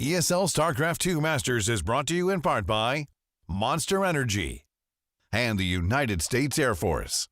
ESL StarCraft 2 Masters is brought to you in part by Monster Energy and the United States Air Force.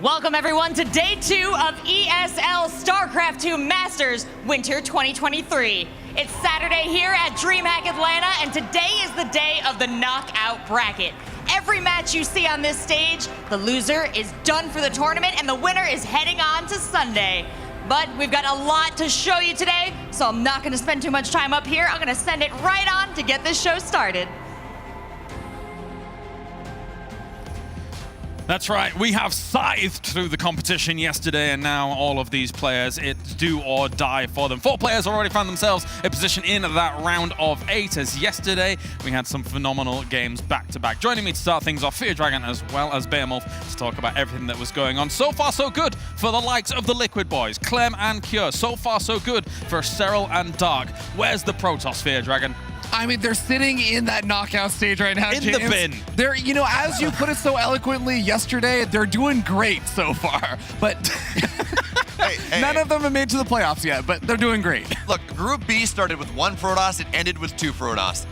Welcome everyone to day 2 of ESL StarCraft 2 Masters Winter 2023. It's Saturday here at DreamHack Atlanta, and today is the day of the knockout bracket. Every match you see on this stage, the loser is done for the tournament and the winner is heading on to Sunday. But we've got a lot to show you today, so I'm not going to spend too much time up here. I'm going to send it right on to get this show started. That's right, we have scythed through the competition yesterday, and now all of these players, it's do or die for them. 4 players already found themselves a position in that round of 8, as yesterday we had some phenomenal games back-to-back. Joining me to start things off, Fear Dragon as well as Behemoth to talk about everything that was going on. So far so good for the likes of the Liquid Boys, Clem and Cure. So far so good for Serral and Dark. Where's the Protoss, Fear Dragon? I mean, they're sitting in that knockout stage right now, In James. the bin. They're, you know, as you put it so eloquently yesterday, they're doing great so far. But none of them have made to the playoffs yet, but they're doing great. Look, Group B started with 1 Protoss, it ended with 2 Protoss.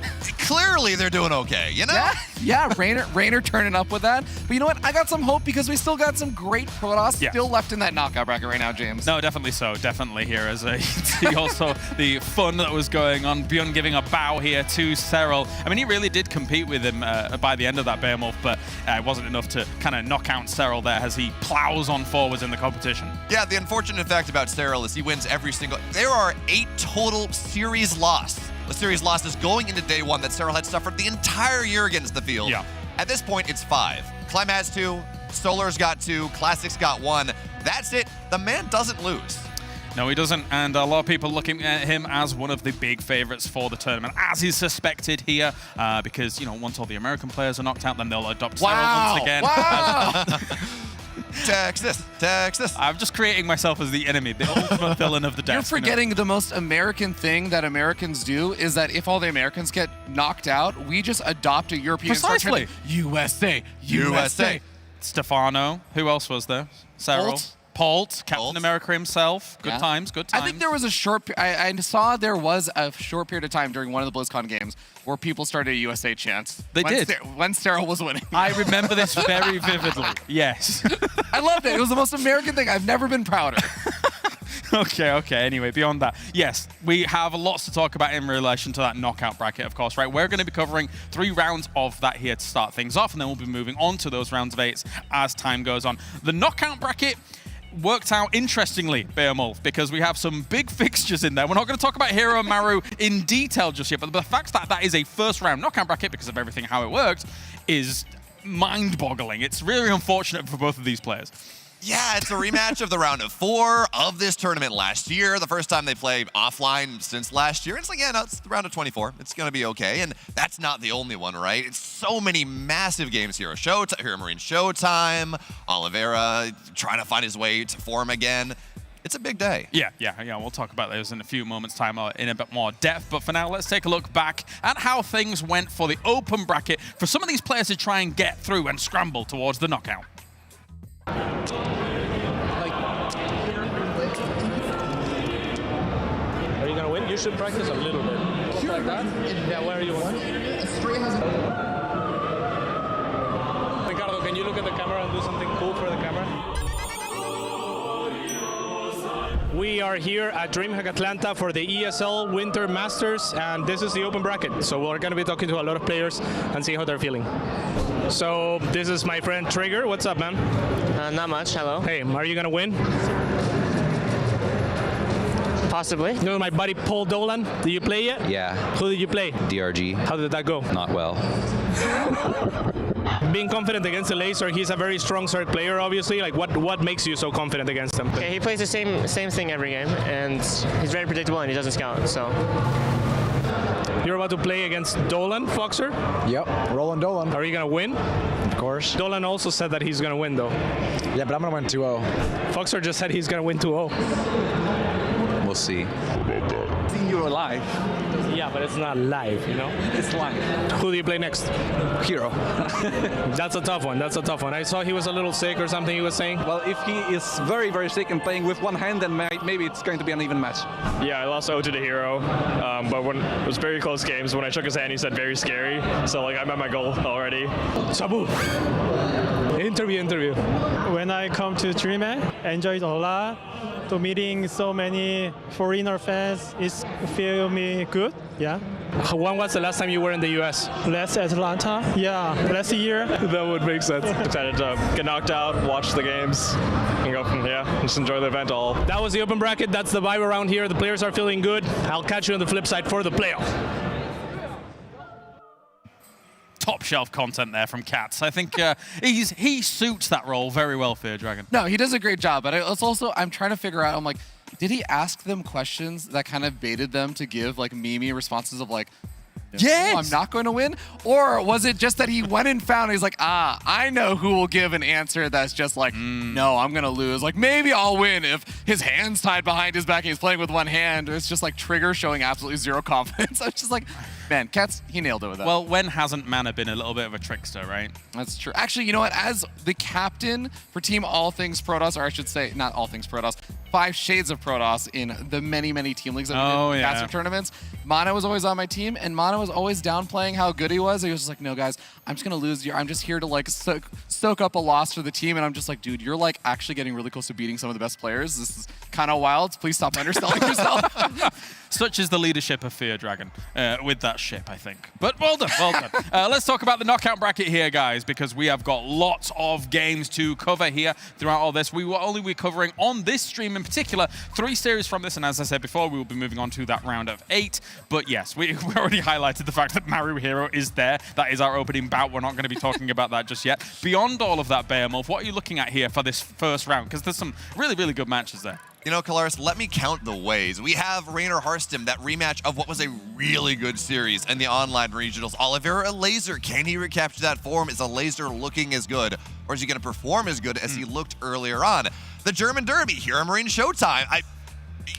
Clearly, they're doing okay, you know? Yeah, Rainer turning up with that. But you know what? I got some hope because we still got some great Protoss still left in that knockout bracket right now, James. No, definitely so. Definitely here. As you can see also the fun that was going on. Beyond giving a bow here to Serral. I mean, he really did compete with him by the end of that Behemoth, but it wasn't enough to kind of knock out Serral there as he plows on forwards in the competition. Yeah, the unfortunate fact about Serral is he wins every single... There are 8 total series loss. The series losses going into day 1 that Serral had suffered the entire year against the field. Yeah. At this point, it's 5. Clem has 2, Solar's got 2, Classic's got 1. That's it. The man doesn't lose. No, he doesn't, and a lot of people looking at him as one of the big favorites for the tournament, as is suspected here, because, you know, once all the American players are knocked out, then they'll adopt Serral once again. Wow! Texas. I'm just creating myself as the enemy, the ultimate villain of the desk. You're forgetting the most American thing that Americans do is that if all the Americans get knocked out, we just adopt a European Precisely. USA. Stefano. Who else was there? Serral. Polt, Captain America himself. Good times, good times. I think there was a short... I saw there was a short period of time during one of the BlizzCon games where people started a USA chants. They did. When Serral was winning. I remember this very vividly. Yes. I loved it. It was the most American thing. I've never been prouder. Okay. Anyway, beyond that, yes, we have lots to talk about in relation to that knockout bracket, of course, right? We're going to be covering 3 rounds of that here to start things off, and then we'll be moving on to those rounds of 8s as time goes on. The knockout bracket worked out interestingly, Behemoth, because we have some big fixtures in there. We're not going to talk about Hero and Maru in detail just yet, but the fact that that is a first-round knockout bracket because of everything how it worked is mind-boggling. It's really unfortunate for both of these players. Yeah, it's a rematch of the round of 4 of this tournament last year. The first time they played offline since last year. It's like, yeah, no, it's the round of 24. It's going to be okay. And that's not the only one, right? It's so many massive games here. Hero Marine Showtime, Oliveira trying to find his way to form again. It's a big day. Yeah. We'll talk about those in a few moments' time in a bit more depth. But for now, let's take a look back at how things went for the open bracket for some of these players to try and get through and scramble towards the knockout. to win. You should practice a little bit. Just like that. Yeah, where you want. Ricardo, can you look at the camera and do something cool for the camera? We are here at DreamHack Atlanta for the ESL Winter Masters, and this is the open bracket. So we're going to be talking to a lot of players and see how they're feeling. So this is my friend Trigger. What's up, man? Not much. Hello. Hey, are you going to win? Possibly. You know my buddy Paul Dolan? Did you play yet? Yeah. Who did you play? DRG. How did that go? Not well. Being confident against the Laser, he's a very strong start player, obviously. Like, what makes you so confident against him? Okay, he plays the same thing every game, and he's very predictable, and he doesn't scout. So. You're about to play against Dolan, Foxer? Yep, Roland Dolan. Are you gonna win? Of course. Dolan also said that he's gonna win, though. Yeah, but I'm gonna win 2-0. Foxer just said he's gonna win 2-0. We'll see. Seeing you live. Yeah, but it's not live, you know? It's live. Who do you play next? Hero. That's a tough one. That's a tough one. I saw he was a little sick or something he was saying. Well, if he is very, very sick and playing with one hand, then maybe it's going to be an even match. Yeah, I lost 0 to the Hero, but when it was very close games. When I shook his hand, he said very scary. So like I met my goal already. Sabu, interview. When I come to DreamHack, I enjoyed a lot. To meeting so many foreigner fans, it feel me good. Yeah. When was the last time you were in the U.S.? Last Atlanta. Yeah, last year. That would make sense. Excited to get knocked out, watch the games, and go from just enjoy the event all. That was the open bracket. That's the vibe around here. The players are feeling good. I'll catch you on the flip side for the playoff. Top shelf content there from Cats. I think he suits that role very well, Fear Dragon. No, he does a great job, but it's also, I'm trying to figure out, I'm like, did he ask them questions that kind of baited them to give like meme responses of like, yes, I'm not going to win? Or was it just that he went and found, he's like, I know who will give an answer that's just like, no, I'm going to lose. Like, maybe I'll win if his hand's tied behind his back and he's playing with one hand. It's just like Trigger showing absolutely zero confidence. I'm just like, man, Cats, he nailed it with that. Well, when hasn't Mana been a little bit of a trickster, right? That's true. Actually, you know what? As the captain for Team All Things Protoss, or I should say, not All Things Protoss, 5 Shades of Protoss in the many, many team leagues that we did in Master tournaments, Mana was always on my team, and Mana was always downplaying how good he was. He was just like, no, guys, I'm just going to lose. I'm just here to like soak up a loss for the team. And I'm just like, dude, you're like actually getting really close to beating some of the best players. This is kind of wild. Please stop underselling yourself. Such is the leadership of Fear Dragon with that ship, I think. But well done, well done. Let's talk about the knockout bracket here, guys, because we have got lots of games to cover here throughout all this. We will only be covering on this stream in particular 3 series from this, and as I said before, we will be moving on to that round of 8. But yes, we already highlighted the fact that Maru Hero is there. That is our opening bout. We're not going to be talking about that just yet. Beyond all of that, Behemoth, what are you looking at here for this first round? Because there's some really, really good matches there. You know, Kalaris, let me count the ways. We have Raynor Harstem, that rematch of what was a really good series in the online regionals. Oliveira, a Laser. Can he recapture that form? Is a Laser looking as good, or is he going to perform as good as he looked earlier on? The German Derby, Hero Marine Showtime.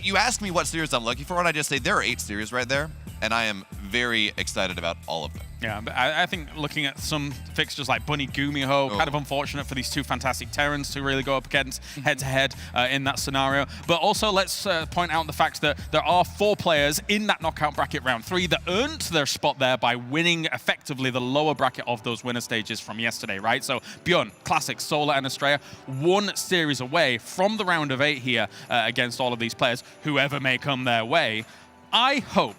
You ask me what series I'm looking for, and I just say there are 8 series right there, and I am very excited about all of them. Yeah, but I think looking at some fixtures like Bunny Gumiho, kind of unfortunate for these 2 fantastic Terrans to really go up against head-to-head in that scenario. But also, let's point out the fact that there are 4 players in that knockout bracket round 3 that earned their spot there by winning effectively the lower bracket of those winner stages from yesterday, right? So Bjorn, Classic, Solar, and Astrea, 1 series away from the round of 8 here against all of these players, whoever may come their way. I hope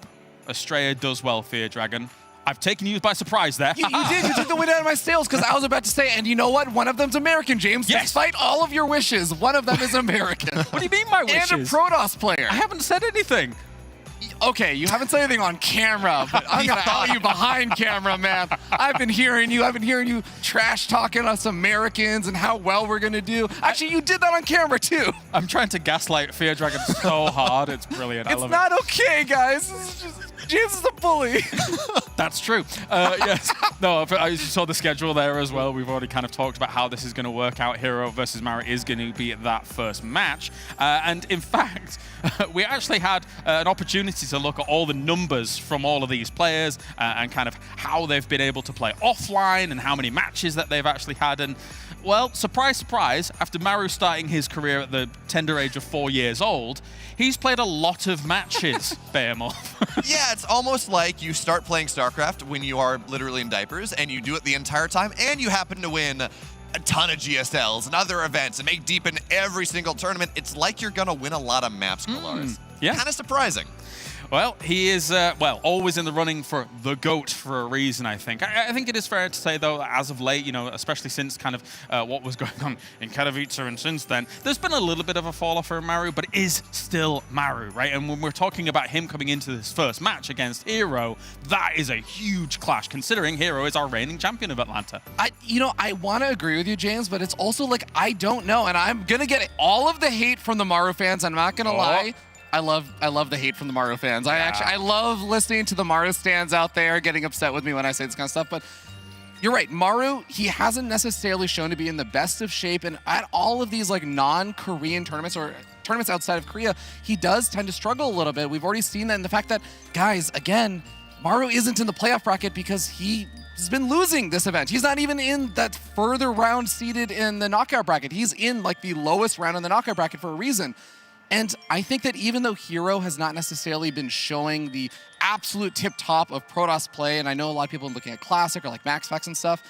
Astrea does well, Fear Dragon. I've taken you by surprise there. You did. You took the wind out of my sails because I was about to say, and you know what? One of them's American, James. Yes. Despite all of your wishes, one of them is American. What do you mean my wishes? And a Protoss player. I haven't said anything. Okay, you haven't said anything on camera, but I'm going to out you behind camera, man. I've been hearing you trash talking us Americans and how well we're going to do. Actually, you did that on camera, too. I'm trying to gaslight Fear Dragon so hard. It's brilliant. I love it. It's not okay, guys. This is just... James is a bully. That's true. Yes. No, I saw the schedule there as well. We've already kind of talked about how this is going to work out. Hero versus Maru is going to be that first match. And in fact, we actually had an opportunity to look at all the numbers from all of these players and kind of how they've been able to play offline and how many matches that they've actually had. And well, surprise, surprise, after Maru starting his career at the tender age of 4 years old, he's played a lot of matches, Behemoth. Yeah, it's almost like you start playing StarCraft when you are literally in diapers, and you do it the entire time, and you happen to win a ton of GSLs and other events and make deep in every single tournament. It's like you're going to win a lot of maps, Kolaris. Yeah. Kind of surprising. Well, he is, always in the running for the GOAT for a reason, I think. I think it is fair to say, though, that as of late, especially since kind of what was going on in Katowice and since then, there's been a little bit of a fall-off for Maru, but it is still Maru, right? And when we're talking about him coming into this first match against Hero, that is a huge clash, considering Hero is our reigning champion of Atlanta. I want to agree with you, James, but it's also like, I don't know, and I'm going to get all of the hate from the Maru fans. I'm not going to lie. I love the hate from the Maru fans. I love listening to the Maru stands out there getting upset with me when I say this kind of stuff. But you're right, Maru, he hasn't necessarily shown to be in the best of shape, and at all of these like non-Korean tournaments or tournaments outside of Korea, he does tend to struggle a little bit. We've already seen that in the fact that, guys, again, Maru isn't in the playoff bracket because he's been losing this event. He's not even in that further round seated in the knockout bracket. He's in like the lowest round in the knockout bracket for a reason. And I think that even though Hero has not necessarily been showing the absolute tip-top of Protoss play, and I know a lot of people are looking at Classic or like Max Facts and stuff,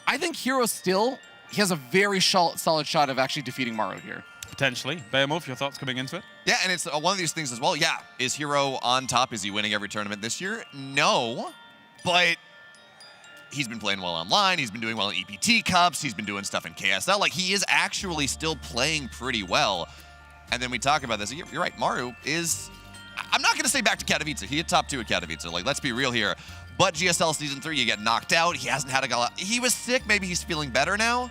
I think Hero still, he has a very solid shot of actually defeating Maru here. Potentially. Behemoth, your thoughts coming into it? Yeah, and it's one of these things as well. Yeah, is Hero on top? Is he winning every tournament this year? No, but he's been playing well online. He's been doing well in EPT Cups. He's been doing stuff in KSL. Like, he is actually still playing pretty well. And then we talk about this. You're right. Maru is, I'm not going to say back to Katowice. He hit top 2 at Katowice. Like, let's be real here. But GSL Season 3, you get knocked out. He hasn't had a gala. He was sick. Maybe he's feeling better now.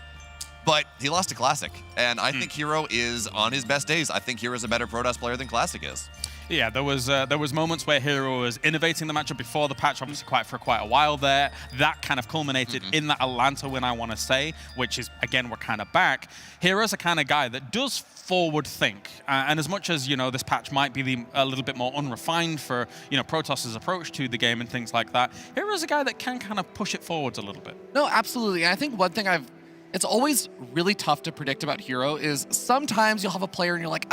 But he lost to Classic. And I think Hero is on his best days. I think Hero's a better Protoss player than Classic is. Yeah, there was moments where Hero was innovating the matchup before the patch, obviously for quite a while there. That kind of culminated in that Atlanta win, I want to say, which is, again, we're kind of back. Hero's a kind of guy that does forward think. And as much as, this patch might be a little bit more unrefined for, Protoss's approach to the game and things like that, Hero's a guy that can kind of push it forwards a little bit. No, absolutely. And I think one thing it's always really tough to predict about Hero is sometimes you'll have a player and you're like,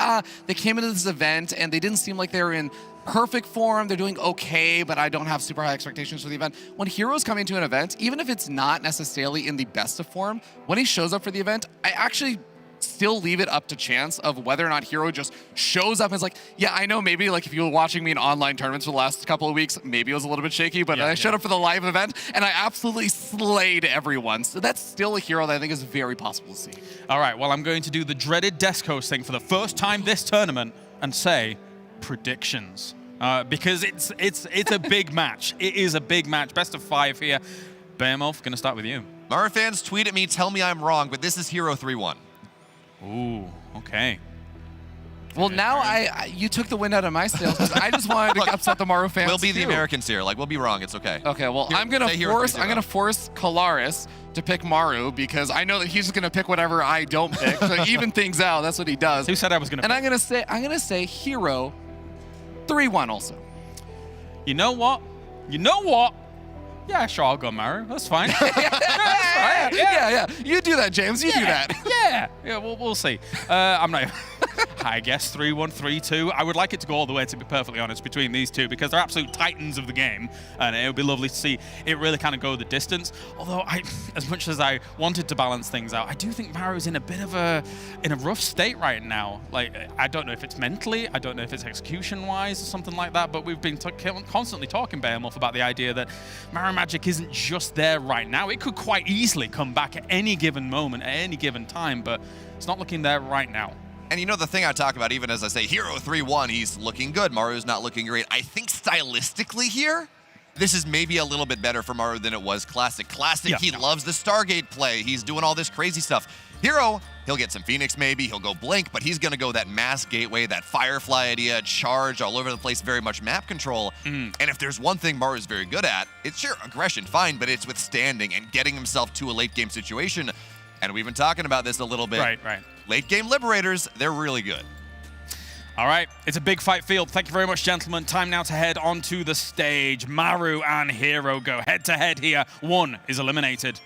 they came into this event and they didn't seem like they were in perfect form. They're doing okay, but I don't have super high expectations for the event. When Hero's coming to an event, even if it's not necessarily in the best of form, when he shows up for the event, I actually still leave it up to chance of whether or not Hero just shows up and is like, yeah, I know maybe like if you were watching me in online tournaments for the last couple of weeks, maybe it was a little bit shaky, but I showed up for the live event and I absolutely slayed everyone. So that's still a Hero that I think is very possible to see. All right, well, I'm going to do the dreaded desk host thing for the first time this tournament and say predictions. Because it's a big match. It is a big match. Best of 5 here. Behemoth, going to start with you. Maru fans, tweet at me, tell me I'm wrong, but this is Hero 3-1. Ooh, okay. Well, now you took the wind out of my sails because I just wanted to upset the Maru fans. We'll be the Americans here. Like, we'll be wrong. It's okay. Okay, well, I'm gonna force Kolaris to pick Maru because I know that he's just gonna pick whatever I don't pick. So even things out. That's what he does. Who said I was gonna? And I'm gonna say Hero 3-1 also. You know what? Yeah, sure, I'll go Maru. That's fine. Yeah. You do that, James. You do that. Yeah, we'll see. I'm not... I guess 3-1, 3-2. I would like it to go all the way, to be perfectly honest, between these two because they're absolute titans of the game, and it would be lovely to see it really kind of go the distance. Although, as much as I wanted to balance things out, I do think Maru's in a bit of a rough state right now. Like, I don't know if it's mentally, I don't know if it's execution-wise or something like that, but we've been constantly talking, Behemoth, about the idea that Maru Magic isn't just there right now. It could quite easily come back at any given moment, at any given time, but it's not looking there right now. And the thing I talk about, even as I say Hero 3-1, he's looking good. Maru's not looking great. I think stylistically here, this is maybe a little bit better for Maru than it was Classic. Classic, he loves the Stargate play. He's doing all this crazy stuff. Hero, he'll get some Phoenix maybe, he'll go Blink, but he's going to go that mass gateway, that Firefly idea, charge all over the place, very much map control. And if there's one thing Maru's very good at, it's sure aggression, fine, but it's withstanding and getting himself to a late game situation. And we've been talking about this a little bit. Right. Late game Liberators, they're really good. All right, it's a big fight field. Thank you very much, gentlemen. Time now to head onto the stage. Maru and Hero go head-to-head here. One is eliminated.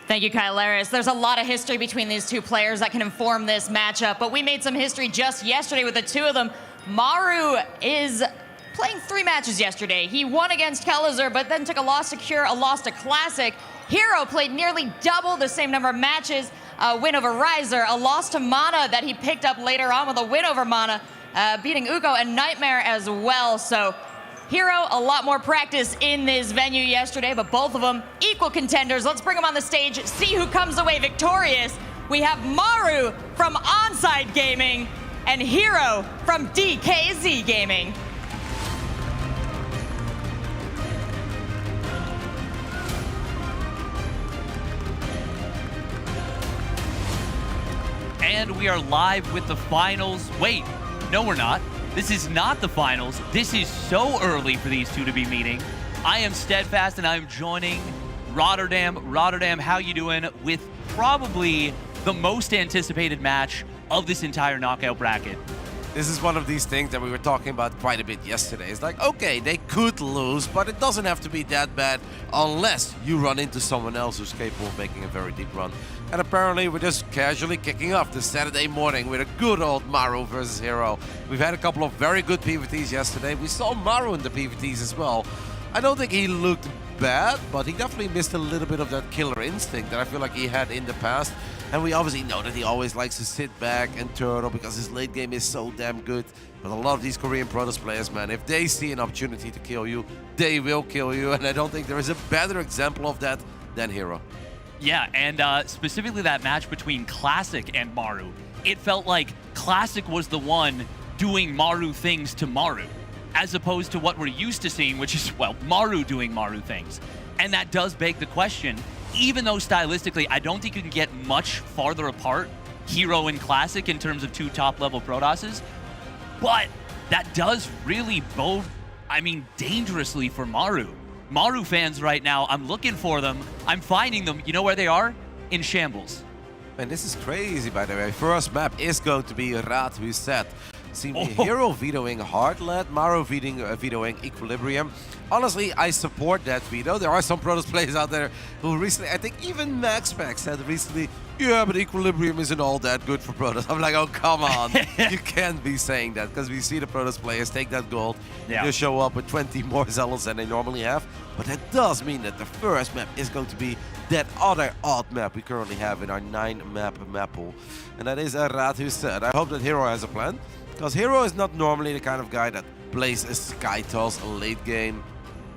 Thank you, Kyle Laris. There's a lot of history between these two players that can inform this matchup, but we made some history just yesterday with the two of them. Maru is playing 3 matches yesterday. He won against Kelazar, but then took a loss to Cure, a loss to Classic. Hero played nearly double the same number of matches, a win over Riser, a loss to Mana that he picked up later on with a win over Mana, beating Uko and Nightmare as well. So Hero, a lot more practice in this venue yesterday, but both of them equal contenders. Let's bring them on the stage, see who comes away victorious. We have Maru from Onside Gaming and Hero from DKZ Gaming. And we are live with the finals. Wait, no we're not. This is not the finals. This is so early for these two to be meeting. I am Steadfast and I'm joining Rotterdam. Rotterdam, how you doing? With probably the most anticipated match of this entire knockout bracket. This is one of these things that we were talking about quite a bit yesterday. It's like, okay, they could lose, but it doesn't have to be that bad unless you run into someone else who's capable of making a very deep run. And apparently we're just casually kicking off this Saturday morning with a good old Maru versus Hero. We've had a couple of very good PvTs yesterday. We saw Maru in the PvTs as well. I don't think he looked bad, but he definitely missed a little bit of that killer instinct that I feel like he had in the past. And we obviously know that he always likes to sit back and turtle because his late game is so damn good. But a lot of these Korean Protoss players, man, if they see an opportunity to kill you, they will kill you. And I don't think there is a better example of that than Hero. Yeah, and specifically that match between Classic and Maru. It felt like Classic was the one doing Maru things to Maru, as opposed to what we're used to seeing, which is, well, Maru doing Maru things. And that does beg the question, even though stylistically, I don't think you can get much farther apart, Hero and Classic, in terms of two top-level Protosses, but that does really bode, I mean, dangerously for Maru. Maru fans right now, I'm looking for them, I'm finding them. You know where they are? In shambles. And this is crazy, by the way. First map is going to be Radhuset. See me, Hero vetoing Heartlet, Maru vetoing Equilibrium. Honestly, I support that veto. There are some Protoss players out there who recently, I think even MaxPack said recently, yeah, but Equilibrium isn't all that good for Protoss. I'm like, oh, come on. You can't be saying that, because we see the Protoss players take that gold. Yeah. They show up with 20 more Zealots than they normally have. But that does mean that the first map is going to be that other odd map we currently have in our 9-map map pool. And that is Radhuset. I hope that Hero has a plan, because Hero is not normally the kind of guy that plays a Sky Toss late game.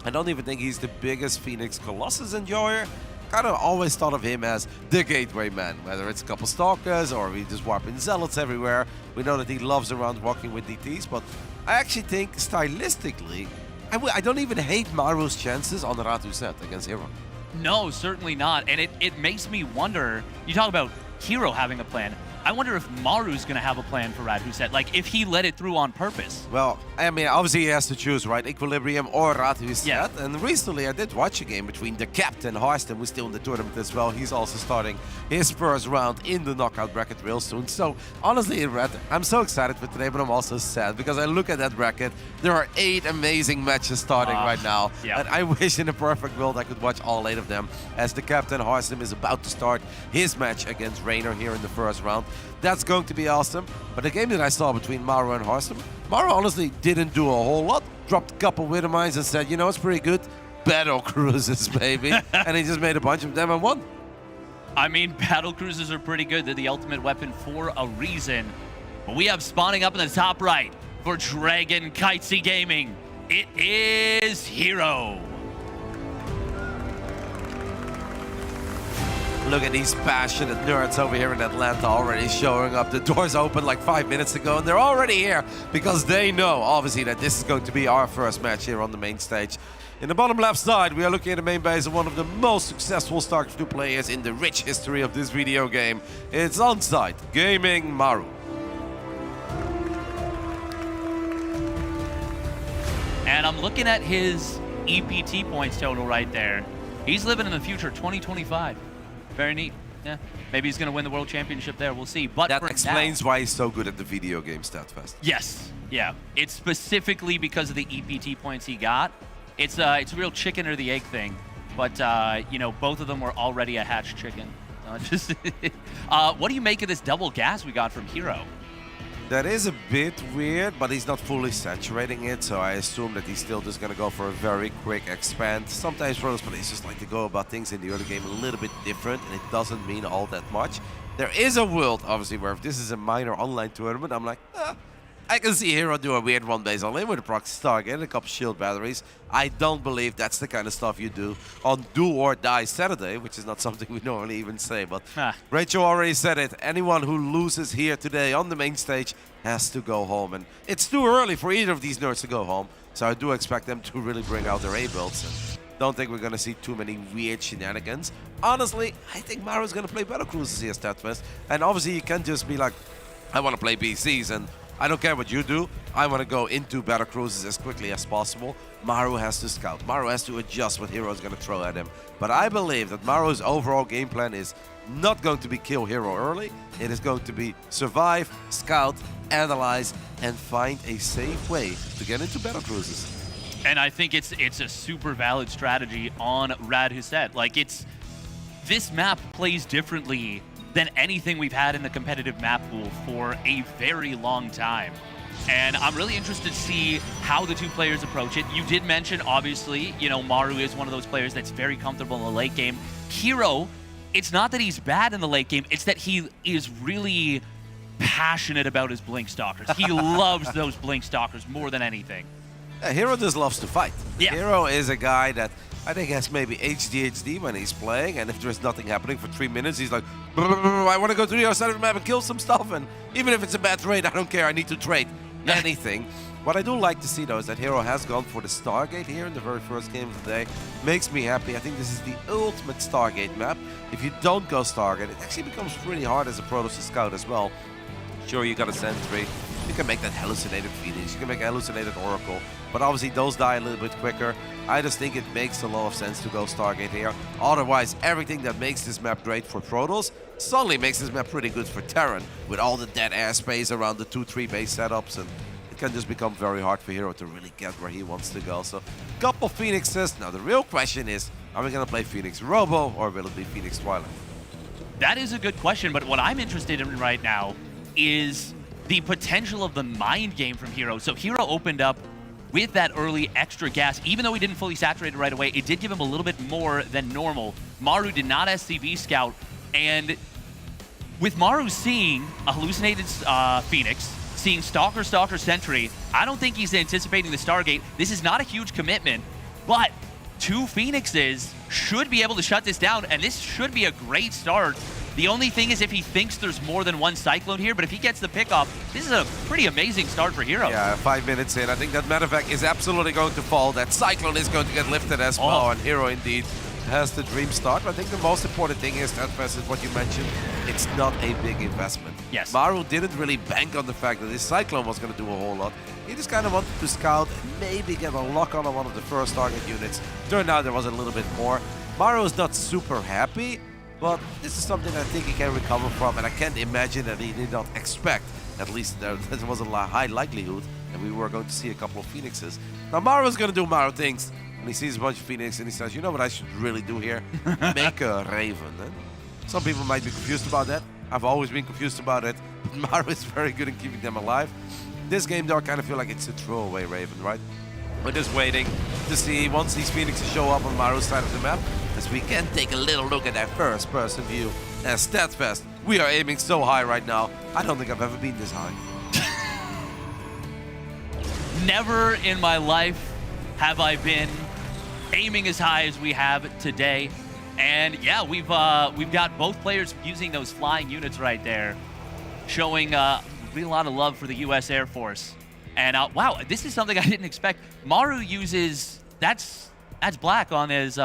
I don't even think he's the biggest Phoenix Colossus enjoyer. Kind of always thought of him as the gateway man, whether it's a couple Stalkers or we just warping Zealots everywhere. We know that he loves around walking with DTs, but I actually think stylistically, I don't even hate Maru's chances on the Radhuset against Hero. No, certainly not. And it makes me wonder, you talk about Hero having a plan. I wonder if Maru's going to have a plan for Radhuset, like if he let it through on purpose. Well, I mean, obviously he has to choose, right? Equilibrium or Radhuset. Yeah. And recently I did watch a game between the captain, Harston, who's still in the tournament as well. He's also starting his first round in the knockout bracket real soon. So, honestly, Red, I'm so excited for today, but I'm also sad because I look at that bracket. There are 8 amazing matches starting right now. Yeah. And I wish in a perfect world I could watch all 8 of them as the captain, Harston, is about to start his match against Raynor here in the first round. That's going to be awesome. But the game that I saw between Maru and Harston, Maru honestly didn't do a whole lot. Dropped a couple Wither Mines and said, you know, it's pretty good. Battle Cruises, baby. And he just made a bunch of them and won. I mean, battle cruisers are pretty good. They're the ultimate weapon for a reason. But we have spawning up in the top right for Dragon Kitesy Gaming. It is Hero. Look at these passionate nerds over here in Atlanta already showing up. The doors opened like 5 minutes ago and they're already here because they know, obviously, that this is going to be our first match here on the main stage. In the bottom left side, we are looking at the main base of one of the most successful StarCraft 2 players in the rich history of this video game. It's On-Site Gaming Maru. And I'm looking at his EPT points total right there. He's living in the future, 2025. Very neat. Yeah, maybe he's going to win the World Championship there. We'll see. But that explains why he's so good at the video game StatFest. Yes. Yeah. It's specifically because of the EPT points he got. It's a real chicken or the egg thing. But, you know, both of them were already a hatched chicken. What do you make of this double gas we got from Hero? That is a bit weird, but he's not fully saturating it, so I assume that he's still just going to go for a very quick expand. Sometimes pros players just like to go about things in the early game a little bit different, and it doesn't mean all that much. There is a world, obviously, where if this is a minor online tournament, I'm like, I can see Hero do a weird one base all-in with a proxy target and a couple shield batteries. I don't believe that's the kind of stuff you do on Do or Die Saturday, which is not something we normally even say, but Rachel already said it. Anyone who loses here today on the main stage has to go home, and it's too early for either of these nerds to go home, so I do expect them to really bring out their A-builds. And don't think we're going to see too many weird shenanigans. Honestly, I think Maru's going to play Battle Cruises here, StatFest, and obviously you can't just be like, I want to play BCs, and I don't care what you do. I want to go into Battle Cruises as quickly as possible. Maru has to scout. Maru has to adjust what Hero is going to throw at him. But I believe that Maru's overall game plan is not going to be kill Hero early. It is going to be survive, scout, analyze, and find a safe way to get into Battle Cruises. And I think it's a super valid strategy on Rad Husset. Like, this map plays differently than anything we've had in the competitive map pool for a very long time. And I'm really interested to see how the two players approach it. You did mention, obviously, you know, Maru is one of those players that's very comfortable in the late game. Hero, it's not that he's bad in the late game, it's that he is really passionate about his Blink Stalkers. He loves those Blink Stalkers more than anything. Hero just loves to fight. Yeah. Hero is a guy that I think has maybe ADHD when he's playing, and if there's nothing happening for 3 minutes, he's like, I want to go to the other side of the map and kill some stuff, and even if it's a bad trade, I don't care, I need to trade anything. What I do like to see, though, is that Hero has gone for the Stargate here in the very first game of the day. Makes me happy. I think this is the ultimate Stargate map. If you don't go Stargate, it actually becomes pretty hard as a Protoss to scout as well. Sure, you got a Sentry. You can make that hallucinated Phoenix. You can make a hallucinated Oracle. But obviously, those die a little bit quicker. I just think it makes a lot of sense to go Stargate here. Otherwise, everything that makes this map great for Protoss suddenly makes this map pretty good for Terran, with all the dead airspace around the 2-3 base setups, and it can just become very hard for Hero to really get where he wants to go. So, couple Phoenixes. Now, the real question is, are we going to play Phoenix Robo, or will it be Phoenix Twilight? That is a good question, but what I'm interested in right now is the potential of the mind game from Hero. So Hero opened up with that early extra gas. Even though he didn't fully saturate it right away, it did give him a little bit more than normal. Maru did not SCV scout, and with Maru seeing a hallucinated Phoenix, seeing Stalker, Sentry, I don't think he's anticipating the Stargate. This is not a huge commitment, but 2 Phoenixes should be able to shut this down, and this should be a great start. The only thing is if he thinks there's more than one Cyclone here, but if he gets the pickup, this is a pretty amazing start for Hero. Yeah, 5 minutes in. I think that Medevac is absolutely going to fall. That Cyclone is going to get lifted as well, and Hero indeed has the dream start. But I think the most important thing is that versus what you mentioned, it's not a big investment. Yes. Maru didn't really bank on the fact that this Cyclone was going to do a whole lot. He just kind of wanted to scout and maybe get a lock on one of the first target units. Turned out there was a little bit more. Maru is not super happy, but this is something I think he can recover from, and I can't imagine that he did not expect. At least there was a high likelihood that we were going to see a couple of Phoenixes. Now Maru is going to do Maru things. When he sees a bunch of Phoenix and he says, you know what I should really do here? Make a Raven. And some people might be confused about that. I've always been confused about it. But Maru is very good in keeping them alive. This game, though, I kind of feel like it's a throwaway Raven, right? We're just waiting to see once these Phoenixes show up on Maru's side of the map, as we can take a little look at that first-person view. As StatFest, we are aiming so high right now. I don't think I've ever been this high. Never in my life have I been aiming as high as we have today. And yeah, we've got both players using those flying units right there, showing a real lot of love for the U.S. Air Force. And wow, this is something I didn't expect. Maru uses, that's That's black on his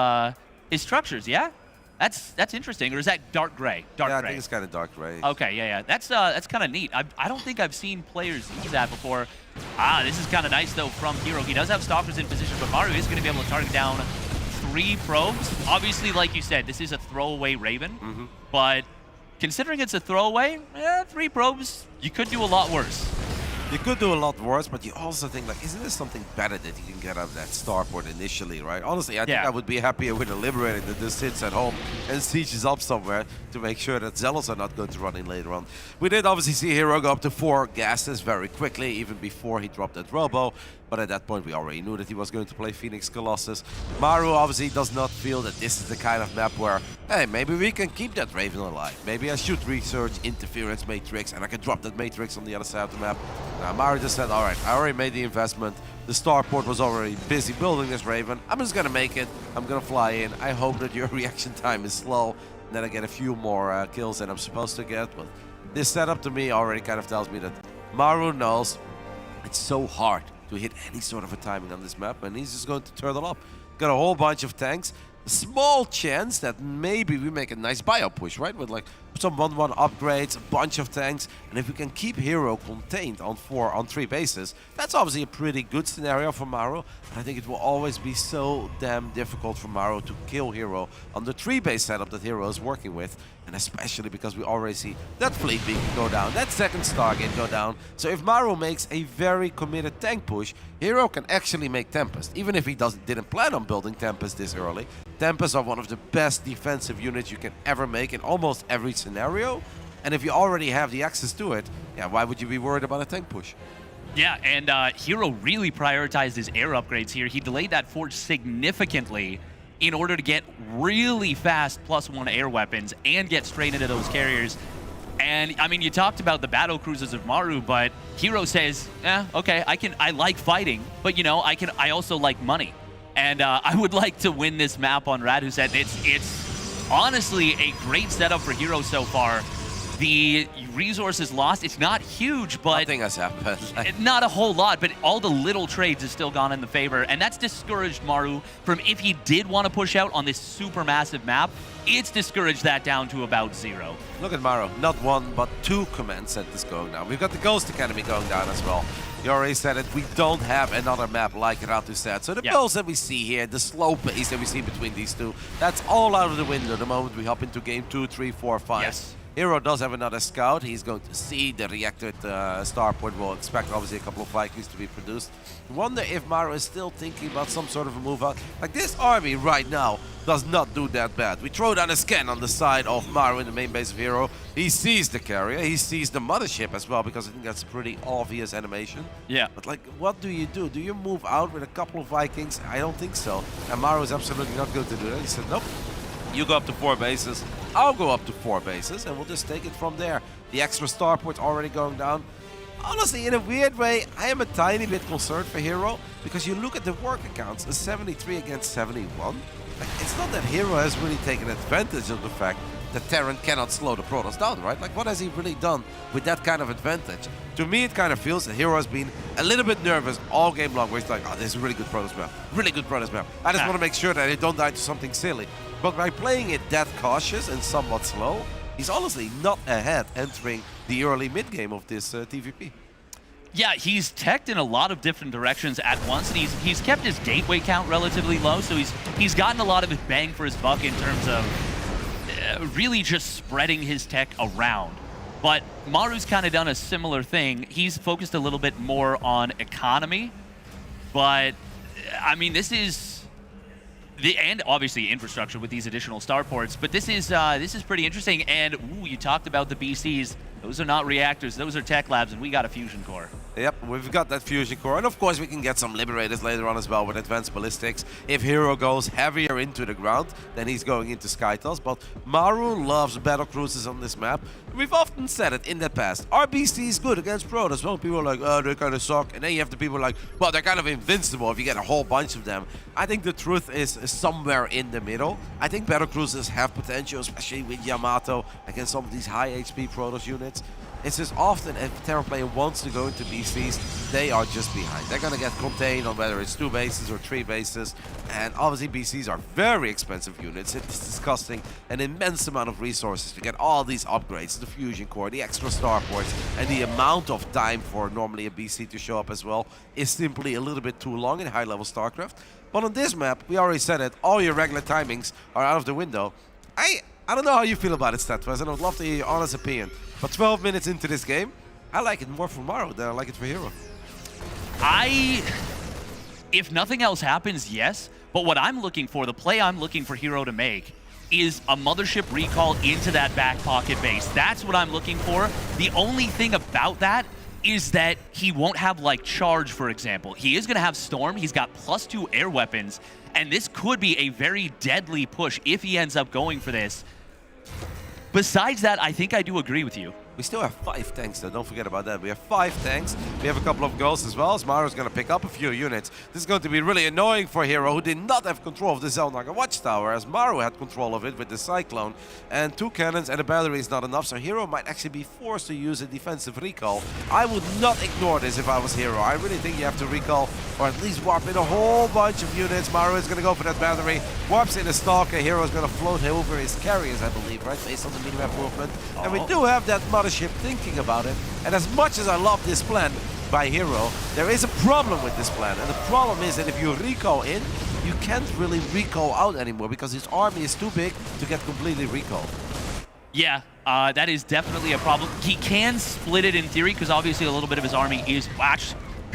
structures, yeah? That's interesting. Or is that dark gray? Dark gray. I think it's kind of dark gray. Okay, yeah. That's kind of neat. I don't think I've seen players use that before. This is kind of nice, though, from Hero. He does have Stalkers in position, but Maru is going to be able to target down 3 probes. Obviously, like you said, this is a throwaway Raven, but considering it's a throwaway, 3 probes, you could do a lot worse. You could do a lot worse, but you also think, like, isn't there something better that you can get out of that starport initially, right? Honestly, I think I would be happier with a Liberator that just sits at home and sieges up somewhere to make sure that Zealots are not going to run in later on. We did obviously see Hero go up to 4 gases very quickly, even before he dropped that Robo. But at that point, we already knew that he was going to play Phoenix Colossus. Maru obviously does not feel that this is the kind of map where, hey, maybe we can keep that Raven alive. Maybe I should research Interference Matrix and I can drop that Matrix on the other side of the map. Now, Maru just said, all right, I already made the investment. The starport was already busy building this Raven. I'm just going to make it. I'm going to fly in. I hope that your reaction time is slow. And then I get a few more kills than I'm supposed to get. But this setup to me already kind of tells me that Maru knows it's so hard to hit any sort of a timing on this map, and he's just going to turtle up. Got a whole bunch of tanks. A small chance that maybe we make a nice bio push, right? With like some 1-1 upgrades, a bunch of tanks, and if we can keep Hero contained on 3 bases, that's obviously a pretty good scenario for Maru. But I think it will always be so damn difficult for Maru to kill Hero on the 3-base setup that Hero is working with, and especially because we already see that Fleet Beacon go down, that second Stargate go down. So if Maru makes a very committed tank push, Hero can actually make Tempest, even if he didn't plan on building Tempest this early. Tempests are one of the best defensive units you can ever make in almost every scenario. And if you already have the access to it, yeah, why would you be worried about a tank push? Yeah, and Hero really prioritized his air upgrades here. He delayed that forge significantly in order to get really fast +1 air weapons and get straight into those carriers. And I mean, you talked about the battle cruisers of Maru, but Hero says, okay, I like fighting, but you know, I also like money. And I would like to win this map on Rad, who said it's honestly a great setup for Hero so far. The resources lost, it's not huge, but nothing has happened. Not a whole lot, but all the little trades have still gone in the favor, and that's discouraged Maru from, if he did want to push out on this super massive map, it's discouraged that down to about 0. Look at Maru, not 1 but 2 command centers going down. We've got the Ghost Academy going down as well. You already said it, we don't have another map like Ratu said. So the builds that we see here, the slow pace that we see between these two, that's all out of the window the moment we hop into game 2, 3, 4, 5. Yes. Hero does have another scout. He's going to see the reacted starport. We'll expect obviously a couple of Vikings to be produced. Wonder if Maru is still thinking about some sort of a move out. Like, this army right now does not do that bad. We throw down a scan on the side of Maru in the main base of Hero. He sees the carrier. He sees the mothership as well, because I think that's a pretty obvious animation. Yeah. But like, what do? Do you move out with a couple of Vikings? I don't think so. And Maru is absolutely not going to do that. He said, nope. You go up to 4 bases, I'll go up to 4 bases, and we'll just take it from there. The extra starport's already going down. Honestly, in a weird way, I am a tiny bit concerned for Hero, because you look at the work accounts, a 73 against 71. Like, it's not that Hero has really taken advantage of the fact that Terran cannot slow the Protoss down, right? Like, what has he really done with that kind of advantage? To me, it kind of feels that Hero has been a little bit nervous all game long, where he's like, oh, this is a really good Protoss map. Really good Protoss map. I just want to make sure that I don't die to something silly. But by playing it that cautious and somewhat slow, he's honestly not ahead entering the early mid-game of this TVP. Yeah, he's teched in a lot of different directions at once, and he's kept his gateway count relatively low, so he's gotten a lot of his bang for his buck in terms of really just spreading his tech around. But Maru's kind of done a similar thing. He's focused a little bit more on economy, but I mean, this is and obviously infrastructure with these additional starports. But this is pretty interesting. And ooh, you talked about the BCs. Those are not reactors. Those are tech labs, and we got a fusion core. Yep, we've got that fusion core, and of course we can get some Liberators later on as well with advanced ballistics. If Hero goes heavier into the ground, then he's going into Skytals, but Maru loves battle cruisers on this map. We've often said it in the past. Are BCs good against Protoss? Well, people are like, oh, they kind of suck, and then you have the people like, well, they're kind of invincible if you get a whole bunch of them. I think the truth is somewhere in the middle. I think battle cruisers have potential, especially with Yamato against some of these high HP Protoss units. It's just often if Terran player wants to go into BCs, they are just behind. They're going to get contained on whether it's 2 bases or 3 bases. And obviously BCs are very expensive units. It's disgusting an immense amount of resources to get all these upgrades, the fusion core, the extra star points, and the amount of time for normally a BC to show up as well is simply a little bit too long in high-level StarCraft. But on this map, we already said it, all your regular timings are out of the window. I don't know how you feel about it, Statfest, and I would love to hear your honest opinion. But 12 minutes into this game, I like it more for Maru than I like it for Hero. If nothing else happens, yes. But what I'm looking for, the play I'm looking for Hero to make, is a Mothership recall into that back pocket base. That's what I'm looking for. The only thing about that is that he won't have, like, Charge, for example. He is going to have Storm. He's got +2 air weapons. And this could be a very deadly push if he ends up going for this. Besides that, I think I do agree with you. We still have 5 tanks though, don't forget about that. We have 5 tanks, we have a couple of goals as well, as Maru's going to pick up a few units. This is going to be really annoying for Hero, who did not have control of the Zelnaga Watchtower, as Maru had control of it with the Cyclone. And 2 cannons and a battery is not enough, so Hero might actually be forced to use a defensive recall. I would not ignore this if I was Hero. I really think you have to recall, or at least warp in a whole bunch of units. Maru is going to go for that battery, warps in a Stalker. Hero is going to float over his carriers, I believe, right, based on the minimap movement. And we do have that Mothership thinking about it. And as much as I love this plan by Hero, there is a problem with this plan. And the problem is that if you recall in, you can't really recall out anymore because his army is too big to get completely recalled. Yeah, that is definitely a problem. He can split it in theory because obviously a little bit of his army is...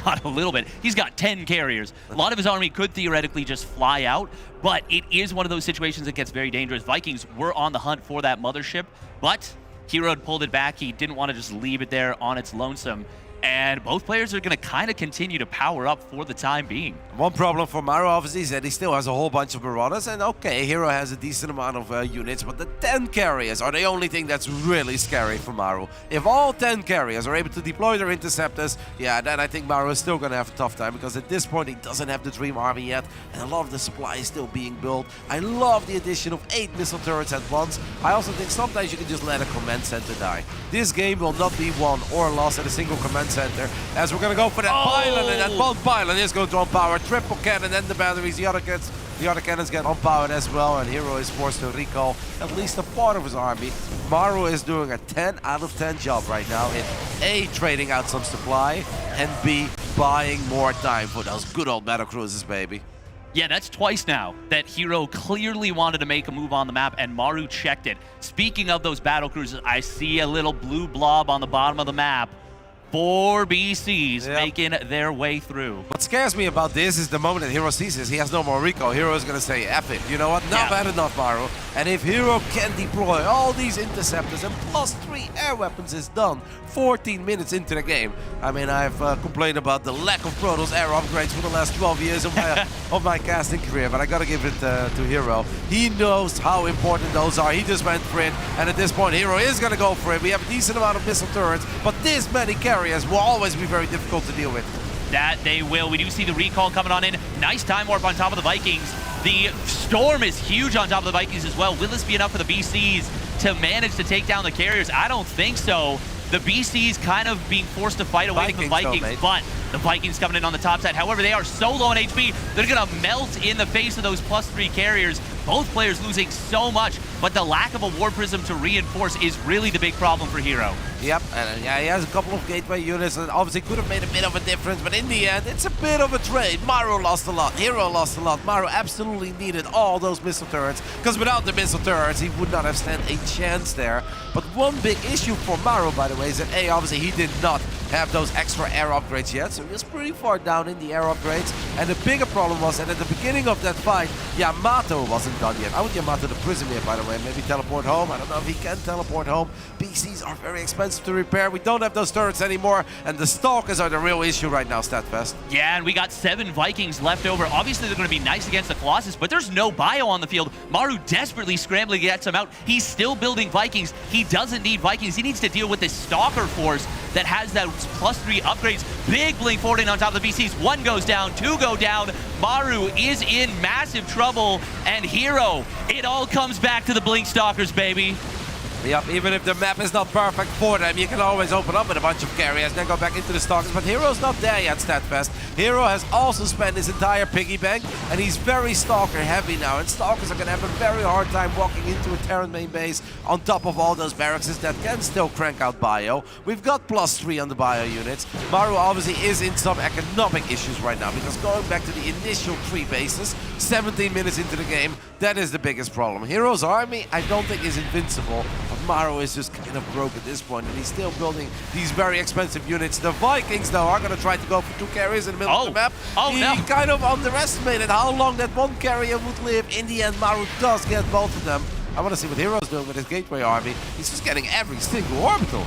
Not a little bit. He's got 10 carriers. A lot of his army could theoretically just fly out, but it is one of those situations that gets very dangerous. Vikings were on the hunt for that Mothership, but Hero had pulled it back. He didn't want to just leave it there on its lonesome. And both players are going to kind of continue to power up for the time being. One problem for Maru, obviously, is that he still has a whole bunch of Marauders. And okay, Hero has a decent amount of units, but the 10 carriers are the only thing that's really scary for Maru. If all 10 carriers are able to deploy their interceptors, yeah, then I think Maru is still going to have a tough time, because at this point he doesn't have the Dream Army yet, and a lot of the supply is still being built. I love the addition of 8 missile turrets at once. I also think sometimes you can just let a command center die. This game will not be won or lost at a single command center, as we're gonna go for that pylon, and that both pylon is going to on power. Triple cannon and the batteries, the other cannons get on powered as well, and Hero is forced to recall at least a part of his army. Maru is doing a 10 out of 10 job right now in A, trading out some supply, and B, buying more time for those good old battle cruisers, baby. Yeah, that's twice now that Hero clearly wanted to make a move on the map, and Maru checked it. Speaking of those battle cruisers, I see a little blue blob on the bottom of the map. 4 BCs making their way through. What scares me about this is the moment that Hero sees this, he has no more recall. Hero is going to say, F it, you know what, not bad enough, Maru. And if Hero can deploy all these interceptors and +3 air weapons is done 14 minutes into the game. I mean, I've complained about the lack of Protoss air upgrades for the last 12 years of my casting career, but I got to give it to Hero. He knows how important those are. He just went for it, and at this point, Hero is going to go for it. We have a decent amount of missile turrets, but this many carriers will always be very difficult to deal with. That they will. We do see the recall coming on in. Nice time warp on top of the Vikings. The Storm is huge on top of the Vikings as well. Will this be enough for the BCs to manage to take down the carriers? I don't think so. The BCs kind of being forced to fight away from the Vikings, but the Vikings coming in on the top side. However, they are so low on HP, they're going to melt in the face of those +3 carriers. Both players losing so much, but the lack of a War Prism to reinforce is really the big problem for Hero. Yep, and yeah, he has a couple of gateway units and obviously could have made a bit of a difference, but in the end, it's a bit of a trade. Maru lost a lot, Hero lost a lot. Maru absolutely needed all those missile turrets, because without the missile turrets, he would not have stand a chance there. But one big issue for Maru, by the way, is that A, obviously he did not have those extra air upgrades yet, so he was pretty far down in the air upgrades. And the bigger problem was that at the beginning of that fight, Yamato wasn't done yet. I would Yamato the Prism here, by the way, maybe teleport home. I don't know if he can teleport home. BCs are very expensive to repair. We don't have those turrets anymore, and the Stalkers are the real issue right now, Statfest. Yeah, and we got 7 Vikings left over. Obviously, they're going to be nice against the Colossus, but there's no bio on the field. Maru desperately scrambling to get some out. He's still building Vikings. He doesn't need Vikings. He needs to deal with this Stalker force that has those +3 upgrades. Big blink forwarding on top of the BCs. 1 goes down, 2 go down. Maru is in massive trouble, and Hero, it all comes back to the Blink Stalkers, baby. Yep, even if the map is not perfect for them, you can always open up with a bunch of carriers and then go back into the Stalkers. But Hero's not there yet, StatFest. Hero has also spent his entire piggy bank, and he's very Stalker heavy now. And Stalkers are going to have a very hard time walking into a Terran main base on top of all those barracks that can still crank out bio. We've got +3 on the bio units. Maru obviously is in some economic issues right now, because going back to the initial 3 bases, 17 minutes into the game, that is the biggest problem. Hero's army, I don't think is invincible. Maru is just kind of broke at this point, and he's still building these very expensive units. The Vikings, though, are going to try to go for 2 carriers in the middle of the map. He kind of underestimated how long that 1 carrier would live. In the end, Maru does get both of them. I want to see what Hero's doing with his Gateway army. He's just getting every single orbital.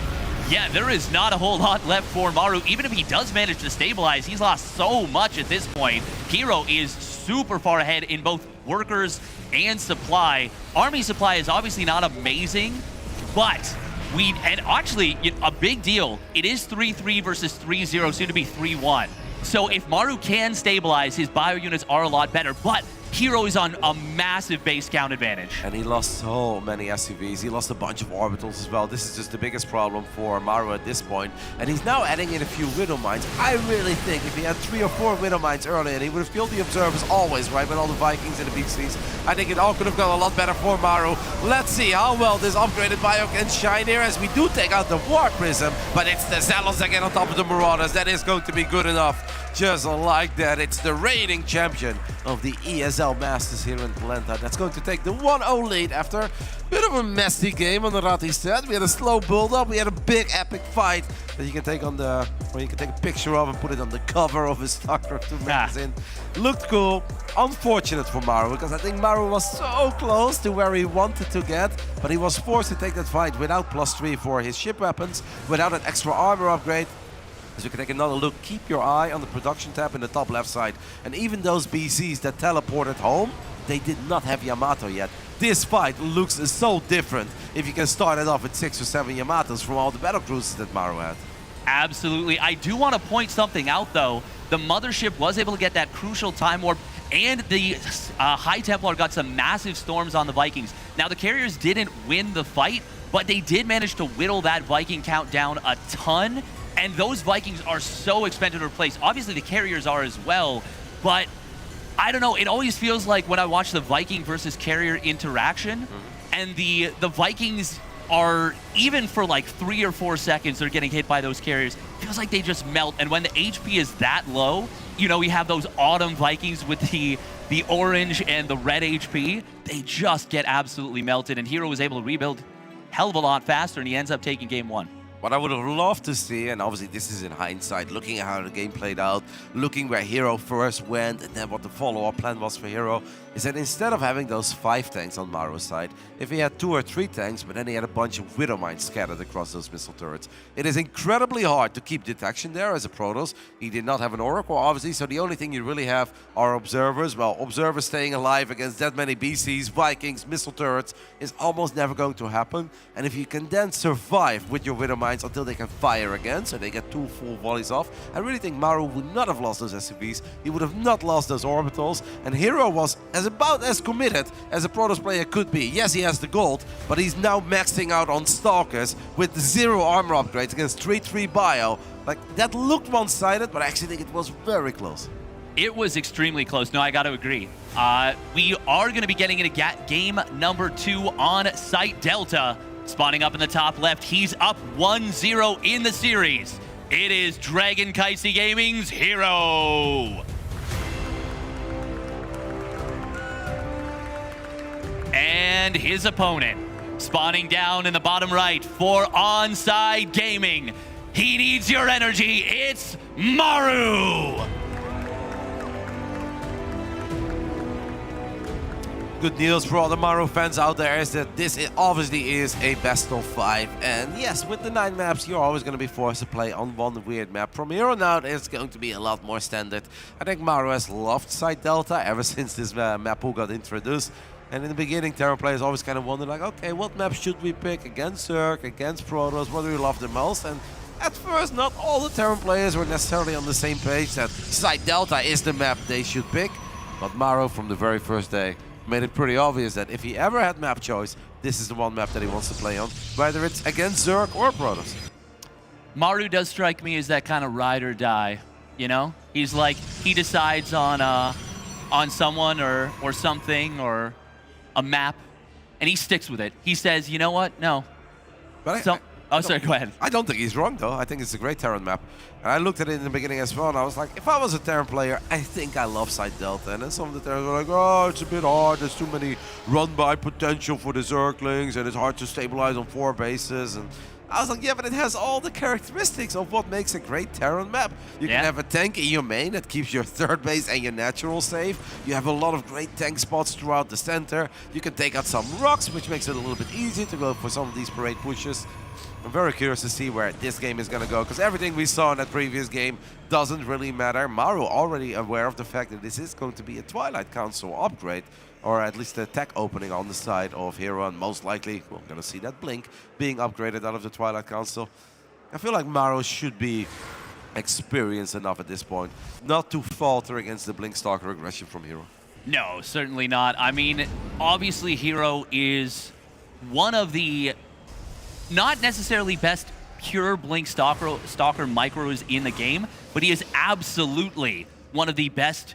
Yeah, there is not a whole lot left for Maru. Even if he does manage to stabilize, he's lost so much at this point. Hero is super far ahead in both workers and supply. Army supply is obviously not amazing, but and actually, a big deal, it is 3-3 versus 3-0, soon to be 3-1. So if Maru can stabilize, his bio units are a lot better, but Hero is on a massive base count advantage. And he lost so many SCVs. He lost a bunch of orbitals as well. This is just the biggest problem for Maru at this point. And he's now adding in a few Widow Mines. I really think if he had 3 or 4 Widow Mines earlier, and he would have killed the Observers always, right, with all the Vikings and the BCs, I think it all could have gone a lot better for Maru. Let's see how well this upgraded bio can shine here, as we do take out the War Prism, but it's the Zealots again on top of the Marauders. That is going to be good enough. Just like that, it's the reigning champion of the ESL Masters here in Atlanta that's going to take the 1-0 lead after a bit of a messy game on the Rati set. We had a slow build-up, we had a big epic fight that you can take on the, or you can take a picture of and put it on the cover of his StarCraft 2 magazine. Looked cool. Unfortunate for Maru, because I think Maru was so close to where he wanted to get, but he was forced to take that fight without +3 for his ship weapons, without an extra armor upgrade. As you can take another look, keep your eye on the production tab in the top left side. And even those BCs that teleported home, they did not have Yamato yet. This fight looks so different if you can start it off with 6 or 7 Yamatos from all the battle cruisers that Maru had. Absolutely. I do want to point something out, though. The Mothership was able to get that crucial time warp, and the High Templar got some massive storms on the Vikings. Now, the carriers didn't win the fight, but they did manage to whittle that Viking count down a ton. And those Vikings are so expensive to replace. Obviously, the carriers are as well, but I don't know. It always feels like when I watch the Viking versus carrier interaction, and the Vikings are, even for like 3 or 4 seconds, they're getting hit by those carriers. It feels like they just melt. And when the HP is that low, you know, we have those Autumn Vikings with the orange and the red HP. They just get absolutely melted. And Hero was able to rebuild hell of a lot faster, and he ends up taking game 1. What I would have loved to see, and obviously this is in hindsight, looking at how the game played out, looking where Hero first went, and then what the follow-up plan was for Hero, is that instead of having those 5 tanks on Maru's side, if he had 2 or 3 tanks, but then he had a bunch of Widow Mines scattered across those missile turrets. It is incredibly hard to keep detection there as a Protoss. He did not have an Oracle, obviously, so the only thing you really have are Observers. Well, Observers staying alive against that many BCs, Vikings, missile turrets is almost never going to happen. And if you can then survive with your Widow Mines until they can fire again, so they get 2 full volleys off, I really think Maru would not have lost those SCVs. He would have not lost those orbitals, and Hero was about as committed as a Protoss player could be. Yes, he has the gold, but he's now maxing out on Stalkers with 0 armor upgrades against 3-3 bio. Like, that looked one-sided, but I actually think it was very close. It was extremely close. No, I got to agree. We are going to be getting into game number 2 on Site Delta. Spawning up in the top left, he's up 1-0 in the series. It is Dragon Kaisi Gaming's Hero. And his opponent, spawning down in the bottom right for Onside Gaming. He needs your energy. It's Maru. Good news for all the Maru fans out there is that this obviously is a best of 5. And yes, with the 9 maps, you're always going to be forced to play on one weird map. From here on out, it's going to be a lot more standard. I think Maru has loved Site Delta ever since this map pool got introduced. And in the beginning, Terran players always kind of wondered, like, okay, what map should we pick against Zerg, against Protoss? What do we love the most? And at first, not all the Terran players were necessarily on the same page that Site Delta is the map they should pick. But Maru, from the very first day, made it pretty obvious that if he ever had map choice, this is the one map that he wants to play on, whether it's against Zerg or Protoss. Maru does strike me as that kind of ride or die, you know? He's like, he decides on someone or something or a map, and he sticks with it. He says, you know what? No. But sorry, go ahead. I don't think he's wrong, though. I think it's a great Terran map. And I looked at it in the beginning as well, and I was like, if I was a Terran player, I think I love Side Delta. And then some of the Terrans were like, oh, it's a bit hard. There's too many run-by potential for the Zerglings, and it's hard to stabilize on 4 bases. And I was like, yeah, but it has all the characteristics of what makes a great Terran map. You can have a tank in your main that keeps your 3rd base and your natural safe. You have a lot of great tank spots throughout the center. You can take out some rocks, which makes it a little bit easier to go for some of these parade pushes. I'm very curious to see where this game is going to go, because everything we saw in that previous game doesn't really matter. Maru already aware of the fact that this is going to be a Twilight Council upgrade, or at least a tech opening on the side of Hero, and most likely we're going to see that Blink being upgraded out of the Twilight Council. I feel like Maru should be experienced enough at this point not to falter against the Blink Stalker aggression from Hero. No, certainly not. I mean, obviously Hero is one of the not necessarily best pure Blink Stalker micros in the game, but he is absolutely one of the best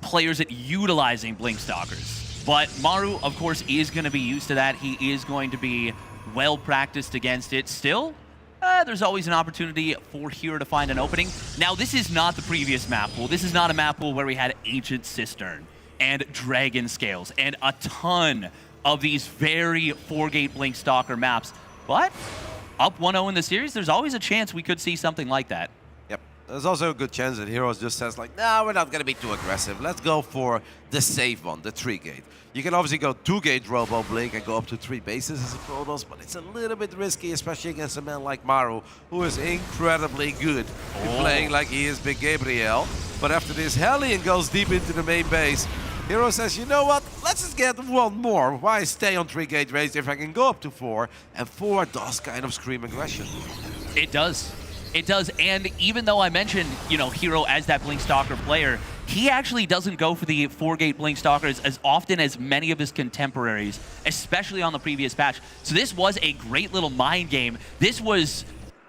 players at utilizing Blink Stalkers. But Maru, of course, is going to be used to that. He is going to be well practiced against it. Still, there's always an opportunity for Hero to find an opening. Now, this is not the previous map pool. This is not a map pool where we had Ancient Cistern and Dragon Scales and a ton of these very 4-gate Blink Stalker maps. But up 1-0 in the series, there's always a chance we could see something like that. Yep. There's also a good chance that Heroes just says like, nah, we're not going to be too aggressive. Let's go for the safe one, the 3-gate. You can obviously go 2-gate Robo Blink and go up to 3 bases as a Protoss, but it's a little bit risky, especially against a man like Maru, who is incredibly good in playing like he is Big Gabriel. But after this, Hellion goes deep into the main base. Hero says, you know what, let's just get one more. Why stay on 3-gate race if I can go up to 4? And 4 does kind of scream aggression. It does. It does. And even though I mentioned, you know, Hero as that Blink Stalker player, he actually doesn't go for the 4-gate Blink Stalkers as often as many of his contemporaries, especially on the previous patch. So this was a great little mind game. This was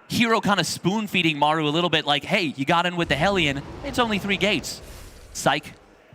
Hero kind of spoon-feeding Maru a little bit like, hey, you got in with the Hellion. It's only 3 gates. Psych.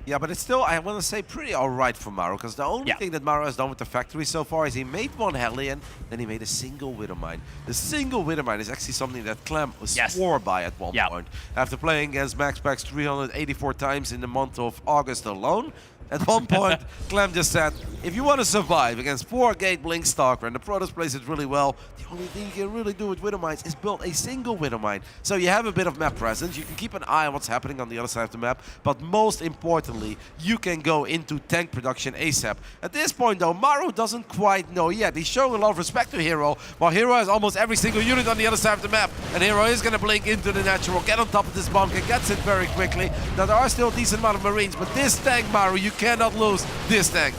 Yeah, but it's still, I want to say, pretty alright for Maru, because the only thing that Maru has done with the factory so far is he made 1 Hellion, then he made a single Widowmine. The single Widowmine is actually something that Clem swore by at one point. After playing against Max Packs 384 times in the month of August alone, at one point, Clem just said, if you want to survive against 4-gate Blink Stalker, and the Protoss plays it really well, the only thing you can really do with Widowmines is build a single Widowmine. So you have a bit of map presence, you can keep an eye on what's happening on the other side of the map, but most importantly, you can go into tank production ASAP. At this point though, Maru doesn't quite know yet. He's showing a lot of respect to Hero, while Hero has almost every single unit on the other side of the map, and Hero is going to blink into the natural, get on top of this bunker, gets it very quickly. Now there are still a decent amount of Marines, but this tank, Maru, you cannot lose this tank.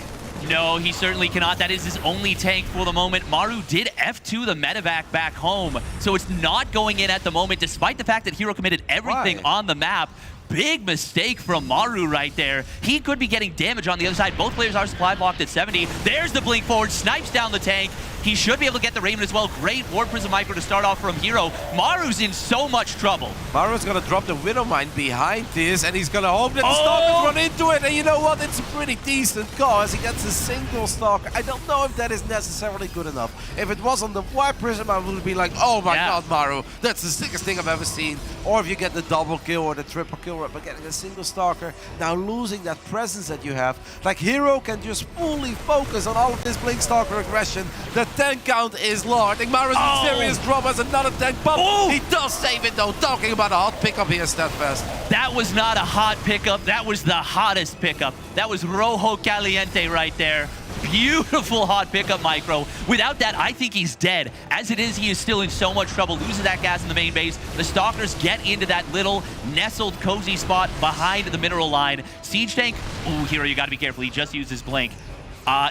No, he certainly cannot. That is his only tank for the moment. Maru did F2 the medevac back home, so it's not going in at the moment, despite the fact that Hero committed everything on the map. Big mistake from Maru right there. He could be getting damage on the other side. Both players are supply blocked at 70. There's the blink forward, snipes down the tank. He should be able to get the Raven as well. Great Warp Prism Micro to start off from Hero. Maru's in so much trouble. Maru's going to drop the Widowmine behind this, and he's going to hope that the Stalkers run into it. And you know what? It's a pretty decent call as he gets a single Stalker. I don't know if that is necessarily good enough. If it was on the Warp Prism, I would be like, oh my god, Maru, that's the sickest thing I've ever seen. Or if you get the double kill or the triple kill, but getting a single Stalker, now losing that presence that you have. Like, Hero can just fully focus on all of this Blink Stalker aggression. The tank count is low. I think Maru's in serious trouble as another tank pump. He does save it though. Talking about a hot pickup here, Steadfast. That was not a hot pickup. That was the hottest pickup. That was Rojo Caliente right there. Beautiful hot pickup micro. Without that, I think he's dead. As it is, he is still in so much trouble. Loses that gas in the main base. The Stalkers get into that little nestled cozy spot behind the mineral line. Siege tank, ooh, Hero, you gotta be careful. He just used his blink.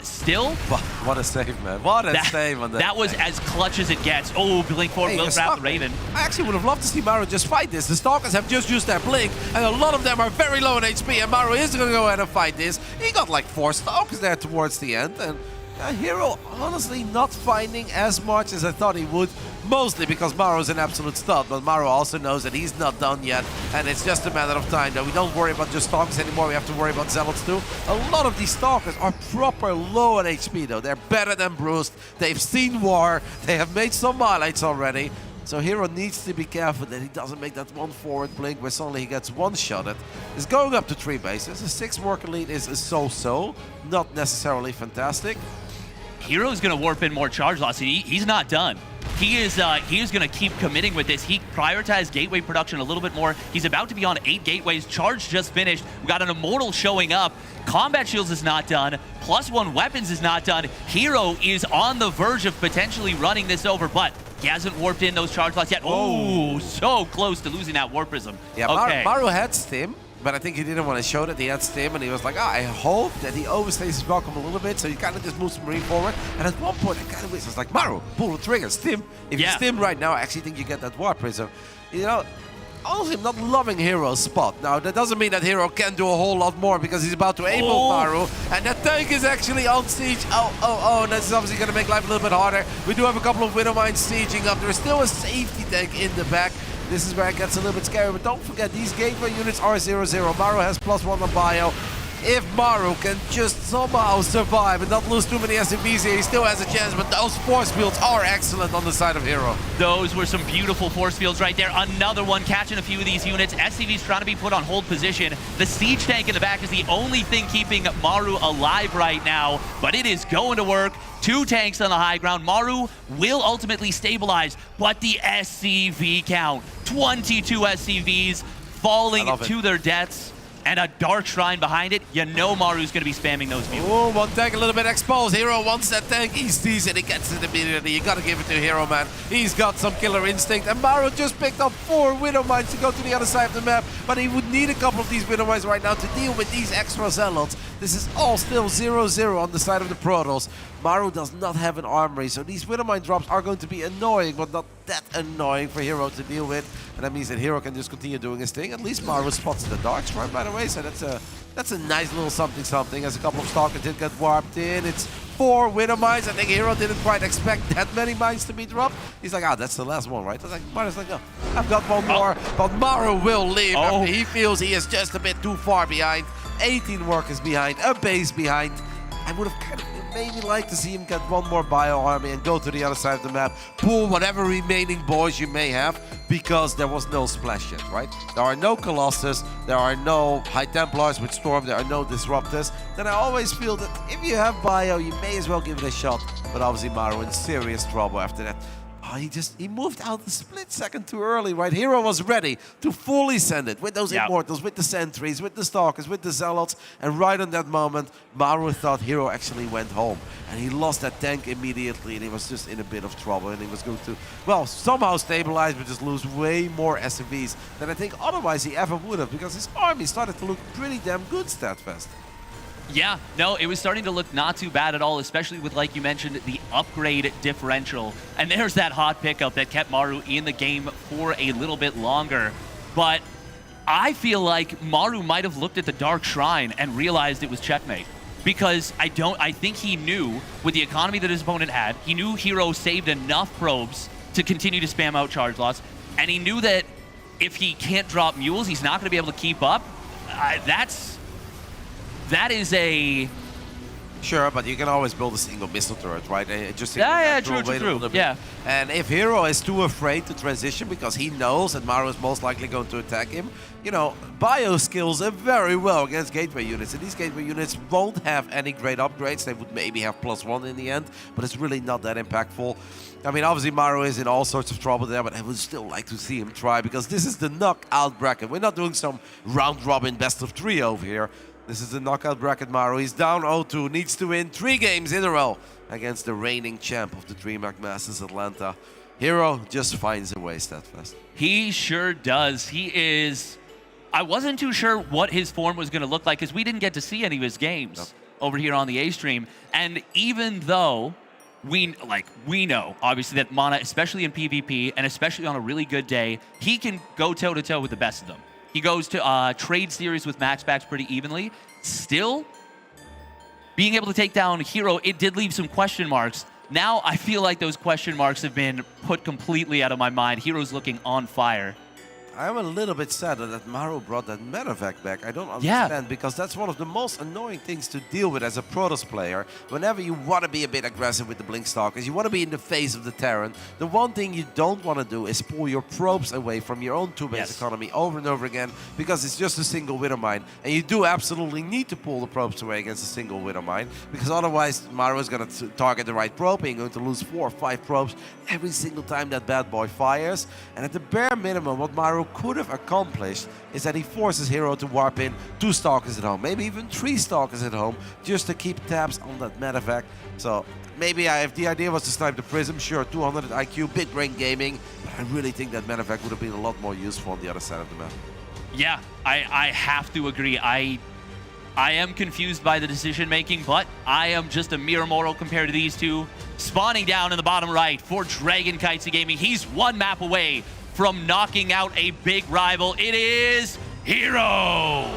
Still. What a save, man. What a save on that. That was as clutch as it gets. Oh, blink forward will trap the Raven. I actually would have loved to see Maru just fight this. The Stalkers have just used their blink, and a lot of them are very low in HP, and Maru is going to go ahead and fight this. He got like 4 Stalkers there towards the end, and Hero honestly not finding as much as I thought he would, mostly because Maru's an absolute stud, but Maru also knows that he's not done yet, and it's just a matter of time that we don't worry about just Stalkers anymore, we have to worry about Zealots too. A lot of these Stalkers are proper low on HP though, they're better than Bruised, they've seen war, they have made some highlights already, so Hero needs to be careful that he doesn't make that one forward blink where suddenly he gets one-shotted. It's going up to 3 bases, a 6 worker lead is so-so, not necessarily fantastic. Hero's going to warp in more charge loss, and he's not done. He is going to keep committing with this. He prioritized gateway production a little bit more. He's about to be on 8 gateways. Charge just finished. We got an Immortal showing up. Combat Shields is not done. +1 weapons is not done. Hero is on the verge of potentially running this over, but he hasn't warped in those charge lots yet. Oh, so close to losing that Warp Prism. Yeah, okay. Maru had Stim, but I think he didn't want to show that he had Stim, and he was like, I hope that he overstays his welcome a little bit, so he kind of just moves the Marine forward. And at one point, I kind of was like, Maru, pull the trigger, Stim. If you Stim right now, I actually think you get that Warp Prism. You know, honestly, I'm not loving Hero's spot. Now, that doesn't mean that Hero can do a whole lot more because he's about to able Maru, and that tank is actually on siege. Oh, and that's obviously going to make life a little bit harder. We do have a couple of Widowmines sieging up. There is still a safety tank in the back. This is where it gets a little bit scary, but don't forget, these gateway units are 0-0. Maru has +1 on bio. If Maru can just somehow survive and not lose too many SCVs here, he still has a chance, but those force fields are excellent on the side of Hero. Those were some beautiful force fields right there. Another one catching a few of these units. SCV's trying to be put on hold position. The siege tank in the back is the only thing keeping Maru alive right now, but it is going to work. 2 tanks on the high ground. Maru will ultimately stabilize, but the SCV count, 22 SCVs falling to their deaths. And a Dark Shrine behind it, you know Maru's going to be spamming those mules. Oh, one tank a little bit exposed. Hero wants that tank. He sees it. He gets it immediately. You got to give it to Hero, man. He's got some killer instinct. And Maru just picked up 4 Widowmines to go to the other side of the map. But he would need a couple of these Widowmines right now to deal with these extra Zealots. This is all still 0-0 on the side of the Protoss. Maru does not have an armory, so these Widowmine drops are going to be annoying, but not that annoying for Hero to deal with. And that means that Hero can just continue doing his thing. At least Maru spots the Dark Shrine, by the way, so that's a nice little something. As a couple of Stalkers did get warped in. It's 4 Widowmines. I think Hero didn't quite expect that many mines to be dropped. He's like, that's the last one, right? I was like, Maru's like, no, I've got one more. But Maru will leave after he feels he is just a bit too far behind. 18 workers behind, a base behind. I would have kind of maybe like to see him get one more bio army and go to the other side of the map, pull whatever remaining boys you may have, because there was no splash yet, right? There are no Colossus, there are no High Templars with Storm, there are no Disruptors. Then I always feel that if you have bio, you may as well give it a shot. But obviously Maru in serious trouble after that. He moved out the split second too early, right? Hero was ready to fully send it with those Immortals, with the Sentries, with the Stalkers, with the Zealots. And right on that moment, Maru thought Hero actually went home. And he lost that tank immediately, and he was just in a bit of trouble. And he was going to, well, somehow stabilize, but just lose way more SCVs than I think otherwise he ever would have, because his army started to look pretty damn good, Statfest. Yeah, no, it was starting to look not too bad at all, especially with, like you mentioned, the upgrade differential. And there's that hot pickup that kept Maru in the game for a little bit longer. But I feel like Maru might have looked at the Dark Shrine and realized it was checkmate. Because I think he knew, with the economy that his opponent had, he knew Hero saved enough probes to continue to spam out charge lots. And he knew that if he can't drop mules, he's not going to be able to keep up. That is a... Sure, but you can always build a single missile turret, right? Just true. Yeah. And if Hero is too afraid to transition because he knows that Maru is most likely going to attack him, you know, bio skills are very well against gateway units. And these gateway units won't have any great upgrades. They would maybe have +1 in the end, but it's really not that impactful. I mean, obviously Maru is in all sorts of trouble there, but I would still like to see him try, because this is the knockout bracket. We're not doing some round-robin best-of-3 over here. This is the knockout bracket. Maru. He's down 0-2, needs to win 3 games in a row against the reigning champ of the DreamHack Masters Atlanta. Hero just finds a way, Statfest. He sure does. He is... I wasn't too sure what his form was going to look like, because we didn't get to see any of his games over here on the A stream. And even though we know, obviously, that Mana, especially in PvP, and especially on a really good day, he can go toe-to-toe with the best of them. He goes to trade series with max packs pretty evenly. Still, being able to take down Hero, it did leave some question marks. Now I feel like those question marks have been put completely out of my mind. Hero's looking on fire. I'm a little bit sad that Maru brought that medevac back. I don't understand, because that's one of the most annoying things to deal with as a Protoss player. Whenever you want to be a bit aggressive with the Blink Stalkers, you want to be in the face of the Terran, the one thing you don't want to do is pull your probes away from your own two-base economy over and over again, because it's just a single Widow Mine. And you do absolutely need to pull the probes away against a single Widow Mine, because otherwise Maru is going to target the right probe, and you're going to lose 4 or 5 probes every single time that bad boy fires. And at the bare minimum, what Maru could have accomplished is that he forces Hero to warp in 2 Stalkers at home, maybe even 3 Stalkers at home, just to keep tabs on that medevac. So maybe if the idea was to snipe the Prism, sure, 200 IQ, big brain gaming, but I really think that medevac would have been a lot more useful on the other side of the map. Yeah, I have to agree. I am confused by the decision making, but I am just a mere mortal compared to these two. Spawning down in the bottom right for Dragon Kites Gaming. He's 1 map away from knocking out a big rival. It is Hero.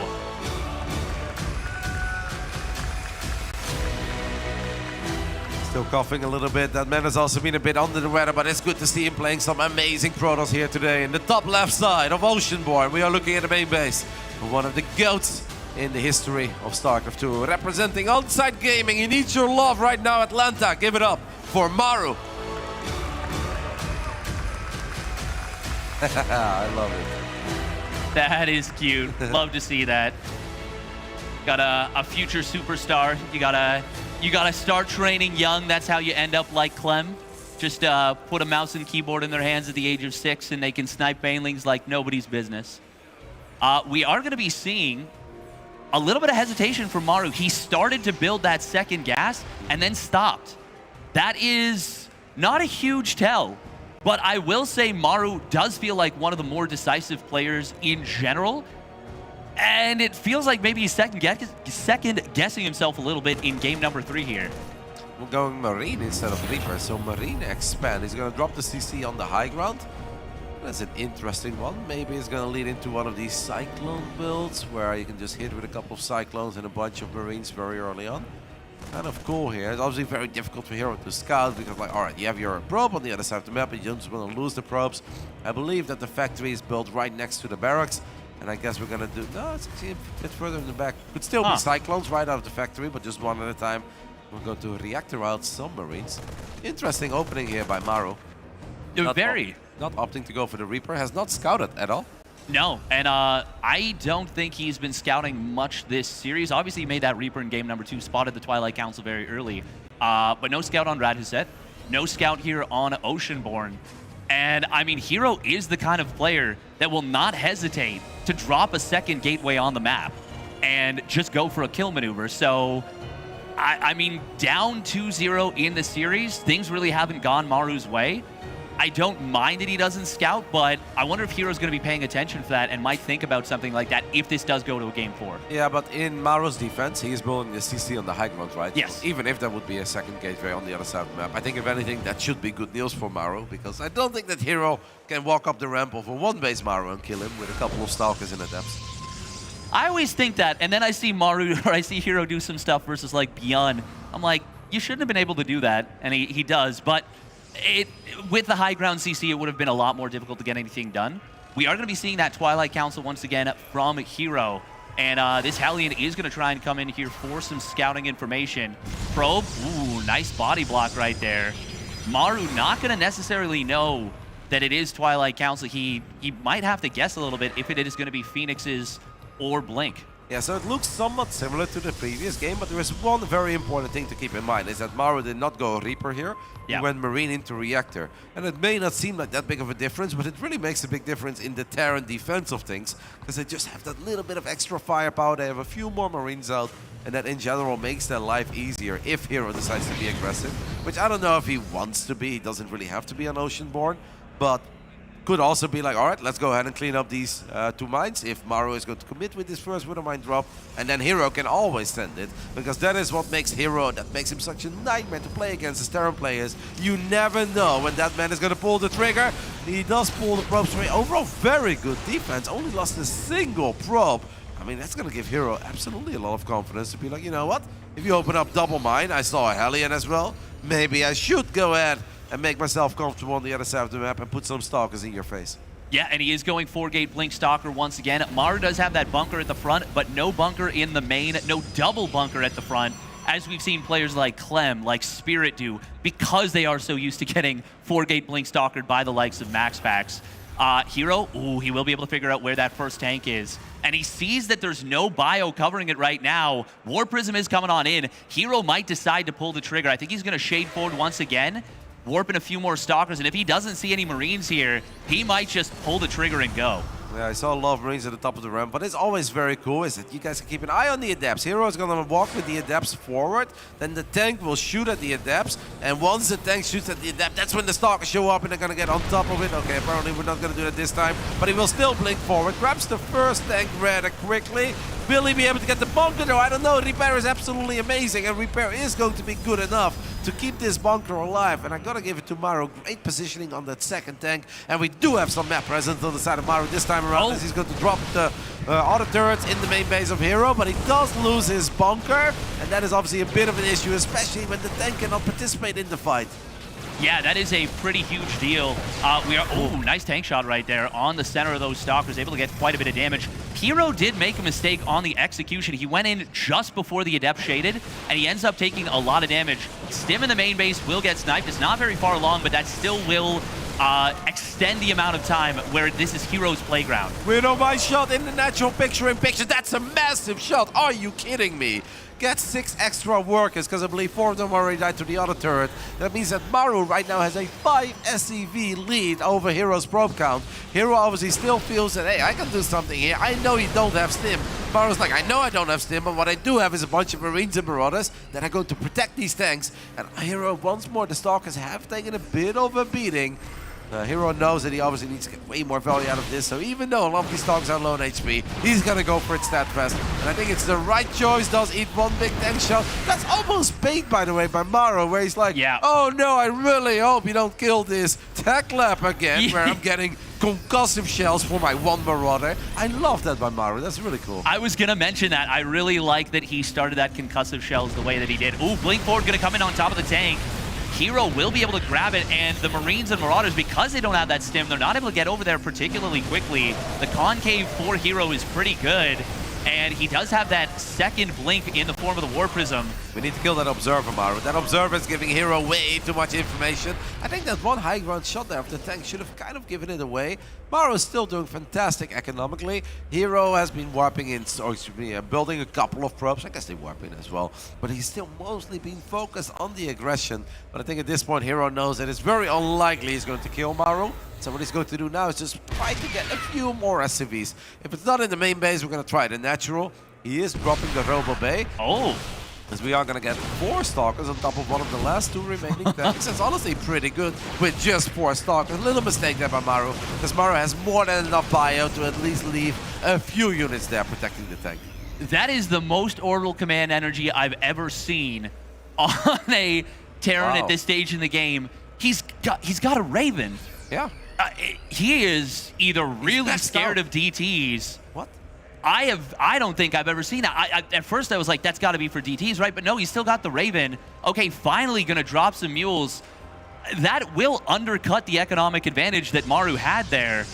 Still coughing a little bit. That man has also been a bit under the weather, but it's good to see him playing some amazing Protoss here today. In the top left side of Oceanborn, we are looking at the main base of one of the GOATs in the history of StarCraft 2. Representing on-site gaming, he needs your love right now, Atlanta. Give it up for Maru. I love it. That is cute. Love to see that. Got a future superstar. You gotta start training young. That's how you end up like Clem. Just put a mouse and keyboard in their hands at the age of 6, and they can snipe banelings like nobody's business. We are gonna be seeing a little bit of hesitation from Maru. He started to build that second gas and then stopped. That is not a huge tell. But I will say Maru does feel like one of the more decisive players in general. And it feels like maybe he's second guessing himself a little bit in game number 3 here. We're going Marine instead of Reaper, so Marine expand. He's going to drop the CC on the high ground. That's an interesting one. Maybe it's going to lead into one of these Cyclone builds where you can just hit with a couple of Cyclones and a bunch of Marines very early on. Kind of cool here. It's obviously very difficult for Hero to scout because, like, all right, you have your probe on the other side of the map, but you don't just want to lose the probes. I believe that the factory is built right next to the barracks, and I guess we're going to do... No, it's actually a bit further in the back. Could still be Cyclones right out of the factory, but just one at a time. We'll go to reactor out submarines. Interesting opening here by Maru. Not opting to go for the Reaper. Has not scouted at all. No, and I don't think he's been scouting much this series. Obviously, he made that Reaper in game number 2, spotted the Twilight Council very early. But no scout on Radhuset, no scout here on Oceanborn. And, I mean, Hero is the kind of player that will not hesitate to drop a second gateway on the map and just go for a kill maneuver. So, I mean, down 2-0 in the series, things really haven't gone Maru's way. I don't mind that he doesn't scout, but I wonder if Hero's going to be paying attention for that and might think about something like that if this does go to a game 4. Yeah, but in Maru's defense, he is building the CC on the high ground, right? Yes. So even if there would be a second gateway on the other side of the map, I think if anything, that should be good news for Maru, because I don't think that Hero can walk up the ramp over one base Maru and kill him with a couple of Stalkers in the depths. I always think that, and then I see Maru, or I see Hero do some stuff versus like Beyond. I'm like, you shouldn't have been able to do that, and he does, but with the high ground CC, it would have been a lot more difficult to get anything done. We are going to be seeing that Twilight Council once again from Hero. And this Hellion is going to try and come in here for some scouting information. Probe, ooh, nice body block right there. Maru not going to necessarily know that it is Twilight Council. He might have to guess a little bit if it is going to be Phoenix's or Blink. Yeah, so it looks somewhat similar to the previous game, but there is one very important thing to keep in mind, is that Maru did not go Reaper here. He went Marine into Reactor. And it may not seem like that big of a difference, but it really makes a big difference in the Terran defense of things, because they just have that little bit of extra firepower. They have a few more Marines out, and that in general makes their life easier if Hero decides to be aggressive, which I don't know if he wants to be. He doesn't really have to be on Oceanborn, but could also be like, all right, let's go ahead and clean up these 2 mines if Maru is going to commit with this first Widow Mine drop, and then Hero can always send it, because that is what makes Hero, that makes him such a nightmare to play against the Terran players. You never know when that man is going to pull the trigger. He does pull the probes away. Overall, very good defense. Only lost a single probe. I mean, that's going to give Hero absolutely a lot of confidence to be like, you know what? If you open up double mine, I saw a Hellion as well. Maybe I should go ahead and make myself comfortable on the other side of the map and put some Stalkers in your face. Yeah, and he is going 4-gate Blink Stalker once again. Maru does have that bunker at the front, but no bunker in the main, no double bunker at the front, as we've seen players like Clem, like Spirit do, because they are so used to getting 4-gate Blink Stalkered by the likes of MaxPax. Hero, ooh, he will be able to figure out where that first tank is. And he sees that there's no bio covering it right now. War Prism is coming on in. Hero might decide to pull the trigger. I think he's going to shade forward once again, warp in a few more Stalkers, and if he doesn't see any Marines here, he might just pull the trigger and go. Yeah, I saw a lot of Marines at the top of the ramp, but it's always very cool is that you guys can keep an eye on the Adepts. Hero is going to walk with the Adepts forward, then the tank will shoot at the Adepts, and once the tank shoots at the Adept, that's when the Stalkers show up and they're going to get on top of it. Okay, apparently we're not going to do that this time, but he will still blink forward, grabs the first tank rather quickly. Will he be able to get the bunker though? I don't know. Repair is absolutely amazing, and Repair is going to be good enough to keep this bunker alive. And I gotta give it to Maru. Great positioning on that second tank, and we do have some map presence on the side of Maru this time around, as he's going to drop the auto turrets in the main base of Hero, but he does lose his bunker, and that is obviously a bit of an issue, especially when the tank cannot participate in the fight. Yeah, that is a pretty huge deal. Nice tank shot right there on the center of those Stalkers, able to get quite a bit of damage. Hero did make a mistake on the execution. He went in just before the Adept shaded, and he ends up taking a lot of damage. Stim in the main base will get sniped. It's not very far along, but that still will extend the amount of time where this is Hero's playground. Widow my shot in the natural picture-in-picture. That's a massive shot. Are you kidding me? Gets 6 extra workers, because I believe 4 of them already died to the other turret. That means that Maru right now has a 5 SCV lead over Hero's probe count. Hero obviously still feels that, hey, I can do something here. I know you don't have Stim. Maru's like, I know I don't have Stim, but what I do have is a bunch of Marines and Marauders that are going to protect these tanks. And Hero, once more, the Stalkers have taken a bit of a beating. Hero knows that he obviously needs to get way more value out of this, so even though a lot of these Stalkers are low on HP, he's gonna go for it stat fast. And I think it's the right choice. Does eat one big tank shot. That's almost bait, by the way, by Maru, where he's like, oh no, I really hope you don't kill this tech lab again, where I'm getting concussive shells for my one Marauder. I love that by Maru. That's really cool. I was going to mention that. I really like that he started that concussive shells the way that he did. Ooh, Blink Forward going to come in on top of the tank. Hero will be able to grab it, and the Marines and Marauders, because they don't have that Stim, they're not able to get over there particularly quickly. The concave for Hero is pretty good, and he does have that second blink in the form of the War Prism. We need to kill that Observer, Maru. That Observer is giving Hero way too much information. I think that one high ground shot there of the tank should have kind of given it away. Maru is still doing fantastic economically. Hero has been warping in, or excuse me, building a couple of probes. I guess they warp in as well. But he's still mostly been focused on the aggression. But I think at this point, Hero knows that it's very unlikely he's going to kill Maru. So what he's going to do now is just try to get a few more SCVs. If it's not in the main base, we're going to try the natural. He is dropping the Robo Bay. Oh. Because we are going to get 4 Stalkers on top of one of the last 2 remaining tanks. It's honestly pretty good with just 4 Stalkers. A little mistake there by Maru, because Maru has more than enough bio to at least leave a few units there protecting the tank. That is the most Orbital Command energy I've ever seen on a Terran at this stage in the game. He's got a Raven. Yeah. He is either really scared of DTs. What? I don't think I've ever seen that. At first I was like, that's got to be for DTs, right? But no, he's still got the Raven. Okay, finally going to drop some mules. That will undercut the economic advantage that Maru had there.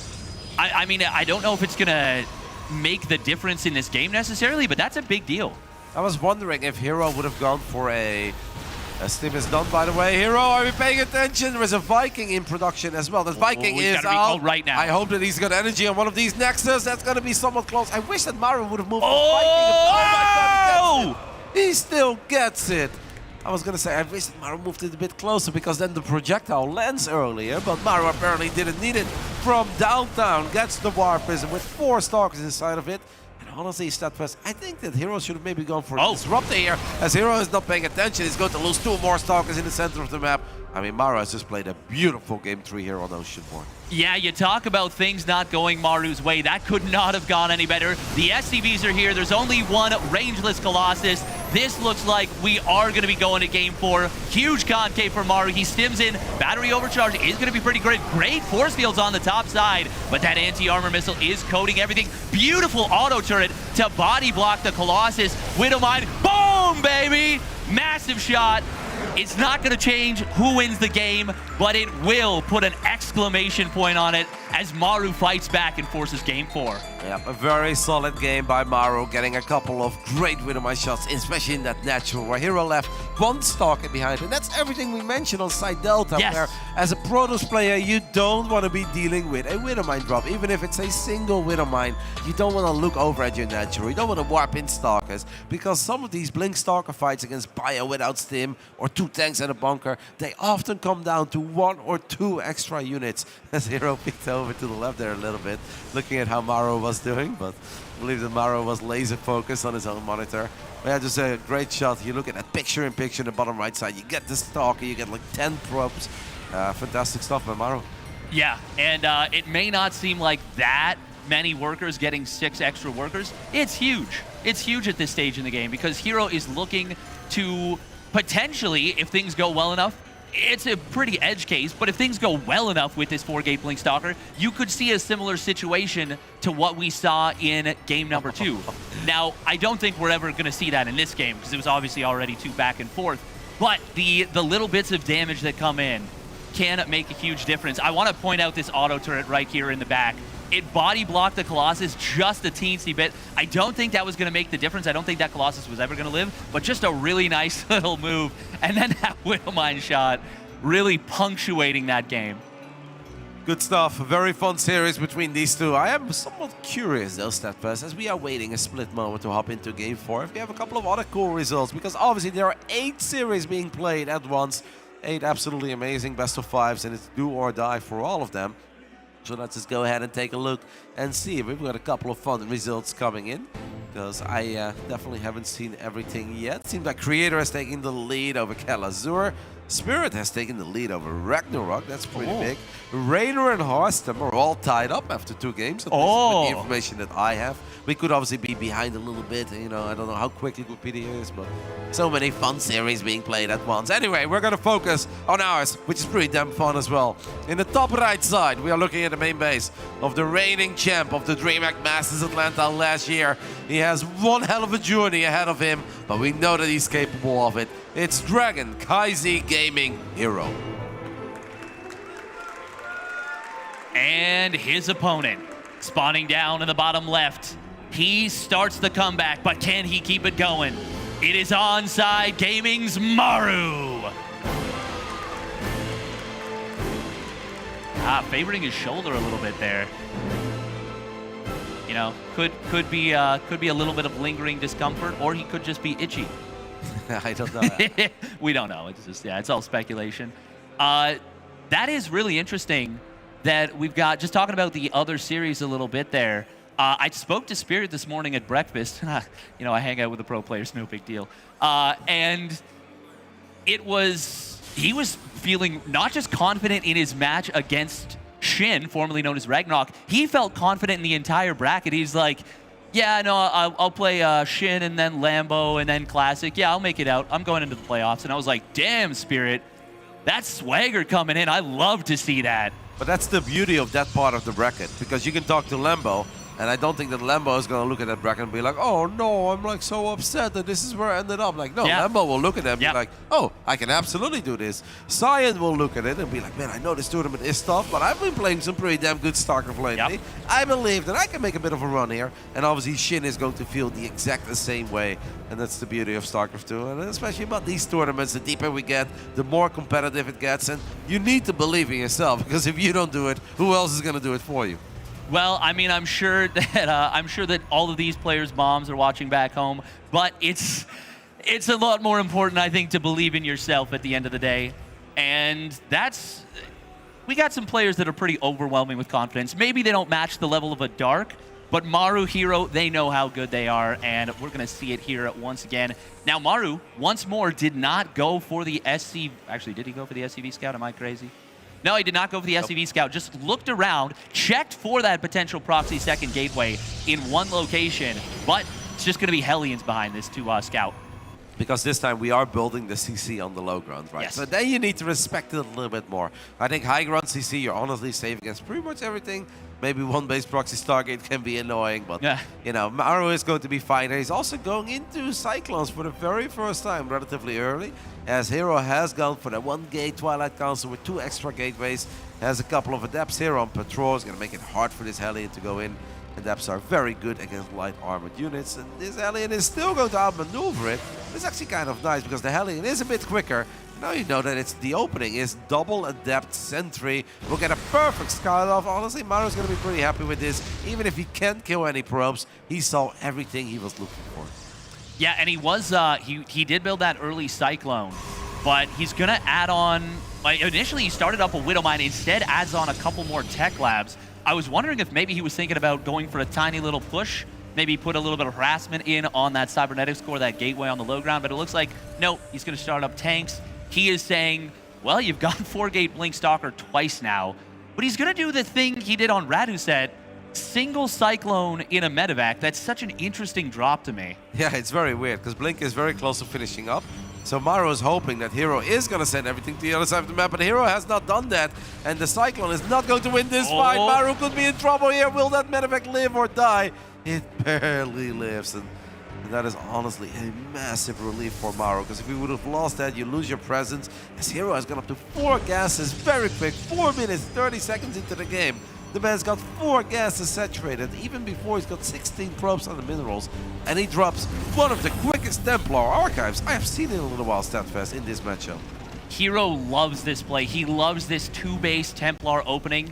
I mean, I don't know if it's going to make the difference in this game necessarily, but that's a big deal. I was wondering if Hero would have gone for a Stim is done, by the way. Hero, are we paying attention? There is a Viking in production as well. The Viking is out right now. I hope that he's got energy on one of these Nexus. That's going to be somewhat close. I wish that Maru would have moved the Viking. Oh my God, he still gets it. I was going to say, I wish that Maru moved it a bit closer, because then the projectile lands earlier, but Maru apparently didn't need it. From downtown, gets the War Prism with 4 Stalkers inside of it. Honestly, StatFest, I think that Hero should have maybe gone for a Disruptor here. As Hero is not paying attention, he's going to lose 2 more Stalkers in the center of the map. I mean, Maru has just played a beautiful Game 3 here on Oceanborn. Yeah, you talk about things not going Maru's way. That could not have gone any better. The SCVs are here. There's only one rangeless Colossus. This looks like we are going to be going to Game 4. Huge concave for Maru. He stims in. Battery overcharge is going to be pretty great. Great force fields on the top side, but that anti-armor missile is coating everything. Beautiful auto turret to body block the Colossus. Widowmine, boom! Boom, baby! Massive shot. It's not going to change who wins the game, but it will put an exclamation point on it as Maru fights back and forces game 4. Yep, a very solid game by Maru, getting a couple of great Widowmine shots, especially in that natural where Hero left one stalker behind. And that's everything we mentioned on side Delta, where as a Protoss player, you don't want to be dealing with a Widowmine drop. Even if it's a single Widowmine, you don't want to look over at your natural. You don't want to warp in stalkers, because some of these Blink Stalker fights against Bio without Stim or 2 tanks and a bunker, they often come down to 1 or 2 extra units. As Hero peeked over to the left there a little bit, looking at how Maru was doing, but I believe that Maru was laser focused on his own monitor. But yeah, just a great shot. You look at that picture-in-picture in the bottom right side, you get the stalker, you get like 10 probes. Fantastic stuff by Maru. Yeah, and it may not seem like that many workers getting 6 extra workers. It's huge. It's huge at this stage in the game because Hero is looking to potentially, if things go well enough, it's a pretty edge case, but if things go well enough with this 4-gate Blink Stalker, you could see a similar situation to what we saw in game number 2. Now, I don't think we're ever going to see that in this game because it was obviously already 2 back and forth, but the little bits of damage that come in can make a huge difference. I want to point out this auto turret right here in the back. It body blocked the Colossus just a teensy bit. I don't think that was going to make the difference. I don't think that Colossus was ever going to live, but just a really nice little move. And then that Widowmine shot really punctuating that game. Good stuff. A very fun series between these two. I am somewhat curious though, StatPass, as we are waiting a split moment to hop into game 4. If we have a couple of other cool results, because obviously there are 8 series being played at once. 8 absolutely amazing best of 5s, and it's do or die for all of them. So let's just go ahead and take a look and see if we've got a couple of fun results coming in, because I definitely haven't seen everything yet. Seems like Creator has taken the lead over Kalazur. Spirit has taken the lead over Ragnarok. That's pretty big. Raider and Harstem are all tied up after 2 games. At least with the information that I have. We could obviously be behind a little bit. You know, I don't know how quickly Wikipedia is, but so many fun series being played at once. Anyway, we're going to focus on ours, which is pretty damn fun as well. In the top right side, we are looking at the main base of the reigning champ of the DreamHack Masters Atlanta last year. He has one hell of a journey ahead of him, but we know that he's capable of it. It's Dragon Kaizi Gaming Hero. And his opponent, spawning down in the bottom left. He starts the comeback, but can he keep it going? It is Onside Gaming's Maru. Favoring his shoulder a little bit there. You know, could be a little bit of lingering discomfort, or he could just be itchy. I don't know. We don't know. It's just, it's all speculation. That is really interesting that we've got, just talking about the other series a little bit there. I spoke to Spirit this morning at breakfast. You know, I hang out with the pro players, no big deal. And he was feeling not just confident in his match against Shin, formerly known as Ragnarok. He felt confident in the entire bracket. He's like, yeah, no, I'll play Shin and then Lambo and then Classic. Yeah, I'll make it out. I'm going into the playoffs. And I was like, damn, Spirit, that's swagger coming in. I love to see that. But that's the beauty of that part of the bracket, because you can talk to Lambo, and I don't think that Lambo is going to look at that bracket and be like, oh no, I'm like so upset that this is where I ended up. Like, no, Lambo will look at it and be like, oh, I can absolutely do this. Cyan will look at it and be like, man, I know this tournament is tough, but I've been playing some pretty damn good StarCraft lately. I believe that I can make a bit of a run here. And obviously Shin is going to feel the exact same way. And that's the beauty of StarCraft 2. And especially about these tournaments, the deeper we get, the more competitive it gets. And you need to believe in yourself, because if you don't do it, who else is going to do it for you? Well, I mean, I'm sure that all of these players' moms are watching back home, but it's a lot more important, I think, to believe in yourself at the end of the day. And we got some players that are pretty overwhelming with confidence. Maybe they don't match the level of a Dark, but Maru, Hero, they know how good they are, and we're going to see it here once again. Now, Maru, once more, did not go for the SC... Actually, did he go for the SCV Scout? Am I crazy? No, he did not go for the SCV Scout. Just looked around, checked for that potential proxy second gateway in one location, but it's just going to be Hellions behind this to Scout. because this time we are building the CC on the low ground, right? Yes. So then you need to respect it a little bit more. I think high ground CC, you're honestly safe against pretty much everything. Maybe one base proxy Stargate can be annoying, but you know, Maru is going to be fine. And he's also going into Cyclones for the very first time relatively early, as Hero has gone for the 1 gate Twilight Council with 2 extra gateways. Has a couple of adepts here on patrol. It's going to make it hard for this Hellion to go in. Adepts are very good against light armored units, and this Hellion is still going to outmaneuver it. It's actually kind of nice because the Hellion is a bit quicker. Now you know that it's the opening is double adept sentry. We'll get a perfect scout off. Honestly, Maru's going to be pretty happy with this. Even if he can't kill any probes, he saw everything he was looking for. Yeah, and he was he did build that early Cyclone, but he's going to add on. Like, initially, he started up a Widowmine, instead adds on a couple more tech labs. I was wondering if maybe he was thinking about going for a tiny little push, maybe put a little bit of harassment in on that cybernetics core, that gateway on the low ground, but it looks like, no, he's going to start up tanks. He is saying, well, you've got 4-gate Blink Stalker twice now, but he's going to do the thing he did on Raduset, single Cyclone in a medevac. That's such an interesting drop to me. Yeah, it's very weird, because Blink is very close to finishing up. So Maru is hoping that Hero is going to send everything to the other side of the map, but Hero has not done that, and the Cyclone is not going to win this fight. Maru could be in trouble here. Will that medevac live or die? It barely lives, and that is honestly a massive relief for Maru, because if you would have lost that, you lose your presence, as Hero has gone up to 4 gases very quick, 4 minutes, 30 seconds into the game. The man's got 4 gases saturated, even before he's got 16 probes on the minerals, and he drops one of the quickest Templar archives I have seen in a little while, Statfest, in this matchup. Hero loves this play. He loves this 2-base Templar opening.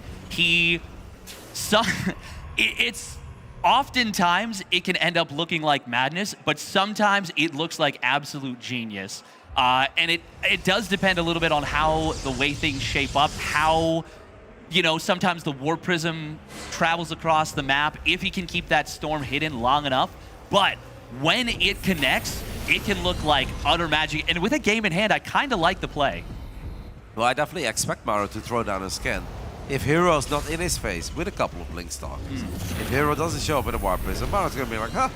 It's oftentimes it can end up looking like madness, but sometimes it looks like absolute genius. And it does depend a little bit on how the way things shape up, how, you know, sometimes the Warp Prism travels across the map, if he can keep that storm hidden long enough. But when it connects, it can look like utter magic. And with a game in hand, I kind of like the play. Well, I definitely expect Maru to throw down a scan. If Hero's not in his face with a couple of Blink Stalkers, if Hero doesn't show up with a Warp Prism, Maru's going to be like, huh,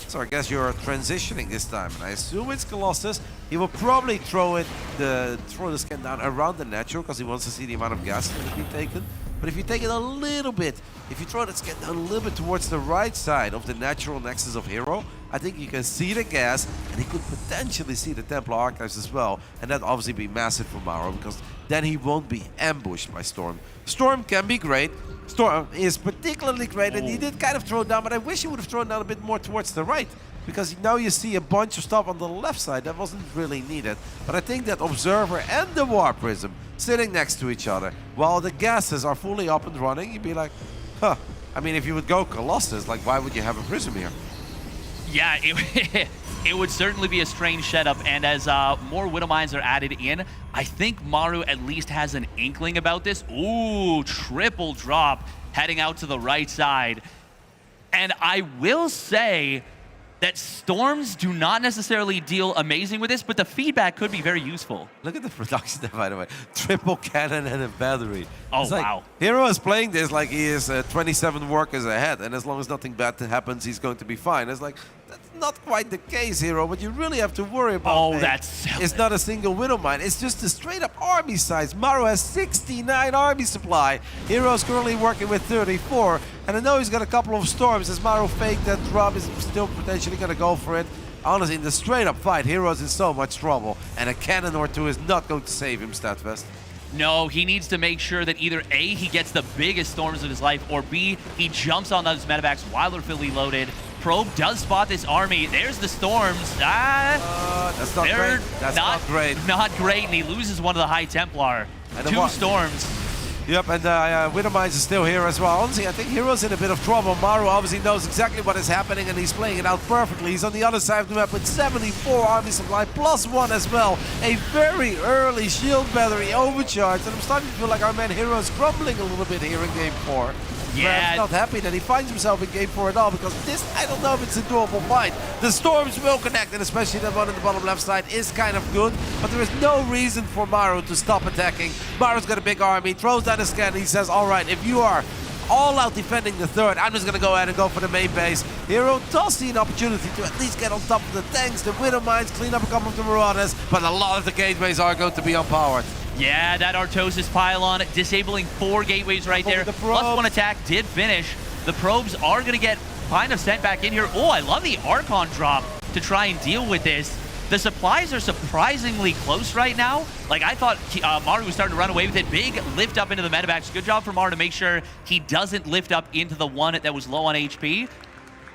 so I guess you're transitioning this time. And I assume it's Colossus. He will probably throw the scan down around the natural because he wants to see the amount of gas that will be taken. But if you take it a little bit, if you throw that scan down a little bit towards the right side of the natural nexus of Hero, I think you can see the gas, and he could potentially see the Templar Archives as well. And that'd obviously be massive for Maru, because then he won't be ambushed by Storm. Storm can be great. Storm is particularly great, and he did kind of throw down, but I wish he would have thrown down a bit more towards the right, because now you see a bunch of stuff on the left side that wasn't really needed. But I think that Observer and the Warp Prism sitting next to each other, while the gases are fully up and running, you'd be like, huh. I mean, if you would go Colossus, like, why would you have a Prism here? Yeah, it would certainly be a strange setup, and as more Widowmines are added in, I think Maru at least has an inkling about this. Ooh, triple drop heading out to the right side. And I will say that Storms do not necessarily deal amazing with this, but the feedback could be very useful. Look at the production there, by the way. Triple cannon and a battery. Oh, it's like, wow. Hero is playing this like he is 27 workers ahead, and as long as nothing bad happens, he's going to be fine. It's like, that's not quite the case, Hero. What you really have to worry about it's not a single Widowmine. It's just a straight-up army size. Maru has 69 army supply. Hero's currently working with 34. And I know he's got a couple of storms. As Maru faked that drop, is still potentially going to go for it. Honestly, in the straight-up fight, Hero's in so much trouble. And a cannon or two is not going to save him, Statfest. No, he needs to make sure that either A, he gets the biggest storms of his life, or B, he jumps on those medevacs while they're fully loaded. Probe does spot this army. There's the storms. That's not great. That's not great. Not great, and he loses one of the High Templar. And 2 storms. Yep, and Widowmines is still here as well. Honestly, I think Hero's in a bit of trouble. Maru obviously knows exactly what is happening, and he's playing it out perfectly. He's on the other side of the map with 74 army supply, +1 as well. A very early shield battery overcharged, and I'm starting to feel like our man Hero is crumbling a little bit here in Game 4. Yeah. I'm not happy that he finds himself in Game 4 at all, because this, I don't know if it's a doable fight. The storms will connect, and especially that one on the bottom left side is kind of good, but there is no reason for Maru to stop attacking. Maru's got a big army, throws down a scan, and he says, all right, if you are all out defending the third. I'm just going to go ahead and go for the main base. Hero does see an opportunity to at least get on top of the tanks, the Widow Mines, clean up a couple of the Marauders, but a lot of the gateways are going to be unpowered. Yeah, that Artosis pylon disabling 4 gateways right there. +1 attack did finish. The probes are going to get kind of sent back in here. Oh, I love the Archon drop to try and deal with this. The supplies are surprisingly close right now. Like, I thought Maru was starting to run away with it. Big lift up into the medevacs. Good job for Maru to make sure he doesn't lift up into the one that was low on HP.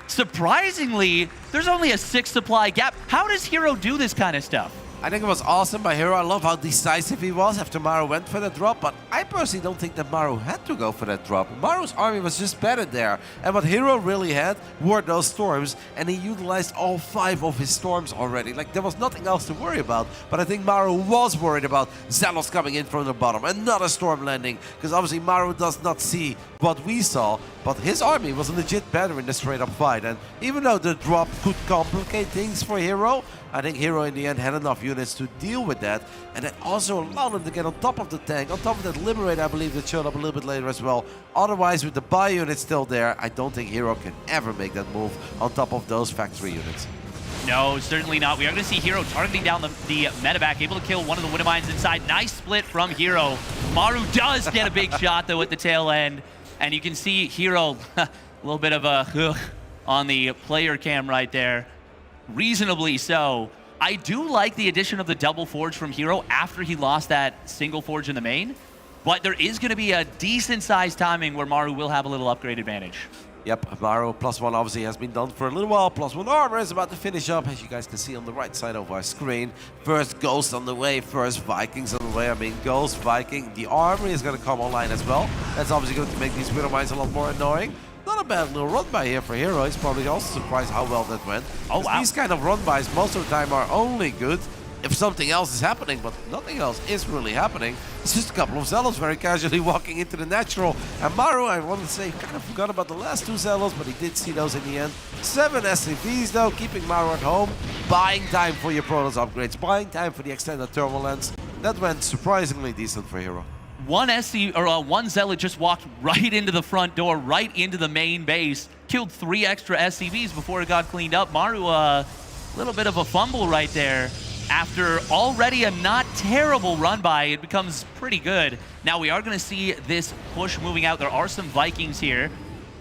Surprisingly, there's only a 6 supply gap. How does Hero do this kind of stuff? I think it was awesome by Hero. I love how decisive he was after Maru went for the drop, but I personally don't think that Maru had to go for that drop. Maru's army was just better there, and what Hero really had were those storms, and he utilized all 5 of his storms already. Like, there was nothing else to worry about, but I think Maru was worried about Zealous coming in from the bottom, another storm landing, because obviously Maru does not see what we saw, but his army was legit better in the straight-up fight, and even though the drop could complicate things for Hero, I think Hero in the end had enough units to deal with that, and that also allowed him to get on top of the tank, on top of that Liberate, I believe, that showed up a little bit later as well. Otherwise, with the buy unit still there, I don't think Hero can ever make that move on top of those factory units. No, certainly not. We are going to see Hero targeting down the medevac, able to kill one of the Widow Mines inside. Nice split from Hero. Maru does get a big shot, though, at the tail end, and you can see Hero, a little bit of a on the player cam right there. Reasonably so. I do like the addition of the double forge from Hero after he lost that single forge in the main, but there is going to be a decent sized timing where Maru will have a little upgrade advantage. Yep, Maru +1 obviously has been done for a little while. +1 armor is about to finish up, as you guys can see on the right side of our screen. First Ghost on the way, first Vikings on the way. I mean, Ghost, Viking, the armory is going to come online as well. That's obviously going to make these Widow Mines a lot more annoying. Not a bad little run by here for Hero. He's probably also surprised how well that went. Oh, wow. These kind of run bys most of the time are only good if something else is happening, but nothing else is really happening. It's just a couple of Zealots very casually walking into the natural. And Maru, I want to say, kind of forgot about the last 2 Zealots, but he did see those in the end. 7 SCVs though, keeping Maru at home. Buying time for your Protoss upgrades, buying time for the extended thermal lens. That went surprisingly decent for Hero. One Zealot just walked right into the front door, right into the main base, killed 3 extra SCVs before it got cleaned up. Maru, a little bit of a fumble right there. After already a not terrible run by, it becomes pretty good. Now we are going to see this push moving out. There are some Vikings here.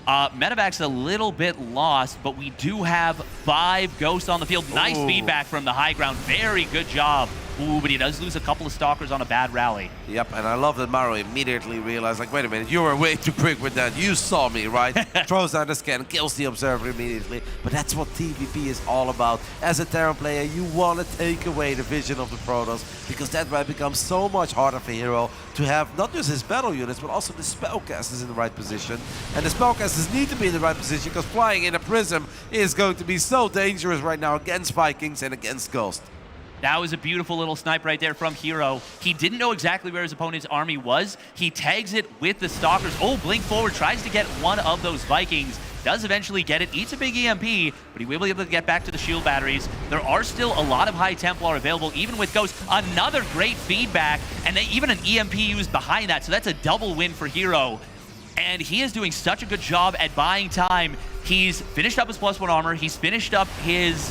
Medevac's a little bit lost, but we do have 5 Ghosts on the field. Nice feedback from the high ground. Very good job. Ooh, but he does lose a couple of Stalkers on a bad rally. Yep, and I love that Maru immediately realized, like, wait a minute, you were way too quick with that. You saw me, right? Throws out the scan, kills the Observer immediately. But that's what TVP is all about. As a Terran player, you want to take away the vision of the Protoss, because that way it becomes so much harder for Hero to have not just his battle units, but also the spellcasters in the right position. And the spellcasters need to be in the right position, because flying in a prism is going to be so dangerous right now against Vikings and against Ghost. That was a beautiful little snipe right there from Hero. He didn't know exactly where his opponent's army was. He tags it with the Stalkers. Oh, blink forward, tries to get one of those Vikings. Does eventually get it, eats a big EMP, but he will be able to get back to the shield batteries. There are still a lot of High Templar available, even with Ghost. Another great feedback, and even an EMP used behind that, so that's a double win for Hero. And he is doing such a good job at buying time. He's finished up his +1 armor. He's finished up his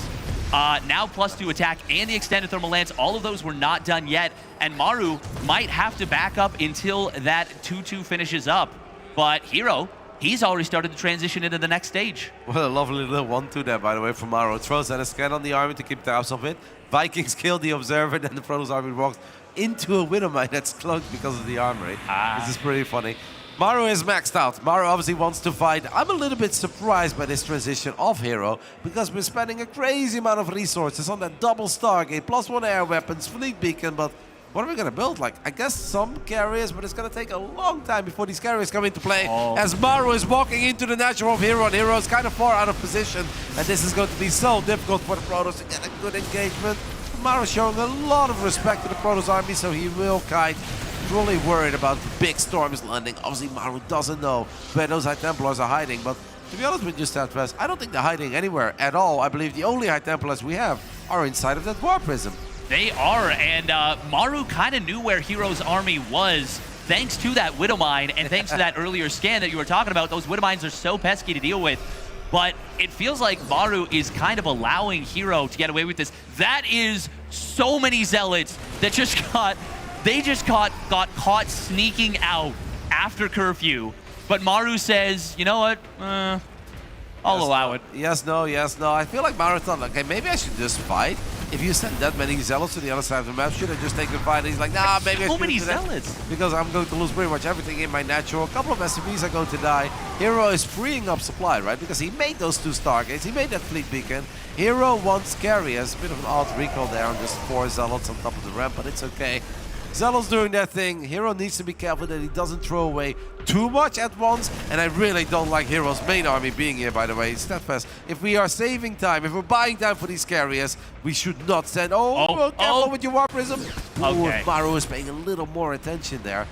now +2 attack and the extended thermal lance. All of those were not done yet, and Maru might have to back up until that 2-2 finishes up. But Hero, he's already started to transition into the next stage. What a lovely little 1-2 there, by the way, from Maru. Throws out a scan on the army to keep tabs of it. Vikings kill the Observer, then the Protoss army walks into a Widow Mine that's cloaked because of the armory. This is pretty funny. Maru is maxed out. Maru obviously wants to fight. I'm a little bit surprised by this transition of Hero, because we're spending a crazy amount of resources on that double Stargate, +1 air weapons, fleet beacon, but what are we going to build? Like, I guess some carriers, but it's going to take a long time before these carriers come into play. As Maru is walking into the natural of Hero, and Hero is kind of far out of position, and this is going to be so difficult for the Protoss to get a good engagement. Maru showing a lot of respect to the Protoss army, so he will kite. Really worried about the big storms landing. Obviously, Maru doesn't know where those High Templars are hiding, but to be honest with you, Southwest, I don't think they're hiding anywhere at all. I believe the only High Templars we have are inside of that War Prism. They are, and Maru kind of knew where Hero's army was thanks to that Widow Mine and thanks to that earlier scan that you were talking about, those Widow Mines are so pesky to deal with. But it feels like Maru is kind of allowing Hero to get away with this. That is so many Zealots that got caught sneaking out after curfew. But Maru says, you know what? I'll allow it. Yes, no. I feel like Maru thought, okay, maybe I should just fight. If you send that many Zealots to the other side of the map, should I just take the fight? And he's like, nah, maybe I should. So many Zealots. Because I'm going to lose pretty much everything in my natural. A couple of SCVs are going to die. Hero is freeing up supply, right? Because he made those 2 Stargates. He made that fleet beacon. Hero wants carriers. A bit of an odd recall there on just 4 Zealots on top of the ramp, but it's okay. Zealots doing their thing. Hero needs to be careful that he doesn't throw away too much at once. And I really don't like Hero's main army being here, by the way. Steadfast. If we are saving time, if we're buying time for these carriers, we should not send... careful with your War Prism. Okay. Maru is paying a little more attention there.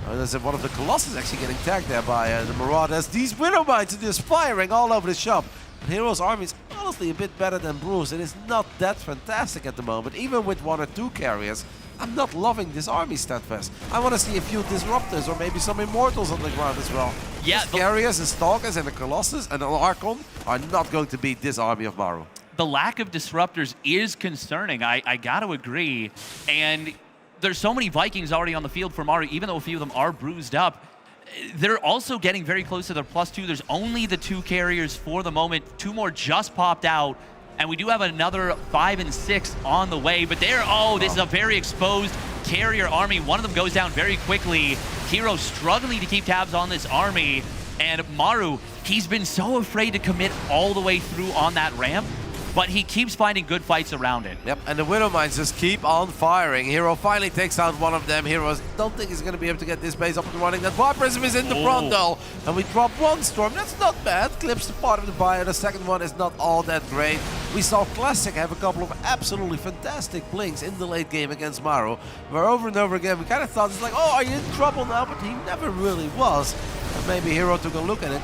There's one of the Colossus actually getting tagged there by the Marauders. These Widow Mines are just firing all over the shop. Hero's army is honestly a bit better than Bruce. It is not that fantastic at the moment, even with 1 or 2 carriers. I'm not loving this army, Steadfast. I want to see a few Disruptors or maybe some Immortals on the ground as well. Yeah, the carriers and Stalkers and the Colossus and the Archon are not going to beat this army of Maru. The lack of Disruptors is concerning. I got to agree. And there's so many Vikings already on the field for Maru, even though a few of them are bruised up. They're also getting very close to their +2. There's only the 2 carriers for the moment. 2 more just popped out. And we do have another 5 and 6 on the way. But this is a very exposed carrier army. One of them goes down very quickly. Hero struggling to keep tabs on this army. And Maru, he's been so afraid to commit all the way through on that ramp. But he keeps finding good fights around it. Yep, and the Widow Mines just keep on firing. Hero finally takes out one of them. Hero don't think he's going to be able to get this base up and running. That War Prism is in the front though. And we drop 1 Storm. That's not bad. Clips the part of the buyer. The second one is not all that great. We saw Classic have a couple of absolutely fantastic blinks in the late game against Maru. Where over and over again we kind of thought it's like, oh, are you in trouble now? But he never really was. And maybe Hero took a look at it.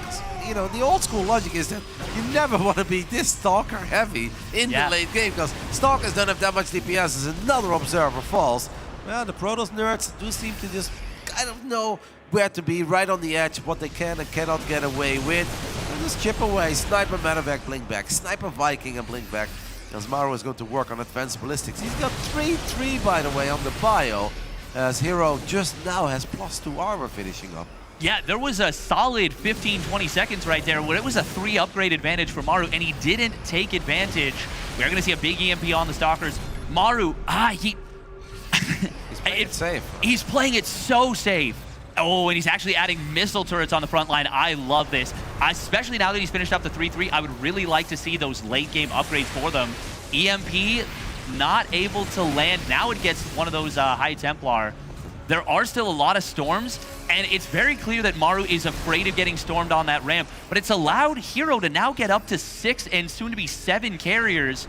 You know, the old school logic is that you never want to be this Stalker heavy in the late game because Stalkers don't have that much DPS as another Observer falls. Well, the Protoss nerds do seem to just kind of know where to be, right on the edge, what they can and cannot get away with. And just chip away, Sniper Medevac, blink back, Sniper Viking and blink back. As Maru is going to work on advanced ballistics. He's got 3-3 by the way on the bio, as Hero just now has +2 armor finishing up. Yeah, there was a solid 15-20 seconds right there where it was a 3 upgrade advantage for Maru, and he didn't take advantage. We're going to see a big EMP on the Stalkers. Maru, he's playing it safe. He's playing it so safe. Oh, and he's actually adding missile turrets on the front line. I love this. Especially now that he's finished up the 3-3, I would really like to see those late game upgrades for them. EMP not able to land. Now it gets one of those High Templar. There are still a lot of storms, and it's very clear that Maru is afraid of getting stormed on that ramp, but it's allowed Hero to now get up to 6 and soon to be 7 carriers.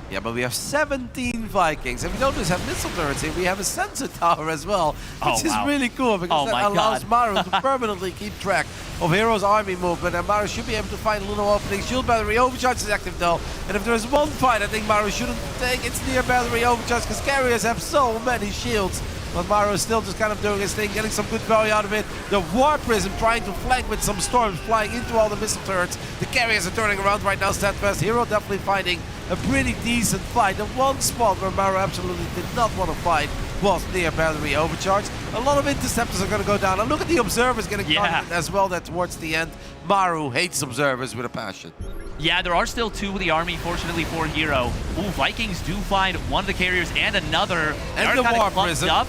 Yeah, but we have 17 Vikings, and we don't just have missile turrets here, we have a sensor tower as well, which is really cool because that allows Maru to permanently keep track of Hero's army movement, and Maru should be able to find a little opening. Shield Battery Overcharge is active though, and if there is one fight I think Maru shouldn't take, it's near Battery Overcharge because carriers have so many shields. But Maru is still just kind of doing his thing, getting some good value out of it. The War Prism trying to flank with some storms, flying into all the missile turrets. The carriers are turning around right now, Steadfast. Hero definitely finding a pretty decent fight. The one spot where Maru absolutely did not want to fight was near Battery Overcharge. A lot of interceptors are going to go down. And look at the Observers getting targeted as well there towards the end. Maru hates Observers with a passion. Yeah, there are still 2 with the army, fortunately for Hero. Ooh, Vikings do find one of the carriers and another. And the War Prism.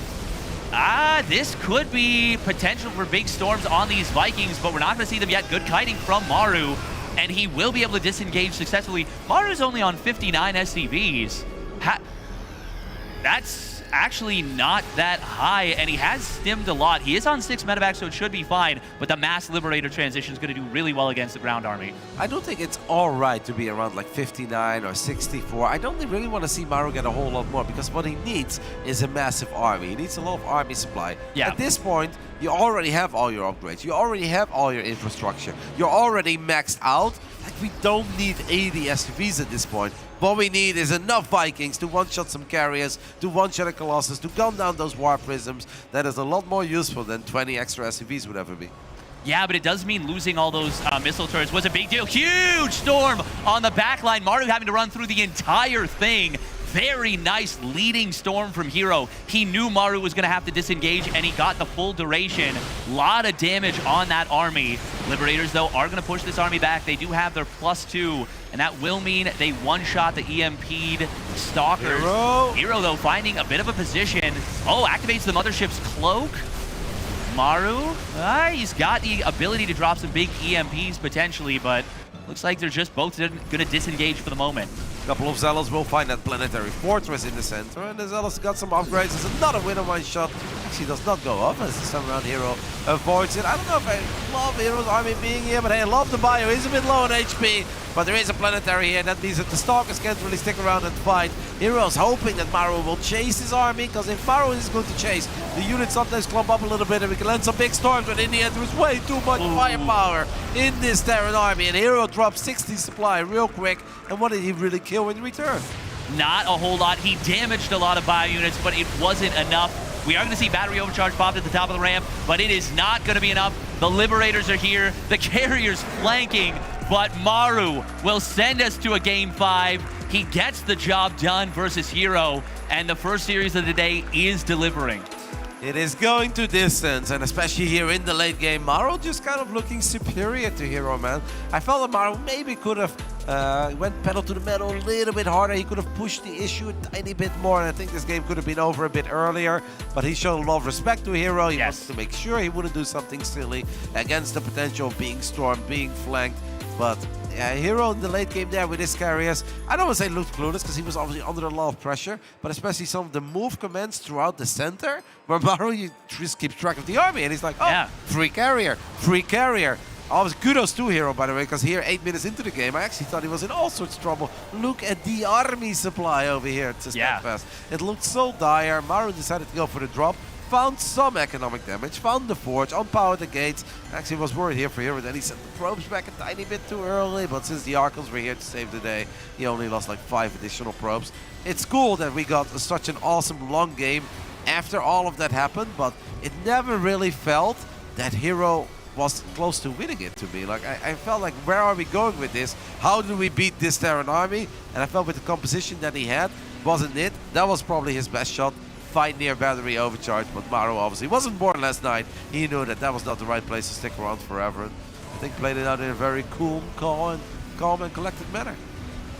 This could be potential for big storms on these Vikings, but we're not going to see them yet. Good kiting from Maru, and he will be able to disengage successfully. Maru's only on 59 SCVs. That's actually not that high, and he has stimmed a lot. He is on 6 medevac, so it should be fine, but the Mass Liberator transition is going to do really well against the ground army. I don't think it's all right to be around like 59 or 64. I don't really want to see Maru get a whole lot more because what he needs is a massive army. He needs a lot of army supply. Yeah. At this point, You already have all your upgrades. You already have all your infrastructure. You're already maxed out. Like, we don't need 80 SCVs at this point. What we need is enough Vikings to one-shot some carriers, to one-shot a Colossus, to gun down those War Prisms. That is a lot more useful than 20 extra SCVs would ever be. Yeah, but it does mean losing all those missile turrets was a big deal. Huge storm on the backline. Maru having to run through the entire thing. Very nice leading storm from Hero. He knew Maru was going to have to disengage, and he got the full duration. A lot of damage on that army. Liberators, though, are going to push this army back. They do have their +2, and that will mean they one-shot the EMP'd Stalkers. Hero, though, finding a bit of a position. Oh, activates the Mothership's cloak. Maru, he's got the ability to drop some big EMPs potentially, but looks like they're just both going to disengage for the moment. A couple of Zealots will find that planetary fortress in the center, and the Zealots got some upgrades. There's another Widowmine shot. Actually does not go off as this time around Hero avoids it. I don't know if I love Hero's army being here, but hey, I love the bio. He's a bit low on HP, but there is a planetary here. That means that the Stalkers can't really stick around and fight. Hero's hoping that Maru will chase his army, because if Maru is going to chase, the units sometimes clump up a little bit and we can land some big storms, but in the end there was way too much firepower in this Terran army, and Hero dropped 60 supply real quick. And what did he really kill in return? Not a whole lot. He damaged a lot of bio units, but it wasn't enough. We are going to see battery overcharge popped at the top of the ramp, but it is not going to be enough. The Liberators are here, the carriers flanking, but Maru will send us to a Game 5. He gets the job done versus Hero, and the first series of the day is delivering. It is going to distance, and especially here in the late game, Maru just kind of looking superior to Hero, man. I felt that Maru maybe could have went pedal to the metal a little bit harder. He could have pushed the issue a tiny bit more, and I think this game could have been over a bit earlier. But he showed a lot of respect to Hero. He wanted to make sure he wouldn't do something silly against the potential of being stormed, being flanked. But yeah, Hero in the late game there with his carriers, I don't want to say looked clueless because he was obviously under a lot of pressure, but especially some of the move commands throughout the center where Maru just keeps track of the army and he's like, oh, free carrier, free carrier. Obviously, kudos to Hero, by the way, because here, 8 minutes into the game, I actually thought he was in all sorts of trouble. Look at the army supply over here to Steadfast. It looked so dire. Maru decided to go for the drop. Found some economic damage, found the forge, unpowered the gates. Actually was worried here for Hero, then he sent the probes back a tiny bit too early, but since the Archons were here to save the day, he only lost like 5 additional probes. It's cool that we got such an awesome long game after all of that happened, but it never really felt that Hero was close to winning it to me. Like, I felt like, where are we going with this? How do we beat this Terran army? And I felt with the composition that he had, wasn't it? That was probably his best shot. Fight near battery overcharge, but Maru obviously wasn't born last night. He knew that that was not the right place to stick around forever. And I think played it out in a very calm and collected manner.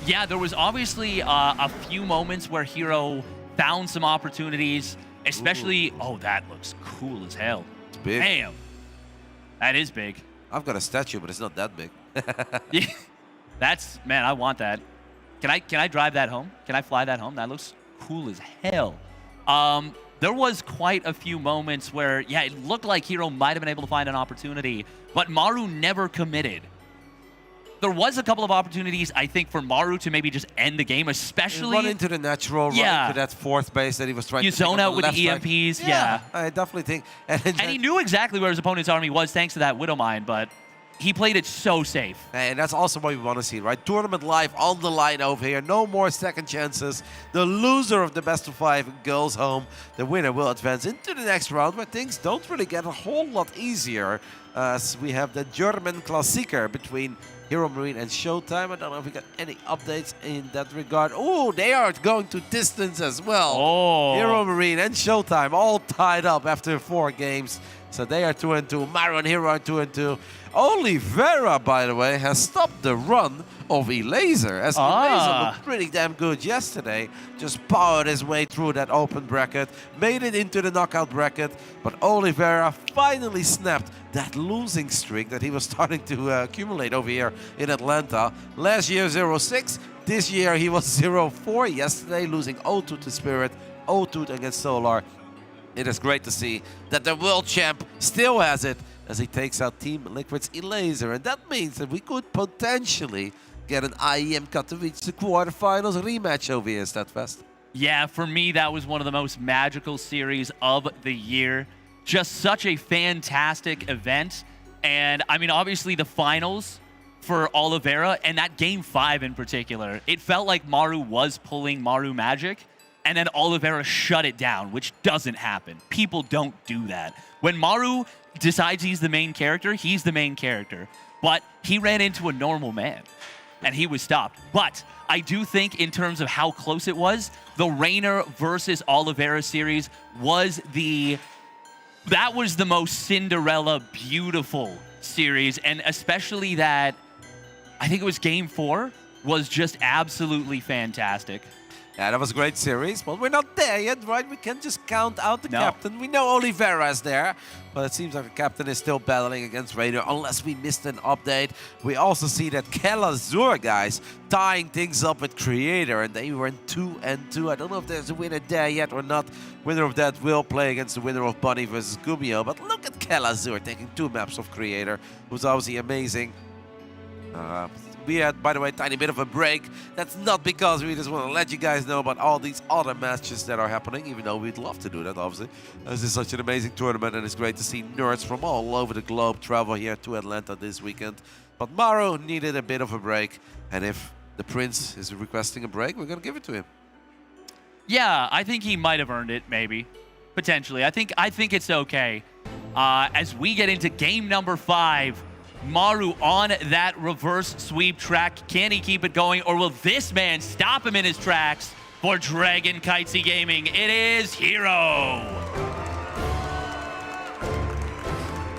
Yeah, there was obviously a few moments where Hero found some opportunities, especially, oh, that looks cool as hell. It's big. Damn. That is big. I've got a statue, but it's not that big. Yeah, that's, man, I want that. Can I drive that home? Can I fly that home? That looks cool as hell. There was quite a few moments where, yeah, it looked like Hero might have been able to find an opportunity, but Maru never committed. There was a couple of opportunities, I think, for Maru to maybe just end the game, especially... Run into the natural, run into that fourth base that he was trying to zone out with the EMPs, yeah. I definitely think... And he knew exactly where his opponent's army was thanks to that Widowmine, but he played it so safe. And that's also what we want to see, right? Tournament life on the line over here. No more second chances. The loser of the best of 5 goes home. The winner will advance into the next round where things don't really get a whole lot easier. As we have the German Klassiker between Hero Marine and Showtime. I don't know if we got any updates in that regard. Oh, they are going to distance as well. Oh. Hero Marine and Showtime all tied up after 4 games. So they are 2-2. Maru and Hero are 2-2. Oliveira, by the way, has stopped the run of Elaser, as Elaser looked pretty damn good yesterday. Just powered his way through that open bracket, made it into the knockout bracket, but Oliveira finally snapped that losing streak that he was starting to accumulate over here in Atlanta. Last year 0-6, this year he was 0-4, yesterday losing 0-2 to Spirit, 0-2 against Solar. It is great to see that the world champ still has it as he takes out Team Liquid's Elaser, and that means that we could potentially get an IEM Katowice quarterfinals rematch over here, Steadfast. Yeah, for me, that was one of the most magical series of the year. just such a fantastic event. And I mean, obviously the finals for Oliveira and that game 5 in particular, it felt like Maru was pulling Maru magic, and then Oliveira shut it down, which doesn't happen. People don't do that. When Maru decides he's the main character, he's the main character. But he ran into a normal man, and he was stopped. But I do think in terms of how close it was, the Rainer versus Oliveira series was that was the most Cinderella beautiful series, and especially that, I think it was game 4, was just absolutely fantastic. Yeah, that was a great series. Well, we're not there yet, right? We can't just count out the captain. We know Oliveira is there, but it seems like the captain is still battling against Rainer, unless we missed an update. We also see that Kelazur, guys, tying things up with Creator, and they were in 2-2. I don't know if there's a winner there yet or not. Winner of that will play against the winner of Bunny versus Gumiho, but look at Kelazur taking 2 maps of Creator, who's obviously amazing. We had, by the way, a tiny bit of a break. That's not because we just want to let you guys know about all these other matches that are happening, even though we'd love to do that, obviously. This is such an amazing tournament, and it's great to see nerds from all over the globe travel here to Atlanta this weekend. But Maru needed a bit of a break, and if the Prince is requesting a break, we're going to give it to him. Yeah, I think he might have earned it, maybe. Potentially. I think it's okay. As we get into game number 5, Maru on that reverse sweep track. Can he keep it going, or will this man stop him in his tracks for Dragon Kitesy Gaming? It is Hero.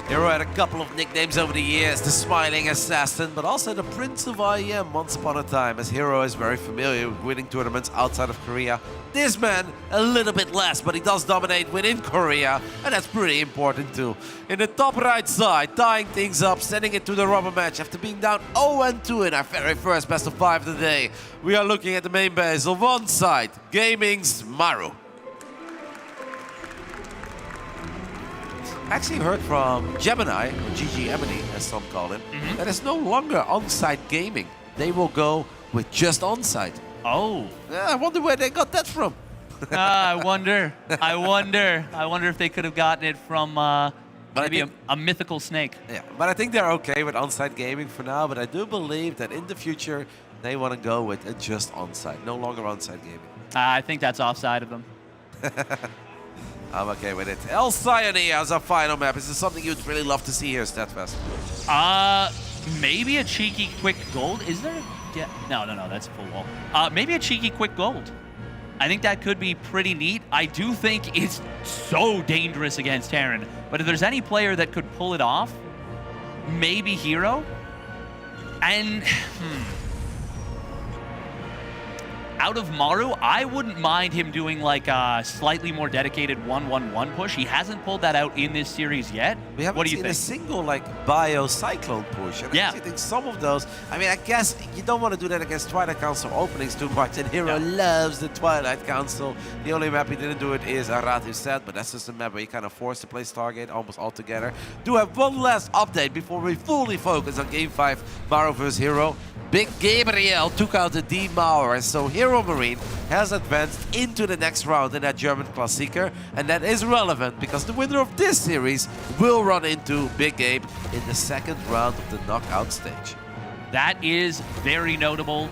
Hero had a couple of nicknames over the years, the Smiling Assassin, but also the Prince of IEM once upon a time, as Hero is very familiar with winning tournaments outside of Korea. This man, a little bit less, but he does dominate within Korea, and that's pretty important too. In the top right side, tying things up, sending it to the rubber match after being down 0-2 in our very first best of 5 of the day. We are looking at the main base. On one side, Gaming's Maru. Actually heard from Gemini, or GG Emily, as some call him, that it's no longer on-site gaming. They will go with just on-site. Oh. Yeah, I wonder where they got that from. I wonder if they could have gotten it from maybe a mythical snake. Yeah, but I think they're okay with on-site gaming for now, but I do believe that in the future, they want to go with just on-site, no longer on-site gaming. I think that's offside of them. I'm okay with it. El Cyone as our final map. Is this something you'd really love to see here, Statfest? Maybe a cheeky quick gold. Is there? Yeah. No, that's a full wall. Maybe a cheeky quick gold. I think that could be pretty neat. I do think it's so dangerous against Terran, but if there's any player that could pull it off, maybe Hero. And out of Maru, I wouldn't mind him doing like a slightly more dedicated 1-1-1 push. He hasn't pulled that out in this series yet. We haven't what do you seen think? a single like Bio Cyclone push. And I actually think some of those, I mean, I guess you don't want to do that against Twilight Council openings too much, and Hero loves the Twilight Council. The only map he didn't do it is Arati Set, but that's just a map where you kind of forced to play Stargate almost altogether. Do have one last update before we fully focus on Game 5, Maru vs. Hero. Big Gabriel took out the D Mauer, and so Hero Marine has advanced into the next round in that German Klassiker, and that is relevant because the winner of this series will run into Big Gabe in the second round of the knockout stage. That is very notable.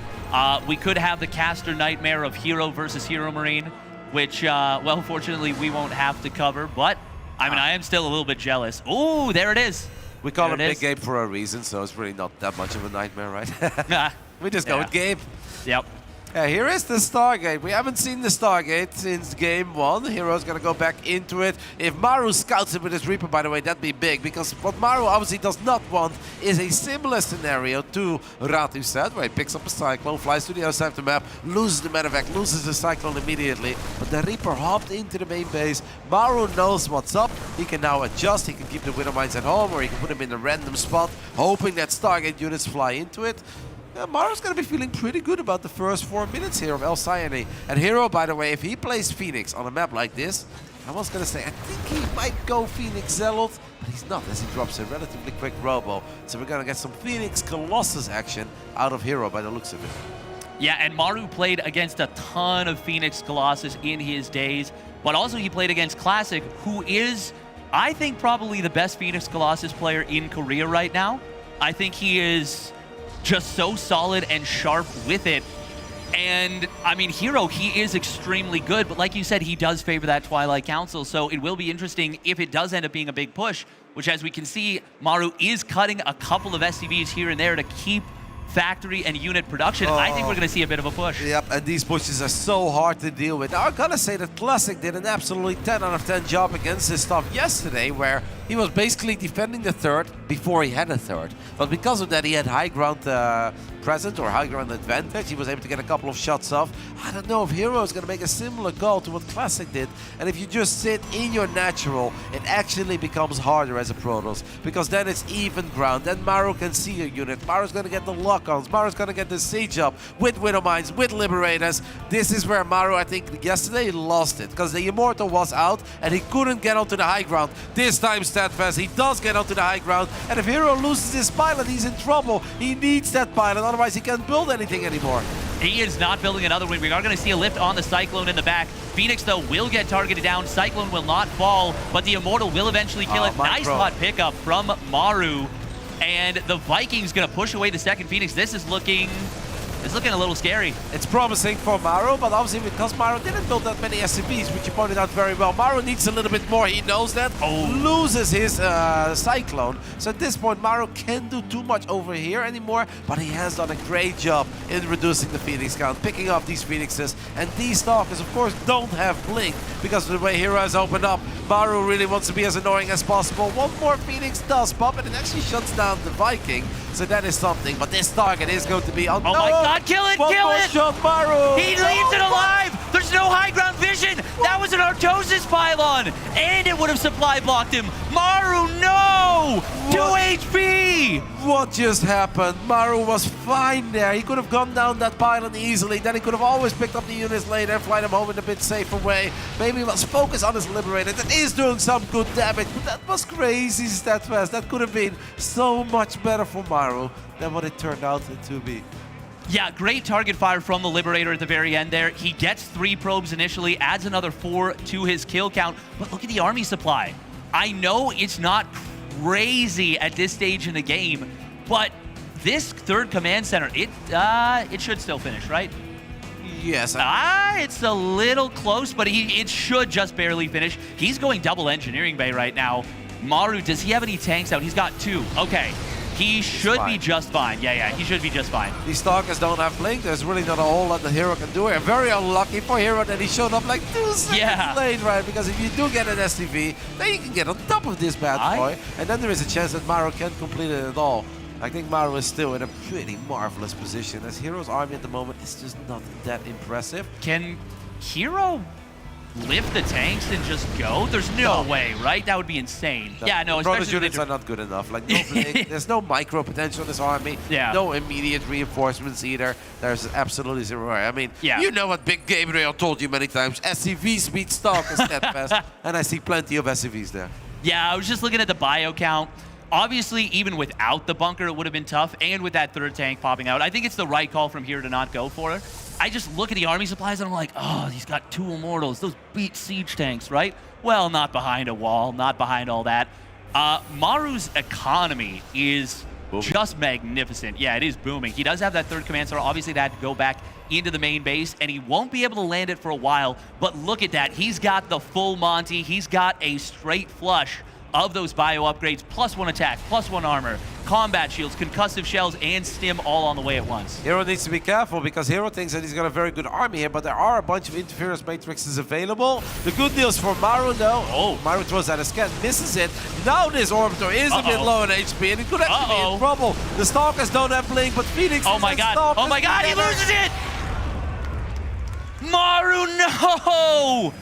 We could have the caster nightmare of Hero versus Hero Marine, which, well, fortunately, we won't have to cover, but, I mean, I am still a little bit jealous. Ooh, there it is. We call him Big Gabe for a reason, so it's really not that much of a nightmare, right? We just go with Gabe. Yep. Yeah, here is the Stargate. We haven't seen the Stargate since game 1. Hero's gonna go back into it. If Maru scouts it with his Reaper, by the way, that'd be big, because what Maru obviously does not want is a similar scenario to Ratu said, where he picks up a Cyclone, flies to the other side of the map, loses the medevac, loses the Cyclone immediately, but the Reaper hopped into the main base. Maru knows what's up. He can now adjust. He can keep the Widowmines at home, or he can put them in a random spot, hoping that Stargate units fly into it. Maru's going to be feeling pretty good about the first 4 minutes here of El Cyone. And Hero, by the way, if he plays Phoenix on a map like this, I was going to say, I think he might go Phoenix Zealot, but he's not, as he drops a relatively quick Robo. So we're going to get some Phoenix Colossus action out of Hero by the looks of it. Yeah, and Maru played against a ton of Phoenix Colossus in his days, but also he played against Classic, who is I think probably the best Phoenix Colossus player in Korea right now. I think he is just so solid and sharp with it. And, I mean, Hero, he is extremely good, but like you said, he does favor that Twilight Council, so it will be interesting if it does end up being a big push, which, as we can see, Maru is cutting a couple of SCVs here and there to keep factory and unit production. I think we're going to see a bit of a push. Yep, and these pushes are so hard to deal with. Now, I gotta say that Classic did an absolutely 10 out of 10 job against this stuff yesterday, where he was basically defending the third before he had a third. But because of that, he had high ground presence or high ground advantage. He was able to get a couple of shots off. I don't know if Hero is going to make a similar goal to what Classic did. And if you just sit in your natural, it actually becomes harder as a Protoss, because then it's even ground. Then Maru can see your unit. Maru's going to get the lock-ons. Maru's going to get the siege up with Widow Mines, with Liberators. This is where Maru, I think, yesterday lost it, because the Immortal was out and he couldn't get onto the high ground. This time, Steadfast, he does get onto the high ground. And if Hero loses his pilot, he's in trouble. He needs that pilot, otherwise he can't build anything anymore. He is not building another wing. We are going to see a lift on the Cyclone in the back. Phoenix, though, will get targeted down. Cyclone will not fall, but the Immortal will eventually kill it. Nice hot pickup from Maru. And the Vikings going to push away the second Phoenix. This is looking a little scary. It's promising for Maru, but obviously because Maru didn't build that many SCVs, which you pointed out very well. Maru needs a little bit more. He knows that. Loses his Cyclone. So at this point, Maru can't do too much over here anymore, but he has done a great job in reducing the Phoenix count, picking up these Phoenixes. And these Stalkers, of course, don't have Blink because of the way Hero has opened up. Maru really wants to be as annoying as possible. One more Phoenix does pop, and it actually shuts down the Viking. So that is something, but this target is going to be on. Oh my God, kill it, kill it! Shot, Maru. He leaves it alive! There's no high ground vision! That was an Artosis pylon! And it would have supply blocked him! Maru, no! 2 HP! What just happened? Maru was fine there. He could have gone down that pylon easily. Then he could have always picked up the units later and fly them home in a bit safer way. Maybe he was focused on his Liberator. That is doing some good damage, but that was crazy Steadfast. That could have been so much better for Maru than what it turned out to be. Yeah, great target fire from the Liberator at the very end there. He gets 3 probes initially, adds another 4 to his kill count, but look at the army supply. I know it's not crazy at this stage in the game, but this third command center, it should still finish, right? Yes. It's a little close, but it should just barely finish. He's going double engineering bay right now. Maru, does he have any tanks out? He's got 2. Okay. He should be just fine. Yeah, he should be just fine. These Stalkers don't have Blink. There's really not a whole lot the Hero can do here. Very unlucky for Hero that he showed up like 2 seconds late, right? Because if you do get an SCV, then you can get on top of this bad boy. And then there is a chance that Maru can't complete it at all. I think Maru is still in a pretty marvelous position, as Hero's army at the moment is just not that impressive. Can Hero lift the tanks and just go? There's no way, right? That would be insane. No, yeah, no, the Protoss units are not good enough. Like, no Blink, there's no micro potential in this army. Yeah. No immediate reinforcements either. There's absolutely zero. I mean, you know what Big Gabriel told you many times. SCVs beat Stalkers Steadfast, and I see plenty of SCVs there. Yeah, I was just looking at the bio count. Obviously, even without the bunker, it would have been tough, and with that third tank popping out, I think it's the right call from here to not go for it. I just look at the army supplies and I'm like, oh, he's got 2 Immortals. Those beat siege tanks, right? Well, not behind a wall, not behind all that. Maru's economy is just magnificent. Yeah, it is booming. He does have that third command center. Obviously, that had to go back into the main base, and he won't be able to land it for a while. But look at that. He's got the full Monty. He's got a straight flush of those bio upgrades, +1 attack, +1 armor, combat shields, concussive shells, and stim all on the way at once. Hero needs to be careful because Hero thinks that he's got a very good army here, but there are a bunch of interference matrices available. The good news for Maru though, Maru throws out a scan, misses it. Now this Orbiter is a bit low in HP and he could actually be in trouble. The Stalkers don't have Blink, but Phoenix Oh my god, he loses it! Maru, no!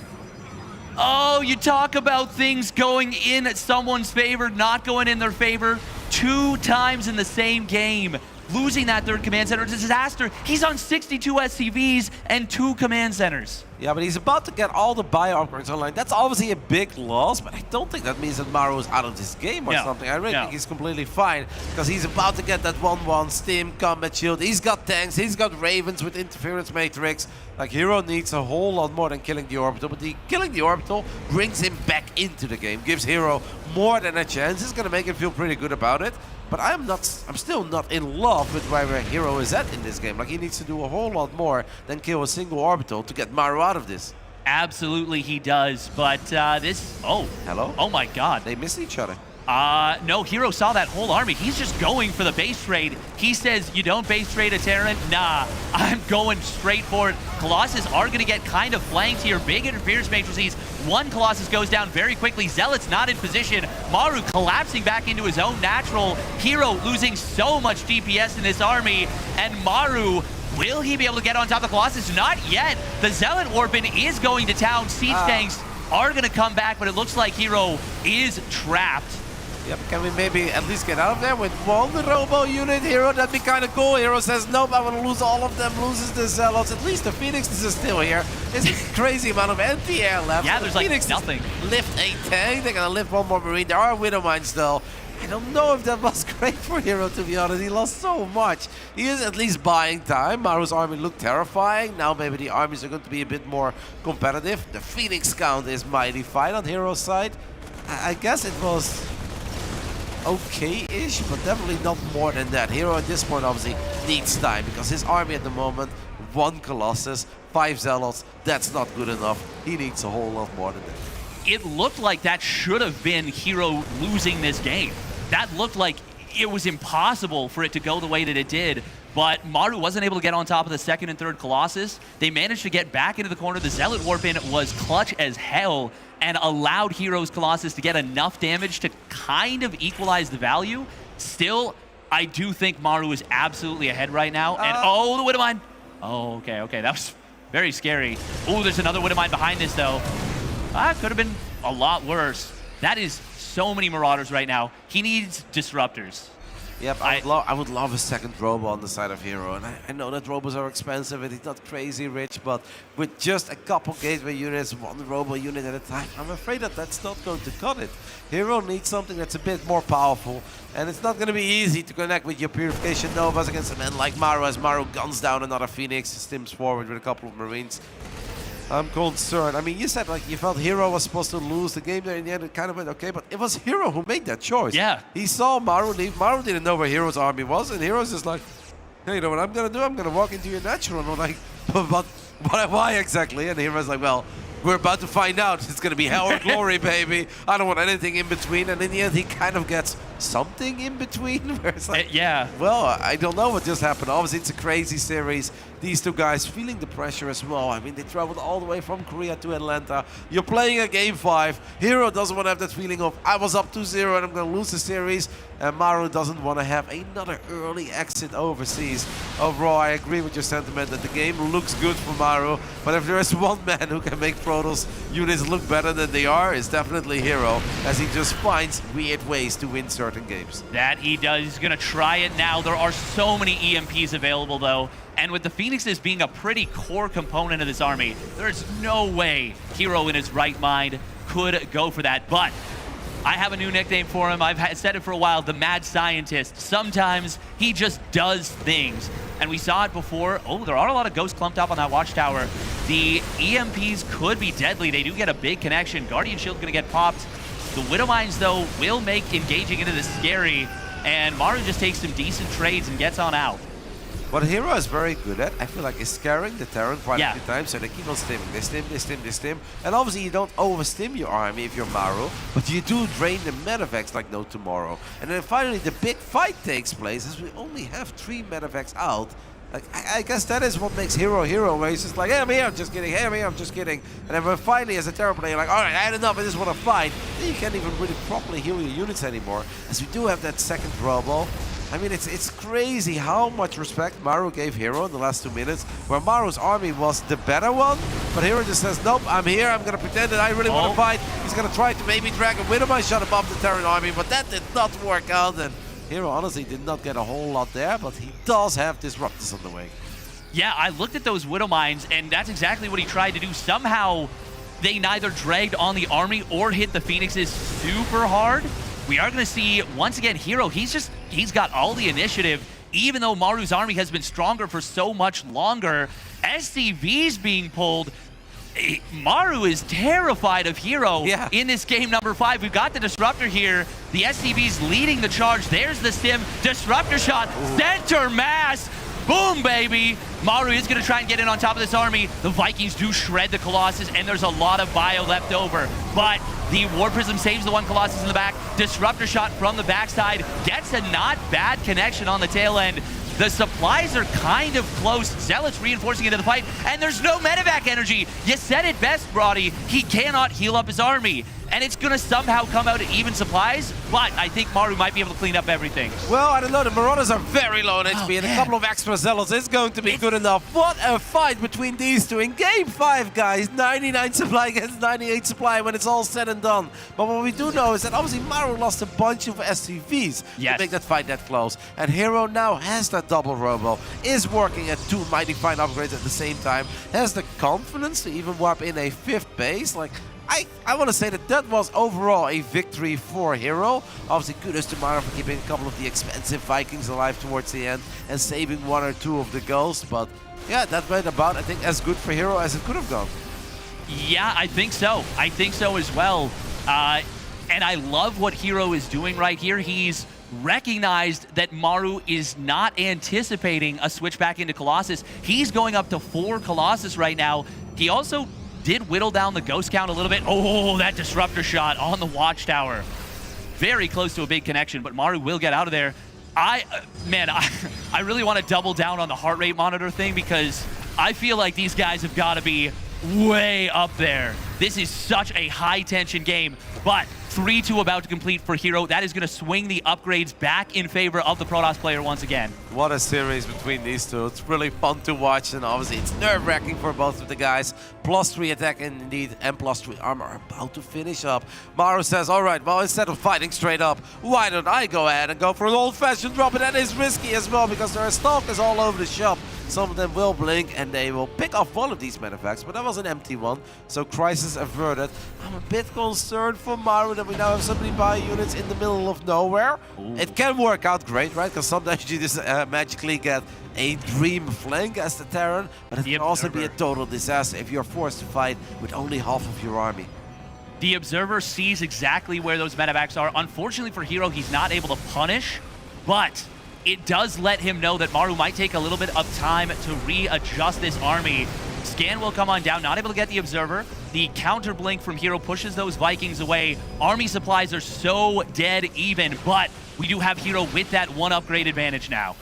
Oh, you talk about things going in someone's favor, not going in their favor 2 times in the same game. losing that third command center is a disaster. He's on 62 SCVs and 2 command centers. Yeah, but he's about to get all the bio upgrades online. That's obviously a big loss, but I don't think that means that Maru is out of this game or something. I really think he's completely fine because he's about to get that 1-1 Stim, Combat Shield. He's got tanks, he's got Ravens with Interference Matrix. Like, Hero needs a whole lot more than killing the Orbital, but killing the Orbital brings him back into the game, gives Hero more than a chance. It's going to make him feel pretty good about it. But I'm still not in love with where Hero is at in this game. Like, he needs to do a whole lot more than kill a single Orbital to get Maru out of this. Absolutely he does, but this... Oh. Hello? Oh my god. They miss each other. No, Hero saw that whole army. He's just going for the base trade. He says, you don't base trade a Terran? Nah, I'm going straight for it. Colossus are going to get kind of flanked here. Big interference matrices. One Colossus goes down very quickly. Zealot's not in position. Maru collapsing back into his own natural. Hero losing so much DPS in this army. And Maru, will he be able to get on top of the Colossus? Not yet. The Zealot Warpin is going to town. Siege tanks are going to come back, but it looks like Hero is trapped. Yep, can we maybe at least get out of there with one Robo unit, Hero? That'd be kind of cool. Hero says, nope, I want to lose all of them, loses the Zealots. At least the Phoenixes are still here. There's a crazy amount of anti-air left. Yeah, there's like nothing. Lift a tank. They're going to lift one more Marine. There are Widow Mines though. I don't know if that was great for Hero, to be honest. He lost so much. He is at least buying time. Maru's army looked terrifying. Now maybe the armies are going to be a bit more competitive. The Phoenix count is mighty fine on Hero's side. I guess it was okay-ish, but definitely not more than that. Hero at this point obviously needs time because his army at the moment, 1 Colossus, 5 Zealots, that's not good enough. He needs a whole lot more than that. It looked like that should have been Hero losing this game. That looked like it was impossible for it to go the way that it did, but Maru wasn't able to get on top of the 2nd and 3rd Colossus. They managed to get back into the corner. The Zealot Warpin was clutch as hell and allowed Hero's Colossus to get enough damage to kind of equalize the value. Still, I do think Maru is absolutely ahead right now. And oh, the Widowmine. Oh, okay. That was very scary. Oh, there's another Widowmine behind this, though. Could have been a lot worse. That is so many Marauders right now. He needs disruptors. Yep, I would love a second Robo on the side of Hero, and I know that Robos are expensive and he's not crazy rich, but with just a couple Gateway units, 1 Robo unit at a time, I'm afraid that that's not going to cut it. Hero needs something that's a bit more powerful, and it's not going to be easy to connect with your Purification Novas against a man like Maru, as Maru guns down another Phoenix, stims forward with a couple of Marines. I'm concerned. I mean, you said like you felt Hero was supposed to lose the game there. In the end, it kind of went okay, but it was Hero who made that choice. Yeah. He saw Maru leave. Maru didn't know where Hero's army was, and Hero's just like, hey, you know what I'm gonna do? I'm gonna walk into your natural. And I'm like, but why exactly? And Hero's like, well, we're about to find out. It's gonna be hell or glory, baby. I don't want anything in between. And in the end, he kind of gets something in between. Where it's like, yeah. Well, I don't know what just happened. Obviously, it's a crazy series. These two guys feeling the pressure as well. I mean, they traveled all the way from Korea to Atlanta. You're playing a Game 5. Hero doesn't want to have that feeling of, I was up 2-0 and I'm going to lose the series. And Maru doesn't want to have another early exit overseas. Overall, I agree with your sentiment that the game looks good for Maru. But if there is one man who can make Protoss units look better than they are, it's definitely Hero, as he just finds weird ways to win certain games. That he does. He's going to try it now. There are so many EMPs available, though. And with the Phoenixes being a pretty core component of this army, there's no way Hero in his right mind could go for that. But I have a new nickname for him. I've said it for a while, the Mad Scientist. Sometimes he just does things. And we saw it before. Oh, there are a lot of ghosts clumped up on that watchtower. The EMPs could be deadly. They do get a big connection. Guardian Shield's going to get popped. The Widow Mines, though, will make engaging into this scary. And Maru just takes some decent trades and gets on out. What Hero is very good at, I feel like, is scaring the Terran quite a few times, so they keep on stimming. They stim, they stim, they stim. And obviously you don't overstim your army if you're Maru, but you do drain the medevacs like no tomorrow. And then finally the big fight takes place, as we only have 3 medevacs out. Like, I guess that is what makes Hero Hero, where he's just like, hey, I'm here, I'm just kidding, hey, I'm here, I'm just kidding. And then when finally as a Terran player, you're like, alright, I had enough, I just want to fight. Then you can't even really properly heal your units anymore, as we do have that second Robo. I mean, it's crazy how much respect Maru gave Hero in the last 2 minutes, where Maru's army was the better one, but Hero just says, nope, I'm here, I'm going to pretend that I really want to fight. He's going to try to maybe drag a Widowmine shot above the Terran army, but that did not work out, and Hero honestly did not get a whole lot there, but he does have Disruptors on the way. Yeah, I looked at those Widow Mines, and that's exactly what he tried to do. Somehow, they neither dragged on the army or hit the Phoenixes super hard. We are going to see, once again, Hero, he's got all the initiative, even though Maru's army has been stronger for so much longer. SCV's being pulled. Maru is terrified of Hero in this game number 5. We've got the Disruptor here. The SCV's leading the charge. There's the Stim. Disruptor shot. Center mass. Boom, baby. Maru is going to try and get in on top of this army. The Vikings do shred the Colossus, and there's a lot of bio left over. But the War Prism saves the one Colossus in the back. Disruptor shot from the backside. Gets a not bad connection on the tail end. The supplies are kind of close. Zealot's reinforcing into the fight, and there's no medevac energy. You said it best, Brody. He cannot heal up his army, and it's going to somehow come out at even supplies, but I think Maru might be able to clean up everything. Well, I don't know. The Marauders are very low on HP, and a couple of extra Zealots is going to be good enough. What a fight between these two in Game 5, guys. 99 supply against 98 supply when it's all said and done. But what we do know is that obviously Maru lost a bunch of SCVs to make that fight that close. And Hero now has that double robo, is working at 2 mighty fine upgrades at the same time, has the confidence to even warp in a 5th base. Like, I want to say that was overall a victory for Hero. Obviously, kudos to Maru for keeping a couple of the expensive Vikings alive towards the end and saving 1 or 2 of the ghosts. But yeah, that went about, I think, as good for Hero as it could have gone. Yeah, I think so. I think so as well. And I love what Hero is doing right here. He's recognized that Maru is not anticipating a switch back into Colossus. He's going up to 4 Colossus right now. He also did whittle down the ghost count a little bit. Oh, that Disruptor shot on the Watchtower. Very close to a big connection, but Maru will get out of there. I really want to double down on the heart rate monitor thing because I feel like these guys have got to be way up there. This is such a high-tension game, but 3-2 about to complete for Hero. That is going to swing the upgrades back in favor of the Protoss player once again. What a series between these two. It's really fun to watch, and obviously it's nerve-wracking for both of the guys. +3 attack indeed, and +3 armor are about to finish up. Maru says, all right, well, instead of fighting straight up, why don't I go ahead and go for an old-fashioned drop? And that is risky as well, because there are stalkers all over the shop. Some of them will blink, and they will pick off one of these medevacts, but that was an empty one, so crisis averted. I'm a bit concerned for Maru that we now have so many bio units in the middle of nowhere. Ooh. It can work out great, right? Because sometimes you just magically get a dream flank as the Terran, but it can also be a total disaster if you're forced to fight with only half of your army. The Observer sees exactly where those medevacts are. Unfortunately for Hero, he's not able to punish, but it does let him know that Maru might take a little bit of time to readjust this army. Scan will come on down, not able to get the Observer. The counter blink from Hero pushes those Vikings away. Army supplies are so dead even, but we do have Hero with that 1 upgrade advantage now.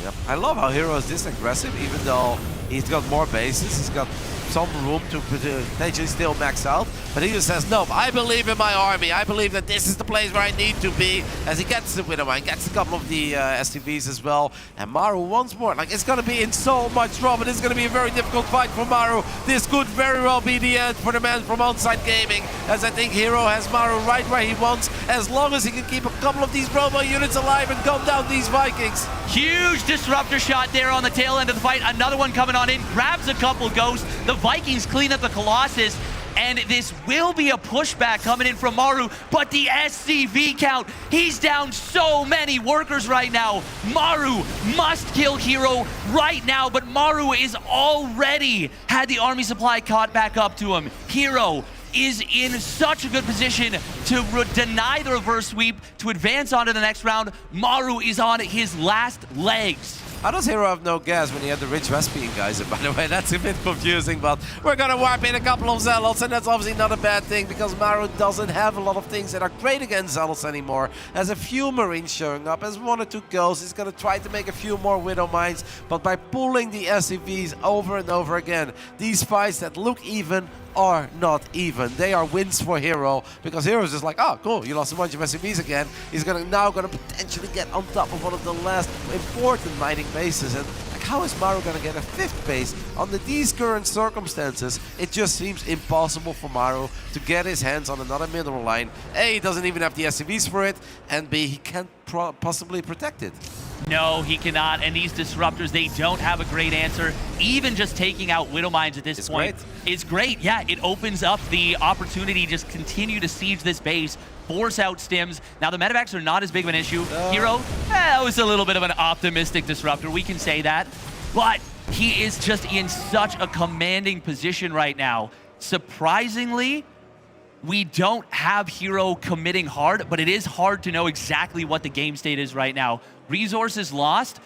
Yep. I love how Hero is this aggressive, even though he's got more bases. He's got some room to potentially still max out, but he just says, no, I believe in my army. I believe that this is the place where I need to be, as he gets the Widowmine, gets a couple of the STVs as well, and Maru once more. Like, it's going to be in so much trouble. It's going to be a very difficult fight for Maru. This could very well be the end for the man from Onsite Gaming, as I think Hero has Maru right where he wants, as long as he can keep a couple of these robo units alive and gun down these Vikings. Huge Disruptor shot there on the tail end of the fight. Another one coming on in, grabs a couple ghosts. The Vikings clean up the Colossus, and this will be a pushback coming in from Maru, but the SCV count, he's down so many workers right now. Maru must kill Hero right now, but Maru is already had the army supply caught back up to him. Hero is in such a good position to deny the reverse sweep, to advance on to the next round. Maru is on his last legs. How does Hero have no gas when he had the Rich Vespian guys? And by the way, that's a bit confusing, but we're gonna warp in a couple of Zealots, and that's obviously not a bad thing, because Maru doesn't have a lot of things that are great against Zealots anymore. Has a few Marines showing up, has 1 or 2 ghosts. He's gonna try to make a few more Widow Mines, but by pulling the SCVs over and over again, these fights that look even are not even. They are wins for Hero, because Hero's just like, oh, cool, you lost a bunch of SCVs again. He's now gonna potentially get on top of one of the last important mining bases, and like, how is Maru gonna get a 5th place under these current circumstances? It just seems impossible for Maru to get his hands on another mineral line. A, he doesn't even have the SCVs for it, and B, he can't possibly protect it. No, he cannot, and these disruptors, they don't have a great answer. Even just taking out Widow Mines at this point is great. Yeah, it opens up the opportunity to just continue to siege this base, force out stims. Now, the medevacs are not as big of an issue. Hero, that was a little bit of an optimistic disruptor, we can say that. But he is just in such a commanding position right now. Surprisingly, we don't have Hero committing hard, but it is hard to know exactly what the game state is right now. Resources lost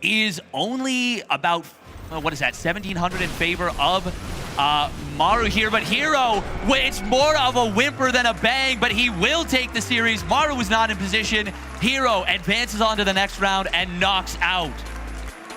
is only about, what is that, 1,700 in favor of Maru here, but Hero, it's more of a whimper than a bang, but he will take the series. Maru was not in position. Hero advances on to the next round and knocks out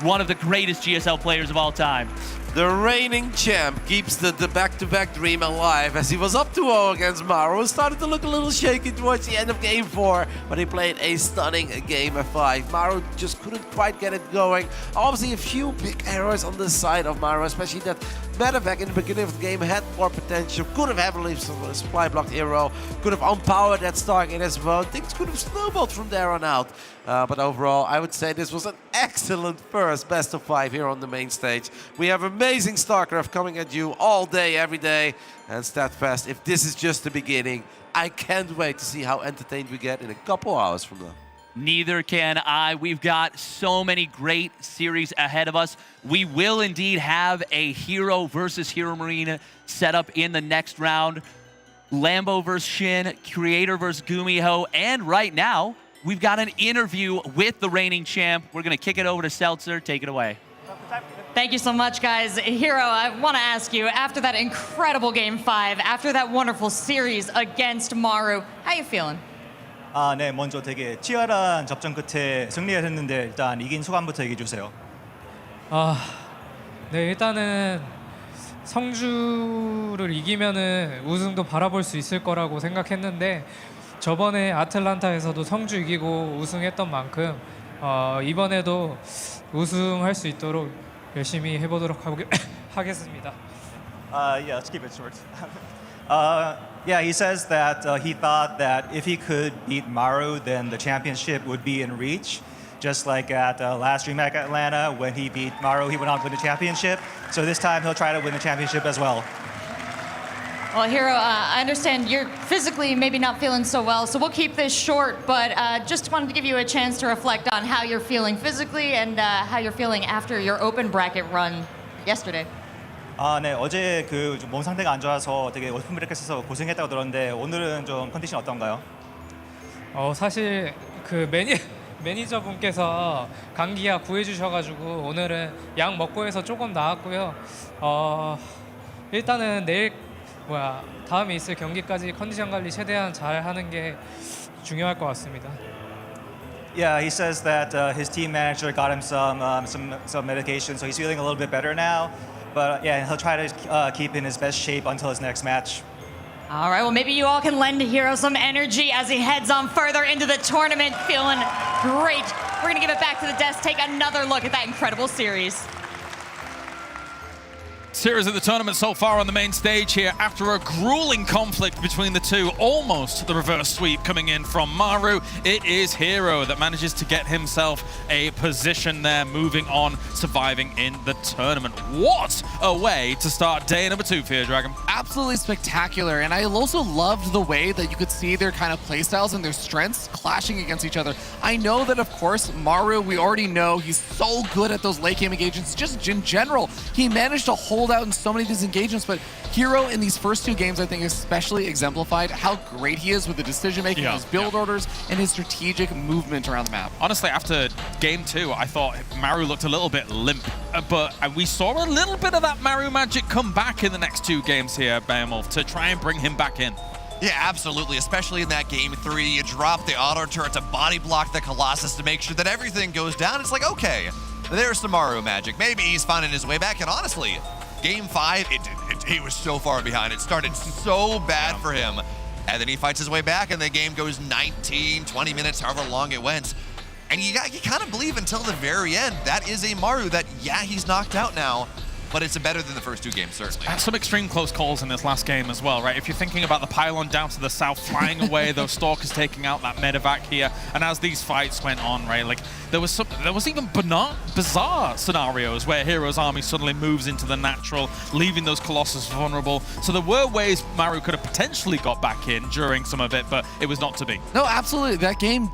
one of the greatest GSL players of all time. The reigning champ keeps the back-to-back dream alive as he was up 2-0 against Maru. It started to look a little shaky towards the end of game 4, but he played a stunning game of 5. Maru just couldn't quite get it going. Obviously a few big errors on the side of Maru, especially that medevac in the beginning of the game had more potential, could have heavily supply blocked Hero, could have unpowered that Stargate as well. Things could have snowballed from there on out. But overall, I would say this was an excellent first best of 5 here on the main stage. We have amazing StarCraft coming at you all day, every day. And Statfest, if this is just the beginning, I can't wait to see how entertained we get in a couple hours from now. Neither can I. We've got so many great series ahead of us. We will indeed have a Hero versus Hero Marine set up in the next round. Lambo versus Shin, Creator versus Gumiho, and right now, we've got an interview with the reigning champ. We're going to kick it over to Seltzer. Take it away. Thank you so much, guys. Hero, I want to ask you, after that incredible Game 5, after that wonderful series against Maru, how you feeling? 네, 먼저 되게 치열한 접전 끝에 승리를 했는데 일단 이긴 소감부터 얘기해 주세요. 네, 일단은 성주를 이기면은 우승도 바라볼 수 있을 거라고 생각했는데 저번에 아틀란타에서도 성주 이기고 우승했던 만큼 이번에도 우승할 수 있도록 열심히 해보도록 하겠습니다. Yeah, let's keep it short. Yeah, he says that he thought that if he could beat Maru, then the championship would be in reach. Just like at last DreamHack Atlanta, when he beat Maru, he went on to win the championship. So this time he'll try to win the championship as well. Well, Hero, I understand you're physically maybe not feeling so well, so we'll keep this short, but just wanted to give you a chance to reflect on how you're feeling physically and how you're feeling after your open bracket run yesterday. 네, 어제 그 몸 상태가 안 좋아서 되게 오픈 브레이크에서 고생했다고 들었는데 오늘은 좀 컨디션 어떤가요? 사실 그 매니저분께서 감기약 구해주셔가지고 오늘은 약 먹고 해서 조금 나았고요. 일단은 내일 다음에 있을 경기까지 컨디션 관리 최대한 잘 하는 게 중요할 것 같습니다. Yeah, he says that his team manager got him some medication, so he's feeling a little bit better now. But yeah, he'll try to keep in his best shape until his next match. All right, well, maybe you all can lend Hero some energy as he heads on further into the tournament, feeling great. We're going to give it back to the desk, take another look at that incredible series. Series of the tournament so far on the main stage here after a grueling conflict between the two, almost the reverse sweep coming in from Maru. It is Hero that manages to get himself a position there, moving on, surviving in the tournament. What a way to start day number 2 for you, Dragon. Absolutely spectacular, and I also loved the way that you could see their kind of playstyles and their strengths clashing against each other. I know that, of course, Maru, we already know he's so good at those late game engagements, just in general. He managed to hold out in so many of these engagements, but Hero in these first 2 games, I think, especially exemplified how great he is with the decision-making, his build orders, and his strategic movement around the map. Honestly, after game 2, I thought Maru looked a little bit limp, but we saw a little bit of that Maru magic come back in the next 2 games here, Behemoth, to try and bring him back in. Yeah, absolutely, especially in that game 3. You drop the auto turret to body block the Colossus to make sure that everything goes down. It's like, okay, there's some Maru magic. Maybe he's finding his way back, and honestly, Game 5, he was so far behind. It started so bad for him. And then he fights his way back, and the game goes 19, 20 minutes, however long it went. And you kind of believe until the very end, that is a Maru that, yeah, he's knocked out now, but it's better than the first 2 games, certainly. And some extreme close calls in this last game as well, right? If you're thinking about the pylon down to the south, flying away, those Stalkers taking out that medevac here, and as these fights went on, right, like there was even bizarre scenarios where Hero's army suddenly moves into the natural, leaving those Colossus vulnerable. So there were ways Maru could have potentially got back in during some of it, but it was not to be. No, absolutely. That game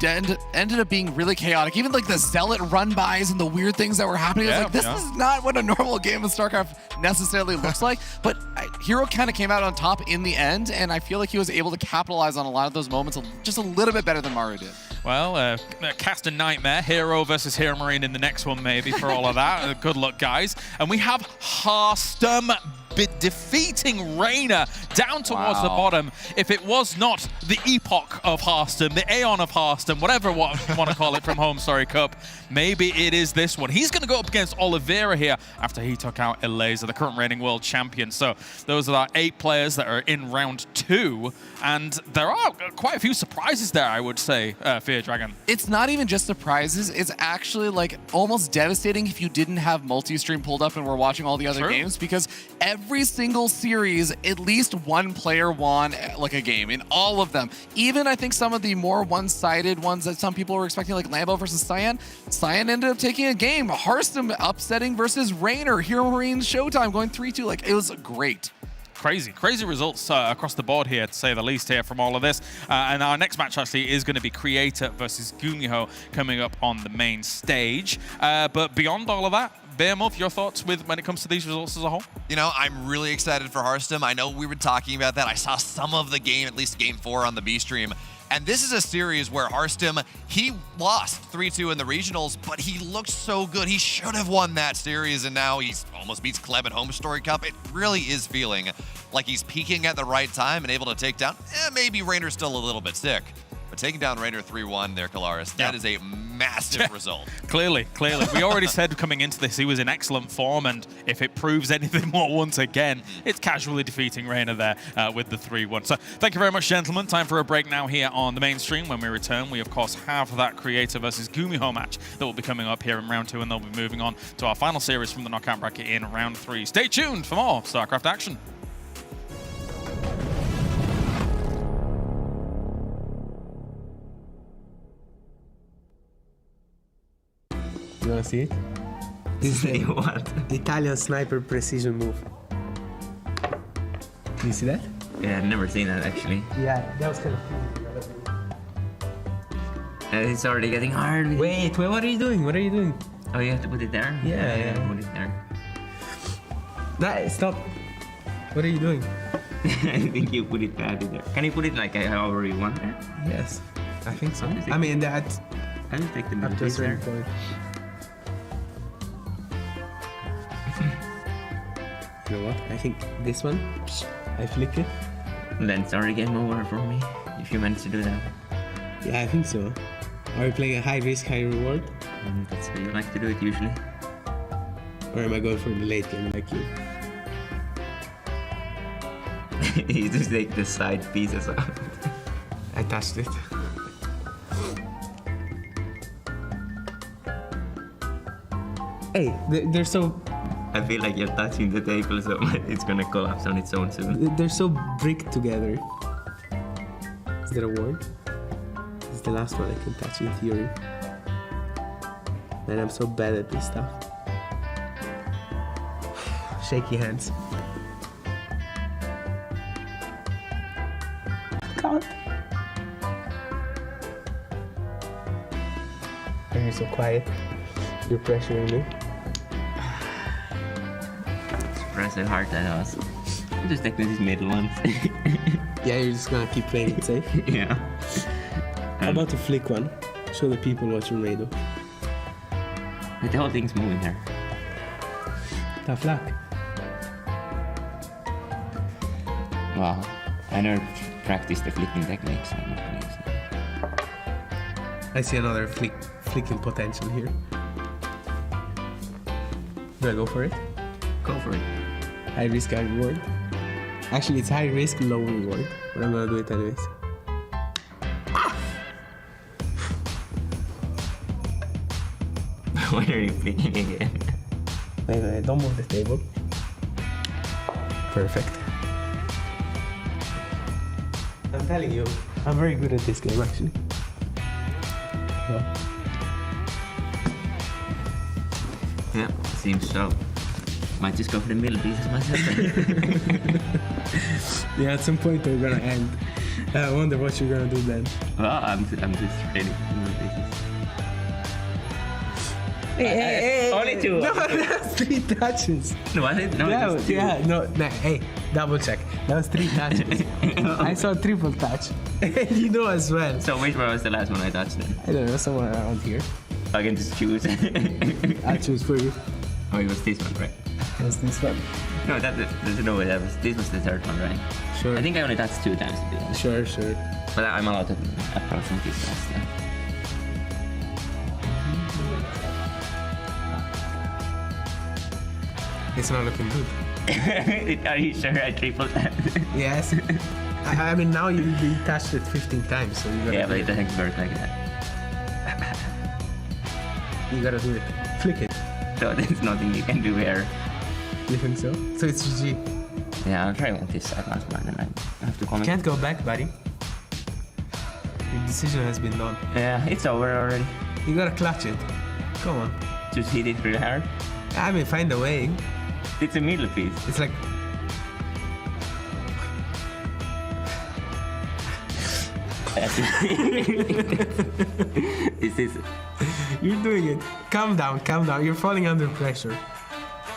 ended up being really chaotic. Even like the Zealot run-bys and the weird things that were happening. I was like, this is not what a normal game of StarCraft necessarily looks like, but Hero kind of came out on top in the end, and I feel like he was able to capitalize on a lot of those moments just a little bit better than Maru did. Well, cast a nightmare. Hero versus Hero Marine in the next one, maybe, for all of that. Good luck, guys. And we have Harstem defeating Reina down towards the bottom. If it was not the epoch of Harstem, the Aeon of Harstem, whatever you want to call it from Home Story Cup, maybe it is this one. He's going to go up against Oliveira here after he took out Eliza, the current reigning world champion. So those are our 8 players that are in round 2. And there are quite a few surprises there, I would say, Fear Dragon. It's not even just surprises. It's actually like almost devastating if you didn't have multi-stream pulled up and were watching all the other games, because every single series, at least one player won like a game in all of them. Even I think some of the more one-sided ones that some people were expecting, like Lambo versus Cyan. Cyan ended up taking a game. Harstem upsetting versus Raynor. Hero Marine Showtime going 3-2. Like, it was great. Crazy results across the board here, to say the least, here from all of this. And our next match actually is going to be Creator versus Gumiho coming up on the main stage. But beyond all of that, Behemoth, your thoughts when it comes to these results as a whole? You know, I'm really excited for Harstem. I know we were talking about that. I saw some of the game, at least game 4 on the B stream. And this is a series where Harstem, he lost 3-2 in the regionals, but he looked so good. He should have won that series, and now he's almost beats Clem at Home Story Cup. It really is feeling like he's peaking at the right time and able to take down. Maybe Raynor's still a little bit sick, but taking down Raynor 3-1 there, Kalaris, that is a massive result. Clearly. We already said coming into this he was in excellent form, and if it proves anything more once again, it's casually defeating Raynor there with the 3-1. So thank you very much, gentlemen. Time for a break now here on the main stream. When we return, we of course have that Creator versus Gumiho match that will be coming up here in round 2, and they'll be moving on to our final series from the knockout bracket in round 3. Stay tuned for more StarCraft action. You wanna see it? This is what? Italian sniper precision move. You see that? Yeah, I've never seen that actually. Yeah, that was kind of it's already getting hard. Wait, what are you doing? What are you doing? Oh, you have to put it there? Yeah. Put it there. Stop. What are you doing? I think you put it there. Can you put it like however you want there? Yes, I think so. I mean, that... I will take the middle piece there. Point. You know what? I think this one, I flick it. Then it's already game over for me, if you manage to do that. Yeah, I think so. Are we playing a high risk, high reward? That's how you like to do it usually. Or am I going for the late game like you? You just take the side pieces out. I touched it. Hey, they're so... I feel like you're touching the table, so it's gonna collapse on its own soon. They're so bricked together. Is there a word? It's the last one I can touch in theory. Man, I'm so bad at this stuff. Shaky hands. God. Why are you so quiet? You're pressuring me. Surprised how hard that was. I'm just taking these middle ones. Yeah, you're just gonna keep playing it safe? Yeah. How about to flick one? Show the people what you made of. The whole thing's moving here. Tough luck. Wow. I never practiced the flicking techniques. So I'm not gonna use it. I see another flicking potential here. Do I go for it? Go for it. High risk, high reward. Actually, it's high risk, low reward, but I'm gonna do it anyways. What are you picking again? Wait, don't move the table. Perfect. I'm telling you, I'm very good at this game actually. Yeah, seems so. Might just go for the middle pieces myself. Yeah, at some point they're gonna end. I wonder what you're gonna do then. Well, I'm just ready for middle pieces. Hey, only two. No, that's 3 touches. No, I didn't. No, Yeah, it was 2. yeah, no, hey, double check. That was 3 touches. I saw triple touch. You know as well. So which one was the last one I touched then? I don't know, somewhere around here. I can just choose. I'll choose for you. Oh, it was this one, right? It was this one. No, there's no way. This was the third one, right? Sure. I think I only touched 2 times to be honest. Sure. But I'm allowed to approach from this last time. It's not looking good. Are you sure I tripled that? Yes. I mean, now you'll be touched it 15 times, so you gotta yeah, but it doesn't work like that. You gotta do it. Flick it. So there's nothing you can do here. You think so? So it's GG. Yeah, I'll try on this side once more, then I have to comment. Can't go back, buddy. Your decision has been done. Yeah, it's over already. You gotta clutch it. Come on. Just hit it really hard. I mean, find a way. It's a middle piece. It's like... This is... You're doing it. Calm down. You're falling under pressure.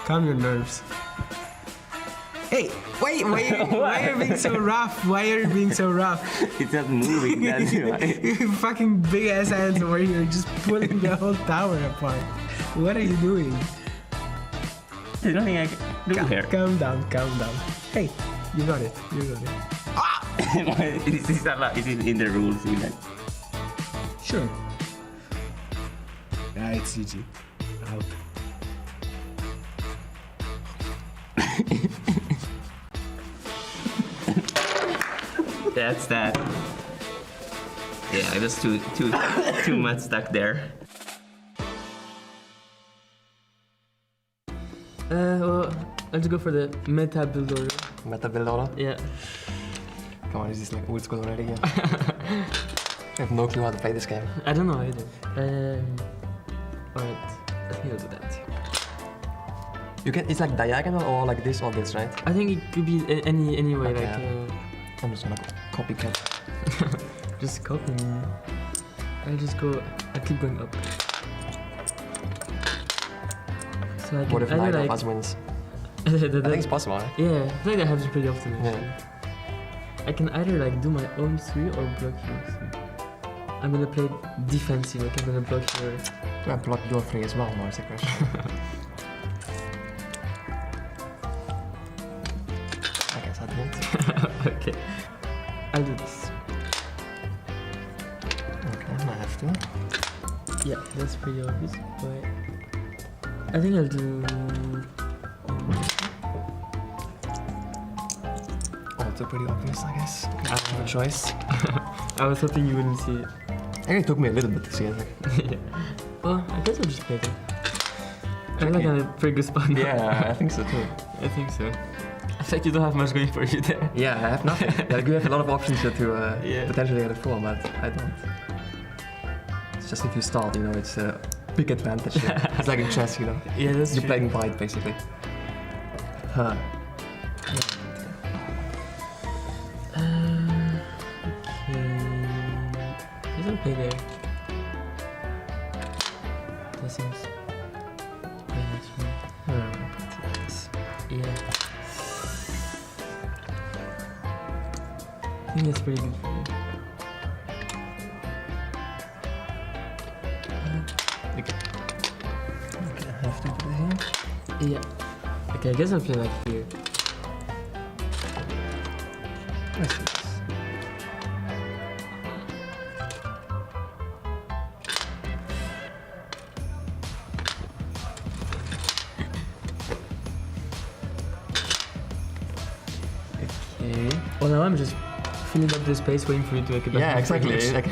Calm your nerves. Hey, why are you being so rough? It's not moving, that's why. You fucking big ass hands over here just pulling the whole tower apart. What are you doing? There's nothing I can do here. Calm down. Hey, you got it. Ah! Is it in the rules even? Sure. Yeah, it's GG. Out. That's that. Yeah, I was too much stuck there. Well, let's go for the meta build order. Meta build order? Yeah. Come on, is this like old school already again? I have no clue how to play this game. I don't know either. Alright, I think I'll do that. It's like diagonal or like this or this, right? I think it could be any way, Okay. like... I'm just gonna copycat. Just copy me. I keep going up. So I can What if neither like, of us wins? I think it's possible, right? Yeah, I think that happens pretty often actually. I can either like do my own 3 or block your 3. I'm gonna play defensive, like I'm gonna block your... I block your 3 as well, more is the question. I guess I didn't. Okay. I'll do this. Okay, I have to. Yeah, that's pretty obvious, but... I think I'll do... Also pretty obvious, I guess. I have a choice. I was hoping you wouldn't see it. It took me a little bit to see it. Yeah. Well, I guess I'll just play it. I'm like in a pretty good spot now. Yeah, I think so too. I think so. I think you don't have much going for you there. Yeah, I have nothing. Like, you have a lot of options to potentially get it for, but I don't. It's just if you start, you know, it's a big advantage. It's like in chess, you know. Yeah, that's You're true. playing white, basically. Huh. Okay. He's okay there. That seems pretty nice for me. Yeah. I think that's pretty good for you. Okay, I have to put it here. Yeah. Okay, I guess I'll play like here. Let's do this. Okay. Well, now I'm just filling up the space waiting for you to make it back. Yeah, exactly. Like,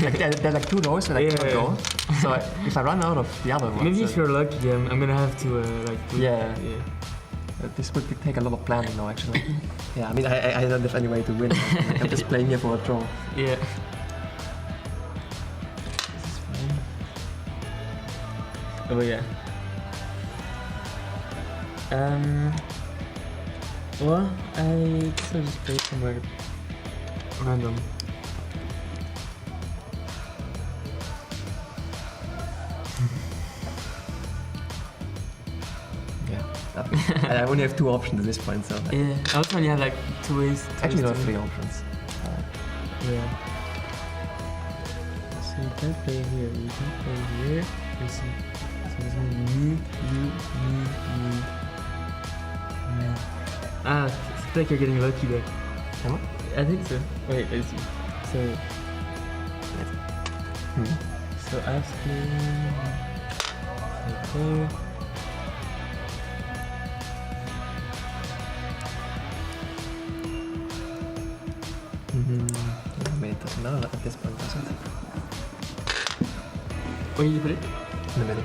Like, there's like 2 doors that I can't go. So if I run out of the other one, maybe if you're lucky, then I'm gonna have to like. Yeah. This would take a lot of planning now, actually. Yeah, I mean, I don't have any way to win. Like, I'm just playing here for a draw. Yeah. Oh yeah. Well, I guess I'll just play somewhere random. I only have 2 options at this point, so. Yeah, I also only have like 2 ways. Actually, no, 3 options. Yeah. So you can play here, you can play here. Let's see. So there's gonna be me. Ah, it's like you're getting lucky there. Am I? I think so. Wait, let's see. So. So asking. Okay. I mean, it doesn't matter at this point, does it? Where did you put it? In the middle.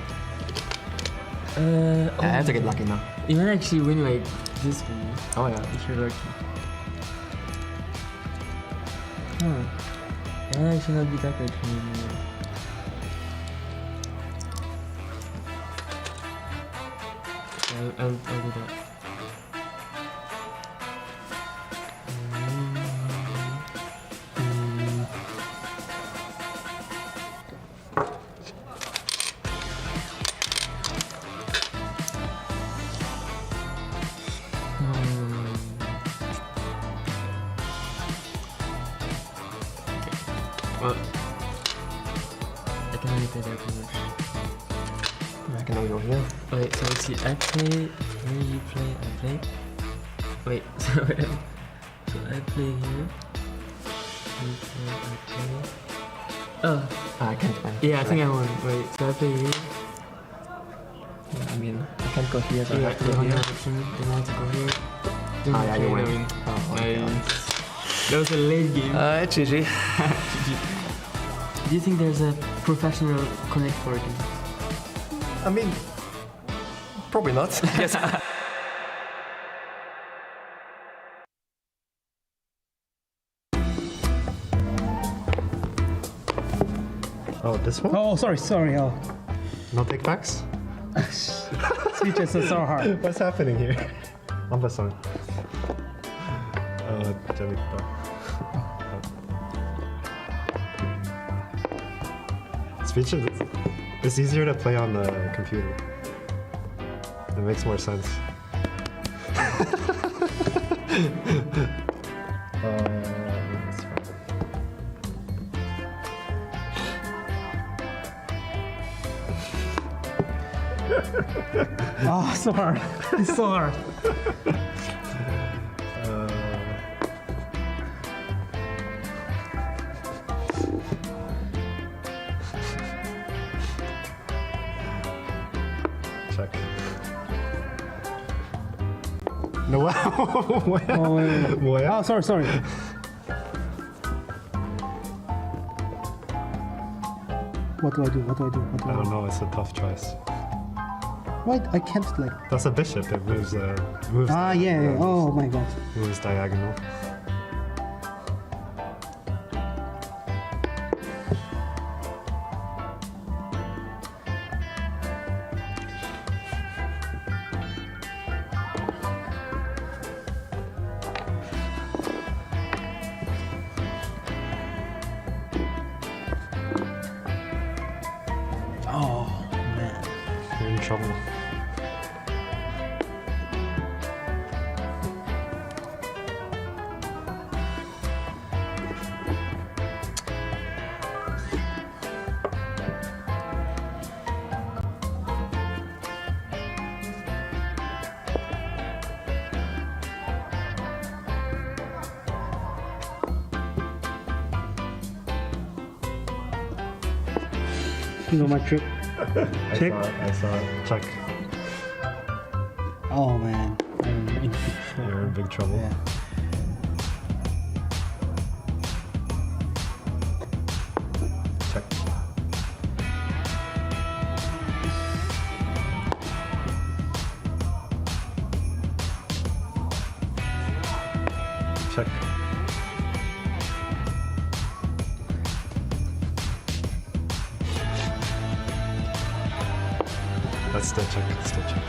I have to get lucky now. You might actually win like this one. Oh yeah. If you're lucky. It might actually not be that bad for me anymore. I'll do that. Well, I can only play there pretty much. I can only go here. Wait, so let's see. I play, here you play, I play. Wait, so I play here. You play, I play. Oh. I can't win. Yeah, I think I won. Wait, so I play here. I mean, I can't go here, so I have to go go here. They want to go here. Yeah, you win. win. Oh, Nice. That was a late game. GG. Do you think there's a professional connect for it? I mean, probably not. Yes. Oh, this one? Oh, sorry. Oh. No take backs? Switches are so hard. What's happening here? Amazon. Speeches, it's easier to play on the computer. It makes more sense. Oh, so hard. It's so hard. Check. No, wow. Oh, sorry. What do I do? I don't know, it's a tough choice. Wait, I can't like. That's a bishop, it moves. Yeah. Oh my god. Moves diagonal. Oh man. You're in trouble. You know my trick. Check. I saw it. Check. Oh man, I'm in big trouble. You're in big trouble. Yeah. Check. Let's still check. Still check.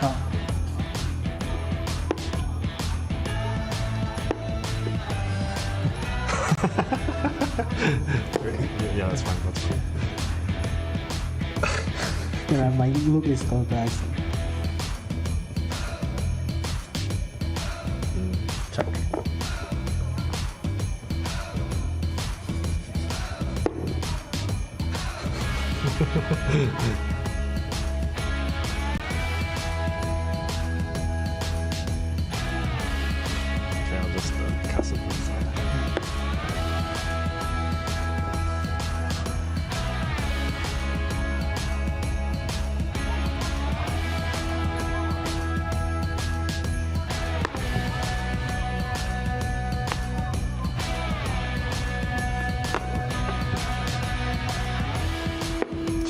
Yeah, that's fine. That's cool. Yeah, my look is cold, guys. Check. Okay, I'll just cast it inside.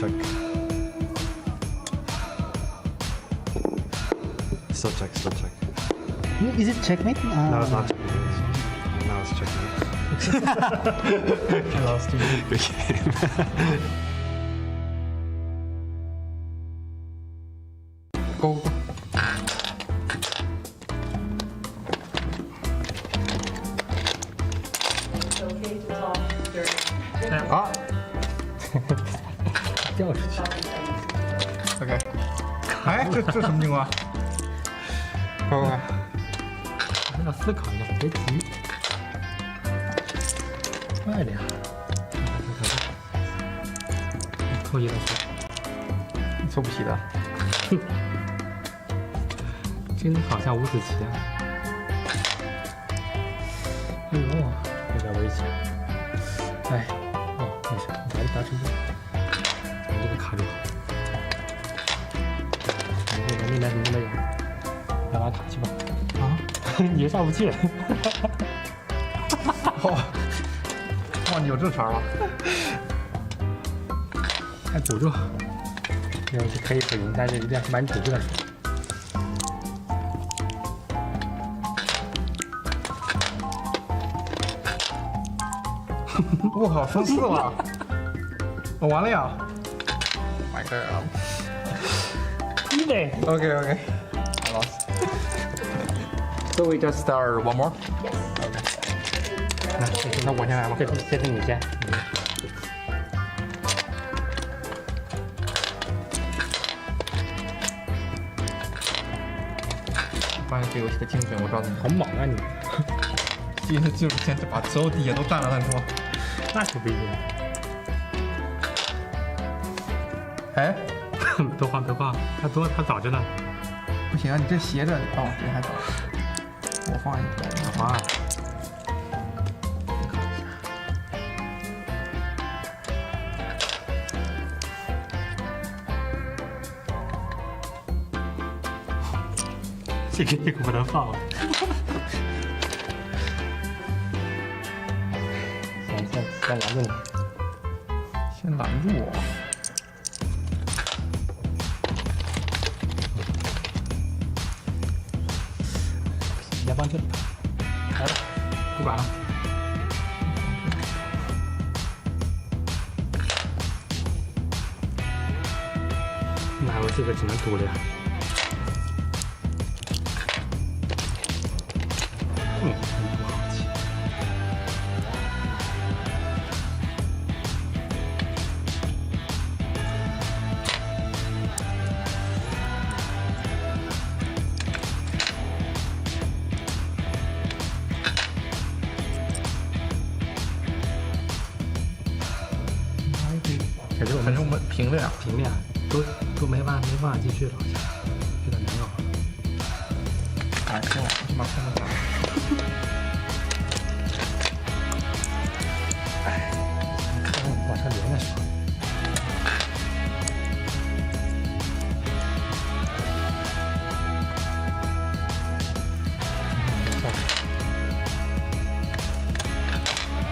Check. Still check, still check. Is it checkmate? No, it's not checkmate. Now it's checkmate. I lost you. Good game. Go.啊！掉出去。OK。哎，这什么情况？快！要思考一下，别急。快点。凑一个凑不齐的。真好像五子棋啊！哎呦，有点危险。哎，哦，没事，我还是达成不了。我这个卡住了。你那边什么都没有，来把塔去吧。啊，你上不去。哇，你有这茬了？还堵住。要是可以不赢，但是一定要把你堵住再说。我靠，升4了！我完了呀 ！My God！ Easy. Okay. I lost. So we just start one more. Yes. Okay. 那我先来吧。这是你先。发现这游戏的精髓，我告诉你，很猛啊你！就是先把所有地下都占了再说。那可不一定。哎，别晃，他早着呢。不行啊，你这斜着哦，这还早。我放一个，我放。这个不能放了。先拦住你，先拦住我。先放这里，来吧，不管了。那我这个只能堵了呀。不好气。反正我们平了呀，都没办法继续了，有点难搞。哎，行了，我他妈看不着。哎，看往上连再说。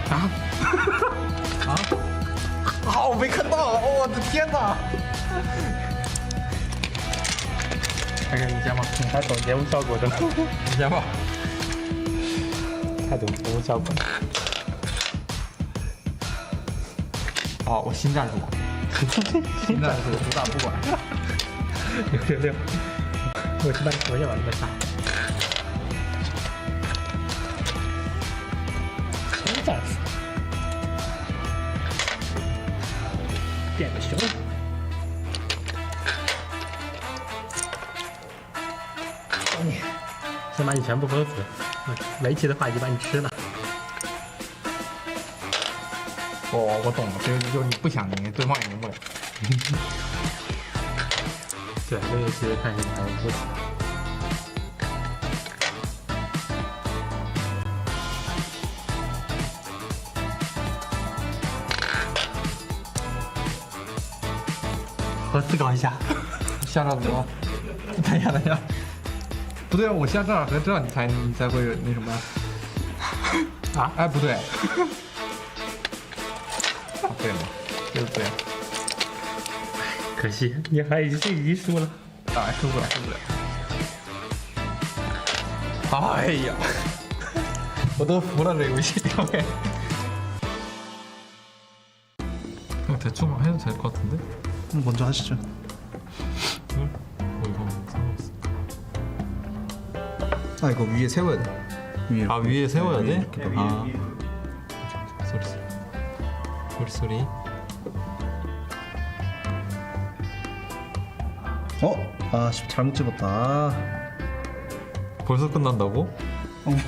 啊？啊？啊！我没看到，我的天哪！看看你先吧，你还懂节目效果的，你先吧。态度，我们效果。哦，我新战术，新战术主打不管。666，我是把昨夜晚上的打。新战术，变个熊。先把你全部封死，没棋的话已经把你吃了。我懂了，就是你不想赢，对方也赢不了。对，这个其实看起来还不错。我思考一下，下这怎么？等一下。不对啊，我下这儿和这儿你才会那什么啊？哎，不对，对吗？对不对？可惜你还已经输了，当然输不了。哎呀，我都服了这游戏。OK， 대충만 해도 될 것 같은데? 먼저 하시죠. 아 이거 위에 세워야 돼. 아 위에 세워야 돼? 아 소리. 아 잘못 집었다. 벌써 끝난다고?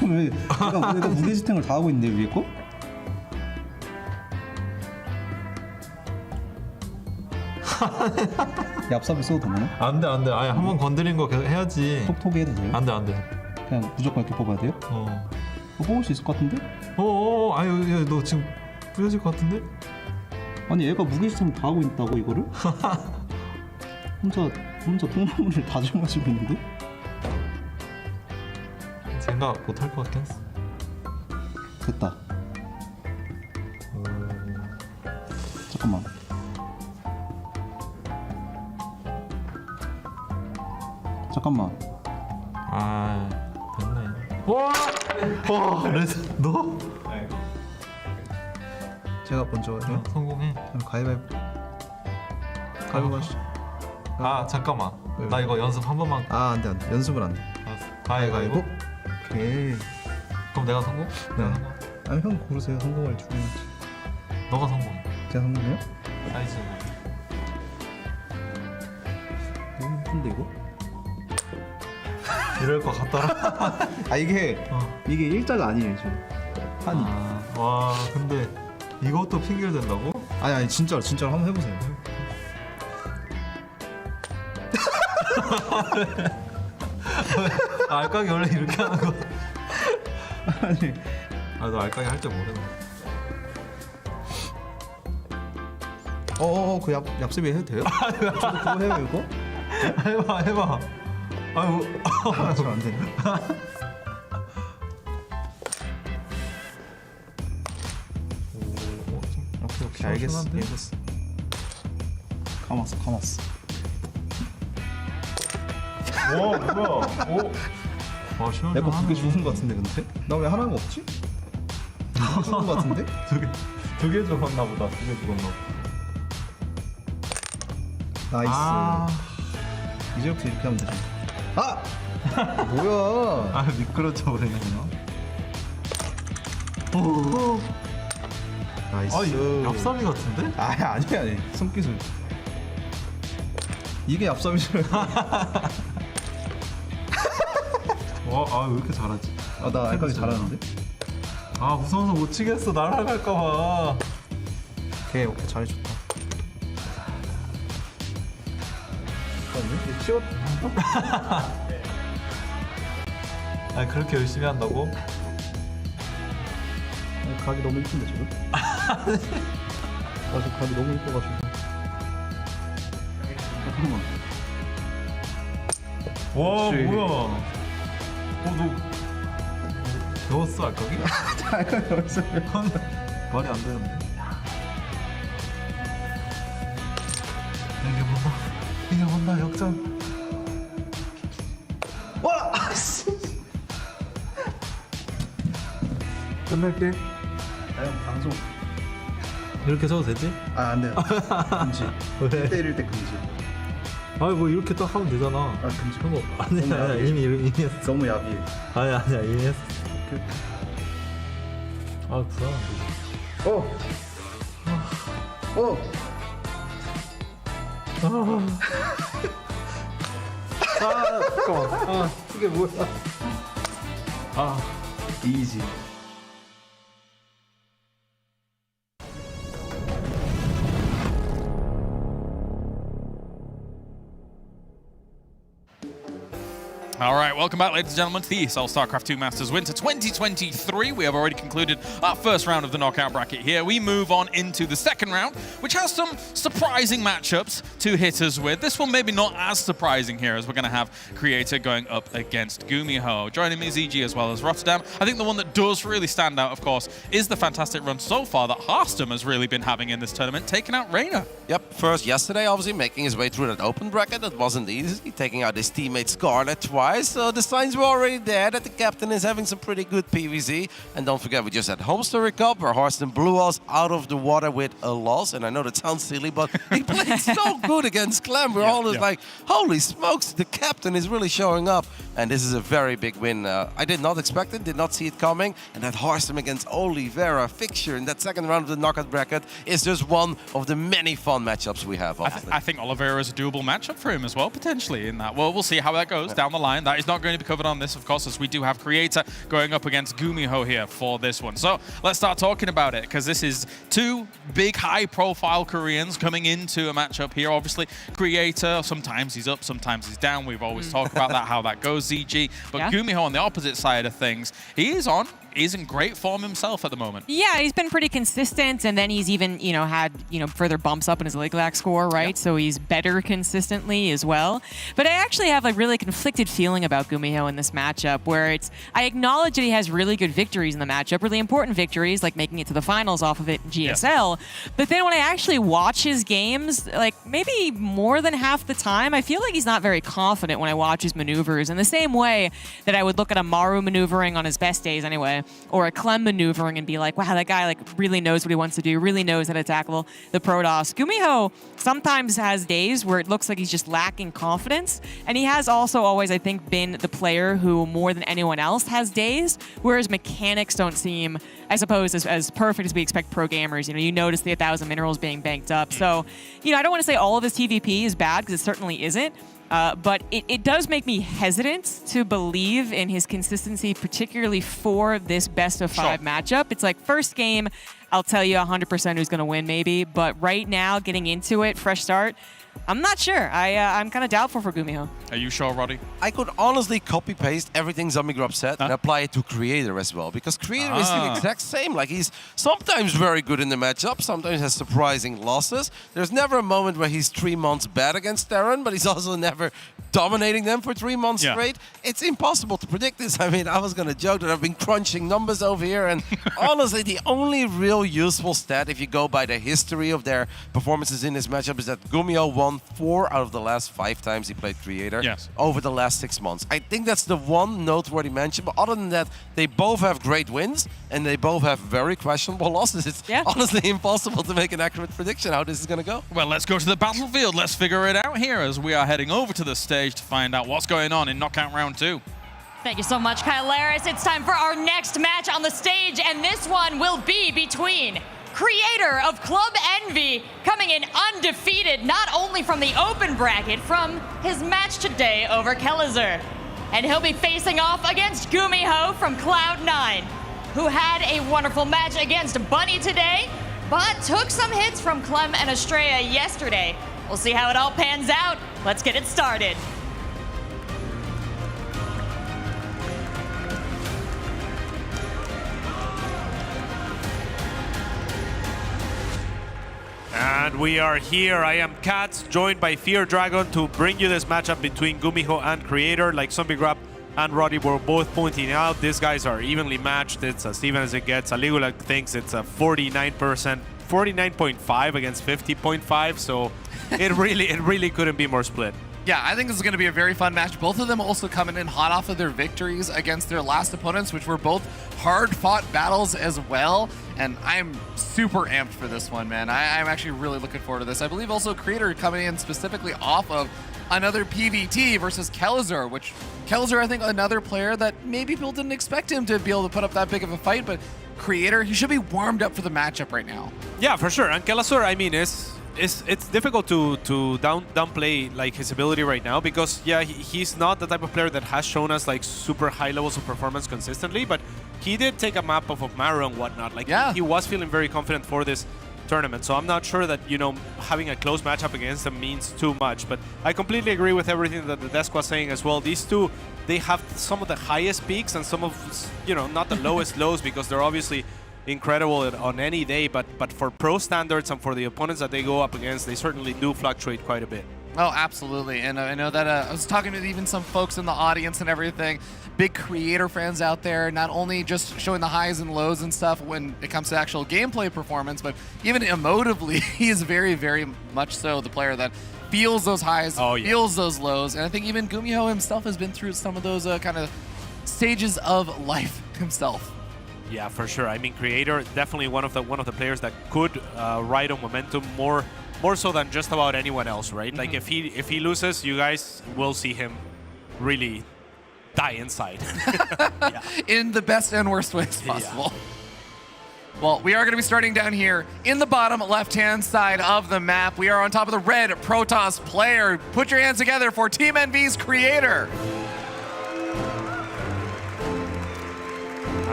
왜 내가 무게 지탱을 다 하고 있는데 위에 거? 얍삽을 써도 되나요? 안돼 아예 한 번 건드린 거 계속 해야지. 톡톡이 해도 돼요? 안돼 그냥 무조건 이렇게 뽑아야 돼요? 뽑을 수 있을 것 같은데? 아유 너 지금 부러질 것 같은데? 아니 얘가 무게지탱 다 하고 있다고 이거를? 혼자 통나무를 다 짊어지고 있는데? 생각 못할 것 같긴 했어. 됐다. 잠깐만. 아 됐네. 와 레스 너? 제가 먼저 해요? 성공해. 가위바위보 하시죠. 아 잠깐만. 나 이거 연습 한 번만. 아 안돼 연습을 안돼. 가위바위보. 오케이. 그럼 내가 성공? 네. 아니 형 고르세요. 성공할 중요하지. 너가 성공해. 제가 성공해요? 사이즈. 너무 힘든데 이거? 이럴 것 같더라. 아 이게 일자가 아니에요 지금. 판이. 와 근데 이것도 핑계를 댄다고? 아니 진짜로 한번 해보세요. 알까기 원래 이렇게 하는 거. 아니. 너 알까기 할 줄 모르네. 그 얍삽이 해도 돼요? 저도 그거 해요 이거? 해봐. 아유, 잘안 되네. 오케이 알겠어. 감았어. 와 뭐야? 와 시원해. 내거 두 개 죽은 거 같은데 근데? 나 왜 하나가 없지? 죽은 거 같은데? 두 개 죽었나 보다. 나이스. 이제부터 이렇게 하면 되죠. 뭐야? 미끄러져 버리네요. 나이스. 얍삽이 같은데? 아니. 손기술. 이게 얍삽이잖아. 와, 왜 이렇게 잘하지? 나 알까기 잘하는데? 무서워서 못 치겠어. 날아갈까봐. 오케이 잘해줬다. 치웠. 그렇게 열심히 한다고? 각이 너무 이쁜데 지금? 지금 각이 너무 이뻐가지고. 잠깐만. 와 뭐야? 너 배웠어 알까기? 알까기 배웠어요. 말이 안 되는데. 이게 뭔가 역전. 와! 끝낼게. 형 방송. 이렇게 써도 되지? 안 돼요. 금지. 왜? 1대1 때 금지. 아니 뭐 이렇게 딱 하면 되잖아. 아 금지. 그런 거 아니야. 이미 했어. 너무 야비해. 아니야 이미 했어. 아 불안한데. 잠깐만. 이게 뭐야? 이지. All right, welcome back, ladies and gentlemen, to the ESL StarCraft 2 Masters Winter 2023. We have already concluded our first round of the knockout bracket here. We move on into the second round, which has some surprising matchups to hit us with. This one maybe not as surprising here, as we're going to have Creator going up against Gumiho. Joining me is EG as well as Rotterdam. I think the one that does really stand out, of course, is the fantastic run so far that Harstem has really been having in this tournament, taking out Reina. Yep, first yesterday, obviously, making his way through that open bracket. That wasn't easy, taking out his teammate Scarlet twice. So the signs were already there that the captain is having some pretty good PvZ. And don't forget, we just had Home Story Cup, where Harstem blew us out of the water with a loss. And I know that sounds silly, but he played so good against Clem. We're all just like, holy smokes, the captain is really showing up. And this is a very big win. I did not expect it, did not see it coming. And that Harstem against Oliveira fixture in that second round of the knockout bracket is just one of the many fun matchups we have. I think Oliveira is a doable matchup for him as well, potentially, in that. Well, we'll see how that goes down the line. That is not going to be covered on this, of course, as we do have Creator going up against Gumiho here for this one. So let's start talking about it, because this is two big, high-profile Koreans coming into a matchup here. Obviously, Creator, sometimes he's up, sometimes he's down. We've always talked about that, how that goes, ZG. But Gumiho on the opposite side of things, he's in great form himself at the moment. Yeah, he's been pretty consistent, and then he's even, had, further bumps up in his Liglac score, right? Yep. So he's better consistently as well. But I actually have a really conflicted feeling about Gumiho in this matchup, where I acknowledge that he has really good victories in the matchup, really important victories, like making it to the finals off of it in GSL. Yes. But then when I actually watch his games, like maybe more than half the time, I feel like he's not very confident when I watch his maneuvers, in the same way that I would look at a Maru maneuvering on his best days anyway, or a Clem maneuvering and be like, wow, that guy really knows what he wants to do, really knows how to tackle the Protoss. Gumiho sometimes has days where it looks like he's just lacking confidence, and he has also always, I think, been the player who more than anyone else has days where his mechanics don't seem, I suppose, as perfect as we expect pro gamers. You notice the 1,000 minerals being banked up. So, I don't want to say all of his TVP is bad, because it certainly isn't. But it does make me hesitant to believe in his consistency, particularly for this best-of-5 matchup. It's like, first game, I'll tell you 100% who's going to win, maybe. But right now, getting into it, fresh start, I'm not sure. I'm kind of doubtful for Gumiho. Are you sure, Roddy? I could honestly copy-paste everything ZombieGrub said and apply it to Creator as well, because Creator is the exact same. Like, he's sometimes very good in the matchup, sometimes has surprising losses. There's never a moment where he's 3 months bad against Terran, but he's also never dominating them for 3 months straight. It's impossible to predict this. I mean, I was going to joke that I've been crunching numbers over here, and honestly, the only real useful stat, if you go by the history of their performances in this matchup, is that Gumiho won 4 out of the last 5 times he played Creator over the last 6 months. I think that's the one noteworthy mention, but other than that, they both have great wins, and they both have very questionable losses. It's honestly impossible to make an accurate prediction how this is going to go. Well, let's go to the battlefield. Let's figure it out here, as we are heading over to the stage to find out what's going on in Knockout Round 2. Thank you so much, Kyle Laris. It's time for our next match on the stage, and this one will be between Creator of Club Envy, coming in undefeated, not only from the open bracket, from his match today over Kelizer. And he'll be facing off against Gumiho from Cloud9, who had a wonderful match against Bunny today, but took some hits from Clem and Astrea yesterday. We'll see how it all pans out. Let's get it started. And we are here. I am Katz, joined by Fear Dragon, to bring you this matchup between Gumiho and Creator. Like ZombieGrub and Roddy were both pointing out, these guys are evenly matched. It's as even as it gets. Aligula thinks it's a 49.5 against 50.5. So it really couldn't be more split. Yeah, I think this is going to be a very fun match. Both of them also coming in hot off of their victories against their last opponents, which were both hard-fought battles as well. And I'm super amped for this one, man. I'm actually really looking forward to this. I believe also Creator coming in specifically off of another PVT versus Kelazur, which Kelazur, I think, another player that maybe people didn't expect him to be able to put up that big of a fight, but Creator, he should be warmed up for the matchup right now. Yeah, for sure. And Kelazur, I mean, it's difficult to downplay like his ability right now because yeah, he's not the type of player that has shown us like super high levels of performance consistently, but he did take a map off of Maru and whatnot. Like he was feeling very confident for this tournament, so I'm not sure that, you know, having a close matchup against him means too much. But I completely agree with everything that the desk was saying as well. These two, they have some of the highest peaks and some of, you know, not the lowest lows, because they're obviously incredible on any day, but for pro standards and for the opponents that they go up against, they certainly do fluctuate quite a bit. Oh, absolutely. And I know that I was talking to even some folks in the audience and everything, big Creator fans out there, not only just showing the highs and lows and stuff when it comes to actual gameplay performance, but even emotively, he is very, very much so the player that feels those highs, feels those lows. And I think even Gumiho himself has been through some of those kind of stages of life himself. Yeah, for sure. I mean, Creator, definitely one of the players that could ride on momentum more so than just about anyone else, right? Like if he loses, you guys will see him really die inside. In the best and worst ways possible. Well, we are going to be starting down here in the bottom left-hand side of the map. We are on top of the red Protoss player. Put your hands together for Team NV's Creator.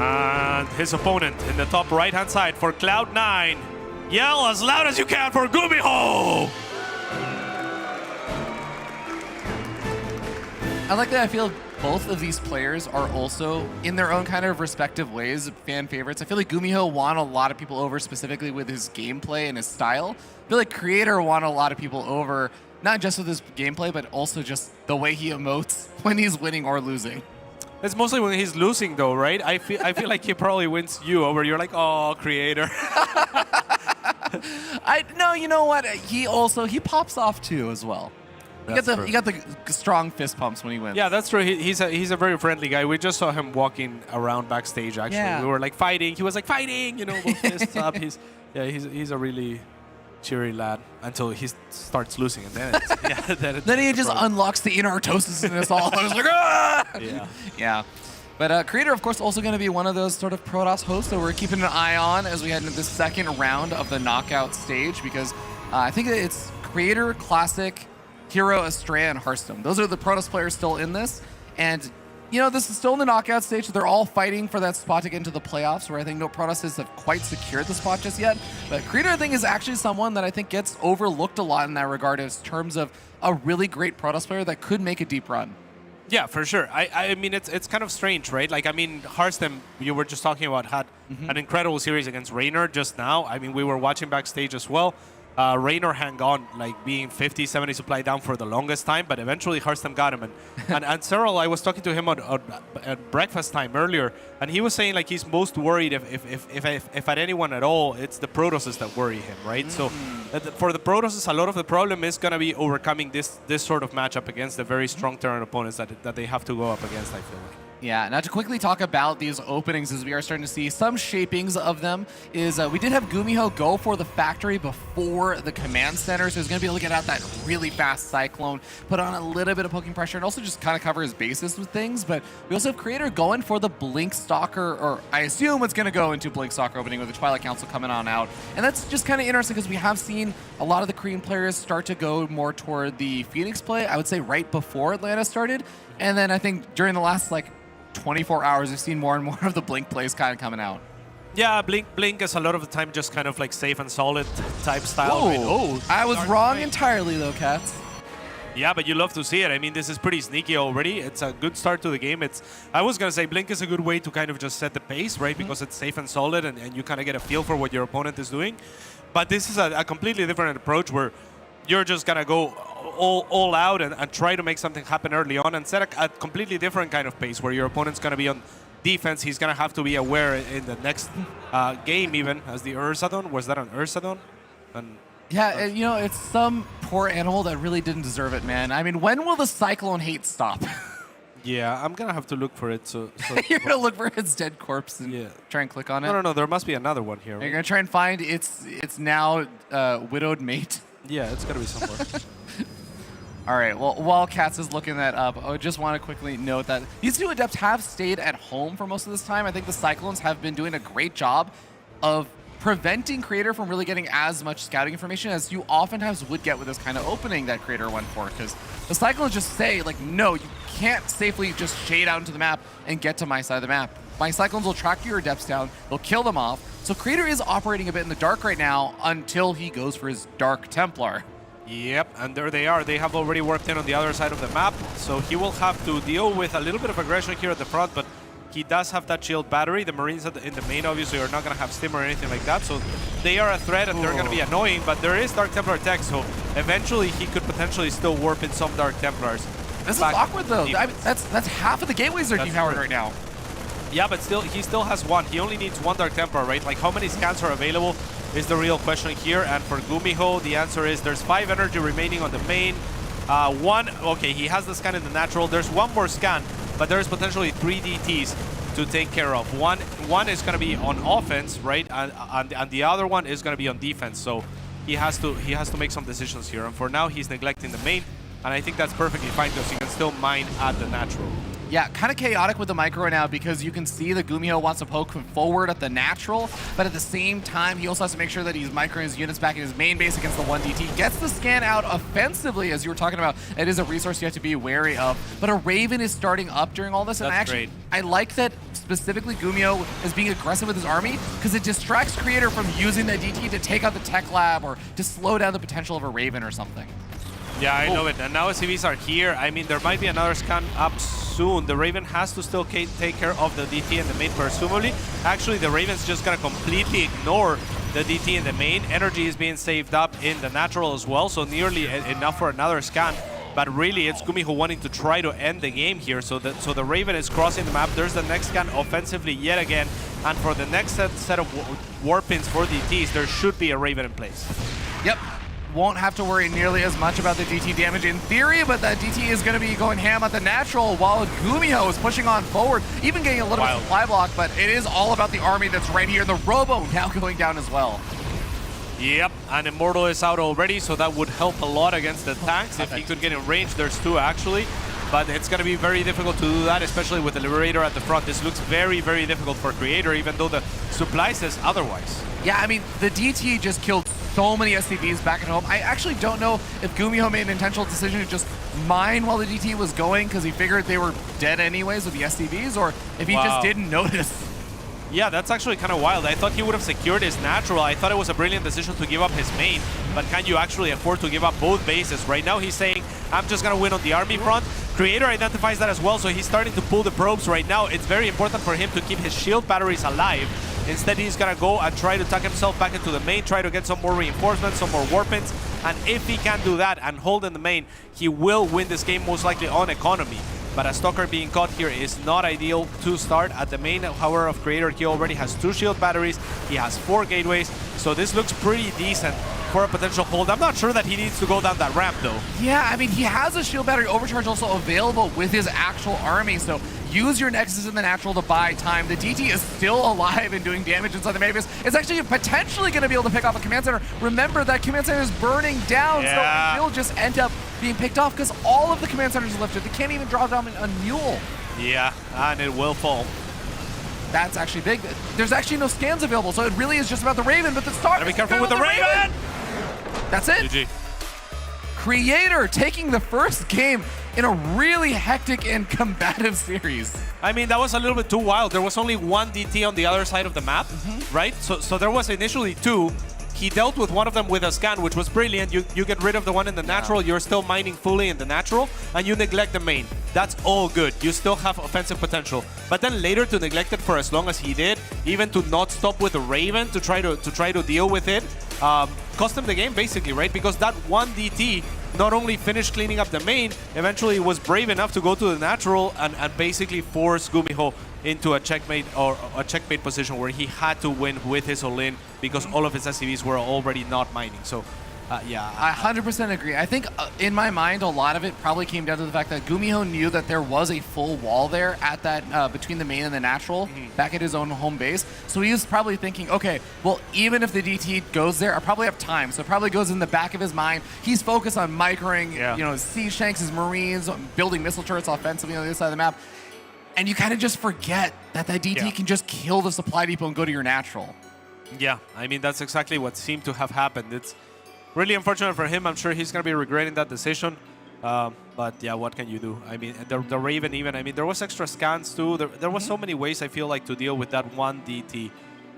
And his opponent in the top right-hand side for Cloud9. Yell as loud as you can for Gumiho! I like that. I feel both of these players are also, in their own kind of respective ways, fan favorites. I feel like Gumiho won a lot of people over specifically with his gameplay and his style. I feel like Creator won a lot of people over, not just with his gameplay, but also just the way he emotes when he's winning or losing. It's mostly when he's losing, though, right? I feel like he probably wins you over. You're like, oh, Creator. No, you know what? He pops off too as well. You got the strong fist pumps when he wins. Yeah, that's true. He's a very friendly guy. We just saw him walking around backstage. Actually, we were like fighting. He was like fighting. You know, both fists up. He's a really cheery lad until he starts losing, and then then he just unlocks the inner artosis in us all. I was like, ah! Yeah. But Creator, of course, also going to be one of those sort of Protoss hosts that we're keeping an eye on as we head into the second round of the knockout stage, because I think it's Creator, Classic, Hero, Astrea, and Hearthstone. Those are the Protoss players still in this. And, you know, this is still in the knockout stage, so they're all fighting for that spot to get into the playoffs, where I think no Protosses have quite secured the spot just yet. But Creator, I think, is actually someone that I think gets overlooked a lot in that regard in terms of a really great Protoss player that could make a deep run. Yeah, for sure. I mean, it's kind of strange, right? Like, I mean, Hearthstone, you were just talking about, had an incredible series against Raynor just now. I mean, we were watching backstage as well. Raynor hang on, like being 50, 70 supply down for the longest time, but eventually Hearthstone got him. And Serral, I was talking to him at breakfast time earlier, and he was saying like he's most worried if at anyone at all, it's the Protosses that worry him, right? So for the Protosses, a lot of the problem is going to be overcoming this sort of matchup against the very strong Terran opponents that they have to go up against, I feel like. Yeah, now to quickly talk about these openings, as we are starting to see some shapings of them, is we did have Gumiho go for the factory before the command center, so he's going to be able to get out that really fast Cyclone, put on a little bit of poking pressure, and also just kind of cover his bases with things. But we also have Creator going for the Blink Stalker, or I assume it's going to go into Blink Stalker opening with the Twilight Council coming on out. And that's just kind of interesting because we have seen a lot of the Korean players start to go more toward the Phoenix play, I would say right before Atlanta started. And then I think during the last, 24 hours, we've seen more and more of the Blink plays kind of coming out. Yeah, Blink is a lot of the time just kind of like safe and solid type style. Right? Oh, I was wrong entirely though, Cats. Yeah, but you love to see it. I mean, this is pretty sneaky already. It's a good start to the game. I was going to say Blink is a good way to kind of just set the pace, right? Because it's safe and solid and you kind of get a feel for what your opponent is doing. But this is a completely different approach where you're just going to go all out and try to make something happen early on and set a completely different kind of pace where your opponent's going to be on defense. He's going to have to be aware in the next game even as the Ursadon. Was that an Ursadon? Yeah, you know, it's some poor animal that really didn't deserve it, man. I mean, when will the Cyclone hate stop? Yeah, I'm gonna have to look for it. So You're gonna look for its dead corpse and try and click on it. No. There must be another one here. You're gonna try and find its now widowed mate. Yeah, it's gotta be somewhere. All right. Well, while Katz is looking that up, I just want to quickly note that these two adepts have stayed at home for most of this time. I think the Cyclones have been doing a great job of preventing Creator from really getting as much scouting information as you oftentimes would get with this kind of opening that Creator went for, because the Cyclones just say, like, no, you can't safely just shade out into the map and get to my side of the map. My Cyclones will track your adepts down, they'll kill them off. So Creator is operating a bit in the dark right now until he goes for his Dark Templar. Yep, and there they are. They have already worked in on the other side of the map, so he will have to deal with a little bit of aggression here at the front, but he does have that shield battery. The Marines in the main obviously are not going to have stim or anything like that, so they are a threat and they're going to be annoying, but there is Dark Templar tech, so eventually he could potentially still warp in some Dark Templars. This is awkward though. I mean, that's half of the gateways are depowered right now. Yeah, but still, he still has one. He only needs one Dark Templar, right? Like, how many scans are available is the real question here. And for Gumiho, the answer is there's 5 energy remaining on the main. Okay, he has the scan in the natural. There's one more scan, but there's potentially 3 DTs to take care of. One is going to be on offense, right? And the other one is going to be on defense. So he has to make some decisions here. And for now, he's neglecting the main. And I think that's perfectly fine because he can still mine at the natural. Yeah, kind of chaotic with the micro now because you can see the Gumiho wants to poke forward at the natural, but at the same time, he also has to make sure that he's microing his units back in his main base against the 1DT. Gets the scan out offensively, as you were talking about. It is a resource you have to be wary of. But a Raven is starting up during all this, and I like that specifically Gumiho is being aggressive with his army because it distracts Creator from using the DT to take out the tech lab or to slow down the potential of a Raven or something. Yeah, I know it. And now SCVs are here. I mean, there might be another scan up soon. The Raven has to still take care of the DT and the main, presumably. Actually, the Raven's just going to completely ignore the DT in the main. Energy is being saved up in the natural as well, so nearly enough for another scan. But really, it's Gumiho wanting to try to end the game here. So the Raven is crossing the map. There's the next scan offensively yet again. And for the next set of warp-ins for DTs, there should be a Raven in place. Yep. Won't have to worry nearly as much about the DT damage in theory, but that DT is going to be going ham at the natural while Gumiho is pushing on forward, even getting a little bit of supply block, but it is all about the army that's right here. The Robo now going down as well. Yep, and Immortal is out already, so that would help a lot against the tanks. If he could get in range, there's 2 actually. But it's going to be very difficult to do that, especially with the Liberator at the front. This looks very, very difficult for Creator, even though the supply says otherwise. Yeah, I mean, the DT just killed so many SCVs back at home. I actually don't know if Gumiho made an intentional decision to just mine while the DT was going because he figured they were dead anyways with the SCVs, or if he just didn't notice. Yeah, that's actually kind of wild. I thought he would have secured his natural. I thought it was a brilliant decision to give up his main, but can you actually afford to give up both bases? Right now he's saying, I'm just going to win on the army front. Creator identifies that as well, so he's starting to pull the probes right now. It's very important for him to keep his shield batteries alive. Instead, he's going to go and try to tuck himself back into the main, try to get some more reinforcements, some more warp-ins. And if he can do that and hold in the main, he will win this game most likely on economy. But a Stalker being caught here is not ideal to start at the main. However, of Creator, he already has 2 shield batteries. He has 4 gateways. So this looks pretty decent for a potential hold. I'm not sure that he needs to go down that ramp, though. Yeah, I mean, he has a shield battery overcharge also available with his actual army. So use your Nexus in the natural to buy time. The DT is still alive and doing damage inside the main base. It's actually potentially going to be able to pick off a command center. Remember, that command center is burning down, so it will just end up being picked off because all of the command centers are lifted. They can't even draw down a mule. Yeah, and it will fall. That's actually big. There's actually no scans available, so it really is just about the Raven, but the Star. Be careful with the Raven! That's it. GG. Creator taking the first game in a really hectic and combative series. I mean, that was a little bit too wild. There was only 1 DT on the other side of the map, right? So there was initially 2. He dealt with one of them with a scan, which was brilliant. You get rid of the one in the natural, you're still mining fully in the natural, and you neglect the main. That's all good. You still have offensive potential. But then later to neglect it for as long as he did, even to not stop with the Raven to try to deal with it, cost him the game basically, right? Because that 1 DT not only finished cleaning up the main, eventually was brave enough to go to the natural and basically force Gumiho into a checkmate or a checkmate position where he had to win with his all-in because all of his SCVs were already not mining. So Yeah, I 100% agree. I think in my mind, a lot of it probably came down to the fact that Gumiho knew that there was a full wall there at that between the main and the natural back at his own home base. So he was probably thinking, okay, well, even if the DT goes there, I probably have time. So it probably goes in the back of his mind. He's focused on microing, his Sea Shanks, his Marines, building missile turrets offensively on the other side of the map. And you kind of just forget that DT can just kill the supply depot and go to your natural. Yeah, I mean, that's exactly what seemed to have happened. It's really unfortunate for him. I'm sure he's going to be regretting that decision. But yeah, what can you do? I mean, the Raven even, I mean, there was extra scans too. There was so many ways, I feel like, to deal with that one DT.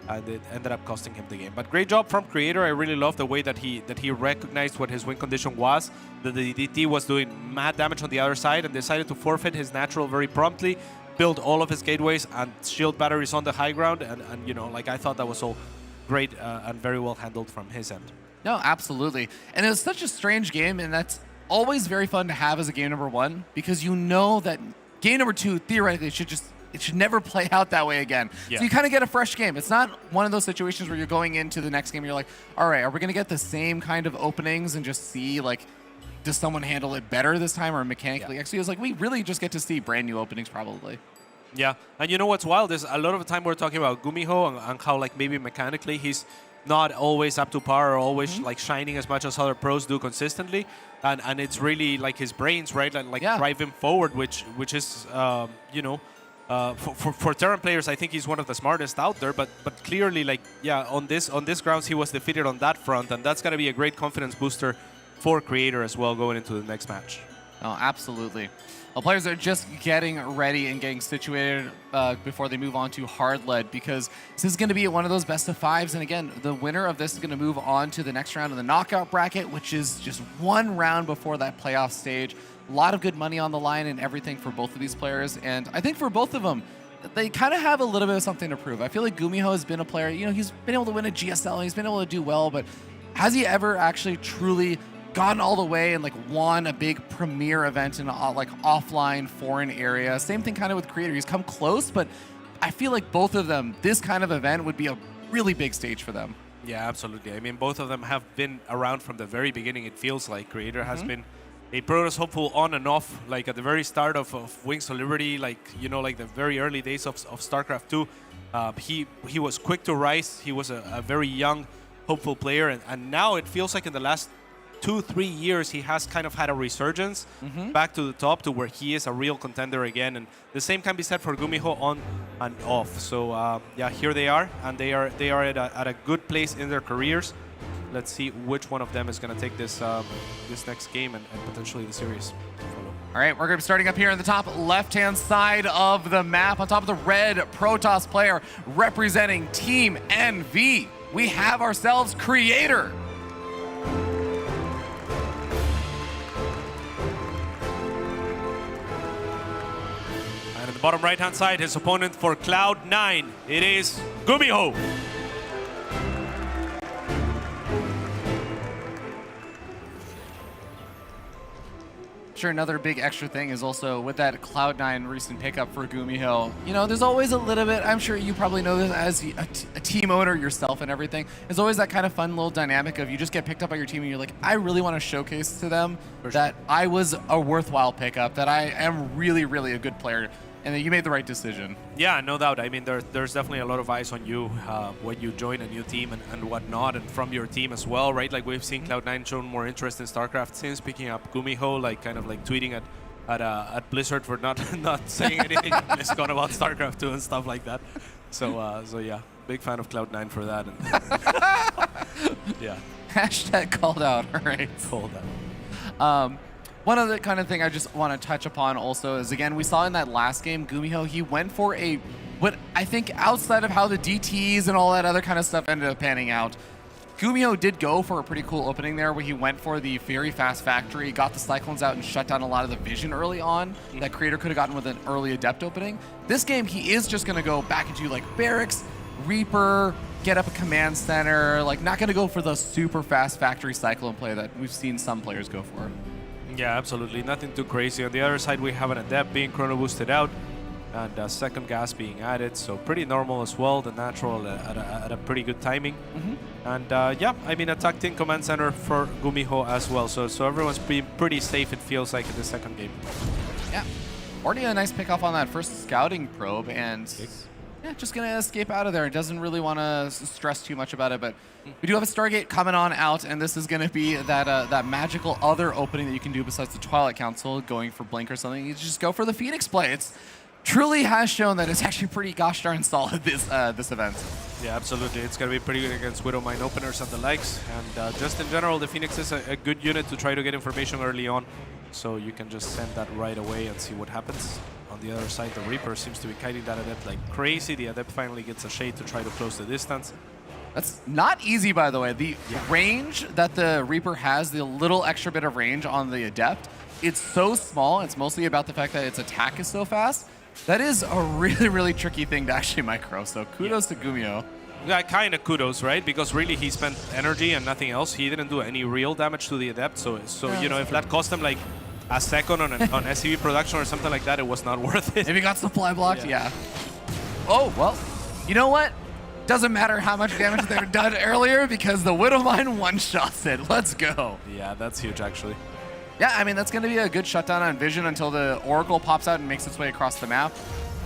And it ended up costing him the game. But great job from Creator. I really love the way that he recognized what his win condition was. That the DT was doing mad damage on the other side and decided to forfeit his natural very promptly, build all of his gateways and shield batteries on the high ground. And you know, like, I thought that was all great and very well handled from his end. No, absolutely. And it was such a strange game, and that's always very fun to have as a game number one, because you know that game number two, theoretically, it should never play out that way again. Yeah. So you kind of get a fresh game. It's not one of those situations where you're going into the next game and you're like, all right, are we going to get the same kind of openings and just see, like, does someone handle it better this time or mechanically? Actually, it was like, we really just get to see brand new openings probably. Yeah, and you know what's wild is a lot of the time we're talking about Gumiho and how, like, maybe mechanically he's not always up to par or always like shining as much as other pros do consistently, and it's really like his brains, right, like drive him forward, which is you know, for Terran players, I think he's one of the smartest out there. But clearly, like, yeah, on this grounds he was defeated on that front, and that's gonna be a great confidence booster for Creator as well going into the next match. Oh, absolutely. Well, players are just getting ready and getting situated before they move on to hard lead, because this is going to be one of those best of fives. And again, the winner of this is going to move on to the next round of the knockout bracket, which is just one round before that playoff stage. A lot of good money on the line and everything for both of these players. And I think for both of them, they kind of have a little bit of something to prove. I feel like Gumiho has been a player, you know, he's been able to win a GSL and he's been able to do well, but has he ever actually truly gotten all the way and like won a big premier event in a like offline foreign area? Same thing kind of with Creator. He's come close, but I feel like both of them, this kind of event would be a really big stage for them. Yeah, absolutely. I mean, both of them have been around from the very beginning. It feels like Creator has been a Protoss hopeful on and off, like at the very start of Wings of Liberty, like, you know, like the very early days of StarCraft 2. He was quick to rise. He was a very young, hopeful player, and now it feels like in the last 2-3 years, he has kind of had a resurgence back to the top, to where he is a real contender again. And the same can be said for Gumiho on and off. So yeah, here they are, and they are at a good place in their careers. Let's see which one of them is going to take this this next game and potentially the series. All right, we're going to be starting up here in the top left-hand side of the map. On top of the red Protoss player representing Team NV, we have ourselves Creator. Bottom right-hand side, his opponent for Cloud9, it is Gumiho. Sure, another big extra thing is also with that Cloud9 recent pickup for Gumiho. You know, there's always a little bit, I'm sure you probably know this as a team owner yourself and everything, there's always that kind of fun little dynamic of you just get picked up by your team and you're like, I really want to showcase to them that I was a worthwhile pickup, that I am really, really a good player, and that you made the right decision. Yeah, no doubt. I mean, there's definitely a lot of eyes on you when you join a new team and whatnot, and from your team as well, right? Like, we've seen Cloud9 shown more interest in StarCraft since picking up Gumiho, like kind of like tweeting at Blizzard for not saying anything miscon about StarCraft 2 and stuff like that. So so yeah, big fan of Cloud9 for that. And yeah. Hashtag called out. All right. Called out. One other kind of thing I just want to touch upon also is, again, we saw in that last game, Gumiho, he went for what I think outside of how the DTs and all that other kind of stuff ended up panning out, Gumiho did go for a pretty cool opening there where he went for the very fast factory, got the Cyclones out and shut down a lot of the vision early on that Creator could have gotten with an early Adept opening. This game, he is just going to go back into like Barracks, Reaper, get up a command center, like not going to go for the super fast factory Cyclone play that we've seen some players go for. Yeah, absolutely. Nothing too crazy. On the other side, we have an Adept being chrono boosted out. and second gas being added, so pretty normal as well, the natural at a pretty good timing. And yeah, I mean, attack-team command center for Gumiho as well, so everyone's being pretty safe, it feels like, in the second game. Yeah, already a nice pick-off on that first scouting probe, and yeah, just gonna escape out of there. Doesn't really want to stress too much about it, but we do have a Stargate coming on out, and this is gonna be that magical other opening that you can do besides the Twilight Council, going for Blink or something. You just go for the Phoenix play. It's truly has shown that it's actually pretty gosh darn solid this event. Yeah, absolutely. It's gonna be pretty good against Widowmine openers and the likes, and just in general, the Phoenix is a good unit to try to get information early on, so you can just send that right away and see what happens. On the other side, the Reaper seems to be kiting that Adept like crazy. The Adept finally gets a shade to try to close the distance. That's not easy, by the way. The range that the Reaper has, the little extra bit of range on the Adept, it's so small. It's mostly about the fact that its attack is so fast. That is a really, really tricky thing to actually micro. So kudos to Gumiho. Yeah, kind of kudos, right? Because really he spent energy and nothing else. He didn't do any real damage to the Adept. So you know, if that cost him like a second on SCV production or something like that, it was not worth it. If he got supply blocked, yeah. Oh, well, you know what? Doesn't matter how much damage they've done earlier because the Widowmine one-shots it. Let's go. Yeah, that's huge, actually. Yeah, I mean, that's going to be a good shutdown on Vision until the Oracle pops out and makes its way across the map.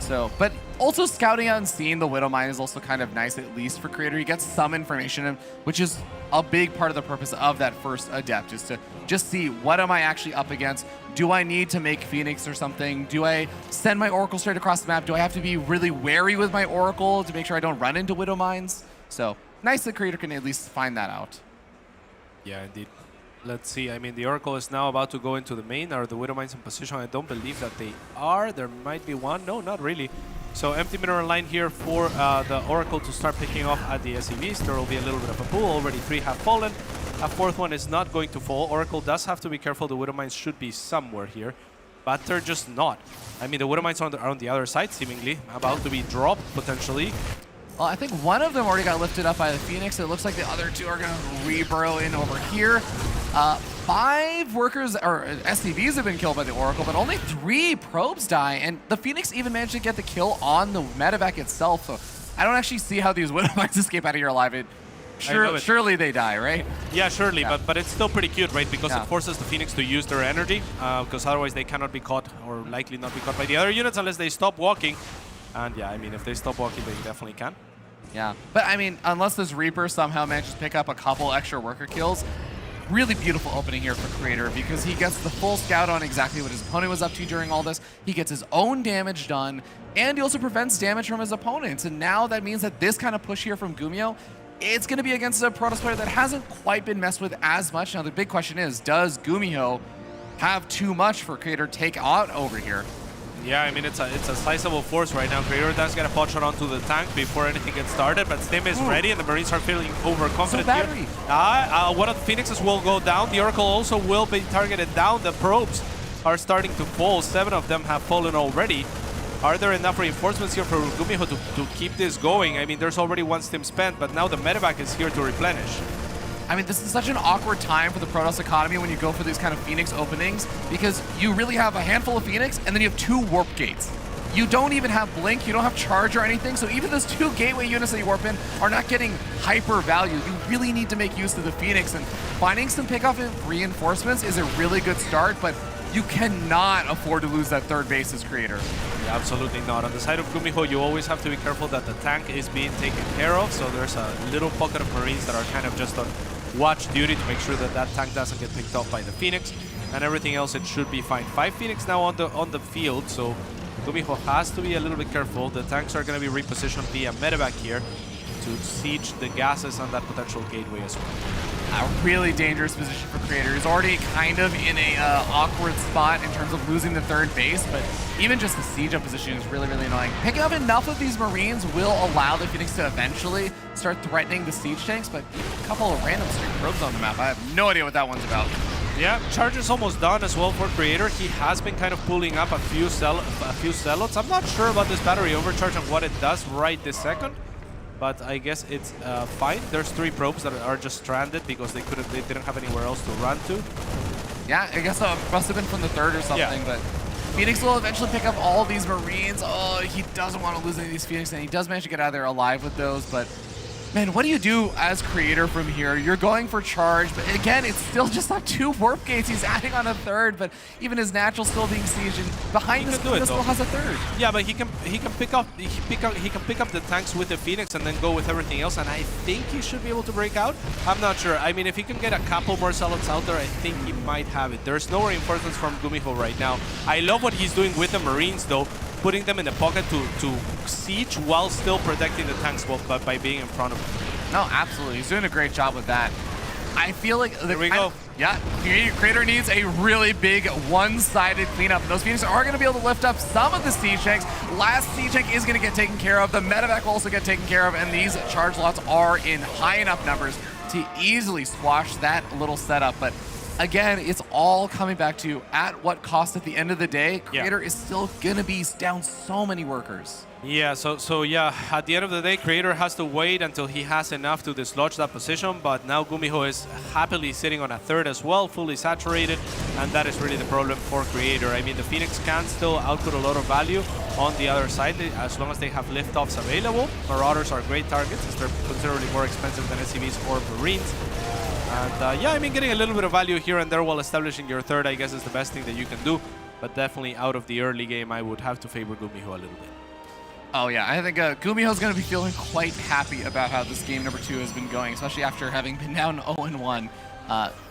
So, but also scouting out and seeing the Widowmine is also kind of nice, at least for Creator. He gets some information, which is a big part of the purpose of that first Adept, is to just see what am I actually up against. Do I need to make Phoenix or something? Do I send my Oracle straight across the map? Do I have to be really wary with my Oracle to make sure I don't run into Widowmines? So, nice that Creator can at least find that out. Yeah, indeed. Let's see. I mean, the Oracle is now about to go into the main. Are the Widowmines in position? I don't believe that they are. There might be one. No, not really. So empty mineral line here for the Oracle to start picking off at the SCVs. There will be a little bit of a pool. Already 3 have fallen. A 4th one is not going to fall. Oracle does have to be careful. The Widowmines should be somewhere here, but they're just not. I mean, the Widowmines are on the other side, seemingly, about to be dropped, potentially. Well, I think one of them already got lifted up by the Phoenix. It looks like the other 2 are going to re-burrow in over here. 5 workers, or SCVs have been killed by the Oracle, but only 3 probes die, and the Phoenix even managed to get the kill on the medevac itself, so I don't actually see how these Widowmines escape out of here alive. Surely they die, right? Yeah, surely, yeah. But it's still pretty cute, right? Because it forces the Phoenix to use their energy, because otherwise they cannot be caught, or likely not be caught by the other units unless they stop walking. And yeah, I mean, if they stop walking, they definitely can. Yeah, but I mean, unless this Reaper somehow manages to pick up a couple extra worker kills, really beautiful opening here for Creator because he gets the full scout on exactly what his opponent was up to during all this. He gets his own damage done, and he also prevents damage from his opponents. And now that means that this kind of push here from Gumiho, it's going to be against a Protoss player that hasn't quite been messed with as much. Now, the big question is, does Gumiho have too much for Creator to take out over here? Yeah, I mean, it's a sizable force right now. Creator does get a pot shot onto the tank before anything gets started, but Stim is ready, and the Marines are feeling overconfident here. One of the Phoenixes will go down. The Oracle also will be targeted down. The probes are starting to fall. 7 of them have fallen already. Are there enough reinforcements here for Gumiho to keep this going? I mean, there's already 1 Stim spent, but now the medevac is here to replenish. I mean, this is such an awkward time for the Protoss economy when you go for these kind of Phoenix openings because you really have a handful of Phoenix and then you have 2 warp gates. You don't even have Blink, you don't have Charge or anything, so even those 2 gateway units that you warp in are not getting hyper value. You really need to make use of the Phoenix, and finding some pickoff reinforcements is a really good start, but you cannot afford to lose that 3rd base as Creator. Yeah, absolutely not. On the side of Gumiho, you always have to be careful that the tank is being taken care of, so there's a little pocket of Marines that are kind of just on watch duty to make sure that that tank doesn't get picked up by the Phoenix, and everything else it should be fine. 5 Phoenix now on the field, so Gumiho has to be a little bit careful. The tanks are going to be repositioned via medevac here to siege the gases on that potential gateway as well. A really dangerous position for Creator. He's already kind of in a awkward spot in terms of losing the 3rd base, but even just the siege up position is really, really annoying. Picking up enough of these Marines will allow the Phoenix to eventually start threatening the siege tanks, but a couple of random string probes on the map. I have no idea what that one's about. Yeah, charge is almost done as well for Creator. He has been kind of pulling up a few zealots. I'm not sure about this battery overcharge and what it does right this second, but I guess it's fine. There's 3 probes that are just stranded because they didn't have anywhere else to run to. Yeah, I guess it must have been from the 3rd or something, but Phoenix will eventually pick up all these Marines. Oh, he doesn't want to lose any of these Phoenix, and he does manage to get out of there alive with those, but man, what do you do as creator from here? You're going for charge, but again, it's still just not 2 warp gates. He's adding on a 3rd, but even his natural still being sieged, and behind this still has a 3rd. Yeah, but he can pick up the tanks with the Phoenix and then go with everything else, and I think he should be able to break out. I'm not sure. I mean, if he can get a couple more zealots out there, I think he might have it. There's no reinforcements from Gumiho right now. I love what he's doing with the Marines though, putting them in the pocket to siege while still protecting the tanks by being in front of them. No, absolutely. He's doing a great job with that. I feel like there we go. Yeah, Creator needs a really big one-sided cleanup. And those Phoenix are going to be able to lift up some of the siege tanks. Last siege tank is going to get taken care of. The medevac will also get taken care of, and these charge lots are in high enough numbers to easily squash that little setup. But again, it's all coming back to at what cost at the end of the day. Creator is still going to be down so many workers. Yeah, so yeah, at the end of the day, Creator has to wait until he has enough to dislodge that position, but now Gumiho is happily sitting on a 3rd as well, fully saturated, and that is really the problem for Creator. I mean, the Phoenix can still output a lot of value on the other side, as long as they have liftoffs available. Marauders are great targets, as they're considerably more expensive than SCVs or Marines. And yeah, I mean, getting a little bit of value here and there while establishing your 3rd, I guess, is the best thing that you can do, but definitely out of the early game, I would have to favor Gumiho a little bit. Oh yeah, I think Gumiho's going to be feeling quite happy about how this game number 2 has been going, especially after having been down 0-1.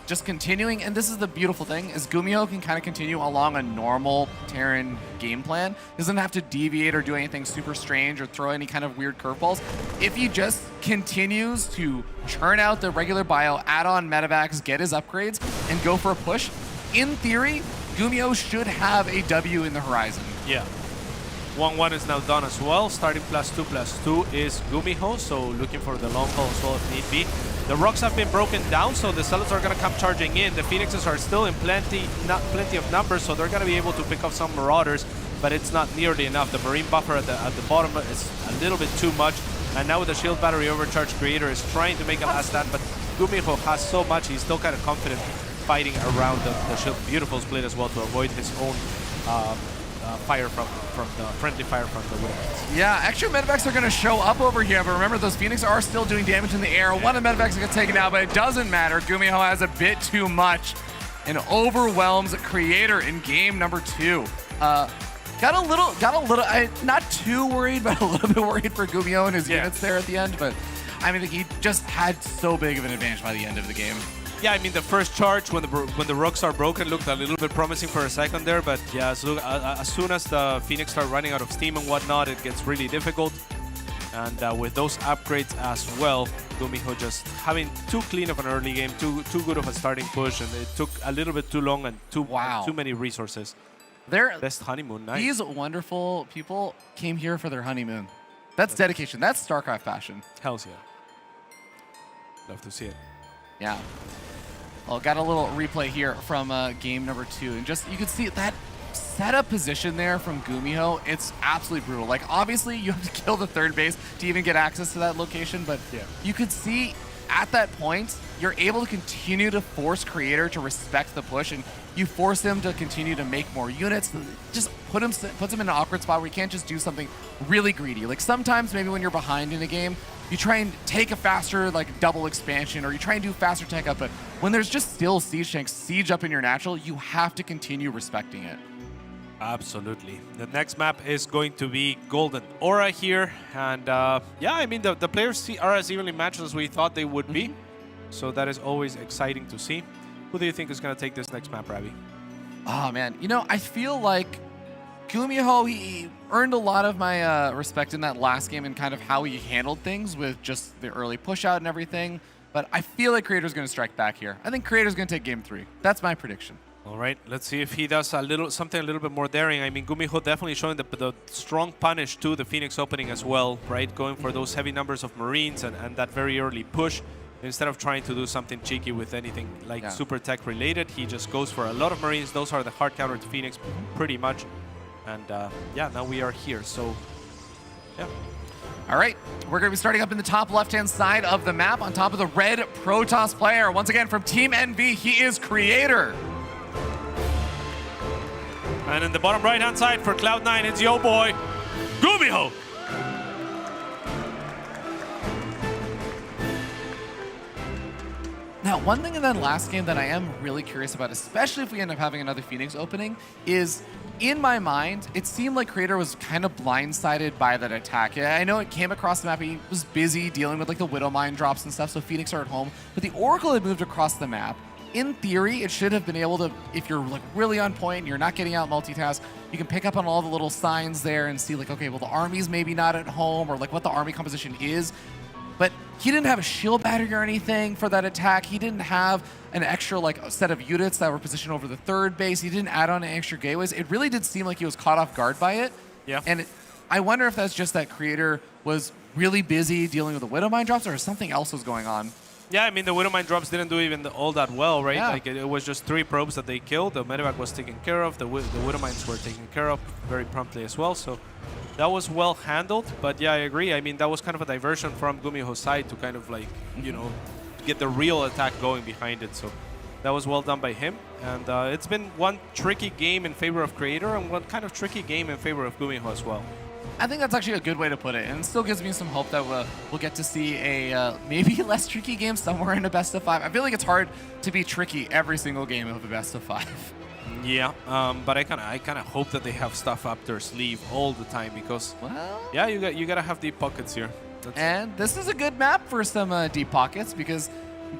Just continuing, and this is the beautiful thing, is Gumiho can kind of continue along a normal Terran game plan. Doesn't have to deviate or do anything super strange or throw any kind of weird curveballs. If he just continues to churn out the regular bio, add on medevacs, get his upgrades, and go for a push, in theory, Gumiho should have a W in the horizon. Yeah. 1-1 is now done as well. Starting +2/+2 is Gumiho, so looking for the long haul as well if need be. The rocks have been broken down, so the zealots are going to come charging in. The Phoenixes are still in plenty of numbers, so they're going to be able to pick up some Marauders, but it's not nearly enough. The Marine buffer at the bottom is a little bit too much, and now with the shield battery overcharge, Creator is trying to make a last stand, but Gumiho has so much, he's still kind of confident fighting around the shield. Beautiful split as well to avoid his own fire from the friendly fire from the Widowmates. Yeah, extra medevacs are going to show up over here, but remember those Phoenix are still doing damage in the air. One of the medevacs gets taken out, but it doesn't matter. Gumiho has a bit too much and overwhelms Creator in game number 2. Got a little, not too worried, but a little bit worried for Gumiho and his units there at the end. But I mean, he just had so big of an advantage by the end of the game. Yeah, I mean, the first charge when the rocks are broken looked a little bit promising for a second there, but yeah, so, as soon as the Phoenix start running out of steam and whatnot, it gets really difficult. And with those upgrades as well, Gumiho just having too clean of an early game, too good of a starting push, and it took a little bit too long and too many resources. Their best honeymoon night. These wonderful people came here for their honeymoon. That's dedication. That's StarCraft passion. Hells yeah. Love to see it. Yeah. Well, got a little replay here from game number 2, and just you can see that setup position there from Gumiho. It's absolutely brutal. Like, obviously, you have to kill the 3rd base to even get access to that location, but you could see at that point, you're able to continue to force Creator to respect the push, and you force him to continue to make more units. Just puts him in an awkward spot where you can't just do something really greedy. Like, sometimes maybe when you're behind in a game, you try and take a faster, like, double expansion, or you try and do faster tech up, but when there's just still siege tanks siege up in your natural, you have to continue respecting it. Absolutely. The next map is going to be Golden Aura here, and yeah, I mean, the players are as evenly matched as we thought they would be, so that is always exciting to see. Who do you think is going to take this next map, Ravi? Oh, man. You know, I feel like Gumiho, he earned a lot of my respect in that last game and kind of how he handled things with just the early push out and everything. But I feel like Creator's going to strike back here. I think Creator's going to take game 3. That's my prediction. All right, let's see if he does something a little bit more daring. I mean, Gumiho definitely showing the strong punish to the Phoenix opening as well, right? Going for those heavy numbers of Marines and that very early push. Instead of trying to do something cheeky with anything like super tech related, he just goes for a lot of Marines. Those are the hard counter to Phoenix, pretty much. And yeah, now we are here, so yeah. All right, we're going to be starting up in the top left-hand side of the map on top of the red Protoss player. Once again, from Team NV, he is Creator. And in the bottom right-hand side for Cloud9, it's yo boy, Gumiho. Now, one thing in that last game that I am really curious about, especially if we end up having another Phoenix opening, is in my mind, it seemed like Creator was kind of blindsided by that attack. I know it came across the map, he was busy dealing with like the Widow Mine drops and stuff, so Phoenix are at home, but the Oracle had moved across the map. In theory, it should have been able to, if you're like really on point and you're not getting out multitask, you can pick up on all the little signs there and see like, okay, well the army's maybe not at home or like what the army composition is. But he didn't have a shield battery or anything for that attack. He didn't have an extra like set of units that were positioned over the third base. He didn't add on any extra gateways. It really did seem like he was caught off guard by it. Yeah. And I wonder if that's just that Creator was really busy dealing with the Widow Mine drops or if something else was going on. Yeah, I mean, the Widow Mine drops didn't do even all that well, right? Yeah. Like, it was just 3 probes that they killed. The medevac was taken care of. The Widow Mines were taken care of very promptly as well. So that was well handled. But yeah, I agree. I mean, that was kind of a diversion from Gumiho's side to kind of like, you know, get the real attack going behind it. So that was well done by him. And it's been one tricky game in favor of Creator and one kind of tricky game in favor of Gumiho as well. I think that's actually a good way to put it, and it still gives me some hope that we'll get to see a maybe less tricky game somewhere in a best of 5. I feel like it's hard to be tricky every single game of a best of 5. Yeah, but I kind of hope that they have stuff up their sleeve all the time because, well, yeah, you gotta have deep pockets here. And this is a good map for some deep pockets because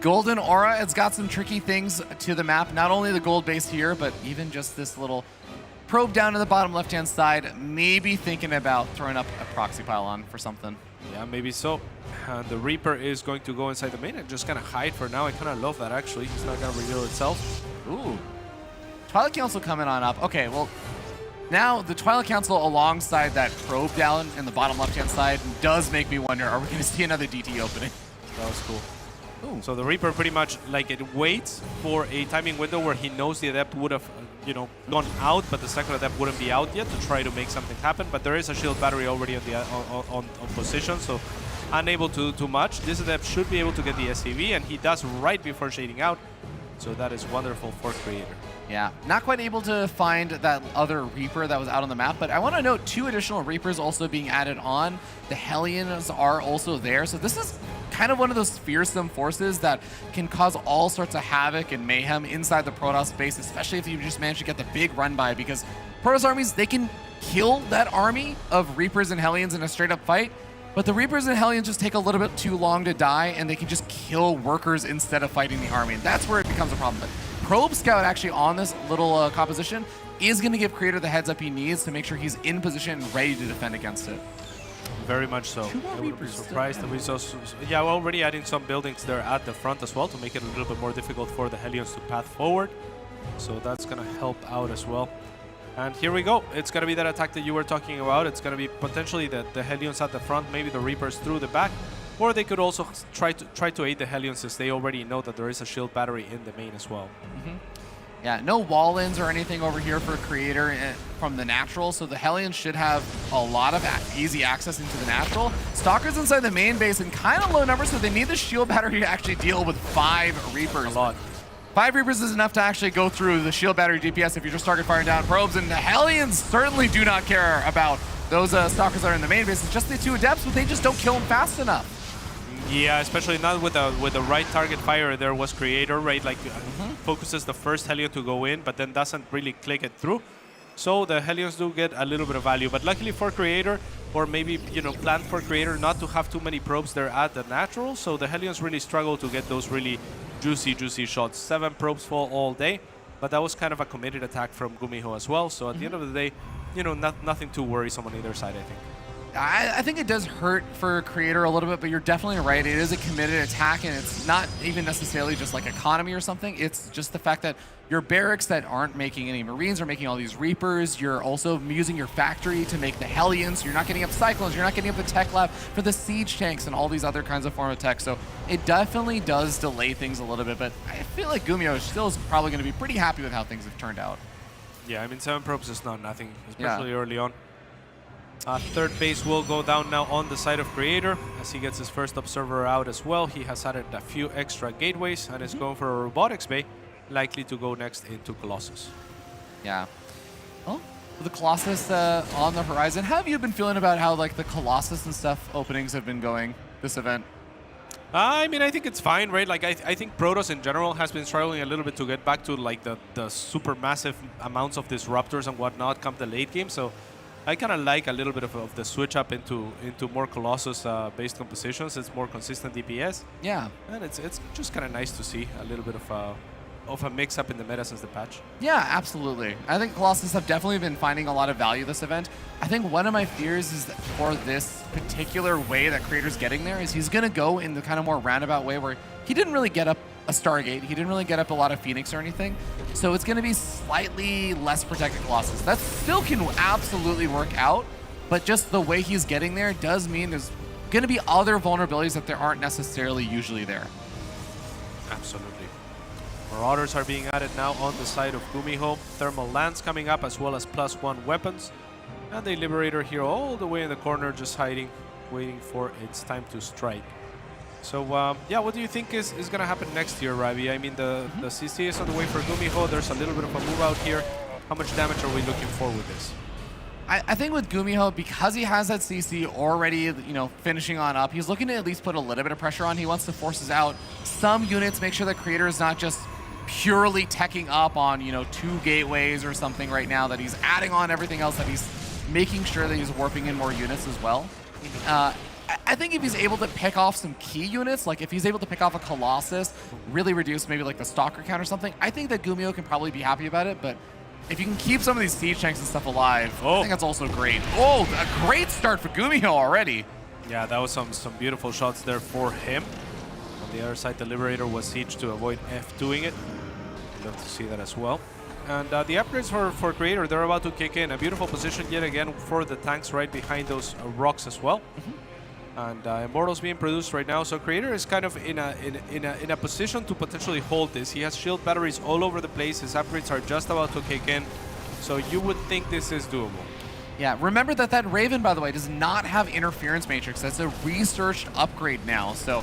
Golden Aura, it's got some tricky things to the map. Not only the gold base here, but even just this little probe down to the bottom left-hand side, maybe thinking about throwing up a proxy pylon for something. Yeah, maybe so. The Reaper is going to go inside the main and just kind of hide for now. I kind of love that, actually. He's not going to reveal itself. Ooh. Twilight Council coming on up. Okay, well, now the Twilight Council alongside that probe down in the bottom left-hand side does make me wonder, are we going to see another DT opening? That was cool. Ooh. So the Reaper pretty much, like, it waits for a timing window where he knows the Adept would have, you know, gone out, but the second Adept wouldn't be out yet to try to make something happen. But there is a shield battery already on position, so unable to do much. This Adept should be able to get the SCV, and he does right before shading out. So that is wonderful for Creator. Yeah, not quite able to find that other Reaper that was out on the map, but I want to note 2 additional Reapers also being added on. The Hellions are also there, so this is kind of one of those fearsome forces that can cause all sorts of havoc and mayhem inside the Protoss space, especially if you just manage to get the big run by, because Protoss armies, they can kill that army of Reapers and Hellions in a straight up fight, but the Reapers and Hellions just take a little bit too long to die, and they can just kill workers instead of fighting the army, and that's where it becomes a problem. But Probe Scout actually on this little composition is going to give Creator the heads up he needs to make sure he's in position and ready to defend against it. Very much so. I would be surprised if we saw, yeah, we're already adding some buildings there at the front as well to make it a little bit more difficult for the Hellions to path forward. So that's going to help out as well. And here we go. It's going to be that attack that you were talking about. It's going to be potentially the Hellions at the front, maybe the Reapers through the back. Or they could also try to aid the Hellions since they already know that there is a shield battery in the main as well. Mm-hmm. Yeah, no wall-ins or anything over here for Creator from the natural, so the Hellions should have a lot of easy access into the natural. Stalker's inside the main base in kind of low numbers, so they need the shield battery to actually deal with 5 Reapers. A lot. 5 Reapers is enough to actually go through the shield battery DPS if you just target firing down probes, and the Hellions certainly do not care about those Stalkers that are in the main base. It's just the 2 Adepts, but they just don't kill them fast enough. Yeah, especially not with the right target fire. There was Creator, right? Like focuses the first Hellion to go in, but then doesn't really click it through. So the Hellions do get a little bit of value, but luckily for Creator, or maybe plan for Creator not to have too many probes there at the natural. So the Hellions really struggle to get those really juicy shots. 7 probes fall all day, but that was kind of a committed attack from Gumiho as well. So at the end of the day, nothing too worrisome on either side, I think. I think it does hurt for Creator a little bit, but you're definitely right. It is a committed attack, and it's not even necessarily just like economy or something. It's just the fact that your barracks that aren't making any Marines are making all these Reapers. You're also using your factory to make the Hellions. You're not getting up Cyclones. You're not getting up the tech lab for the siege tanks and all these other kinds of form of tech. So it definitely does delay things a little bit, but I feel like Gumiho still is probably going to be pretty happy with how things have turned out. Yeah, I mean, 7 probes is not nothing, especially early on. Third base will go down now on the side of Creator as he gets his first observer out as well. He has added a few extra gateways and is going for a robotics bay, likely to go next into Colossus. Yeah. Oh, the Colossus on the horizon. How have you been feeling about how like the Colossus and stuff openings have been going this event? I mean, I think it's fine, right? Like, I think Protoss in general has been struggling a little bit to get back to like the super massive amounts of disruptors and whatnot come the late game. So I kind of like a little bit of the switch up into more Colossus-based compositions. It's more consistent DPS. Yeah. And it's just kind of nice to see a little bit of a mix-up in the meta since the patch. Yeah, absolutely. I think Colossus have definitely been finding a lot of value this event. I think one of my fears is that for this particular way that Creator's getting there is he's going to go in the kind of more roundabout way where he didn't really get up a Stargate. He didn't really get up a lot of Phoenix or anything. So it's going to be slightly less protected Colossus. That still can absolutely work out, but just the way he's getting there does mean there's going to be other vulnerabilities that there aren't necessarily usually there. Absolutely. Marauders are being added now on the side of Gumiho. Thermal Lance coming up as well as +1 weapons. And the Liberator here all the way in the corner just hiding, waiting for its time to strike. So yeah, what do you think is going to happen next year, Ravi? I mean, the CC is on the way for Gumiho. There's a little bit of a move out here. How much damage are we looking for with this? I think with Gumiho, because he has that CC already, you know, finishing on up, he's looking to at least put a little bit of pressure on. He wants to forces out some units, make sure that Creator is not just purely teching up on, you know, 2 gateways or something right now, that he's adding on everything else, that he's making sure that he's warping in more units as well. I think if he's able to pick off some key units, like if he's able to pick off a Colossus, really reduce maybe like the Stalker count or something, I think that Gumiho can probably be happy about it, but if you can keep some of these siege tanks and stuff alive, I think that's also great. Oh, a great start for Gumiho already. Yeah, that was some beautiful shots there for him. On the other side, the Liberator was sieged to avoid F2ing it. Love to see that as well. And the upgrades for Creator, they're about to kick in. A beautiful position yet again for the tanks right behind those rocks as well. And Immortals being produced right now, so Creator is kind of in a position to potentially hold this. He has shield batteries all over the place. His upgrades are just about to kick in, so you would think this is doable. Yeah, remember that Raven, by the way, does not have Interference Matrix. That's a researched upgrade now, so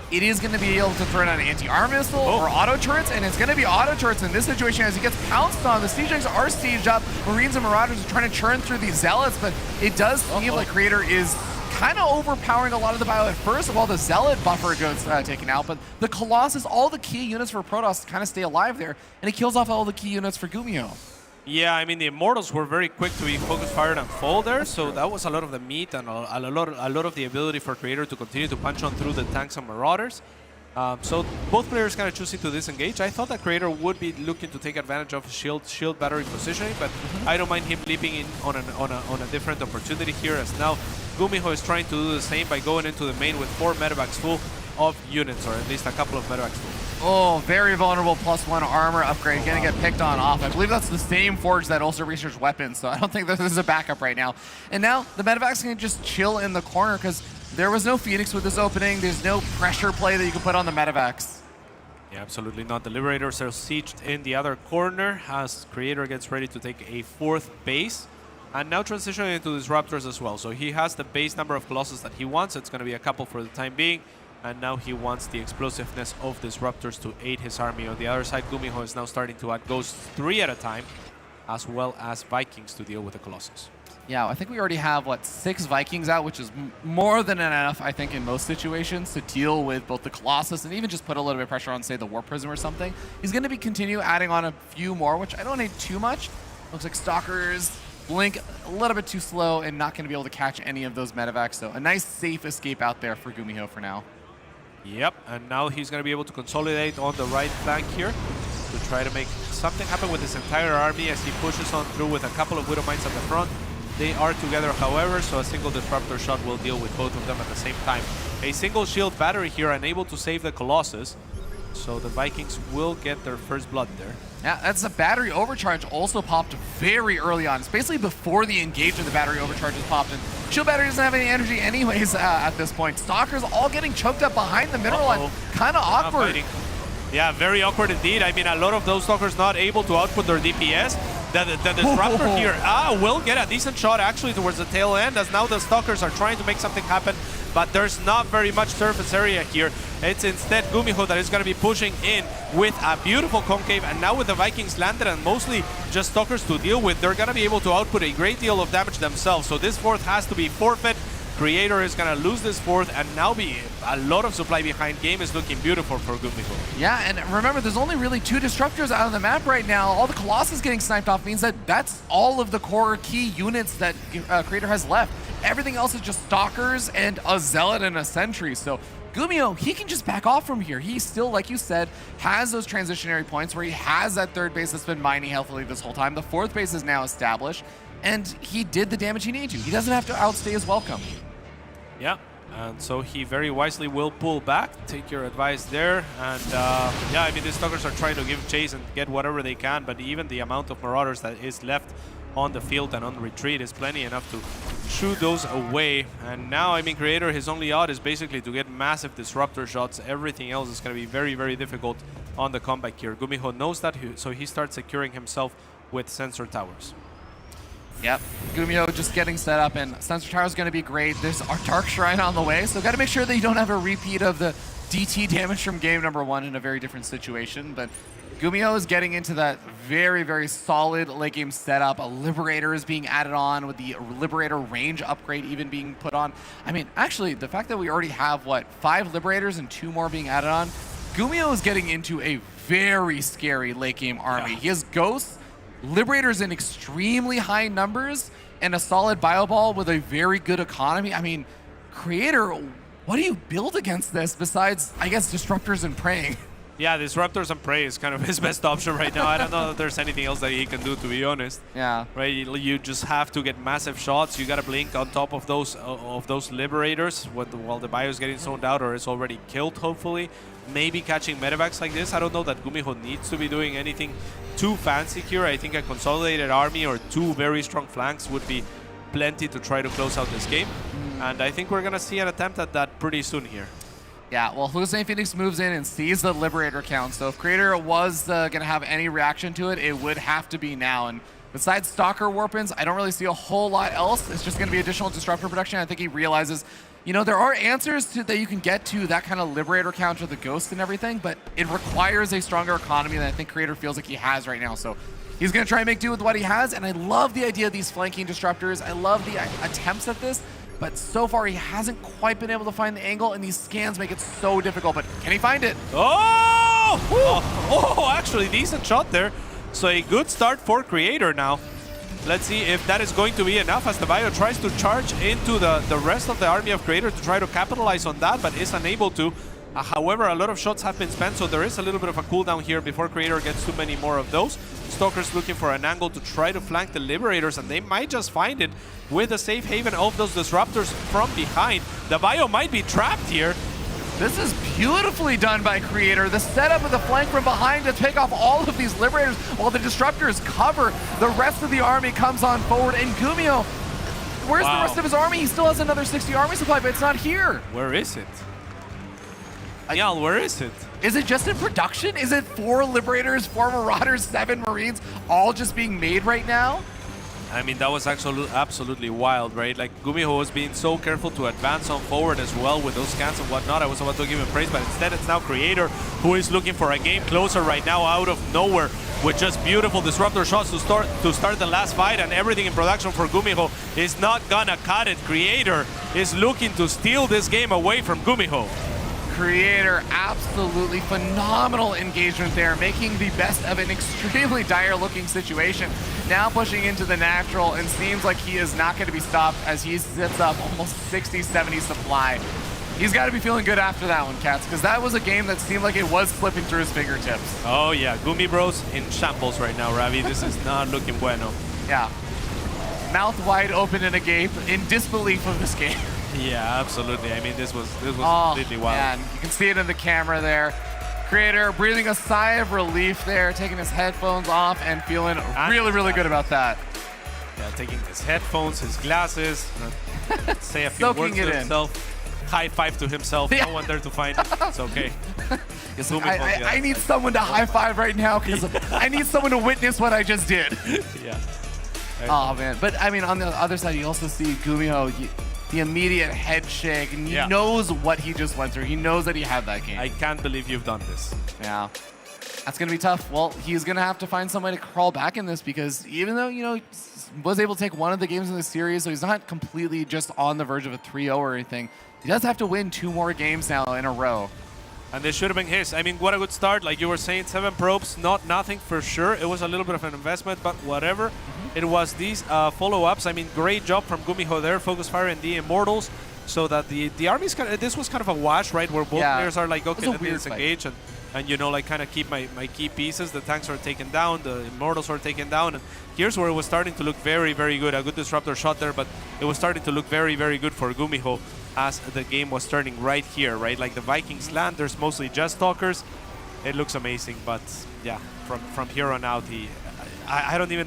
it is going to be able to throw down an anti-armor missile or auto turrets, and it's going to be auto turrets in this situation as he gets pounced on. The siege tanks are sieged up. Marines and Marauders are trying to churn through these Zealots, but it does seem like Creator is kind of overpowering a lot of the bio at first while the Zealot buffer goes taken out, but the Colossus, all the key units for Protoss kind of stay alive there, and he kills off all the key units for Gumiho. Yeah, I mean, the Immortals were very quick to be focus fired and fall there, so that was a lot of the meat and a lot of the ability for Creator to continue to punch on through the tanks and Marauders. So both players kind of choosing to disengage. I thought that Creator would be looking to take advantage of shield battery positioning, but I don't mind him leaping in on a different opportunity here, as now Gumiho is trying to do the same by going into the main with 4 medevacs full of units, or at least a couple of medevacs full. Oh, very vulnerable +1 armor upgrade, gonna get picked on off. I believe that's the same forge that also researched weapons, so I don't think this is a backup right now. And now the medevacs can just chill in the corner because there was no Phoenix with this opening. There's no pressure play that you can put on the medevacs. Yeah, absolutely not. The Liberators are sieged in the other corner as Creator gets ready to take a 4th base. And now transitioning into Disruptors as well. So he has the base number of Colossus that he wants. It's going to be a couple for the time being. And now he wants the explosiveness of Disruptors to aid his army. On the other side, Gumiho is now starting to add Ghosts 3 at a time, as well as Vikings to deal with the Colossus. Yeah, I think we already have, what, 6 Vikings out, which is more than enough, I think, in most situations to deal with both the Colossus and even just put a little bit of pressure on, say, the War Prism or something. He's going to be continue adding on a few more, which I don't need too much. Looks like Stalkers, Blink, a little bit too slow and not going to be able to catch any of those medevacs. So a nice, safe escape out there for Gumiho for now. Yep, and now he's going to be able to consolidate on the right flank here to try to make something happen with his entire army as he pushes on through with a couple of Widow Mines at the front. They are together, however, so a single Disruptor shot will deal with both of them at the same time. A single shield battery here unable to save the Colossus, so the Vikings will get their first blood there. Yeah, that's a battery overcharge also popped very early on. It's basically before the engagement the battery overcharge is popped, and shield battery doesn't have any energy anyways at this point. Stalkers all getting choked up behind the mineral line. Kind of awkward. Yeah, very awkward indeed. I mean, a lot of those Stalkers not able to output their DPS. The Disruptor here will get a decent shot actually towards the tail end, as now the Stalkers are trying to make something happen. but there's not very much surface area here. It's instead Gumiho that is going to be pushing in with a beautiful concave, and now with the Vikings landed and mostly just Stalkers to deal with, they're going to be able to output a great deal of damage themselves. So this fourth has to be forfeit. Creator is going to lose this fourth and now be a lot of supply behind. Game is looking beautiful for Gumiho. Yeah, and remember, there's only really 2 disruptors out on the map right now. All the Colossus getting sniped off means that that's all of the core key units that Creator has left. Everything else is just Stalkers and a Zealot and a Sentry. So Gumiho, he can just back off from here. He still, like you said, has those transitionary points where he has that third base that's been mining healthily this whole time. The fourth base is now established, and he did the damage he needed to. He doesn't have to outstay his welcome. Yeah, and so he very wisely will pull back. Take your advice there. And yeah, I mean, the Stalkers are trying to give chase and get whatever they can, but even the amount of Marauders that is left on the field and on retreat is plenty enough to shoot those away. And now, I mean, Creator, his only out is basically to get massive disruptor shots. Everything else is going to be very, very difficult on the comeback here. Gumiho knows that, so he starts securing himself with sensor towers. Yep, Gumiho just getting set up, and Sensor Tower is going to be great. There's our Dark Shrine on the way, so got to make sure that you don't have a repeat of the DT damage from game number 1 in a very different situation. But Gumiho is getting into that very, very solid late game setup. A Liberator is being added on, with the Liberator range upgrade even being put on. I mean, actually, the fact that we already have, what, 5 Liberators and 2 more being added on, Gumiho is getting into a very scary late game army. Yeah. He has Ghosts, Liberators in extremely high numbers, and a solid Bio Ball with a very good economy. I mean, Creator, what do you build against this besides, I guess, Disruptors and Praying? Yeah, Disruptors and Prey is kind of his best option right now. I don't know if there's anything else that he can do, to be honest. Yeah. Right, you just have to get massive shots. You gotta blink on top of those Liberators while the Bio is getting zoned out or is already killed, hopefully. Maybe catching medevacs like this. I don't know that Gumiho needs to be doing anything too fancy here. I think a consolidated army or 2 very strong flanks would be plenty to try to close out this game. And I think we're gonna see an attempt at that pretty soon here. Yeah, well, Hussein Phoenix moves in and sees the Liberator count. So if Creator was going to have any reaction to it, it would have to be now. And besides Stalker Warpins, I don't really see a whole lot else. It's just going to be additional Disruptor production. I think he realizes, you know, there are answers that you can get to that kind of Liberator count with the Ghost and everything, but it requires a stronger economy than I think Creator feels like he has right now. So he's going to try and make do with what he has, and I love the idea of these flanking Disruptors. I love the attempts at this. But so far, he hasn't quite been able to find the angle, and these scans make it so difficult. But can he find it? Oh, actually, decent shot there. So a good start for Creator now. Let's see if that is going to be enough as the Bio tries to charge into the rest of the army of Creator to try to capitalize on that, but is unable to. However, a lot of shots have been spent, so there is a little bit of a cooldown here before Creator gets too many more of those. Stalkers looking for an angle to try to flank the Liberators, and they might just find it with a safe haven of those Disruptors from behind. The Bio might be trapped here. This is beautifully done by Creator. The setup of the flank from behind to take off all of these Liberators while the Disruptors cover. The rest of the army comes on forward, and Gumiho, where's the rest of his army? He still has another 60 army supply, but it's not here. Where is it? Yal, where is it? Is it just in production? Is it 4 Liberators, 4 Marauders, 7 Marines, all just being made right now? I mean, that was actually absolutely wild, right? Like, Gumiho was being so careful to advance on forward as well with those scans and whatnot. I was about to give him praise, but instead it's now Creator who is looking for a game closer right now out of nowhere with just beautiful Disruptor shots to start the last fight, and everything in production for Gumiho is not gonna cut it. Creator is looking to steal this game away from Gumiho. Creator, absolutely phenomenal engagement there, making the best of an extremely dire-looking situation. Now pushing into the natural, and seems like he is not going to be stopped as he sets up almost 60, 70 supply. He's got to be feeling good after that one, Cats, because that was a game that seemed like it was slipping through his fingertips. Oh yeah, Gumi Bros in shambles right now, Ravi. This is not looking bueno. Yeah. Mouth wide open and agape in disbelief of this game. Yeah, absolutely. I mean, this was completely wild. Man, you can see it in the camera there. Creator breathing a sigh of relief there, taking his headphones off and feeling really good about that. Yeah, taking his headphones, his glasses, say a few words to himself, high five to himself. Yeah. No one there to find it. It's okay. I need someone to high five right now because I need someone to witness what I just did. Yeah. Oh man, but I mean, on the other side, you also see Gumiho. the immediate head shake, and he knows what he just went through. He knows that he had that game. I can't believe you've done this. Yeah. That's going to be tough. Well, he's going to have to find some way to crawl back in this because even though, you know, he was able to take one of the games in the series, so he's not completely just on the verge of a 3-0 or anything. He does have to win 2 more games now in a row. And this should have been his. I mean, what a good start. Like you were saying, 7 probes, nothing for sure. It was a little bit of an investment, but whatever. It was these follow-ups. I mean, great job from Gumiho there, Focus Fire and the Immortals, so that the army's kind of, this was kind of a wash, right, where both players are like, okay, let me disengage and you know, like kind of keep my key pieces. The tanks are taken down, the Immortals are taken down, and here's where it was starting to look very, very good. A good disruptor shot there, but it was starting to look very, very good for Gumiho as the game was turning right here, right? Like the Vikings land, there's mostly just Stalkers. It looks amazing, but yeah, from here on out, I don't even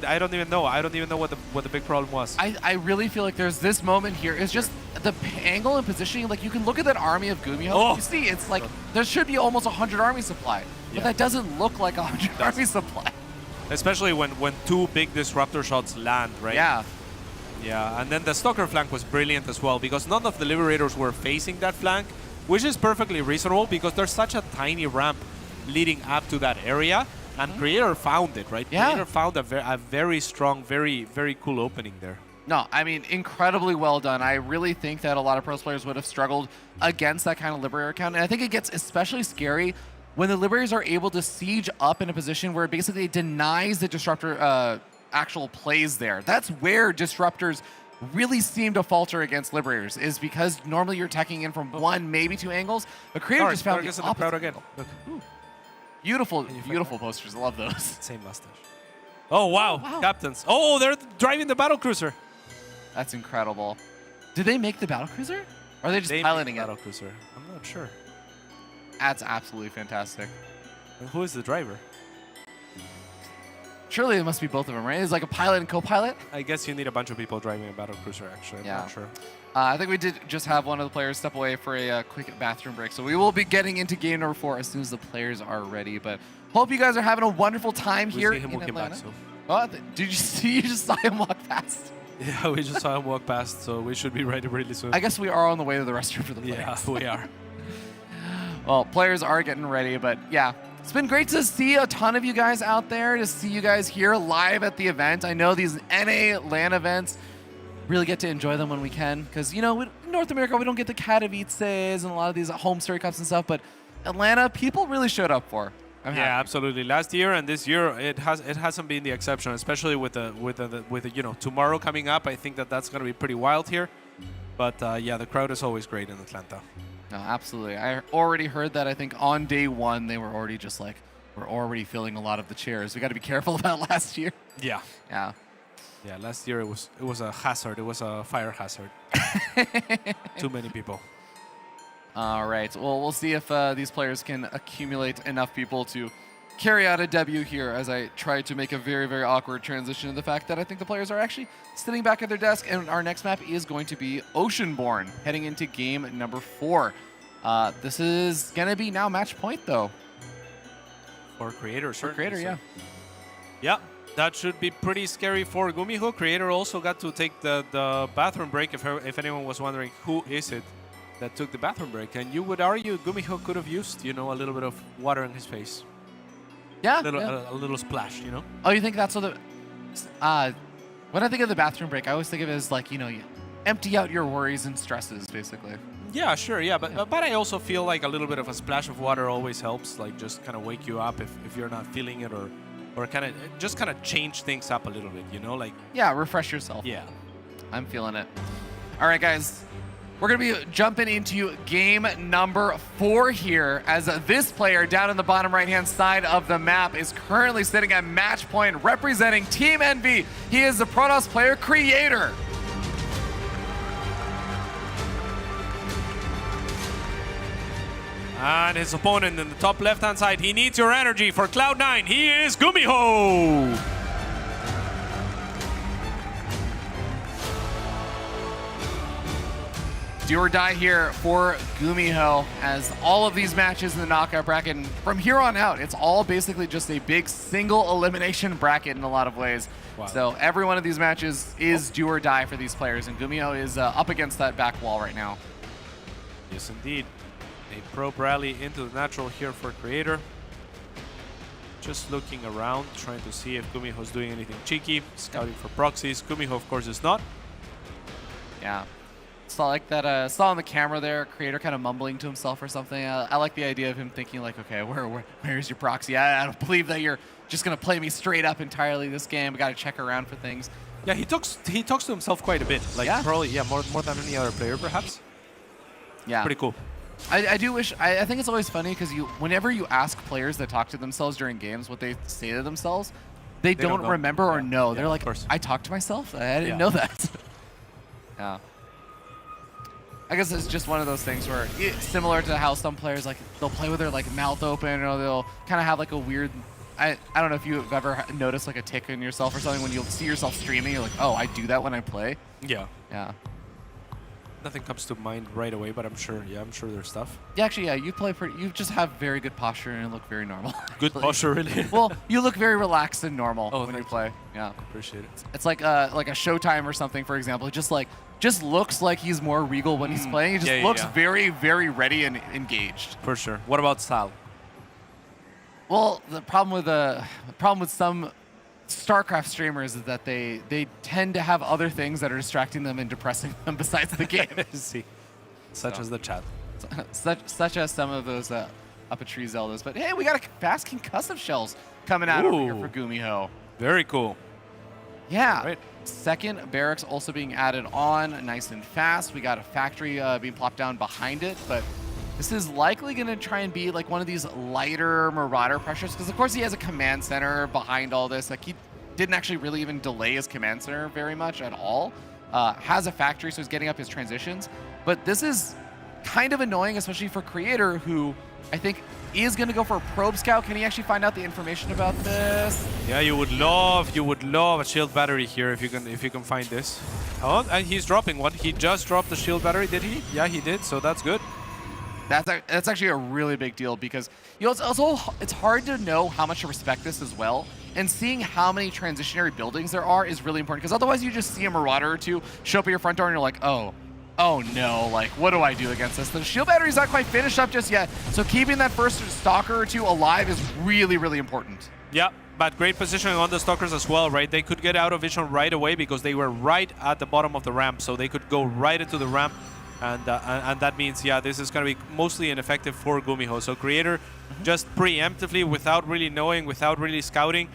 know what the big problem was. I really feel like there's this moment here. It's just the angle and positioning. Like you can look at that army of Gumiho. Oh. You see, it's like there should be almost 100 army supply, but that doesn't look like 100 army supply. Especially when 2 big disruptor shots land, right? Yeah. Yeah, and then the Stalker flank was brilliant as well because none of the Liberators were facing that flank, which is perfectly reasonable because there's such a tiny ramp leading up to that area. And Creator found it, right? Yeah. Creator found a very strong, very cool opening there. No, I mean, incredibly well done. I really think that a lot of Pros players would have struggled against that kind of Liberator count. And I think it gets especially scary when the Liberators are able to siege up in a position where it basically denies the Disruptor actual plays there. That's where Disruptors really seem to falter against Liberators, is because normally you're attacking in from 1, maybe 2 angles. But Creator just found the opposite again. Look. Beautiful, beautiful posters. I love those. Same mustache. Oh, wow. Captains. Oh, they're driving the battlecruiser. That's incredible. Did they make the battlecruiser? Or are they just piloting it? Battlecruiser. I'm not sure. That's absolutely fantastic. And who is the driver? Surely it must be both of them, right? It's like a pilot and co-pilot? I guess you need a bunch of people driving a battlecruiser, actually. I'm not sure. I think we did just have one of the players step away for a quick bathroom break. So we will be getting into game number 4 as soon as the players are ready. But hope you guys are having a wonderful time here in Atlanta. Oh, did you see? You just saw him walk past. Yeah, we just saw him walk past, so we should be ready really soon. I guess we are on the way to the restroom for the players. Yeah, we are. Well, players are getting ready, but yeah. It's been great to see a ton of you guys out there, to see you guys here live at the event. I know these NA LAN events, really get to enjoy them when we can, because, you know, in North America, we don't get the Katowices and a lot of these home story cups and stuff, but Atlanta, people really showed up for. Yeah, absolutely. Last year and this year, it hasn't been the exception, especially with the you know, tomorrow coming up. I think that's going to be pretty wild here. But yeah, the crowd is always great in Atlanta. No, absolutely. I already heard that. I think on day 1, they were already just like, we're already filling a lot of the chairs. We got to be careful about last year. Yeah. Yeah. Yeah, last year it was a hazard. It was a fire hazard. Too many people. All right. Well, we'll see if these players can accumulate enough people to carry out a W here, as I try to make a very, very awkward transition to the fact that I think the players are actually sitting back at their desk, and our next map is going to be Oceanborn, heading into game number 4. This is going to be now match point, though. For Creator, certainly. For Creator, yeah. Yeah, that should be pretty scary for Gumiho. Creator also got to take the bathroom break, if anyone was wondering who is it that took the bathroom break. And you would argue Gumiho could have used, you know, a little bit of water in his face. Yeah, a little splash, you know? Oh, you think that's what the... when I think of the bathroom break, I always think of it as like, you know, you empty out your worries and stresses, basically. Yeah, sure, yeah. But I also feel like a little bit of a splash of water always helps, like just kind of wake you up if you're not feeling it, or kind of change things up a little bit, you know? Like, yeah, refresh yourself. Yeah. I'm feeling it. All right, guys. We're going to be jumping into game number 4 here, as this player down in the bottom right-hand side of the map is currently sitting at match point representing Team Envy. He is the Protoss player Creator. And his opponent in the top left-hand side, he needs your energy for Cloud9. He is Gumiho. do or die here for Gumiho, as all of these matches in the knockout bracket, and from here on out, it's all basically just a big single elimination bracket in a lot of ways. Wow. So every one of these matches is do or die for these players, and Gumiho is up against that back wall right now. Yes, indeed. A probe rally into the natural here for Creator. Just looking around, trying to see if Gumiho's doing anything cheeky, scouting for proxies. Gumiho, of course, is not. Yeah. Saw like that. Saw on the camera there, Creator kind of mumbling to himself or something. I like the idea of him thinking like, okay, where's your proxy? I don't believe that you're just gonna play me straight up entirely this game. We gotta check around for things. Yeah, he talks to himself quite a bit. Like probably more than any other player perhaps. Yeah. Pretty cool. I do wish. I think it's always funny because whenever you ask players that talk to themselves during games what they say to themselves, they don't remember or know. They're like, I talked to myself? I didn't know that. Yeah. I guess it's just one of those things where, similar to how some players, like, they'll play with their like mouth open, or they'll kind of have like a weird, I don't know if you've ever noticed like a tick in yourself or something when you'll see yourself streaming, you're like, oh, I do that when I play. Yeah. Yeah. Nothing comes to mind right away, but I'm sure there's stuff. Yeah, actually, yeah, you play pretty, you just have very good posture and look very normal. Good posture, really? Well, you look very relaxed and normal when you play. Yeah. Appreciate it. It's like a Showtime or something, for example. Just looks like he's more regal when he's playing. He just looks very, very ready and engaged. For sure. What about Sal? Well, the problem with some StarCraft streamers is that they tend to have other things that are distracting them and depressing them besides the game. Such as the chat. Such as some of those up a tree Zeldas. But hey, we got a fast concussive shells coming out over here for Gumiho. Very cool. Yeah. Right. Second barracks also being added on nice and fast. We got a factory being plopped down behind it, but this is likely going to try and be like one of these lighter Marauder pressures, because of course he has a command center behind all this. Like, he didn't actually really even delay his command center very much at all. Has a factory, so he's getting up his transitions. But this is kind of annoying, especially for Creator, who I think is going to go for a probe scout. Can he actually find out the information about this? Yeah, you would love a shield battery here if you can find this. Oh, and he's dropping one. He just dropped the shield battery, did he? Yeah, he did. So that's good. That's actually a really big deal, because it's hard to know how much to respect this as well. And seeing how many transitionary buildings there are is really important, because otherwise you just see a Marauder or two show up at your front door and you're like, oh no, like, what do I do against this? The shield battery's not quite finished up just yet, so keeping that first Stalker or two alive is really, really important. Yeah, but great positioning on the Stalkers as well, right? They could get out of vision right away because they were right at the bottom of the ramp, so they could go right into the ramp. And that means, yeah, this is going to be mostly ineffective for Gumiho. So Creator just preemptively, without really knowing, without really scouting,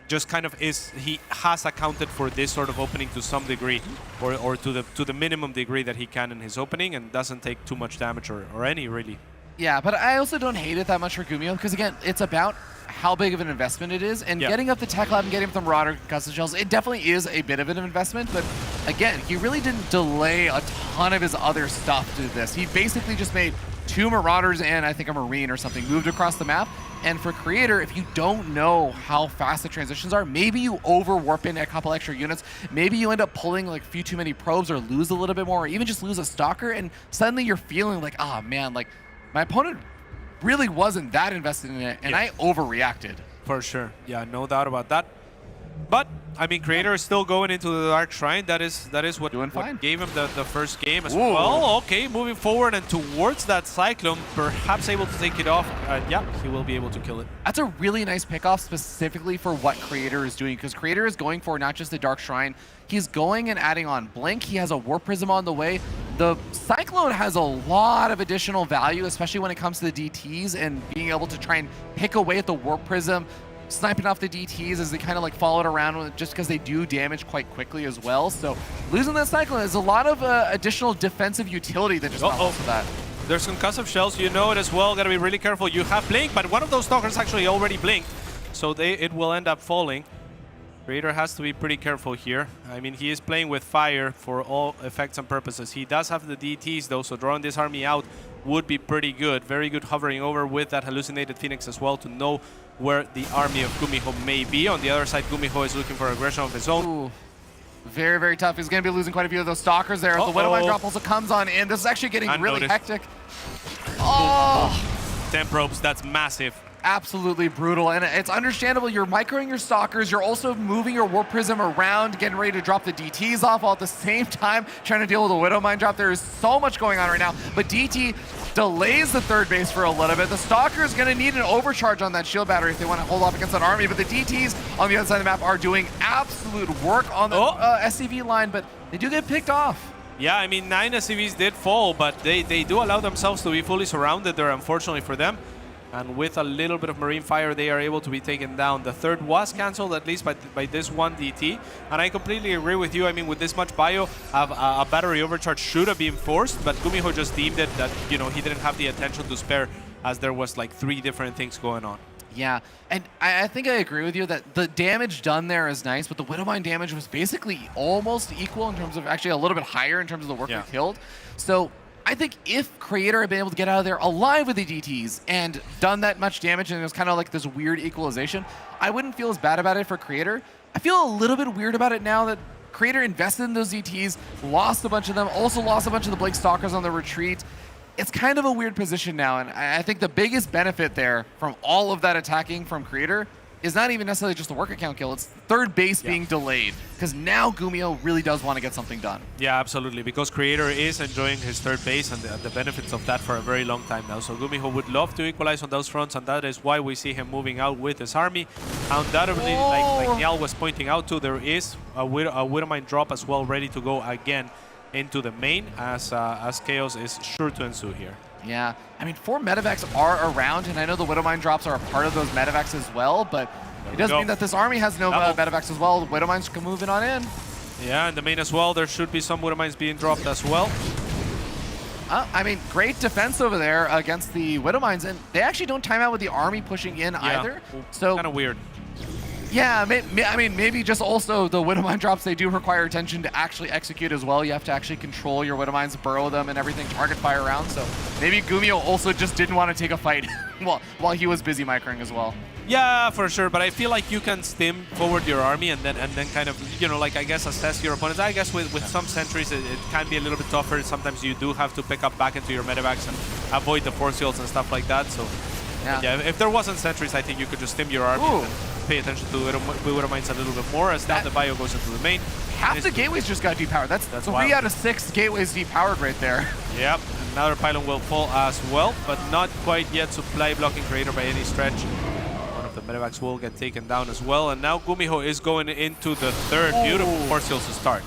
just kind of he has accounted for this sort of opening to some degree, or to the minimum degree that he can in his opening, and doesn't take too much damage or any, really. Yeah, but I also don't hate it that much for Gumiho, because again, it's about how big of an investment it is, and getting up the tech lab and getting up the Marauder custom shells, it definitely is a bit of an investment, but again, he really didn't delay a ton of his other stuff to this. He basically just made 2 Marauders and I think a Marine or something moved across the map. And for Creator, if you don't know how fast the transitions are, maybe you over-warp in a couple extra units, maybe you end up pulling like a few too many probes or lose a little bit more, or even just lose a Stalker, and suddenly you're feeling like, oh man, like my opponent really wasn't that invested in it, and I overreacted. For sure. Yeah, no doubt about that. But I mean, Creator is still going into the Dark Shrine. That is what gave him the first game as well. Okay, moving forward and towards that Cyclone, perhaps able to take it off. Yeah, he will be able to kill it. That's a really nice pickoff specifically for what Creator is doing, because Creator is going for not just the Dark Shrine, he's going and adding on Blink. He has a Warp Prism on the way. The Cyclone has a lot of additional value, especially when it comes to the DTs and being able to try and pick away at the Warp Prism, sniping off the DTs as they kind of like follow it around, just because they do damage quite quickly as well. So losing that Cyclone is a lot of additional defensive utility that just comes with that. There's concussive shells, you know it as well. Gotta be really careful. You have Blink, but one of those Stalkers actually already blinked, so it will end up falling. Creator has to be pretty careful here. I mean, he is playing with fire for all effects and purposes. He does have the DTs though, so drawing this army out would be pretty good. Very good hovering over with that hallucinated Phoenix as well to know where the army of Gumiho may be. On the other side, Gumiho is looking for aggression of his own. Very, very tough. He's going to be losing quite a few of those Stalkers there. The Widow Mine drop also comes on in. This is actually getting really hectic. Oh! 10 probes, that's massive. Absolutely brutal, and it's understandable. You're microing your Stalkers, you're also moving your Warp Prism around, getting ready to drop the DTs off all at the same time, trying to deal with a Widow Mine drop. There is so much going on right now, but DT delays the third base for a little bit. The Stalker is going to need an overcharge on that shield battery if they want to hold off against that army, but the DTs on the other side of the map are doing absolute work on the SCV line, but they do get picked off. Yeah, I mean, 9 SCVs did fall, but they do allow themselves to be fully surrounded there, unfortunately for them. And with a little bit of Marine Fire, they are able to be taken down. The third was cancelled, at least by this one DT. And I completely agree with you. I mean, with this much bio, a battery overcharge should have been forced, but Gumiho just deemed it that, you know, he didn't have the attention to spare, as there was like 3 different things going on. Yeah, and I think I agree with you that the damage done there is nice, but the Widowmine damage was basically almost equal in terms of, actually a little bit higher in terms of the work we killed. So I think if Creator had been able to get out of there alive with the DTs and done that much damage, and it was kind of like this weird equalization, I wouldn't feel as bad about it for Creator. I feel a little bit weird about it now that Creator invested in those DTs, lost a bunch of them, also lost a bunch of the Blake Stalkers on the retreat. It's kind of a weird position now, and I think the biggest benefit there from all of that attacking from Creator is not even necessarily just the work account kill, it's third base being delayed, because now Gumiho really does want to get something done. Yeah, absolutely, because Creator is enjoying his third base and the benefits of that for a very long time now. So Gumiho would love to equalize on those fronts, and that is why we see him moving out with his army. Undoubtedly, like Niall was pointing out too, there is a Widowmine drop as well, ready to go again into the main, as chaos is sure to ensue here. Yeah, I mean, 4 medevacs are around, and I know the Widowmine drops are a part of those medevacs as well, but it doesn't mean that this army has no medevacs as well. The Widowmines can move it on in. Yeah, in the main as well, there should be some Widowmines being dropped as well. I mean, great defense over there against the Widowmines, and they actually don't time out with the army pushing in either. So kind of weird. Yeah, I mean, maybe just also the Widowmine drops, they do require attention to actually execute as well. You have to actually control your Widowmines, burrow them and everything, target fire around. So maybe Gumiho also just didn't want to take a fight while he was busy microing as well. Yeah, for sure, but I feel like you can stim forward your army and then kind of, you know, like, I guess assess your opponents. I guess with some sentries it can be a little bit tougher. Sometimes you do have to pick up back into your medevacs and avoid the force fields and stuff like that. So yeah, if there wasn't sentries, I think you could just stim your army and pay attention to Widowmines a little bit more, as now the bio goes into the main. Half the gateways just got depowered. That's 3 out of 6 gateways depowered right there. Yep, another pylon will fall as well, but not quite yet supply blocking Creator by any stretch. One of the medevacs will get taken down as well, and now Gumiho is going into the third. Beautiful force fields to start.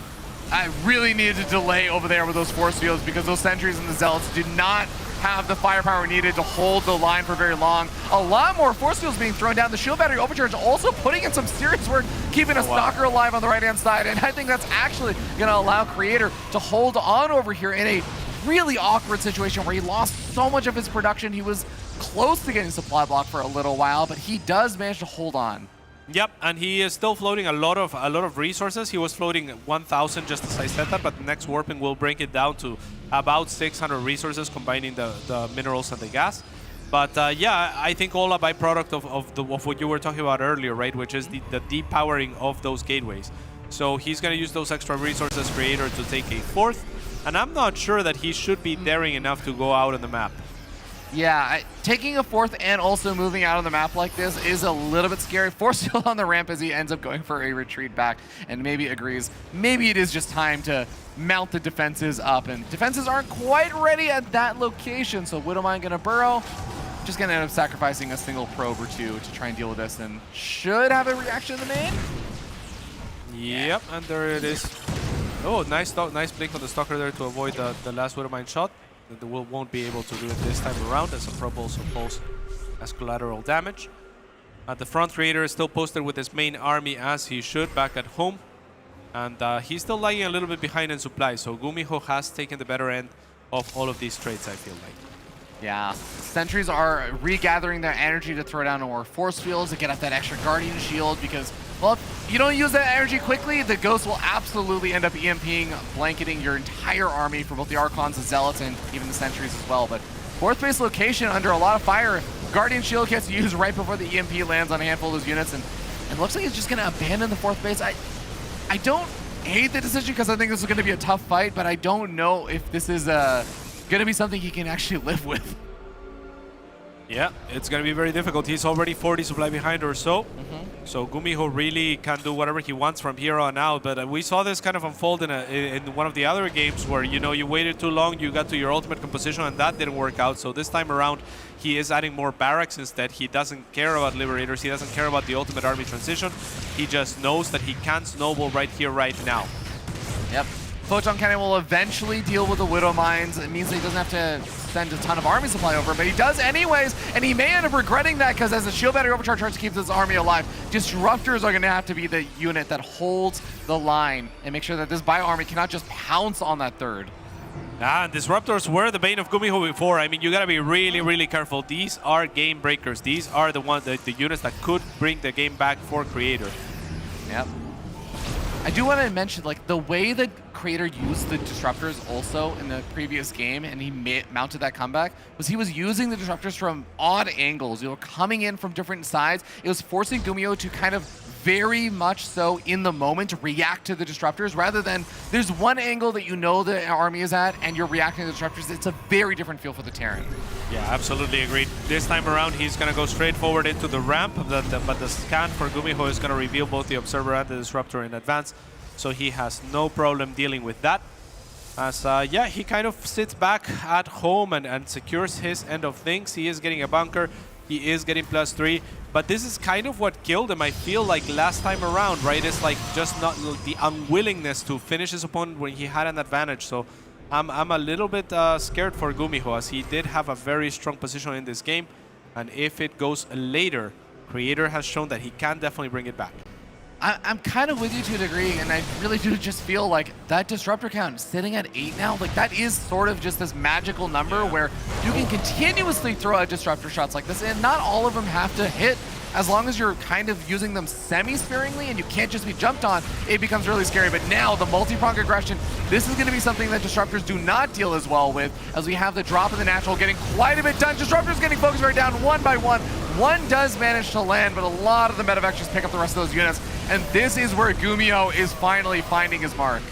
I really needed to delay over there with those force fields because those sentries and the zealots did not have the firepower needed to hold the line for very long. A lot more force fields being thrown down. The shield battery overcharge also putting in some serious work, keeping a Stalker alive on the right-hand side, and I think that's actually going to allow Creator to hold on over here in a really awkward situation where he lost so much of his production. He was close to getting supply block for a little while, but he does manage to hold on. Yep, and he is still floating a lot of resources. He was floating 1,000 just as I said that, but the next warping will bring it down to about 600 resources, combining the minerals and the gas. But yeah, I think all a byproduct of what you were talking about earlier, right? Which is the depowering of those gateways. So he's going to use those extra resources, Creator, to take a 4th, and I'm not sure that he should be daring enough to go out on the map. Yeah, taking a 4th and also moving out on the map like this is a little bit scary. Force field on the ramp as he ends up going for a retreat back and maybe agrees. Maybe it is just time to mount the defenses up, and defenses aren't quite ready at that location, so Widowmine gonna burrow. Just gonna end up sacrificing a single probe or 2 to try and deal with this, and should have a reaction in the main. Yep, and there it is. Oh, nice blink on the Stalker there to avoid the last Widowmine shot. They won't be able to do it this time around, as a probe also falls as collateral damage. At the front, Creator is still posted with his main army as he should back at home. And he's still lagging a little bit behind in supply, so Gumiho has taken the better end of all of these trades, I feel like. Yeah, sentries are regathering their energy to throw down more force fields to get up that extra Guardian Shield, because, well, if you don't use that energy quickly, the Ghost will absolutely end up EMPing, blanketing your entire army for both the Archons, the Zealots, and even the sentries as well. But 4th base location under a lot of fire. Guardian Shield gets used right before the EMP lands on a handful of those units, and it looks like it's just going to abandon the 4th base. I don't hate the decision because I think this is going to be a tough fight, but I don't know if this is going to be something he can actually live with. Yeah, it's going to be very difficult. He's already 40 supply behind or so. So Gumiho really can do whatever he wants from here on out. But we saw this kind of unfold in one of the other games where, you know, you waited too long, you got to your ultimate composition, and that didn't work out. So this time around, he is adding more barracks instead. He doesn't care about Liberators. He doesn't care about the ultimate army transition. He just knows that he can snowball right here, right now. Yep. Photon Cannon will eventually deal with the Widow Mines. It means that he doesn't have to send a ton of army supply over, but he does anyways, and he may end up regretting that because as the shield battery overcharge tries to keep his army alive, Disruptors are going to have to be the unit that holds the line and make sure that this Bio army cannot just pounce on that third. And Disruptors were the bane of Gumiho before. I mean, you got to be really, really careful. These are game breakers. These are the units that could bring the game back for Creator. Yep. I do want to mention, like, the way that Creator used the Disruptors also in the previous game, and he mounted that comeback, was he was using the Disruptors from odd angles. You know, coming in from different sides. It was forcing Gumiho to kind of very much so in the moment react to the Disruptors, rather than there's one angle that you know the army is at and you're reacting to the Disruptors. It's a very different feel for the Terran. Yeah, absolutely agreed. This time around, he's going to go straight forward into the ramp, but the scan for Gumiho is going to reveal both the Observer and the Disruptor in advance, so he has no problem dealing with that. As, yeah, he kind of sits back at home and secures his end of things. He is getting a bunker. He is getting +3, but this is kind of what killed him, I feel like, last time around, right? It's like just not the unwillingness to finish his opponent when he had an advantage. So I'm a little bit scared for Gumiho, as he did have a very strong position in this game. And if it goes later, Creator has shown that he can definitely bring it back. I'm kind of with you to a degree, and I really do just feel like that Disruptor count sitting at 8 now, like that is sort of just this magical number where you can continuously throw out Disruptor shots like this, and not all of them have to hit. As long as you're kind of using them semi-sparingly and you can't just be jumped on, it becomes really scary. But now, the multi-pronged aggression, this is going to be something that Disruptors do not deal as well with, as we have the drop of the natural getting quite a bit done. Disruptors getting focused right down one by one. One does manage to land, but a lot of the medevacs just pick up the rest of those units. And this is where Gumiho is finally finding his mark.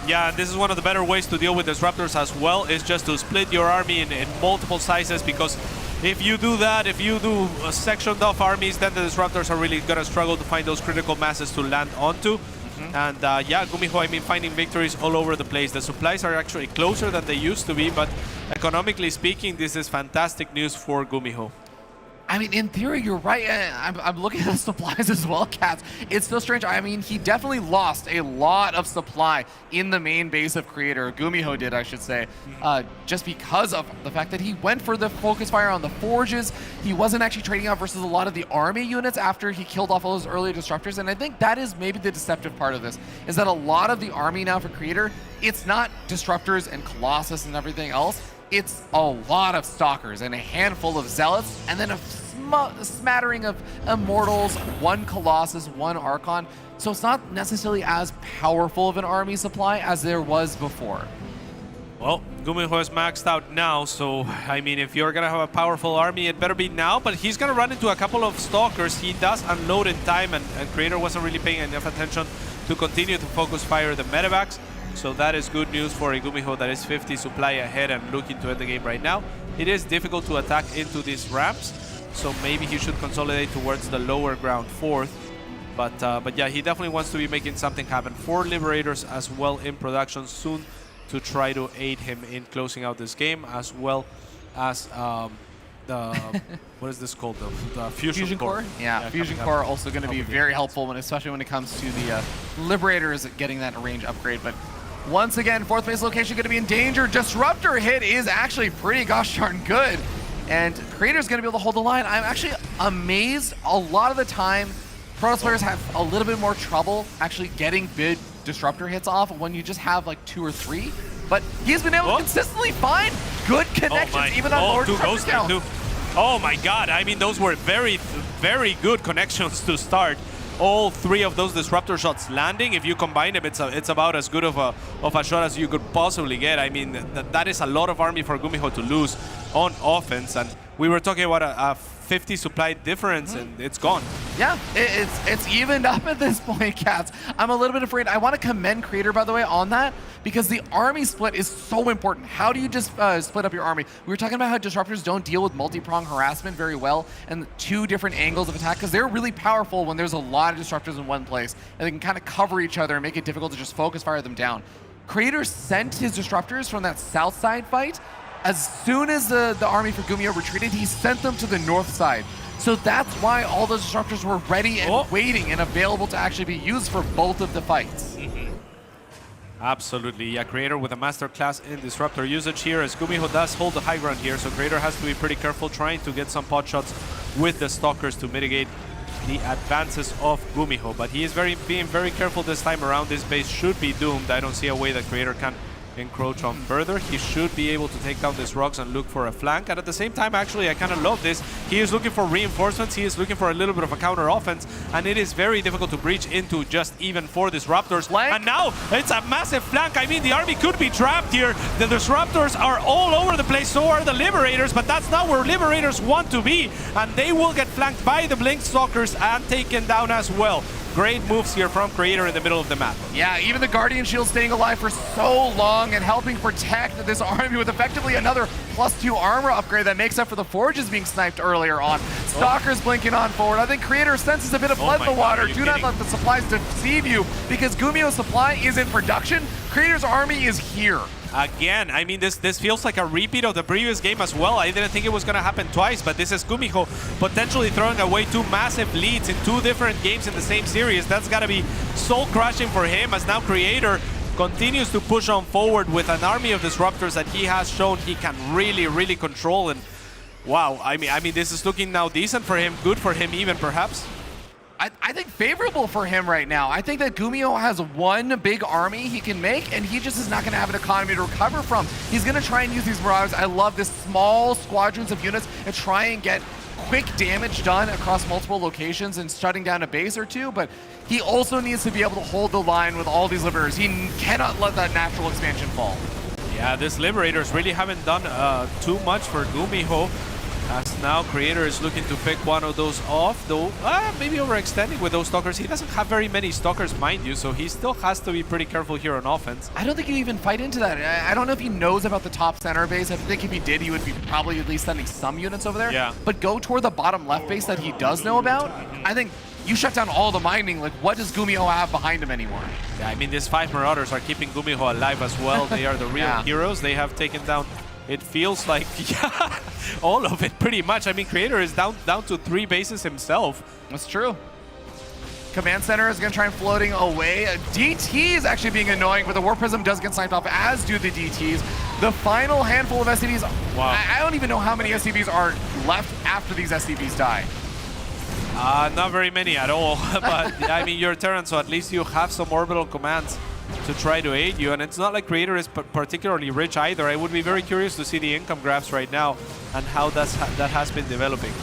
Yeah, this is one of the better ways to deal with Disruptors as well, is just to split your army in multiple sizes, because if you do that, if you do sectioned off armies, then the Disruptors are really going to struggle to find those critical masses to land onto. And yeah, Gumiho, I mean, finding victories all over the place. The supplies are actually closer than they used to be, but economically speaking, this is fantastic news for Gumiho. I mean, in theory, you're right. I'm looking at the supplies as well, Cats. It's so strange. I mean, he definitely lost a lot of supply in the main base of Creator. Gumiho did, I should say, just because of the fact that he went for the focus fire on the forges. He wasn't actually trading out versus a lot of the army units after he killed off all those early Disruptors. And I think that is maybe the deceptive part of this, is that a lot of the army now for Creator, it's not Disruptors and Colossus and everything else. It's a lot of Stalkers and a handful of Zealots, and then a smattering of Immortals, one Colossus, one Archon. So it's not necessarily as powerful of an army supply as there was before. Well, Gumiho is maxed out now, so I mean, if you're gonna have a powerful army, it better be now, but he's gonna run into a couple of Stalkers. He does unload in time, and Creator wasn't really paying enough attention to continue to focus fire the medevacs. So that is good news for a Gumiho that is 50 supply ahead and looking to end the game right now. It is difficult to attack into these ramps, so maybe he should consolidate towards the lower ground fourth. But yeah, he definitely wants to be making something happen. 4 Liberators as well in production soon to try to aid him in closing out this game, as well as the what is this called? The Fusion Core. Yeah, Fusion Core also going to be very helpful, especially when it comes to the Liberators getting that range upgrade. But once again, 4th base location going to be in danger. Disruptor hit is actually pretty gosh darn good. And Creator's going to be able to hold the line. I'm actually amazed. A lot of the time, Protoss players have a little bit more trouble actually getting big Disruptor hits off when you just have like 2 or 3. But he's been able to consistently find good connections, even on lower Disruptor count. Oh my god, I mean, those were very, very good connections to start. All 3 of those Disruptor shots landing. If you combine them, it's about as good of a shot as you could possibly get. I mean, that is a lot of army for Gumiho to lose. on offense, and we were talking about a 50 supply difference, and it's gone. Yeah, it's evened up at this point, Cats. I'm a little bit afraid. I want to commend Creator, by the way, on that, because the army split is so important. How do you just split up your army? We were talking about how disruptors don't deal with multi-prong harassment very well and 2 different angles of attack, because they're really powerful when there's a lot of disruptors in one place, and they can kind of cover each other and make it difficult to just focus fire them down. Creator sent his disruptors from that south side fight. As soon as the army for Gumiho retreated, he sent them to the north side. So that's why all those disruptors were ready and waiting and available to actually be used for both of the fights. Absolutely, yeah, Creator with a masterclass in disruptor usage here, as Gumiho does hold the high ground here, so Creator has to be pretty careful trying to get some pot shots with the Stalkers to mitigate the advances of Gumiho. But he is being very careful this time around. This base should be doomed. I don't see a way that Creator can encroach on further. He should be able to take down these rocks and look for a flank. And at the same time, actually, I kind of love this. He is looking for reinforcements. He is looking for a little bit of a counter offense. And it is very difficult to breach into just even 4 disruptors. Flank. And now it's a massive flank. I mean, the army could be trapped here. The disruptors are all over the place. So are the Liberators. But that's not where Liberators want to be. And they will get flanked by the Blink Stalkers and taken down as well. Great moves here from Creator in the middle of the map. Yeah, even the Guardian Shield staying alive for so long and helping protect this army with effectively another +2 armor upgrade that makes up for the Forges being sniped earlier on. Stalkers blinking on forward. I think Creator senses a bit of blood in the water. Do not let the supplies deceive you, because Gumiho's supply is in production. Creator's army is here. Again, I mean, this feels like a repeat of the previous game as well. I didn't think it was going to happen twice, but this is Gumiho potentially throwing away 2 massive leads in 2 different games in the same series. That's got to be soul-crushing for him, as now Creator continues to push on forward with an army of disruptors that he has shown he can really, really control. And wow, I mean, this is looking now decent for him, good for him even, perhaps. I think favorable for him right now. I think that Gumiho has one big army he can make, and he just is not going to have an economy to recover from. He's going to try and use these Marauders. I love this small squadrons of units and try and get quick damage done across multiple locations and shutting down a base or 2, but he also needs to be able to hold the line with all these Liberators. He cannot let that natural expansion fall. Yeah, these Liberators really haven't done too much for Gumiho. As now Creator is looking to pick one of those off, though maybe overextending with those Stalkers. He doesn't have very many Stalkers, mind you, so he still has to be pretty careful here on offense. I don't think you even fight into that. I don't know if he knows about the top center base. I think if he did, he would be probably at least sending some units over there. Yeah. But go toward the bottom left base that he does know about. I think you shut down all the mining. Like, what does Gumiho have behind him anymore? Yeah, I mean, these 5 Marauders are keeping Gumiho alive as well. They are the real heroes. They have taken down, it feels like, yeah, all of it pretty much. I mean, Creator is down to 3 bases himself. That's true. Command Center is going to try and floating away. DT is actually being annoying, but the War Prism does get sniped off, as do the DTs. The final handful of SCVs, wow. I don't even know how many SCVs are left after these SCVs die. Not very many at all, but I mean, you're Terran, so at least you have some orbital commands to try to aid you, and it's not like Creator is particularly rich either. I would be very curious to see the income graphs right now and how that has been developing.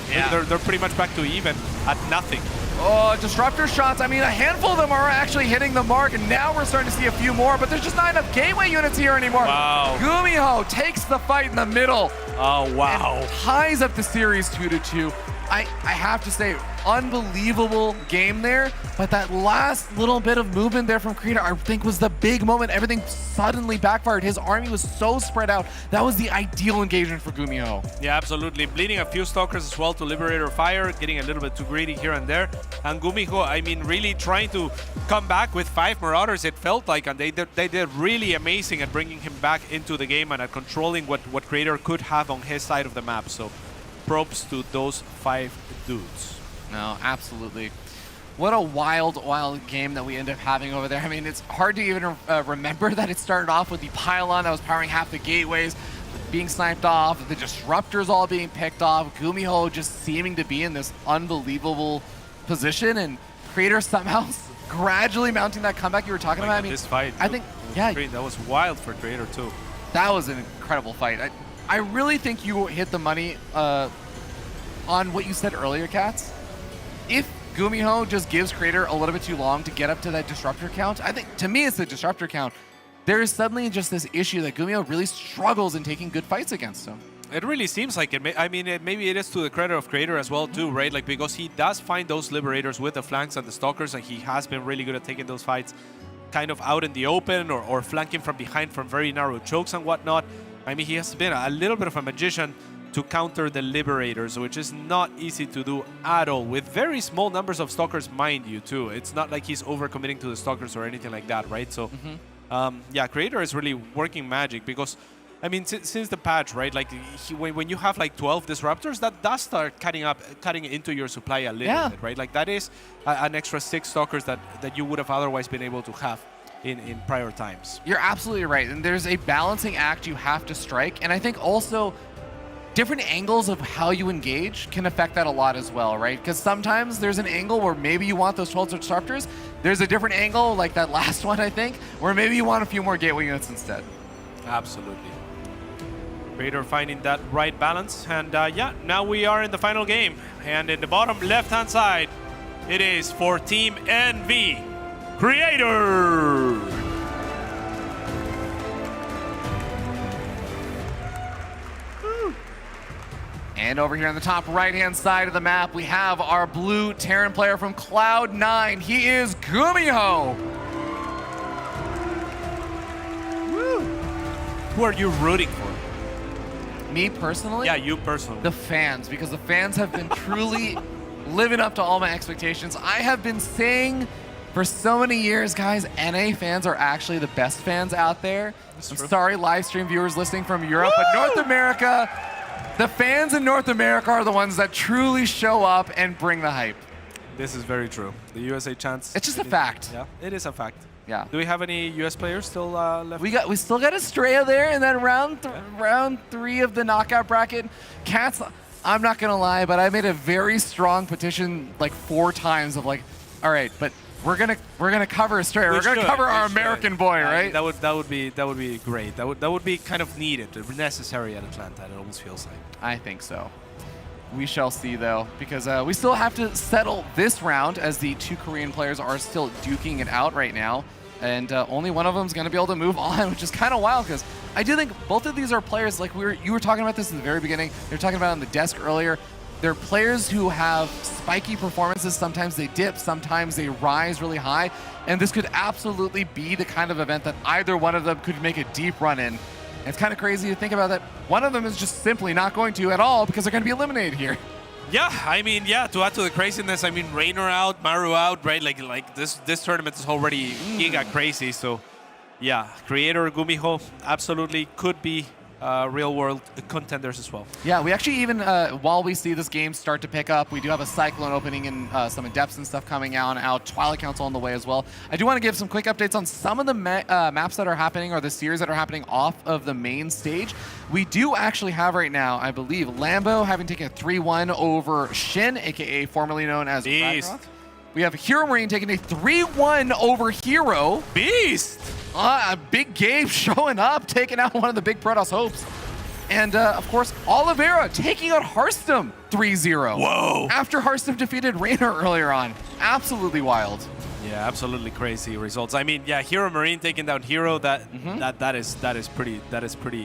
Yeah. They're pretty much back to even at nothing. Oh, disruptor shots. I mean, a handful of them are actually hitting the mark, and now we're starting to see a few more, but there's just not enough gateway units here anymore. Wow. Gumiho takes the fight in the middle. Oh, wow. And ties up the series 2-2. I have to say, unbelievable game there, but that last little bit of movement there from Creator, I think, was the big moment. Everything suddenly backfired. His army was so spread out. That was the ideal engagement for Gumiho. Yeah, absolutely. Bleeding a few Stalkers as well to Liberator fire, getting a little bit too greedy here and there. And Gumiho, I mean, really trying to come back with 5 Marauders, it felt like, and they did really amazing at bringing him back into the game and at controlling what Creator could have on his side of the map. So props to those 5 dudes. No, absolutely. What a wild, wild game that we end up having over there. I mean, it's hard to even remember that it started off with the pylon that was powering half the gateways being sniped off, the disruptors all being picked off, Gumiho just seeming to be in this unbelievable position, and Creator somehow gradually mounting that comeback you were talking about. I mean, this fight, I think, yeah, that was wild for Creator too. That was an incredible fight. I really think you hit the money on what you said earlier, Cats. If Gumiho just gives Creator a little bit too long to get up to that disruptor count, I think, to me, it's the disruptor count. There is suddenly just this issue that Gumiho really struggles in taking good fights against him. It really seems like it. I mean, maybe it is to the credit of Creator as well, too, right? Like, because he does find those Liberators with the flanks and the Stalkers, and he has been really good at taking those fights kind of out in the open or flanking from behind from very narrow chokes and whatnot. I mean, he has been a little bit of a magician to counter the Liberators, which is not easy to do at all, with very small numbers of Stalkers, mind you, too. It's not like he's overcommitting to the Stalkers or anything like that, right? So, yeah, Creator is really working magic because, I mean, since the patch, right? Like, when you have like 12 Disruptors, that does start cutting into your supply a little bit, right? Like, that is an extra 6 Stalkers that you would have otherwise been able to have in prior times. You're absolutely right. And there's a balancing act you have to strike. And I think also different angles of how you engage can affect that a lot as well, right? Because sometimes there's an angle where maybe you want those 12 Disruptors. There's a different angle, like that last one, I think, where maybe you want a few more Gateway units instead. Absolutely. Creator finding that right balance. And yeah, now we are in the final game. And in the bottom left-hand side, it is for Team NV, Creator! And over here on the top right-hand side of the map, we have our blue Terran player from Cloud9. He is Gumiho. Woo. Who are you rooting for? Me personally? Yeah, you personally. The fans, because the fans have been truly living up to all my expectations. I have been saying for so many years, guys, NA fans are actually the best fans out there. I'm sorry, live stream viewers listening from Europe, but North America, the fans in North America are the ones that truly show up and bring the hype. This is very true. The USA chance. It's just a fact. Yeah, it is a fact. Yeah. Do we have any US players still left? We still got Astrea there, and then round 3 of the knockout bracket. Cats, I'm not gonna lie, but I made a very strong petition like 4 times of like, all right, but we're gonna cover Astrea. We're gonna cover our American boy, right? That would be great. That would be kind of needed, necessary at Atlanta. It almost feels like. I think so. We shall see, though, because we still have to settle this round as the 2 Korean players are still duking it out right now. And only one of them is going to be able to move on, which is kind of wild because I do think both of these are players, like you were talking about this in the very beginning. They were talking about it on the desk earlier. They're players who have spiky performances. Sometimes they dip, sometimes they rise really high. And this could absolutely be the kind of event that either one of them could make a deep run in. And it's kind of crazy to think about that. One of them is just simply not going to at all because they're going to be eliminated here. Yeah, I mean, yeah, to add to the craziness, I mean, Raynor out, Maru out, right? Like this tournament is already giga crazy. So, yeah, Creator, Gumiho absolutely could be real-world contenders as well. Yeah, we actually even, while we see this game start to pick up, we do have a Cyclone opening and some Adepts and stuff coming out. Twilight Council on the way as well. I do want to give some quick updates on some of the maps that are happening or the series that are happening off of the main stage. We do actually have right now, I believe, Lambo having taken a 3-1 over Shin, aka formerly known as Ragnarok. We have Hero Marine taking a 3-1 over Hero. Beast! Big Gabe showing up, taking out one of the big Protoss hopes. And, of course, Oliveira taking out Hearthstone 3-0. Whoa! After Hearthstone defeated Raynor earlier on. Absolutely wild. Yeah, absolutely crazy results. I mean, yeah, Hero Marine taking down Hero, that is pretty.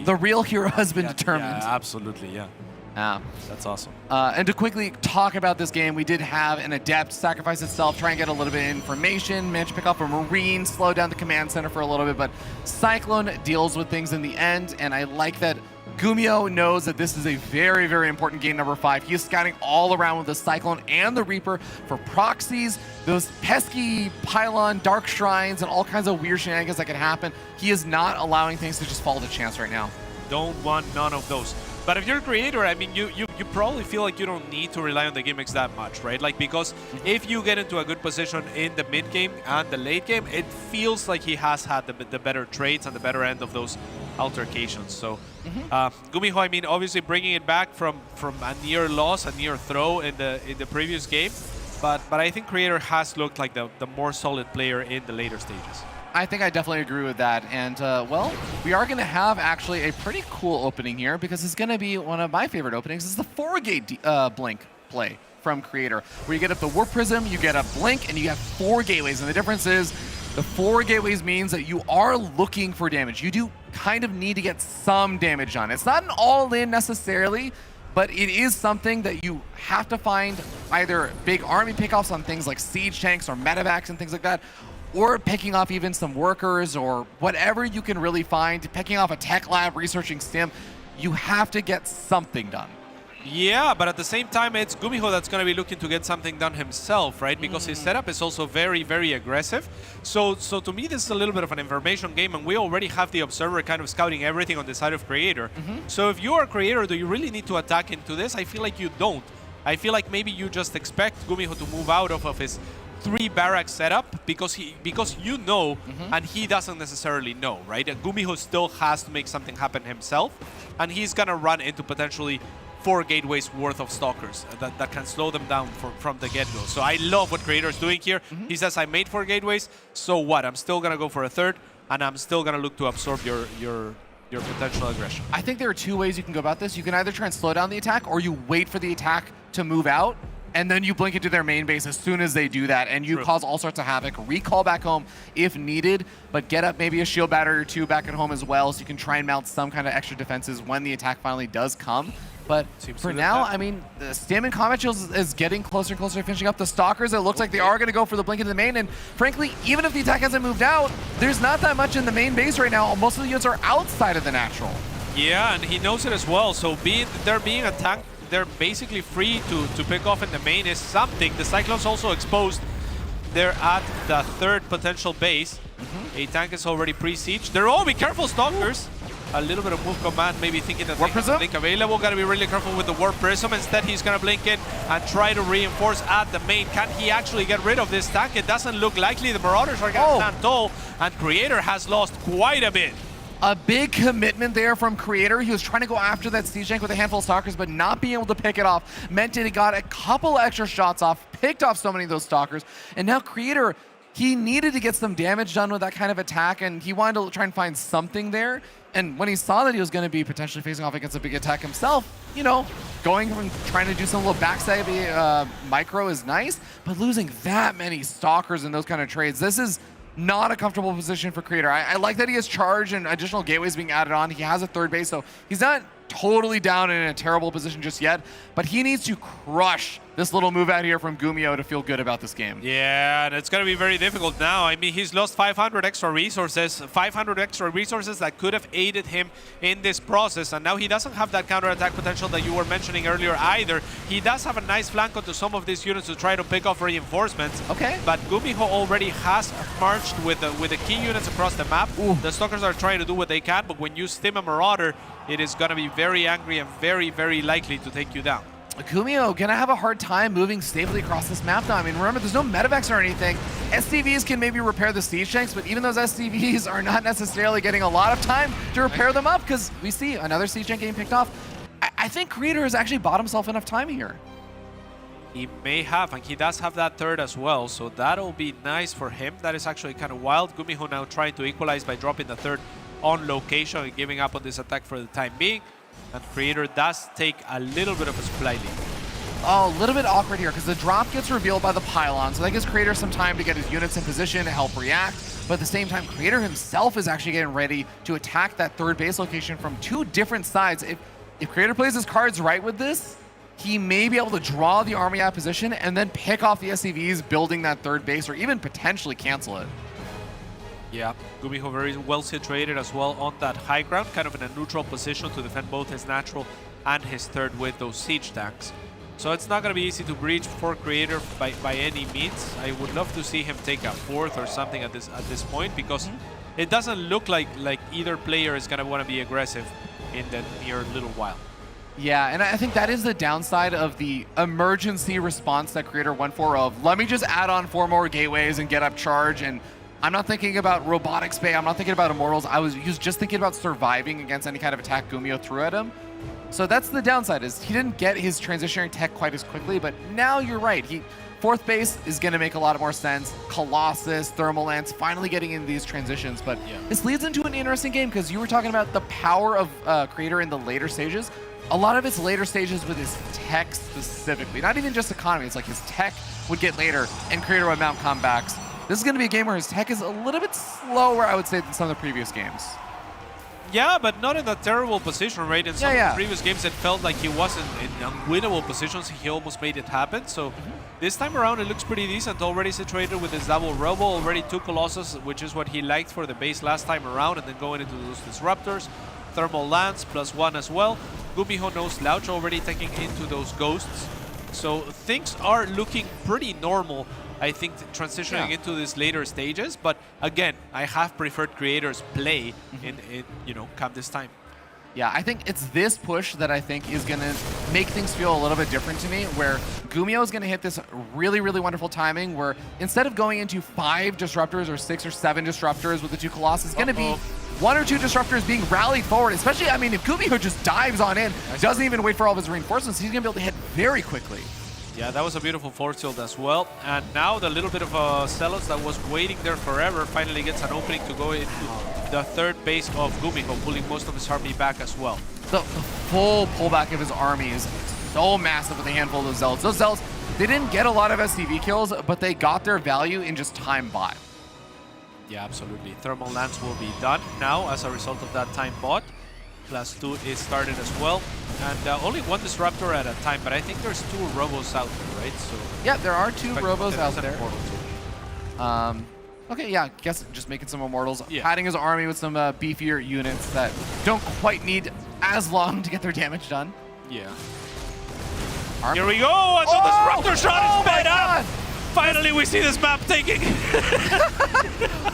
The real hero has been determined. Yeah, absolutely, yeah. That's awesome. And to quickly talk about this game, we did have an Adept sacrifice itself, try and get a little bit of information, managed to pick up a Marine, slow down the command center for a little bit, but Cyclone deals with things in the end, and I like that Gumiho knows that this is a very, very important game number 5. He is scouting all around with the Cyclone and the Reaper for proxies, those pesky pylon, dark shrines, and all kinds of weird shenanigans that can happen. He is not allowing things to just fall to chance right now. Don't want none of those. But if you're a creator, I mean, you probably feel like you don't need to rely on the gimmicks that much, right? Like, because if you get into a good position in the mid game and the late game, it feels like he has had the better trades and the better end of those altercations. So, Gumiho, I mean, obviously bringing it back from a near loss, a near throw in the previous game, but I think Creator has looked like the more solid player in the later stages. I think I definitely agree with that. And, well, we are going to have actually a pretty cool opening here because it's going to be one of my favorite openings. It's the 4-gate Blink play from Creator, where you get up the Warp Prism, you get a Blink, and you have 4 gateways. And the difference is The 4 gateways means that you are looking for damage. You do kind of need to get some damage done. It's not an all-in necessarily, but it is something that you have to find either big army pickoffs on things like siege tanks or medevacs and things like that, or picking off even some workers or whatever you can really find, picking off a tech lab, researching stim. You have to get something done. Yeah, but at the same time, it's Gumiho that's going to be looking to get something done himself, right? Because his setup is also very, very aggressive. So to me, this is a little bit of an information game, and we already have the observer kind of scouting everything on the side of Creator. So if you are a Creator, do you really need to attack into this? I feel like you don't. I feel like maybe you just expect Gumiho to move out of his 3 barracks setup because you know, and he doesn't necessarily know, right? And Gumiho still has to make something happen himself, and he's going to run into potentially 4 gateways worth of stalkers that can slow them down from the get-go. So I love what Creator's doing here. He says, I made 4 gateways, so what? I'm still going to go for a 3rd, and I'm still going to look to absorb your potential aggression. I think there are 2 ways you can go about this. You can either try and slow down the attack, or you wait for the attack to move out, and then you blink into their main base as soon as they do that, and you cause all sorts of havoc. Recall back home if needed, but get up maybe a shield battery or 2 back at home as well, so you can try and mount some kind of extra defenses when the attack finally does come. But for now, I mean, the Stim and Combat Shields is getting closer and closer to finishing up. The Stalkers, it looks like they are going to go for the blink into the main, and frankly, even if the attack hasn't moved out, there's not that much in the main base right now. Most of the units are outside of the natural. Yeah, and he knows it as well, so they're being attacked, they're basically free to pick off in the main is something. The Cyclone's also exposed. They're at the 3rd potential base. A tank is already pre-sieged. Be careful, Stalkers. A little bit of move command, maybe thinking that Warp Prism blink available. Gotta be really careful with the Warp Prism. Instead, he's gonna blink in and try to reinforce at the main. Can he actually get rid of this tank? It doesn't look likely. The Marauders are gonna stand tall, and Creator has lost quite a bit. A big commitment there from Creator. He was trying to go after that siege tank with a handful of Stalkers, but not being able to pick it off meant that he got a couple extra shots off, picked off so many of those Stalkers, and now Creator, he needed to get some damage done with that kind of attack, and he wanted to try and find something there. And when he saw that he was going to be potentially facing off against a big attack himself, you know, going from trying to do some little backstabby micro is nice, but losing that many Stalkers in those kind of trades, this is not a comfortable position for Creator. I like that he has charge and additional gateways being added on. He has a 3rd base, so he's not totally down in a terrible position just yet, but he needs to crush this little move out here from Gumiho to feel good about this game. Yeah, and it's going to be very difficult now. I mean, he's lost 500 extra resources, that could have aided him in this process, and now he doesn't have that counterattack potential that you were mentioning earlier either. He does have a nice flank onto some of these units to try to pick off reinforcements. But Gumiho already has marched with the key units across the map. The Stalkers are trying to do what they can, but when you stim a Marauder, it is going to be very angry and very, very likely to take you down. Gumiho gonna have a hard time moving safely across this map now. I mean, remember, there's no medevacs or anything. SCVs can maybe repair the siege tanks, but even those SCVs are not necessarily getting a lot of time to repair them up, because we see another siege tank getting picked off. I think Creator has actually bought himself enough time here. He may have, and he does have that 3rd as well, so that'll be nice for him. That is actually kind of wild. Gumiho now trying to equalize by dropping the 3rd on location and giving up on this attack for the time being. And Creator does take a little bit of a supply lead. Oh, a little bit awkward here because the drop gets revealed by the pylon, so that gives Creator some time to get his units in position to help react. But at the same time, Creator himself is actually getting ready to attack that 3rd base location from 2 different sides. If Creator plays his cards right with this, he may be able to draw the army out of position and then pick off the SCVs building that 3rd base, or even potentially cancel it. Yeah, Gumiho very well situated as well on that high ground, kind of in a neutral position to defend both his natural and his 3rd with those siege tanks. So it's not going to be easy to breach for Creator by any means. I would love to see him take a 4th or something at this point, because it doesn't look like either player is going to want to be aggressive in the near little while. Yeah, and I think that is the downside of the emergency response that Creator went for of, let me just add on 4 more gateways and get up charge, and I'm not thinking about robotics bay, I'm not thinking about immortals, he was just thinking about surviving against any kind of attack Gumiho threw at him. So that's the downside, is he didn't get his transitioning tech quite as quickly, but now you're right. 4th base is going to make a lot more sense. Colossus, Thermal Lance, finally getting into these transitions, but this leads into an interesting game, because you were talking about the power of Creator in the later stages. A lot of its later stages with his tech specifically, not even just economy, it's like his tech would get later and Creator would mount comebacks. this is going to be a game where his tech is a little bit slower, I would say, than some of the previous games. Yeah, but not in a terrible position, right? In some of Yeah. the previous games, it felt like he wasn't in unwinnable positions. He almost made it happen. So this time around, it looks pretty decent. Already situated with his double robo, already 2 Colossus, which is what he liked for the base last time around, and then going into those Disruptors. Thermal Lance, +1 as well. Gumiho no slouch, already taking into those Ghosts. So things are looking pretty normal, I think, transitioning into these later stages. But again, I have preferred Creator's play in you know, come this time. Yeah, I think it's this push that I think is going to make things feel a little bit different to me, where Gumiho is going to hit this really, really wonderful timing where instead of going into 5 Disruptors or 6 or 7 Disruptors with the 2 Colossus, it's going to be 1 or 2 Disruptors being rallied forward, especially, I mean, if Gumiho just dives on in, doesn't even wait for all of his reinforcements, he's going to be able to hit very quickly. Yeah, that was a beautiful force field as well. And now the little bit of Celos that was waiting there forever finally gets an opening to go into the 3rd base of Gumiho, pulling most of his army back as well. The full pullback of his army is so massive with a handful of those Zealots. Those Zealots, they didn't get a lot of SCV kills, but they got their value in just time bought. Yeah, absolutely. Thermal Lance will be done now as a result of that time bought. +2 is started as well. And only 1 Disruptor at a time, but I think there's 2 Robos out there, right? So yeah, there are 2 Robos out there. Okay, yeah, guess just making some Immortals, padding his army with some beefier units that don't quite need as long to get their damage done. Yeah. Here we go! And the Disruptor shot is sped up! Finally, we see this map taking.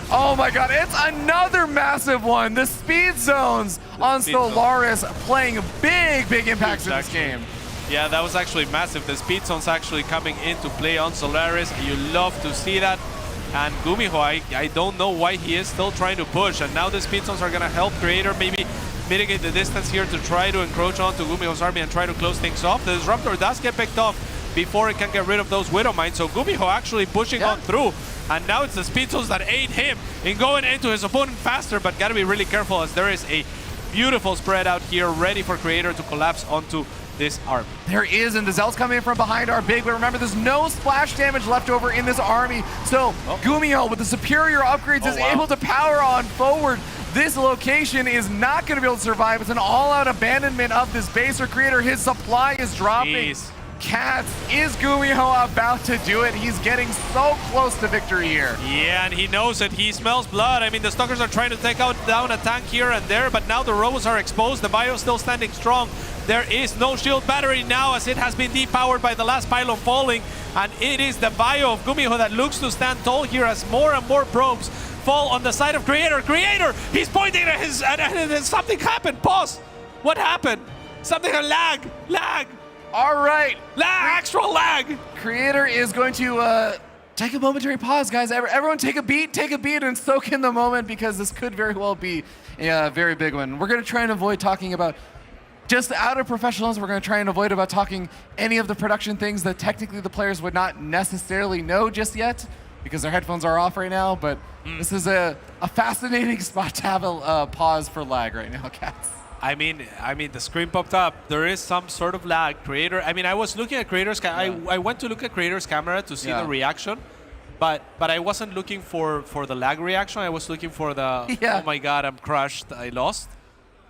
Oh my god, it's another massive one! The speed zones on Solaris playing big impacts in this game. Yeah, that was actually massive. The speed zones actually coming into play on Solaris. You love to see that. And Gumiho, I don't know why he is still trying to push. And now the speed zones are going to help Creator maybe mitigate the distance here to try to encroach onto Gumiho's army and try to close things off. The Disruptor does get picked off before it can get rid of those Widow Mines. So Gumiho actually pushing on through. And now it's the speed zones that aid him in going into his opponent faster. But got to be really careful as there is a beautiful spread out here ready for Creator to collapse onto this army. There is, and the Zeal's coming in from behind are big, but remember, there's no splash damage left over in this army. So Gumiho, with the superior upgrades, is able to power on forward. This location is not going to be able to survive. It's an all-out abandonment of this base or Creator. His supply is dropping. Cats, is Gumiho about to do it? He's getting so close to victory here. Yeah, and he knows it. He smells blood. I mean, the Stalkers are trying to take down a tank here and there, but now the Robos are exposed. The Bio still standing strong. There is no shield battery now as it has been depowered by the last pylon falling, and it is the Bio of Gumiho that looks to stand tall here as more and more probes fall on the side of Creator. Creator, he's pointing at his, and something happened. Pause. What happened? Something, lag. All right. Actual lag. Creator is going to take a momentary pause, guys. Everyone take a beat and soak in the moment, because this could very well be a very big one. We're going to try and avoid talking about just out of professionals. We're going to try and avoid about talking any of the production things that technically the players would not necessarily know just yet, because their headphones are off right now. But this is a fascinating spot to have a pause for lag right now, cats. I mean, the screen popped up. There is some sort of lag. Creator, I mean, I was looking at Creator's I went to look at Creator's camera to see the reaction, but I wasn't looking for the lag reaction. I was looking for the, oh my god, I'm crushed, I lost.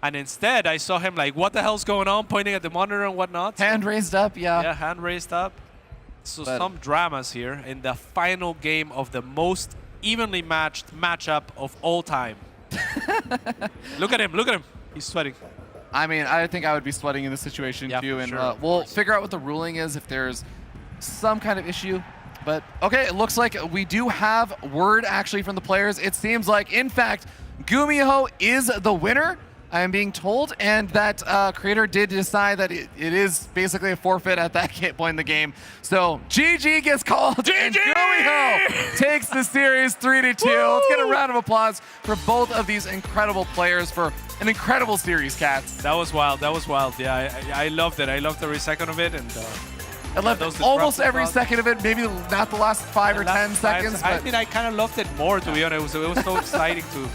And instead, I saw him like, what the hell's going on, pointing at the monitor and whatnot. Hand raised up, Yeah, hand raised up. So some dramas here in the final game of the most evenly matched matchup of all time. Look at him. He's sweating. I mean, I think I would be sweating in this situation too, and we'll figure out what the ruling is if there's some kind of issue. But okay, it looks like we do have word actually from the players. It seems like, in fact, Gumiho is the winner, I am being told, and that Creator did decide that it is basically a forfeit at that point in the game. So GG gets called, and Gumiho takes the series 3-2. Let's get a round of applause for both of these incredible players for an incredible series, cats. That was wild. Yeah, I loved it. I loved every second of it, and I loved almost every second of it. Maybe not the last 5 or 10 seconds. I mean, I kind of loved it more, to be honest. It was so exciting to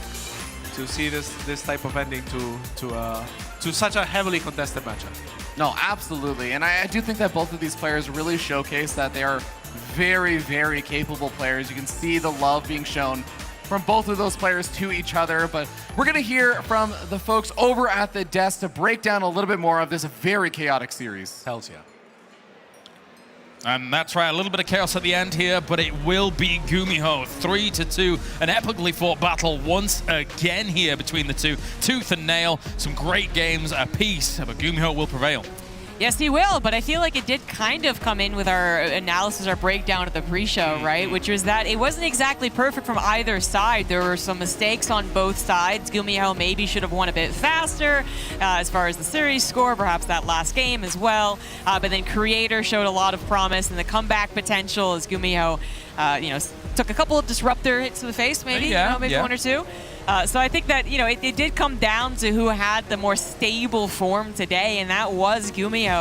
see this type of ending to such a heavily contested matchup. No, absolutely. And I do think that both of these players really showcase that they are very, very capable players. You can see the love being shown from both of those players to each other. But we're going to hear from the folks over at the desk to break down a little bit more of this very chaotic series. Hells yeah. And that's right, a little bit of chaos at the end here, but it will be Gumiho 3-2. An epically fought battle once again here between the two. Tooth and nail, some great games apiece, but Gumiho will prevail. Yes, he will, but I feel like it did kind of come in with our analysis, our breakdown of the pre-show, right? Which was that it wasn't exactly perfect from either side. There were some mistakes on both sides. Gumiho maybe should have won a bit faster as far as the series score, perhaps that last game as well. But then Creator showed a lot of promise and the comeback potential as Gumiho, took a couple of disruptor hits to the face, maybe, maybe one or two. So I think that, it did come down to who had the more stable form today, and that was Gumiho.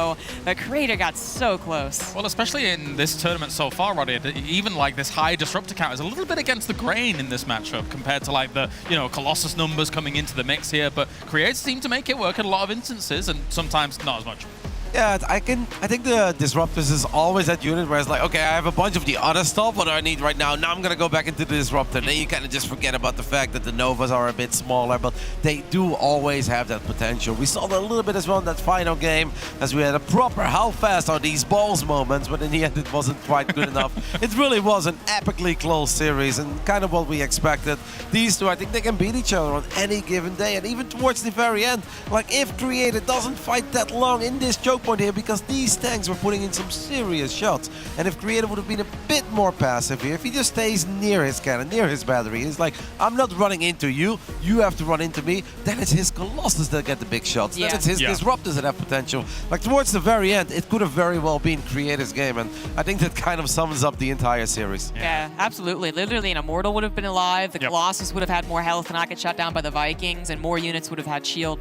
The Creator got so close. Well, especially in this tournament so far, Roddy, even like this high disruptor count is a little bit against the grain in this matchup compared to like the, Colossus numbers coming into the mix here, but Creators seem to make it work in a lot of instances and sometimes not as much. Yeah, I think the Disruptors is always that unit where it's like, okay, I have a bunch of the other stuff, what do I need right now? Now I'm going to go back into the Disruptor. Then you kind of just forget about the fact that the Novas are a bit smaller, but they do always have that potential. We saw that a little bit as well in that final game, as we had a proper how fast are these balls moments, but in the end it wasn't quite good enough. It really was an epically close series and kind of what we expected. These two, I think they can beat each other on any given day, and even towards the very end, like if Creator doesn't fight that long in this choke point here, because these tanks were putting in some serious shots, and if Creator would have been a bit more passive here, if he just stays near his cannon, near his battery, he's like, I'm not running into you, you have to run into me, then it's his Colossus that get the big shots, then it's his Disruptors that have potential. Like towards the very end, it could have very well been Creator's game, and I think that kind of sums up the entire series. Yeah, absolutely. Literally an Immortal would have been alive, the Colossus would have had more health to not get shot down by the Vikings, and more units would have had shield.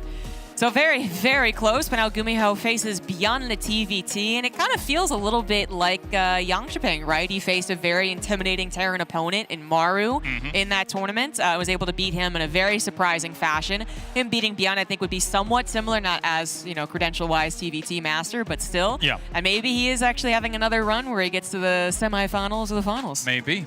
So very, very close, but now Gumiho faces Beyond the TVT, and it kind of feels a little bit like Yangshipeng, right? He faced a very intimidating Terran opponent in Maru in that tournament. Was able to beat him in a very surprising fashion. Him beating Beyond, I think, would be somewhat similar, not as, credential-wise TVT master, but still. Yeah. And maybe he is actually having another run where he gets to the semifinals or the finals. Maybe.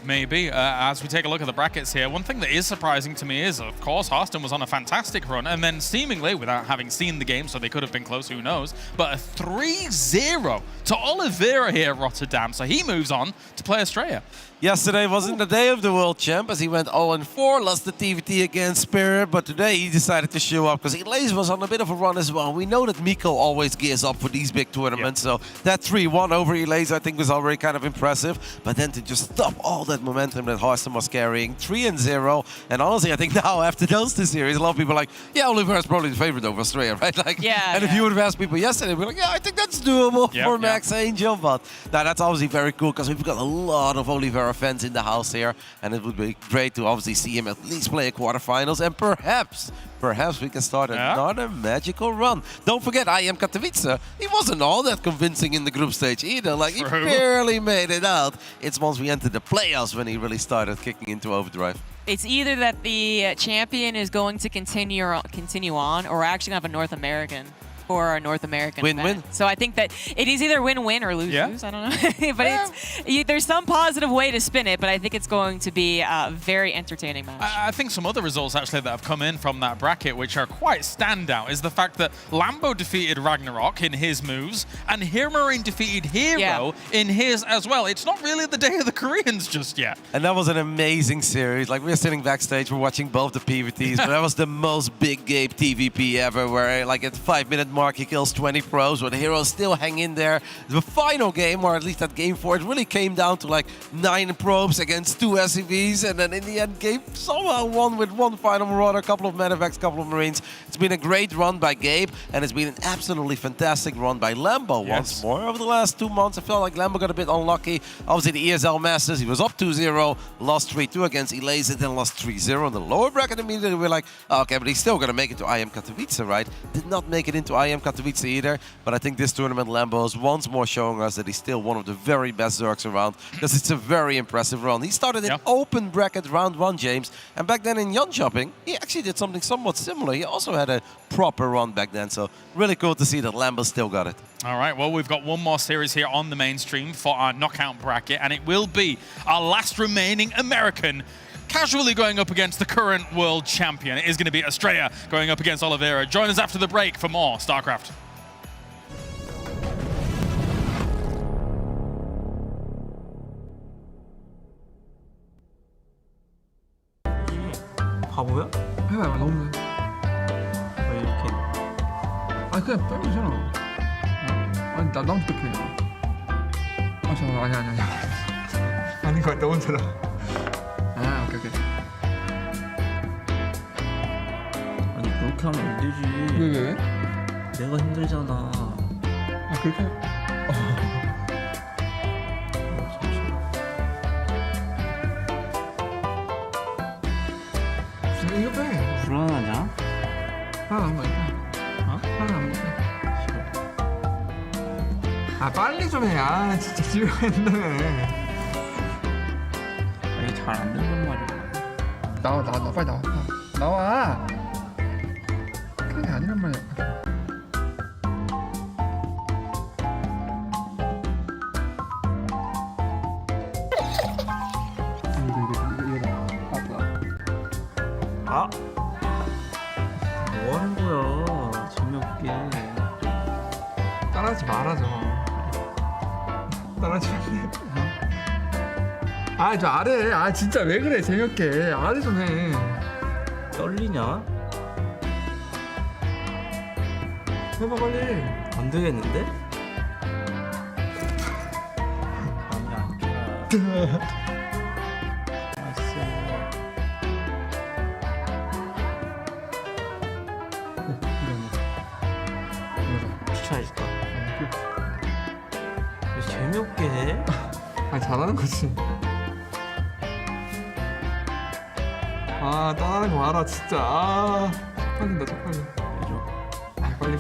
As we take a look at the brackets here, one thing that is surprising to me is, of course, Hearthstone was on a fantastic run, and then seemingly, without having seen the game, so they could have been close, who knows, but a 3-0 to Oliveira here, Rotterdam, so he moves on to play Astrea. Yesterday wasn't the day of the World Champ, as he went 0-4, lost the TVT against Spirit, but today he decided to show up because Elaze was on a bit of a run as well. We know that Miko always gears up for these big tournaments, so that 3-1 over Elaze I think was already kind of impressive, but then to just stop all that momentum that Hearthstone was carrying, 3-0, and honestly I think now after those two series, a lot of people are like, yeah, Oliveira is probably the favorite over Astrea, right? Like, and if you would have asked people yesterday, we're like, yeah, I think that's doable for Max Angel, but that's obviously very cool because we've got a lot of Oliveira fans in the house here, and it would be great to obviously see him at least play a quarterfinals, and perhaps we can start another magical run. Don't forget, I am Katowice. He wasn't all that convincing in the group stage either. Like, he barely made it out. It's once we entered the playoffs when he really started kicking into overdrive. It's either that the champion is going to continue on, or we're actually going to have a North American. For our North American win-win. So I think that it is either win-win or lose-lose. I don't know. But there's some positive way to spin it, but I think it's going to be a very entertaining match. I think some other results actually that have come in from that bracket, which are quite standout, is the fact that Lambo defeated Ragnarok in his moves, and Hirmarine defeated Hero in his as well. It's not really the day of the Koreans just yet. And that was an amazing series. Like, we were sitting backstage, we're watching both the PVTs, but that was the most big game TVP ever, where like at 5-minute mark he kills 20 pros, but the heroes still hang in there. The final game, or at least that game 4, it really came down to like 9 probes against 2 SCVs, and then in the end Gabe somehow won with 1 final marauder, a couple of medevacs, a couple of marines. It's been a great run by Gabe, and it's been an absolutely fantastic run by Lambo once more. Over the last 2 months I felt like Lambo got a bit unlucky. Obviously the ESL Masters, he was up 2-0, lost 3-2 against Elaze, then lost 3-0 in the lower bracket. Immediately we're like, okay, but he's still gonna make it to I am Katowice, right? Did not make it into I am Katowice either, but I think this tournament Lambo is once more showing us that he's still one of the very best Zergs around, because it's a very impressive run. He started in open bracket round 1, James, and back then in Yon Jumping, he actually did something somewhat similar. He also had a proper run back then, so really cool to see that Lambo still got it. All right, well, we've got one more series here on the mainstream for our knockout bracket, and it will be our last remaining American casually going up against the current world champion. It is going to be Astrea going up against Oliveira. Join us after the break for more StarCraft. 바보야? 해봐요. 너무 왜 이렇게? 아니 그냥 빼면 되잖아. 아니 나도 뺄게. 아 잠깐 아니. 아닌 것 같다 혼자라. 아 오케이. 아니 그렇게 하면 안 되지. 왜? 내가 힘들잖아. 아 그렇게? 이거 빼. 불안하냐? 하나 안 먹을까? 어? 하나 안 먹을까? 아 빨리 좀 해. 아 진짜 집에 간다며. 이게 잘 안 된단 말이야. 나와 빨리 나와. 그게 아니란 말이야. 아! 뭐 하는 거야? 재미없게. 따라하지 말아 좀. 따라하지 말래. 아 저 아래. 아 진짜 왜 그래 재미없게. 아래 좀 해. 떨리냐? 해봐 빨리. 안 되겠는데? 아니 안 돼. 추천해줄까? 왜 재미없게 해? 아 잘하는 거지. 아 떠나는 거 알아 진짜. 아 빨리 쪽팔려. 해줘. 아 빨리.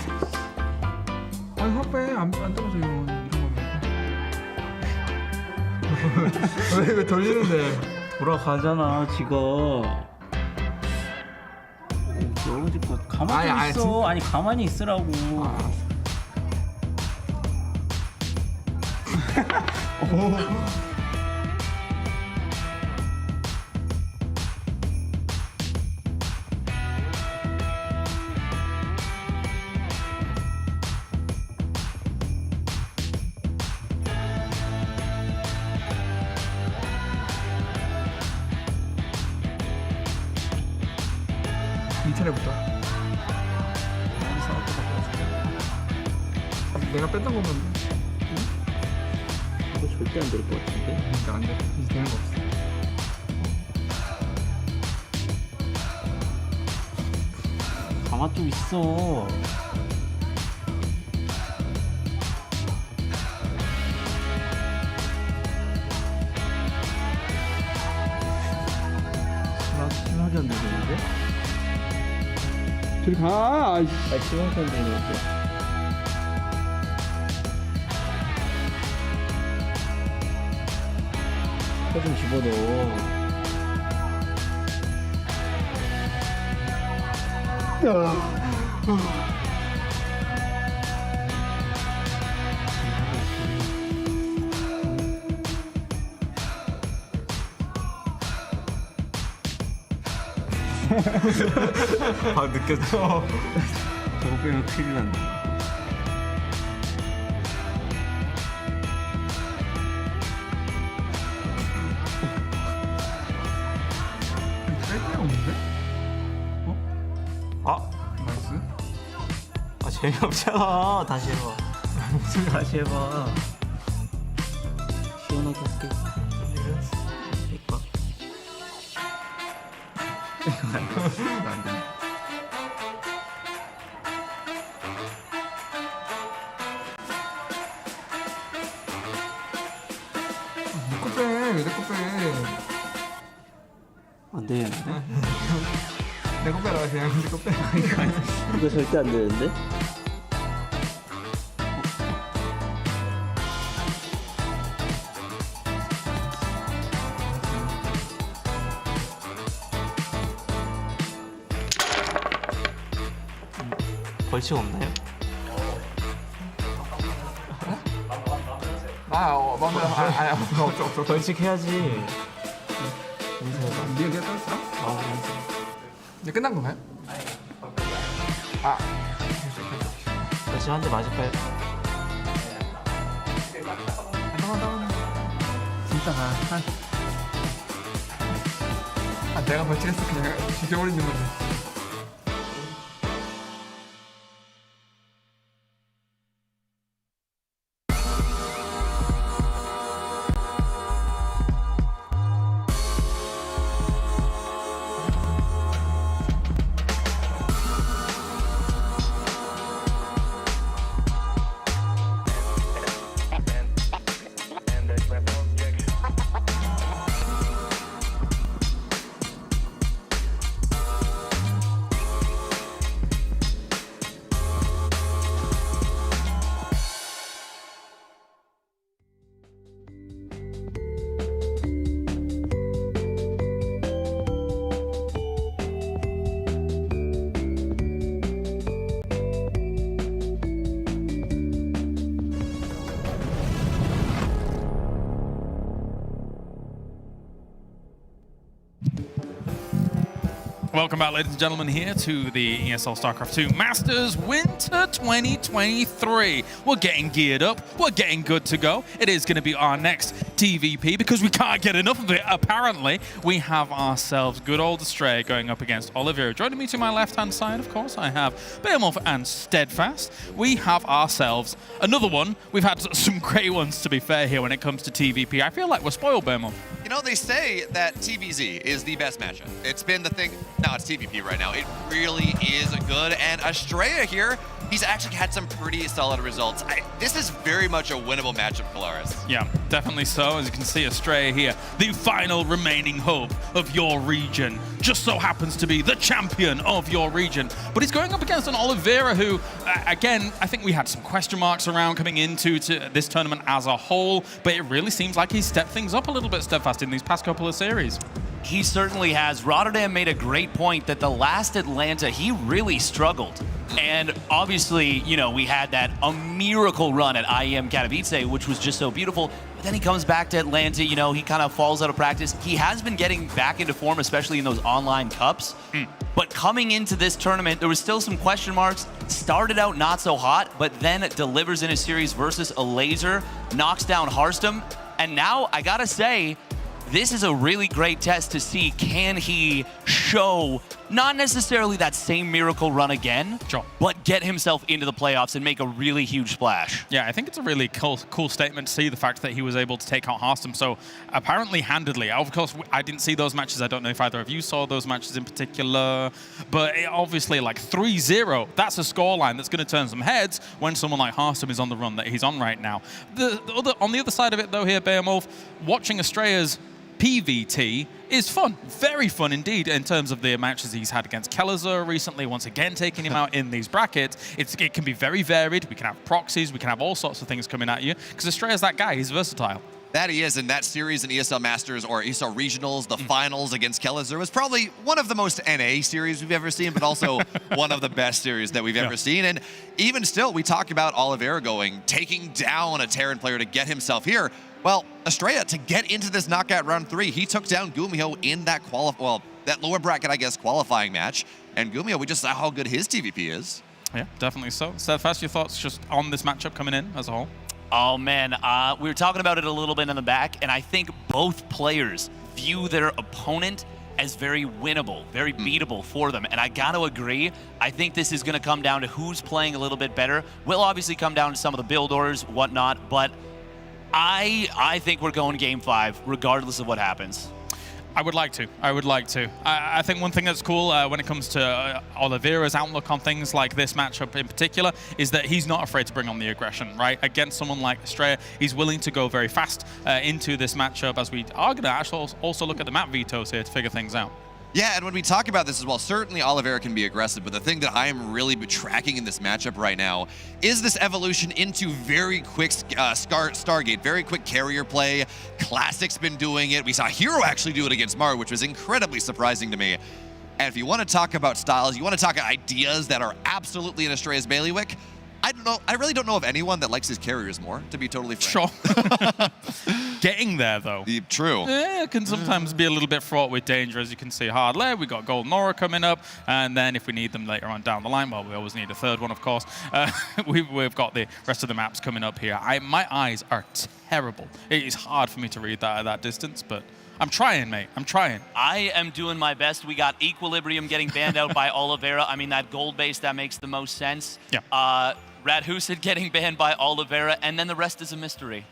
아니 확빼 안 떨어져 이런 거는. 왜 돌리는데? 돌아가잖아 지금. 떨어질 것. 가만히 있어. 아니 가만히 있으라고. 이 차례부터. 내가 뺐던 거면. 이거 절대 안 될 것 같은데? 그러니까 안 돼. 이제 되는 거 없어. 가만 좀 있어. 심하게 안 되겠는데? 저리 가. 아니 심하게 안 되겠는데? 좀 집어넣어. 아 느꼈어. 저거 빼면 큰일 난다. 나이스. 아 재미없잖아. 다시 해봐. 다시 해봐. 시원하게 할게. 이거 안 돼. 내거 빼. 왜 내 거 빼? 안 되겠는데? 내 거 빼라 그냥. 내 거 빼. 이거 절대 안 되는데? 벌칙 없나요? 없어. 벌칙 해야지. 니가 그냥 떴어? 이제 끝난 건가요? 아. 벌칙 한 대 맞을까요? 진짜 내가 벌칙했어 그냥 죽여버리는 건데. Welcome back, ladies and gentlemen, here to the ESL StarCraft 2 Masters Winter 2023. We're getting geared up. We're getting good to go. It is going to be our next TVP because we can't get enough of it, apparently. We have ourselves good old Astrea going up against Oliveira. Joining me to my left-hand side, of course, I have Behemoth and Steadfast. We have ourselves another one. We've had some great ones, to be fair, here when it comes to TVP. I feel like we're spoiled, Behemoth. You know, they say that TVZ is the best matchup. It's been the thing. No, it's TVP right now. It really is good. And Astrea here, he's actually had some pretty solid results. This is very much a winnable matchup, Katowice. Yeah, definitely so. As you can see, Astrea here, the final remaining hope of your region. Just so happens to be the champion of your region. But he's going up against an Oliveira who, again, I think we had some question marks around coming into this tournament as a whole, but it really seems like he's stepped things up a little bit, Steadfast, in these past couple of series. He certainly has. Rotterdam made a great point that the last Atlanta, he really struggled. And obviously, you know, we had a miracle run at IEM Katowice, which was just so beautiful. But then he comes back to Atlanta, you know, he kind of falls out of practice. He has been getting back into form, especially in those online cups. But coming into this tournament, there was still some question marks. Started out not so hot, but then delivers in a series versus a laser, knocks down Harstem. And now, I gotta say, this is a really great test to see, can he show not necessarily that same miracle run again, but get himself into the playoffs and make a really huge splash. Yeah, I think it's a really cool statement to see the fact that he was able to take out Harstem so apparently handedly. Of course, I didn't see those matches. I don't know if either of you saw those matches in particular, but obviously like 3-0, that's a scoreline that's going to turn some heads when someone like Harstem is on the run that he's on right now. On the other side of it though here, Behemoth, watching Astrea's PVT is fun, very fun indeed in terms of the matches he's had against Kellezer recently, once again taking him out in these brackets. It can be very varied. We can have proxies, we can have all sorts of things coming at you because Astrea's that guy, he's versatile. That he is, and that series in ESL Masters or ESL Regionals, the finals against Kellezer was probably one of the most NA series we've ever seen, but also one of the best series that we've ever seen. And even still, we talk about Oliveira taking down a Terran player to get himself here. Well, Astrea, to get into this knockout round 3, he took down Gumiho in that that lower bracket, I guess, qualifying match. And Gumiho, we just saw how good his TVP is. Yeah, definitely so. Steadfast, your thoughts just on this matchup coming in as a whole? Oh man, we were talking about it a little bit in the back, and I think both players view their opponent as very winnable, very beatable for them. And I got to agree, I think this is going to come down to who's playing a little bit better. Will obviously come down to some of the build orders, whatnot, but I think we're going Game 5, regardless of what happens. I would like to. I think one thing that's cool when it comes to Oliveira's outlook on things like this matchup in particular is that he's not afraid to bring on the aggression, right? Against someone like Astrea, he's willing to go very fast into this matchup, as we are going to actually also look at the map vetoes here to figure things out. Yeah, and when we talk about this as well, certainly Oliveira can be aggressive, but the thing that I am really tracking in this matchup right now is this evolution into very quick Stargate, very quick carrier play. Classic's been doing it. We saw Hero actually do it against Maru, which was incredibly surprising to me. And if you want to talk about styles, you want to talk ideas that are absolutely in Astrea's bailiwick, I don't know. I really don't know of anyone that likes his carriers more, to be totally frank. Sure. Getting there, though. True. Yeah, it can sometimes be a little bit fraught with danger, as you can see. Hard layer, we got Golden Aura coming up, and then if we need them later on down the line, well, we always need a third one, of course. We've got the rest of the maps coming up here. My eyes are terrible. It is hard for me to read that at that distance, but I'm trying, mate. I'm trying. I am doing my best. We got Equilibrium getting banned out by Oliveira. I mean, that gold base, that makes the most sense. Yeah. Radhusid getting banned by Oliveira, and then the rest is a mystery.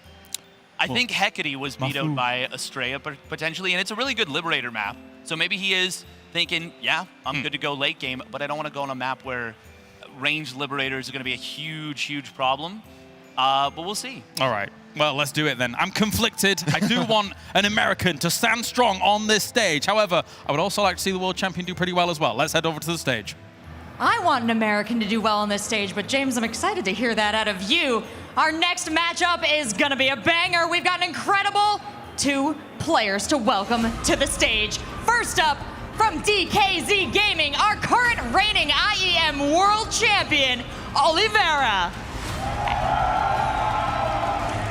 I think Hecate was beat out by Astrea, potentially, and it's a really good Liberator map. So maybe he is thinking, yeah, I'm good to go late game, but I don't want to go on a map where ranged Liberators are going to be a huge, huge problem. But we'll see. All right. Well, let's do it then. I'm conflicted. I do want an American to stand strong on this stage. However, I would also like to see the world champion do pretty well as well. Let's head over to the stage. I want an American to do well on this stage, but James, I'm excited to hear that out of you. Our next matchup is gonna be a banger. We've got an incredible 2 players to welcome to the stage. First up, from DKZ Gaming, our current reigning IEM World Champion, Oliveira.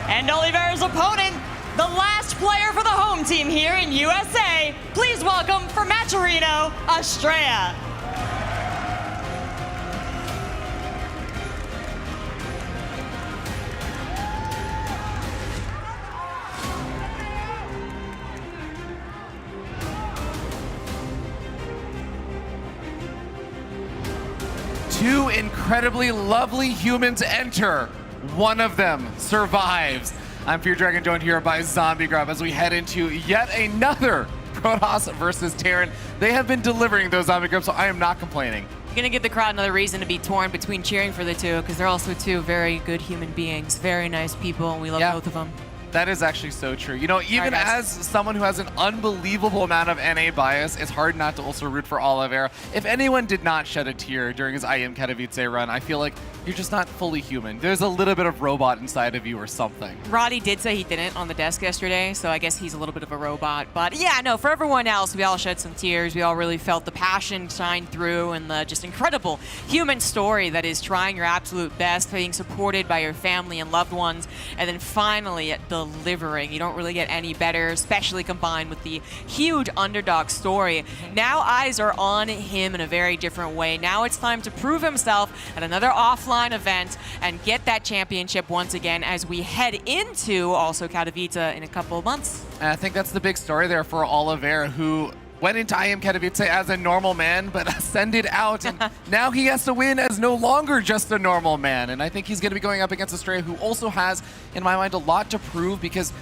And Oliveira's opponent, the last player for the home team here in USA. Please welcome, for Maturino, Astrea. Two incredibly lovely humans enter. One of them survives. I'm Fear Dragon, joined here by Zombie Grub as we head into yet another Protoss versus Terran. They have been delivering those Zombie Grubs, so I am not complaining. You're going to give the crowd another reason to be torn between cheering for the two, because they're also 2 very good human beings, very nice people, and we love both of them. That is actually so true. You know, even as someone who has an unbelievable amount of NA bias, it's hard not to also root for Oliveira. If anyone did not shed a tear during his IEM Katowice run, I feel like you're just not fully human. There's a little bit of robot inside of you or something. Roddy did say he didn't on the desk yesterday, so I guess he's a little bit of a robot. But yeah, no, for everyone else, we all shed some tears. We all really felt the passion shine through and the just incredible human story that is trying your absolute best, being supported by your family and loved ones, and then finally delivering. You don't really get any better, especially combined with the huge underdog story. Now eyes are on him in a very different way. Now it's time to prove himself at another offline event and get that championship once again as we head into also Katowice in a couple of months. And I think that's the big story there for Oliveira, who went into IEM Katowice as a normal man, but ascended out, and now he has to win as no longer just a normal man. And I think he's going to be going up against Astrea, who also has, in my mind, a lot to prove, because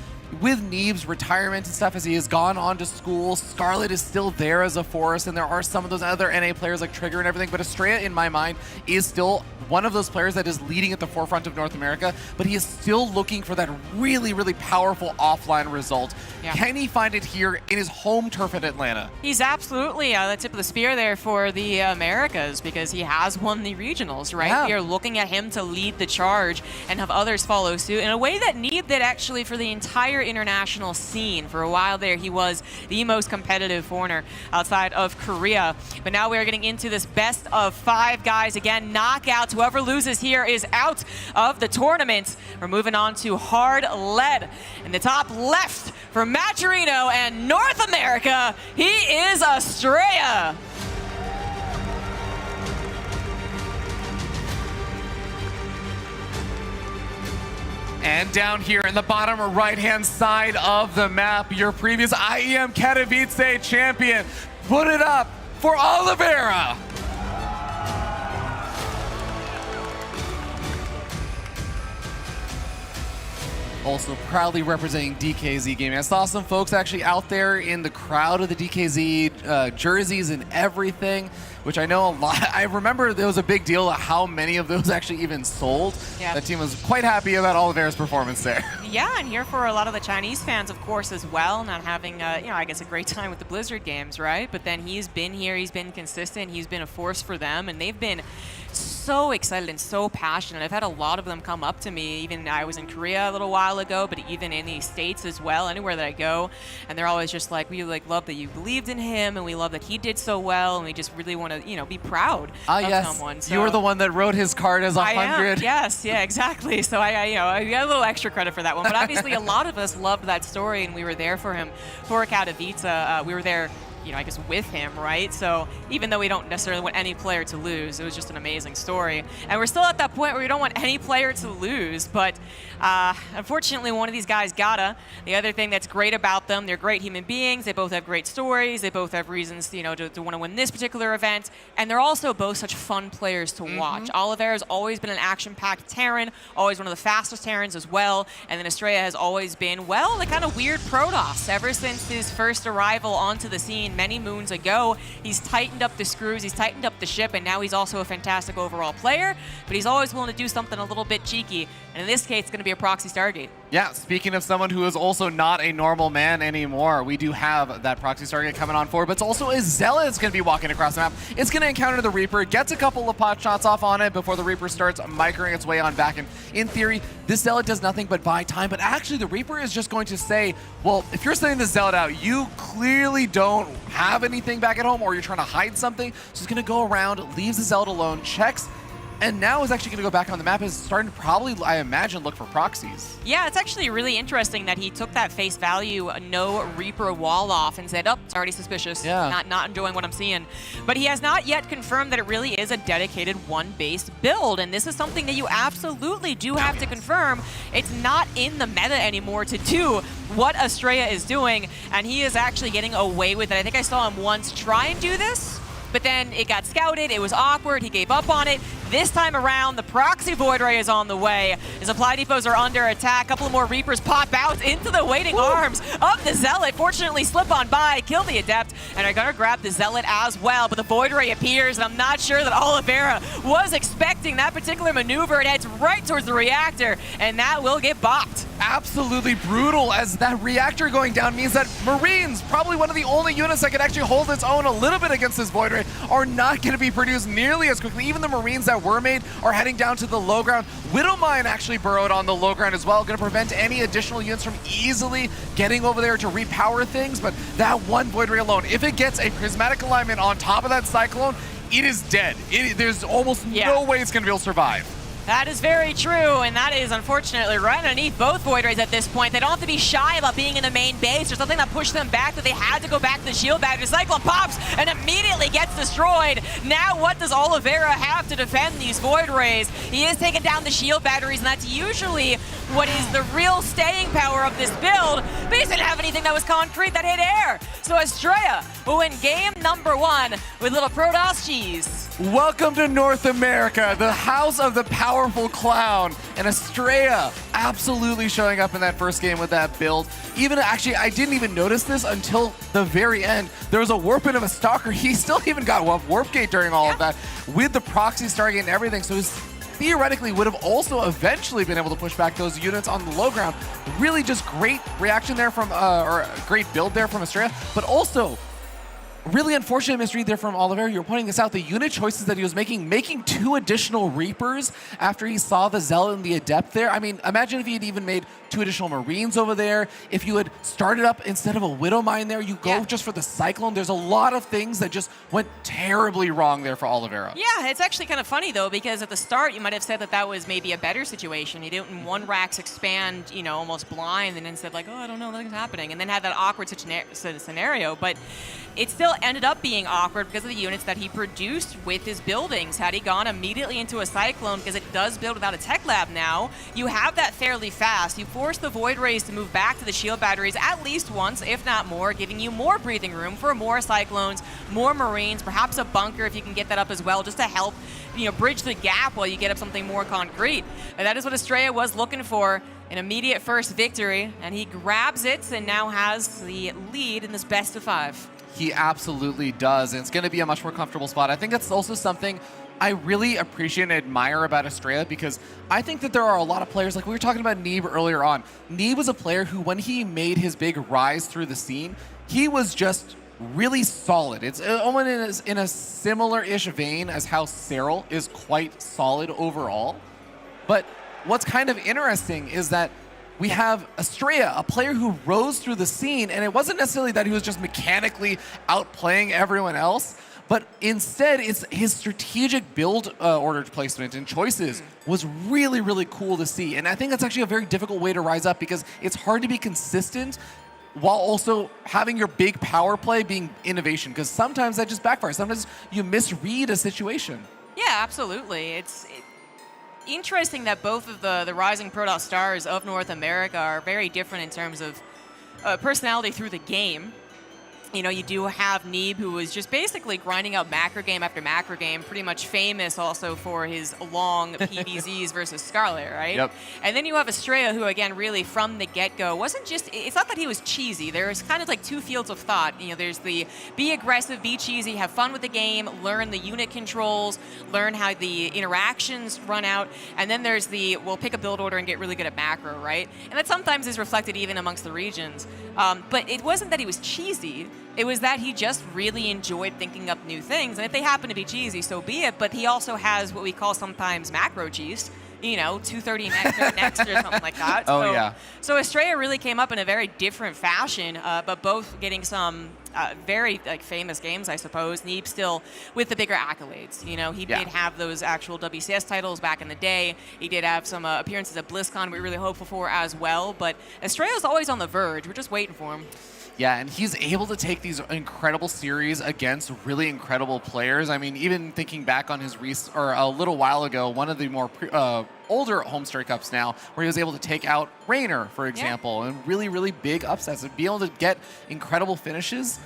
with Neeb's retirement and stuff, as he has gone on to school, Scarlet is still there as a force, and there are some of those other NA players like Trigger and everything, but Astrea, in my mind, is still one of those players that is leading at the forefront of North America, but he is still looking for that really, really powerful offline result. Yeah. Can he find it here in his home turf at Atlanta? He's absolutely the tip of the spear there for the Americas, because he has won the regionals, right? Yeah. We are looking at him to lead the charge and have others follow suit in a way that Neeb did actually for the entire international scene. For a while there, he was the most competitive foreigner outside of Korea. But now we are getting into this best of 5 guys. Again, knockouts. Whoever loses here is out of the tournament. We're moving on to hard lead. In the top left for Maturino and North America, he is Astrea. And down here in the bottom right-hand side of the map, your previous IEM Katowice champion. Put it up for Oliveira. Also proudly representing DKZ Gaming. I saw some folks actually out there in the crowd of the DKZ jerseys and everything, which I know a lot. I remember there was a big deal how many of those actually even sold. Yeah. That team was quite happy about Oliveira's performance there. Yeah, and here for a lot of the Chinese fans, of course, as well, not having, I guess a great time with the Blizzard games, right? But then he's been here, he's been consistent, he's been a force for them, and they've been so excited and so passionate. I've had a lot of them come up to me. Even I was in Korea a little while ago, but even in the States as well, anywhere that I go, and they're always just like, we like love that you believed in him, and we love that he did so well, and we just really want to, be proud of someone. So you were the one that wrote his card as 100. Yes, yeah, exactly. So I got a little extra credit for that one. But obviously, a lot of us loved that story, and we were there for him for Katowice. We were there, I guess, with him, right? So even though we don't necessarily want any player to lose, it was just an amazing story. And we're still at that point where we don't want any player to lose, but unfortunately, one of these guys gotta. The other thing that's great about them, they're great human beings. They both have great stories. They both have reasons, to want to win this particular event. And they're also both such fun players to watch. Oliveira has always been an action-packed Terran, always one of the fastest Terrans as well. And then Astrea has always been, well, the kind of weird Protoss. Ever since his first arrival onto the scene many moons ago, he's tightened up the screws, he's tightened up the ship, and now he's also a fantastic overall player, but he's always willing to do something a little bit cheeky. And in this case, it's going to be a proxy Stargate. Yeah, speaking of someone who is also not a normal man anymore, we do have that proxy Stargate coming on forward, but it's also a Zealot that's going to be walking across the map. It's going to encounter the Reaper, gets a couple of pot shots off on it before the Reaper starts microing its way on back. And in theory, this Zealot does nothing but buy time, but actually the Reaper is just going to say, well, if you're sending the Zealot out, you clearly don't have anything back at home, or you're trying to hide something. So he's going to go around, leaves the Zealot alone, checks, and now is actually going to go back on the map, is starting to probably, I imagine, look for proxies. Yeah, it's actually really interesting that he took that face value, no Reaper wall off, and said, oh, it's already suspicious. Yeah. Not enjoying what I'm seeing. But he has not yet confirmed that it really is a dedicated one-base build, and this is something that you absolutely do have to confirm. It's not in the meta anymore to do what Astrea is doing, and he is actually getting away with it. I think I saw him once try and do this, but then it got scouted, it was awkward, he gave up on it. This time around, the proxy Void Ray is on the way. The supply depots are under attack. A couple of more Reapers pop out into the waiting arms of the Zealot. Fortunately, slip on by, kill the Adept, and are gonna grab the Zealot as well. But the Void Ray appears, and I'm not sure that Oliveira was expecting that particular maneuver. It heads right towards the reactor, and that will get bopped. Absolutely brutal, as that reactor going down means that Marines, probably one of the only units that can actually hold its own a little bit against this Void Ray, are not going to be produced nearly as quickly. Even the Marines that were made are heading down to the low ground. Widowmine actually burrowed on the low ground as well, going to prevent any additional units from easily getting over there to repower things. But that one Void Ray alone, if it gets a prismatic alignment on top of that Cyclone, it is dead. There's almost no way it's going to be able to survive. That is very true, and that is unfortunately right underneath both Void Rays at this point. They don't have to be shy about being in the main base. There's something that pushed them back, that they had to go back to the shield battery. Cyclone pops and immediately gets destroyed. Now what does Oliveira have to defend these Void Rays? He is taking down the shield batteries, and that's usually what is the real staying power of this build, but he didn't have anything that was concrete that hit air. So Astrea will win game number 1 with little Protoss cheese. Welcome to North America, the house of the powerful clown, and Astrea absolutely showing up in that first game with that build. Even actually, I didn't even notice this until the very end. There was a warp in of a Stalker. He still even got warp gate during all of that with the proxy Stargate and everything. So he's theoretically would have also eventually been able to push back those units on the low ground. Really just great reaction there from, or great build there from Astrea, but also really unfortunate misread there from Oliveira. You're pointing this out, the unit choices that he was making 2 additional Reapers after he saw the Zealot and the Adept there. I mean, imagine if he had even made 2 additional Marines over there. If you had started up instead of a Widowmine there, you go just for the Cyclone. There's a lot of things that just went terribly wrong there for Oliveira. Yeah, it's actually kind of funny though, because at the start you might have said that that was maybe a better situation. You didn't one racks expand, almost blind, and then said like, oh, I don't know, nothing's happening, and then had that awkward scenario. But it still ended up being awkward because of the units that he produced with his buildings. Had he gone immediately into a Cyclone, because it does build without a tech lab now, you have that fairly fast. You force the Void Rays to move back to the shield batteries at least once, if not more, giving you more breathing room for more Cyclones, more Marines, perhaps a bunker if you can get that up as well, just to help bridge the gap while you get up something more concrete. And that is what Astrea was looking for, an immediate first victory, and he grabs it and now has the lead in this best of 5. He absolutely does, and it's going to be a much more comfortable spot. I think that's also something I really appreciate and admire about Astrea, because I think that there are a lot of players, like we were talking about Neeb earlier on. Neeb was a player who, when he made his big rise through the scene, he was just really solid. It's almost in a similar-ish vein as how Serral is quite solid overall. But what's kind of interesting is that we have Astrea, a player who rose through the scene, and it wasn't necessarily that he was just mechanically outplaying everyone else, but instead it's his strategic build order placement and choices was really, really cool to see. And I think that's actually a very difficult way to rise up because it's hard to be consistent while also having your big power play being innovation, because sometimes that just backfires. Sometimes you misread a situation. Yeah, absolutely. It's interesting that both of the rising Protoss stars of North America are very different in terms of personality through the game. You know, you do have Neeb, who was just basically grinding out macro game after macro game, pretty much famous also for his long PVZs versus Scarlet, right? Yep. And then you have Astrea, who, again, really from the get-go wasn't just, it's not that he was cheesy. There's kind of like two fields of thought. You know, there's the be aggressive, be cheesy, have fun with the game, learn the unit controls, learn how the interactions run out, and then there's the, well, pick a build order and get really good at macro, right? And that sometimes is reflected even amongst the regions. But it wasn't that he was cheesy. It was that he just really enjoyed thinking up new things. And if they happen to be cheesy, so be it. But he also has what we call sometimes macro cheese. You know, 230 next or something like that. Oh, so, yeah. So Astrea really came up in a very different fashion, but both getting some very famous games, I suppose. Neeb still with the bigger accolades. You know, he did have those actual WCS titles back in the day. He did have some appearances at BlizzCon we're really hopeful for as well. But Astrea's always on the verge. We're just waiting for him. Yeah, and he's able to take these incredible series against really incredible players. I mean, even thinking back on his a little while ago, one of the more older home story cups now, where he was able to take out Raynor, for example, and really, really big upsets and be able to get incredible finishes,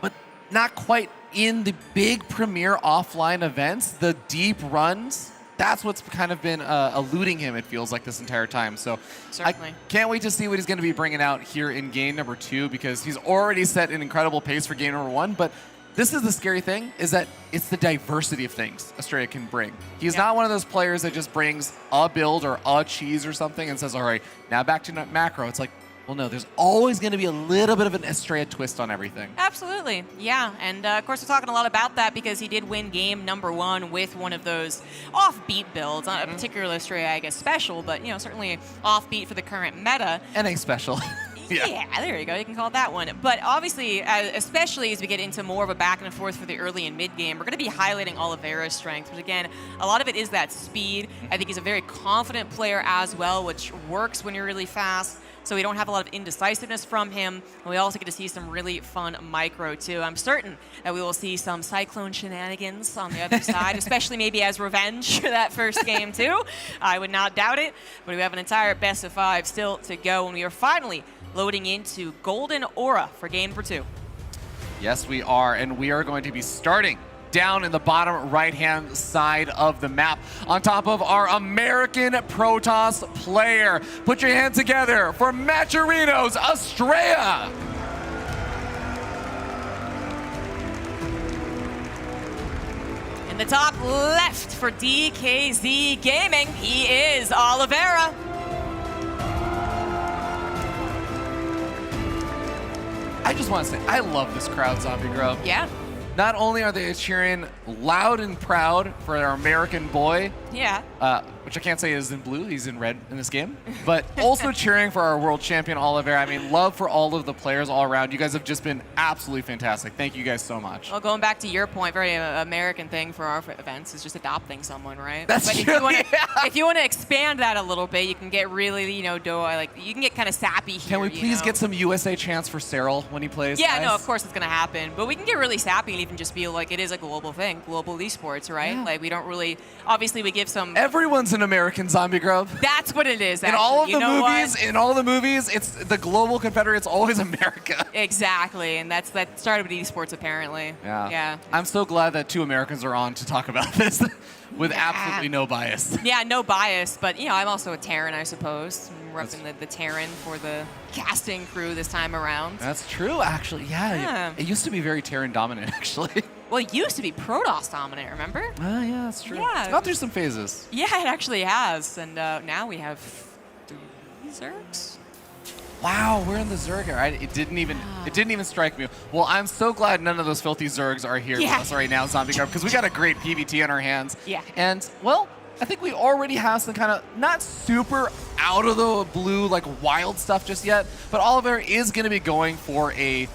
but not quite in the big premier offline events, the deep runs. That's what's kind of been eluding him, it feels like, this entire time. So certainly. I can't wait to see what he's going to be bringing out here in game number 2, because he's already set an incredible pace for game number 1. But this is the scary thing, is that it's the diversity of things Astrea can bring. He's not one of those players that just brings a build or a cheese or something and says, all right, now back to macro. It's like, well, no, there's always going to be a little bit of an Astrea twist on everything. Absolutely, yeah. And of course, we're talking a lot about that because he did win game number 1 with one of those offbeat builds. Not a particular Astrea, I guess, special, but you know, certainly offbeat for the current meta. NA special. Yeah, there you go. You can call it that one. But obviously, especially as we get into more of a back and forth for the early and mid game, we're going to be highlighting Oliveira's strength. But again, a lot of it is that speed. I think he's a very confident player as well, which works when you're really fast. So we don't have a lot of indecisiveness from him. And we also get to see some really fun micro, too. I'm certain that we will see some Cyclone shenanigans on the other side, especially maybe as revenge for that first game, too. I would not doubt it. But we have an entire best of 5 still to go. And we are finally loading into Golden Aura for game number 2. Yes, we are. And we are going to be starting down in the bottom right-hand side of the map on top of our American Protoss player. Put your hands together for Matcherino's Astrea. In the top left for DKZ Gaming, he is Oliveira. I just want to say, I love this crowd, Zombie Grub. Yeah. Not only are they cheering loud and proud for our American boy, yeah, which I can't say is in blue, he's in red in this game, but also cheering for our world champion Oliveira. I mean, love for all of the players all around. You guys have just been absolutely fantastic. Thank you guys so much. Well, going back to your point, very American thing for our events is just adopting someone, right? That's but true. If you want to expand that a little bit, you can get really, you know, you can get kind of sappy here. Can we please get some USA chants for Serral when he plays? Yeah, guys? no, of course it's going to happen. But we can get really sappy and even just feel like it is a global thing, global esports, right? Yeah. Like we don't really, obviously we give some. Everyone's an American, Zombie Grub. That's what it is. In all the movies, it's the global Confederate's always America. Exactly, and that started with esports apparently. Yeah. Yeah. I'm so glad that 2 Americans are on to talk about this with absolutely no bias. Yeah, no bias, but you know, I'm also a Terran, I suppose. I'm repping the Terran for the casting crew this time around. That's true, actually. Yeah. It used to be very Terran dominant, actually. Well, it used to be Protoss dominant, remember? Oh, yeah, that's true. Yeah. It's gone through some phases. Yeah, it actually has. And now we have 3 Zergs. Wow, we're in the Zerg era. It didn't even strike me. Well, I'm so glad none of those filthy Zergs are here with us right now, Zombie Guard, because we got a great PvT on our hands. Yeah. And, well, I think we already have some kind of, not super out of the blue, like wild stuff just yet, but Oliveira is going to be going for a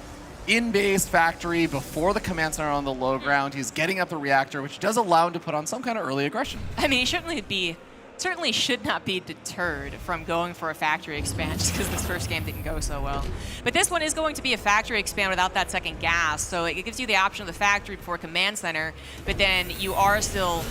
in-base factory before the command center on the low ground. He's getting up the reactor, which does allow him to put on some kind of early aggression. I mean, he certainly should not be deterred from going for a factory expand just because this first game didn't go so well. But this one is going to be a factory expand without that second gas, so it gives you the option of the factory before command center, but then you are still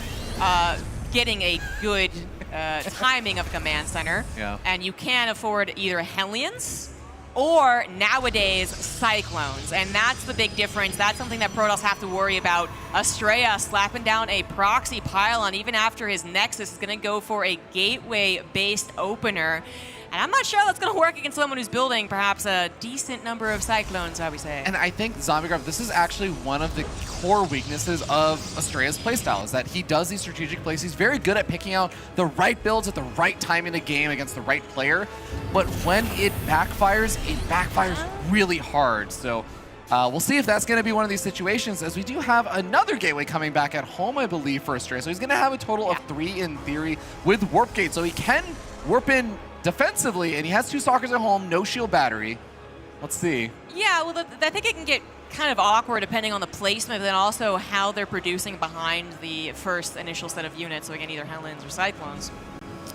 getting a good timing of command center, and you can afford either Hellions or nowadays Cyclones, and that's the big difference. That's something that Protoss have to worry about. Astrea slapping down a proxy pylon even after his Nexus is going to go for a gateway-based opener. And I'm not sure that's going to work against someone who's building perhaps a decent number of Cyclones, I would say. And I think ZombieGraph, this is actually one of the core weaknesses of Astrea's playstyle, is that he does these strategic plays. He's very good at picking out the right builds at the right time in the game against the right player. But when it backfires really hard. So we'll see if that's going to be one of these situations, as we do have another gateway coming back at home, I believe, for Astrea. So he's going to have a total of 3 in theory with Warp Gate. So he can warp in defensively, and he has 2 Stalkers at home, no shield battery. Let's see. Yeah, well, I think it can get kind of awkward depending on the placement, but then also how they're producing behind the first initial set of units. So again, either Hellions or Cyclones.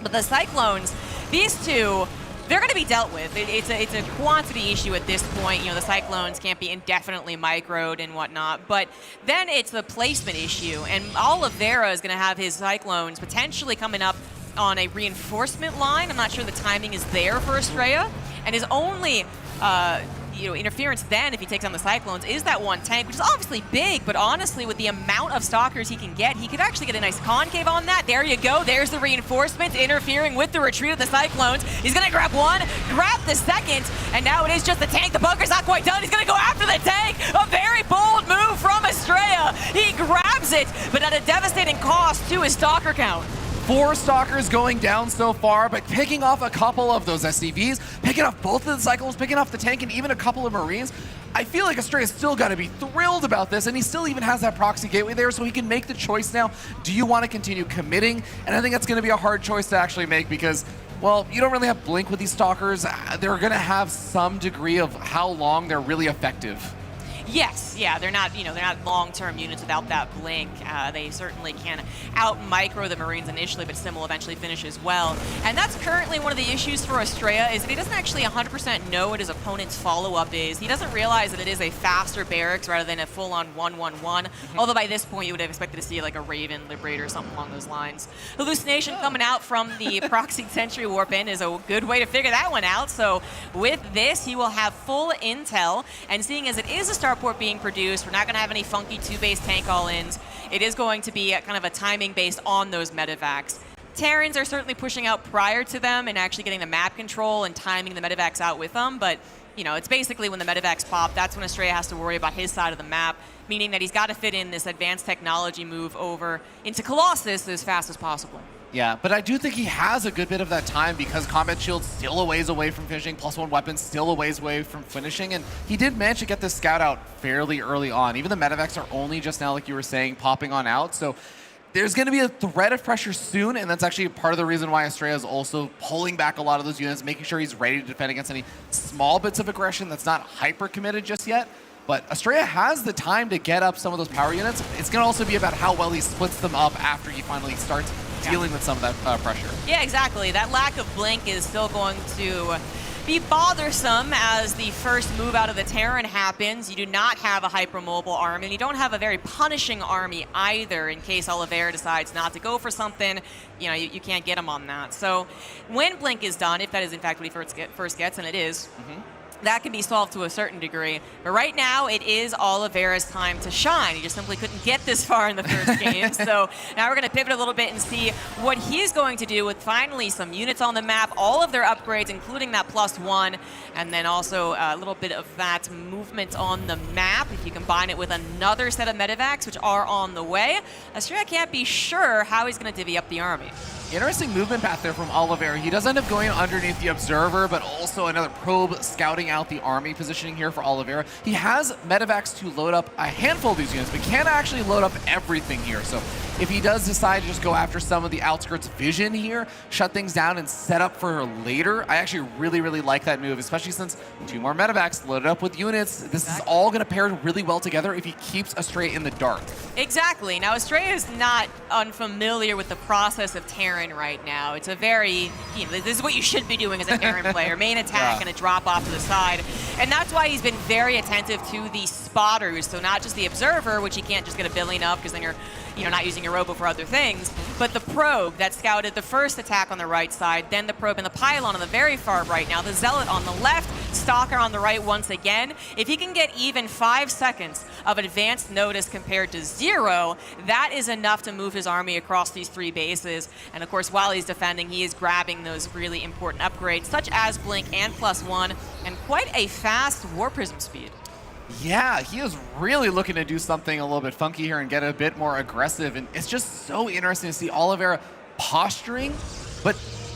But the Cyclones, these two, they're going to be dealt with. It's a quantity issue at this point. You know, the Cyclones can't be indefinitely microed and whatnot. But then it's the placement issue, and Oliveira is going to have his Cyclones potentially coming up on a reinforcement line. I'm not sure the timing is there for Astrea, and his only interference then, if he takes on the Cyclones, is that one tank, which is obviously big, but honestly, with the amount of Stalkers he can get, he could actually get a nice concave on that. There you go. There's the reinforcements interfering with the retreat of the Cyclones. He's going to grab one, grab the second, and now it is just the tank. The bunker's not quite done. He's going to go after the tank. A very bold move from Astrea. He grabs it, but at a devastating cost to his Stalker count. 4 Stalkers going down so far, but picking off a couple of those SCVs, picking off both of the Cyclones, picking off the tank, and even a couple of Marines. I feel like Astrea's still got to be thrilled about this, and he still even has that proxy gateway there, so he can make the choice now. Do you want to continue committing? And I think that's going to be a hard choice to actually make because, well, you don't really have Blink with these Stalkers. They're going to have some degree of how long they're really effective. Yes, yeah, they're not long-term units without that blink. They certainly can out-micro the Marines initially, but Sim will eventually finish as well. And that's currently one of the issues for Astrea, is that he doesn't actually 100% know what his opponent's follow-up is. He doesn't realize that it is a faster barracks rather than a full-on 1-1-1, although by this point you would have expected to see like a Raven, Liberator, or something along those lines. Hallucination coming out from the Proxy Sentry Warp in is a good way to figure that one out. So with this, he will have full intel, and seeing as it is a starport being produced, we're not going to have any funky 2-base tank all-ins. It is going to be kind of a timing based on those medevacs. Terrans are certainly pushing out prior to them and actually getting the map control and timing the medevacs out with them, but you know, it's basically when the medevacs pop, that's when Astrea has to worry about his side of the map, meaning that he's got to fit in this advanced technology move over into Colossus as fast as possible. Yeah, but I do think he has a good bit of that time because Combat Shield's still a ways away from finishing, +1 weapons still a ways away from finishing, and he did manage to get this scout out fairly early on. Even the medevacs are only just now, like you were saying, popping on out, so there's going to be a threat of pressure soon, and that's actually part of the reason why Astrea is also pulling back a lot of those units, making sure he's ready to defend against any small bits of aggression that's not hyper-committed just yet. But Astrea has the time to get up some of those power units. It's going to also be about how well he splits them up after he finally starts dealing with some of that pressure. Yeah, exactly. That lack of blink is still going to be bothersome as the first move out of the Terran happens. You do not have a hypermobile army, and you don't have a very punishing army either in case Oliveira decides not to go for something. You know, you can't get him on that. So when blink is done, if that is in fact what he first gets, and it is, that can be solved to a certain degree. But right now, it is Oliveira's time to shine. He just simply couldn't get this far in the first game. So now we're going to pivot a little bit and see what he's going to do with finally some units on the map, all of their upgrades, including that +1, and then also a little bit of that movement on the map. If you combine it with another set of medevacs, which are on the way, Astrea can't be sure how he's going to divvy up the army. Interesting movement path there from Oliveira. He does end up going underneath the Observer, but also another probe scouting out the army positioning here for Oliveira. He has medevacs to load up a handful of these units, but can't actually load up everything here. So if he does decide to just go after some of the outskirts vision here, shut things down and set up for later, I actually really, really like that move, especially since 2 more medevacs loaded up with units. This is all going to pair really well together if he keeps Astrea in the dark. Exactly. Now, Astrea is not unfamiliar with the process of Terran right now. It's a very, this is what you should be doing as a Terran player. Main attack and a drop off to the side. And that's why he's been very attentive to the spotters. So not just the Observer, which he can't just get a billion up because then you're not using your robo for other things, but the probe that scouted the first attack on the right side, then the probe and the pylon on the very far right. Now the Zealot on the left, Stalker on the right once again. If he can get even 5 seconds of advanced notice compared to 0, that is enough to move his army across these 3 bases. And of course, while he's defending, he is grabbing those really important upgrades, such as Blink and +1, and quite a fast War Prism speed. Yeah, he is really looking to do something a little bit funky here and get a bit more aggressive. And it's just so interesting to see Oliveira posturing, but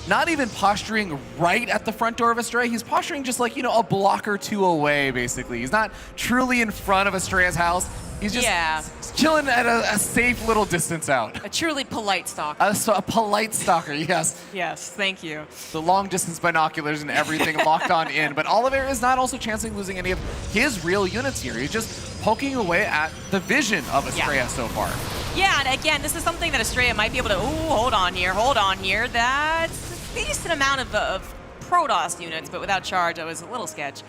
not even posturing right at the front door of Astrea. He's posturing just like, a block or 2 away, basically. He's not truly in front of Astrea's house. He's just chilling at a safe little distance out. A truly polite stalker. A polite stalker, yes. Yes, thank you. The long distance binoculars and everything locked on in. But Oliveira is not also chancing losing any of his real units here. He's just poking away at the vision of Astrea so far. Yeah, and again, this is something that Astrea might be able to, hold on here. That's a decent amount of Protoss units, but without charge, that was a little sketch.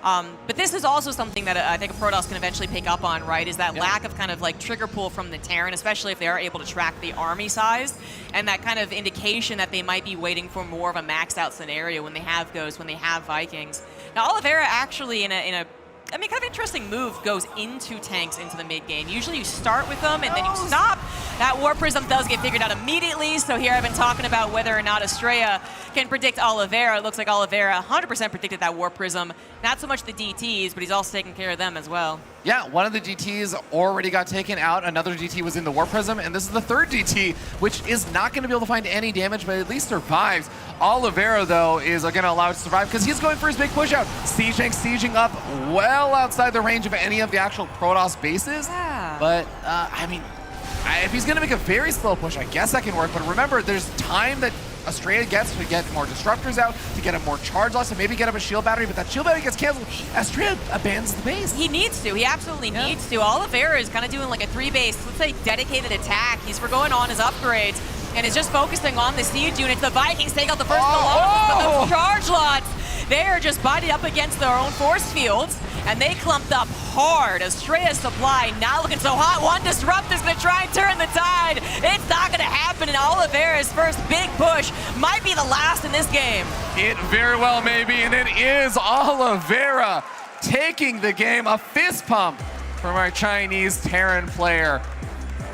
But this is also something that I think a Protoss can eventually pick up on, right? Is that lack of kind of like trigger pull from the Terran, especially if they are able to track the army size, and that kind of indication that they might be waiting for more of a maxed out scenario when they have Ghosts, when they have Vikings. Now, Oliveira actually in a kind of interesting move goes into tanks into the mid game. Usually you start with them and then you stop. That War Prism does get figured out immediately. So here I've been talking about whether or not Astrea can predict Oliveira. It looks like Oliveira 100% predicted that War Prism. Not so much the DTs, but he's also taking care of them as well. Yeah, one of the DTs already got taken out. Another DT was in the War Prism, and this is the 3rd DT, which is not going to be able to find any damage, but at least survives. Oliveira, though, is going to allow it to survive because he's going for his big push out. Sieging up well outside the range of any of the actual Protoss bases. Yeah. But, if he's going to make a very slow push, I guess that can work. But remember, there's time that Astrea gets to get more Disruptors out, to get a more charge loss, and maybe get up a shield battery, but that shield battery gets canceled. Astrea abandons the base. He needs to. He absolutely needs to. Oliveira is kind of doing like a 3-base, let's say, dedicated attack. He's forgoing on his upgrades and is just focusing on the siege units. The Vikings take out the first but those charge lots, they are just bodied up against their own force fields, and they clumped up hard. Astrea's supply not looking so hot. One Disrupt is going to try and turn the tide. It's not going to happen, and Oliveira's first big push might be the last in this game. It very well may be, and it is Oliveira taking the game. A fist pump from our Chinese Terran player.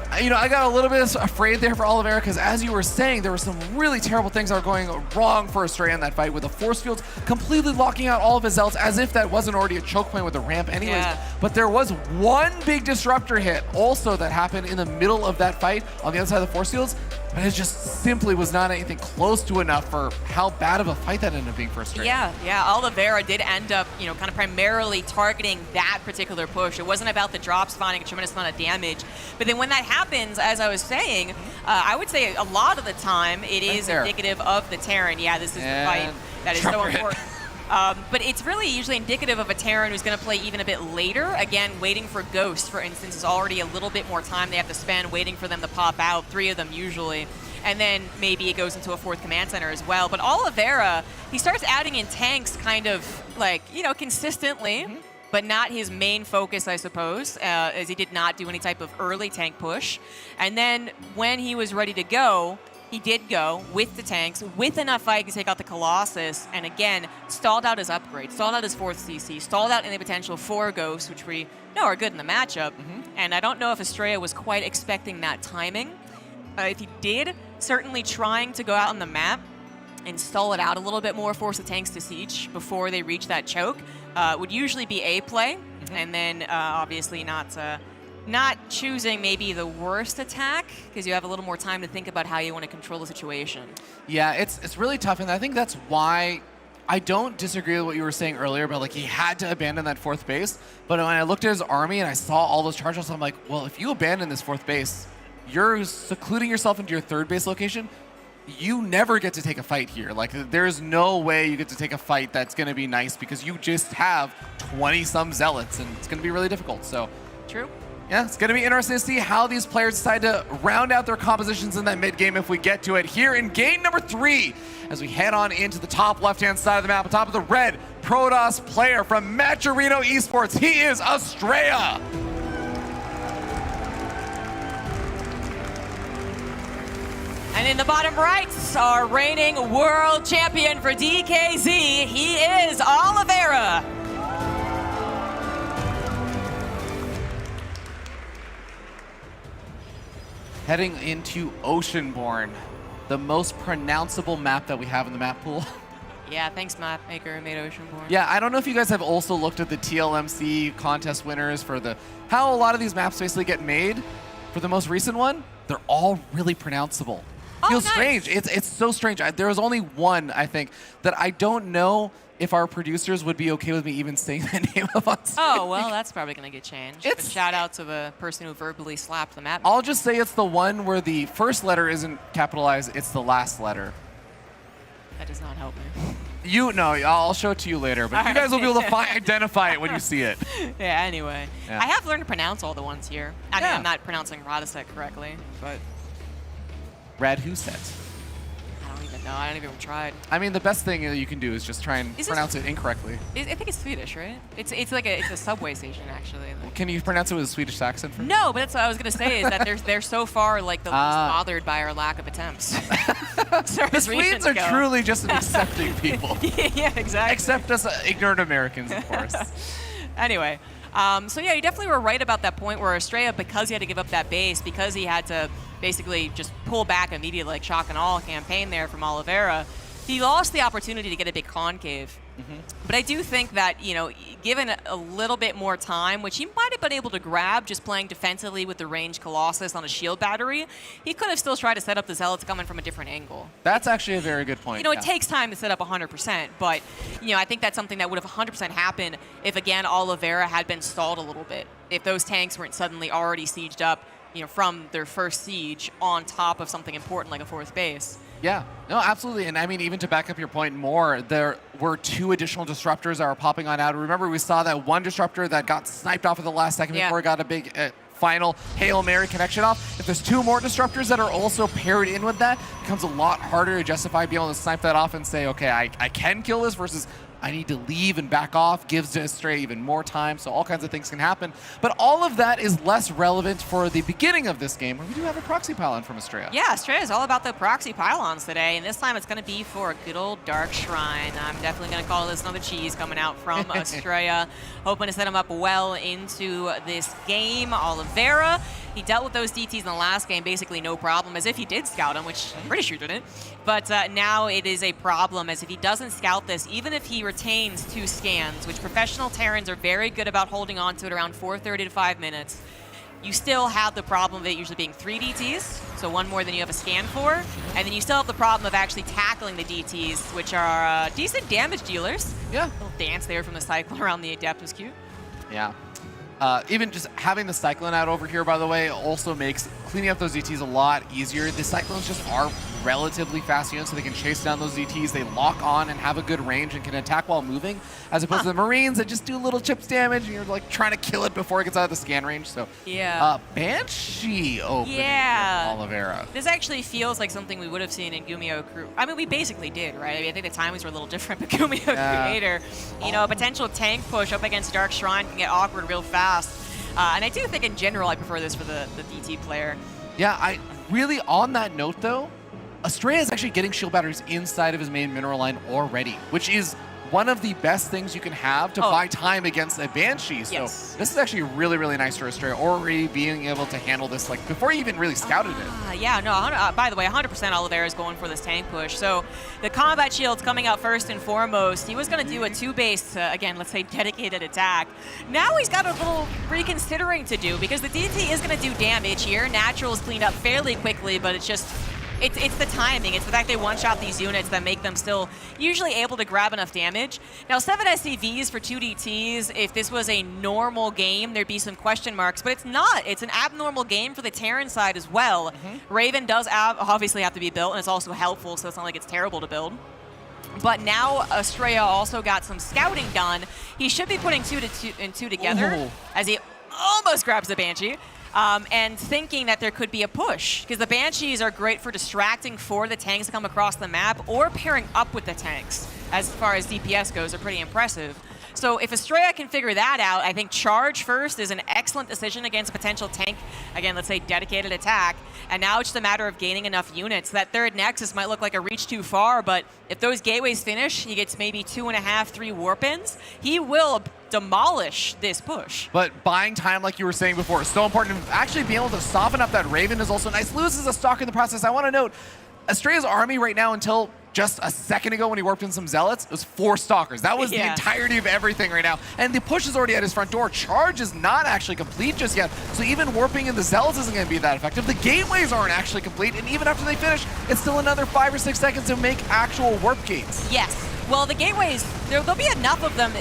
I got a little bit afraid there for Oliveira because, as you were saying, there were some really terrible things that were going wrong for Astrea in that fight, with the force fields completely locking out all of his Zealots, as if that wasn't already a choke point with the ramp anyways. But there was one big Disruptor hit also that happened in the middle of that fight on the other side of the force fields, but it just simply was not anything close to enough for how bad of a fight that ended up being for Astrea. Yeah, Oliveira did end up, kind of primarily targeting that particular push. It wasn't about the drops finding a tremendous amount of damage, but then when that happens, as I was saying, I would say a lot of the time it is indicative of the Terran. Yeah, this is the fight that is so important. But it's really usually indicative of a Terran who's going to play even a bit later. Again, waiting for Ghosts, for instance, is already a little bit more time they have to spend waiting for them to pop out, 3 of them usually. And then maybe it goes into a 4th command center as well. But Oliveira, he starts adding in tanks kind of like, consistently, but not his main focus, I suppose, as he did not do any type of early tank push. And then when he was ready to go, he did go with the tanks, with enough fight to take out the Colossus, and again, stalled out his upgrade, stalled out his 4th CC, stalled out any potential 4 Ghosts, which we know are good in the matchup. And I don't know if Astrea was quite expecting that timing. If he did, certainly trying to go out on the map and stall it out a little bit more, force the tanks to siege before they reach that choke, would usually be a play. And then obviously not choosing maybe the worst attack, because you have a little more time to think about how you want to control the situation. Yeah, it's really tough, and I think that's why I don't disagree with what you were saying earlier about like he had to abandon that 4th base. But when I looked at his army and I saw all those charges, I'm like, well, if you abandon this 4th base, you're secluding yourself into your 3rd base location. You never get to take a fight here. Like, there's no way you get to take a fight that's going to be nice because you just have 20-some zealots, and it's going to be really difficult. So, true. Yeah, it's going to be interesting to see how these players decide to round out their compositions in that mid game if we get to it here in game number 3 as we head on into the top left-hand side of the map. On top of the red Protoss player from Maturino Esports, he is Astrea. And in the bottom right, our reigning world champion for DKZ, he is Oliveira. Heading into Oceanborn, the most pronounceable map that we have in the map pool. Yeah, thanks, map maker who made Oceanborn. Yeah, I don't know if you guys have also looked at the TLMC contest winners for how a lot of these maps basically get made. For the most recent one, they're all really pronounceable. Feels nice. strange. It's so strange. There was only one, I think, that I don't know if our producers would be okay with me even saying the name of on stage. Oh, well, that's probably going to get changed. But shout out to the person who verbally slapped the map. I'll just say it's the one where the first letter isn't capitalized, it's the last letter. That does not help me. I'll show it to you later, but you guys will be able to identify it when you see it. Yeah, anyway. Yeah. I have learned to pronounce all the ones here. I mean, I'm not pronouncing Radisek correctly, but... Radhuset. I don't even know. I don't even tried. I mean, the best thing that you can do is just try and pronounce it incorrectly. I think it's Swedish, right? It's like it's a subway station, actually. Like, can you pronounce it with a Swedish accent? No, but that's what I was going to say, is that they're so far like the least bothered by our lack of attempts. The Swedes are truly just an accepting people. Yeah, exactly. Except us ignorant Americans, of course. Anyway, so yeah, you definitely were right about that point where Astrea, because he had to give up that base, because he had to basically just pull back immediately, like shock and all campaign there from Oliveira, he lost the opportunity to get a big concave. But I do think that, given a little bit more time, which he might have been able to grab just playing defensively with the ranged Colossus on a shield battery, he could have still tried to set up the Zealots coming from a different angle. That's actually a very good point. It takes time to set up 100%, but, I think that's something that would have 100% happened if, again, Oliveira had been stalled a little bit. If those tanks weren't suddenly already sieged up, from their first siege on top of something important like a 4th base. Yeah, no, absolutely. And I mean, even to back up your point more, there were 2 additional disruptors that were popping on out. Remember, we saw that one disruptor that got sniped off at the last second before it got a big final Hail Mary connection off. If there's 2 more disruptors that are also paired in with that, it becomes a lot harder to justify being able to snipe that off and say, okay, I can kill this versus I need to leave and back off, gives Astrea even more time, so all kinds of things can happen. But all of that is less relevant for the beginning of this game, where we do have a proxy pylon from Astrea. Yeah, Astrea is all about the proxy pylons today, and this time it's going to be for a good old Dark Shrine. I'm definitely going to call this another cheese coming out from Astrea, hoping to set him up well into this game. Oliveira, he dealt with those DTs in the last game, basically no problem, as if he did scout them, which I'm pretty sure didn't. But now it is a problem, as if he doesn't scout this, even if he retains 2 scans, which professional Terrans are very good about holding on to it around 4:30 to 5 minutes, you still have the problem of it usually being 3 DTs, so 1 more than you have a scan for, and then you still have the problem of actually tackling the DTs, which are decent damage dealers. Yeah. A little dance there from the Cyclone around the Adept was cute. Yeah. Even just having the Cyclone out over here, by the way, also makes cleaning up those DTs a lot easier. The Cyclones just are relatively fast units, so they can chase down those DTs. They lock on and have a good range and can attack while moving, as opposed to the Marines that just do little chips damage, and you're like trying to kill it before it gets out of the scan range. So yeah. Banshee opening yeah. with Oliveira. This actually feels like something we would have seen in Gumiho Crew. I mean, we basically did, right? I mean, I think the timings were a little different, but Gumiho Creator, a potential tank push up against Dark Shrine can get awkward real fast. And I do think in general I prefer this for the DT player. Yeah, I really, on that note though, Astrea is actually getting shield batteries inside of his main mineral line already, which is one of the best things you can have to buy time against a Banshee. So this is actually really, really nice for Astrea, already being able to handle this like before he even really scouted it. Yeah, no, by the way, 100% Oliveira is going for this tank push. So the combat shield's coming out first and foremost. He was going to do a 2-base, again, let's say dedicated attack. Now he's got a little reconsidering to do because the DT is going to do damage here. Natural is cleaned up fairly quickly, but it's just... It's the timing. It's the fact they one-shot these units that make them still usually able to grab enough damage. Now, 7 SCVs for 2 DTs, if this was a normal game, there'd be some question marks, but it's not. It's an abnormal game for the Terran side as well. Raven does obviously have to be built, and it's also helpful, so it's not like it's terrible to build. But now Astrea also got some scouting done. He should be putting 2 and 2 together as he almost grabs the Banshee. And thinking that there could be a push, because the Banshees are great for distracting for the tanks to come across the map or pairing up with the tanks. As far as DPS goes, are pretty impressive. So if Astrea can figure that out, I think charge first is an excellent decision against a potential tank, again, let's say dedicated attack. And now it's just a matter of gaining enough units. That third Nexus might look like a reach too far, but if those gateways finish, he gets maybe 2.5, 3 warp-ins, he will demolish this push. But buying time, like you were saying before, is so important. Actually being able to soften up that Raven is also nice. Loses a stock in the process. I want to note, Astrea's army right now until just a second ago when he warped in some Zealots, it was 4 Stalkers. That was the entirety of everything right now. And the push is already at his front door. Charge is not actually complete just yet. So even warping in the Zealots isn't going to be that effective. The gateways aren't actually complete. And even after they finish, it's still another 5 or 6 seconds to make actual warp gates. Yes. Well, the gateways, there'll be enough of them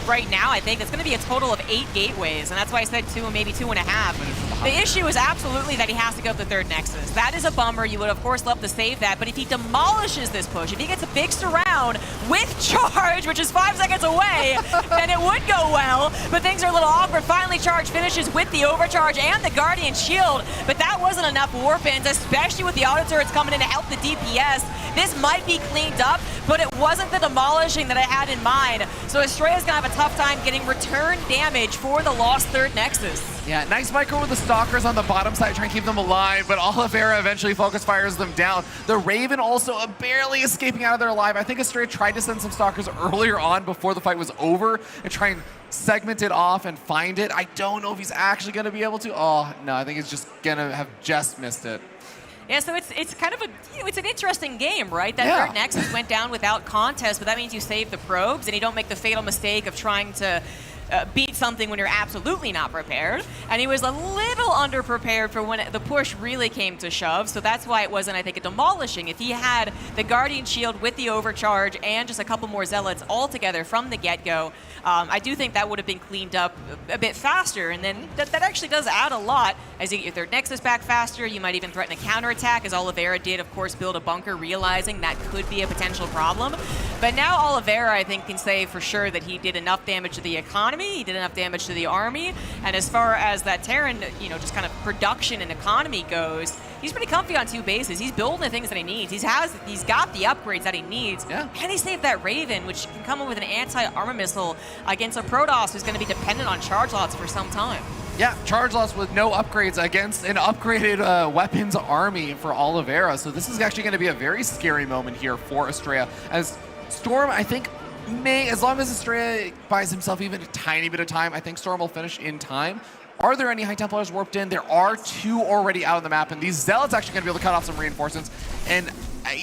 right now, I think. It's going to be a total of 8 gateways, and that's why I said 2 and maybe 2.5. The issue is absolutely that he has to go up the third Nexus. That is a bummer. You would, of course, love to save that, but if he demolishes this push, if he gets a big surround with charge, which is 5 seconds away, then it would go well, but things are a little awkward. Finally, charge finishes with the overcharge and the Guardian Shield, but that wasn't enough warp-ins, especially with the auto turrets coming in to help the DPS. This might be cleaned up, but it wasn't the demolishing that I had in mind. So Astrea's gonna have a tough time getting return damage for the lost third Nexus. Yeah, nice micro with the Stalkers on the bottom side, trying to keep them alive, but Oliveira eventually focus fires them down. The Raven also barely escaping out of there alive. I think Astrea tried to send some Stalkers earlier on before the fight was over and try and segment it off and find it. I don't know if he's actually gonna be able to. Oh, no, I think he's just gonna have just missed it. Yeah, so it's kind of it's an interesting game, right? That third Nexus went down without contest, but that means you save the probes and you don't make the fatal mistake of trying to beat something when you're absolutely not prepared. And he was a little underprepared for when the push really came to shove, so that's why it wasn't, I think, a demolishing. If he had the Guardian Shield with the overcharge and just a couple more Zealots all together from the get-go, I do think that would have been cleaned up a bit faster, and then that actually does add a lot. As you get your third Nexus back faster, you might even threaten a counterattack, as Oliveira did, of course, build a bunker, realizing that could be a potential problem. But now Oliveira, I think, can say for sure that he did enough damage to the economy, he did enough damage to the army, and as far as that Terran, you know, just kind of production and economy goes, he's pretty comfy on 2 bases. He's building the things that he needs. He's got the upgrades that he needs, and he saved that Raven, which can come in with an anti-armor missile against a Protoss who's going to be dependent on charge lots for some time. Yeah, charge loss with no upgrades against an upgraded weapons army for Oliveira. So this is actually going to be a very scary moment here for Astrea. As Storm, I think, as long as Astrea buys himself even a tiny bit of time, I think Storm will finish in time. Are there any High Templars warped in? There are 2 already out on the map, and these Zealots actually going to be able to cut off some reinforcements. And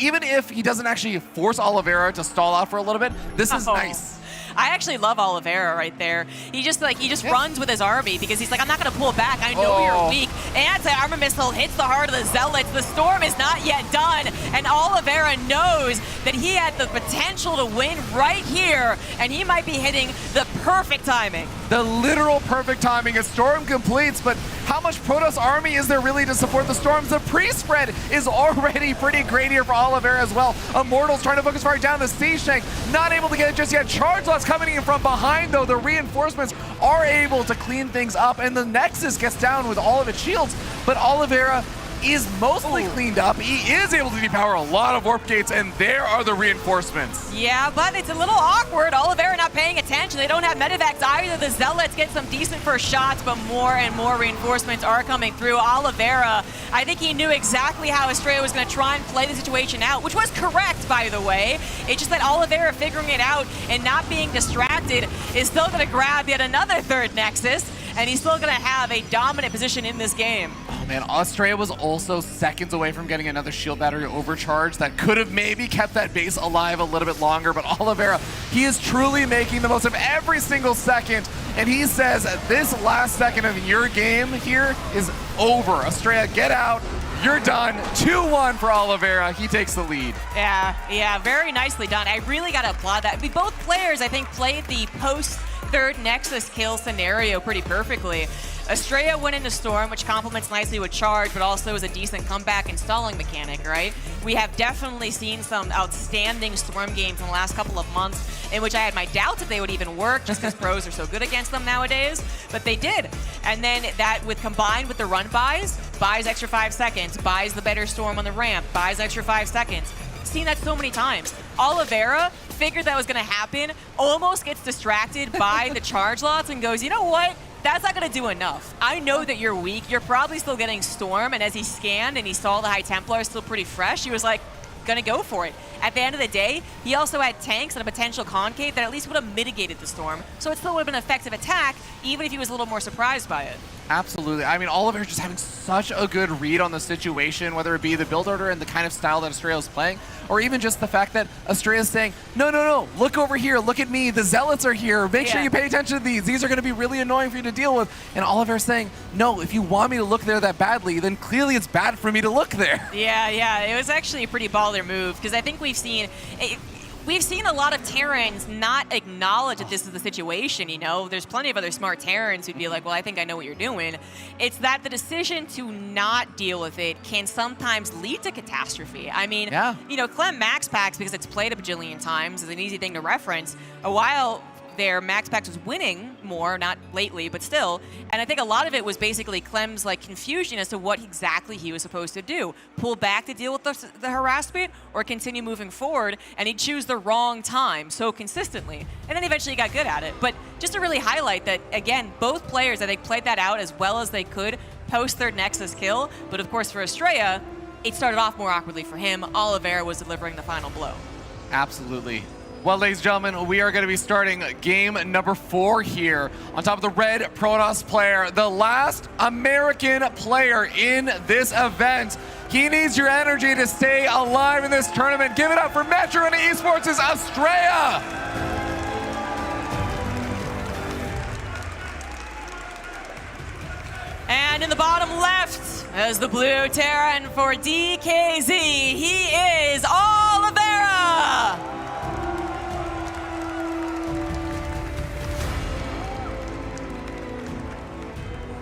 even if he doesn't actually force Oliveira to stall out for a little bit, this is nice. I actually love Oliveira right there. He just runs with his army because he's like, I'm not going to pull back. I know you're weak. Anti-armor missile hits the heart of the Zealots. The storm is not yet done, and Oliveira knows that he had the potential to win right here, and he might be hitting the perfect timing. The literal perfect timing as Storm completes, but how much Protoss army is there really to support the Storms? The pre-spread is already pretty great here for Oliveira as well. Immortals trying to focus fire down the Sea Shank, not able to get it just yet. Charge loss coming in from behind though. The reinforcements are able to clean things up, and the Nexus gets down with all of its shields, but Oliveira is mostly cleaned up. He is able to depower a lot of warp gates, and there are the reinforcements. Yeah, but it's a little awkward. Oliveira not paying attention. They don't have medevacs either. The Zealots get some decent first shots, but more and more reinforcements are coming through. Oliveira, I think he knew exactly how Astrea was going to try and play the situation out, which was correct, by the way. It's just that Oliveira figuring it out and not being distracted is still going to grab yet another third Nexus, and he's still going to have a dominant position in this game. Oh man, Astrea was also seconds away from getting another shield battery overcharge that could have maybe kept that base alive a little bit longer, but Oliveira, he is truly making the most of every single second, and he says this last second of your game here is over. Astrea, get out. You're done. 2-1 for Oliveira. He takes the lead. Yeah, very nicely done. I really got to applaud that. Both players, I think, played the post-third Nexus kill scenario pretty perfectly. Astrea went into Storm, which complements nicely with Charge, but also is a decent comeback and stalling mechanic, right? We have definitely seen some outstanding Storm games in the last couple of months in which I had my doubts if they would even work just because pros are so good against them nowadays, but they did. And then that combined with the run buys extra 5 seconds, buys the better Storm on the ramp, buys extra 5 seconds. Seen that so many times. Oliveira figured that was going to happen, almost gets distracted by the charge lots and goes, you know what? That's not going to do enough. I know that you're weak. You're probably still getting Storm, and as he scanned and he saw the High Templar still pretty fresh, he was like, gonna go for it. At the end of the day, he also had tanks and a potential concave that at least would have mitigated the Storm, so it still would have been an effective attack, even if he was a little more surprised by it. Absolutely. I mean, Oliveira just having such a good read on the situation, whether it be the build order and the kind of style that Astrea is playing, or even just the fact that Astrea is saying, no, look over here, look at me, the Zealots are here, make sure you pay attention to these are going to be really annoying for you to deal with. And Oliveira saying, no, if you want me to look there that badly, then clearly it's bad for me to look there. Yeah, it was actually a pretty baller move, because I think we've seen a lot of Terrans not acknowledge that this is the situation, you know? There's plenty of other smart Terrans who'd be like, well, I think I know what you're doing. It's that the decision to not deal with it can sometimes lead to catastrophe. I mean, you know, Clem max packs, because it's played a bajillion times, is an easy thing to reference. A while there, max packs was winning more, not lately, but still. And I think a lot of it was basically Clem's like confusion as to what exactly he was supposed to do. Pull back to deal with the harassment or continue moving forward, and he'd choose the wrong time so consistently. And then eventually he got good at it. But just to really highlight that, again, both players, I think, played that out as well as they could post third Nexus kill. But of course for Astrea, it started off more awkwardly for him. Oliveira was delivering the final blow. Absolutely. Well, ladies and gentlemen, we are going to be starting game number 4 here. On top of the red Protoss player, the last American player in this event. He needs your energy to stay alive in this tournament. Give it up for Metro and Esports' Astrea. And in the bottom left, as the blue Terran for DKZ, he is Oliveira.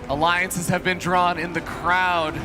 Alliances have been drawn in the crowd.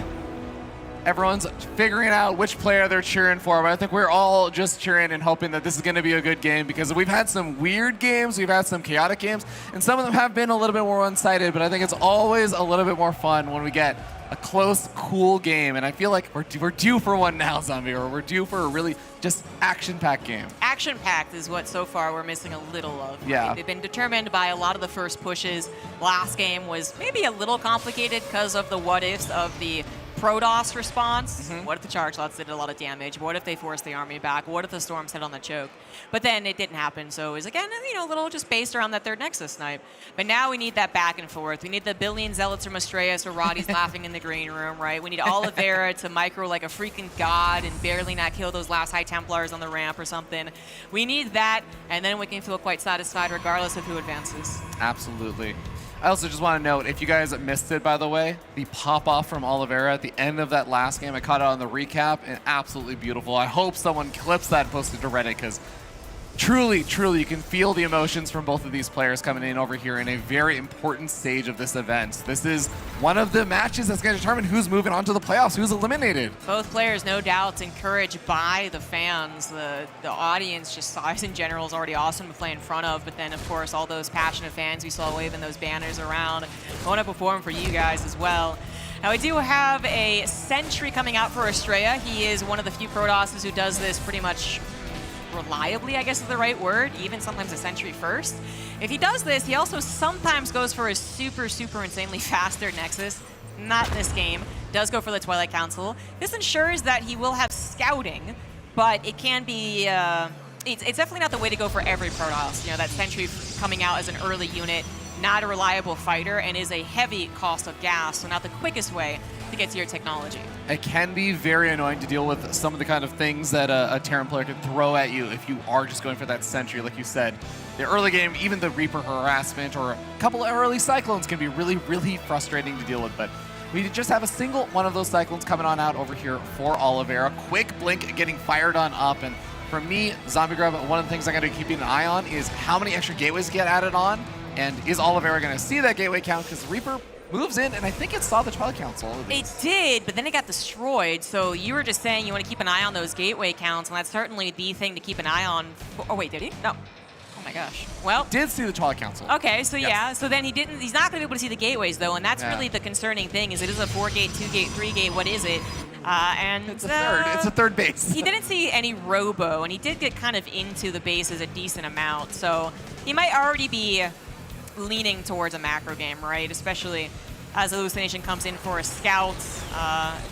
Everyone's figuring out which player they're cheering for, but I think we're all just cheering and hoping that this is going to be a good game, because we've had some weird games, we've had some chaotic games, and some of them have been a little bit more one-sided, but I think it's always a little bit more fun when we get a close, cool game, and I feel like we're due for one now, Zombie, or we're due for a really just action-packed game. Action-packed is what so far we're missing a little of. Right? Yeah. They've been determined by a lot of the first pushes. Last game was maybe a little complicated because of the what-ifs of the Protoss response. What if the charge lots did a lot of damage? What if they forced the army back? What if the storm set on the choke? But then it didn't happen, so it was again, you know, a little just based around that third Nexus snipe. But now we need that back and forth. We need the billion zealots from Astrea so Roddy's laughing in the green room, right? We need Oliveira to micro like a freaking god and barely not kill those last High Templars on the ramp or something. We need that, and then we can feel quite satisfied regardless of who advances. Absolutely. I also just want to note, if you guys missed it, by the way, the pop-off from Oliveira at the end of that last game, I caught it on the recap, and absolutely beautiful. I hope someone clips that and posts it to Reddit, because truly, truly, you can feel the emotions from both of these players coming in over here in a very important stage of this event. This is one of the matches that's going to determine who's moving on to the playoffs, who's eliminated. Both players, no doubt, encouraged by the fans. The audience, just size in general, is already awesome to play in front of, but then, of course, all those passionate fans we saw waving those banners around. Want to perform for you guys as well. Now, we do have a Sentry coming out for Astrea. He is one of the few Protosses who does this pretty much reliably, I guess is the right word, even sometimes a Sentry first. If he does this, he also sometimes goes for a super insanely fast third Nexus. Not in this game. Does go for the Twilight Council. This ensures that he will have scouting, but it can be... It's definitely not the way to go for every Protoss. You know, that Sentry coming out as an early unit, not a reliable fighter, and is a heavy cost of gas, so not the quickest way to get to your technology. It can be very annoying to deal with some of the kind of things that a Terran player could throw at you if you are just going for that Sentry, like you said. The early game, even the Reaper harassment or a couple of early Cyclones can be really frustrating to deal with, but we just have a single one of those Cyclones coming on out over here for Oliveira. Quick blink getting fired on up, and for me, Zombie Grub, one of the things I'm going to be keeping an eye on is how many extra gateways get added on, and is Oliveira going to see that gateway count? Because Reaper moves in, and I think it saw the Twilight Council. It did, but then it got destroyed, so you were just saying you want to keep an eye on those gateway counts, and that's certainly the thing to keep an eye on. Oh, wait, did he? No. Oh my gosh. Well, did see the Twilight Council. Okay, so yes. Yeah, so then he didn't. He's not going to be able to see the gateways though, and that's really the concerning thing. Is it is a 4-gate, 2-gate, 3-gate? What is it? And it's a third. It's a third base. He didn't see any robo, and he did get kind of into the bases a decent amount. So he might already be leaning towards a macro game, right? Especially as Hallucination comes in for a scout.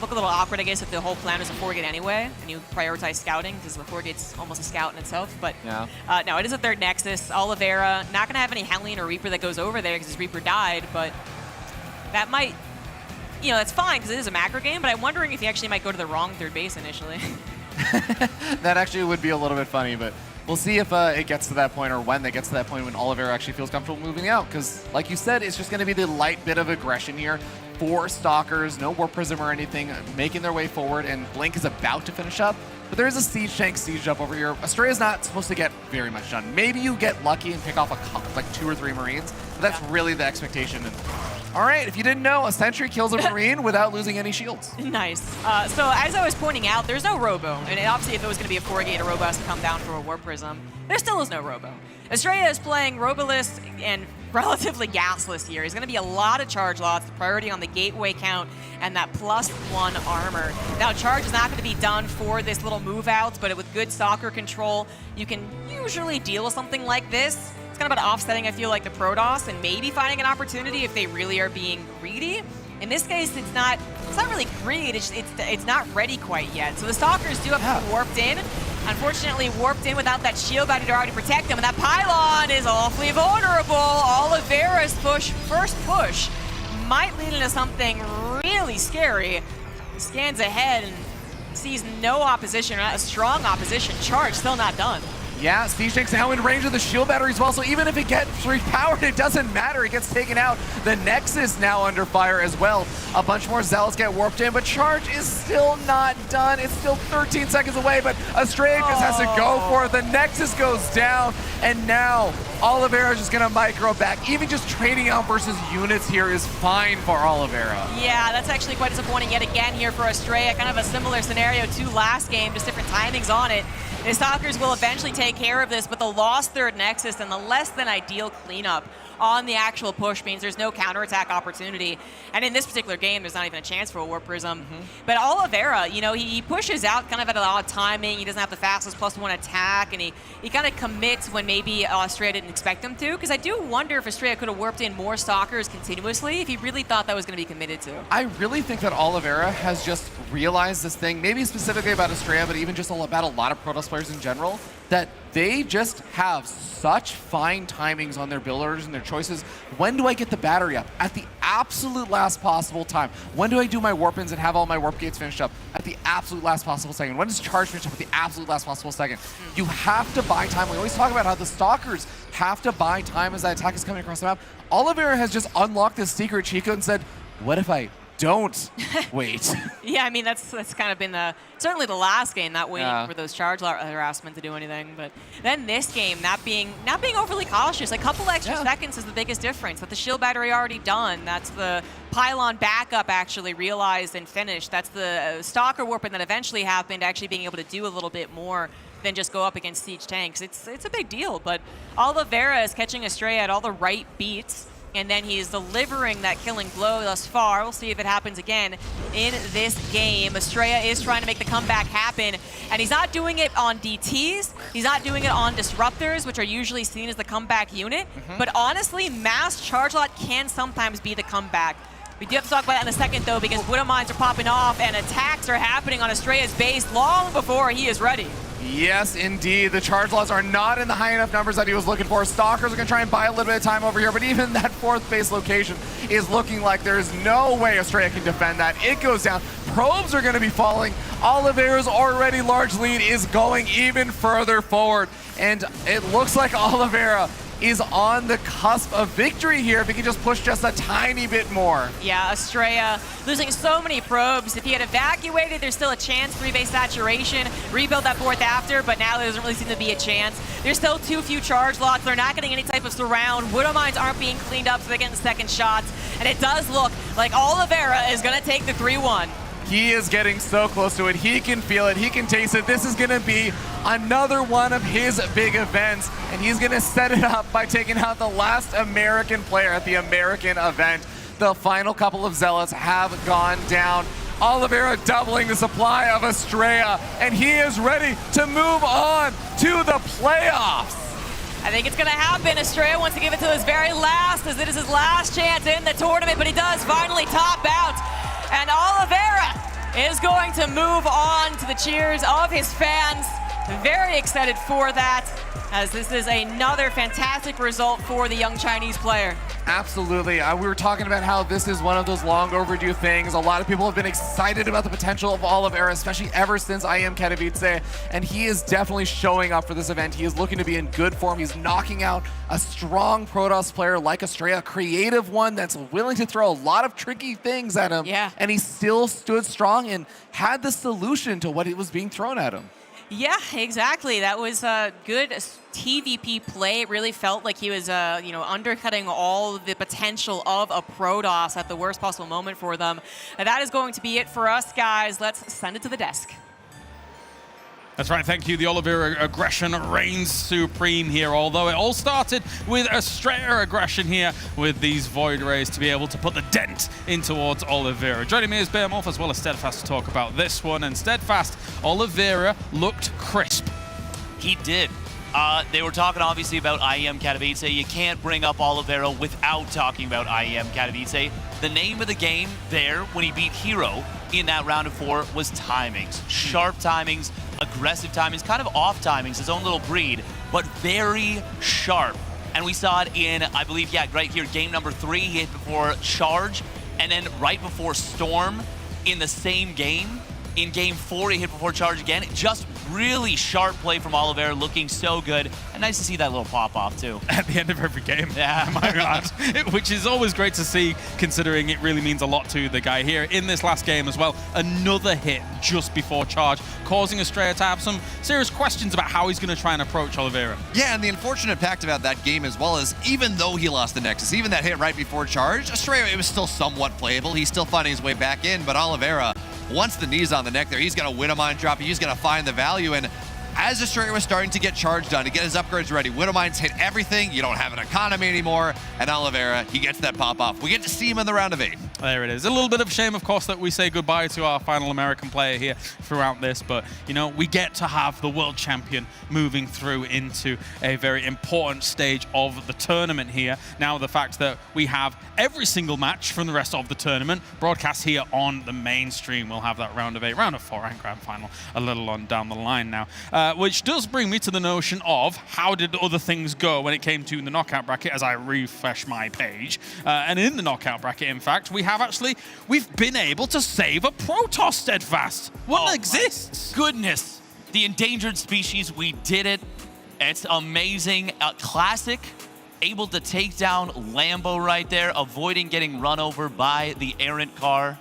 Look a little awkward, I guess, if the whole plan is a 4-gate anyway, and you prioritize scouting, because the 4-gate's almost a scout in itself. But yeah. No, it is a third Nexus. Oliveira, not going to have any Hellion or Reaper that goes over there, because his Reaper died, but that might... You know, that's fine, because it is a macro game, but I'm wondering if he actually might go to the wrong third base initially. That actually would be a little bit funny, but we'll see if it gets to that point, or when they get to that point when Oliveira actually feels comfortable moving out, because like you said, it's just going to be the light bit of aggression here. 4 Stalkers, no Warp Prism or anything, making their way forward, and Blink is about to finish up. But there is a Siege Tank sieged up over here. Astrea is not supposed to get very much done. Maybe you get lucky and pick off a couple, like 2 or 3 Marines, but that's really the expectation. And, all right, if you didn't know, a Sentry kills a Marine without losing any shields. Nice. So as I was pointing out, there's no Robo. And obviously if it was going to be a 4-gate, a Robo has to come down for a Warp Prism. There still is no Robo. Astrea is playing Roboless and relatively gasless here. He's going to be a lot of charge lots, the priority on the gateway count, and that +1 armor. Now, charge is not going to be done for this little move out, but with good stalker control, you can usually deal with something like this. It's kind of about offsetting, I feel like, the Protoss and maybe finding an opportunity if they really are being greedy. In this case, it's not really greed, it's not ready quite yet. So the Stalkers do have to be warped in. Unfortunately, warped in without that shield battery to already protect them, and that pylon is awfully vulnerable. Oliveira's first push might lead into something really scary. Scans ahead and sees no opposition, or not a strong opposition. Charge still not done. Yeah, Siege Tank's now in range of the shield battery as well, so even if it gets repowered, it doesn't matter. It gets taken out. The Nexus now under fire as well. A bunch more Zealots get warped in, but Charge is still not done. It's still 13 seconds away, but Astrea just has to go for it. The Nexus goes down, and now Oliveira is just going to micro back. Even just trading out versus units here is fine for Oliveira. Yeah, that's actually quite disappointing yet again here for Astrea. Kind of a similar scenario to last game, just different timings on it. The Stalkers will eventually take care of this, but the lost third Nexus and the less than ideal cleanup on the actual push means there's no counterattack opportunity. And in this particular game, there's not even a chance for a Warp Prism. But Oliveira, you know, he pushes out kind of at a lot of timing. He doesn't have the fastest +1 attack, and he kind of commits when maybe Astrea didn't expect him to. Because I do wonder if Astrea could have warped in more Stalkers continuously if he really thought that was going to be committed to. I really think that Oliveira has just realized this thing, maybe specifically about Astrea, but even just about a lot of Protoss players in general, that they just have such fine timings on their build orders and their choices. When do I get the battery up? At the absolute last possible time. When do I do my warp-ins and have all my warp gates finished up? At the absolute last possible second. When does charge finish up? At the absolute last possible second. You have to buy time. We always talk about how the Stalkers have to buy time as that attack is coming across the map. Oliveira has just unlocked this secret cheat code and said, what if I don't wait? Yeah, I mean, that's kind of been certainly the last game, not waiting for those charge harassment to do anything. But then this game, not being overly cautious. A couple extra seconds is the biggest difference. With the shield battery already done, that's the pylon backup actually realized and finished. That's the Stalker warping that eventually happened, actually being able to do a little bit more than just go up against siege tanks. It's a big deal, but Oliveira is catching Astrea at all the right beats. and then he is delivering that killing blow thus far. We'll see if it happens again in this game. Astrea is trying to make the comeback happen, and he's not doing it on DTs. He's not doing it on disruptors, which are usually seen as the comeback unit. But honestly, mass charge lot can sometimes be the comeback. We do have to talk about that in a second, though, because Widow Mines are popping off and attacks are happening on Astrea's base long before he is ready. Yes, indeed. The charge lots are not in the high enough numbers that he was looking for. Stalkers are going to try and buy a little bit of time over here, but even that 4th base location is looking like there's no way Astrea can defend that. It goes down. Probes are going to be falling. Oliveira's already large lead is going even further forward, and it looks like Oliveira is on the cusp of victory here if he can just push just a tiny bit more. Yeah, Astrea losing so many probes. If he had evacuated, there's still a chance, 3-base saturation, rebuild that 4th after, but now there doesn't really seem to be a chance. There's still too few charge locks. They're not getting any type of surround. Widow Mines aren't being cleaned up, so they're getting second shots. And it does look like Oliveira is going to take the 3-1. He is getting so close to it. He can feel it. He can taste it. This is going to be another one of his big events, and he's going to set it up by taking out the last American player at the American event. The final couple of Zealots have gone down. Oliveira doubling the supply of Astrea, and he is ready to move on to the playoffs. I think it's going to happen. Astrea wants to give it to his very last, as it is his last chance in the tournament, but he does finally top out. And Oliveira is going to move on to the cheers of his fans. Very excited for that, as this is another fantastic result for the young Chinese player. Absolutely. We were talking about how this is one of those long overdue things. A lot of people have been excited about the potential of Oliveira, especially ever since IEM Katowice, and he is definitely showing up for this event. He is looking to be in good form. He's knocking out a strong Protoss player like Astrea, a creative one that's willing to throw a lot of tricky things at him. Yeah. And he still stood strong and had the solution to what was being thrown at him. Yeah, exactly. That was a good TVP play. It really felt like he was, undercutting all the potential of a Protoss at the worst possible moment for them. And that is going to be it for us, guys. Let's send it to the desk. That's right, thank you. The Oliveira aggression reigns supreme here, although it all started with Astrea aggression here with these Void Rays to be able to put the dent in towards Oliveira. Joining me is Behemoth as well as Steadfast to talk about this one. And Steadfast, Oliveira looked crisp. He did. They were talking obviously about IEM Katowice. You can't bring up Oliveira without talking about IEM Katowice. The name of the game there when he beat Hero in that round of 4 was timings. Sharp timings, aggressive timings, kind of off timings, his own little breed, but very sharp. And we saw it in, I believe, right here, game number 3, he hit before Charge, and then right before Storm in the same game. In game 4, he hit before Charge again. Just really sharp play from Oliveira, looking so good. And nice to see that little pop-off, too. At the end of every game. Yeah. My God. Which is always great to see, considering it really means a lot to the guy here. In this last game as well, another hit just before Charge, causing Astrea to have some serious questions about how he's going to try and approach Oliveira. Yeah, and the unfortunate fact about that game as well is, even though he lost the Nexus, even that hit right before Charge, Astrea, it was still somewhat playable. He's still finding his way back in, but Oliveira, once the knee's on the neck there, he's going to win a mine drop. He's going to find the value. And as Astrea was starting to get Charge done, to get his upgrades ready, Widow Mines hit everything. You don't have an economy anymore. And Oliveira, he gets that pop-off. We get to see him in the round of 8. There it is. A little bit of shame, of course, that we say goodbye to our final American player here throughout this. But, we get to have the world champion moving through into a very important stage of the tournament here. Now, the fact that we have every single match from the rest of the tournament broadcast here on the mainstream. We'll have that round of 8, round of 4, and grand final a little on down the line now. Which does bring me to the notion of how did other things go when it came to the knockout bracket as I refresh my page. And in the knockout bracket, in fact, we've been able to save a Protoss, Steadfast. One exists. Goodness. The endangered species, we did it. It's amazing. Classic, able to take down Lambo right there, avoiding getting run over by the errant car.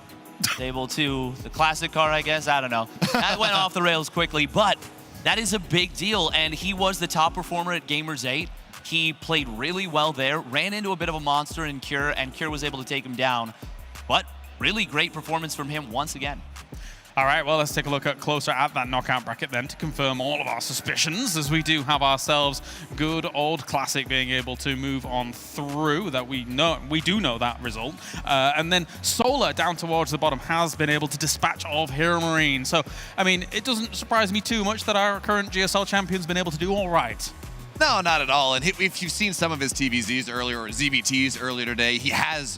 Able to, the classic car, I guess, I don't know. That went off the rails quickly, but that is a big deal, and he was the top performer at Gamers 8. He played really well there, ran into a bit of a monster in Cure, and Cure was able to take him down. But really great performance from him once again. All right, well, let's take a look closer at that knockout bracket then to confirm all of our suspicions, as we do have ourselves good old Classic being able to move on through. That we do know that result. And then Solar down towards the bottom has been able to dispatch of Hero Marine. So, I mean, it doesn't surprise me too much that our current GSL champion's been able to do all right. No, not at all. And if you've seen some of his TVZs earlier, or ZBTs earlier today,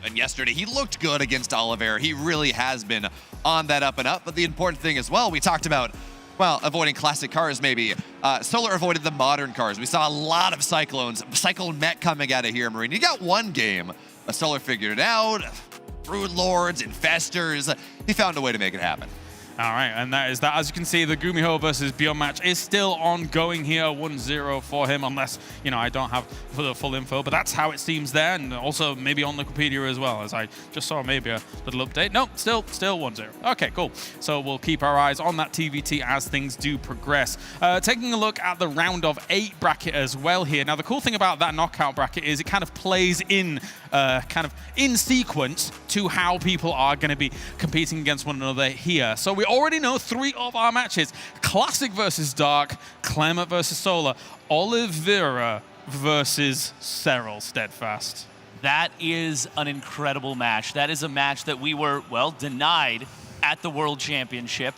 and yesterday, he looked good against Oliveira. He really has been on that up and up. But the important thing as well, we talked about, well, avoiding classic cars maybe. Solar avoided the modern cars. We saw a lot of Cyclones, Cyclone Mech coming out of here, Marine. You got one game. Solar figured it out. Brood Lords, Infestors. He found a way to make it happen. All right, and that is that. As you can see, the Gumiho versus Beyond match is still ongoing here, 1-0 for him, unless, you know, I don't have the full info, but that's how it seems there, and also maybe on Wikipedia as well, as I just saw maybe a little update. No, still 1-0. Okay, cool. So we'll keep our eyes on that TVT as things do progress. Taking a look at the round of 8 bracket as well here. Now, the cool thing about that knockout bracket is it kind of plays in sequence to how people are going to be competing against one another here. So we already know 3 of our matches: Classic versus Dark, Clem versus Solar, Oliveira versus Serral Steadfast. That is an incredible match. That is a match that we were, well, denied at the World Championship.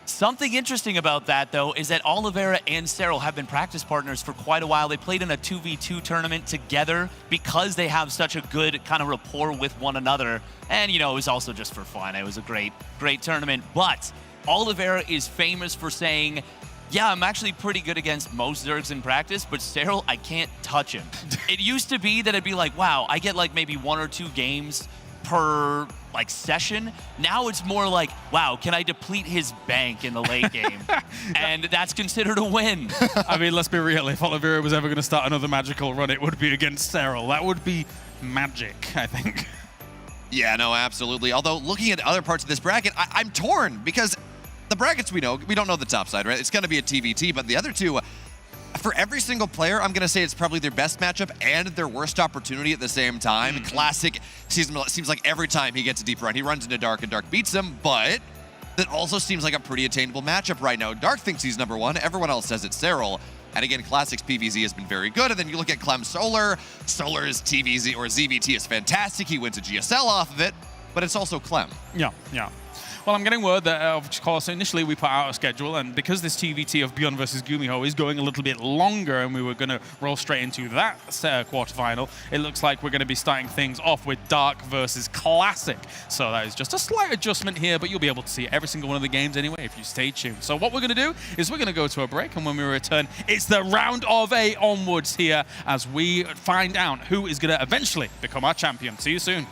Something interesting about that, though, is that Oliveira and Serral have been practice partners for quite a while. They played in a 2v2 tournament together because they have such a good kind of rapport with one another. And, you know, it was also just for fun. It was a great tournament. But Oliveira is famous for saying, yeah, I'm actually pretty good against most Zergs in practice, but Serral, I can't touch him. It used to be that it'd be like, wow, I get like maybe 1 or 2 games per like session. Now it's more like, wow, can I deplete his bank in the late game? And that's considered a win. I mean, let's be real. If Oliveira was ever going to start another magical run, it would be against Serral. That would be magic, I think. Yeah, no, absolutely. Although looking at other parts of this bracket, I'm torn because the brackets we don't know the top side, right? It's going to be a TVT, but the other two, for every single player, I'm going to say it's probably their best matchup and their worst opportunity at the same time. Classic seems like every time he gets a deep run, he runs into Dark and Dark beats him, but that also seems like a pretty attainable matchup right now. Dark thinks he's number 1. Everyone else says it's Serral. And again, Classic's PVZ has been very good. And then you look at Clem Solar. Solar's TVZ or ZBT is fantastic. He wins a GSL off of it, but it's also Clem. Yeah. Well, I'm getting word that, of course, initially we put out a schedule, and because this TVT of Beyond versus Gumiho is going a little bit longer, and we were going to roll straight into that quarterfinal, it looks like we're going to be starting things off with Dark versus Classic. So that is just a slight adjustment here, but you'll be able to see every single one of the games anyway if you stay tuned. So what we're going to do is we're going to go to a break, and when we return, it's the round of 8 onwards here as we find out who is going to eventually become our champion. See you soon.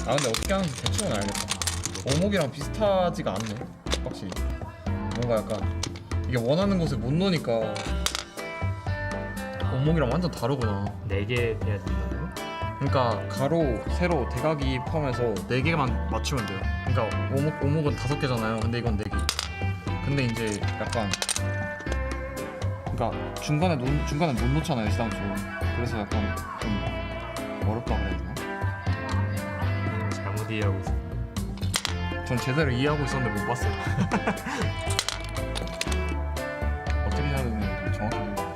아 근데 어떻게 하는지 대충은 알겠다. 오목이랑 비슷하지가 않네. 확실히 뭔가 약간 이게 원하는 곳에 못 놓으니까 오목이랑 완전 다르구나. 4개 돼야 된다고요? 그러니까 가로, 세로, 대각이 포함해서 4개만 맞추면 돼요. 그러니까 오목은 5개잖아요. 근데 이건 4개. 근데 이제 약간 그러니까 중간에 못 놓잖아요, 시당초. 그래서 약간 좀 어렵다 그래야 되나? 잘못 이해하고 있어. 전 제대로 이해하고 있었는데 못 봤어요. 어떻게 해야 되는지 정확히 모르겠어요.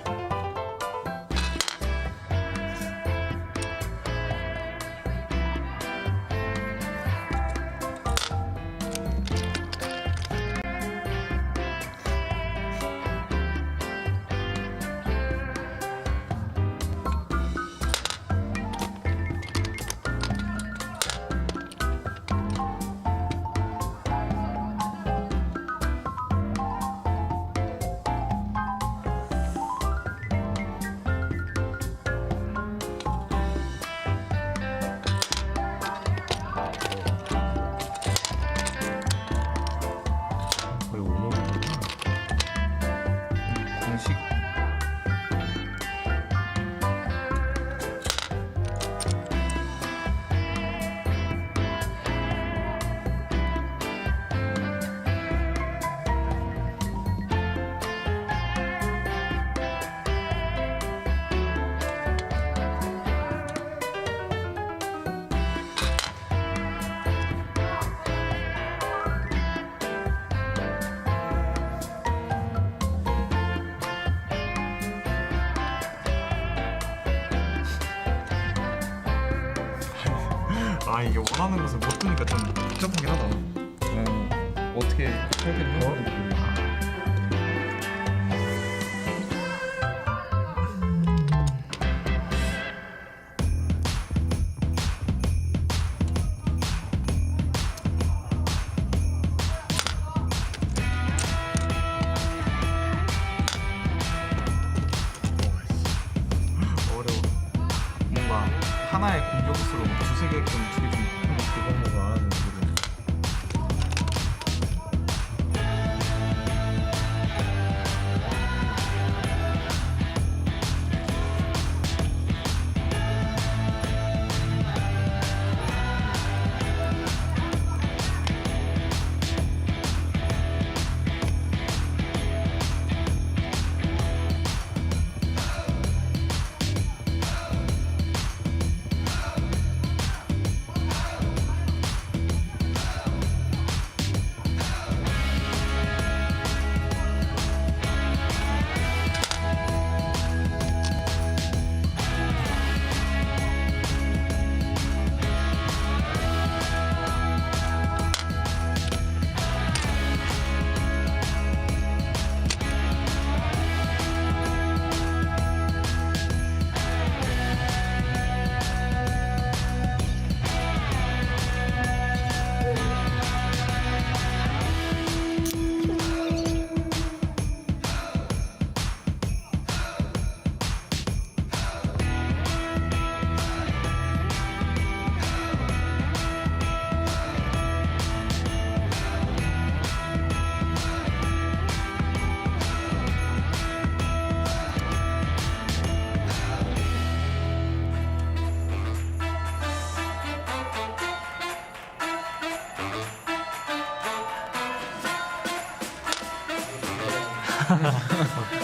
아 이게 원하는 것을 못 두니까 좀 복잡하긴 하다. 어떻게 설계를 해야 되는지. 어려워. 뭔가 하나의 공격수로 두세 개끔 두개 좀 그런 거가 안 하는 지금.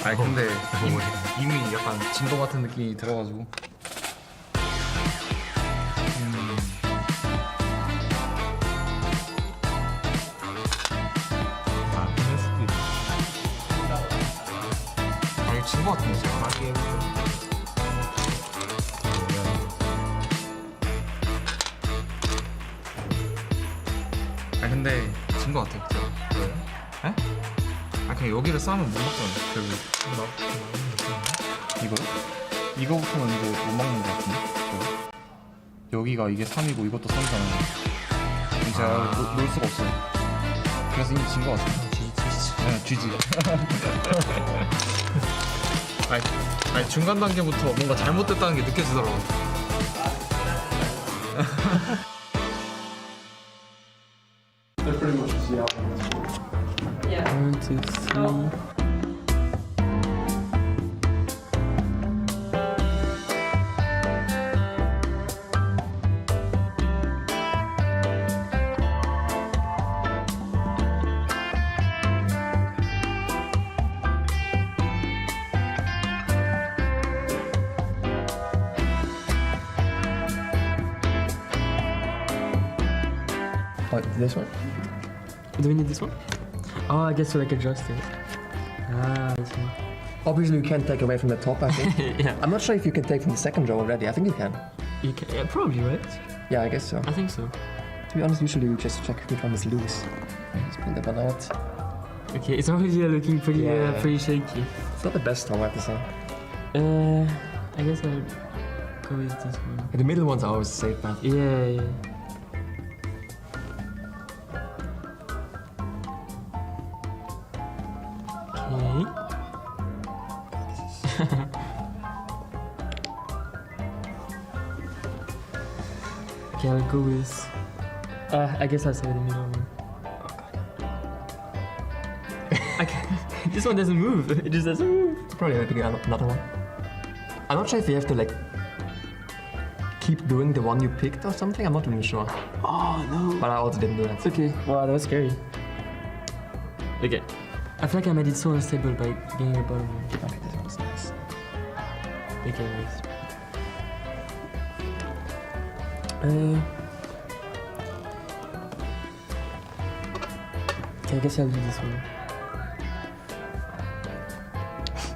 아니 근데 이미 약간 진도 같은 느낌이 들어가지고. 그럴 수도 있어. 아니 진거 같은데 제가 하게 아니 근데 진거 같아 제가. 왜요? 에? 아 그냥 여기를 싸면 못 먹잖아. 이거? 이거부터는 이제 못 먹는 것 같은데? 여기가 이게 3이고 이것도 3이잖아요. 제가 놓을 수가 없어요. 그래서 이미 진 것 같아요. 네, GG. 아니 중간 단계부터 뭔가 잘못됐다는 게 느껴지더라고. Yeah. 1, 2, 3. This one? Do we need this one? Oh, I guess so I can adjust it. Ah, I see. Obviously, you can't take away from the top, I think. Yeah. I'm not sure if you can take from the second row already. I think you can. You can, yeah, probably, right? Yeah, I guess so. I think so. To be honest, usually you just check which one is loose. Just pull that one out. Okay, it's already looking pretty, pretty shaky. It's not the best top, I have to say. I guess I'll go with this one. The middle ones are always the safe bet. Yeah, yeah. Okay. Okay, I'll go with... I guess I'll say the middle one. I can't, this one doesn't move. It just doesn't move. Probably have to get another one. I'm not sure if you have to like keep doing the one you picked or something. I'm not even sure. Oh no. But I also didn't do that. Okay. Wow, that was scary. Okay. I feel like I made it so unstable by getting the bottom one. Okay, this one's nice. Okay, nice. Okay, I guess I'll do this one.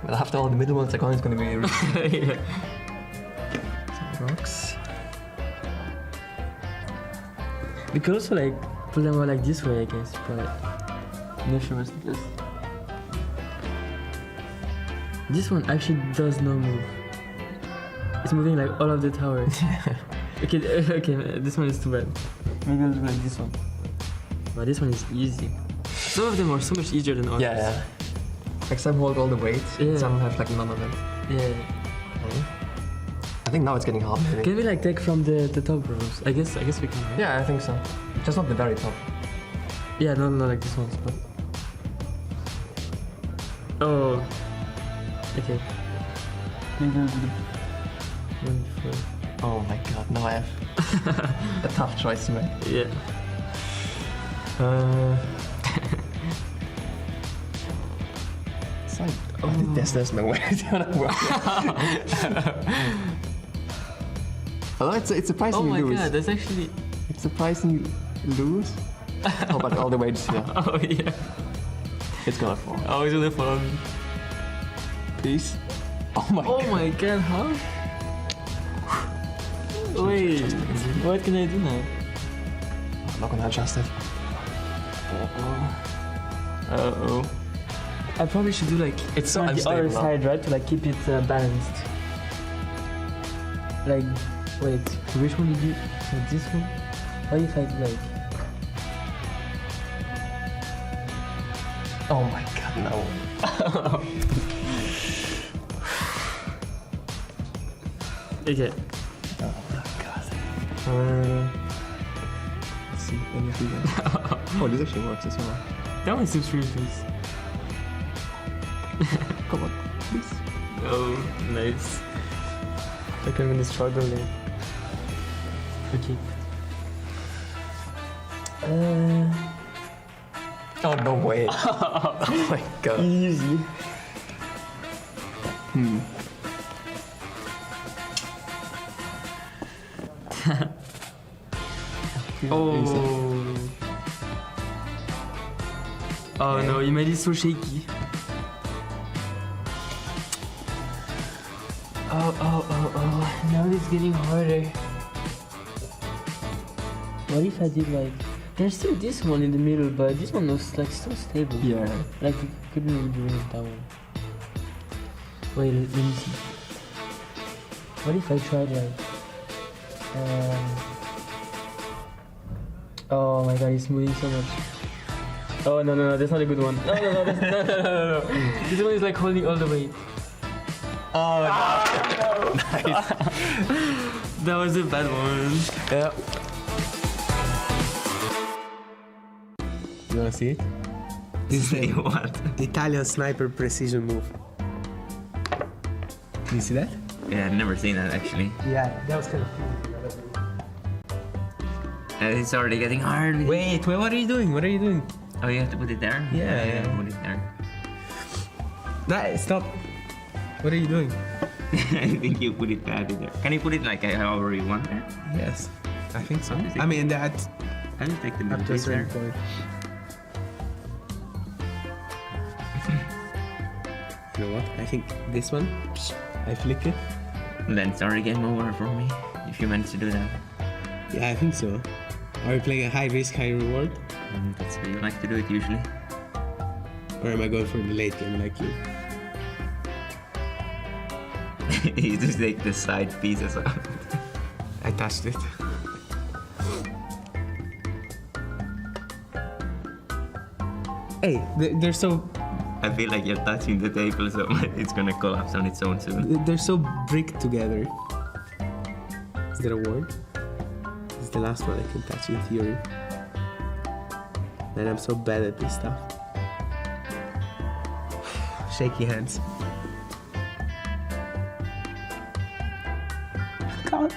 Well, after all the middle ones are gone, it's going to be really Yeah. some rocks. We could also like put them all like this way, I guess, but I'm not sure what's the best. This one actually does not move. It's moving like all of the towers. Okay, this one is too bad. Maybe I'll do like this one. But this one is easy. Some of them are so much easier than others. Yeah. Like some hold all the weight, some have like none of them. Yeah. I think now it's getting hard. Can we like take from the top rows? I guess we can. Right? Yeah, I think so. Just not the very top. Yeah, not like this one, but. Oh. Okay. Oh my god, now I have a tough choice to make. Yeah. It's like, there's no way it's gonna work. Although it's surprisingly loose. Oh my god, that's actually... It's surprisingly loose. Oh, but all the way to here. Oh yeah. It's gonna fall. Oh, it's gonna fall on me. Peace. Oh my god, how? Wait, what can I do now? I'm not gonna adjust it. Uh-oh. I probably should do like it's so on the unstable other now. side, right? To like keep it balanced. Like, wait, which one did you? Like this one? What if I like? Oh my god, no. Okay. Oh my god. Let's see, let me do that. Oh, this actually works as well. That one seems really nice. Come on, please. Oh, nice. Like I'm gonna struggle there. Okay. Oh, no way. Oh my god. Easy. Oh no, you made it so shaky. Oh, now it's getting harder. What if I did like... There's still this one in the middle, but this one was like still stable. Yeah. Like you couldn't really do anything with that one. Wait, let me see. What if I tried like... Oh my god, it's moving so much. Oh no, that's not a good one. No, that's, no. This one is like holding all the weight. Oh no. Nice. That was a bad one. Yeah. You wanna see it? This is what? Italian sniper precision move. Do you see that? Yeah, I've never seen that actually. Yeah, that was kind of cool. It's already getting hard. Wait, what are you doing? What are you doing? Oh, you have to put it there? Yeah. Put it there. Nah, stop. What are you doing? I think you put it there. Can you put it like however you want there? Yes, I think so. I mean, that I just take the up middle to a piece there. certain point. You know what? I think this one, I flick it. Then it's already game over for me, if you manage to do that. Yeah, I think so. Are we playing a high risk, high reward? That's how you like to do it usually. Or am I going for the late game like you? You just take the side pieces out. I touched it. Hey, they're so... I feel like you're touching the table, so it's gonna collapse on its own soon. They're so bricked together. Is there a word? It's the last one I can touch in theory. And I'm so bad at this stuff. Shaky hands. God.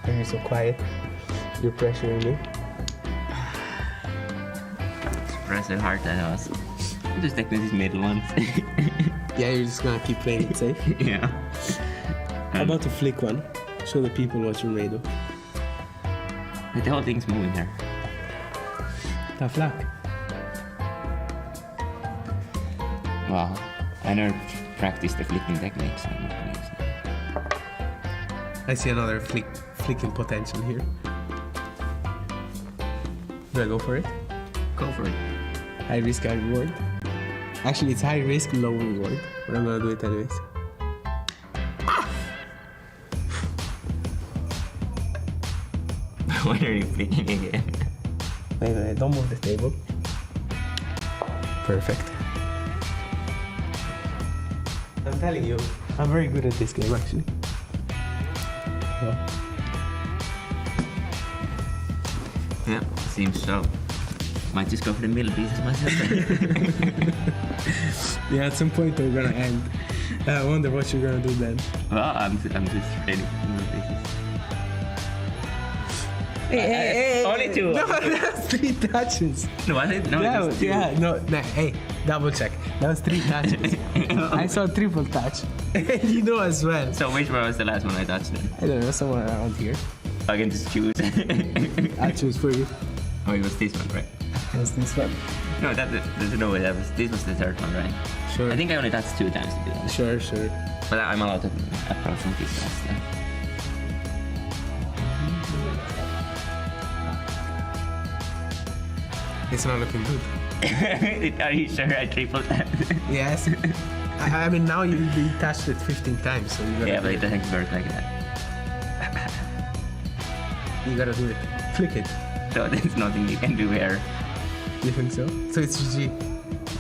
You're so quiet. You're pressuring me. Press it hard that was. I'm just taking these middle ones. Yeah, you're just gonna keep playing it safe? Yeah. How about to flick one? Show the people what you're made of. The whole thing's moving there. Tough luck. Wow. I never practiced the flicking techniques. I'm not gonna use I see another flicking potential here. Do I go for it? Go for it. High risk, high reward. Actually, it's high risk, low reward, but I'm gonna do it anyways. Why are you flicking again? Wait, don't move the table. Perfect. I'm telling you, I'm very good at this game actually. Yeah, seems so. Might just go for the middle pieces myself. Yeah, at some point they're gonna end. I wonder what you're gonna do then. Well, I'm just ready for middle pieces. Hey, only two. No, that's 3 touches. No, was it? No, yeah, it was 2. Yeah, no, hey, double check. That was 3 touches. I saw triple touch. You know as well. So which one was the last one I touched then? I don't know, somewhere around here. I can just choose. I'll choose for you. Oh, it was this one, right? It was this one. No, there's no way. This was the third one, right? Sure. I think I only touched 2 times to be honest. Sure. But I'm allowed to approach from this side. It's not looking good. Are you sure I tripled that? Yes. I mean, now you touched it 15 times, so you gotta. Yeah, but it doesn't work like that. You gotta do it. Flick it. So there's nothing you can do here. You think so? So it's GG.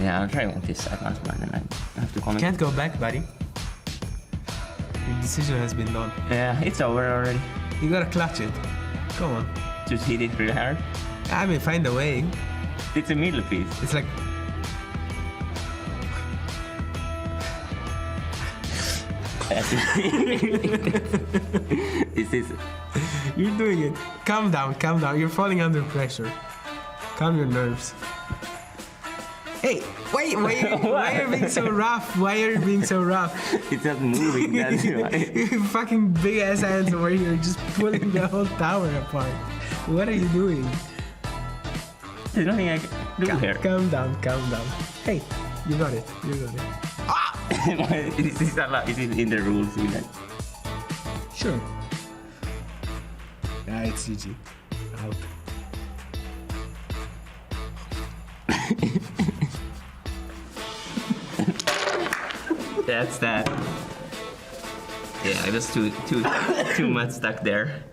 Yeah, I'll try on this side once more, then I have to comment. You can't go back, buddy. Your decision has been done. Yeah, it's over already. You gotta clutch it. Come on. Just hit it really hard. I mean, find a way. It's a middle piece. It's like. This is. You're doing it. Calm down. You're falling under pressure. Calm your nerves. Hey, wait. Why are you being so rough? It's not moving, that's why. You fucking big ass hands over here just pulling the whole tower apart. What are you doing? There's nothing I can do here. Calm down. Hey, you got it. Is this allowed? Is it in the rules even? Sure. Nah, it's GG. Out. That's that. Yeah, I was too much stuck there.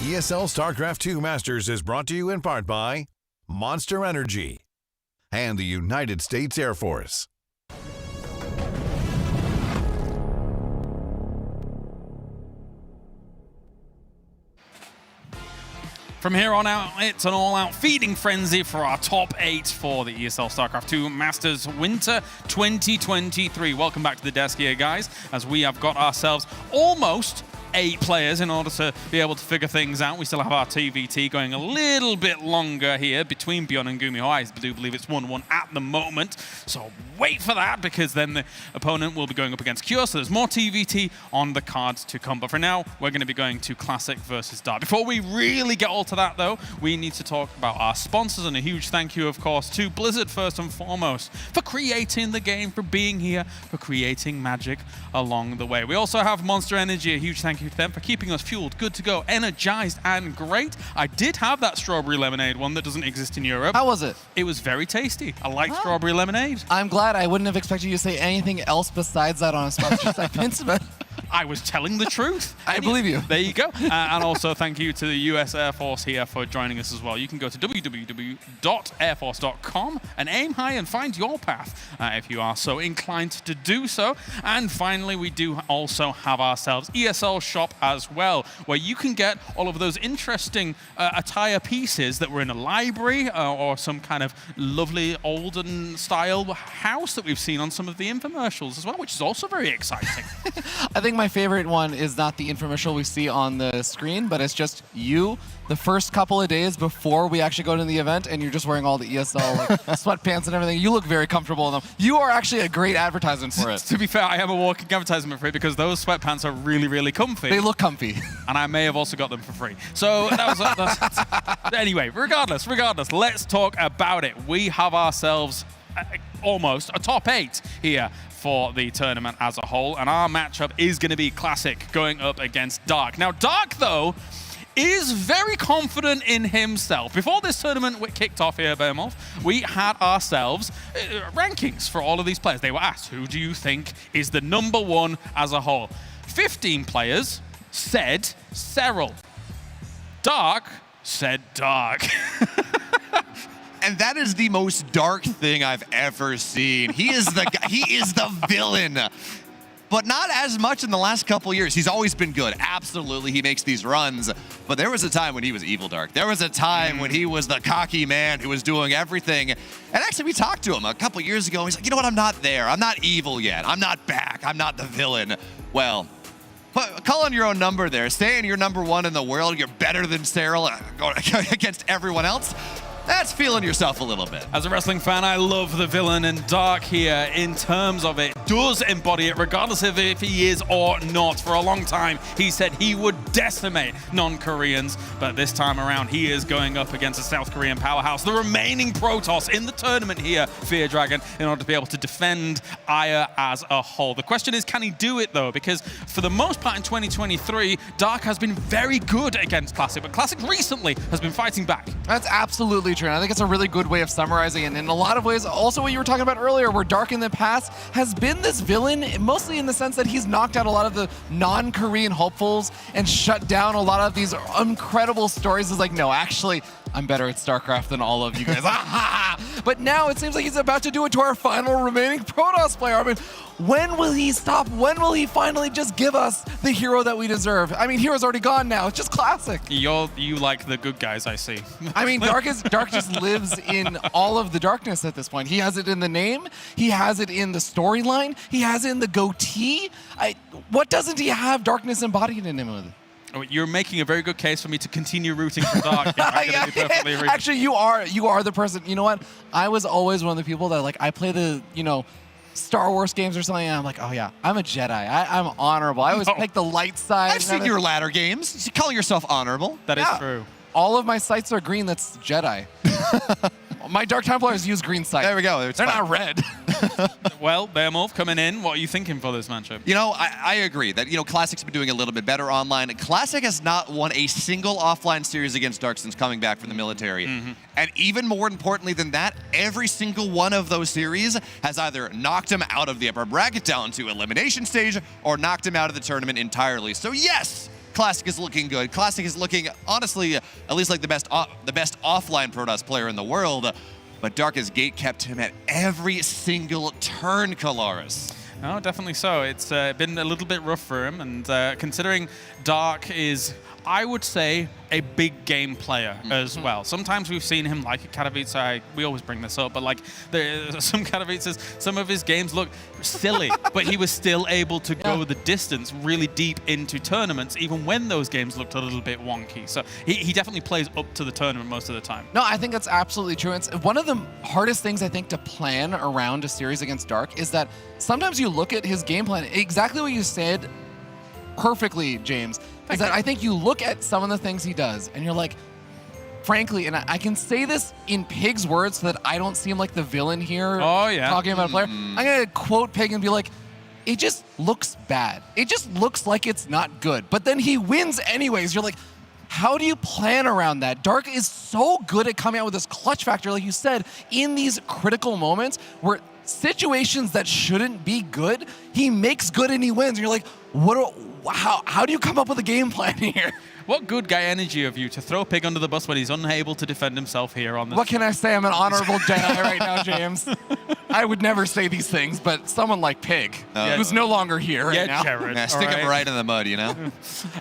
ESL StarCraft 2 Masters is brought to you in part by Monster Energy and the United States Air Force. From here on out, it's an all-out feeding frenzy for our top 8 for the ESL StarCraft 2 Masters Winter 2023. Welcome back to the desk here, guys, as we have got ourselves almost 8 players in order to be able to figure things out. We still have our TVT going a little bit longer here between Bjorn and Gumiho. I do believe it's 1-1 at the moment, so wait for that, because then the opponent will be going up against Cure, so there's more TVT on the cards to come. But for now, we're going to be going to Classic versus Dart. Before we really get all to that, though, we need to talk about our sponsors, and a huge thank you, of course, to Blizzard first and foremost for creating the game, for being here, for creating magic along the way. We also have Monster Energy. A huge thank you you to them for keeping us fueled, good to go, energized, and great. I did have that strawberry lemonade one that doesn't exist in Europe. How was it? It was very tasty. I like strawberry lemonade. I'm glad. I wouldn't have expected you to say anything else besides that on a sponsored segment, but I was telling the truth. I believe you. There you go. And also thank you to the US Air Force here for joining us as well. You can go to www.airforce.com and aim high and find your path if you are so inclined to do so. And finally, we do also have ourselves ESL Shop as well, where you can get all of those interesting attire pieces that were in a library or some kind of lovely olden style house that we've seen on some of the infomercials as well, which is also very exciting. I think my favorite one is not the infomercial we see on the screen, but it's just you the first couple of days before we actually go to the event, and you're just wearing all the ESL like, sweatpants and everything. You look very comfortable in them. You are actually a great advertisement for it. To be fair, I am a walking advertisement for it because those sweatpants are really, really comfy. They look comfy. And I may have also got them for free. So that was anyway, regardless, let's talk about it. We have ourselves almost a top 8 here for the tournament as a whole, and our matchup is going to be Classic going up against Dark. Now, Dark, though, is very confident in himself. Before this tournament kicked off here, Behemoth, we had ourselves rankings for all of these players. They were asked, who do you think is the #1 as a whole? 15 players said Serral. Dark said Dark. And that is the most Dark thing I've ever seen. He is the guy, he is the villain. But not as much in the last couple years. He's always been good. Absolutely, he makes these runs. But there was a time when he was evil Dark. There was a time when he was the cocky man who was doing everything. And actually, we talked to him a couple years ago. He's like, you know what? I'm not there. I'm not evil yet. I'm not back. I'm not the villain. Well, call on your own number there. Saying you're #1 in the world, you're better than Serral against everyone else. That's feeling yourself a little bit. As a wrestling fan, I love the villain, and Dark here, in terms of it, does embody it, regardless of if he is or not. For a long time, he said he would decimate non-Koreans, but this time around, he is going up against a South Korean powerhouse, the remaining Protoss in the tournament here, Fear Dragon, in order to be able to defend Aya as a whole. The question is, can he do it, though? Because for the most part in 2023, Dark has been very good against Classic, but Classic recently has been fighting back. That's absolutely true. And I think it's a really good way of summarizing, and in a lot of ways, also what you were talking about earlier, where Dark in the past has been this villain, mostly in the sense that he's knocked out a lot of the non-Korean hopefuls and shut down a lot of these incredible stories. It's like, no, actually, I'm better at StarCraft than all of you guys. But now it seems like he's about to do it to our final remaining Protoss player. I mean, when will he stop? When will he finally just give us the hero that we deserve? I mean, hero's already gone now. It's just Classic. You like the good guys, I see. I mean, Dark just lives in all of the darkness at this point. He has it in the name. He has it in the storyline. He has it in the goatee. What doesn't he have darkness embodied in him with? You're making a very good case for me to continue rooting for Dark. Actually, you are the person. You know what? I was always one of the people that, like, I play the, Star Wars games or something, and I'm like, oh yeah, I'm a Jedi. I'm honorable. I always pick the light side. I've seen your ladder games. You call yourself honorable. That is true. All of my sights are green. That's Jedi. My Dark Templars use green sights. There we go. They're not red. Well, Behemoth coming in. What are you thinking for this matchup? I agree that, Classic's been doing a little bit better online. Classic has not won a single offline series against Dark since coming back from the military. And even more importantly than that, every single one of those series has either knocked him out of the upper bracket down to elimination stage or knocked him out of the tournament entirely. So yes, Classic is looking good. Classic is looking, honestly, at least like the best offline Protoss player in the world. But Dark has gate kept him at every single turn, Kalaris. Oh, definitely so. It's been a little bit rough for him, and considering Dark is, I would say, a big game player as well. Sometimes we've seen him like at Katowice. We always bring this up, but like some Katowices, some of his games look silly, but he was still able to go the distance really deep into tournaments, even when those games looked a little bit wonky. So he definitely plays up to the tournament most of the time. No, I think that's absolutely true. It's one of the hardest things, I think, to plan around a series against Dark is that sometimes you look at his game plan, exactly what you said perfectly, James, is that I think you look at some of the things he does and you're like, frankly, and I can say this in Pig's words so that I don't seem like the villain here talking about a player. I'm going to quote Pig and be like, it just looks bad. It just looks like it's not good. But then he wins anyways. You're like, how do you plan around that? Dark is so good at coming out with this clutch factor, like you said, in these critical moments where situations that shouldn't be good, he makes good and he wins. And you're like, how do you come up with a game plan here? What good guy energy of you to throw Pig under the bus when he's unable to defend himself here on the... What can I say? I'm an honorable Jedi right now, James. I would never say these things, but someone like Pig, who's no longer here right now. Jared. Yeah, stick him right in the mud, you know?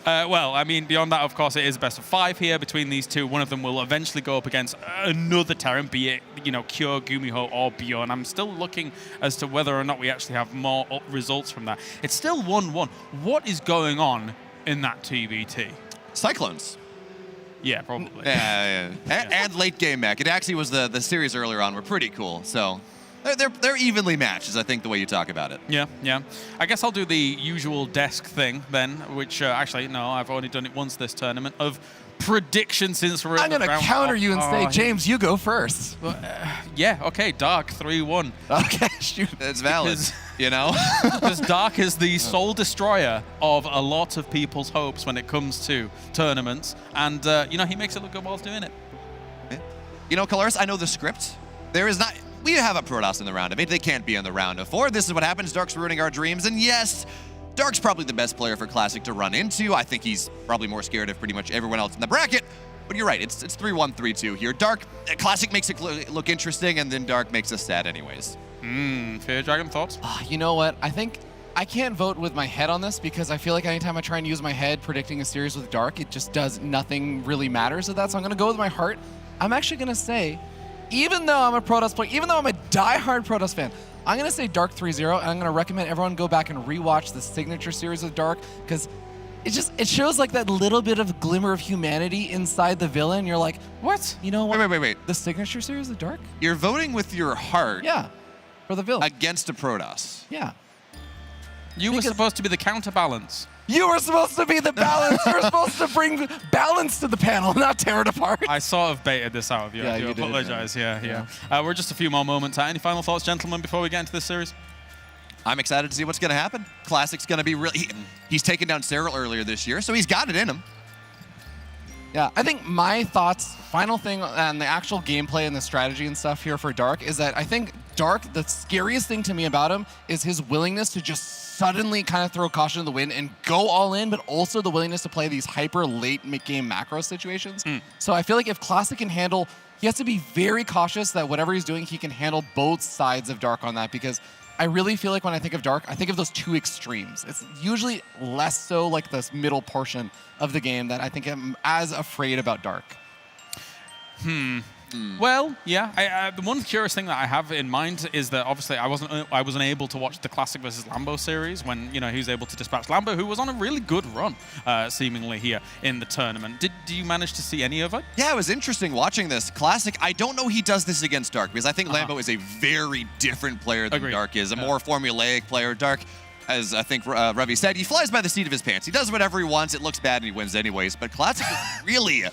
Well, I mean, beyond that, of course, it is best of 5 here between these two. One of them will eventually go up against another Terran, be it, Cure, Gumiho, or Bjorn. I'm still looking as to whether or not we actually have more results from that. It's still 1-1. What is going on in that TBT? Cyclones. Yeah, probably. Yeah. And late game mech. It actually was the series earlier on were pretty cool. So they're evenly matched, is I think the way you talk about it. Yeah. I guess I'll do the usual desk thing then, which actually, no, I've only done it once this tournament, of prediction since we're I'm going to counter you and say, James, you go first. Yeah, okay, Dark 3-1. Okay, shoot. It's valid, Because Dark is the sole destroyer of a lot of people's hopes when it comes to tournaments. And, he makes it look good whilst doing it. Coloris, I know the script. There is not... We have a Protoss in the round of 8. They can't be in the round of 4. This is what happens. Dark's ruining our dreams. And yes... Dark's probably the best player for Classic to run into. I think he's probably more scared of pretty much everyone else in the bracket. But you're right, it's 3-1, 3-2 here. Dark, Classic makes it look interesting, and then Dark makes us sad anyways. Fear Dragon, thoughts? You know what? I think I can't vote with my head on this because I feel like anytime I try and use my head predicting a series with Dark, it just does nothing really matters with that. So I'm going to go with my heart. I'm actually going to say, even though I'm a Protoss player, even though I'm a diehard Protoss fan, I'm going to say Dark 3-0, and I'm going to recommend everyone go back and rewatch the signature series of Dark, because it shows like that little bit of glimmer of humanity inside the villain. You're like, what? You know what? Wait. The signature series of Dark? You're voting with your heart. Yeah, for the villain. Against a Protoss. Yeah. You were supposed to be the counterbalance. You were supposed to be the balance. You were supposed to bring balance to the panel, not tear it apart. I sort of baited this out of you. Yeah, I do you did, apologize. Yeah. We're just a few more moments. Any final thoughts, gentlemen, before we get into this series? I'm excited to see what's going to happen. Classic's going to be really... He's taken down Serral earlier this year, so he's got it in him. Yeah, I think my thoughts, final thing on the actual gameplay and the strategy and stuff here for Dark is that I think Dark, the scariest thing to me about him is his willingness to just suddenly kind of throw caution to the wind and go all in, but also the willingness to play these hyper late game macro situations. So I feel like if Classic can handle, he has to be very cautious that whatever he's doing, he can handle both sides of Dark on that, because I really feel like when I think of Dark, I think of those two extremes. It's usually less so like this middle portion of the game that I think I'm as afraid about Dark. Well, yeah. The one curious thing that I have in mind is that obviously I wasn't able to watch the Classic versus Lambo series when he was able to dispatch Lambo, who was on a really good run, seemingly here in the tournament. Did you manage to see any of it? Yeah, it was interesting watching this. Classic, I don't know he does this against Dark because I think Lambo is a very different player than Dark is, a more formulaic player. Dark, as I think Ravi said, he flies by the seat of his pants. He does whatever he wants. It looks bad and he wins anyways. But Classic really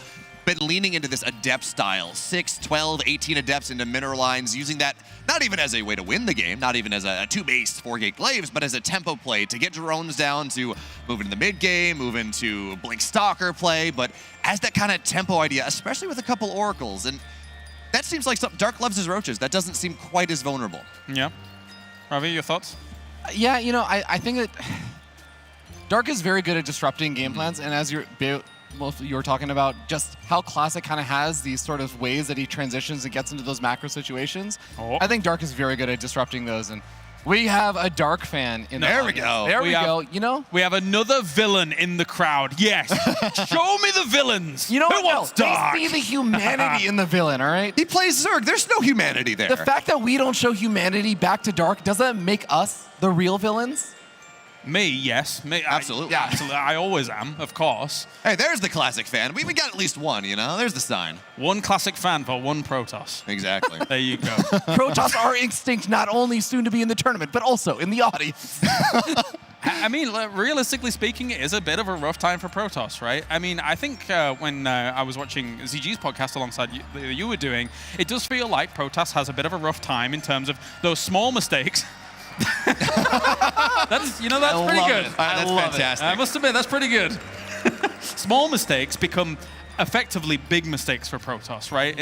been leaning into this adept style, 6, 12, 18 adepts into mineral lines, using that not even as a way to win the game, not even as a 2-base 4-gate glaives, but as a tempo play to get drones down, to move into the mid game, move into blink stalker play, but as that kind of tempo idea, especially with a couple oracles, and that seems like something. Dark loves his roaches. That doesn't seem quite as vulnerable. Yeah. Ravi, your thoughts? Yeah, I think that Dark is very good at disrupting game plans, and as you were talking about just how Classic kind of has these sort of ways that he transitions and gets into those macro situations. I think Dark is very good at disrupting those, and we have a Dark fan in there. We go. There we go. We have another villain in the crowd. Yes. Show me the villains. Who wants Dark? They see the humanity in the villain, all right? He plays Zerg. There's no humanity there. The fact that we don't show humanity back to Dark, does that make us the real villains? Me, yes. Me, absolutely. Absolutely. I always am, of course. Hey, there's the Classic fan. We got at least one, There's the sign. One Classic fan for one Protoss. Exactly. There you go. Protoss are extinct, not only soon to be in the tournament, but also in the audience. I mean, realistically speaking, it is a bit of a rough time for Protoss, right? I mean, I think when I was watching ZG's podcast alongside you were doing, it does feel like Protoss has a bit of a rough time in terms of those small mistakes That's pretty good. That's fantastic. I must admit, that's pretty good. Small mistakes become effectively big mistakes for Protoss, right?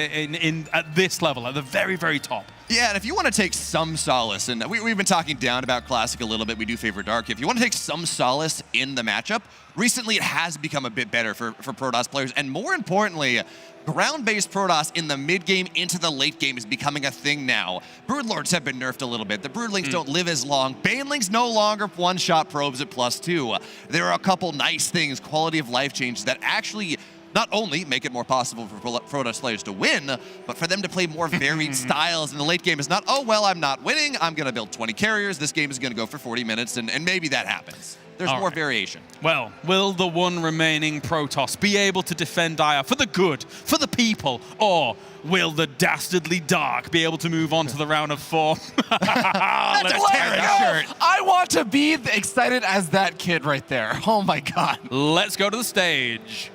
At this level, at the very, very top. Yeah, and if you want to take some solace, and we've been talking down about Classic a little bit, we do favor Dark. If you want to take some solace in the matchup, recently it has become a bit better for Protoss players, and more importantly, ground-based Protoss in the mid-game into the late game is becoming a thing now. Broodlords have been nerfed a little bit. The Broodlings don't live as long. Banelings no longer one-shot probes at +2. There are a couple nice things, quality of life changes that actually not only make it more possible for Protoss players to win, but for them to play more varied styles in the late game. Is not, oh, well, I'm not winning. I'm going to build 20 carriers. This game is going to go for 40 minutes, and maybe that happens. There's more variation. Well, will the one remaining Protoss be able to defend Dire for the good, for the people, or will the dastardly Dark be able to move on to the round of 4? Let's tear it. I want to be excited as that kid right there. Oh my God. Let's go to the stage.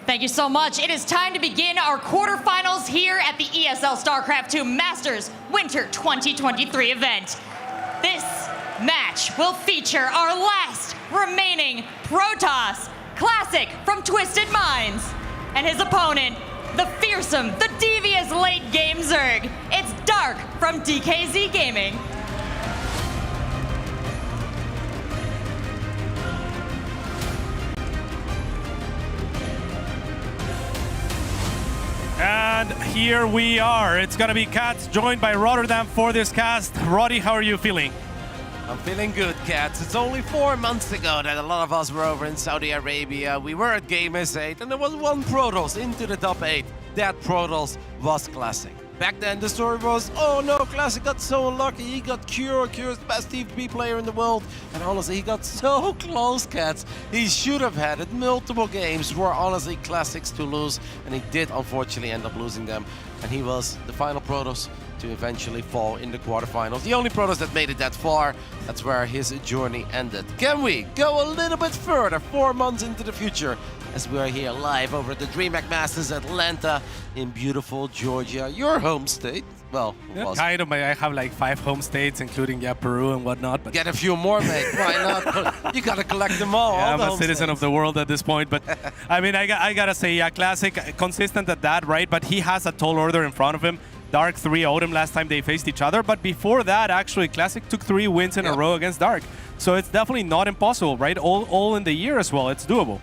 Thank you so much. It is time to begin our quarterfinals here at the ESL StarCraft 2 Masters Winter 2023 event. This match will feature our last remaining Protoss Classic from Twisted Minds and his opponent, the fearsome, the devious late game Zerg. It's Dark from DKZ Gaming. And here we are. It's gonna be Cats joined by Rotterdam for this cast. Roddy, how are you feeling? I'm feeling good, Cats. It's only 4 months ago that a lot of us were over in Saudi Arabia. We were at Game S8 and there was one Protoss into the top 8. That Protoss was Classic. Back then the story was, oh no, Classic got so unlucky. He got Cure. Cure's the best TVP player in the world. And honestly, he got so close, Cats. He should have had it. Multiple games were honestly Classics to lose. And he did unfortunately end up losing them. And he was the final Protoss to eventually fall in the quarterfinals. The only Protoss that made it that far. That's where his journey ended. Can we go a little bit further, 4 months into the future, as we are here live over at the DreamHack Masters Atlanta in beautiful Georgia, your home state? Well, Yeah, kind of. I have like 5 home states, including Peru and whatnot. But get a few more, mate. Why not? You gotta collect them all. Yeah, all I'm a citizen of the world at this point. But I mean, I gotta say, yeah, Classic, consistent at that, right? But he has a tall order in front of him. Dark 3-0'd him last time they faced each other. But before that, actually, Classic took 3 wins in a row against Dark. So it's definitely not impossible, right? All in the year as well. It's doable.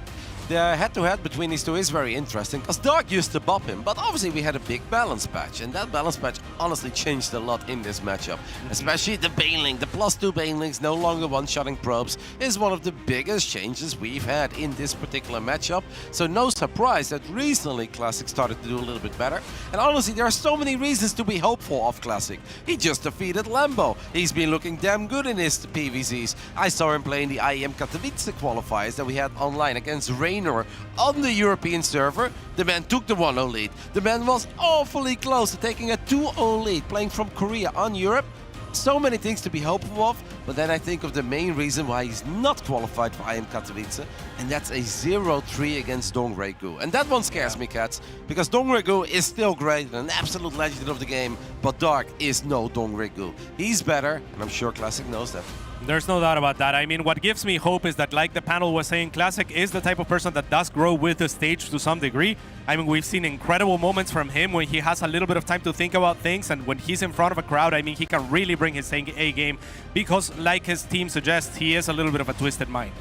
The head-to-head between these two is very interesting, because Dark used to bop him, but obviously we had a big balance patch, and that balance patch honestly changed a lot in this matchup. Especially the Baneling, the +2 Banelings, no longer one-shotting probes, is one of the biggest changes we've had in this particular matchup. So no surprise that recently Classic started to do a little bit better. And honestly, there are so many reasons to be hopeful of Classic. He just defeated Lambo. He's been looking damn good in his PVZs. I saw him playing the IEM Katowice qualifiers that we had online against Rain on the European server. The man took the 1-0 lead. The man was awfully close to taking a 2-0 lead, playing from Korea on Europe. So many things to be hopeful of, but then I think of the main reason why he's not qualified for IEM Katowice, and that's a 0-3 against Dongregu. And that one scares me, Cats, because Dongregu is still great and an absolute legend of the game, but Dark is no Dongregu. He's better, and I'm sure Classic knows that. There's no doubt about that. I mean, what gives me hope is that, like the panel was saying, Classic is the type of person that does grow with the stage to some degree. I mean, we've seen incredible moments from him when he has a little bit of time to think about things, and when he's in front of a crowd, I mean, he can really bring his A game because, like his team suggests, he is a little bit of a twisted mind.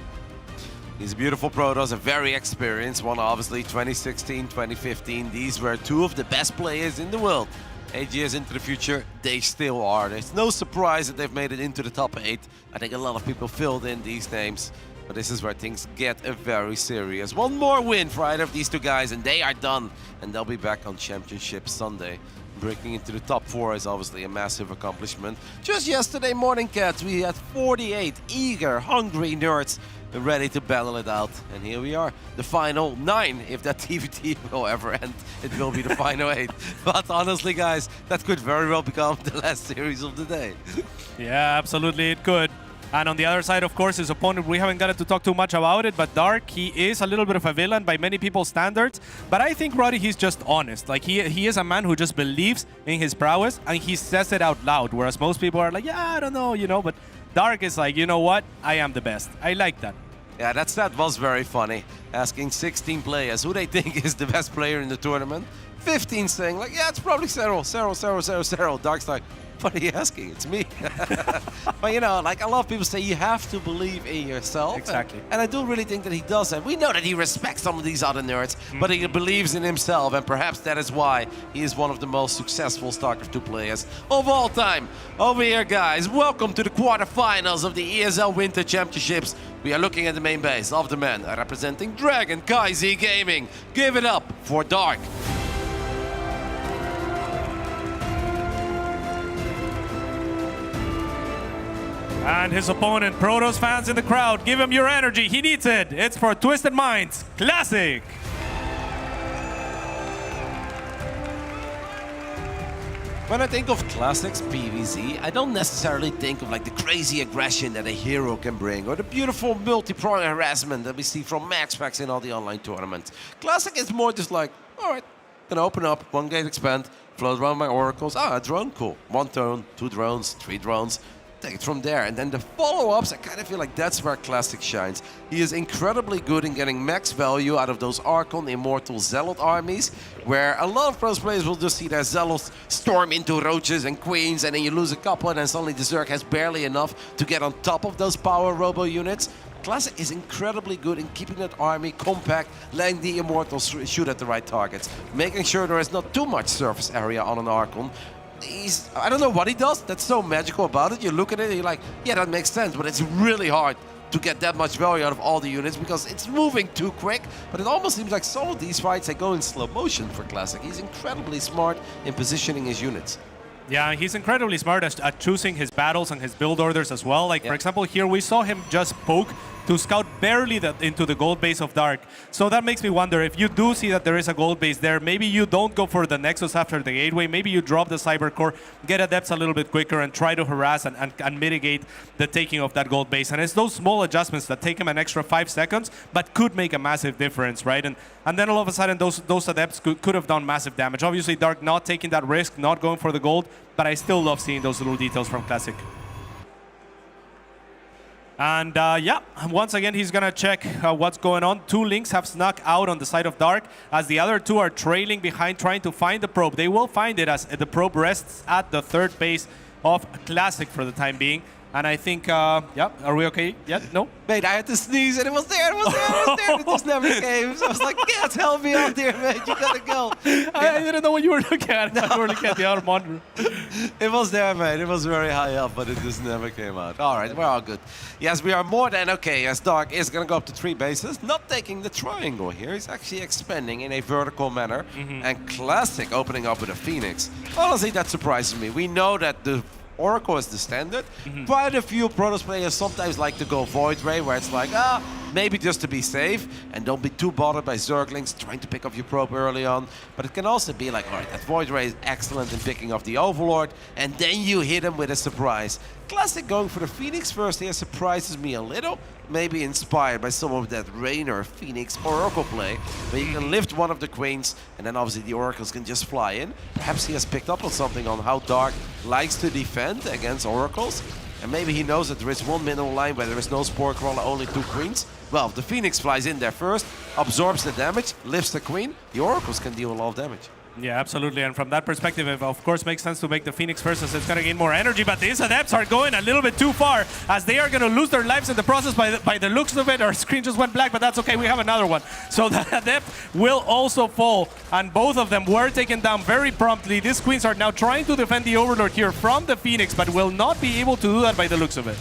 He's a beautiful Protoss, a very experienced one, obviously. 2016, 2015, these were 2 of the best players in the world. 8 years into the future, they still are. There's no surprise that they've made it into the top 8. I think a lot of people filled in these names, but this is where things get very serious. One more win for either of these 2 guys, and they are done. And they'll be back on Championship Sunday. Breaking into the top 4 is obviously a massive accomplishment. Just yesterday morning, Cats, we had 48 eager, hungry nerds ready to battle it out. And here we are, the final 9. If that TVT will ever end, it will be the final 8. But honestly, guys, that could very well become the last series of the day. Yeah, absolutely, it could. And on the other side, of course, his opponent, we haven't gotten to talk too much about it, but Dark, he is a little bit of a villain by many people's standards. But I think, Roddy, he's just honest. Like, he is a man who just believes in his prowess, and he says it out loud, whereas most people are like, yeah, I don't know, you know, but Dark is like, you know what? I am the best. I like that. Yeah, that stat was very funny. Asking 16 players who they think is the best player in the tournament. 15 saying like, yeah, it's probably Serral. Dark's like, what are you asking? It's me. But you know, like a lot of people say, you have to believe in yourself. Exactly. And I do really think that he does that. We know that he respects some of these other nerds, but he believes in himself, and perhaps that is why he is one of the most successful StarCraft 2 players of all time. Over here, guys, welcome to the quarterfinals of the ESL Winter Championships. We are looking at the main base of the men representing Dragon Kaizi Gaming. Give it up for Dark. And his opponent, Protoss fans in the crowd, give him your energy. He needs it. It's for Twisted Minds Classic. When I think of Classics PvZ, I don't necessarily think of like the crazy aggression that a hero can bring or the beautiful multi-prong harassment that we see from Max Packs in all the online tournaments. Classic is more just like, all right, gonna open up, one gate expand, float around my oracles. Ah, a drone, cool. 1 drone, 2 drones, 3 drones. Take it from there. And then the follow-ups, I kind of feel like that's where Classic shines. He is incredibly good in getting max value out of those Archon, Immortal, Zealot armies, where a lot of pros players will just see their Zealots storm into Roaches and Queens, and then you lose a couple, and then suddenly the Zerg has barely enough to get on top of those power robo units. Classic is incredibly good in keeping that army compact, letting the Immortals shoot at the right targets, making sure there is not too much surface area on an Archon. I don't know what he does that's so magical about it. You look at it and you're like, yeah, that makes sense, but it's really hard to get that much value out of all the units because it's moving too quick. But it almost seems like some of these fights, they go in slow motion for Classic. He's incredibly smart in positioning his units. Yeah, he's incredibly smart at choosing his battles and his build orders as well. Like, for example, here we saw him just poke to scout barely into the gold base of Dark. So that makes me wonder, if you do see that there is a gold base there, maybe you don't go for the Nexus after the gateway, maybe you drop the Cyber Core, get Adepts a little bit quicker and try to harass and mitigate the taking of that gold base. And it's those small adjustments that take him an extra 5 seconds, but could make a massive difference, right? And then all of a sudden, those Adepts could have done massive damage. Obviously, Dark not taking that risk, not going for the gold, but I still love seeing those little details from Classic. And yeah, once again, he's going to check what's going on. 2 Lynx have snuck out on the side of Dark, as the other 2 are trailing behind, trying to find the probe. They will find it as the probe rests at the 3rd base of Classic for the time being. And I think, yeah, are we okay? Yeah, no? Mate, I had to sneeze and it was there, it just never came. So I was like, yes, help me out there, mate, you gotta go. I didn't know what you were looking at. I were looking at the outer monitor. It was there, mate, it was very high up, but it just never came out. All right, we're all good. Yes, we are more than okay, as Dark is gonna go up to 3 bases, not taking the triangle here. He's actually expanding in a vertical manner. And Classic opening up with a Phoenix. Honestly, that surprises me. We know that the Oracle is the standard. Quite a few Protoss players sometimes like to go Void Ray, where it's like, maybe just to be safe, and don't be too bothered by Zerglings trying to pick up your probe early on. But it can also be like, all right, that Void Ray is excellent in picking up the Overlord, and then you hit him with a surprise. Classic going for the Phoenix first here surprises me a little. Maybe inspired by some of that Raynor Phoenix Oracle play, where you can lift one of the Queens, and then obviously the Oracles can just fly in. Perhaps he has picked up on something on how Dark likes to defend against Oracles. And maybe he knows that there is one middle line where there is no Spore Crawler, only 2 Queens. Well, if the Phoenix flies in there first, absorbs the damage, lifts the Queen, the Oracles can deal a lot of damage. Yeah, absolutely. And from that perspective, it of course makes sense to make the Phoenix first, as it's going to gain more energy. But these Adepts are going a little bit too far, as they are going to lose their lives in the process by the looks of it. Our screen just went black, but that's okay. We have another one. So the Adept will also fall, and both of them were taken down very promptly. These Queens are now trying to defend the Overlord here from the Phoenix, but will not be able to do that by the looks of it.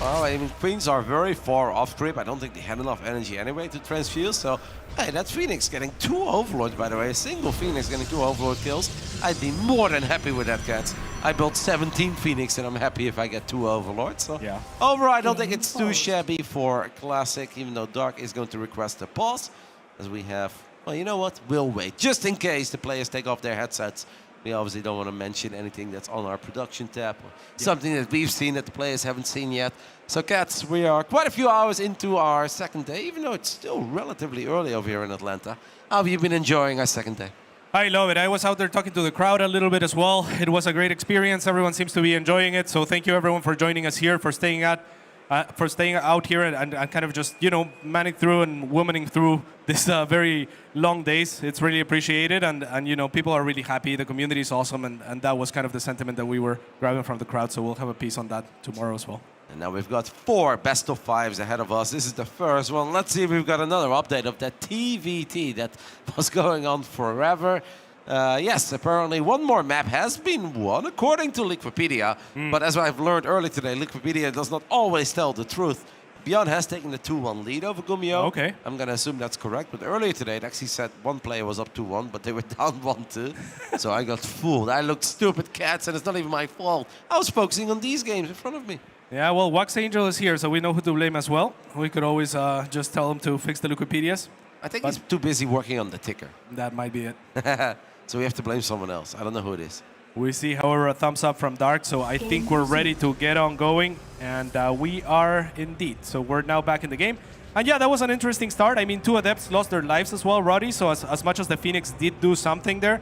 Well, I mean, Queens are very far off grip. I don't think they had enough energy anyway to transfuse. So, hey, that Phoenix getting 2 Overlords, by the way. A single Phoenix getting 2 Overlord kills. I'd be more than happy with that, cats. I built 17 Phoenix, and I'm happy if I get 2 Overlords. So, yeah. Overall, I don't think it's too shabby for Classic, even though Dark is going to request a pause, as we have. Well, you know what? We'll wait, just in case the players take off their headsets. We obviously don't want to mention anything that's on our production tab, or something that we've seen that the players haven't seen yet. So, cats, we are quite a few hours into our second day, even though it's still relatively early over here in Atlanta. How have you been enjoying our second day? I love it. I was out there talking to the crowd a little bit as well. It was a great experience. Everyone seems to be enjoying it. So thank you everyone for joining us here, for staying out here and kind of just, you know, manning through and womaning through this very long days. It's really appreciated, and you know, people are really happy. The community is awesome, and that was kind of the sentiment that we were grabbing from the crowd. So we'll have a piece on that tomorrow as well. And now we've got 4 best of 5s ahead of us. This is the first one. Let's see if we've got another update of that TVT that was going on forever. Yes, apparently one more map has been won, according to Liquipedia. But as I've learned earlier today, Liquipedia does not always tell the truth. Beyond has taken the 2-1 lead over Gumiho. Okay. I'm going to assume that's correct. But earlier today, it actually said one player was up 2-1, but they were down 1-2. So I got fooled. I looked stupid cats, and it's not even my fault. I was focusing on these games in front of me. Yeah, well, Wax Angel is here, so we know who to blame as well. We could always just tell him to fix the Liquipedias. I think he's too busy working on the ticker. That might be it. So we have to blame someone else. I don't know who it is. We see, however, a thumbs up from Dark, so I think we're ready to get on going, and we are indeed. So we're now back in the game. And yeah, that was an interesting start. I mean, 2 Adepts lost their lives as well, Roddy, so as much as the Phoenix did do something there,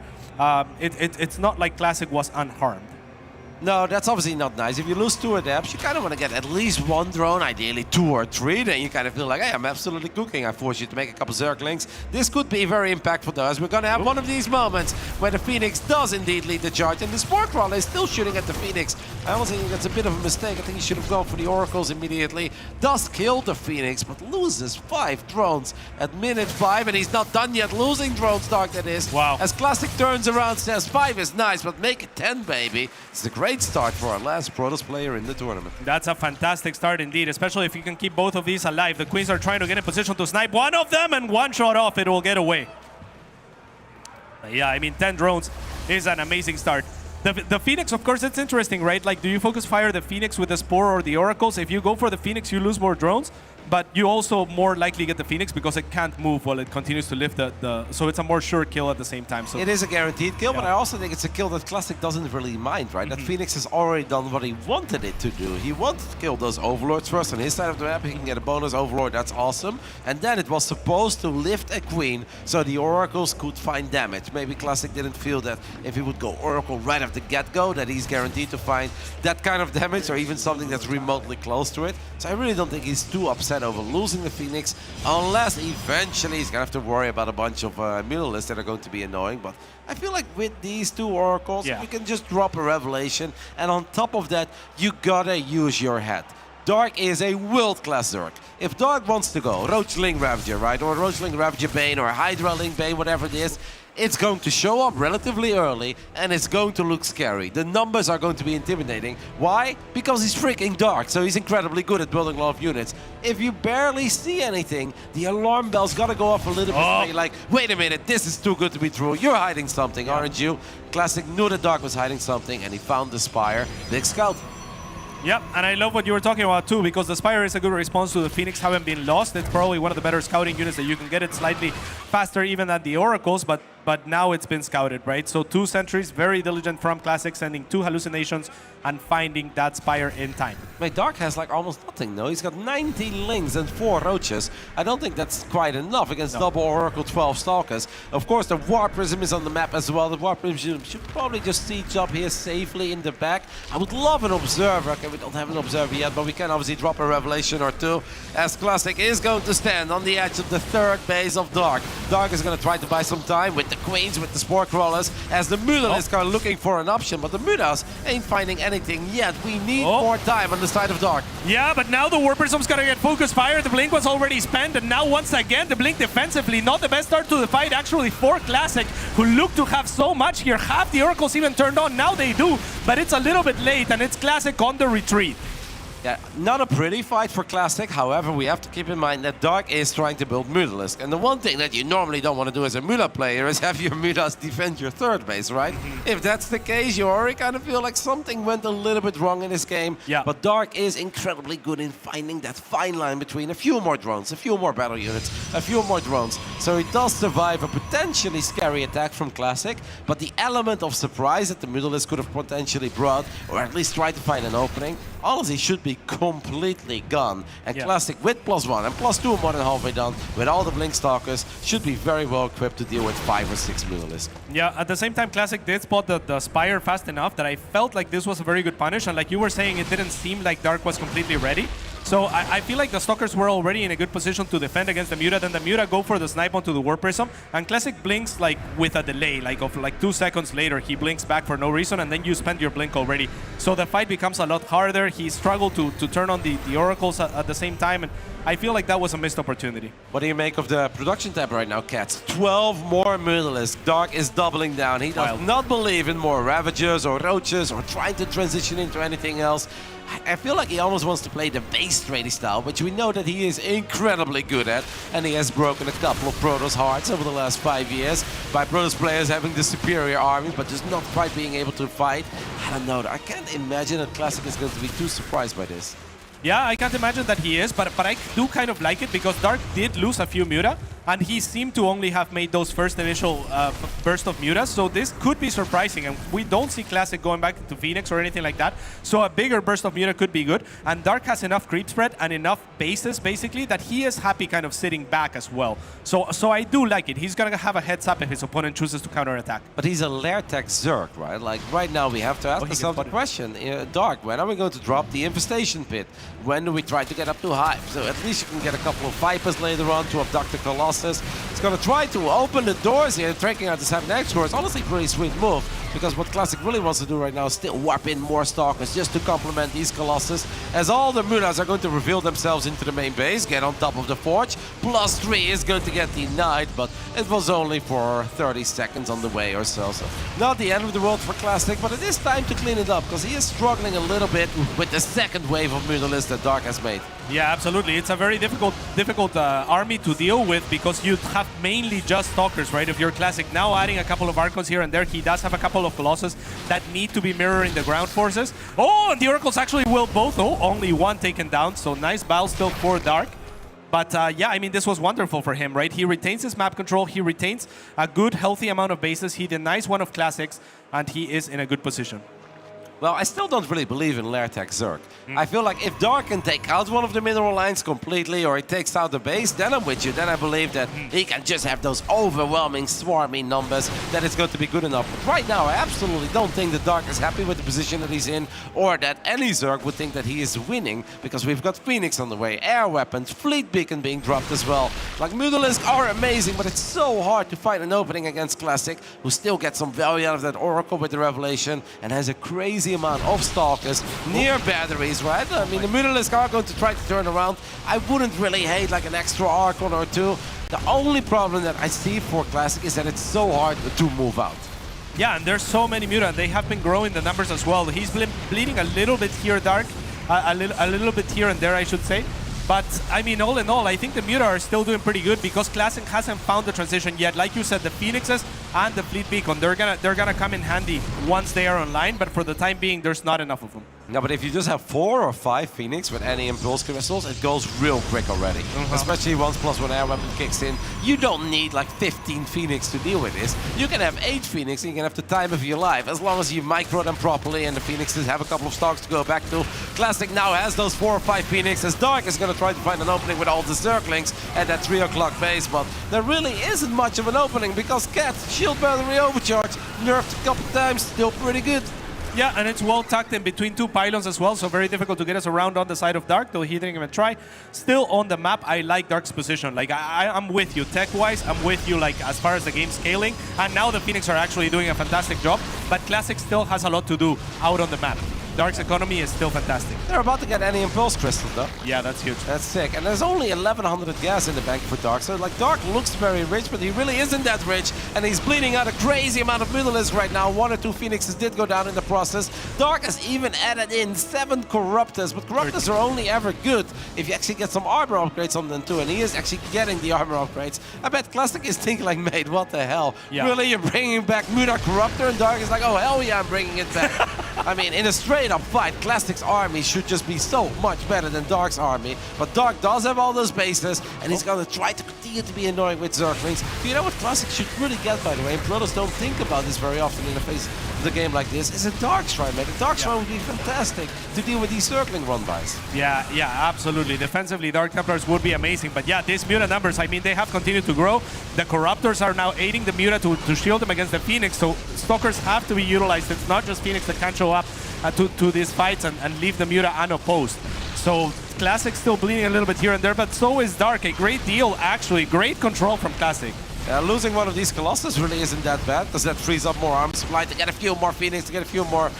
it's not like Classic was unharmed. No, that's obviously not nice. If you lose 2 Adepts, you kind of want to get at least 1 drone, ideally 2 or 3. Then you kind of feel like, hey, I'm absolutely cooking. I force you to make a couple Zerglings. This could be very impactful to us. We're going to have one of these moments where the Phoenix does indeed lead the charge. And the Spore Crawler is still shooting at the Phoenix. I also think that's a bit of a mistake. I think he should have gone for the Oracles immediately. Does kill the Phoenix, but loses 5 drones at minute 5. And he's not done yet losing drones, Dark, that is. Wow. As Classic turns around, says 5 is nice, but make it 10, baby. It's a great start for our last Protoss player in the tournament. That's a fantastic start indeed, especially if you can keep both of these alive. The Queens are trying to get in position to snipe one of them, and one shot off, it will get away. Yeah, I mean, 10 drones is an amazing start. The Phoenix, of course, it's interesting, right? Like, do you focus fire the Phoenix with the Spore or the Oracles? If you go for the Phoenix, you lose more drones, but you also more likely get the Phoenix because it can't move while it continues to lift so it's a more sure kill at the same time. So it is a guaranteed kill, but I also think it's a kill that Classic doesn't really mind, right? That Phoenix has already done what he wanted it to do. He wanted to kill those Overlords first on his side of the map. He can get a bonus Overlord, that's awesome. And then it was supposed to lift a Queen so the Oracles could find damage. Maybe Classic didn't feel that if he would go Oracle right off the get-go, that he's guaranteed to find that kind of damage or even something that's remotely close to it. So I really don't think he's too upset over losing the Phoenix, unless eventually he's gonna have to worry about a bunch of mutalisks that are going to be annoying. But I feel like with these 2 Oracles, you can just drop a Revelation, and on top of that, you gotta use your head. Dark is a world-class Zerg. If Dark wants to go Roachling Ravager, right, or Roachling Ravager Bane, or Hydra Link Bane, whatever it is, it's going to show up relatively early, and it's going to look scary. The numbers are going to be intimidating. Why? Because he's freaking Dark, so he's incredibly good at building a lot of units. If you barely see anything, the alarm bell's gotta go off a little bit. Like, wait a minute, this is too good to be true. You're hiding something, aren't you? Classic knew that Dark was hiding something, and he found the Spire. Big scout. Yep, and I love what you were talking about too, because the Spire is a good response to the Phoenix having been lost. It's probably one of the better scouting units that you can get. It slightly faster even than the Oracles, but now it's been scouted, right? So 2 sentries, very diligent from Classic, sending 2 hallucinations and finding that Spire in time. Wait, Dark has like almost nothing, no? He's got 19 Lings and 4 Roaches. I don't think that's quite enough against double Oracle 12 Stalkers. Of course, the War Prism is on the map as well. The War Prism should probably just siege up here safely in the back. I would love an Observer. Okay, we don't have an Observer yet, but we can obviously drop a Revelation or 2, as Classic is going to stand on the edge of the 3rd base of Dark. Dark is going to try to buy some time with the Queens, with the Spore Crawlers, as the Mutalisks are looking for an option, but the Mutas ain't finding anything yet. We need more time on the side of Dark. Yeah, but now the War Prism's gonna get focus fire. The Blink was already spent, and now once again the Blink defensively. Not the best start to the fight actually for Classic, who look to have so much here. Half the Oracles even turned on. Now they do, but it's a little bit late, and it's Classic on the retreat. Yeah, not a pretty fight for Classic. However, we have to keep in mind that Dark is trying to build Mutalisk. And the one thing that you normally don't want to do as a Muta player is have your Mutas defend your 3rd base, right? If that's the case, you already kind of feel like something went a little bit wrong in this game. Yeah. But Dark is incredibly good in finding that fine line between a few more drones, a few more battle units, a few more drones. So he does survive a potentially scary attack from Classic, but the element of surprise that the Mutalisk could have potentially brought, or at least tried to find an opening, honestly should be completely gone. And Classic with +1 and +2 more than halfway done, with all the Blink Stalkers, should be very well equipped to deal with 5 or 6 Mutalisk. Yeah, at the same time, Classic did spot the Spire fast enough that I felt like this was a very good punish, and like you were saying, it didn't seem like Dark was completely ready. So I feel like the Stalkers were already in a good position to defend against the Muta. Then the Muta go for the snipe onto the Warp Prism, and Classic blinks like with a delay, like of like 2 seconds later. He blinks back for no reason, and then you spend your blink already. So the fight becomes a lot harder. He struggled to turn on the Oracles at the same time, and I feel like that was a missed opportunity. What do you make of the production tab right now, Cats? 12 more Mutalisks. Dark is doubling down. He does not believe in more Ravagers or Roaches or trying to transition into anything else. I feel like he almost wants to play the base trading style, which we know that he is incredibly good at, and he has broken a couple of Protoss hearts over the last 5 years by Protoss players having the superior army, but just not quite being able to fight. I don't know. I can't imagine that Classic is going to be too surprised by this. Yeah, I can't imagine that he is, but I do kind of like it because Dark did lose a few Muta, and he seemed to only have made those first initial burst of Mutas, so this could be surprising, and we don't see Classic going back to Phoenix or anything like that, so a bigger burst of Muta could be good, and Dark has enough creep spread and enough bases, basically, that he is happy kind of sitting back as well. So I do like it. He's gonna have a heads up if his opponent chooses to counterattack. But he's a lair tech Zerg, right? Like, right now we have to ask ourselves the question, Dark, when are we going to drop the Infestation Pit? When do we try to get up too high? So at least you can get a couple of Vipers later on to abduct the Colossus. It's going to try to open the doors here, taking out the 7X core. It's honestly a pretty sweet move, because what Classic really wants to do right now is still warp in more Stalkers just to complement these Colossus, as all the Mutas are going to reveal themselves into the main base, get on top of the Forge. +3 is going to get denied, but it was only for 30 seconds on the way or so. So not the end of the world for Classic, but it is time to clean it up, because he is struggling a little bit with the second wave of Mutalisk that Dark has made. Yeah, absolutely. It's a very difficult army to deal with because you have mainly just Stalkers, right? If you're Classic, now adding a couple of Archons here and there, he does have a couple of Colossus that need to be mirroring the ground forces. Oh, and the Oracles actually will both. Oh, only one taken down, so nice battle still for Dark. But yeah, I mean, this was wonderful for him, right? He retains his map control, he retains a good, healthy amount of bases, he denies one of Classics, and he is in a good position. Well, I still don't really believe in lair tech Zerg. I feel like if Dark can take out one of the mineral lines completely, or he takes out the base, then I'm with you. Then I believe that he can just have those overwhelming, swarmy numbers, that it's going to be good enough. But right now, I absolutely don't think that Dark is happy with the position that he's in, or that any Zerg would think that he is winning, because we've got Phoenix on the way, air weapons, fleet beacon being dropped as well. Like, Mutalisk are amazing, but it's so hard to find an opening against Classic, who still gets some value out of that Oracle with the Revelation, and has a crazy amount of Stalkers near batteries, right? I mean, the Mutalisk are going to try to turn around. I wouldn't really hate like an extra Archon or two. The only problem that I see for Classic is that it's so hard to move out. Yeah, and there's so many Muta, and they have been growing the numbers as well. He's bleeding a little bit here, Dark, a little bit here and there, I should say. But, I mean, all in all, I think the Muta are still doing pretty good because Classic hasn't found the transition yet. Like you said, the Phoenixes and the Fleet Beacon, they're gonna come in handy once they are online, but for the time being, there's not enough of them. No, but if you just have 4 or 5 Phoenix with any Impulse Crystals, it goes real quick already. Especially once +1 air weapon kicks in. You don't need like 15 Phoenix to deal with this. You can have 8 Phoenix and you can have the time of your life, as long as you micro them properly and the Phoenixes have a couple of stocks to go back to. Classic now has those 4 or 5 Phoenixes. Dark is going to try to find an opening with all the Zerglings at that 3 o'clock base, but there really isn't much of an opening because Cat, shield battery overcharge, nerfed a couple times, still pretty good. Yeah, and it's well tucked in between 2 pylons as well, so very difficult to get us around on the side of Dark, though he didn't even try. Still on the map, I like Dark's position. Like, I'm with you. Tech-wise, I'm with you, like, as far as the game scaling. And now the Phoenix are actually doing a fantastic job, but Classic still has a lot to do out on the map. Dark's economy is still fantastic. They're about to get any Impulse Crystal, though. Yeah, that's huge. That's sick. And there's only 1,100 gas in the bank for Dark. So, like, Dark looks very rich, but he really isn't that rich. And he's bleeding out a crazy amount of Mutalisks right now. 1 or 2 Phoenixes did go down in the process. Dark has even added in 7 Corruptors, but Corruptors are only ever good if you actually get some armor upgrades on them too. And he is actually getting the armor upgrades. I bet Classic is thinking like, mate, what the hell? Yeah. Really, you're bringing back Muta Corruptor? And Dark is like, oh, hell yeah, I'm bringing it back. I mean, in a straight-up fight, Classic's army should just be so much better than Dark's army. But Dark does have all those bases, and he's going to try to continue to be annoying with Zerglings. You know what Classic should really get, by the way, and Protoss don't think about this very often in the face of the game like this, is a Dark Shrine, mate. A Dark Shrine would be fantastic to deal with these Zergling run-bys. Yeah, absolutely. Defensively, Dark Templars would be amazing. But yeah, these Muta numbers, I mean, they have continued to grow. The Corruptors are now aiding the Muta to shield them against the Phoenix, so Stalkers have to be utilized. It's not just Phoenix that can show up to these fights and leave the Muta unopposed. So Classic still bleeding a little bit here and there, but so is Dark. A great deal, actually. Great control from Classic. Losing one of these Colossus really isn't that bad, because that frees up more arm supply to get a few more Phoenix, to get a few more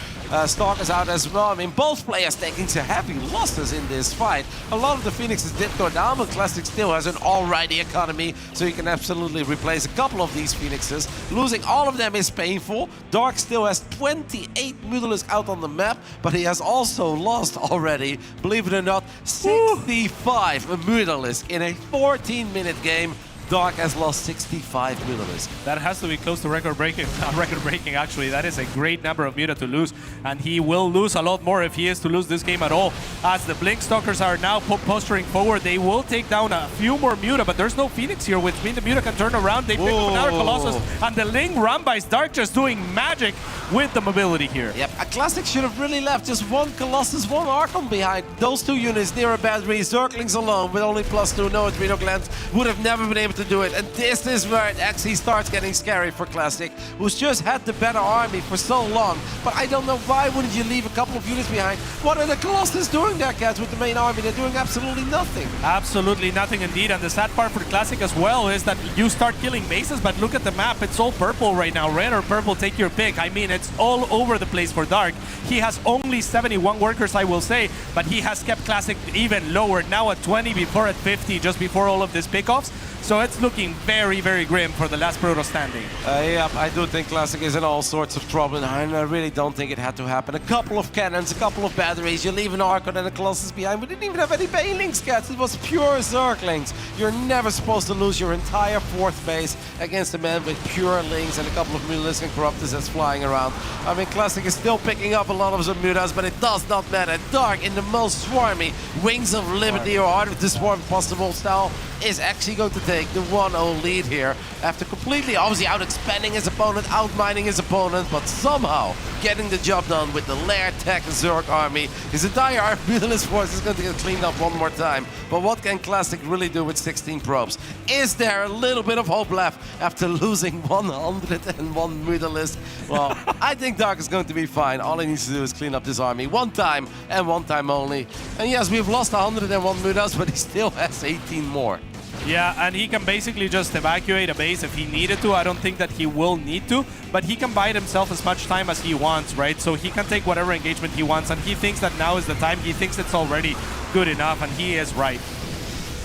Stalkers out as well. I mean, both players taking some heavy losses in this fight. A lot of the Phoenixes did go down, but Classic still has an alrighty economy, so you can absolutely replace a couple of these Phoenixes. Losing all of them is painful. Dark still has 28 Mutalisks out on the map, but he has also lost already, believe it or not, 65 Mutalisks in a 14-minute game. Dark has lost 65 Mutalisks. That has to be close to record-breaking, actually. That is a great number of Muta to lose, and he will lose a lot more if he is to lose this game at all. As the Blink Stalkers are now posturing forward, they will take down a few more Muta, but there's no Phoenix here, which means the Muta can turn around. They pick up another Colossus, and the Ling run by Dark just doing magic with the mobility here. Yep, a Classic should have really left just one Colossus, one Archon behind. Those two units near a battery, Zerglings alone with only +2, no Adrenal Glands, would have never been able to do it. And this is where it actually starts getting scary for Classic, who's just had the better army for so long. But I don't know, why wouldn't you leave a couple of units behind? What are the Colossus doing there, cats, with the main army? They're doing absolutely nothing. Absolutely nothing indeed. And the sad part for Classic as well is that you start killing bases, but look at the map. It's all purple right now. Red or purple, take your pick. I mean, it's all over the place for Dark. He has only 71 workers, I will say, but he has kept Classic even lower. Now at 20, before at 50, just before all of these pickoffs. So it's looking very, very grim for the last Protoss standing. Yeah, I do think Classic is in all sorts of trouble, and I really don't think it had to happen. A couple of cannons, a couple of batteries, you leave an Archon and a Colossus behind. We didn't even have any Banelings, cats. It was pure Zerglings. You're never supposed to lose your entire fourth base against a man with pure Lings and a couple of Mutalisks and Corruptors that's flying around. I mean, Classic is still picking up a lot of Mutas, but it does not matter. Dark, in the most swarmy Wings of Liberty or Heart of the Swarm possible style, is actually going to take the 1-0 lead here after completely, obviously, out-expanding his opponent, out-mining his opponent, but somehow getting the job done with the Lair Tech Zerg army. His entire Arbalist force is going to get cleaned up one more time. But what can Classic really do with 16 probes? Is there a little bit of hope left after losing 101 Mutalisk? Well, I think Dark is going to be fine. All he needs to do is clean up this army one time and one time only. And yes, we've lost 101 Mutas, but he still has 18 more. Yeah, and he can basically just evacuate a base if he needed to. I don't think that he will need to, but he can buy himself as much time as he wants, right? So he can take whatever engagement he wants, and he thinks that now is the time. He thinks it's already good enough, and he is right.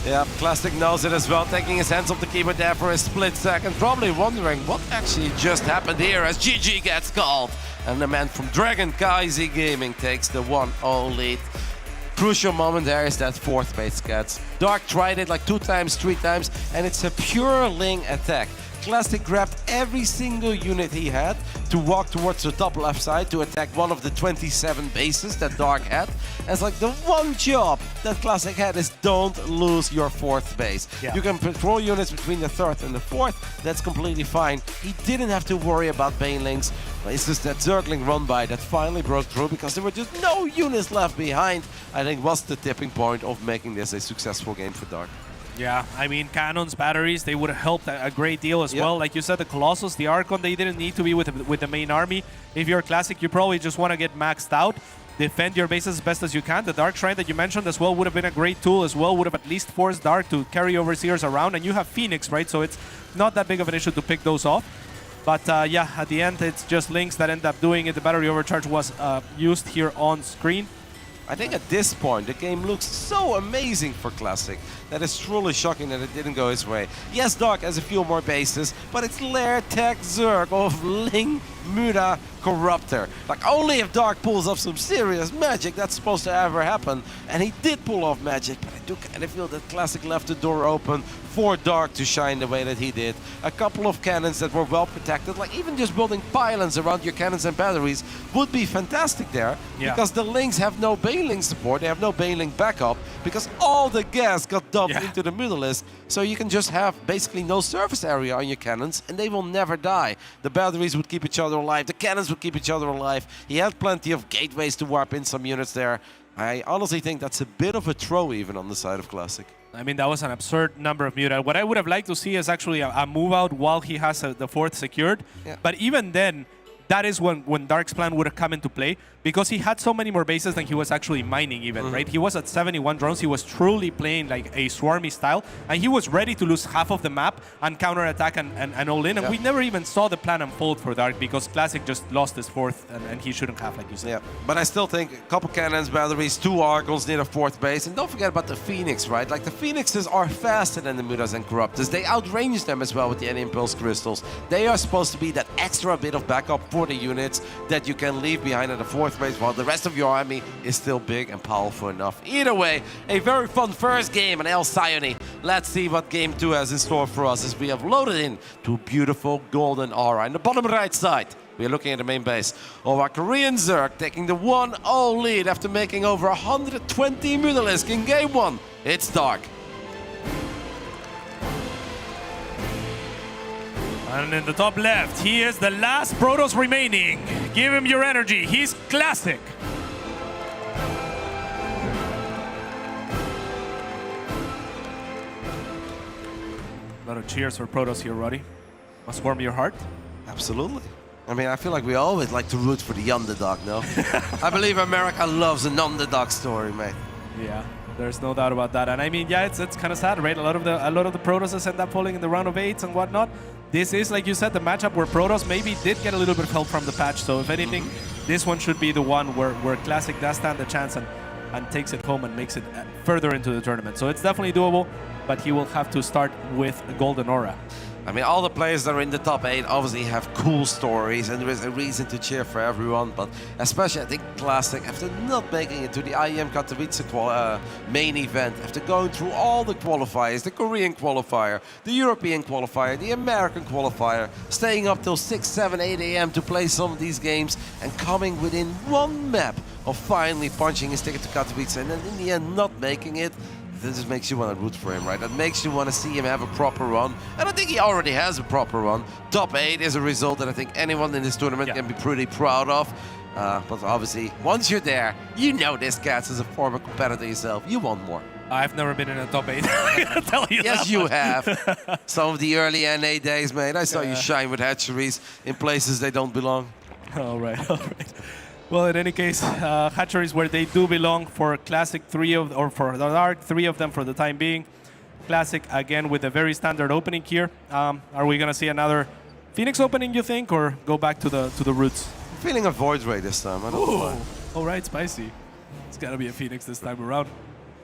Yeah, Classic knows it as well, taking his hands off the keyboard there for a split second, probably wondering what actually just happened here as GG gets called. And the man from Dragon Kaizi Gaming takes the 1-0 lead. Crucial moment there is that fourth base, cats. Dark tried it like 2 times, 3 times, and it's a pure Ling attack. Classic grabbed every single unit he had to walk towards the top left side to attack one of the 27 bases that Dark had. And it's like the one job that Classic had is don't lose your fourth base. Yeah. You can patrol units between the third and the fourth, that's completely fine. He didn't have to worry about Banelings. It's just that Zergling run by that finally broke through because there were just no units left behind. I think was the tipping point of making this a successful game for Dark. Yeah, I mean, cannons, batteries, they would have helped a great deal as well. Like you said, the Colossus, the Archon, they didn't need to be with the main army. If you're Classic, you probably just want to get maxed out, defend your bases as best as you can. The Dark Shrine that you mentioned as well would have been a great tool as well, would have at least forced Dark to carry Overseers around. And you have Phoenix, right? So it's not that big of an issue to pick those off. But yeah, at the end, it's just Lynx that end up doing it. The battery overcharge was used here on screen. I think at this point, the game looks so amazing for Classic that it's truly shocking that it didn't go his way. Yes, Dark has a few more bases, but it's Lair Tech Zerg of Ling Muta Corruptor. Like, only if Dark pulls off some serious magic that's supposed to ever happen. And he did pull off magic, but it do kind of feel that Classic left the door open for Dark to shine the way that he did. A couple of cannons that were well protected, like even just building pylons around your cannons and batteries would be fantastic there, because the Lynx have no bailing support, they have no bailing backup, because all the gas got dumped into the Mutalisk, so you can just have basically no surface area on your cannons, and they will never die. The batteries would keep each other alive, the cannons would keep each other alive. He had plenty of gateways to warp in some units there. I honestly think that's a bit of a throw even on the side of Classic. I mean, that was an absurd number of muta. What I would have liked to see is actually a move out while he has the fourth secured. But even then, that is when Dark's plan would have come into play, because he had so many more bases than he was actually mining even, right? He was at 71 drones. He was truly playing like a swarmy style, and he was ready to lose half of the map and counterattack and all in. And we never even saw the plan unfold for Dark, because Classic just lost his fourth, and he shouldn't have, like you said. Yeah, but I still think a couple cannons, batteries, 2 Oracles near a fourth base. And don't forget about the Phoenix, right? Like the Phoenixes are faster than the Mutas and Corruptors. They outrange them as well with the Anti-Impulse Crystals. They are supposed to be that extra bit of backup for the units that you can leave behind at the fourth base, while the rest of your army is still big and powerful enough. Either way, a very fun first game on El Sayoni. Let's see what game 2 has in store for us as we have loaded in to beautiful golden aura. In the bottom right side, we are looking at the main base of our Korean Zerg, taking the 1-0 lead after making over 120 Mutalisk in game 1. It's Dark. And in the top left, he is the last Protoss remaining. Give him your energy. He's Classic. A lot of cheers for Protoss here, Roddy. Must warm your heart. Absolutely. I mean, I feel like we always like to root for the underdog, no? I believe America loves an underdog story, mate. Yeah, there's no doubt about that. And I mean, yeah, it's kind of sad, right? A lot of the Protosses end up falling in the round of 8s and whatnot. This is, like you said, the matchup where Protoss maybe did get a little bit of help from the patch. So if anything, this one should be the one where Classic does stand a chance and takes it home and makes it further into the tournament. So it's definitely doable, but he will have to start with a golden aura. I mean, all the players that are in the top 8 obviously have cool stories, and there is a reason to cheer for everyone, but especially I think Classic, after not making it to the IEM Katowice main event, after going through all the qualifiers, the Korean qualifier, the European qualifier, the American qualifier, staying up till 6, 7, 8 a.m. to play some of these games, and coming within one map of finally punching his ticket to Katowice, and then in the end not making it. This just makes you want to root for him, right? That makes you want to see him have a proper run. And I think he already has a proper run. Top 8 is a result that I think anyone in this tournament can be pretty proud of. But obviously, once you're there, you know this, Cats, as a former competitor yourself. You want more. I've never been in a top 8. I gotta tell you yes, that you much. have. Some of the early NA days, mate. I saw you shine with hatcheries in places they don't belong. All right, all right. Well, in any case, hatcheries where they do belong for Classic, for Dark, 3 of them for the time being. Classic, again, with a very standard opening here. Are we going to see another Phoenix opening, you think, or go back to the roots? I'm feeling a Void Ray this time. I don't know why. All right, spicy. It's got to be a Phoenix this time around.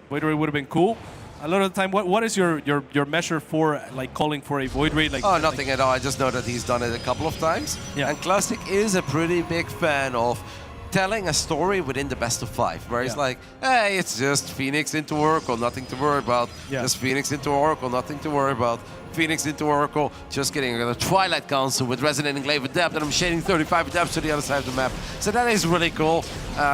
Void Ray would have been cool. A lot of the time, what is your measure for like calling for a Void Ray? Like, nothing at all. I just know that he's done it a couple of times. Yeah. And Classic is a pretty big fan of telling a story within the best of 5, where he's like, hey, it's just Phoenix into Oracle, nothing to worry about. Just Phoenix into Oracle, nothing to worry about. Phoenix into Oracle, just getting a Twilight Council with Resonating Glaive Adept, and I'm shading 35 Adepts to the other side of the map. So that is really cool.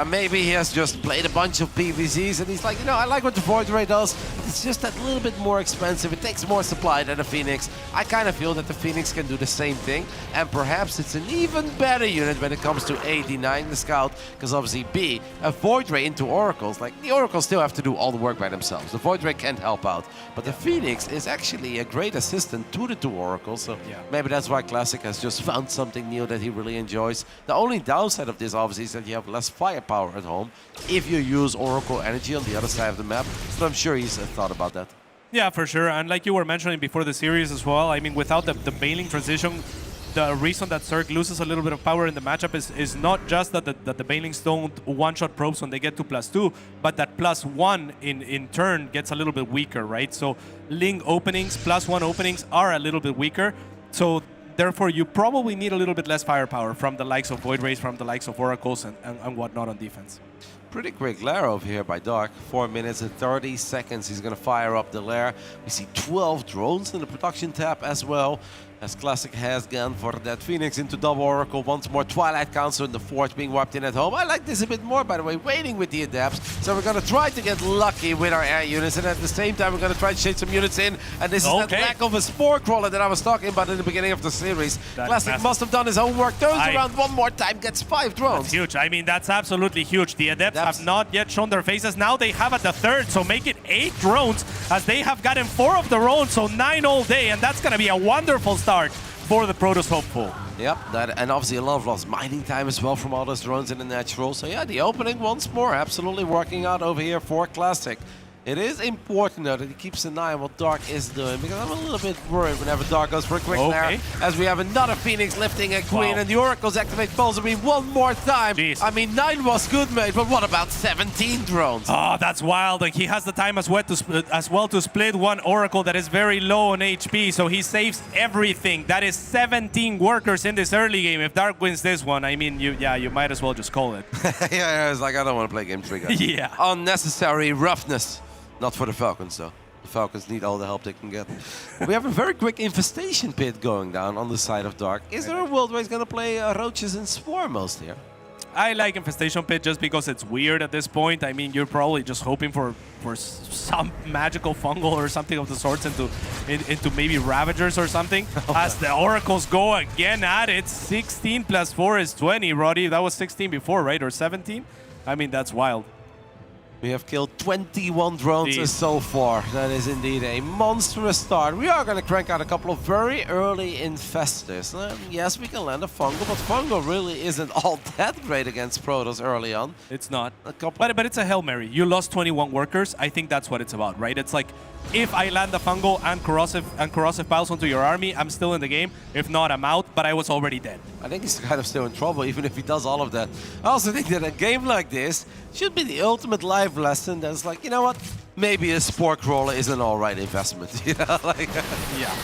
Maybe he has just played a bunch of PVZs and he's like, you know, I like what the Void Ray does. It's just that little bit more expensive. It takes more supply than the Phoenix. I kind of feel that the Phoenix can do the same thing, and perhaps it's an even better unit when it comes to AD9, the Scout, because obviously B, a Void Ray into Oracles, like the Oracles still have to do all the work by themselves. The Void Ray can't help out, but the Phoenix is actually a great assistant to the 2 Oracles, so maybe that's why Classic has just found something new that he really enjoys. The only downside of this obviously is that you have less firepower at home if you use Oracle energy on the other side of the map, but I'm sure he's thought about that. Yeah, for sure, and like you were mentioning before the series as well, I mean, without the bailing transition, the reason that Zerg loses a little bit of power in the matchup is not just that the Banelings don't one-shot probes when they get to +2, but that +1 in turn gets a little bit weaker, right? So Ling openings, +1 openings are a little bit weaker. So therefore, you probably need a little bit less firepower from the likes of Void Rays, from the likes of Oracles and whatnot on defense. Pretty quick lair over here by Dark. 4 minutes and 30 seconds. He's going to fire up the lair. We see 12 drones in the production tab as well. As Classic has gone for that Phoenix into double Oracle. Once more Twilight Council in the fourth being wiped in at home. I like this a bit more, by the way, waiting with the adapts. So we're going to try to get lucky with our air units. And at the same time, we're going to try to shade some units in. And this is that lack of a Spore Crawler that I was talking about in the beginning of the series. Classic must have done his homework. Turns around one more time, gets 5 drones. That's huge. I mean, that's absolutely huge. The adepts have not yet shown their faces. Now they have at the third, so make it 8 drones as they have gotten 4 of their own, so 9 all day. And that's going to be a wonderful start for the Protoss hopeful. Yep, and obviously a lot of lost mining time as well from all those drones in the natural. So yeah, the opening once more absolutely working out over here for Classic. It is important though that he keeps an eye on what Dark is doing, because I'm a little bit worried whenever Dark goes for a quick lair, as we have another Phoenix lifting a Queen and the Oracles activate Pulse. I mean, one more time. Jeez. I mean, 9 was good, mate, but what about 17 drones? Oh, that's wild. Like, he has the time as well to split one Oracle that is very low on HP, so he saves everything. That is 17 workers in this early game. If Dark wins this one, I mean, you might as well just call it. Yeah, it's like, I don't want to play game 3, guys. Yeah. Unnecessary roughness. Not for the Falcons, though. The Falcons need all the help they can get. We have a very quick infestation pit going down on the side of Dark. Is there a world where he's going to play roaches and swarm most here? I like infestation pit just because it's weird at this point. I mean, you're probably just hoping for some magical fungal or something of the sorts into maybe Ravagers or something. As the Oracles go again at it. 16 plus 4 is 20, Roddy. That was 16 before, right? Or 17? I mean, that's wild. We have killed 21 drones so far. That is indeed a monstrous start. We are going to crank out a couple of very early infestors. Yes, we can land a fungal, but fungal really isn't all that great against Protoss early on. It's not. But it's a Hail Mary. You lost 21 workers. I think that's what it's about, right? It's like, if I land a fungal and corrosive piles onto your army, I'm still in the game. If not, I'm out, but I was already dead. I think he's kind of still in trouble, even if he does all of that. I also think that a game like this should be the ultimate life lesson that's like, you know what? Maybe a Spore Crawler is an alright investment. You know, like, yeah.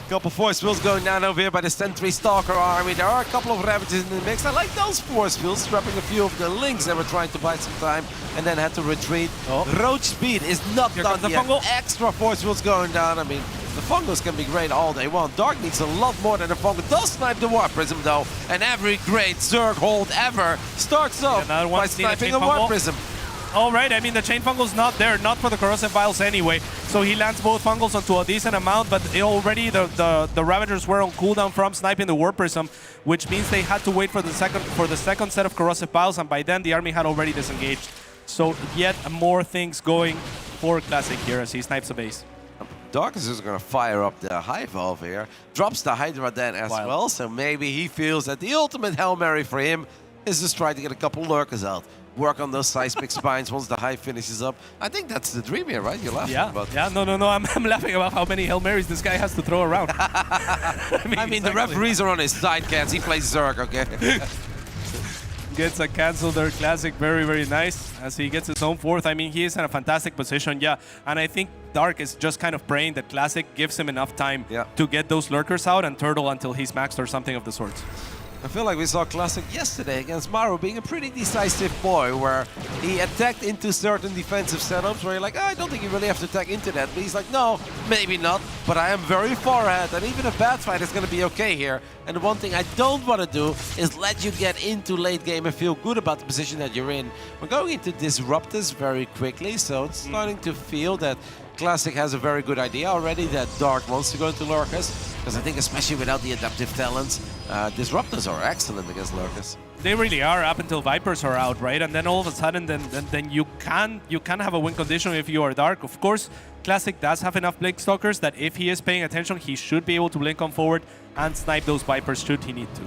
Couple force fields going down over here by the Sentry Stalker army. There are a couple of Ravages in the mix. I like those force fields, trapping a few of the Lynx that were trying to buy some time and then had to retreat. Roach speed is not done yet. Fungal. Extra force fields going down. I mean, the Fungals can be great all they want. Dark needs a lot more than a Fungal. Does snipe the Warp Prism though, and every great Zerg hold ever starts off by sniping a Warp Prism. All right, I mean, the Chain Fungal's not there, not for the Corrosive Vials anyway. So he lands both Fungals onto a decent amount, but already the Ravagers were on cooldown from sniping the Warp Prism, which means they had to wait for the second set of Corrosive Vials, and by then the army had already disengaged. So yet more things going for Classic here as he snipes a base. Dark is just going to fire up the Hive Valve here, drops the Hydra then as well, so maybe he feels that the ultimate Hail Mary for him is just try to get a couple Lurkers out. Work on those seismic spines once the Hive finishes up. I think that's the dream here, right? You're laughing about it. Yeah, no, I'm laughing about how many Hail Marys this guy has to throw around. I mean, the referees are on his side, cats. He plays Zerg, okay? Gets a cancel there, Classic. Very, very nice as he gets his own fourth. I mean, he is in a fantastic position, yeah. And I think Dark is just kind of praying that Classic gives him enough time to get those Lurkers out and turtle until he's maxed or something of the sorts. I feel like we saw Classic yesterday against Maru being a pretty decisive boy, where he attacked into certain defensive setups where you're like, oh, I don't think you really have to attack into that. But he's like, no, maybe not, but I am very far ahead, and even a bad fight is going to be okay here. And the one thing I don't want to do is let you get into late game and feel good about the position that you're in. We're going into disrupt this very quickly, so it's starting to feel that Classic has a very good idea already that Dark wants to go into Lurkers, because I think especially without the adaptive talents, Disruptors are excellent against Lurkers. They really are, up until Vipers are out, right? And then all of a sudden, then you can have a win condition if you are Dark. Of course, Classic does have enough Blink Stalkers that if he is paying attention, he should be able to blink on forward and snipe those Vipers should he need to.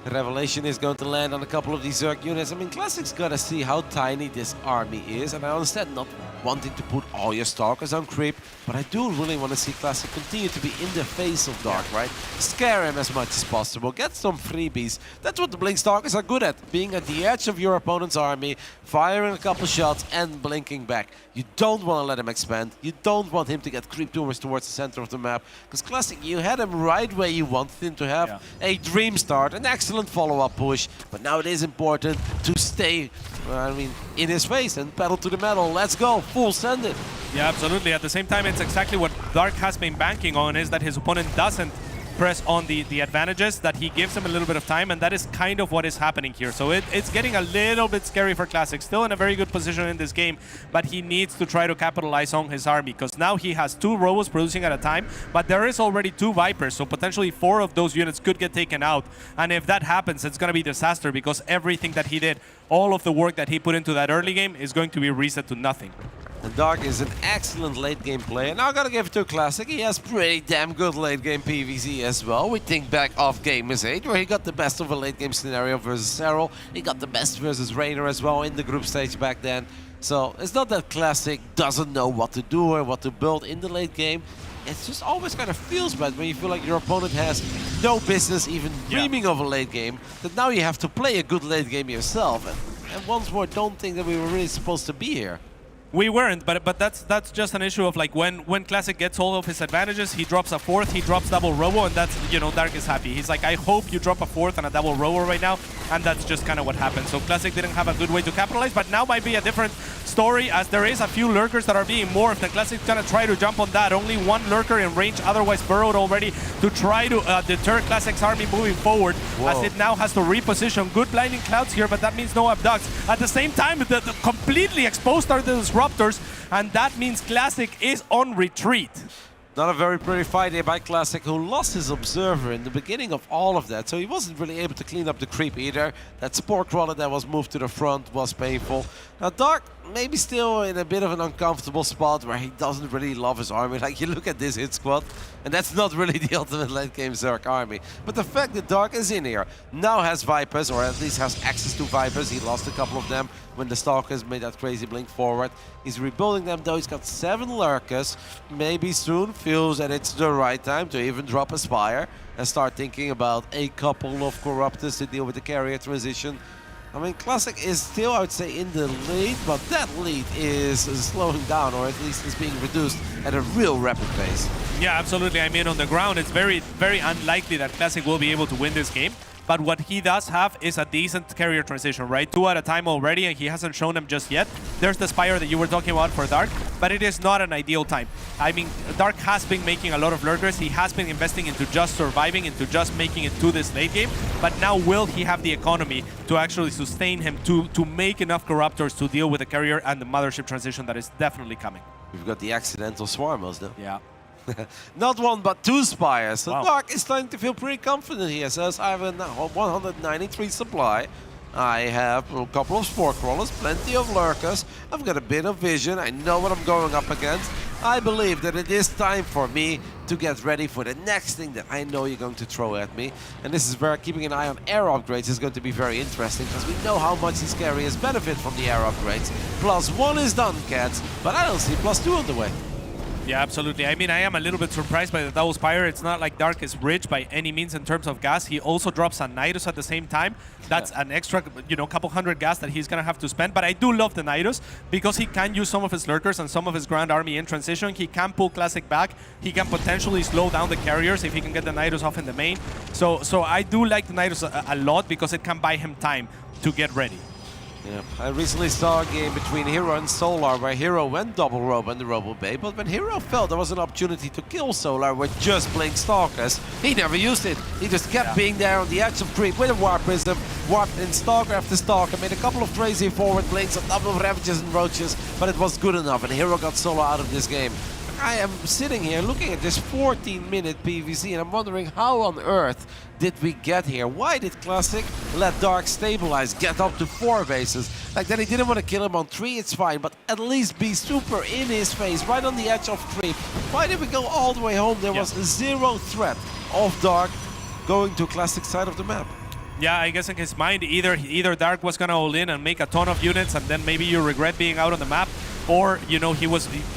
The Revelation is going to land on a couple of these Zerg units. I mean, Classic's got to see how tiny this army is, and I understand not wanting to put all your Stalkers on creep, but I do really want to see Classic continue to be in the face of Dark, right? Scare him as much as possible, get some freebies. That's what the Blink Stalkers are good at, being at the edge of your opponent's army, firing a couple shots and blinking back. You don't want to let him expand, you don't want him to get creep towards the center of the map, because Classic, you had him right where you wanted him to have a dream start, an excellent excellent follow-up push, but now it is important to stay, in his face and pedal to the metal. Let's go, full send it. Yeah, absolutely. At the same time, it's exactly what Dark has been banking on, is that his opponent doesn't press on the advantages, that he gives him a little bit of time, and that is kind of what is happening here. So it's getting a little bit scary for Classic. Still in a very good position in this game, but he needs to try to capitalize on his army, because now he has 2 Robos producing at a time, but there is already 2 Vipers, so potentially 4 of those units could get taken out. And if that happens, it's going to be disaster, because everything that he did, all of the work that he put into that early game is going to be reset to nothing. And Dark is an excellent late game player. Now I gotta give it to Classic. He has pretty damn good late game PvZ as well. We think back of Gamers 8, where he got the best of a late game scenario versus Serral. He got the best versus Rainer as well in the group stage back then. So it's not that Classic doesn't know what to do or what to build in the late game. It just always kind of feels bad when you feel like your opponent has no business even dreaming of a late game, that now you have to play a good late game yourself. And once more, don't think that we were really supposed to be here. We weren't, but that's just an issue of like when Classic gets all of his advantages, he drops a 4th, he drops double Robo, and that's, you know, Dark is happy. He's like, I hope you drop a 4th and a double Robo right now, and that's just kind of what happened. So Classic didn't have a good way to capitalize, but now might be a different story, as there is a few lurkers that are being morphed, and Classic's gonna try to jump on that. Only 1 lurker in range, otherwise burrowed already, to try to deter Classic's army moving forward. Whoa. As it now has to reposition. Good blinding clouds here, but that means no abducts. At the same time, the completely exposed are the disruptors, and that means Classic is on retreat. Not a very pretty fight here by Classic, who lost his Observer in the beginning of all of that, so he wasn't really able to clean up the creep either. That Spore Crawler that was moved to the front was painful. Now Dark maybe still in a bit of an uncomfortable spot where he doesn't really love his army. Like, you look at this hit squad, and that's not really the ultimate late game Zerg army. But the fact that Dark is in here, now has Vipers, or at least has access to Vipers. He lost a couple of them when the Stalkers made that crazy blink forward. He's rebuilding them though. He's got 7 lurkers. Maybe soon feels that it's the right time to even drop a Spire and start thinking about a couple of Corruptors to deal with the carrier transition. I mean, Classic is still, I would say, in the lead, but that lead is slowing down, or at least is being reduced at a real rapid pace. Yeah, absolutely. I mean, on the ground, it's very, very unlikely that Classic will be able to win this game. But what he does have is a decent carrier transition, right? 2 at a time already, and he hasn't shown them just yet. There's the Spire that you were talking about for Dark, but it is not an ideal time. I mean, Dark has been making a lot of lurkers. He has been investing into just surviving, into just making it to this late game. But now will he have the economy to actually sustain him, to make enough Corruptors to deal with the carrier and the Mothership transition that is definitely coming? We've got the accidental Swarmers though. Yeah. Not 1, but 2 Spires. So wow. Dark is starting to feel pretty confident here. Says, I have a 193 supply. I have a couple of Spore Crawlers, plenty of Lurkers. I've got a bit of vision. I know what I'm going up against. I believe that it is time for me to get ready for the next thing that I know you're going to throw at me. And this is where keeping an eye on air upgrades is going to be very interesting, because we know how much these carriers benefit from the air upgrades. +1 is done, cats, but I don't see +2 on the way. Yeah, absolutely. I mean, I am a little bit surprised by the double Spire. It's not like Dark is rich by any means in terms of gas. He also drops a Nidus at the same time. That's an extra, you know, couple hundred gas that he's going to have to spend. But I do love the Nidus because he can use some of his lurkers and some of his Grand Army in transition. He can pull Classic back. He can potentially slow down the carriers if he can get the Nidus off in the main. So I do like the Nidus a lot because it can buy him time to get ready. Yeah, I recently saw a game between Hero and Solar where Hero went double Robo in the Robo Bay, but when Hero felt there was an opportunity to kill Solar with just Blink Stalkers, he never used it. He just kept being there on the edge of creep with a Warp Prism, warped in Stalker after Stalker, made a couple of crazy forward blinks, a couple of Ravages and Roaches, but it was good enough, and Hero got Solar out of this game. I am sitting here looking at this 14-minute PvZ, and I'm wondering how on earth did we get here? Why did Classic let Dark stabilize, get up to 4 bases? Like that he didn't want to kill him on 3, it's fine, but at least be super in his face, right on the edge of creep. Why did we go all the way home? There was 0 threat of Dark going to Classic's side of the map. Yeah, I guess in his mind, either Dark was gonna all in and make a ton of units, and then maybe you regret being out on the map, or, you know,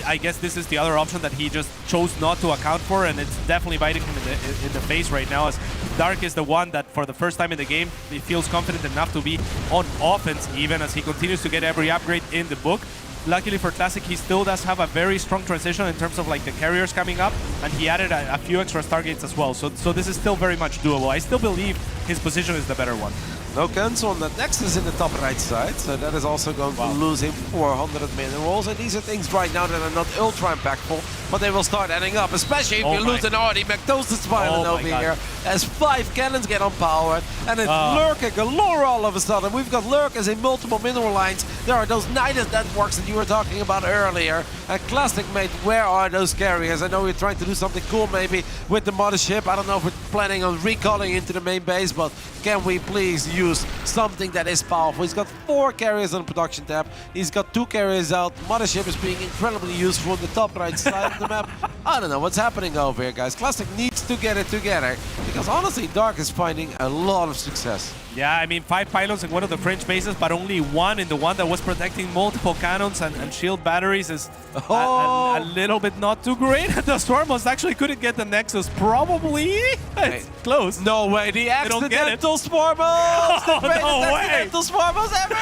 I guess this is the other option that he just chose not to account for, and it's definitely biting him in the face right now, as Dark is the one that, for the first time in the game, he feels confident enough to be on offense, even as he continues to get every upgrade in the book. luckily for Classic, he still does have a very strong transition in terms of like the carriers coming up, and he added a few extra Stargates as well. So this is still very much doable. I still believe his position is the better one. No cancel on that Nexus in the top right side, so that is also going to lose him 400 minerals. And these are things right now that are not ultra impactful, but they will start adding up, especially if you lose an already McToasted Violent over here. As 5 cannons get unpowered, and it's Lurker galore all of a sudden. We've got Lurkers in multiple mineral lines. There are those Nidus networks that you were talking about earlier. And Classic, mate, where are those carriers? I know we're trying to do something cool maybe with the mothership. I don't know if we're planning on recalling into the main base, but can we please use something that is powerful? He's got 4 carriers on the production tab. He's got 2 carriers out. Mothership is being incredibly useful on the top right side of the map. I don't know what's happening over here, guys. Classic needs to get it together because honestly, Dark is finding a lot of success. Yeah, I mean, 5 pylons in one of the French bases, but only 1 in the one that was protecting multiple cannons and shield batteries is a little bit not too great. The Stormhost actually couldn't get the Nexus, probably. It's close. No way, the accidental Stormhost! Oh, no way! Accidental Stormhost ever!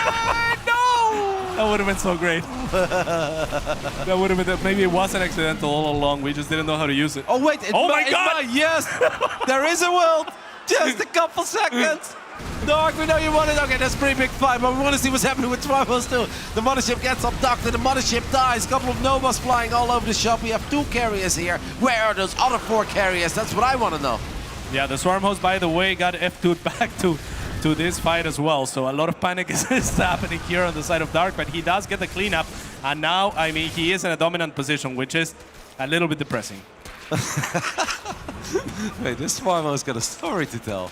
No! That would have been so great. That would have been, maybe it wasn't accidental all along, we just didn't know how to use it. Oh wait, oh my god! Yes! There is a world! Just a couple seconds! Dark, we know you want it. Okay, that's a pretty big fight, but we want to see what's happening with Tribals too. The mothership gets abducted, the mothership dies. A couple of Novas flying all over the shop. We have 2 carriers here. Where are those other 4 carriers? That's what I want to know. Yeah, the Swarmhost, by the way, got F2'd back to this fight as well. So a lot of panic is happening here on the side of Dark, but he does get the cleanup. And now, I mean, he is in a dominant position, which is a little bit depressing. Wait, this Swarmhost got a story to tell.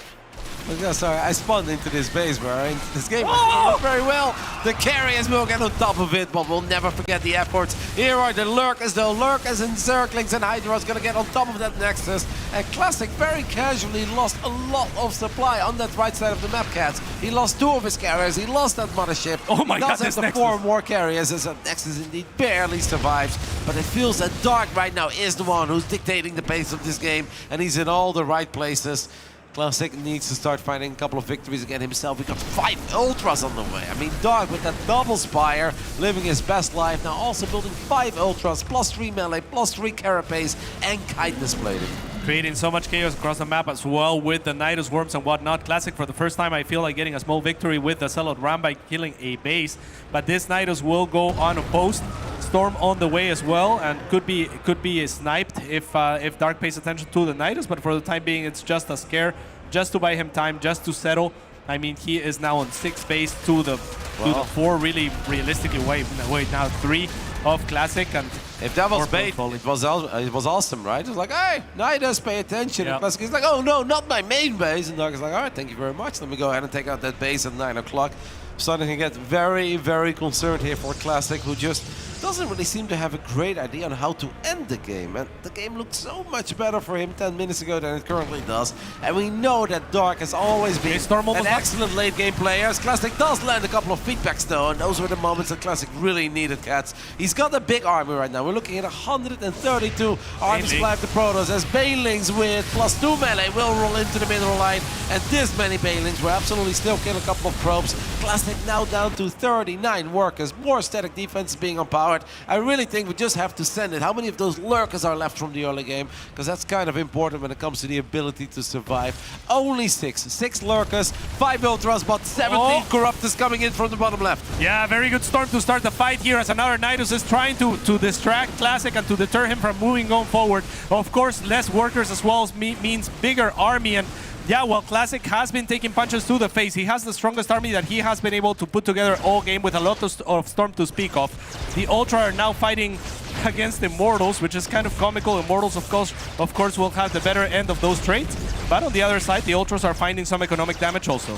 Sorry, I spawned into this base where this game was very well. The carriers will get on top of it, but we'll never forget the efforts. Here are the Lurkers, though. Lurkers and Zerglings, and Hydra's gonna get on top of that Nexus. And Classic very casually lost a lot of supply on that right side of the map, Cats. He lost 2 of his carriers, he lost that mothership. Oh my god, this Nexus. 4 more carriers, as that Nexus indeed barely survives. But it feels that Dark right now is the one who's dictating the pace of this game, and he's in all the right places. Classic needs to start finding a couple of victories again himself. We got 5 Ultras on the way. I mean, Dark with that double Spire, living his best life. Now also building 5 Ultras, plus 3 melee, plus 3 carapace, and kindness plating. Creating so much chaos across the map as well with the Nidus Worms and whatnot. Classic, for the first time, I feel like getting a small victory with the Zealot Ram by killing a base. But this Nidus will go on a post. Storm on the way as well, and could be sniped if Dark pays attention to the Nidus, but for the time being it's just a scare, just to buy him time, just to settle. I mean, he is now on 6 base to the 4, really realistically. Wait now 3 of Classic, and if that was bait, it was awesome, right? It was like, hey, Nidus, pay attention. And Classic is like, oh no, not my main base. And Dark is like, all right, thank you very much. Let me go ahead and take out that base at 9 o'clock. Starting to get very, very concerned here for Classic, who just doesn't really seem to have a great idea on how to end the game. And the game looked so much better for him 10 minutes ago than it currently does. And we know that Dark has always been an excellent late game player. Classic does land a couple of feedbacks though, and those were the moments that Classic really needed, Cats. He's got a big army right now. We're looking at 132 army supply of the Protoss, as Banelings with plus 2 melee will roll into the mineral line. And this many Banelings will absolutely still kill a couple of probes. Classic now down to 39 workers, more static defense being empowered. I really think we just have to send it. How many of those Lurkers are left from the early game? Because that's kind of important when it comes to the ability to survive. Only 6 Lurkers, 5 Ultras, but 17 Corruptors coming in from the bottom left. Yeah, very good Storm to start the fight here, as another Nidus is trying to distract Classic and to deter him from moving on forward. Of course, less workers as well means bigger army, and yeah, well, Classic has been taking punches to the face. He has the strongest army that he has been able to put together all game, with a lot of Storm to speak of. The Ultra are now fighting against Immortals, which is kind of comical. Immortals, of course, will have the better end of those traits. But on the other side, the Ultras are finding some economic damage also.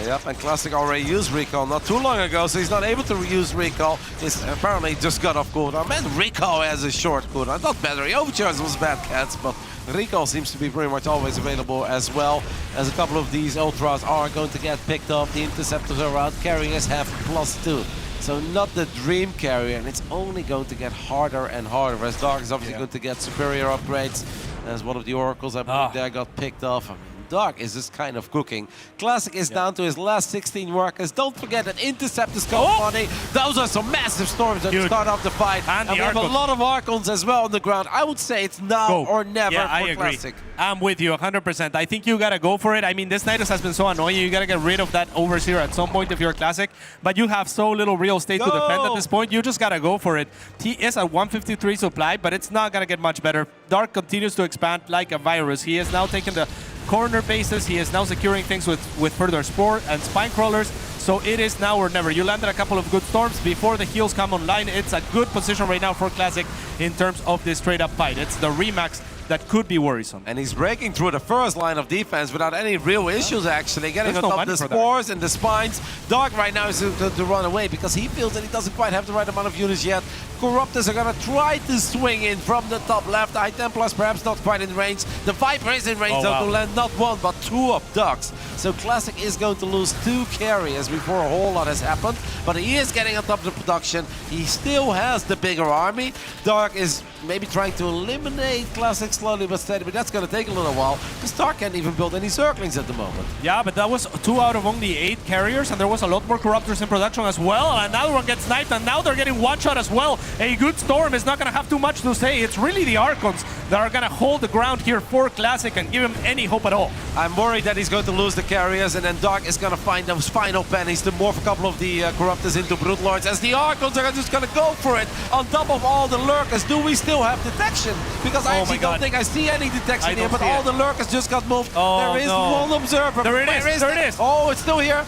Yep, and Classic already used Recall not too long ago, so he's not able to reuse Recall. He's apparently just got off cooldown. Man, Recall has a short cooldown. Not Battery Overcharge was bad, Cats, but Recall seems to be pretty much always available, as well as a couple of these Ultras are going to get picked up. The Interceptors are out. Carriers have +2. So not the dream carrier, and it's only going to get harder and harder, as Dark is obviously going to get superior upgrades. As one of the Oracles, I believe, there got picked off. I mean, Dark is just kind of cooking. Classic is down to his last 16 workers. Don't forget that Interceptors come money. Those are some massive storms that start off the fight. And we have a lot of Archons as well on the ground. I would say it's now or never for I agree. Classic. I'm with you 100%. I think you gotta go for it. I mean, this Nidus has been so annoying. You gotta get rid of that Overseer at some point if you're Classic. But you have so little real estate to defend at this point. You just gotta go for it. He is at 153 supply, but it's not gonna get much better. Dark continues to expand like a virus. He is now taking the corner bases. He is now securing things with further Spore and Spine Crawlers. So it is now or never. You landed a couple of good storms before the heals come online. It's a good position right now for Classic in terms of this straight-up fight. It's the Remax that could be worrisome. And he's breaking through the first line of defense without any real issues, actually. Getting on top of the Spores and the Spines. Dark right now is to run away because he feels that he doesn't quite have the right amount of units yet. Corruptors are going to try to swing in from the top left. High Templars perhaps not quite in range. The Viper is in range though to land not one but two of Ducks. So Classic is going to lose 2 carriers before a whole lot has happened. But he is getting on top of the production. He still has the bigger army. Dark is maybe trying to eliminate Classic slowly but steady, but that's going to take a little while because Dark can't even build any circlings at the moment. Yeah, but that was 2 out of only 8 carriers, and there was a lot more Corruptors in production as well. Another one gets sniped, and now they're getting one-shot as well. A good storm is not going to have too much to say. It's really the Archons that are going to hold the ground here for Classic and give him any hope at all. I'm worried that he's going to lose the carriers, and then Dark is going to find those final pennies to morph a couple of the Corruptors into Brute Lords, as the Archons are just going to go for it. On top of all the Lurkers, do we still have detection? Because I actually don't think I see any detection here, but all the Lurkers just got moved. There is one Observer. There it is. Oh, it's still here.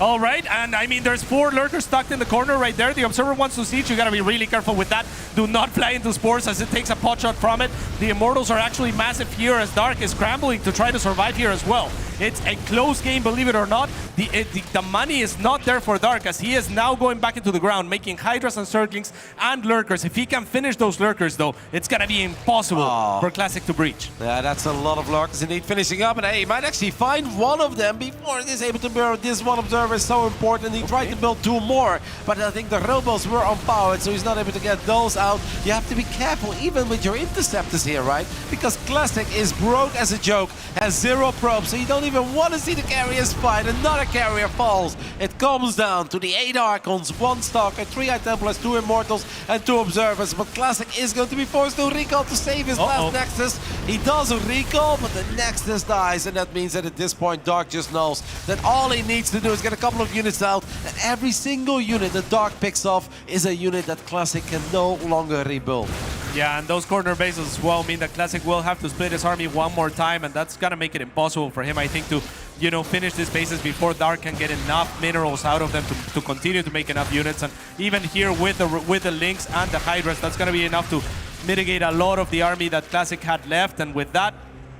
All right, and I mean, there's 4 Lurkers stuck in the corner right there. The Observer wants to siege. You gotta be really careful with that. Do not fly into Spores as it takes a pot shot from it. The Immortals are actually massive here as Dark is scrambling to try to survive here as well. It's a close game, believe it or not. The money is not there for Dark as he is now going back into the ground, making Hydras and Circlings and Lurkers. If he can finish those Lurkers, though, it's gonna be impossible for Classic to breach. Yeah, that's a lot of Lurkers indeed finishing up, and hey, he might actually find one of them before he is able to build. This one Observer is so important. He tried to build 2 more, but I think the Robos were unpowered, so he's not able to get those out. You have to be careful even with your Interceptors here, right? Because Classic is broke as a joke, has 0 probes, so you don't even want to see the carriers fight. Another carrier falls. It comes down to the 8 Archons, 1 Stalker, 3 High Templars, 2 Immortals, and 2 Observers. But Classic is going to be forced to recall to save his last Nexus. He does a recall, but the Nexus dies, and that means that at this point, Dark just knows that all he needs to do is get a couple of units out, and every single unit that Dark picks off is a unit that Classic can no longer rebuild. Yeah, and those corner bases as well mean that Classic will have to split his army one more time, and that's gonna make it impossible for him, I think, to finish these bases before Dark can get enough minerals out of them to continue to make enough units. And even here with the Lynx and the Hydras, that's gonna be enough to mitigate a lot of the army that Classic had left. And with that,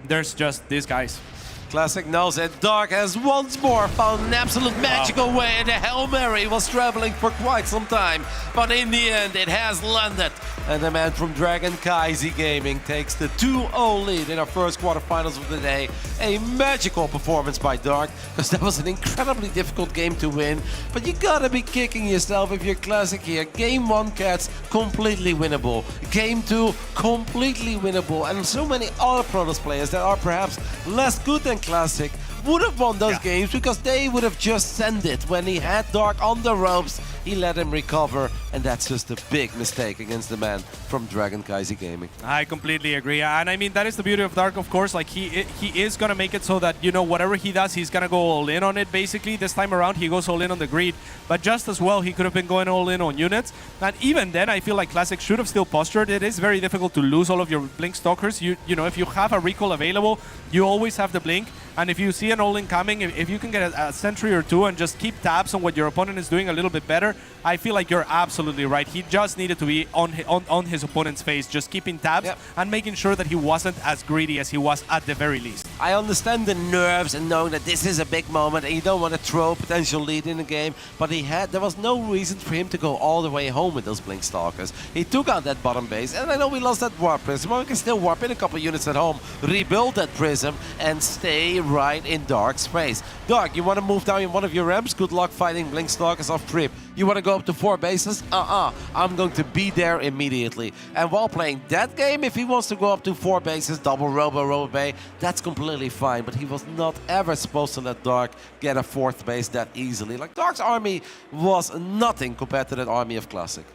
there's just these guys. Classic knows that Dark has once more found an absolute magical way, and the Hail Mary was traveling for quite some time, but in the end it has landed. And the man from Dragon Kaisi Gaming takes the 2-0 lead in our first quarterfinals of the day. A magical performance by Dark, because that was an incredibly difficult game to win. But you gotta be kicking yourself if you're Classic here. Game 1, Cats, completely winnable. Game 2, completely winnable. And so many other Protoss players that are perhaps less good than Classic would have won those games because they would have just sent it. When he had Dark on the ropes, he let him recover, and that's just a big mistake against the man from Dragon Kaisi Gaming. I completely agree, and I mean, that is the beauty of Dark, of course. Like, he is gonna make it so that, whatever he does, he's gonna go all in on it, basically. This time around, he goes all in on the greed, but just as well, he could have been going all in on units. And even then, I feel like Classic should have still postured. It is very difficult to lose all of your Blink Stalkers. You know, if you have a recall available, you always have the Blink. And if you see an all-in coming, if you can get a sentry or 2 and just keep tabs on what your opponent is doing a little bit better, I feel like you're absolutely right. He just needed to be on his opponent's face, just keeping tabs and making sure that he wasn't as greedy as he was at the very least. I understand the nerves and knowing that this is a big moment and you don't want to throw a potential lead in the game, but there was no reason for him to go all the way home with those Blink Stalkers. He took out that bottom base, and I know we lost that Warp Prism, but we can still warp in a couple units at home, rebuild that Prism, and stay right in Dark's face. Dark, you want to move down in one of your ramps? Good luck fighting Blink Stalkers off trip. You want to go up to 4 bases? I'm going to be there immediately. And while playing that game, if he wants to go up to 4 bases, double Robo Bay, that's completely completely fine, but he was not ever supposed to let Dark get a 4th base that easily. Like, Dark's army was nothing compared to that army of Classic.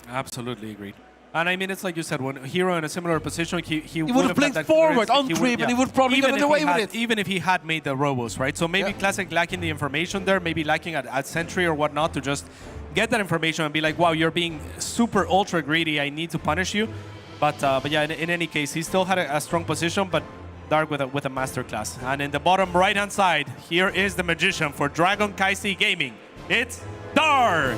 Absolutely agreed. And I mean, it's like you said, when Hero in a similar position, he would have blinked forward on creep, and he would probably gotten away with it. Even if he had made the robos, right? So maybe Classic lacking the information there, maybe lacking at Sentry or whatnot to just get that information and be like, wow, you're being super ultra greedy, I need to punish you. But yeah, in any case, he still had a strong position, but Dark with a masterclass. And in the bottom right-hand side, here is the magician for Dragon Kaisi Gaming. It's Dark!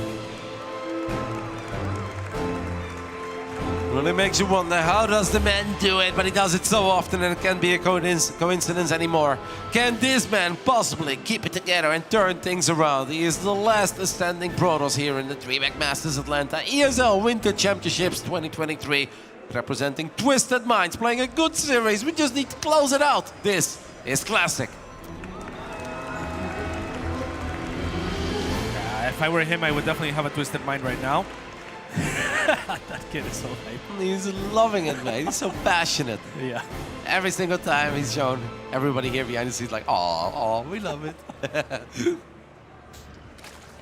Really makes you wonder, how does the man do it? But he does it so often and it can't be a coincidence anymore. Can this man possibly keep it together and turn things around? He is the last standing Protoss here in the DreamHack Masters Atlanta ESL Winter Championships 2023. Representing Twisted Minds, playing a good series. We just need to close it out. This is Classic. If I were him, I would definitely have a Twisted Mind right now. That kid is so hype. He's loving it, man. He's so passionate. Yeah. Every single time he's shown everybody here behind the scenes like, oh, we love it.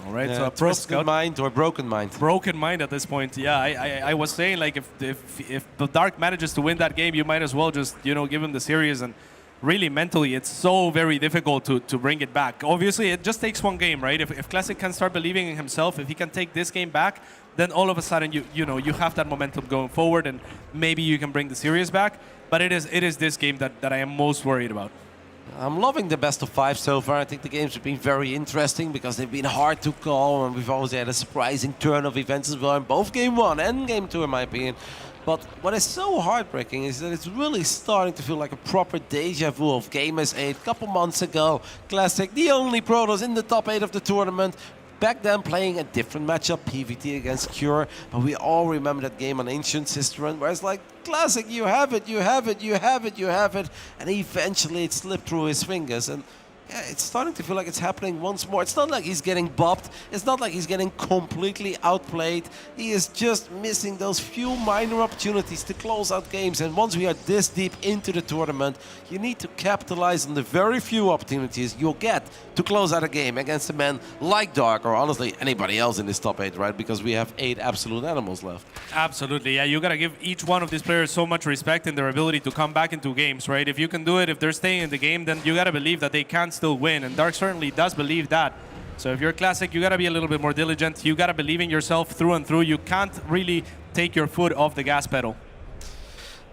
All right, yeah, so a Twisted Mind or Broken Mind? Broken Mind at this point. Yeah, I was saying, like, if the Dark manages to win that game, you might as well just, you know, give him the series. And really, mentally, it's so very difficult to bring it back. Obviously, it just takes one game, right? If Classic can start believing in himself, if he can take this game back, then all of a sudden, you know, you have that momentum going forward, and maybe you can bring the series back. But it is this game that I am most worried about. I'm loving the best of 5 so far. I think the games have been very interesting because they've been hard to call, and we've always had a surprising turn of events as well in both Game 1 and Game 2, in my opinion. But what is so heartbreaking is that it's really starting to feel like a proper deja vu of Game S8 a couple months ago. Classic, the only Protoss in the top 8 of the tournament. Back then playing a different matchup, PVT against Cure, but we all remember that game on Ancient Sisterin, where it's like, Classic, you have it, you have it, you have it, you have it, and eventually it slipped through his fingers. And yeah, it's starting to feel like it's happening once more. It's not like he's getting bopped. It's not like he's getting completely outplayed. He is just missing those few minor opportunities to close out games. And once we are this deep into the tournament, you need to capitalize on the very few opportunities you'll get to close out a game against a man like Dark, or honestly anybody else in this top 8, right? Because we have 8 absolute animals left. Absolutely, yeah. You gotta give each one of these players so much respect in their ability to come back into games, right? If you can do it, if they're staying in the game, then you gotta believe that they can still win, and Dark certainly does believe that. So if you're Classic, you gotta be a little bit more diligent. You gotta believe in yourself through and through. You can't really take your foot off the gas pedal.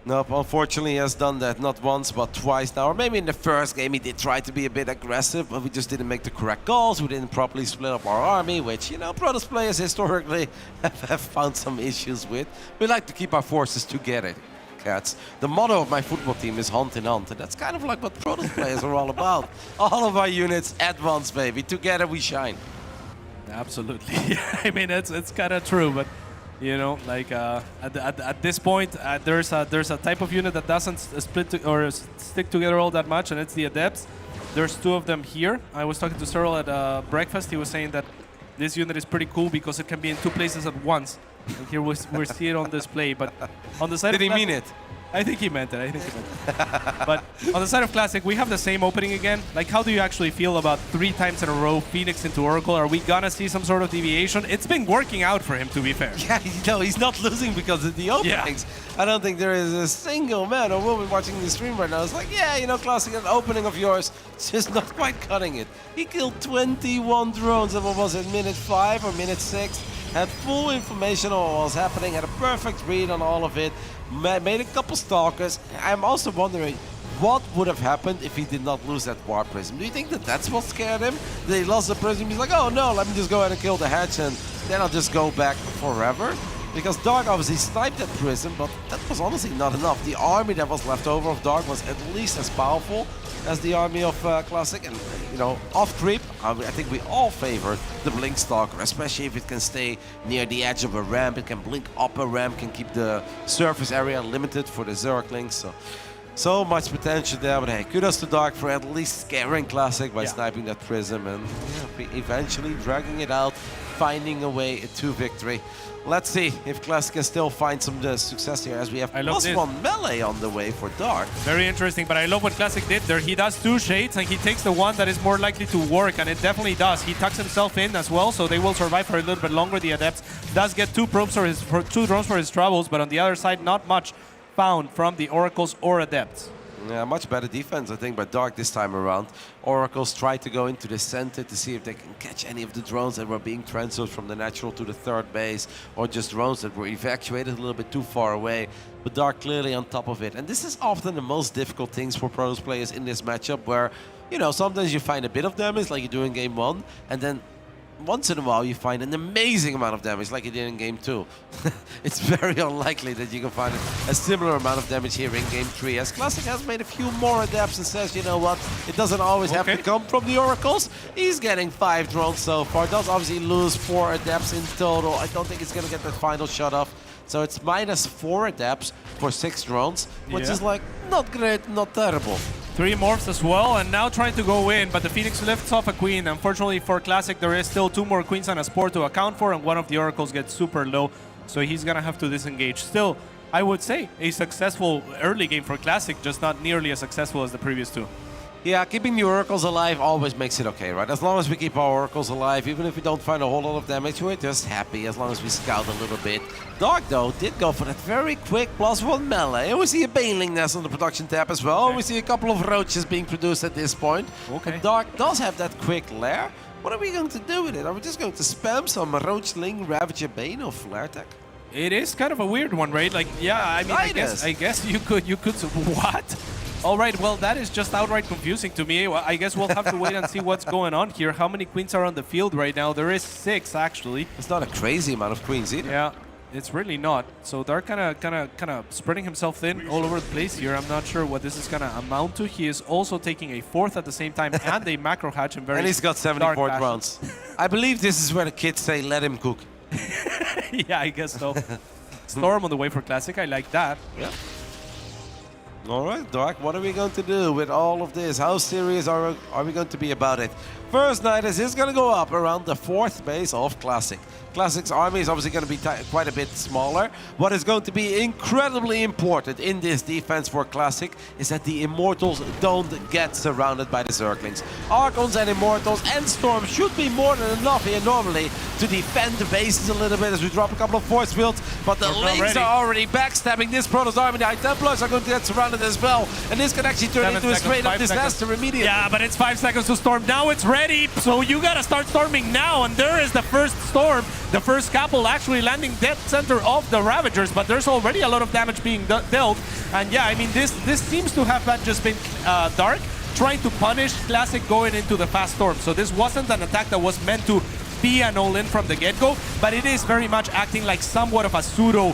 Nope, unfortunately he has done that not once but twice now. Or maybe in the first game he did try to be a bit aggressive, but we just didn't make the correct calls. We didn't properly split up our army, which, you know, Protoss players historically have found some issues with. We like to keep our forces together, cats. The motto of my football team is hunt and hunt, and that's kind of like what Protoss players are all about. All of our units at once, baby. Together we shine. Absolutely. I mean, it's kind of true, but you know, like at this point, there's a type of unit that doesn't split or stick together all that much, and it's the Adepts. There's 2 of them here. I was talking to Serral at breakfast. He was saying that this unit is pretty cool because it can be in 2 places at once. And here we see it on display. But on the side did of he mean it? I think he meant it. But on the side of Classic, we have the same opening again. Like, how do you actually feel about 3 times in a row Phoenix into Oracle? Are we gonna see some sort of deviation? It's been working out for him, to be fair. Yeah, you know, he's not losing because of the openings. Yeah. I don't think there is a single man or woman watching the stream right now. It's like, yeah, you know, Classic, an opening of yours, it's just not quite cutting it. He killed 21 drones at, what was it, minute 5 or minute 6? Had full information on what was happening, had a perfect read on all of it, made a couple stalkers. I'm also wondering what would have happened if he did not lose that War Prism. Do you think that that's what scared him? That he lost the Prism, he's like, oh no, let me just go ahead and kill the hatch and then I'll just go back forever? Because Dark obviously sniped that Prism, but that was honestly not enough. The army that was left over of Dark was at least as powerful as the army of Classic. And, you know, off creep, I think we all favor the Blink Stalker, especially if it can stay near the edge of a ramp. It can blink up a ramp, can keep the surface area limited for the Zerglings. So much potential there, but hey, kudos to Dark for at least scaring Classic by sniping that Prism and eventually dragging it out, finding a way to victory. Let's see if Classic can still find some success here, as we have +1 melee on the way for Dark. Very interesting, but I love what Classic did there. He does 2 shades, and he takes the one that is more likely to work, and it definitely does. He tucks himself in as well, so they will survive for a little bit longer. The Adepts does get 2 probes for 2 drones for his troubles, but on the other side, not much found from the Oracles or Adepts. Yeah, much better defense, I think, by Dark this time around. Oracles try to go into the center to see if they can catch any of the drones that were being transferred from the natural to the third base, or just drones that were evacuated a little bit too far away. But Dark clearly on top of it. And this is often the most difficult things for Protoss players in this matchup, where, you know, sometimes you find a bit of damage like you do in game 1, and then once in a while you find an amazing amount of damage like you did in game 2. It's very unlikely that you can find a similar amount of damage here in game 3, as Classic has made a few more Adepts and says, you know what, it doesn't always have to come from the Oracles. He's getting 5 drones so far, does obviously lose 4 Adepts in total. I don't think he's going to get that final shot off. So it's -4 Adepts for 6 drones, which is like not great, not terrible. 3 morphs as well, and now trying to go in, but the Phoenix lifts off a queen. Unfortunately for Classic, there is still 2 more queens and a spore to account for, and one of the Oracles gets super low, so he's gonna have to disengage. Still, I would say a successful early game for Classic, just not nearly as successful as the previous 2. Yeah, keeping the Oracles alive always makes it okay, right? As long as we keep our Oracles alive, even if we don't find a whole lot of damage, we're just happy as long as we scout a little bit. Dark, though, did go for that very quick +1 melee. And we see a Baneling Nest on the production tab as well. We see a couple of Roaches being produced at this point. And Dark does have that quick lair. What are we going to do with it? Are we just going to spam some Roachling, Ravager, Bane, or Flare Tech? It is kind of a weird one, right? Like, yeah, I mean, I guess you could, what? All right, well, that is just outright confusing to me. I guess we'll have to wait and see what's going on here. How many queens are on the field right now? There is 6, actually. It's not a crazy amount of queens either. Yeah, it's really not. So Dark kind of spreading himself thin all over the place here. I'm not sure what this is gonna amount to. He is also taking a 4th at the same time and a macro hatch in very and he's got 74 rounds. I believe this is where the kids say, let him cook. Yeah, I guess so. Storm on the way for Classic. I like that. Yeah. All right, Dark, what are we going to do with all of this? How serious are we going to be about it? First Nidus is going to go up around the 4th base of Classic. Classic's army is obviously going to be quite a bit smaller. What is going to be incredibly important in this defense for Classic is that the Immortals don't get surrounded by the Zerglings. Archons and Immortals and Storm should be more than enough here normally to defend the bases a little bit as we drop a couple of force fields, but the Lings are already backstabbing this Protoss army. The High Templars are going to get surrounded as well, and this can actually turn into a straight-up disaster immediately. Yeah, but it's 5 seconds to storm. Now it's ready, so you gotta start storming now, and there is the first storm. The first couple actually landing dead center of the Ravagers, but there's already a lot of damage being dealt. And yeah, I mean, this seems to have not just been Dark trying to punish Classic going into the fast storm. So this wasn't an attack that was meant to be an all-in from the get-go, but it is very much acting like somewhat of a pseudo,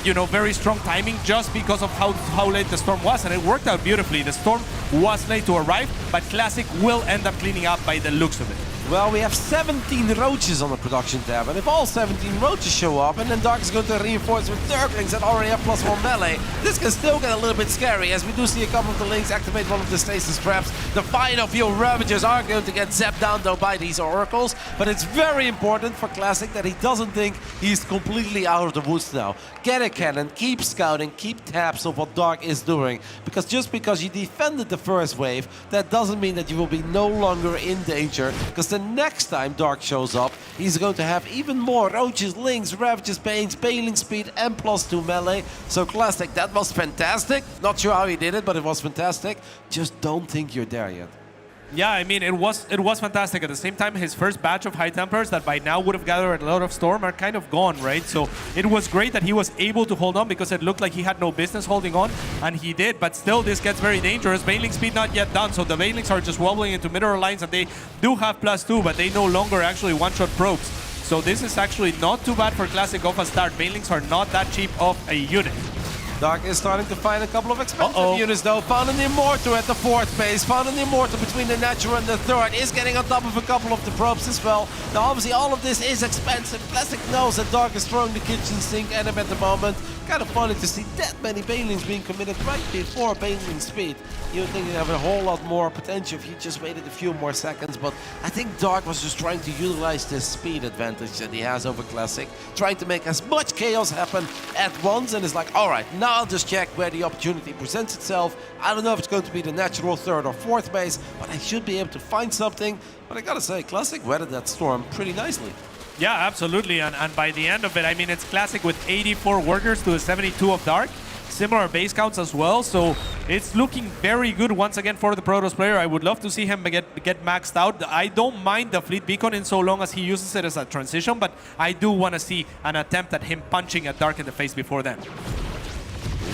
you know, very strong timing just because of how late the storm was, and it worked out beautifully. The storm was late to arrive, but Classic will end up cleaning up by the looks of it. Well, we have 17 Roaches on the production tab, and if all 17 Roaches show up, and then Dark is going to reinforce with Zerglings that already have +1 melee, this can still get a little bit scary, as we do see a couple of the Lings activate one of the stasis traps. The final few Ravagers are going to get zapped down, though, by these Oracles, but it's very important for Classic that he doesn't think he's completely out of the woods now. Get a cannon, keep scouting, keep tabs of what Dark is doing, because just because you defended the first wave, that doesn't mean that you will be no longer in danger, because the next time Dark shows up, he's going to have even more Roaches, Lings, Ravagers, Banes, Baneling speed, and +2 melee. So Classic, that was fantastic. Not sure how he did it, but it was fantastic. Just don't think you're there yet. Yeah, I mean, it was fantastic. At the same time, his first batch of High Templars that by now would have gathered a lot of Storm are kind of gone, right? So it was great that he was able to hold on because it looked like he had no business holding on, and he did, but still this gets very dangerous. Baneling speed not yet done, so the Banelings are just wobbling into middle lines, and they do have +2, but they no longer actually one-shot probes. So this is actually not too bad for Classic off a start. Banelings are not that cheap of a unit. Dark is starting to find a couple of expensive units though. Found an Immortal at the 4th base. Found an Immortal between the natural and the 3rd. Is getting on top of a couple of the probes as well. Now obviously all of this is expensive. Classic knows that Dark is throwing the kitchen sink at him at the moment. kind of funny to see that many banelings being committed right before baneling speed. You would think you'd have a whole lot more potential if you just waited a few more seconds, but I think Dark was just trying to utilize this speed advantage that he has over Classic, trying to make as much chaos happen at once, and is like, all right, now I'll just check where the opportunity presents itself. I don't know if it's going to be the natural third or fourth base, but I should be able to find something. But I gotta say, Classic weathered that storm pretty nicely. Yeah, absolutely, and by the end of it, I mean, it's Classic with 84 workers to the 72 of Dark. Similar base counts as well, so it's looking very good once again for the Protoss player. I would love to see him get maxed out. I don't mind the Fleet Beacon in so long as he uses it as a transition, but I do want to see an attempt at him punching at Dark in the face before then.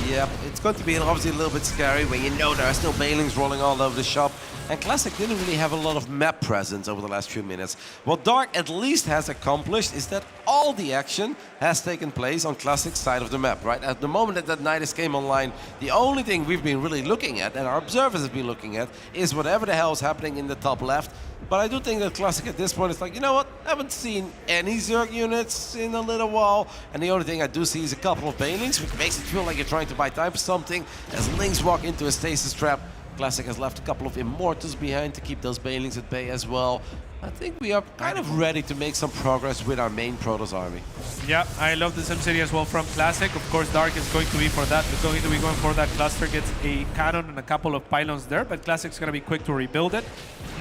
Yeah, it's going to be obviously a little bit scary when you know there are still banelings rolling all over the shop. And Classic didn't really have a lot of map presence over the last few minutes. What Dark at least has accomplished is that all the action has taken place on Classic's side of the map, right? At the moment that Nidus came online, the only thing we've been really looking at, and our observers have been looking at, is whatever the hell is happening in the top left. But I do think that Classic at this point is like, you know what? I haven't seen any Zerg units in a little while, and the only thing I do see is a couple of banelings, which makes it feel like you're trying to buy time for something. As Lings walk into a stasis trap, Classic has left a couple of Immortals behind to keep those banelings at bay as well. I think we are kind of ready to make some progress with our main Protoss army. Yeah, I love the SimCity as well from Classic. Of course, Dark is going to be for that. It's going to be going for that cluster. Gets a cannon and a couple of pylons there, but Classic's going to be quick to rebuild it.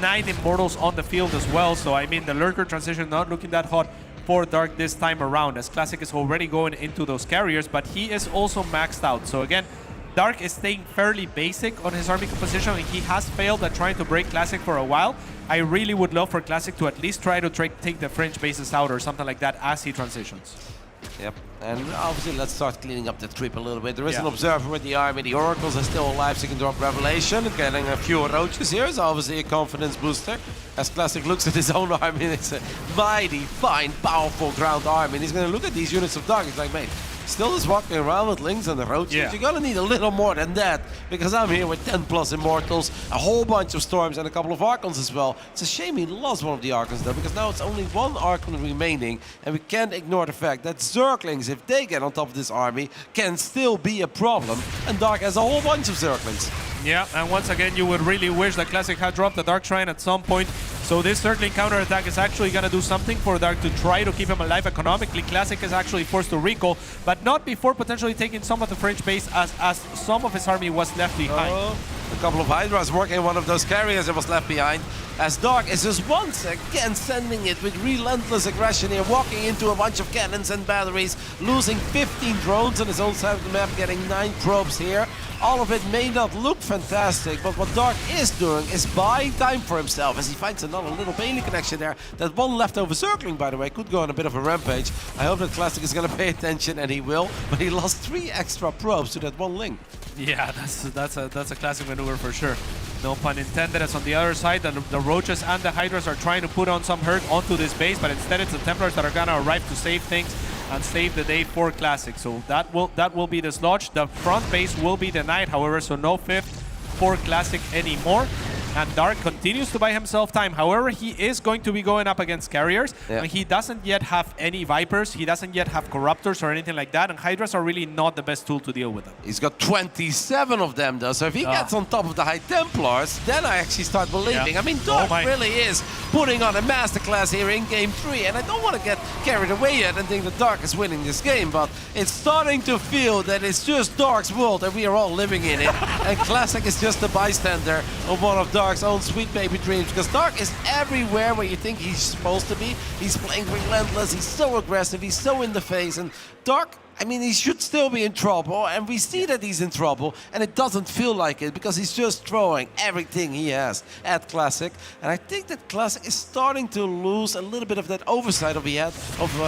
9 Immortals on the field as well, so I mean the Lurker transition not looking that hot for Dark this time around, as Classic is already going into those carriers, but he is also maxed out. So again, Dark is staying fairly basic on his army composition, and he has failed at trying to break Classic for a while. I really would love for Classic to at least try to take the French bases out or something like that as he transitions. Yep, and obviously let's start cleaning up that creep a little bit. There is an observer with the army. The Oracles are still alive, so he can drop Revelation. Getting a few roaches here is obviously a confidence booster. As Classic looks at his own army, it's a mighty, fine, powerful ground army. And he's going to look at these units of Dark. He's like, mate, still is walking around with Lings and the roaches. You're going to need a little more than that, because I'm here with 10 plus Immortals, a whole bunch of Storms, and a couple of Archons as well. It's a shame he lost one of the Archons though, because now it's only one Archon remaining, and we can't ignore the fact that Zerglings, if they get on top of this army, can still be a problem, and Dark has a whole bunch of Zerglings. Yeah, and once again, you would really wish that Classic had dropped the Dark Shrine at some point. So this Zergling counterattack is actually going to do something for Dark to try to keep him alive economically. Classic is actually forced to recall, but not before potentially taking some of the French base as some of his army was left behind. A couple of Hydras working one of those carriers that was left behind. As Dark is just once again sending it with relentless aggression here, walking into a bunch of cannons and batteries, losing 15 drones on his own side of the map, getting 9 probes here. All of it may not look fantastic, but what Dark is doing is buying time for himself as he finds another little Bailey connection there. That one leftover Zergling, by the way, could go on a bit of a rampage. I hope that Classic is going to pay attention, and he will, but he lost 3 extra probes to that one Ling. Yeah, that's a Classic maneuver for sure. No pun intended, as on the other side, the Roaches and the Hydras are trying to put on some hurt onto this base, but instead it's the Templars that are going to arrive to save things and save the day for Classic. So that will be the sludge. The front base will be denied, however, so no 5th for Classic anymore. And Dark continues to buy himself time. However, he is going to be going up against carriers, and he doesn't yet have any Vipers, he doesn't yet have Corruptors or anything like that, and Hydras are really not the best tool to deal with them. He's got 27 of them though, so if he gets on top of the High Templars, then I actually start believing. I mean, Dark really is putting on a masterclass here in Game 3, and I don't want to get carried away yet and think that Dark is winning this game, but it's starting to feel that it's just Dark's world and we are all living in it, and Classic is just a bystander of one of Dark's own sweet baby dreams, because Dark is everywhere where you think he's supposed to be. He's playing relentless, he's so aggressive, he's so in the face, and Dark, I mean, he should still be in trouble, and we see that he's in trouble, and it doesn't feel like it because he's just throwing everything he has at Classic. And I think that Classic is starting to lose a little bit of that oversight of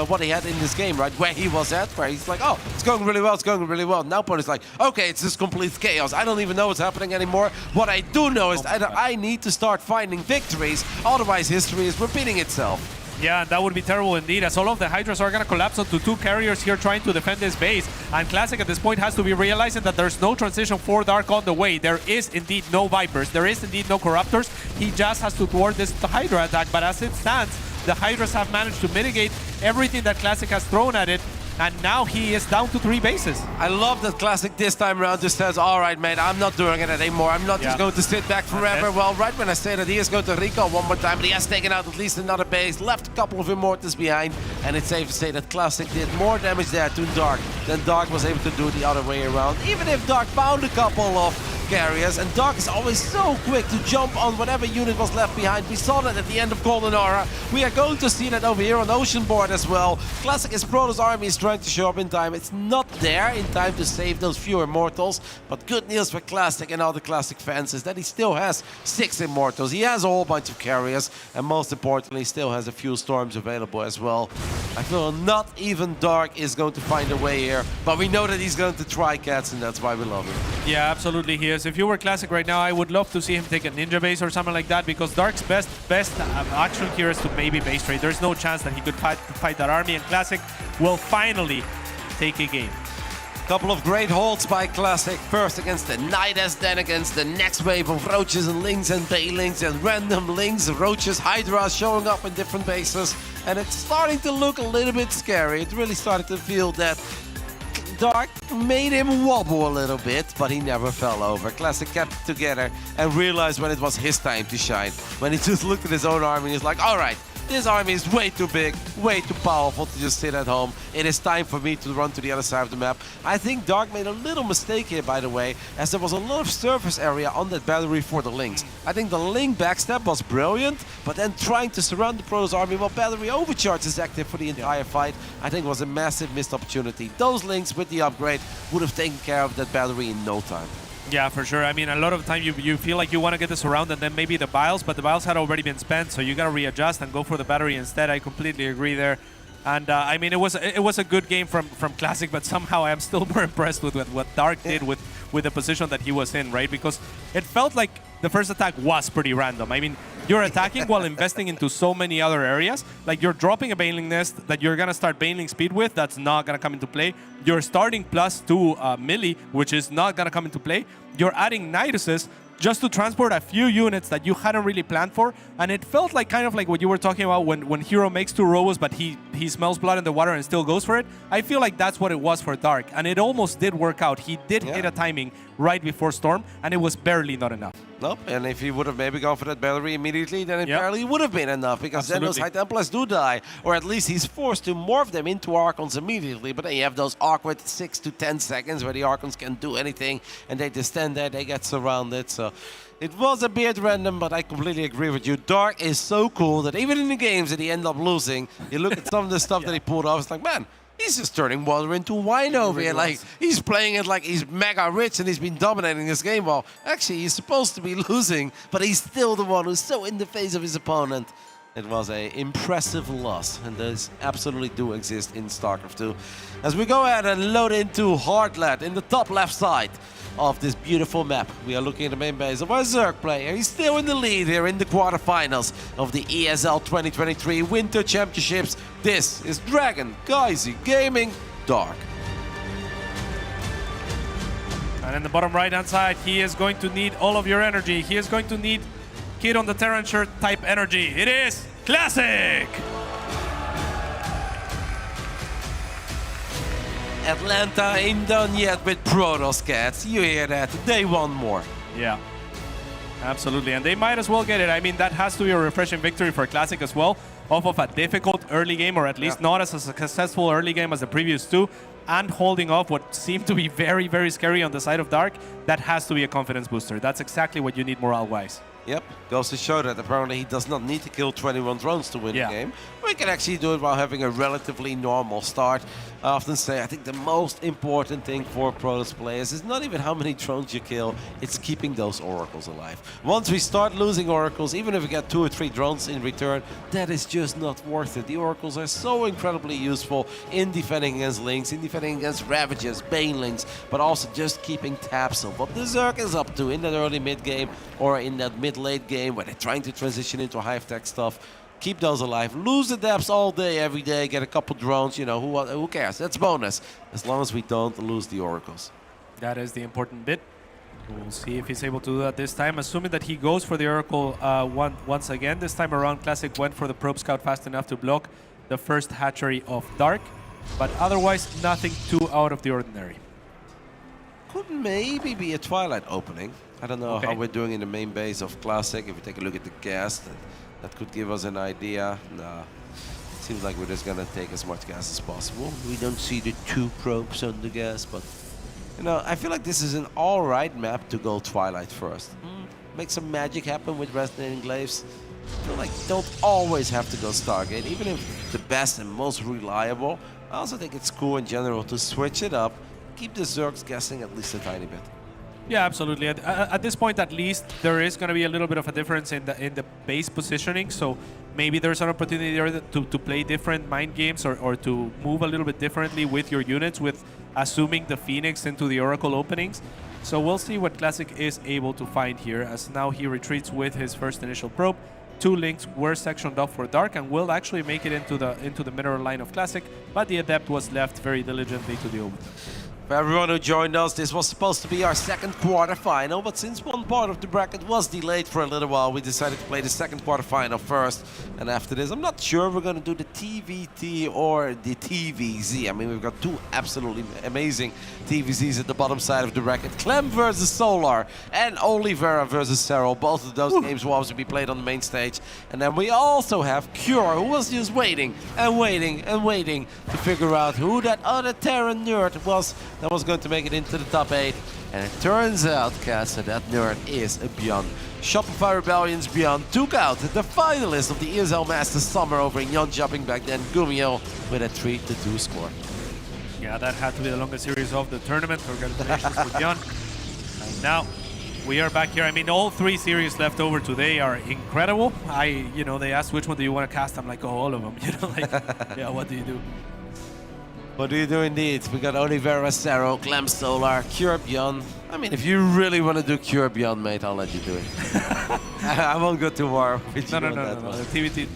what he had in this game, right? Where he was at, where he's like, oh, it's going really well, it's going really well. Now Pony's like, okay, it's just complete chaos. I don't even know what's happening anymore. What I do know is that I need to start finding victories, otherwise history is repeating itself. Yeah, that would be terrible indeed, as all of the Hydras are going to collapse onto 2 carriers here trying to defend this base. And Classic at this point has to be realizing that there's no transition for Dark on the way. There is indeed no Vipers. There is indeed no Corruptors. He just has to thwart this Hydra attack. But as it stands, the Hydras have managed to mitigate everything that Classic has thrown at it. and now he is down to 3 bases. I love that Classic this time around just says, all right, mate, I'm not doing it anymore. I'm not just going to sit back forever. Well, right when I say that, he is going to recall one more time, but he has taken out at least another base, left a couple of Immortals behind, and it's safe to say that Classic did more damage there to Dark than Dark was able to do the other way around. Even if Dark found a couple of carriers, and Dark is always so quick to jump on whatever unit was left behind. We saw that at the end of Golden Aura. We are going to see that over here on Ocean Board as well. Classic is Protoss army is trying to show up in time. It's not there in time to save those few Immortals, but good news for Classic and all the Classic fans is that he still has 6 Immortals. He has a whole bunch of carriers, and most importantly, still has a few Storms available as well. I feel not even Dark is going to find a way here, but we know that he's going to try, Cats, and that's why we love him. Yeah, absolutely he is. If you were Classic right now, I would love to see him take a Ninja base or something like that, because Dark's best action here is to maybe base trade. There's no chance that he could fight that army, and Classic will finally take a game. Couple of great holds by Classic. First against the Nidus, then against the next wave of Roaches and Lings and Banelings and random Lings, Roaches, Hydras showing up in different bases. And it's starting to look a little bit scary. It really started to feel that Dark made him wobble a little bit, but he never fell over. Classic kept it together and realized when it was his time to shine. When he just looked at his own army, he's like, all right, this army is way too big, way too powerful to just sit at home. It is time for me to run to the other side of the map. I think Dark made a little mistake here, by the way, as there was a lot of surface area on that battery for the Lings. I think the Ling backstab was brilliant, but then trying to surround the Protoss army while battery overcharge is active for the entire fight, I think was a massive missed opportunity. Those Lings with the upgrade would have taken care of that battery in no time. Yeah, for sure. I mean, a lot of the time you feel like you want to get this around and then maybe the Biles, but the Biles had already been spent, so you got to readjust and go for the battery instead. I completely agree there. And I mean, it was a good game from Classic, but somehow I'm still more impressed with what Dark did with the position that he was in, right? Because it felt like the first attack was pretty random. I mean, you're attacking while investing into so many other areas. Like, you're dropping a Baneling Nest that you're going to start Baneling speed with. That's not going to come into play. You're starting +2 melee, which is not going to come into play. You're adding Niduses just to transport a few units that you hadn't really planned for. And it felt like kind of like what you were talking about when Hero makes 2 robos, but he smells blood in the water and still goes for it. I feel like that's what it was for Dark. And it almost did work out. He did hit a timing right before Storm, and it was barely not enough. Nope, and if he would have maybe gone for that battery immediately, then it barely would have been enough, because then those High Templars do die, or at least he's forced to morph them into Archons immediately, but then you have those awkward 6 to 10 seconds where the Archons can't do anything, and they just stand there, they get surrounded, so it was a bit random, but I completely agree with you. Dark is so cool that even in the games that he ended up losing, you look at some of the stuff that he pulled off, it's like, man, he's just turning water into wine over here. Like, he's playing it like he's mega rich and he's been dominating this game. Well, actually, he's supposed to be losing, but he's still the one who's so in the face of his opponent. It was an impressive loss, and those absolutely do exist in StarCraft 2. As we go ahead and load into Heartland in the top left side of this beautiful map, we are looking at the main base of our Zerg player. He's still in the lead here in the quarterfinals of the ESL 2023 Winter Championships. This is Dragon Geisy Gaming Dark. And in the bottom right-hand side, he is going to need all of your energy. He is going to need Kid on the Terran shirt type energy. It is Classic! Atlanta ain't done yet with Protoss, Cats. You hear that? They want more. Yeah, absolutely. And they might as well get it. I mean, that has to be a refreshing victory for Classic as well, off of a difficult early game, or at least not as a successful early game as the previous 2, and holding off what seemed to be very, very scary on the side of Dark. That has to be a confidence booster. That's exactly what you need morale-wise. Yep, goes to show that apparently he does not need to kill 21 drones to win the game. We can actually do it while having a relatively normal start. I often say I think the most important thing for Protoss players is not even how many drones you kill, it's keeping those oracles alive. Once we start losing oracles, even if we get 2 or 3 drones in return, that is just not worth it. The oracles are so incredibly useful in defending against Lings, in defending against Ravagers, Banelings, but also just keeping tabs of what the Zerg is up to in that early mid game or in that mid-late game where they're trying to transition into high-tech stuff. Keep those alive. Lose the depths all day, every day. Get a couple drones. You know, who cares? That's bonus. As long as we don't lose the oracles. That is the important bit. We'll see if he's able to do that this time. Assuming that he goes for the oracle once again. This time around, Classic went for the probe scout fast enough to block the first hatchery of Dark. but otherwise nothing too out of the ordinary. Could maybe be a Twilight opening. I don't know Okay. how we're doing in the main base of Classic. If we take a look at the gas, that could give us an idea. Nah, seems like we're just gonna take as much gas as possible. We don't see the 2 probes on the gas, but you know, I feel like this is an all-right map to go Twilight first. Make some magic happen with Resonating Glaives. I feel like don't always have to go Stargate, even if the best and most reliable. I also think it's cool in general to switch it up, keep the Zergs guessing at least a tiny bit. Yeah, absolutely. At this point, at least, there is going to be a little bit of a difference in the base positioning. So maybe there's an opportunity there to play different mind games or to move a little bit differently with your units, with assuming the Phoenix into the Oracle openings. So we'll see what Classic is able to find here, as now he retreats with his first initial probe. 2 links were sectioned off for Dark and will actually make it into the mineral line of Classic, but the Adept was left very diligently to the open. For everyone who joined us, this was supposed to be our second quarterfinal, but since one part of the bracket was delayed for a little while, we decided to play the second quarterfinal first. And after this, I'm not sure we're going to do the TVT or the TVZ. I mean, we've got 2 absolutely amazing TVZs at the bottom side of the bracket. Clem versus Solar and Oliveira versus Serral. Both of those games will obviously be played on the main stage. And then we also have Cure, who was just waiting and waiting and waiting to figure out who that other Terran nerd was that was going to make it into the top 8. And it turns out, Cass, that nerd is a Beyond. Shopify Rebellion's Beyond took out the finalist of the ESL Masters Summer over in Yon jumping back then, Gumiho, with a 3-2 score. Yeah, that had to be the longest series of the tournament. Congratulations to Beyond. And now we are back here. I mean, all 3 series left over today are incredible. They asked which one do you want to cast. I'm like, oh, all of them. Yeah, what do you do? What do you do indeed? We got Oliveira, Serral, Clem, Solar, Cure Beyond. I mean, if you really want to do Cure Beyond, mate, I'll let you do it. I won't go too far with you on that one. The TVT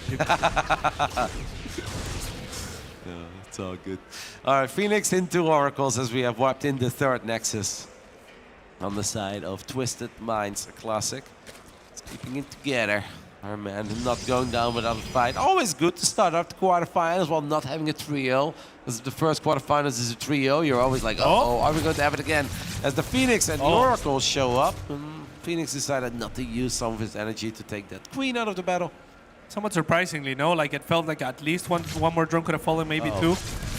you can. No, it's all good. All right, Phoenix into Oracles as we have wiped in the 3rd Nexus on the side of Twisted Minds Classic. It's keeping it together. Our man not going down without a fight. Always good to start out the quarterfinals while not having a trio. This is the first quarterfinals is a trio. You're always like, uh-oh, are we going to have it again? As the Phoenix and the Oracle show up, Phoenix decided not to use some of his energy to take that Queen out of the battle. Somewhat surprisingly, no? Like, it felt like at least one more drone could have fallen, maybe 2.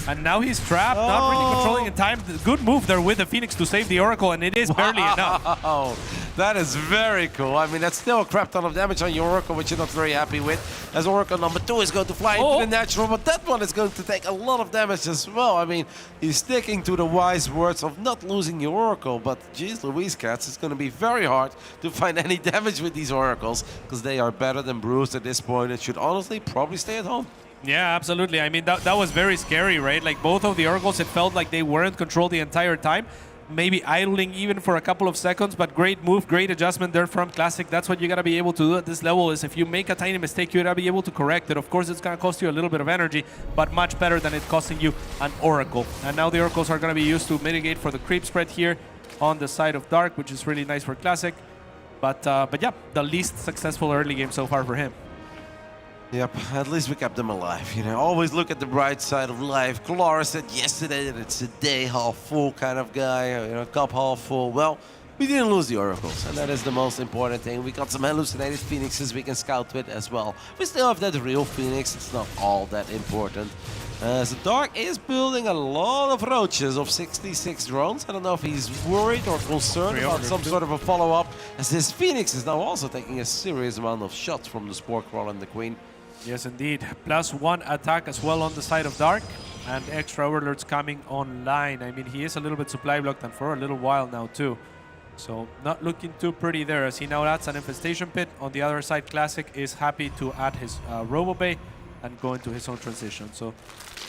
And now he's trapped, not really controlling in time. Good move there with the Phoenix to save the Oracle, and it is barely enough. That is very cool. I mean, that's still a crap ton of damage on your Oracle, which you're not very happy with. As Oracle number 2 is going to fly into the natural, but that one is going to take a lot of damage as well. I mean, he's sticking to the wise words of not losing your Oracle, but geez Louise, Cats, it's going to be very hard to find any damage with these Oracles, because they are better than bruised at this point. It should honestly probably stay at home. Yeah, absolutely. I mean, that was very scary, right? Like, both of the Oracles, it felt like they weren't controlled the entire time. Maybe idling even for a couple of seconds, but great move, great adjustment there from Classic. That's what you gotta be able to do at this level, is if you make a tiny mistake, you gotta be able to correct it. Of course, it's gonna cost you a little bit of energy, but much better than it costing you an Oracle. And now the Oracles are gonna be used to mitigate for the creep spread here on the side of Dark, which is really nice for Classic. But yeah, the least successful early game so far for him. Yep, at least we kept them alive. You know, always look at the bright side of life. Clara said yesterday that it's a day half full kind of guy, you know, cup half full. Well, we didn't lose the Oracles, and that is the most important thing. We got some hallucinated Phoenixes we can scout with as well. We still have that real Phoenix. It's not all that important. So Dark is building a lot of roaches of 66 drones. I don't know if he's worried or concerned about some sort of a follow-up, as this Phoenix is now also taking a serious amount of shots from the Spore Crawler and the Queen. Yes, indeed. +1 attack as well on the side of Dark, and extra Overlords coming online. I mean, he is a little bit supply blocked, and for a little while now too. So not looking too pretty there, as he now adds an Infestation Pit. On the other side, Classic is happy to add his Robo Bay and go into his own transition. So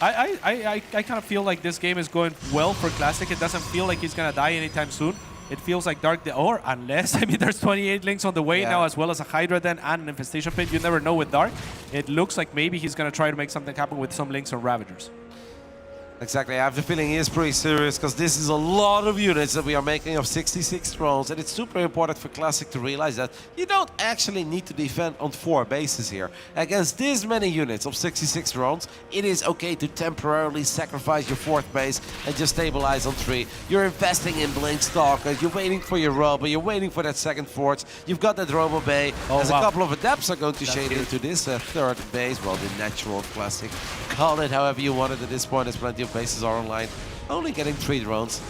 I kind of feel like this game is going well for Classic. It doesn't feel like he's going to die anytime soon. It feels like Dark, or unless, I mean, there's 28 links on the way now, as well as a Hydra Den and an Infestation Pit. You never know with Dark. It looks like maybe he's going to try to make something happen with some links on Ravagers. Exactly, I have the feeling he is pretty serious because this is a lot of units that we are making of 66 drones, and it's super important for Classic to realize that you don't actually need to defend on 4 bases here. Against this many units of 66 drones, it is okay to temporarily sacrifice your 4th base and just stabilize on 3. You're investing in Blink Stalkers, you're waiting for your Robo, you're waiting for that 2nd forge, you've got that Robo Bay. There's a couple of Adepts are going to shade into this 3rd base, well, the natural Classic. Call it however you want it at this point, there's plenty of bases are online, only getting 3 drones.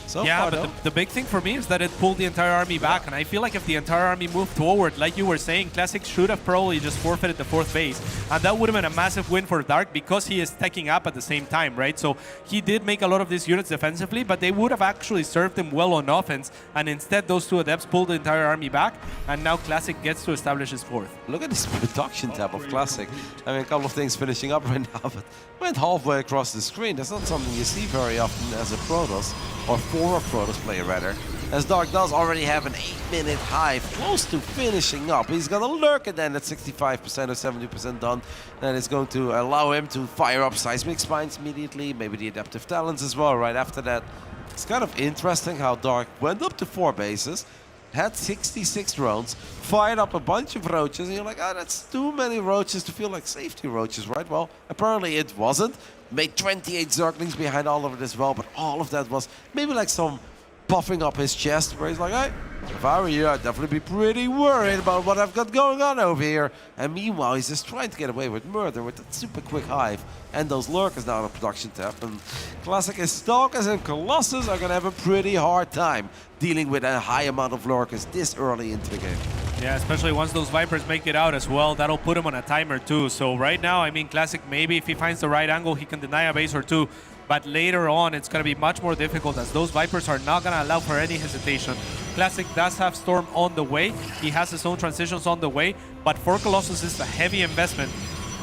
So yeah, but the big thing for me is that it pulled the entire army back, and I feel like if the entire army moved forward, like you were saying, Classic should have probably just forfeited the 4th base, and that would have been a massive win for Dark because he is teching up at the same time, right? So he did make a lot of these units defensively, but they would have actually served him well on offense, and instead those 2 Adepts pulled the entire army back, and now Classic gets to establish his 4th. Look at this production tab of Classic. I mean, a couple of things finishing up right now, but went halfway across the screen. That's not something you see very often as a Protoss, or for a Protoss player rather. As Dark does already have an 8-minute hive, close to finishing up. He's got a lurker then at 65% or 70% done, and it's going to allow him to fire up Seismic Spines immediately, maybe the Adaptive Talents as well right after that. It's kind of interesting how Dark went up to 4 bases, had 66 drones, fired up a bunch of roaches, and you're like, oh, that's too many roaches to feel like safety roaches, right? Well, apparently it wasn't. Made 28 Zerglings behind all of it as well, but all of that was maybe like some puffing up his chest, where he's like, hey, if I were you, I'd definitely be pretty worried about what I've got going on over here. And meanwhile, he's just trying to get away with murder with that super quick hive. And those lurkers now on a production tab. And Classic is Stalkers and Colossus are going to have a pretty hard time dealing with a high amount of lurkers this early into the game. Yeah, especially once those Vipers make it out as well, that'll put him on a timer too. So right now, I mean, Classic, maybe if he finds the right angle, he can deny a base or 2. But later on, it's going to be much more difficult as those Vipers are not going to allow for any hesitation. Classic does have Storm on the way. He has his own transitions on the way. But for Colossus, it's a heavy investment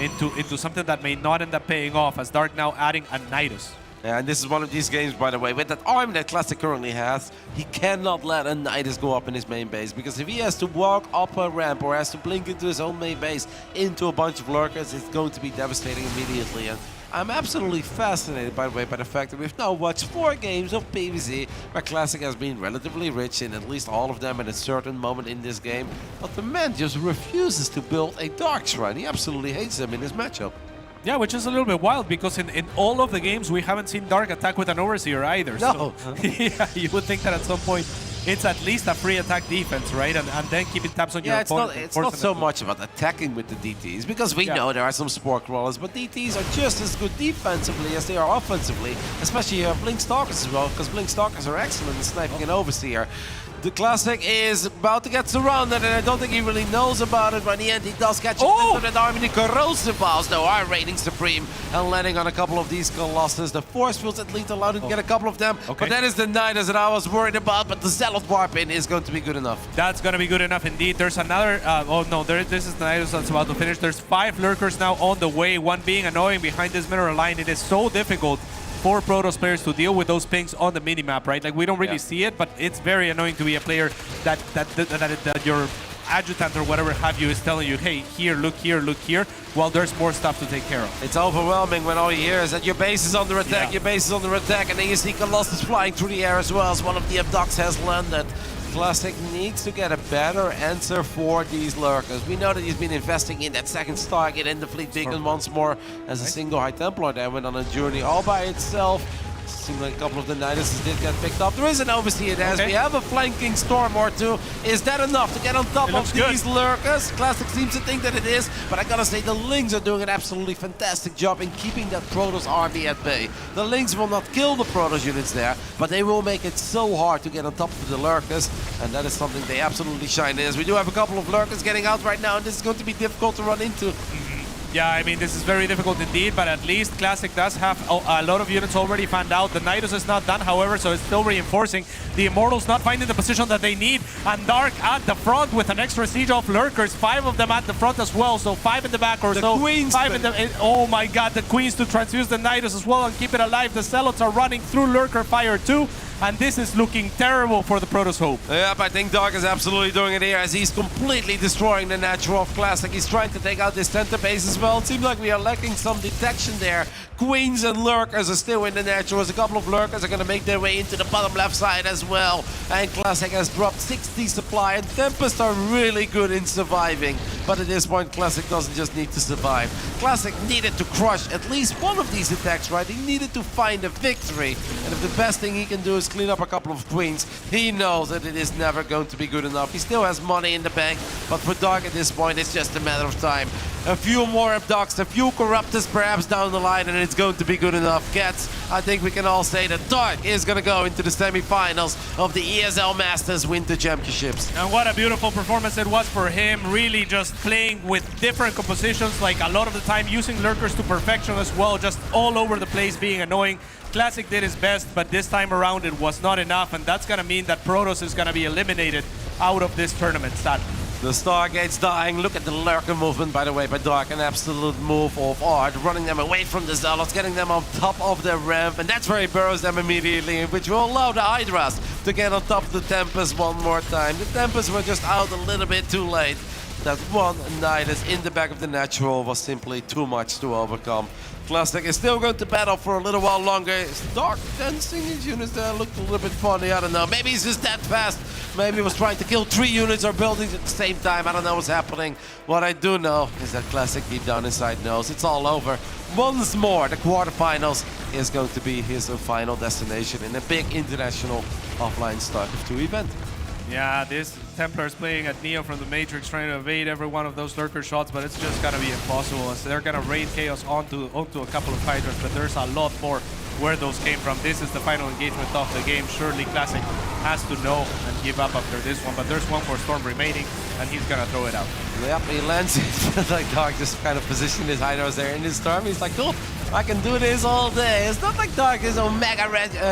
into something that may not end up paying off, as Dark now adding a Nidus. Yeah, and this is one of these games, by the way, with that army that Classic currently has, he cannot let a Nidus go up in his main base, because if he has to walk up a ramp or has to blink into his own main base into a bunch of lurkers, it's going to be devastating immediately. And I'm absolutely fascinated, by the way, by the fact that we've now watched 4 games of PvZ where Classic has been relatively rich in at least all of them at a certain moment in this game, but the man just refuses to build a Dark Shrine. He absolutely hates them in this matchup. Yeah, which is a little bit wild, because in all of the games we haven't seen Dark attack with an Overseer either. No. So, yeah, you would think that at some point it's at least a free attack defense, right? And then keeping tabs on your opponent. It's not so much about attacking with the DTs, because we know there are some Spore Crawlers, but DTs are just as good defensively as they are offensively, especially you have Blink Stalkers as well, because Blink Stalkers are excellent in sniping an Overseer. The Classic is about to get surrounded, and I don't think he really knows about it, but in the end he does catch up into that army. The Corrosive Balls, though, are reigning supreme and landing on a couple of these Colossus. The Force Fields at least allowed him to get a couple of them, but that is the Nidus that I was worried about, but the Zealot Warp in is going to be good enough. That's going to be good enough indeed. There's another, oh no, this is the Nidus that's about to finish. There's 5 lurkers now on the way, one being annoying behind this mineral line. It is so difficult for Protoss players to deal with those pings on the minimap, right? Like, we don't really see it, but it's very annoying to be a player that your adjutant or whatever have you is telling you, hey, here, look here, while there's more stuff to take care of. It's overwhelming when all you hear is that your base is under attack, your base is under attack, and then you see Colossus flying through the air as well as one of the abducts has landed. Classic needs to get a better answer for these lurkers. We know that he's been investing in that 2nd Stargate and the Fleet Beacon once more as a single High Templar that went on a journey all by itself. Seems like a couple of the Niduses did get picked up. There is an Overseer as we have a flanking Storm or 2. Is that enough to get on top of these lurkers? Classic seems to think that it is, but I gotta say the Lings are doing an absolutely fantastic job in keeping that Protoss army at bay. The Lings will not kill the Protoss units there, but they will make it so hard to get on top of the lurkers, and that is something they absolutely shine in. As we do have a couple of lurkers getting out right now, and this is going to be difficult to run into. Yeah, I mean, this is very difficult indeed, but at least Classic does have a lot of units already found out. The Nidus is not done, however, so it's still reinforcing. The Immortals not finding the position that they need, and Dark at the front with an extra siege of lurkers, 5 of them at the front as well, so 5 in the back or so. Queens 5 in the... Oh my god, the Queens to transfuse the Nidus as well and keep it alive. The Zealots are running through lurker fire too. and this is looking terrible for the Protoss Hope. Yep, I think Dark is absolutely doing it here as he's completely destroying the natural of Classic. He's trying to take out this center base as well. It seems like we are lacking some detection there. Queens and Lurkers are still in the naturals. A couple of Lurkers are going to make their way into the bottom left side as well. And Classic has dropped 60 supply, and Tempest are really good in surviving. But at this point, Classic doesn't just need to survive. Classic needed to crush at least one of these attacks, right? He needed to find a victory. And if the best thing he can do is clean up a couple of Queens, he knows that it is never going to be good enough. He still has money in the bank, but for Dark at this point, it's just a matter of time. A few more Abducts, a few Corruptors perhaps down the line, and it's going to be good enough. Cats, I think we can all say that Dark is going to go into the semifinals of the ESL Masters Winter Championships. And what a beautiful performance it was for him, really just playing with different compositions, like a lot of the time using Lurkers to perfection as well, just all over the place being annoying. Classic did his best, but this time around it was not enough, and that's going to mean that Protoss is going to be eliminated out of this tournament, sadly. The Stargate's dying. Look at the Lurker movement, by the way, by Dark. An absolute move of art, running them away from the Zealots, getting them on top of their rev, and that's where he burrows them immediately, which will allow the Hydras to get on top of the Tempest one more time. The Tempest were just out a little bit too late. That one Nidus in the back of the natural was simply too much to overcome. Classic is still going to battle for a little while longer. Dark dancing his units there looked a little bit funny. I don't know. Maybe he's just that fast. Maybe he was trying to kill 3 units or buildings at the same time. I don't know what's happening. What I do know is that Classic deep down inside knows it's all over. Once more, the quarterfinals is going to be his final destination in a big international offline StarCraft 2 event. Yeah, this Templar is playing at Neo from the Matrix, trying to evade every one of those Lurker shots, but it's just gonna be impossible as they're gonna raid Chaos onto a couple of Hydras, but there's a lot more where those came from. This is the final engagement of the game. Surely Classic has to know and give up after this one, but there's one more Storm remaining, and he's gonna throw it out. Yep, he lands it. Like Dark just kind of positioned his Hydras there in his Storm. He's like, cool, I can do this all day. It's not like Dark is mega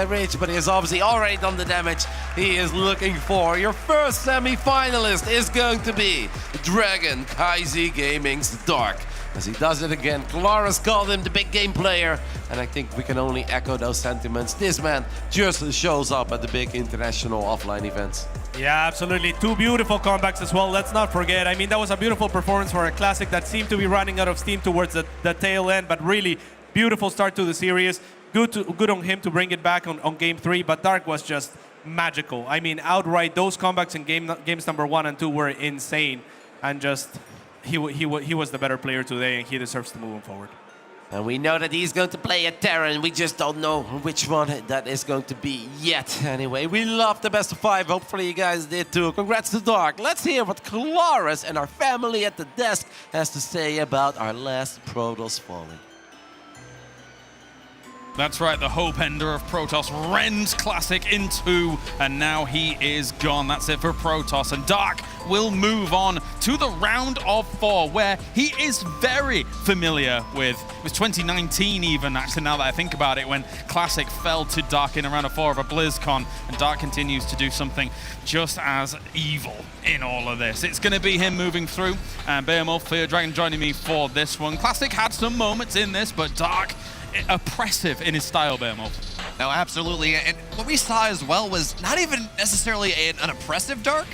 rich, but he has obviously already done the damage he is looking for. Your first semi-finalist is going to be Dragon KZ Gaming's Dark. As he does it again, Claris called him the big game player, and I think we can only echo those sentiments. This man just shows up at the big international offline events. Yeah, absolutely. 2 beautiful comebacks as well. Let's not forget. I mean, that was a beautiful performance for a Classic that seemed to be running out of steam towards the tail end, but really beautiful start to the series. Good on him to bring it back on Game 3, but Dark was just magical. I mean, outright, those comebacks in games number 1 and 2 were insane, and just he was the better player today, and he deserves to move forward. And we know that he's going to play a Terran. We just don't know which one that is going to be yet. Anyway, we love the best of 5. Hopefully you guys did too. Congrats to Dark. Let's hear what Claris and our family at the desk has to say about our last Protoss falling. That's right, the hope ender of Protoss rends Classic in 2, and now he is gone. That's it for Protoss, and Dark will move on to the round of 4, where he is very familiar with. It was 2019 even, actually, now that I think about it, when Classic fell to Dark in a round of 4 of a BlizzCon, and Dark continues to do something just as evil in all of this. It's going to be him moving through, and Behemoth, Fear Dragon joining me for this one. Classic had some moments in this, but Dark, oppressive in his style, Behemoth. No, absolutely. And what we saw as well was not even necessarily an oppressive Dark,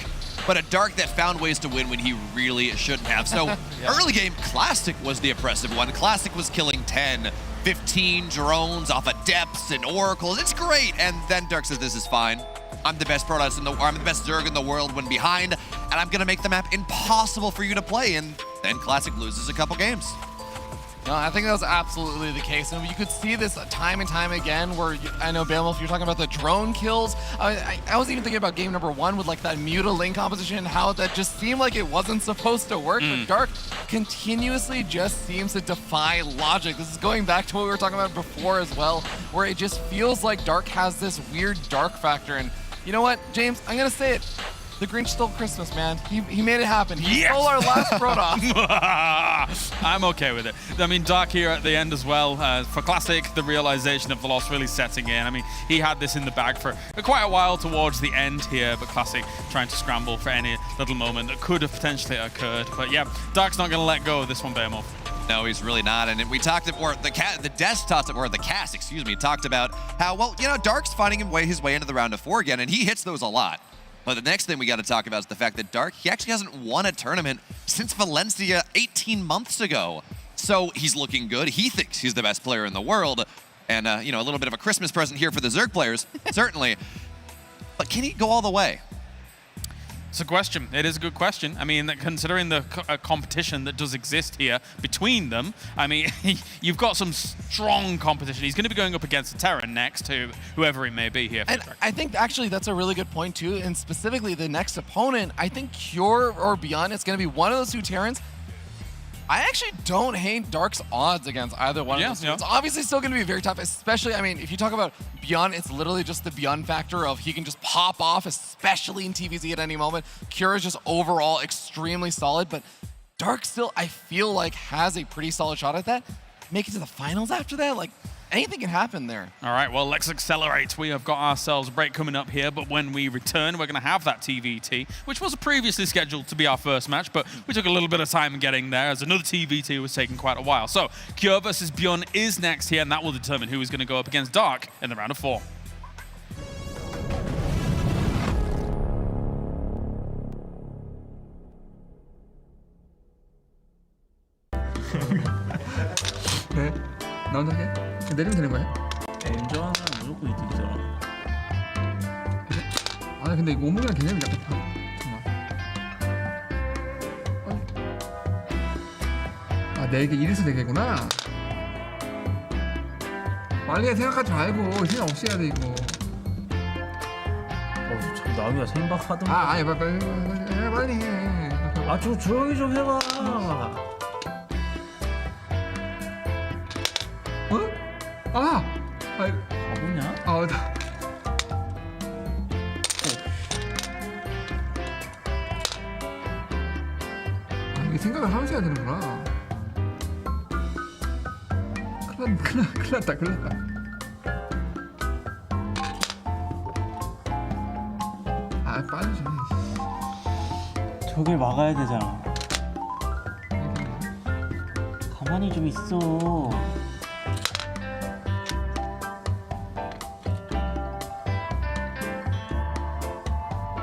but a Dark that found ways to win when he really shouldn't have. So early game, Classic was the oppressive one. Classic was killing 10, 15 drones off of depths and oracles. It's great. And then Dark says, this is fine. I'm the best Protoss I'm the best Zerg in the world when behind, and I'm gonna make the map impossible for you to play. And then Classic loses a couple games. No, I think that was absolutely the case. And you could see this time and time again where, I know, Behemoth, you're talking about the drone kills. I was even thinking about game number 1 with like that Muta lane composition, how that just seemed like it wasn't supposed to work. But Dark continuously just seems to defy logic. This is going back to what we were talking about before as well, where it just feels like Dark has this weird Dark factor. And you know what, James, I'm going to say it. The Grinch stole Christmas, man. He made it happen. He stole our last Protoss. I'm okay with it. I mean, Dark here at the end as well. For Classic, the realization of the loss really setting in. I mean, he had this in the bag for quite a while towards the end here, but Classic trying to scramble for any little moment that could have potentially occurred. But yeah, Dark's not going to let go of this one, Behemoth. No, he's really not. And we talked, or the desk talked, or the cast, excuse me, talked about how, well, you know, Dark's finding his way into the round of 4 again, and he hits those a lot. But the next thing we got to talk about is the fact that Dark, he actually hasn't won a tournament since Valencia 18 months ago. So he's looking good. He thinks he's the best player in the world. And, you know, a little bit of a Christmas present here for the Zerg players, certainly. But can he go all the way? It's a question. It is a good question. I mean, considering the competition that does exist here between them, I mean, you've got some strong competition. He's going to be going up against Terran next, to whoever it may be here. And I think actually that's a really good point too. And specifically the next opponent, I think Cure or Beyond, it's going to be one of those two Terrans. I actually don't hate Dark's odds against either one of those two. It's obviously still going to be very tough, especially, I mean, if you talk about Beyond, it's literally just the Beyond factor of he can just pop off, especially in TVZ at any moment. Cure is just overall extremely solid, but Dark still, I feel like, has a pretty solid shot at that. Make it to the finals after that, like, anything can happen there. All right, well, let's accelerate. We have got ourselves a break coming up here, but when we return, we're going to have that TVT, which was previously scheduled to be our first match, but we took a little bit of time in getting there, as another TVT was taking quite a while. So, Cure versus Beyond is next here, and that will determine who is going to go up against Dark in the round of 4. 네? 나 혼자 해? 내리면 되는 거야? 엔저 하나 무조건 이득이잖아. 아 근데 이거 몸무게랑 개념이 약간 다 아 4개, 이래서 4개구나. 빨리 해, 생각하지 말고 생각 없이 해야 돼 이거. 참 나미야 생각하던. 아니 빨리 해. 아 좀 조용히 좀 해봐. 바보냐? 이게 생각을 하면서 해야 되는구나. 큰일 났다. 아, 빨리 좀 해. 저길 막아야 되잖아. 가만히 좀 있어.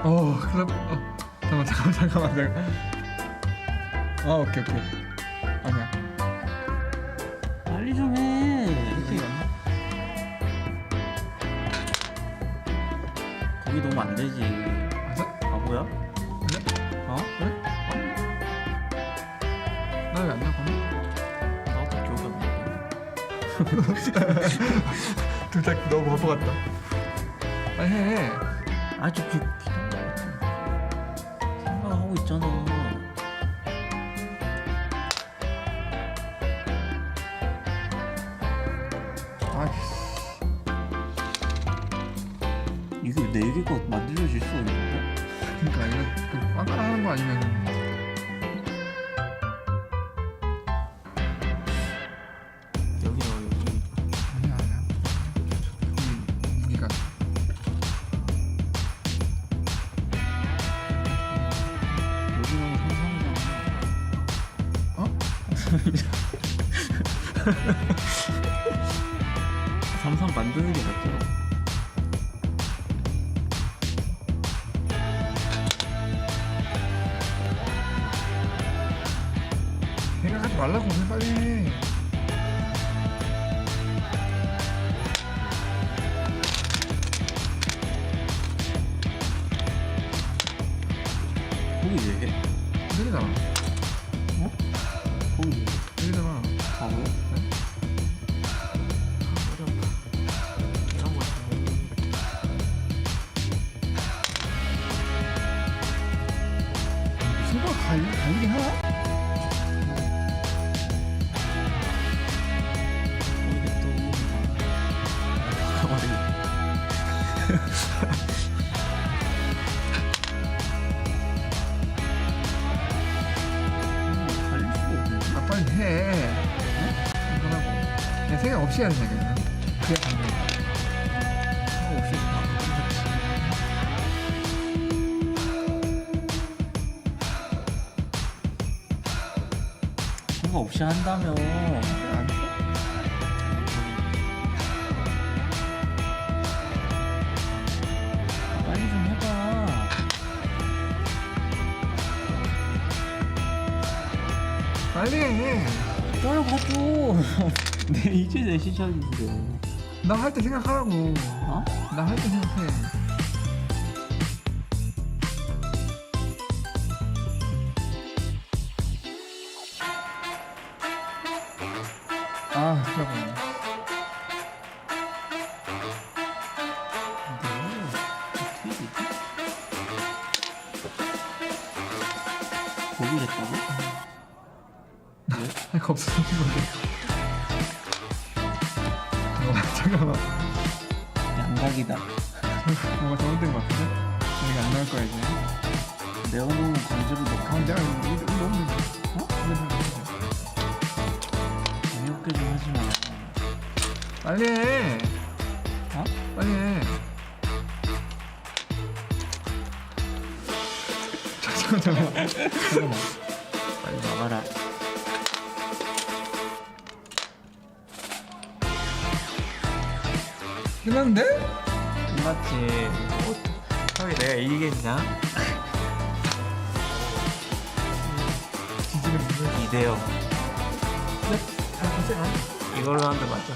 큰일 났다. 잠깐만. 오케이. 아니야. 빨리 좀 해. 이렇게 갔나? 거기 너무 안 되지. 바보야? 그래? 어? 그래? 나 왜 안 나가니? 나도 기억이 안 나. 둘 다 너무 바보 같다. 빨리 해. 아주 생각하고 있잖아. 이게 4개가 만들어질 수가 있는데? 그러니까 이거 꽝꽝 하는 거 아니면 여기가 아니야. 여기가 여기 너무 상상이잖아. 어? 상상 만드는 게 낫죠. 생각하지 말라고 빨리 해. 거기 왜 해? 내리잖아. 어? 거기 왜 해? 내리잖아. 바보야? 생각 갈리긴 하나? 빨리 해. 이거라고. 그냥 생각 없이 해야 돼, 그냥. 그래, 안 돼. 생각 없이 해. 생각 없이 한다며. 안 돼? 빨리 좀 해봐. 빨리 해. 따라가줘. 이제 내 시작인데. 나 할 때 생각하라고. 어? 나 할 때 생각해. 아, 그러네. 고기 됐다고? 할 거 없어. 잠깐만. 양각이다. 뭔가 잘못된 거 같은데? 이게 안 나올 거야 이제. 내가 너무 강제로 넣고. 내가 이거 너무 어? 재미없게 좀 하지 마. 빨리 해. 어? 빨리 해. 잠깐만. 빨리 나가라. 끝났는데? 끝났지. 형이 내가 이기겠냐? 이대요. 이걸로 한 대 맞자.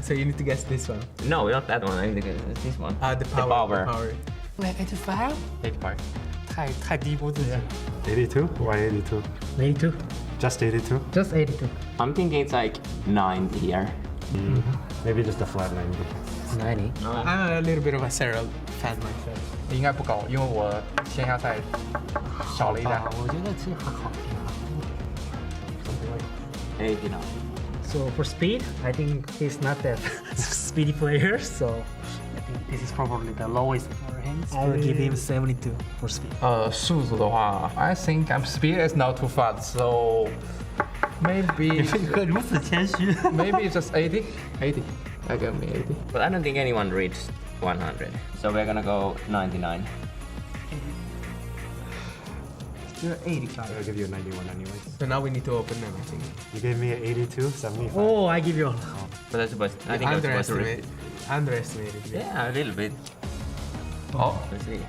So you need to guess this one. No, not that one. I need to guess this one. The power. The power. Wait, 85? 85. 太低不自信。 82? Why 82? 82. Just 82? Just 82. I'm thinking it's like 90 here. Maybe just a flat 90. 90. I'm a little bit of a Serral fan myself. 应该不高，因为我线下赛少了一单。我觉得这还好。 89. So for speed, I think he's not that speedy player. So I think this is probably the lowest for him. I will give him 72 for speed. 速度的话 I think I'm speed is not too fast, so maybe 如此谦虚。 maybe just 80. 80. I give me 80. But I don't think anyone reached 100. So we're gonna go 99. You're 85. I'll give you a 91 anyways. So now we need to open them, I think. You gave me an 82, 75. Oh, I give you all. But I think I was supposed to reach. Underestimated. Yeah, a little bit. Oh, let's see.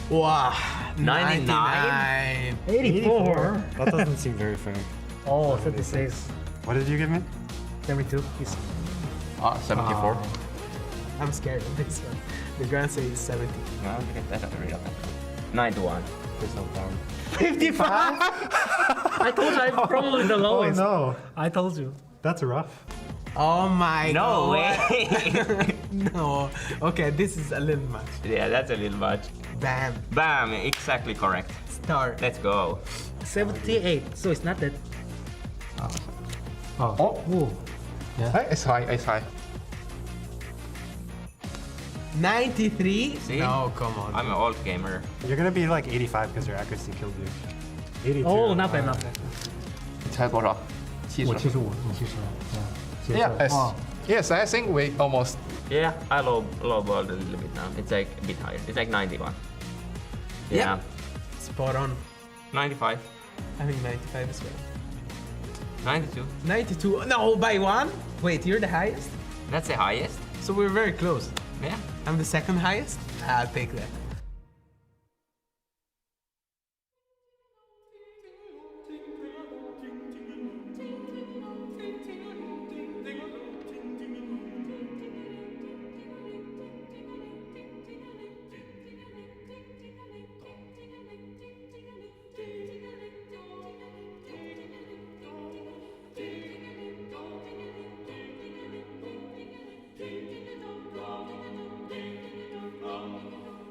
Wow. 99? 84. That doesn't seem very fair. Oh, 76. What did you give me? 72. 74. I'm scared of this one. The grand say is 70. No, that's not real. 91. There's no down. 55? I told you I'm probably the lowest. Oh no. I told you. That's rough. Oh my god. No way. No. Okay, this is a little much. Yeah, that's a little much. Bam. Bam, exactly correct. Star. Let's go. 78. So it's not that. Oh. Yeah. Hey, it's high. It's high. 93? See? No, come on. I'm an old gamer. You're gonna be like 85 because your accuracy killed you. 82. Oh, not bad, not bad. 你猜多少？70。我75，你70。 Yeah. Yes, I think we almost. Yeah, I lowballed a little bit now. It's like a bit higher. It's like 91. Yeah. Spot on. 95. I think 95 as well. 92. 92. No, by one? Wait, you're the highest? That's the highest. So we're very close. Yeah. I'm the second highest? I'll take that.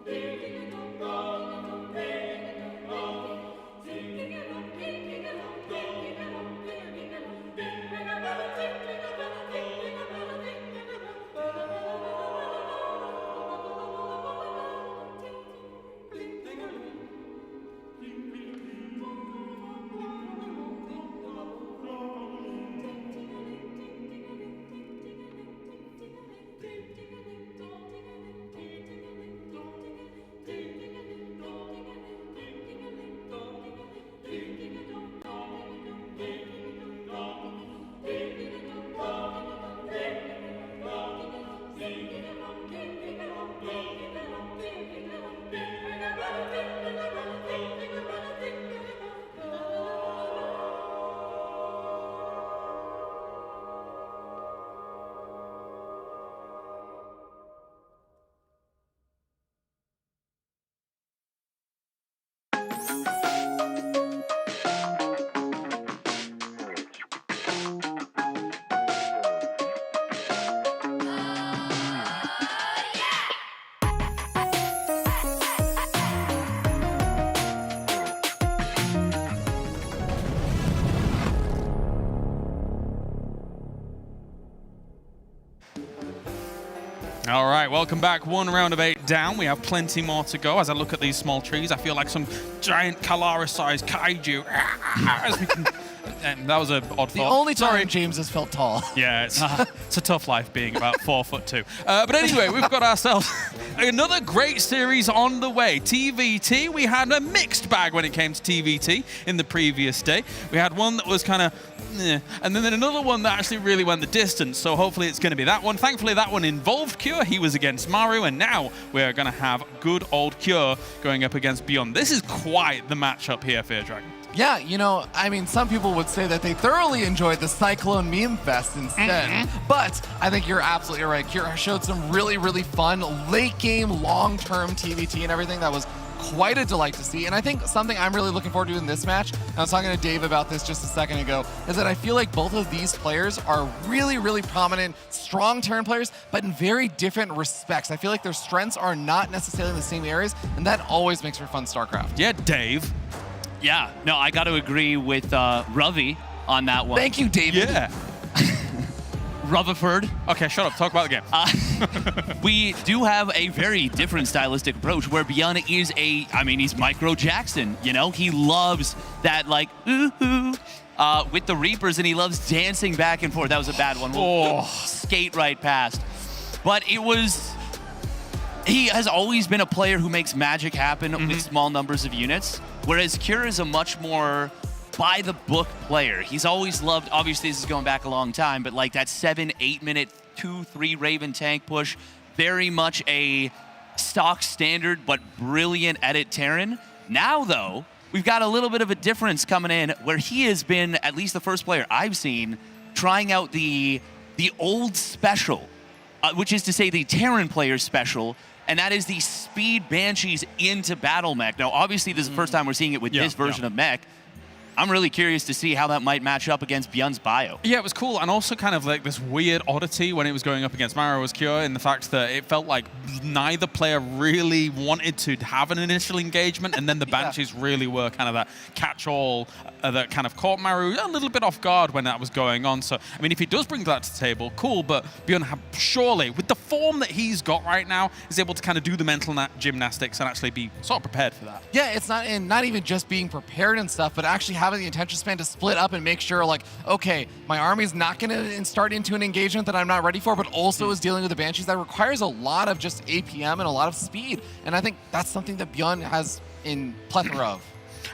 Thank you. All right, welcome back. 1 round of 8 down. We have plenty more to go. As I look at these small trees, I feel like some giant Kalara-sized kaiju. As we can... that was an odd thought. The only time James has felt tall. Yeah, it's a tough life being about 4'2". But anyway, we've got ourselves another great series on the way. TVT, we had a mixed bag when it came to TVT in the previous day. We had one that was kind of, and then another one that actually really went the distance. So hopefully it's going to be that one. Thankfully, that one involved Cure. He was against Maru, and now we're going to have good old Cure going up against Beyond. This is quite the matchup here, Fear Dragon. Yeah, you know, I mean, some people would say that they thoroughly enjoyed the Cyclone Meme Fest instead, but I think you're absolutely right. Kira showed some really, really fun late game, long-term TVT and everything that was quite a delight to see. And I think something I'm really looking forward to in this match, and I was talking to Dave about this just a second ago, is that I feel like both of these players are really, really prominent, strong Terran players, but in very different respects. I feel like their strengths are not necessarily in the same areas, and that always makes for fun StarCraft. Yeah, Dave. Yeah, no, I got to agree with Ravi on that one. Thank you, David. Yeah. Rutherford. Okay, shut up. Talk about the game. We do have a very different stylistic approach where Beyond is he's Micro Jackson, you know? He loves that, like, ooh, with the Reapers, and he loves dancing back and forth. That was a bad one. We'll skate right past. But he has always been a player who makes magic happen with small numbers of units, whereas Cure is a much more by-the-book player. He's always loved, obviously this is going back a long time, but like that 7-8 minute 2-3 Raven tank push, very much a stock standard but brilliant edit Terran. Now though, we've got a little bit of a difference coming in where he has been, at least the first player I've seen, trying out the old special, which is to say the Terran player special, and that is the Speed Banshees into Battle Mech. Now, obviously, this is the first time we're seeing it with this version of Mech. I'm really curious to see how that might match up against Beyond's bio. Yeah, it was cool, and also kind of like this weird oddity when it was going up against Maru was Cure in the fact that it felt like neither player really wanted to have an initial engagement, and then the Banshees really were kind of that catch-all that kind of caught Maru a little bit off guard when that was going on. So, I mean, if he does bring that to the table, cool, but Beyond surely, with the form that he's got right now, is able to kind of do the mental gymnastics and actually be sort of prepared for that. Yeah, it's not even just being prepared and stuff, but actually having the attention span to split up and make sure, like, okay, my army's not going to start into an engagement that I'm not ready for, but also is dealing with the Banshees. That requires a lot of just APM and a lot of speed, and I think that's something that Beyond has in plethora of.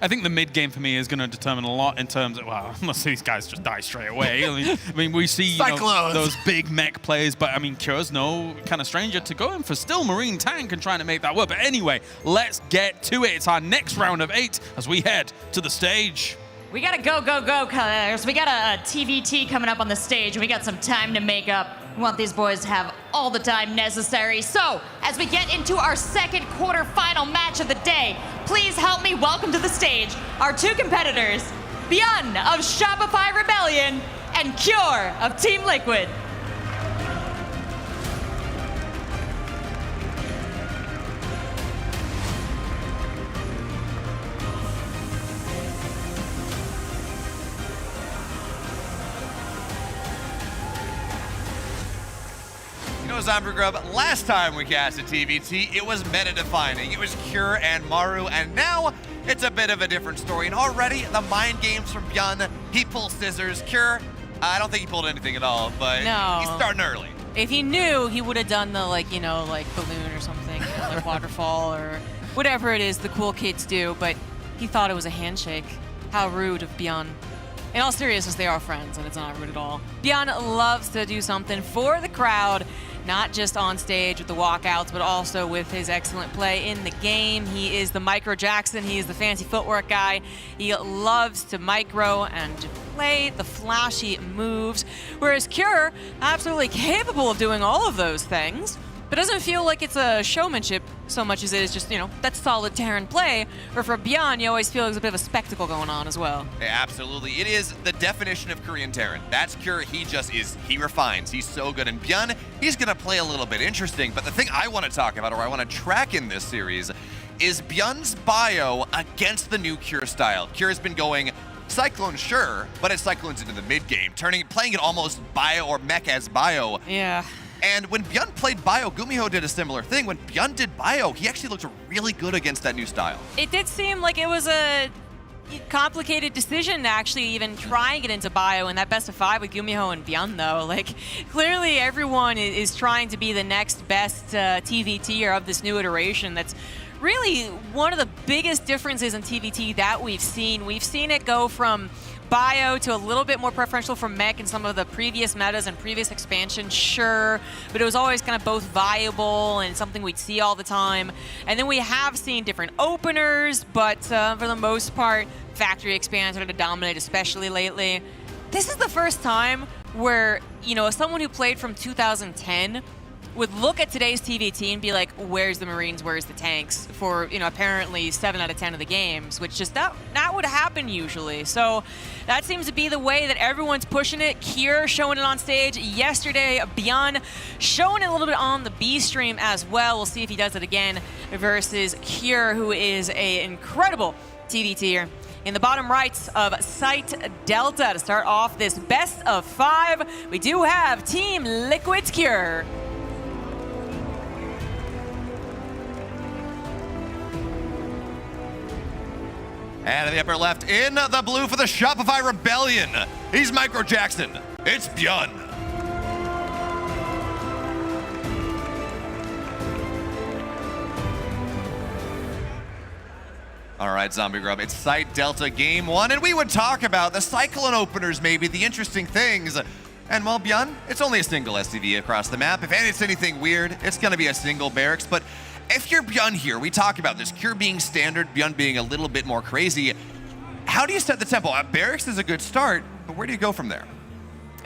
I think the mid game for me is going to determine a lot in terms of, well, unless these guys just die straight away. I mean we see those big mech plays, but I mean, Cure's no kind of stranger to going for still Marine Tank and trying to make that work. But anyway, let's get to it. It's our next round of 8 as we head to the stage. We gotta go, colors. We got a TVT coming up on the stage, and we got some time to make up. We want these boys to have all the time necessary. So, as we get into our second quarterfinal match of the day, please help me welcome to the stage our 2 competitors, Beyond of Shopify Rebellion and Cure of Team Liquid. Zombie Grub, last time we cast a TVT, it was meta-defining. It was Cure and Maru, and now it's a bit of a different story. And already, the mind games from Beyond, he pulls scissors. Cure, I don't think he pulled anything at all, but he's starting early. If he knew, he would have done the, like balloon or something, like waterfall or whatever it is the cool kids do, but he thought it was a handshake. How rude of Beyond. In all seriousness, they are friends, and it's not rude at all. Beyond loves to do something for the crowd, not just on stage with the walkouts, but also with his excellent play in the game. He is the Micro Jackson. He is the fancy footwork guy. He loves to micro and to play the flashy moves, whereas Cure, absolutely capable of doing all of those things, but doesn't feel like it's a showmanship so much as it is just, that solid Terran play, where for Beyond, you always feel there's a bit of a spectacle going on as well. Yeah, absolutely. It is the definition of Korean Terran. That's Cure. He refines. He's so good. And Beyond, he's going to play a little bit interesting, but the thing I want to talk about, or I want to track in this series, is Beyond's bio against the new Cure style. Cure's been going Cyclone, sure, but it's Cyclones into the mid game, playing it almost bio or mech as bio. Yeah. And when Bjorn played Bio, Gumiho did a similar thing. When Bjorn did Bio, he actually looked really good against that new style. It did seem like it was a complicated decision to actually even try and get into Bio in that best of 5 with Gumiho and Bjorn, though. Like, clearly everyone is trying to be the next best TVTer of this new iteration. That's really one of the biggest differences in TVT that we've seen. We've seen it go from Bio to a little bit more preferential for mech in some of the previous metas and previous expansions, sure, but it was always kind of both viable and something we'd see all the time. And then we have seen different openers, but for the most part, factory expands started to dominate, especially lately. This is the first time where, you know, someone who played from 2010 would look at today's TVT and be like, where's the Marines, where's the tanks, for, you know, apparently 7 out of 10 of the games, which just not would happen usually. So that seems to be the way that everyone's pushing it. Kier showing it on stage yesterday, Bjorn showing it a little bit on the B stream as well. We'll see if he does it again versus Kier, who is an incredible TVTer. In the bottom right of Site Delta to start off this best of 5, we do have Team Liquid's Kier. And in the upper left, in the blue for the Shopify Rebellion, he's Micro Jackson. It's Bjorn. All right, Zombie Grub, it's Site Delta Game 1, and we would talk about the Cyclone openers, maybe, the interesting things. And well, Bjorn, it's only a single SCV across the map. If it's anything weird, it's gonna be a single barracks, but if you're Bjorn here, we talk about this, Cure being standard, Bjorn being a little bit more crazy. How do you set the tempo? Barracks is a good start, but where do you go from there?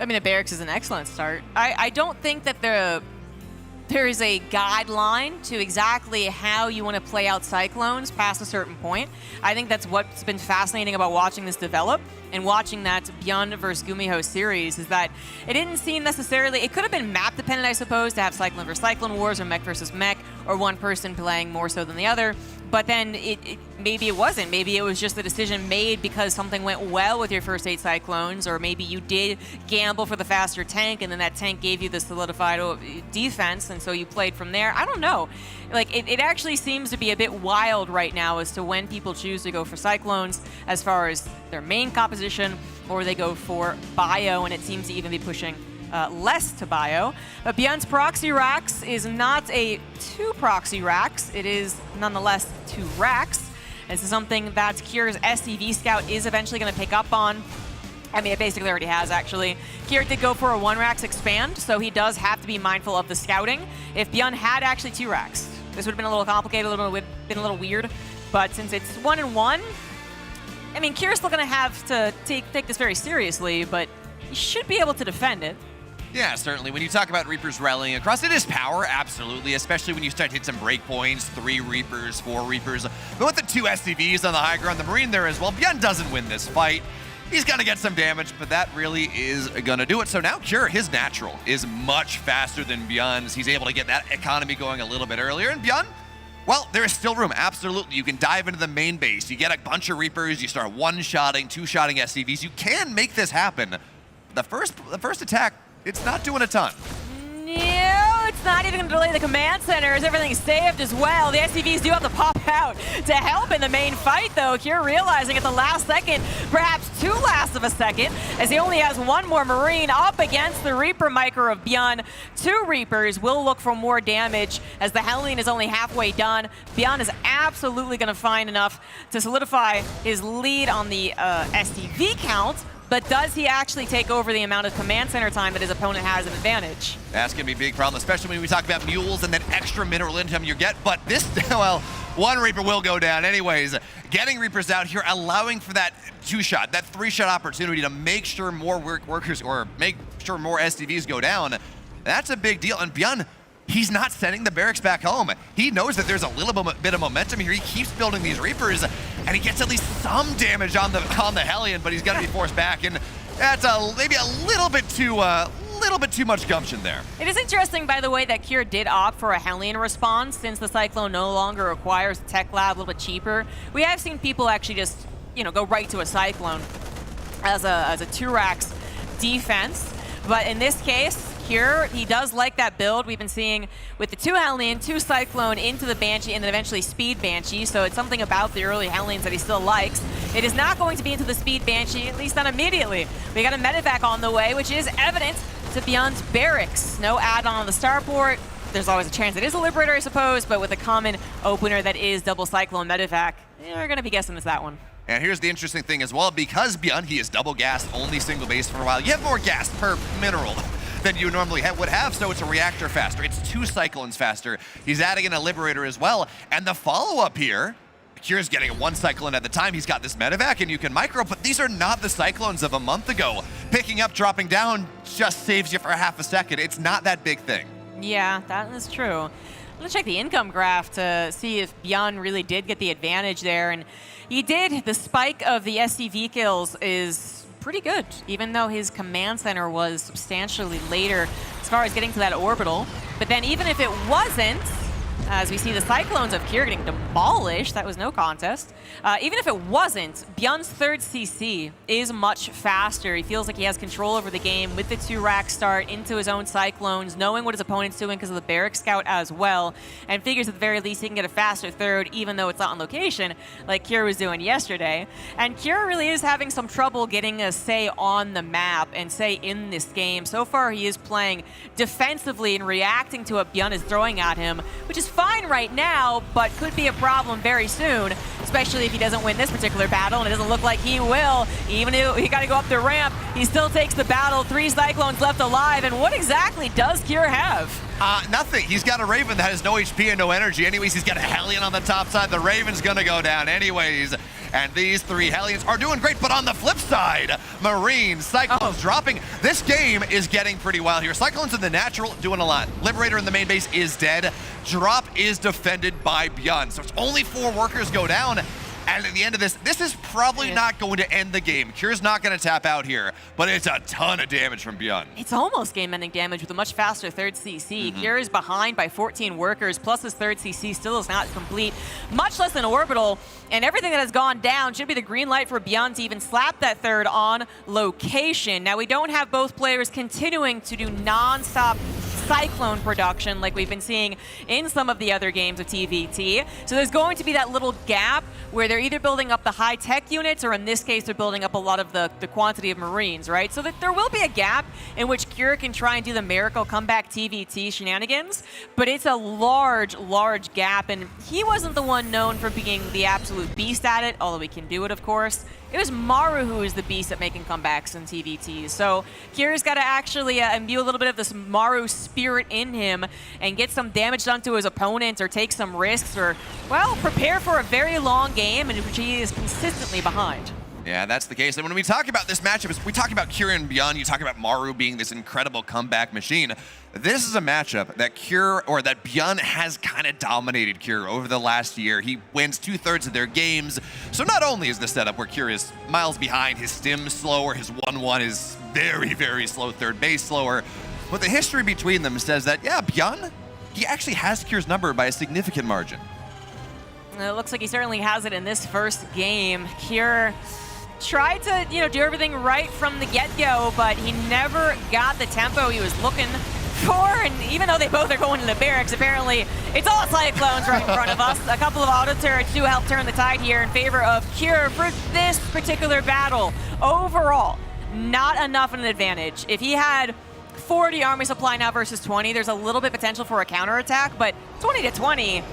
I mean, a barracks is an excellent start. I don't think that there is a guideline to exactly how you want to play out Cyclones past a certain point. I think that's what's been fascinating about watching this develop and watching that Bjorn versus Gumiho series, is that it didn't seem necessarily, it could have been map dependent, I suppose, to have Cyclone versus Cyclone wars or mech versus mech, or one person playing more so than the other. But then maybe it wasn't. Maybe it was just a decision made because something went well with your first 8 Cyclones, or maybe you did gamble for the faster tank and then that tank gave you the solidified defense and so you played from there. I don't know. Like, it actually seems to be a bit wild right now as to when people choose to go for Cyclones as far as their main composition, or they go for Bio, and it seems to even be pushing less to Bio. But Bjorn's proxy racks is not a 2 proxy racks, it is nonetheless 2 racks. This is something that Kier's SCV Scout is eventually going to pick up on. I mean, it basically already has, actually. Kier did go for a 1 racks expand, so he does have to be mindful of the scouting. If Bjorn had actually 2 racks, this would have been a little complicated, been a little weird. But since it's 1 and 1, I mean, Kier's still going to have to take this very seriously, but he should be able to defend it. Yeah, certainly. When you talk about Reapers rallying across, it is power, absolutely, especially when you start to hit some breakpoints, 3 Reapers, 4 Reapers. But with the 2 SCVs on the high ground, the Marine there as well, Bjorn doesn't win this fight. He's going to get some damage, but that really is going to do it. So now Cure, his natural, is much faster than Bjorn's. He's able to get that economy going a little bit earlier. And Bjorn, well, there is still room, absolutely. You can dive into the main base. You get a bunch of Reapers. You start 1-shotting, 2-shotting SCVs. You can make this happen. The first attack, it's not doing a ton. No, it's not even going to delay the command center as everything's saved as well. The SCVs do have to pop out to help in the main fight, though. Kier realizing at the last second, perhaps 2 last of a second, as he only has 1 more Marine up against the Reaper Micro of Bjorn. 2 Reapers will look for more damage as the Hellion is only halfway done. Bjorn is absolutely going to find enough to solidify his lead on the SCV count. But does he actually take over the amount of command center time that his opponent has an advantage? That's going to be a big problem, especially when we talk about mules and that extra mineral income you get. But this, well, 1 Reaper will go down anyways. Getting Reapers out here, allowing for that 2-shot, that 3-shot opportunity to make sure more workers, or make sure more SCVs go down. That's a big deal. And Bjorn, he's not sending the barracks back home. He knows that there's a little bit of momentum here. He keeps building these Reapers, and he gets at least some damage on the Hellion, but he's going to be forced back, and that's maybe a little bit too much gumption there. It is interesting, by the way, that Kier did opt for a Hellion response since the Cyclone no longer requires the Tech Lab, a little bit cheaper. We have seen people actually just, you know, go right to a Cyclone as a 2 racks defense. But in this case, Cure, he does like that build. We've been seeing with the 2 Hellion, 2 Cyclone into the Banshee, and then eventually Speed Banshee, so it's something about the early Hellions that he still likes. It is not going to be into the Speed Banshee, at least not immediately. We got a medevac on the way, which is evident to Beyond's Barracks. No add-on on the starport. There's always a chance it is a Liberator, I suppose, but with a common opener that is double Cyclone medevac, we're going to be guessing it's that one. And here's the interesting thing as well, because Beyond, he is double gas, only single base for a while. You have more gas per mineral than you normally would have, so it's a reactor faster. It's 2 Cyclones faster. He's adding in a Liberator as well. And the follow-up here, Cure's getting 1 Cyclone at the time. He's got this medevac and you can micro, but these are not the Cyclones of a month ago. Picking up, dropping down just saves you for half a second. It's not that big thing. Yeah, that is true. Let's check the income graph to see if Beyond really did get the advantage there. And he did. The spike of the SCV kills is pretty good, even though his command center was substantially later as far as getting to that orbital. But then even if it wasn't, as we see the Cyclones of Cure getting demolished, that was no contest. Even if it wasn't, Beyond's 3rd CC is much faster. He feels like he has control over the game with the 2-rack start into his own Cyclones, knowing what his opponent's doing because of the Barrack Scout as well, and figures at the very least he can get a faster 3rd, even though it's not on location, like Cure was doing yesterday. And Cure really is having some trouble getting a say on the map and say in this game. So far, he is playing defensively and reacting to what Beyond is throwing at him, which is fine right now, but could be a problem very soon, especially if he doesn't win this particular battle, and it doesn't look like he will. Even if he got to go up the ramp, he still takes the battle. 3 Cyclones left alive, and what exactly does Cure have? Nothing. He's got a Raven that has no HP and no energy. Anyways, he's got a Hellion on the top side. The Raven's gonna go down anyways. And these 3 Hellions are doing great, but on the flip side, Marine, Cyclones dropping. This game is getting pretty wild here. Cyclones in the natural doing a lot. Liberator in the main base is dead. Drop is defended by Beyond. So it's only 4 workers go down. And at the end of this is probably not going to end the game. Cure's not going to tap out here, but it's a ton of damage from Beyond. It's almost game-ending damage with a much faster 3rd CC. Cure is behind by 14 workers, plus his 3rd CC still is not complete, much less an orbital, and everything that has gone down should be the green light for Beyond to even slap that 3rd on location. Now, we don't have both players continuing to do non-stop Cyclone production like we've been seeing in some of the other games of TVT. So there's going to be that little gap where they're either building up the high-tech units, or in this case, they're building up a lot of the quantity of Marines, right? So that there will be a gap in which Cure can try and do the miracle comeback TVT shenanigans, but it's a large, large gap, and he wasn't the one known for being the absolute beast at it, although he can do it, of course. It was Maru who is the beast at making comebacks in TVT. So Cure's got to actually imbue a little bit of this Maru spirit in him and get some damage done to his opponent, or take some risks, or, well, prepare for a very long game in which he is consistently behind. Yeah, that's the case. And when we talk about this matchup, we talk about Cure and Beyond, you talk about Maru being this incredible comeback machine. This is a matchup that Cure, or that Beyond has kind of dominated Cure over the last year. He wins 2/3 of their games. So not only is the setup where Cure is miles behind, his stim slower, his 1-1 is very, very slow, 3rd base slower, but the history between them says that, yeah, Beyond, he actually has Cure's number by a significant margin. It looks like he certainly has it in this first game. Cure tried to, do everything right from the get-go, but he never got the tempo he was looking for. And even though they both are going to the barracks, apparently it's all Cyclones right in front of us. A couple of auto turrets do help turn the tide here in favor of Cure for this particular battle. Overall, not enough of an advantage. If he had 40 army supply now versus 20, there's a little bit potential for a counterattack, but 20 to 20,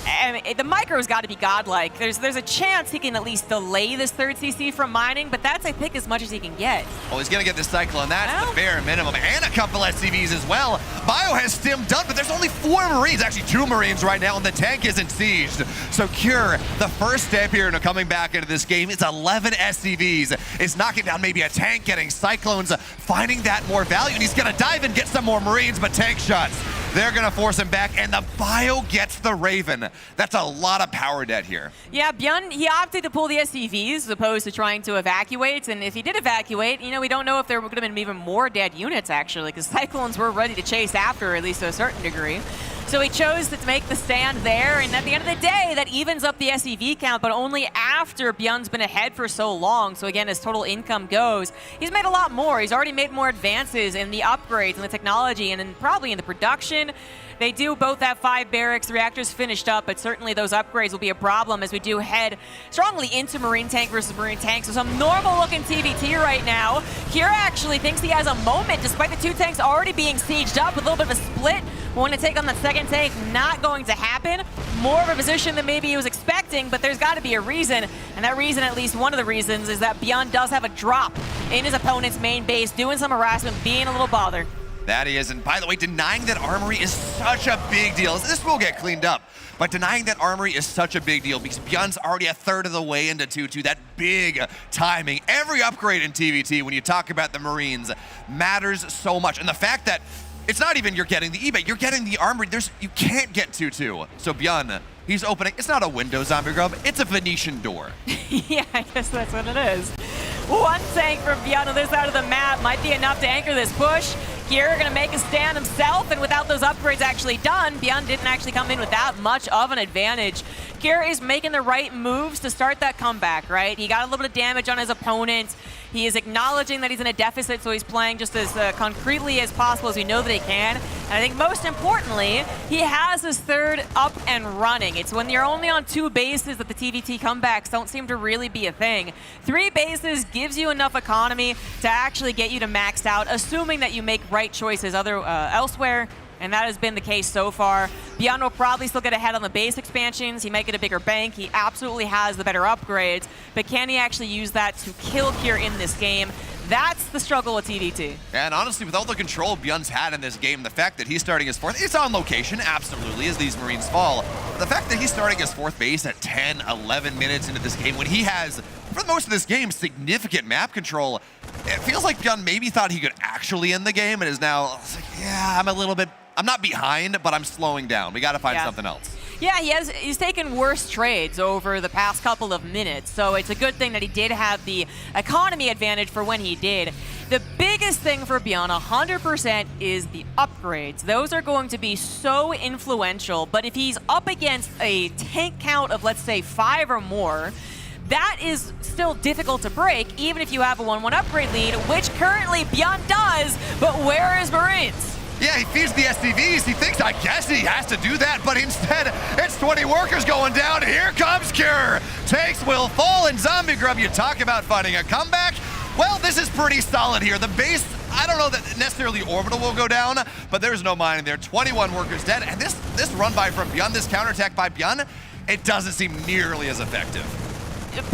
I mean, the micro's got to be godlike. There's a chance he can at least delay this 3rd CC from mining, but that's, I think, as much as he can get. Well, he's going to get this Cyclone. That's the bare minimum. And a couple SCVs as well. Bio has stim done, but there's only 4 Marines, actually 2 Marines right now, and the tank isn't sieged. So Cure, the first step here into coming back into this game, it's 11 SCVs. It's knocking down maybe a tank, getting Cyclones, finding that more value, and he's going to dive and get some more Marines, but tank shots, they're going to force him back, and the Bio gets the Raven. That's a lot of power debt here. Yeah, Beyond, he opted to pull the SCVs as opposed to trying to evacuate, and if he did evacuate, we don't know if there would have been even more dead units, actually, because Cyclones were ready to chase after, at least to a certain degree. So he chose to make the stand there, and at the end of the day, that evens up the SEV count, but only after Bjorn's been ahead for so long. So again, as total income goes, he's made a lot more. He's already made more advances in the upgrades and the technology, and then probably in the production. They do both have 5 barracks, the reactors finished up, but certainly those upgrades will be a problem as we do head strongly into Marine Tank versus Marine Tank. So some normal-looking TVT right now. Kira actually thinks he has a moment, despite the 2 tanks already being sieged up with a little bit of a split. Want to take on the second tank, not going to happen. More of a position than maybe he was expecting, but there's got to be a reason. And that reason, at least one of the reasons, is that Bjorn does have a drop in his opponent's main base, doing some harassment, being a little bothered. That he is, and by the way, denying that armory is such a big deal. This will get cleaned up, but denying that armory is such a big deal because Bjorn's already a third of the way into 2-2. That big timing. Every upgrade in TVT, when you talk about the Marines, matters so much. And the fact that it's not even you're getting the eBay, you're getting the armory. You can't get 2-2. So Bjorn, he's opening, it's not a window, Zombie Grub, it's a Venetian door. Yeah, I guess that's what it is. One tank from Bjorn on this side of the map might be enough to anchor this push. Kira gonna make a stand himself, and without those upgrades actually done, Bjorn didn't actually come in with that much of an advantage. Kira is making the right moves to start that comeback, right? He got a little bit of damage on his opponent. He is acknowledging that he's in a deficit, so he's playing just as concretely as possible as we know that he can. And I think most importantly, he has his third up and running. It's when you're only on 2 bases that the TVT comebacks don't seem to really be a thing. 3 bases gives you enough economy to actually get you to maxed out, assuming that you make right choices elsewhere. And that has been the case so far. Bjorn will probably still get ahead on the base expansions. He might get a bigger bank. He absolutely has the better upgrades. But can he actually use that to kill Kira in this game? That's the struggle with TVT. And honestly, with all the control Bjorn's had in this game, the fact that he's starting his 4th, it's on location, absolutely, as these Marines fall. But the fact that he's starting his 4th base at 10, 11 minutes into this game, when he has, for most of this game, significant map control, it feels like Bjorn maybe thought he could actually end the game and is now, like, yeah, I'm not behind, but I'm slowing down. We got to find something else. Yeah, he's taken worse trades over the past couple of minutes, so it's a good thing that he did have the economy advantage for when he did. The biggest thing for Bjorn, 100%, is the upgrades. Those are going to be so influential, but if he's up against a tank count of, let's say, 5 or more, that is still difficult to break, even if you have a 1-1 upgrade lead, which currently Bjorn does, but where is Marines? Yeah, he feeds the SCVs. He thinks, I guess he has to do that, but instead, it's 20 workers going down. Here comes Cure. Tanks will fall, and Zombie Grub, you talk about finding a comeback. Well, this is pretty solid here. The base, I don't know that necessarily Orbital will go down, but there's no mine in there. 21 workers dead, and this run by from Bjorn, this counterattack by Bjorn, it doesn't seem nearly as effective.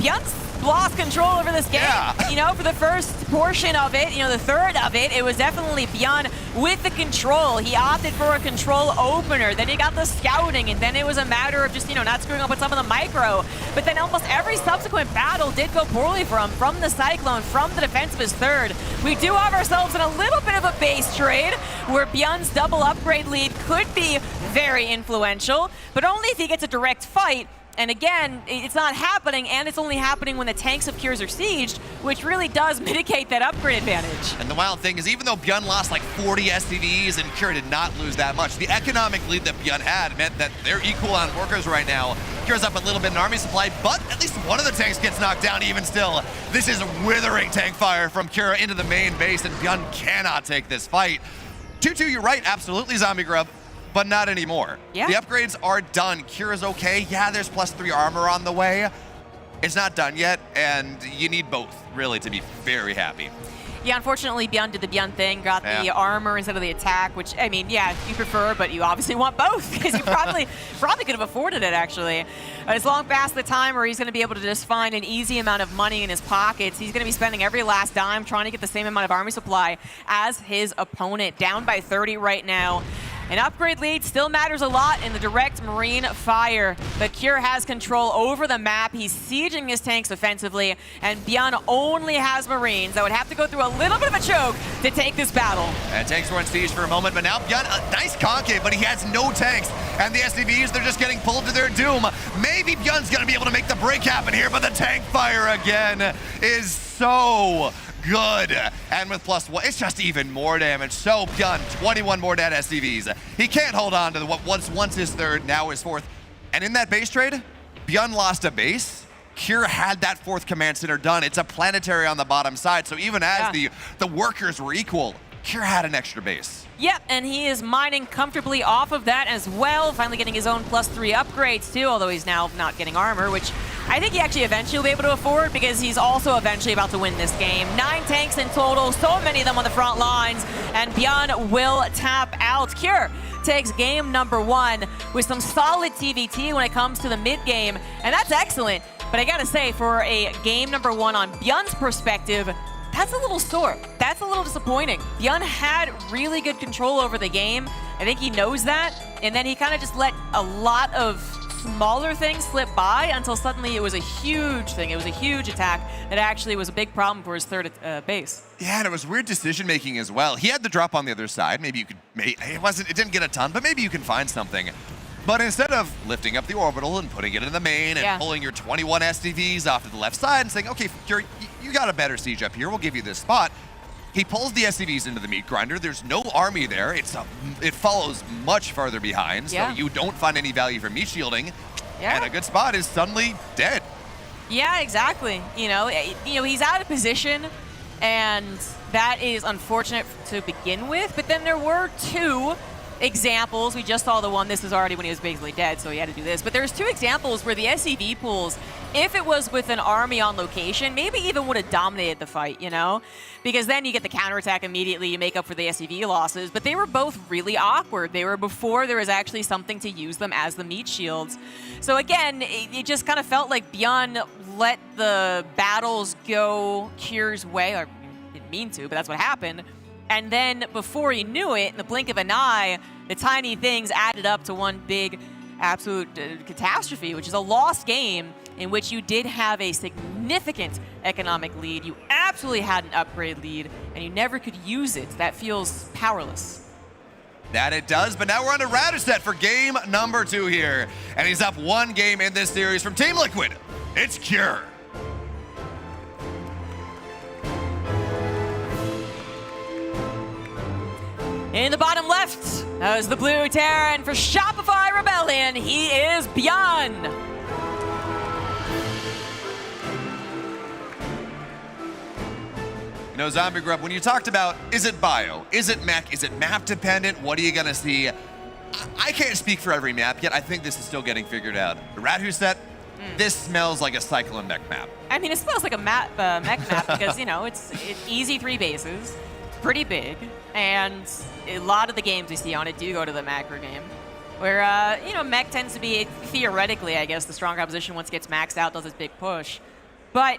Bjorn's lost control over this game. Yeah. You know, for the first portion of it, the third of it, it was definitely Bjorn with the control. He opted for a control opener. Then he got the scouting, and then it was a matter of just, not screwing up with some of the micro. But then almost every subsequent battle did go poorly for him, from the Cyclone, from the defense of his third. We do have ourselves in a little bit of a base trade, where Bjorn's double upgrade lead could be very influential, but only if he gets a direct fight. And again, it's not happening, and it's only happening when the tanks of Cures are sieged, which really does mitigate that upgrade advantage. And the wild thing is, even though Bjorn lost like 40 SCVs and Cure did not lose that much, the economic lead that Bjorn had meant that they're equal on workers right now. Cure's up a little bit in army supply, but at least one of the tanks gets knocked down even still. This is withering tank fire from Cure into the main base, and Bjorn cannot take this fight. 2-2, you're right, absolutely, Zombie Grub. But not anymore. Yeah. The upgrades are done. Cure is okay. Yeah, there's +3 armor on the way. It's not done yet, and you need both, really, to be very happy. Yeah, unfortunately, Bjorn did the Bjorn thing, got the armor instead of the attack, which, I mean, yeah, you prefer, but you obviously want both, because you probably could have afforded it, actually. But it's long past the time where he's going to be able to just find an easy amount of money in his pockets. He's going to be spending every last dime trying to get the same amount of army supply as his opponent, down by 30 right now. An upgrade lead still matters a lot in the direct Marine fire, but Cure has control over the map. He's sieging his tanks offensively, and Bjorn only has Marines that would have to go through a little bit of a choke to take this battle. And tanks were in siege for a moment, but now Bjorn, a nice concave, but he has no tanks. And the SCVs, they're just getting pulled to their doom. Maybe Bjorn's gonna be able to make the break happen here, but the tank fire again is so good. And with +1, it's just even more damage. So Bjorn, 21 more dead SCVs. He can't hold on to what was once his third, now his fourth. And in that base trade, Bjorn lost a base. Cure had that fourth command center done. It's a planetary on the bottom side, so even as the workers were equal, Cure had an extra base. Yep, and he is mining comfortably off of that as well, finally getting his own +3 upgrades too, although he's now not getting armor, which I think he actually eventually will be able to afford because he's also eventually about to win this game. 9 tanks in total, so many of them on the front lines, and Bjorn will tap out. Cure takes game number 1 with some solid TVT when it comes to the mid game, and that's excellent. But I gotta say, for a game number 1 on Bjorn's perspective, that's a little sore. That's a little disappointing. Bjorn had really good control over the game. I think he knows that. And then he kind of just let a lot of smaller things slip by until suddenly it was a huge thing. It was a huge attack that actually was a big problem for his third base. Yeah, and it was weird decision making as well. He had the drop on the other side. Maybe you could, it didn't get a ton, but maybe you can find something. But instead of lifting up the orbital and putting it in the main and pulling your 21 SCVs off to the left side and saying, okay, you got a better siege up here, we'll give you this spot. He pulls the SCVs into the meat grinder. There's no army there. It follows much farther behind, so you don't find any value for meat shielding. And a good spot is suddenly dead. Yeah, exactly. You know, he's out of position, and that is unfortunate to begin with. But then there were 2 examples. We just saw the one. This was already when he was basically dead, so he had to do this. But there's 2 examples where the SCV pools, if it was with an army on location, maybe even would have dominated the fight, you know? Because then you get the counterattack immediately, you make up for the SCV losses. But they were both really awkward. They were before there was actually something to use them as the meat shields. So again, it just kind of felt like Bjorn let the battles go Cure's way. Or didn't mean to, but that's what happened. And then before he knew it, in the blink of an eye, the tiny things added up to one big absolute catastrophe, which is a lost game in which you did have a significant economic lead. You absolutely had an upgrade lead, and you never could use it. That feels powerless. That it does, but now we're on to Radusset for game number 2 here. And he's up 1 game in this series from Team Liquid. It's Cure. In the bottom left, that was the blue Terran for Shopify Rebellion. He is Bjorn. You know, Zombie Grub, when you talked about, is it bio, is it mech, is it map dependent, what are you gonna see? I can't speak for every map yet. I think this is still getting figured out. Radusset, this smells like a Cyclone mech map. I mean, it smells like a mech map because, you know, it's easy 3 bases, pretty big, and a lot of the games we see on it do go to the macro game, where, you know, mech tends to be, theoretically, I guess, the strong opposition once it gets maxed out, does its big push. But,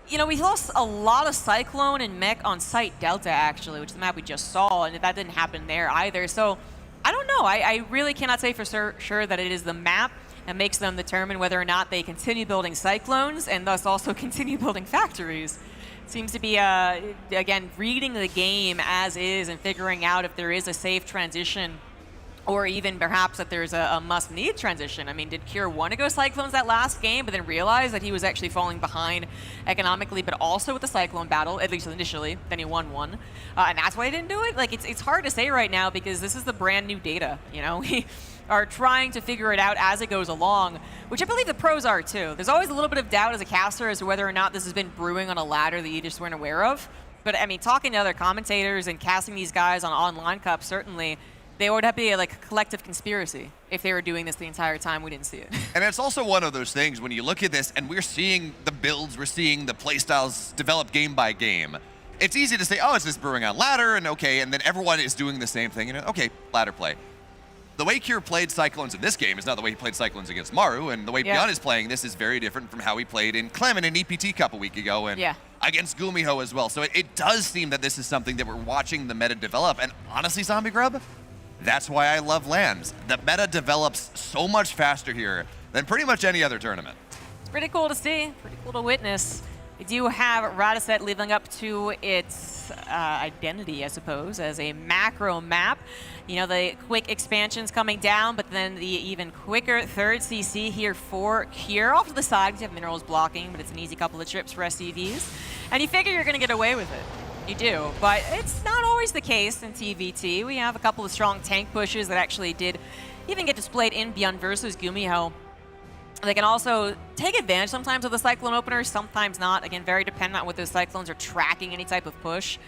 you know, we lost a lot of Cyclone and mech on Site Delta, actually, which is the map we just saw, and that didn't happen there either. So, I don't know. I really cannot say for sure that it is the map that makes them determine whether or not they continue building Cyclones and thus also continue building factories. Seems to be, again, reading the game as is and figuring out if there is a safe transition or even perhaps that there's a must-need transition. I mean, did Cure want to go Cyclones that last game, but then realize that he was actually falling behind economically, but also with the Cyclone battle, at least initially, then he won one. And that's why he didn't do it? Like, it's hard to say right now because this is the brand new data, you know? We are trying to figure it out as it goes along, which I believe the pros are too. There's always a little bit of doubt as a caster as to whether or not this has been brewing on a ladder that you just weren't aware of. But I mean, talking to other commentators and casting these guys on online cup, certainly, they would have to be like a collective conspiracy if they were doing this the entire time we didn't see it. And it's also one of those things when you look at this and we're seeing the builds, we're seeing the playstyles develop game by game. It's easy to say, oh, it's just brewing on ladder and okay, and then everyone is doing the same thing. You know, okay, ladder play. The way Cure played Cyclones in this game is not the way he played Cyclones against Maru, and the way Bjorn is playing this is very different from how he played in Clem in an EPT Cup a week ago and against Gumiho as well. So it does seem that this is something that we're watching the meta develop. And honestly, Zombie Grub, that's why I love LANs. The meta develops so much faster here than pretty much any other tournament. It's pretty cool to see, pretty cool to witness. We do have Radicet living up to its identity, I suppose, as a macro map. You know, the quick expansions coming down, but then the even quicker third CC here for Cure. Off to the side, you have minerals blocking, but it's an easy couple of trips for SCVs. And you figure you're going to get away with it. You do, but it's not always the case in TVT. We have a couple of strong tank pushes that actually did even get displayed in Beyond versus Gumiho. They can also take advantage sometimes of the Cyclone openers, sometimes not. Again, very dependent on what those Cyclones are tracking any type of push.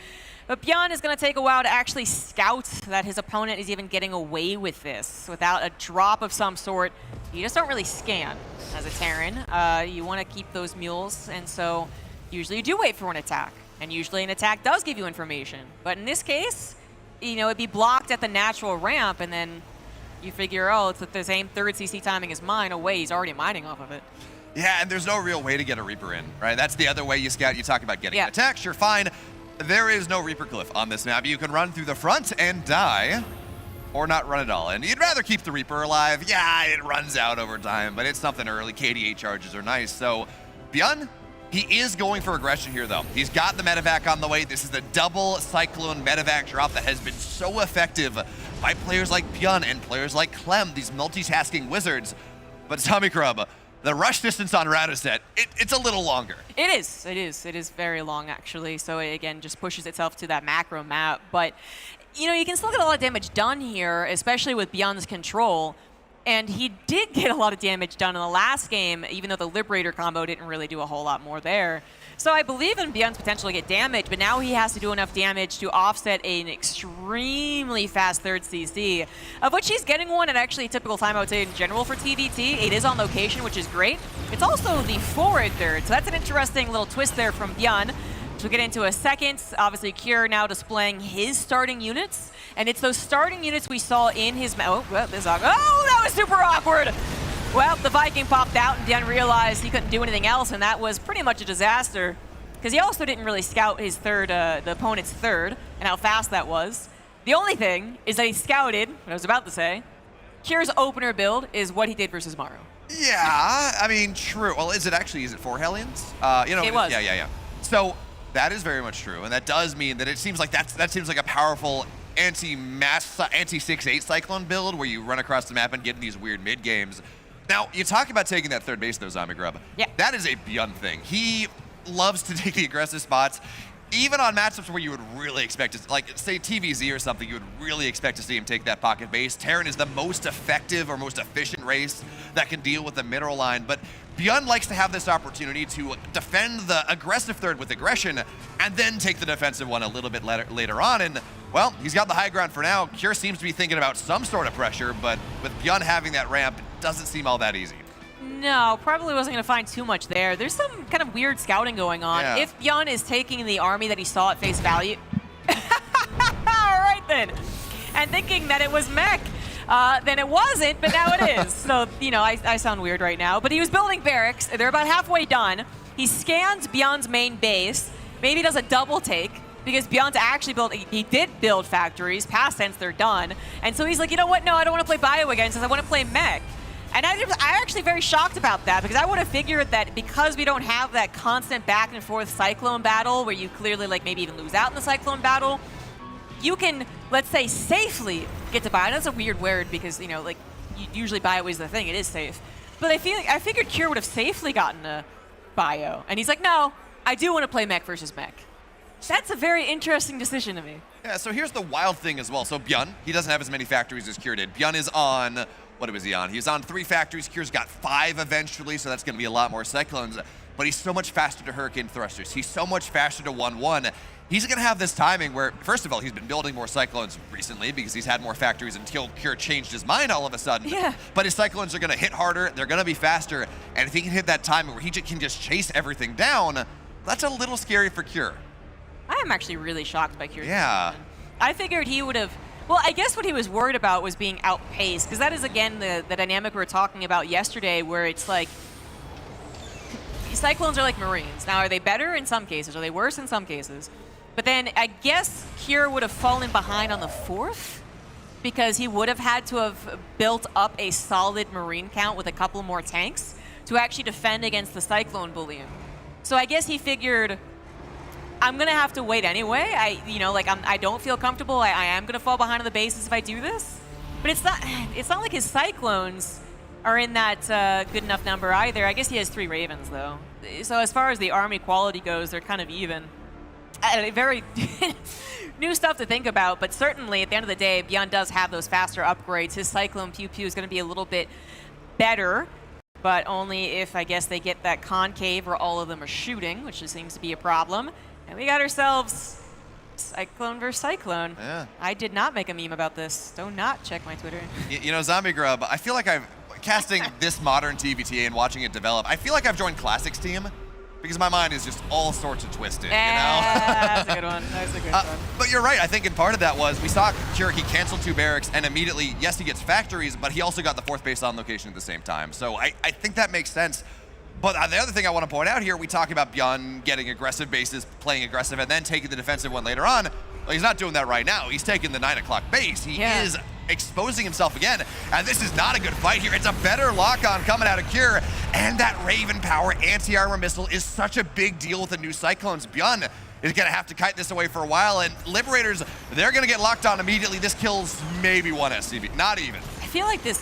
But Beyond is going to take a while to actually scout that his opponent is even getting away with this. Without a drop of some sort, you just don't really scan as a Terran. You want to keep those mules, and so usually you do wait for an attack. And usually an attack does give you information. But in this case, you know, it'd be blocked at the natural ramp, and then you figure, oh, it's the same third CC timing as mine. Oh, wait, he's already mining off of it. Yeah, and there's no real way to get a Reaper in, right? That's the other way you scout. You talk about getting an attack, sure, fine. There is no Reaper Cliff on this map. You can run through the front and die, or not run at all. And you'd rather keep the Reaper alive. Yeah, it runs out over time, but it's something early. KDA charges are nice. So, Beyond, he is going for aggression here, though. He's got the medevac on the way. This is the double Cyclone medevac drop that has been so effective by players like Beyond and players like Clem, these multitasking wizards. But Samicrub, the rush distance on Radicet, it's a little longer. It is very long, actually. So it, again, just pushes itself to that macro map. But, you know, you can still get a lot of damage done here, especially with Beyond's control. And he did get a lot of damage done in the last game, even though the Liberator combo didn't really do a whole lot more there. So I believe in Beyond's potential to get damage, but now he has to do enough damage to offset an extremely fast third CC, of which he's getting one at actually a typical time, I would say, in general for TVT. It is on location, which is great. It's also the forward third, so that's an interesting little twist there from Beyond. We'll get into a second. Obviously, Cure now displaying his starting units. And it's those starting units we saw in his... Oh, well, that was super awkward! Well, the Viking popped out and Beyond realized he couldn't do anything else, and that was pretty much a disaster. Because he also didn't really scout his third, the opponent's third, and how fast that was. The only thing is that he scouted, what I was about to say, Cure's opener build is what he did versus Maru. Yeah, I mean, true. Well, is it 4 Hellions? You know, it was. Yeah. So that is very much true, and that does mean that it seems like that seems like a powerful anti-6/8 Cyclone build where you run across the map and get in these weird mid games. Now, you talk about taking that third base though, Zombie Grub. Yeah. That is a Beyond thing. He loves to take the aggressive spots. Even on matchups where you would really expect to, like, say TVZ or something, you would really expect to see him take that pocket base. Terran is the most effective or most efficient race that can deal with the mineral line, but Beyond likes to have this opportunity to defend the aggressive third with aggression and then take the defensive one a little bit later on. And, well, he's got the high ground for now. Cure seems to be thinking about some sort of pressure, but with Beyond having that ramp, it doesn't seem all that easy. No, probably wasn't going to find too much there. There's some kind of weird scouting going on. Yeah. If Beyond is taking the army that he saw at face value... All right, then. And thinking that it was mech. Then it wasn't, but now it is. So, you know, I sound weird right now. But he was building barracks. They're about halfway done. He scans Beyond's main base. Maybe does a double take. Because Beyond's actually he did build factories. Past tense, they're done. And so he's like, you know what? No, I don't want to play bio again since I want to play mech. And I'm actually very shocked about that because I would have figured that because we don't have that constant back and forth Cyclone battle where you clearly like maybe even lose out in the Cyclone battle, you can, let's say, safely get to bio. That's a weird word because, you know, like usually bio is the thing. It is safe. But I figured Cure would have safely gotten a bio. And he's like, no, I do want to play mech versus mech. That's a very interesting decision to me. Yeah, so here's the wild thing as well. So Beyond, he doesn't have as many factories as Cure did. Beyond is on... What was he on? He was on 3 factories. Cure's got 5 eventually, so that's going to be a lot more Cyclones. But he's so much faster to Hurricane Thrusters. He's so much faster to 1-1. He's going to have this timing where, first of all, he's been building more Cyclones recently because he's had more factories until Cure changed his mind all of a sudden. Yeah. But his Cyclones are going to hit harder. They're going to be faster. And if he can hit that timing where he can just chase everything down, that's a little scary for Cure. I am actually really shocked by Cure's Yeah. decision. I figured he would have... Well, I guess what he was worried about was being outpaced, because that is, again, the dynamic we were talking about yesterday, where it's like, Cyclones are like Marines. Now, are they better in some cases? Are they worse in some cases? But then I guess Cure would have fallen behind on the 4th, because he would have had to have built up a solid Marine count with a couple more tanks to actually defend against the Cyclone bullion. So I guess he figured, I'm gonna have to wait anyway. I don't feel comfortable. I am gonna fall behind on the bases if I do this. But it's not like his Cyclones are in that good enough number either. I guess he has 3 Ravens though. So as far as the army quality goes, they're kind of even. Very new stuff to think about, but certainly at the end of the day, Beyond does have those faster upgrades. His Cyclone Pew Pew is going to be a little bit better, but only if, I guess, they get that concave where all of them are shooting, which just seems to be a problem. And we got ourselves Cyclone versus Cyclone. Yeah. I did not make a meme about this. Do not check my Twitter. You know, Zombie Grub, I feel like casting this modern TVTA and watching it develop, I feel like I've joined Classic's team. Because my mind is just all sorts of twisted, you know? That's a good one. That's a good one. But you're right. I think in part of that was we saw Cure, he canceled 2 barracks, and immediately, yes, he gets factories, but he also got the 4th base on location at the same time. So I think that makes sense. But the other thing I want to point out here, we talk about Beyond getting aggressive bases, playing aggressive, and then taking the defensive one later on. Well, he's not doing that right now. He's taking the 9 o'clock base. He is exposing himself again, and this is not a good fight here. It's a better lock-on coming out of Cure, and that Raven Power anti-armor missile is such a big deal with the new Cyclones. Beyond is going to have to kite this away for a while, and Liberators, they're going to get locked on immediately. This kills maybe 1 SCV, not even. I feel like this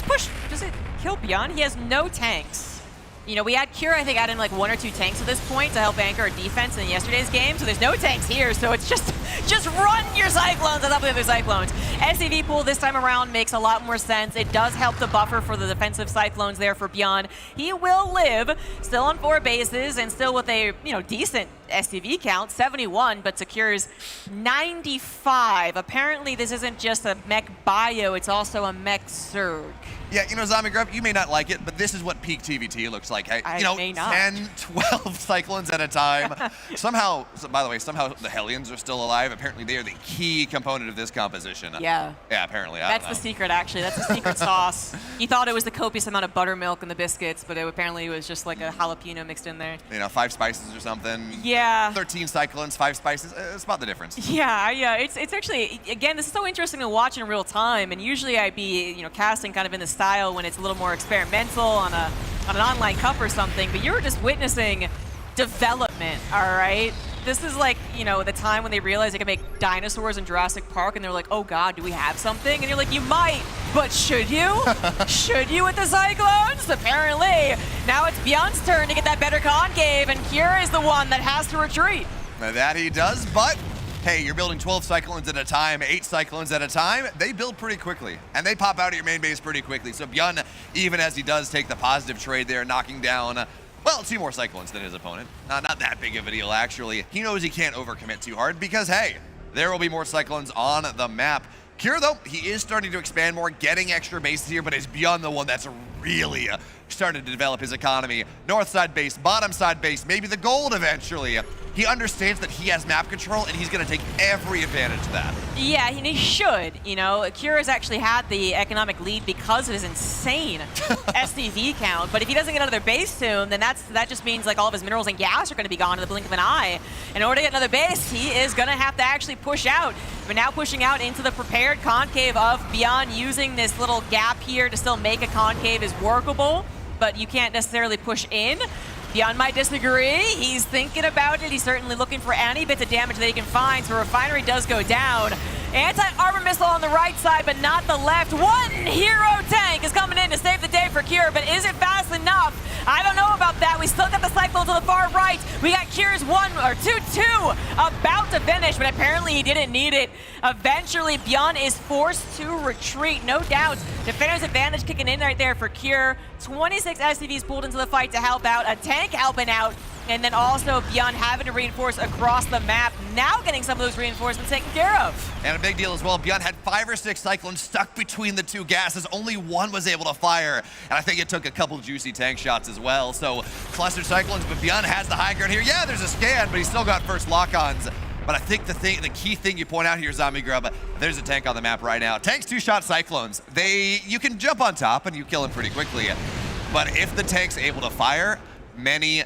push, does it kill Beyond? He has no tanks. You know, we had Cure, I think, add in like 1 or 2 tanks at this point to help anchor our defense in yesterday's game, so there's no tanks here, so it's just run your Cyclones on top of the other Cyclones. SCV pool this time around makes a lot more sense. It does help to buffer for the defensive Cyclones there for Beyond. He will live, still on 4 bases, and still with a, decent SCV count, 71, but secures 95. Apparently, this isn't just a mech bio, it's also a mech Zerg. Yeah, Zombie Grub, you may not like it, but this is what peak TVT looks like. I may not. 10, 12 Cyclones at a time. By the way, somehow the Hellions are still alive. Apparently, they are the key component of this composition. Yeah. Yeah, apparently. That's the secret, actually. That's the secret sauce. You thought it was the copious amount of buttermilk in the biscuits, but apparently it was just like a jalapeno mixed in there. 5 spices or something. Yeah. 13 Cyclones, 5 spices. It's about the difference. Yeah. It's actually, again, this is so interesting to watch in real time, and usually I'd be, casting kind of in the style when it's a little more experimental on an online cup or something, but you're just witnessing development, all right? This is like, the time when they realized they could make dinosaurs in Jurassic Park, and they're like, oh God, do we have something? And you're like, you might, but should you? Should you with the Cyclones? Apparently. Now it's Beyond's turn to get that better concave, and Cure is the one that has to retreat. That he does, but hey, you're building 12 Cyclones at a time, 8 Cyclones at a time. They build pretty quickly, and they pop out of your main base pretty quickly. So Beyond, even as he does take the positive trade there, knocking down, 2 more Cyclones than his opponent. Not that big of a deal, actually. He knows he can't overcommit too hard because, hey, there will be more Cyclones on the map. Cure, though, he is starting to expand more, getting extra bases here, but it's Beyond the one that's really started to develop his economy. North side base, bottom side base, maybe the gold eventually. He understands that he has map control, and he's going to take every advantage of that. Yeah, and he should. Cure has actually had the economic lead because of his insane SCV count. But if he doesn't get another base soon, then that just means like all of his minerals and gas are going to be gone in the blink of an eye. In order to get another base, he is going to have to actually push out. We're now pushing out into the prepared concave of Beyond, using this little gap here to still make a concave is workable, but you can't necessarily push in. Beyond might disagree. He's thinking about it. He's certainly looking for any bits of damage that he can find, so Refinery does go down. Anti-armor missile on the right side, but not the left. 1 hero tank is coming in to save the day for Cure, but is it fast enough? I don't know about that. We still got the Cyclone to the far right. We got Cure's 2-2 about to finish, but apparently he didn't need it. Eventually, Beyond is forced to retreat, no doubt. Defender's advantage kicking in right there for Cure. 26 SCVs pulled into the fight to help out. A tank helping out. And then also Beyond having to reinforce across the map, now getting some of those reinforcements taken care of. And a big deal as well, Beyond had 5 or 6 Cyclones stuck between the 2 gases. Only 1 was able to fire, and I think it took a couple juicy tank shots as well. So clustered Cyclones, but Beyond has the high ground here. Yeah, there's a scan, but he's still got first lock-ons. But I think the key thing you point out here, Zombie Grub, there's a tank on the map right now. Tanks 2-shot Cyclones. You can jump on top and you kill them pretty quickly. But if the tank's able to fire, many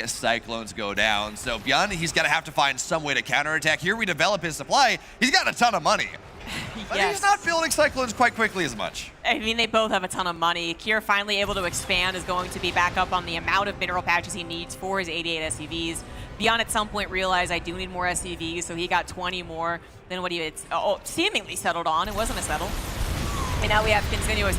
Cyclones go down. So Beyond, he's going to have to find some way to counterattack. Here we develop his supply. He's got a ton of money. But he's not building Cyclones quite quickly as much. I mean, they both have a ton of money. Kier finally able to expand, is going to be back up on the amount of mineral patches he needs for his 88 SCVs. Beyond at some point realized I do need more SCVs, so he got 20 more than what he had seemingly settled on. It wasn't a settle. And now we have continuous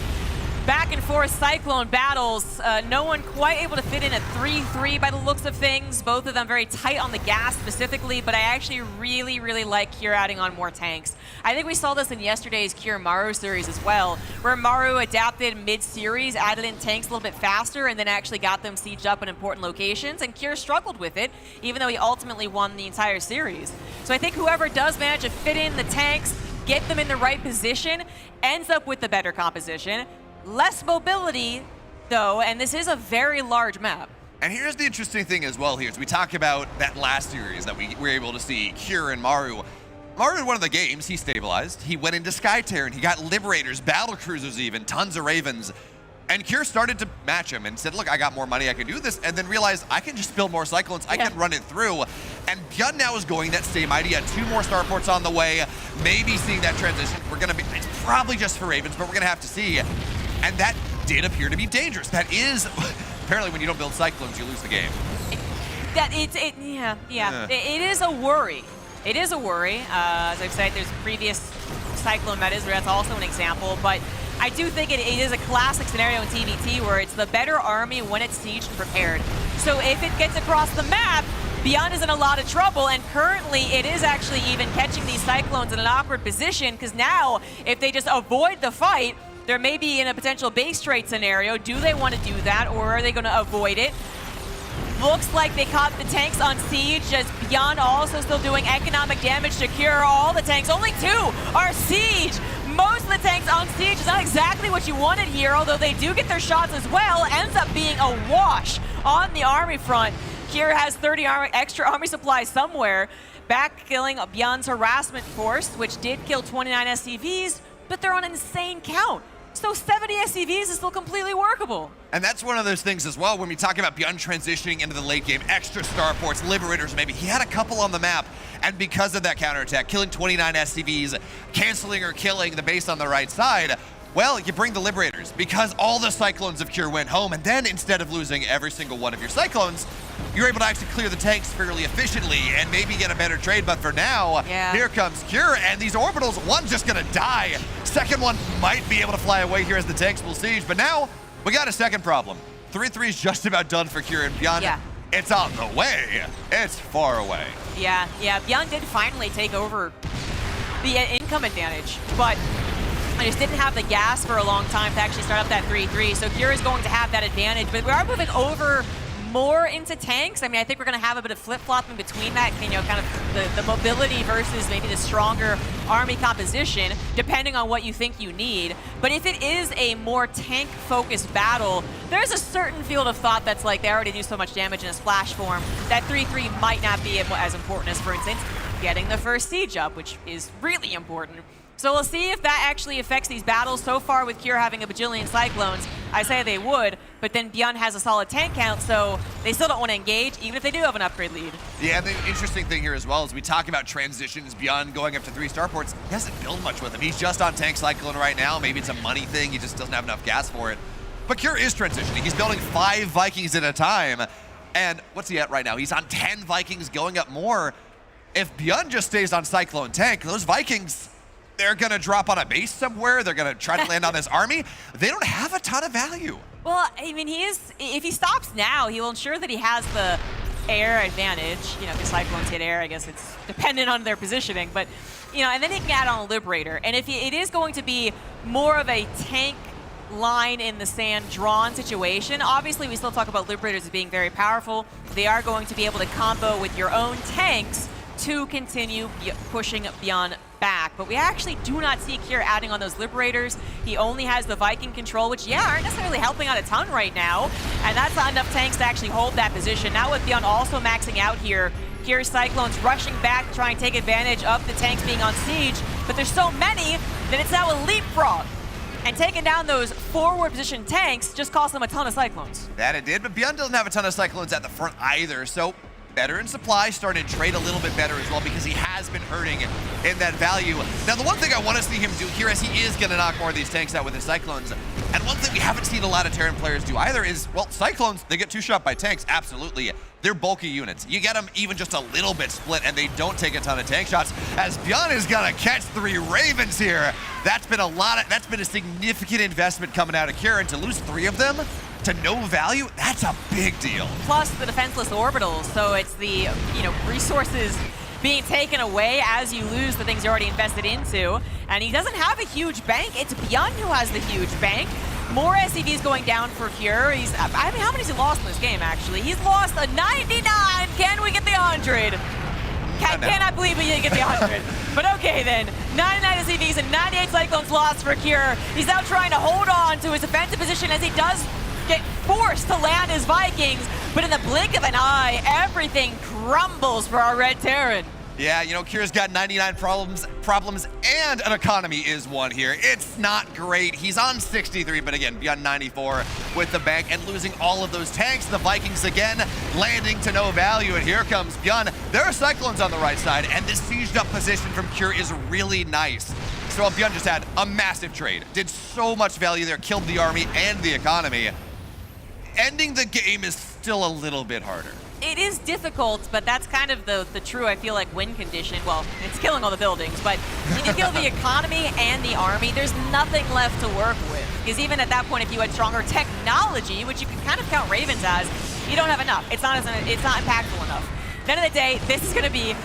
back and forth Cyclone battles. No one quite able to fit in a 3-3 by the looks of things. Both of them very tight on the gas specifically, but I actually really, really like Kier adding on more tanks. I think we saw this in yesterday's Kier Maru series as well, where Maru adapted mid-series, added in tanks a little bit faster, and then actually got them sieged up in important locations, and Kier struggled with it, even though he ultimately won the entire series. So I think whoever does manage to fit in the tanks, get them in the right position, ends up with the better composition. Less mobility, though, and this is a very large map. And here's the interesting thing as well here. As we talk about that last series that we were able to see Kier and Maru. Maru in one of the games, he stabilized. He went into Sky Terran. He got Liberators, Battle Cruisers even, tons of Ravens. And Kier started to match him and said, look, I got more money, I can do this. And then realized I can just build more Cyclones, I can run it through. And Bjorn now is going that same idea. 2 more starports on the way, maybe seeing that transition. It's probably just for Ravens, but we're gonna have to see. And that did appear to be dangerous. That is, apparently when you don't build Cyclones, you lose the game. It is a worry. It is a worry. As I've said, there's previous Cyclone metas where that's also an example, but I do think it is a classic scenario in TVT where it's the better army when it's sieged and prepared. So if it gets across the map, Beyond is in a lot of trouble, and currently it is actually even catching these Cyclones in an awkward position, because now if they just avoid the fight, they're maybe in a potential base trade scenario. Do they want to do that, or are they going to avoid it? Looks like they caught the tanks on siege, as Beyond also still doing economic damage to cure all the tanks. Only 2 are siege. Most of the tanks on siege is not exactly what you wanted here, although they do get their shots as well. Ends up being a wash on the army front. Kier has 30 extra army supplies somewhere. Back killing Beyond's harassment force, which did kill 29 SCVs, but they're on an insane count. So 70 SCVs is still completely workable. And that's one of those things as well when we talk about Beyond transitioning into the late game, extra starports, Liberators maybe. He had a couple on the map, and because of that counterattack, killing 29 SCVs, canceling or killing the base on the right side, well, you bring the Liberators because all the Cyclones of Kier went home, and then instead of losing every single one of your Cyclones, you're able to actually clear the tanks fairly efficiently and maybe get a better trade. But for now, here comes Kier, and these orbitals, one's just gonna die. Second one might be able to fly away here as the tanks will siege, but now we got a second problem. 3-3 is just about done for Kier, and Beyond, it's on the way. It's far away. Yeah, Beyond did finally take over the income advantage, but I just didn't have the gas for a long time to actually start up that 3-3, so Kier is going to have that advantage, but we are moving over more into tanks. I mean, I think we're going to have a bit of flip-flop in between that, you know, kind of the mobility versus maybe the stronger army composition, depending on what you think you need. But if it is a more tank-focused battle, there's a certain field of thought that's like, they already do so much damage in a splash form, that 3-3 might not be as important as, for instance, getting the first siege up, which is really important. So we'll see if that actually affects these battles. So far with Kier having a bajillion Cyclones, I say they would, but then Beyond has a solid tank count, so they still don't want to engage, even if they do have an upgrade lead. Yeah, the interesting thing here as well is we talk about transitions, Beyond going up to 3 starports. He doesn't build much with him. He's just on tank Cyclone right now. Maybe it's a money thing. He just doesn't have enough gas for it. But Kier is transitioning. He's building 5 Vikings at a time. And what's he at right now? He's on 10 Vikings, going up more. If Beyond just stays on Cyclone tank, those Vikings, they're going to drop on a base somewhere. They're going to try to land on his army. They don't have a ton of value. Well, I mean, if he stops now, he will ensure that he has the air advantage. You know, because Cyclones hit air, I guess it's dependent on their positioning. But, you know, and then he can add on a Liberator. And if it is going to be more of a tank line in the sand drawn situation, obviously we still talk about Liberators as being very powerful. They are going to be able to combo with your own tanks to continue pushing Beyond back. But we actually do not see Kier adding on those Liberators. He only has the Viking control, which, aren't necessarily helping out a ton right now. And that's not enough tanks to actually hold that position. Now with Beyond also maxing out here, Kier's Cyclones rushing back to try and take advantage of the tanks being on siege. But there's so many that it's now a leapfrog. And taking down those forward position tanks just cost them a ton of Cyclones. That it did, but Beyond doesn't have a ton of Cyclones at the front either. So better in supply, starting to trade a little bit better as well because he has been hurting in that value. Now, the one thing I want to see him do here is he is going to knock more of these tanks out with his Cyclones. And one thing we haven't seen a lot of Terran players do either is, well, Cyclones, they get two-shot by tanks, absolutely. They're bulky units. You get them even just a little bit split and they don't take a ton of tank shots. As Bjorn is going to catch 3 Ravens here. That's been a significant investment coming out of Cure, and to lose 3 of them to no value, that's a big deal. Plus the defenseless orbitals, so it's the resources being taken away as you lose the things you're already invested into. And he doesn't have a huge bank. It's Bjorn who has the huge bank. More SCVs going down for Cure. I mean, how many has he lost in this game, actually? He's lost a 99. Can we get the 100? Cannot believe we didn't get the 100. But okay then, 99 SCVs and 98 Cyclones lost for Cure. He's now trying to hold on to his defensive position as he does get forced to land his Vikings. But in the blink of an eye, everything crumbles for our Red Terran. Yeah, Cure's got 99 problems, and an economy is one here. It's not great. He's on 63, but again, beyond 94 with the bank and losing all of those tanks. The Vikings again landing to no value, and here comes Bjorn. There are Cyclones on the right side, and this sieged up position from Cure is really nice. So Bjorn just had a massive trade. Did so much value there, killed the army and the economy. Ending the game is still a little bit harder. It is difficult, but that's kind of the true, I feel like, win condition. Well, it's killing all the buildings, but when you kill the economy and the army, there's nothing left to work with. Because even at that point, if you had stronger technology, which you can kind of count Ravens as, you don't have enough. It's not impactful enough. At the end of the day, this is going to be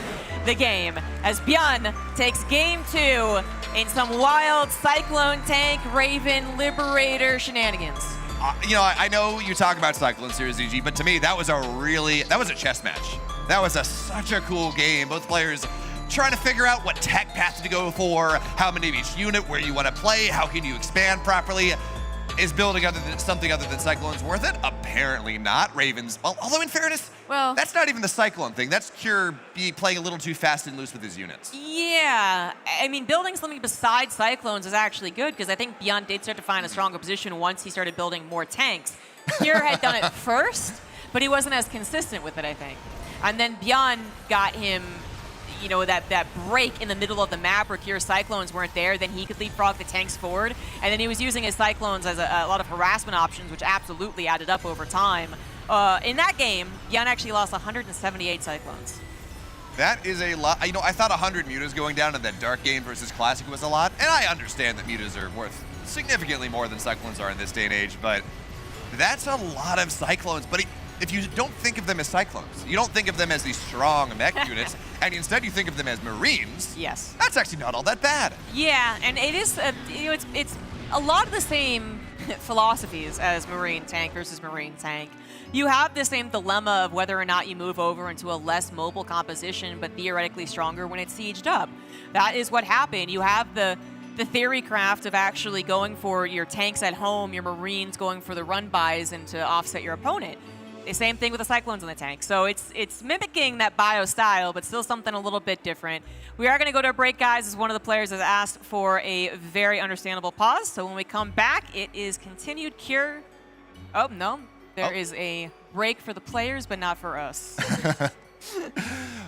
the game as Bjorn takes game 2 in some wild Cyclone Tank Raven Liberator shenanigans. I know you talk about Cyclone Series EG, but to me, that was a chess match. That was such a cool game. Both players trying to figure out what tech path to go for, how many of each unit, where you want to play, how can you expand properly. Is building something other than Cyclones worth it? Apparently not. Ravens, although in fairness, that's not even the Cyclone thing. That's Cure playing a little too fast and loose with his units. Yeah, I mean, building something besides Cyclones is actually good because I think Bjorn did start to find a stronger position once he started building more tanks. Cure had done it first, but he wasn't as consistent with it, I think. And then Bjorn got him, that break in the middle of the map where Cure's Cyclones weren't there, then he could leapfrog the tanks forward. And then he was using his Cyclones as a lot of harassment options, which absolutely added up over time. In that game, Bjorn actually lost 178 Cyclones. That is a lot. I thought 100 mutas going down in that Dark game versus Classic was a lot. And I understand that mutas are worth significantly more than Cyclones are in this day and age, but that's a lot of Cyclones. But if you don't think of them as Cyclones, you don't think of them as these strong mech units, and instead you think of them as Marines. Yes. That's actually not all that bad. Yeah, and it is, it's a lot of the same philosophies as Marine tank versus Marine tank. You have the same dilemma of whether or not you move over into a less mobile composition, but theoretically stronger when it's sieged up. That is what happened. You have the theory craft of actually going for your tanks at home, your Marines going for the run-bys and to offset your opponent. The same thing with the Cyclones in the tank. So it's mimicking that bio style, but still something a little bit different. We are going to go to a break, guys, as one of the players has asked for a very understandable pause. So when we come back, it is continued Cure. Oh, no. There is a break for the players, but not for us.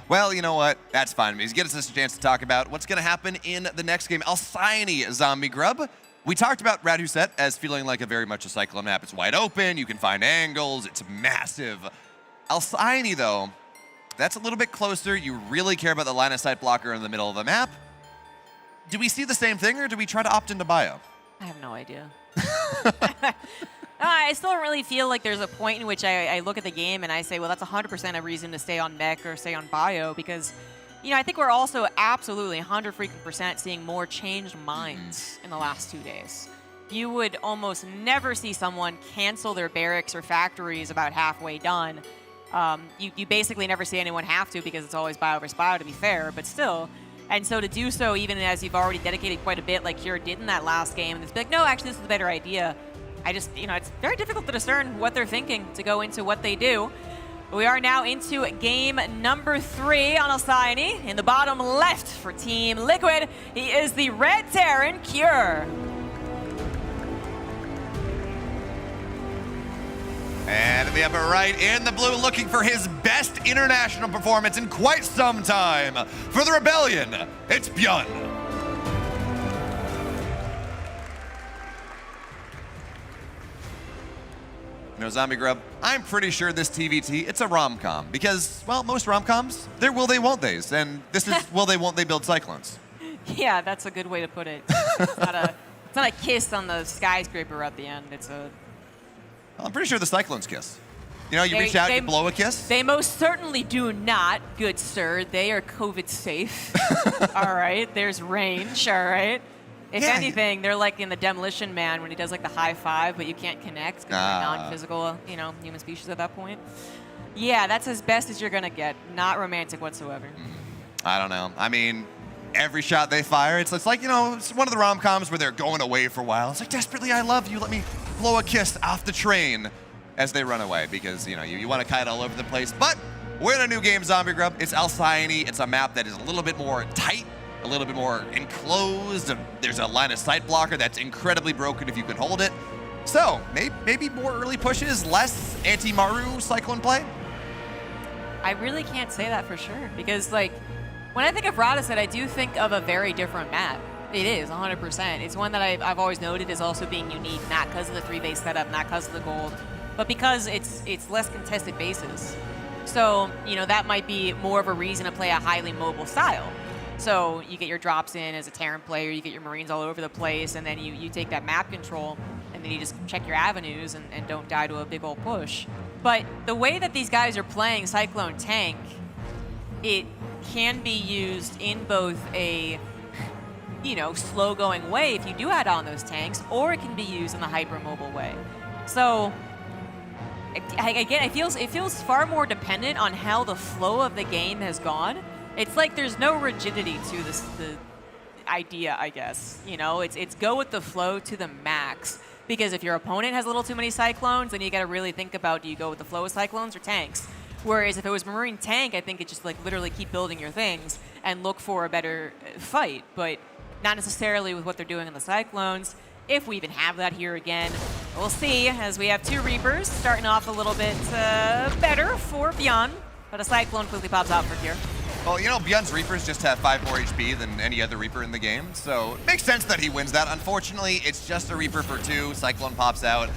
Well, you know what? That's fine. It gives us a chance to talk about what's going to happen in the next game. Alcyone Zombie Grub. We talked about Radhuset as feeling like very much a Cyclone map. It's wide open, you can find angles, it's massive. Alcyone, though, that's a little bit closer. You really care about the line of sight blocker in the middle of the map. Do we see the same thing, or do we try to opt into bio? I have no idea. I still don't really feel like there's a point in which I look at the game and I say, well, that's 100% a reason to stay on mech or stay on bio, because I think we're also absolutely 100% seeing more changed minds in the last 2 days. You would almost never see someone cancel their barracks or factories about halfway done. You basically never see anyone have to because it's always bio versus bio, to be fair, but still. And so to do so, even as you've already dedicated quite a bit like Cure did in that last game, and it's like, no, actually, this is a better idea. It's very difficult to discern what they're thinking to go into what they do. We are now into game number 3 on Alcyone. In the bottom left for Team Liquid, he is the Red Terran Cure. And in the upper right, in the blue, looking for his best international performance in quite some time. For the Rebellion, it's Bjorn. You know, Zombie Grub, I'm pretty sure this TVT, it's a rom-com. Because, well, most rom-coms, they're will they, won't they's. And this is will they, won't they build Cyclones. Yeah, that's a good way to put it. It's not a kiss on the skyscraper at the end. It's a... Well, I'm pretty sure the Cyclones kiss. You know, you reach out, you blow a kiss. They most certainly do not, good sir. They are COVID safe. All right, there's range, all right? If anything, they're like in the Demolition Man when he does like the high five, but you can't connect because you're non-physical, you know, human species at that point. Yeah, that's as best as you're gonna get. Not romantic whatsoever. I don't know. I mean, every shot they fire, it's like, you know, it's one of the rom-coms where they're going away for a while. It's like, desperately, I love you. Let me blow a kiss off the train as they run away because, you know, you want to kite all over the place. But we're in a new game, Zombie Grub. It's Alcyone. It's a map that is a little bit more tight, a little bit more enclosed. There's a line of sight blocker that's incredibly broken if you can hold it. So maybe more early pushes, less anti-Maru Cyclone play? I really can't say that for sure because, like, when I think of Radicet, I do think of a very different map. It is, 100%. It's one that I've always noted as also being unique, not because of the 3-base setup, not because of the gold, but because it's less contested bases. So, you know, that might be more of a reason to play a highly mobile style. So you get your drops in as a Terran player, you get your Marines all over the place, and then you take that map control, and then you just check your avenues and don't die to a big old push. But the way that these guys are playing Cyclone Tank, it can be used in both a, you know, slow-going way if you do add on those tanks, or it can be used in the hyper-mobile way. So, again, it feels far more dependent on how the flow of the game has gone. It's like there's no rigidity to the idea, I guess. You know, it's go with the flow to the max. Because if your opponent has a little too many Cyclones, then you got to really think about, do you go with the flow of Cyclones or tanks? Whereas if it was Marine Tank, I think it just like literally keep building your things and look for a better fight. But not necessarily with what they're doing in the Cyclones. If we even have that here again, we'll see, as we have two Reapers starting off a little bit better for Bjorn, but a Cyclone quickly pops out for Cure. Well, you know, Bjorn's Reapers just have 5 more HP than any other Reaper in the game, so it makes sense that he wins that. Unfortunately, it's just a Reaper for 2, Cyclone pops out.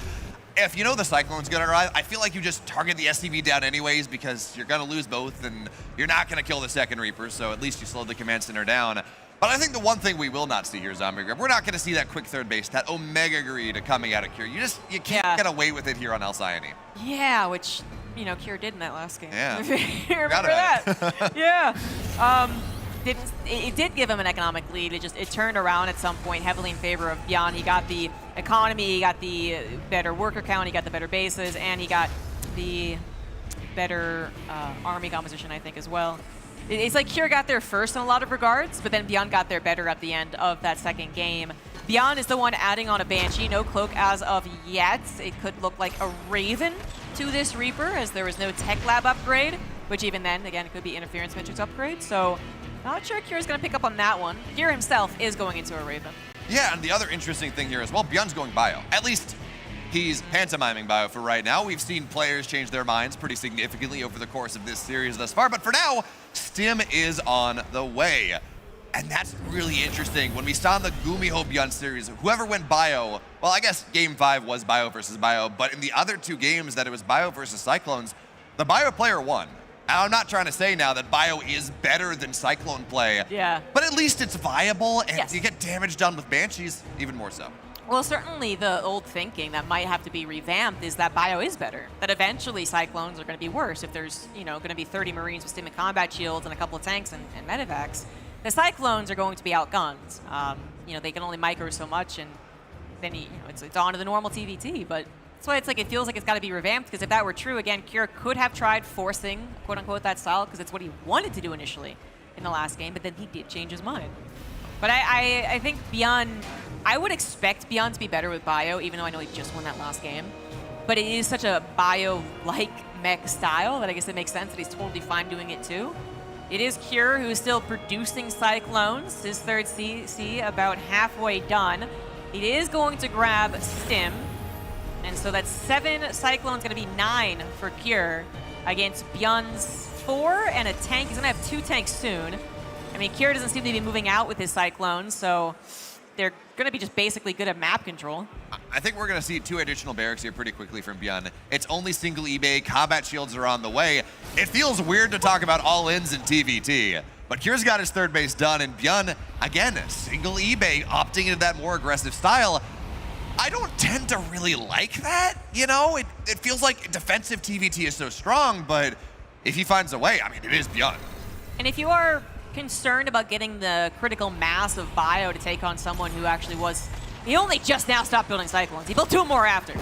If you know the Cyclone's gonna arrive, I feel like you just target the SCV down anyways because you're gonna lose both and you're not gonna kill the second Reaper, so at least you slow the command center down. But I think the one thing we will not see here, Zombie Grub, we're not going to see that quick third base, that Omega Greed coming out of Cure. You can't get away with it here on Alcyone. Yeah, which, you know, Cure did in that last game. Yeah. Remember that? Yeah. It did give him an economic lead. It turned around at some point heavily in favor of Bjorn. He got the economy, he got the better worker count, he got the better bases, and he got the better army composition, I think, as well. It's like Cure got there first in a lot of regards, but then Bjorn got there better at the end of that second game. Bjorn is the one adding on a Banshee, no Cloak as of yet. It could look like a Raven to this Reaper, as there was no Tech Lab upgrade, which even then, again, it could be Interference Matrix upgrade, so not sure Cure's going to pick up on that one. Cure himself is going into a Raven. Yeah, and the other interesting thing here as well, Bjorn's going bio. At least he's pantomiming bio for right now. We've seen players change their minds pretty significantly over the course of this series thus far, but for now, Stim is on the way. And that's really interesting. When we saw in the Gumiho Bjorn series, whoever went bio, well, I guess game 5 was bio versus bio, but in the other 2 games that it was bio versus Cyclones, the bio player won. And I'm not trying to say now that bio is better than Cyclone play, but at least it's viable, and you get damage done with Banshees, even more so. Well, certainly the old thinking that might have to be revamped is that bio is better. That eventually Cyclones are going to be worse if there's, you know, going to be 30 Marines with Stim and combat shields and a couple of tanks and medevacs. The Cyclones are going to be outgunned. You know, they can only micro so much, and then it's on to the normal TVT. But that's why it's like it feels like it's got to be revamped. Because if that were true, again, Cure could have tried forcing quote unquote that style because it's what he wanted to do initially in the last game. But then he did change his mind. But I think Bjorn, I would expect Bjorn to be better with bio, even though I know he just won that last game. But it is such a bio-like mech style that I guess it makes sense that he's totally fine doing it too. It is Cure who is still producing Cyclones. His third CC about halfway done. It is going to grab Stim. And so that's 7 Cyclones, going to be 9 for Cure against Byun's 4 and a tank. He's going to have 2 tanks soon. I mean, Cure doesn't seem to be moving out with his Cyclones, so they're going to be just basically good at map control. I think we're going to see 2 additional barracks here pretty quickly from Byun. It's only single eBay. Combat shields are on the way. It feels weird to talk about all-ins in TVT, but Cure's got his 3rd base done, and Byun, again, single eBay, opting into that more aggressive style. I don't tend to really like that, you know? It feels like defensive TVT is so strong, but if he finds a way, I mean, it is Byun. And if you are concerned about getting the critical mass of bio to take on someone who actually was, he only just now stopped building Cyclones. He built 2 more after.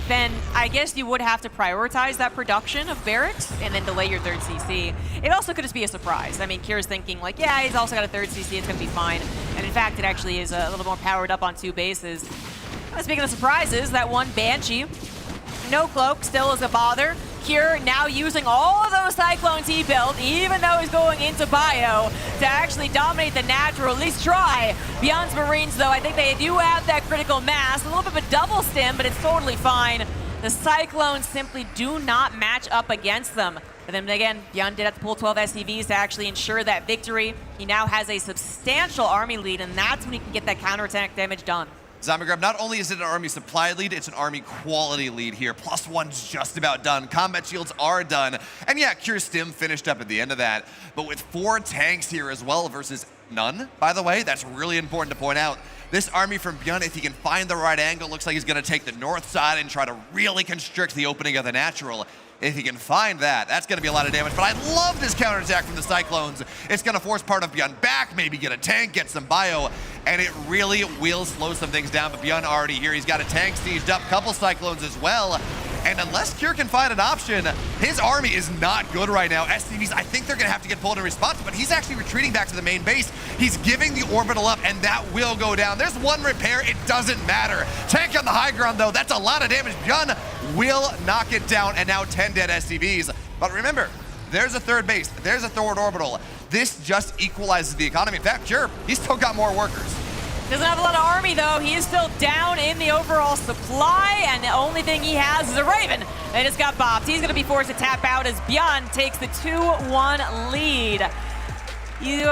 Then I guess you would have to prioritize that production of barracks and then delay your 3rd CC. It also could just be a surprise. I mean, Cure's thinking like, yeah, he's also got a 3rd CC, it's gonna be fine. And in fact, it actually is a little more powered up on 2 bases. Speaking of surprises, that one Banshee, no cloak, still is a bother. Cure now using all of those Cyclones he built, even though he's going into bio, to actually dominate the natural, at least try. Byun's Marines, though, I think they do have that critical mass. A little bit of a double stim, but it's totally fine. The Cyclones simply do not match up against them. But then again, Byun did have to pull 12 SCVs to actually ensure that victory. He now has a substantial army lead, and that's when he can get that counterattack damage done. Zamagrab, not only is it an army supply lead, it's an army quality lead here. +1's just about done. Combat shields are done. And yeah, Cure Stim finished up at the end of that. But with 4 tanks here as well versus none, by the way, that's really important to point out. This army from Byun, if he can find the right angle, looks like he's going to take the north side and try to really constrict the opening of the natural. If he can find that, that's going to be a lot of damage. But I love this counterattack from the Cyclones. It's going to force part of Byun back, maybe get a tank, get some bio, and it really will slow some things down. But Byun already here. He's got a tank sieged up, couple Cyclones as well. And unless Cure can find an option, his army is not good right now. SCVs, I think they're going to have to get pulled in response, but he's actually retreating back to the main base. He's giving the orbital up, and that will go down. There's 1 repair. It doesn't matter. Tank on the high ground, though. That's a lot of damage. Byun will knock it down, and now 10 dead SCVs. But remember, there's a 3rd base. There's a 3rd orbital. This just equalizes the economy. In fact, Cure, he's still got more workers. Doesn't have a lot of army, though. He is still down in the overall supply, and the only thing he has is a Raven. They just got bopped. He's going to be forced to tap out as Byun takes the 2-1 lead. You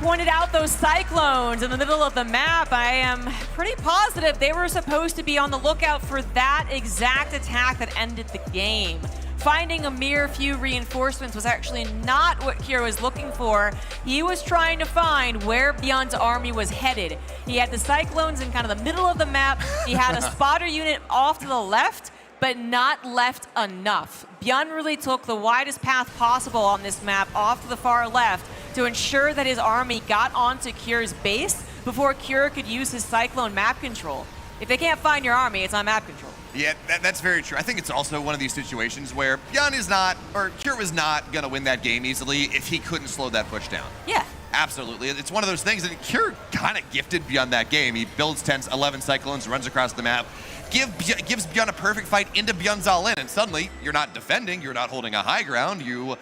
pointed out those Cyclones in the middle of the map. I am pretty positive they were supposed to be on the lookout for that exact attack that ended the game. Finding a mere few reinforcements was actually not what Cure was looking for. He was trying to find where Byun's army was headed. He had the Cyclones in kind of the middle of the map. He had a spotter unit off to the left, but not left enough. Byun really took the widest path possible on this map off to the far left to ensure that his army got onto Cure's base before Cure could use his Cyclone map control. If they can't find your army, it's on map control. Yeah, that's very true. I think it's also one of these situations where Byun is not, or Cure was not going to win that game easily if he couldn't slow that push down. Yeah. Absolutely. It's one of those things that Cure kind of gifted Byun that game. He builds 11 Cyclones, runs across the map, gives Byun a perfect fight into Byun's all-in, and suddenly you're not defending, you're not holding a high ground, you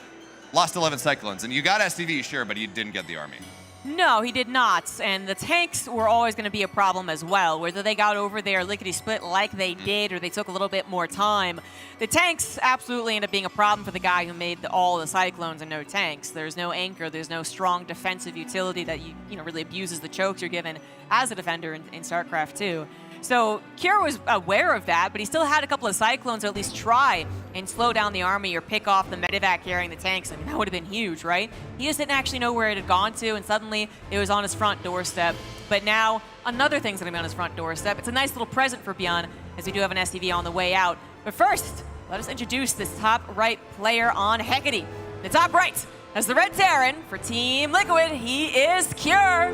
lost 11 Cyclones. And you got SCV, sure, but you didn't get the army. No, he did not, and the tanks were always going to be a problem as well. Whether they got over there lickety-split like they did or they took a little bit more time, the tanks absolutely ended up being a problem for the guy who made all the Cyclones and no tanks. There's no anchor, there's no strong defensive utility that really abuses the chokes you're given as a defender in StarCraft 2. So Cure was aware of that, but he still had a couple of Cyclones to at least try and slow down the army or pick off the medevac carrying the tanks. I mean, that would have been huge, right? He just didn't actually know where it had gone to, and suddenly it was on his front doorstep. But now, another thing's going to be on his front doorstep. It's a nice little present for Byun, as we do have an SCV on the way out. But first, let us introduce this top right player on Hecate. The top right has the Red Terran for Team Liquid. He is Cure.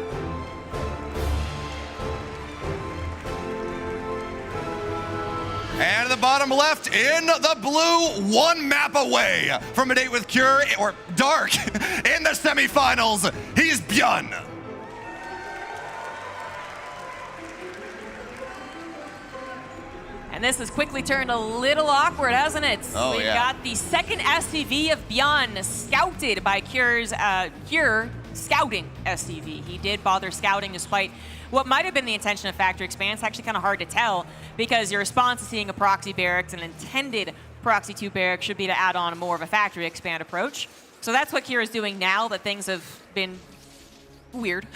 And the bottom left in the blue, 1 map away from a date with Cure, or Dark, in the semifinals. He's Byun. And this has quickly turned a little awkward, hasn't it? Oh, We've got the second SCV of Byun scouted by Cure scouting SCV. He did bother scouting despite what might have been the intention of Factory Expand. It's actually kind of hard to tell because your response to seeing a proxy barracks, an intended proxy 2 barracks, should be to add on more of a Factory Expand approach. So that's what Kira's doing now that things have been weird.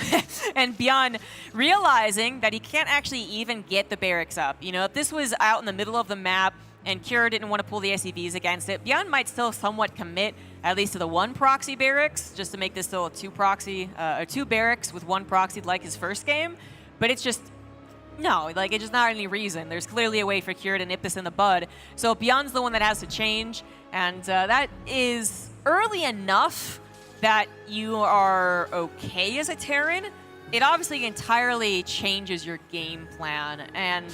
And Beyond realizing that he can't actually even get the barracks up. You know, if this was out in the middle of the map and Kira didn't want to pull the SCVs against it, Beyond might still somewhat commit at least to the 1 proxy barracks, just to make this still a 2 barracks with 1 proxy like his first game. But it's just, no, like it's just not any reason. There's clearly a way for Kira to nip this in the bud. So Beyond's the one that has to change, and that is early enough that you are okay as a Terran. It obviously entirely changes your game plan, and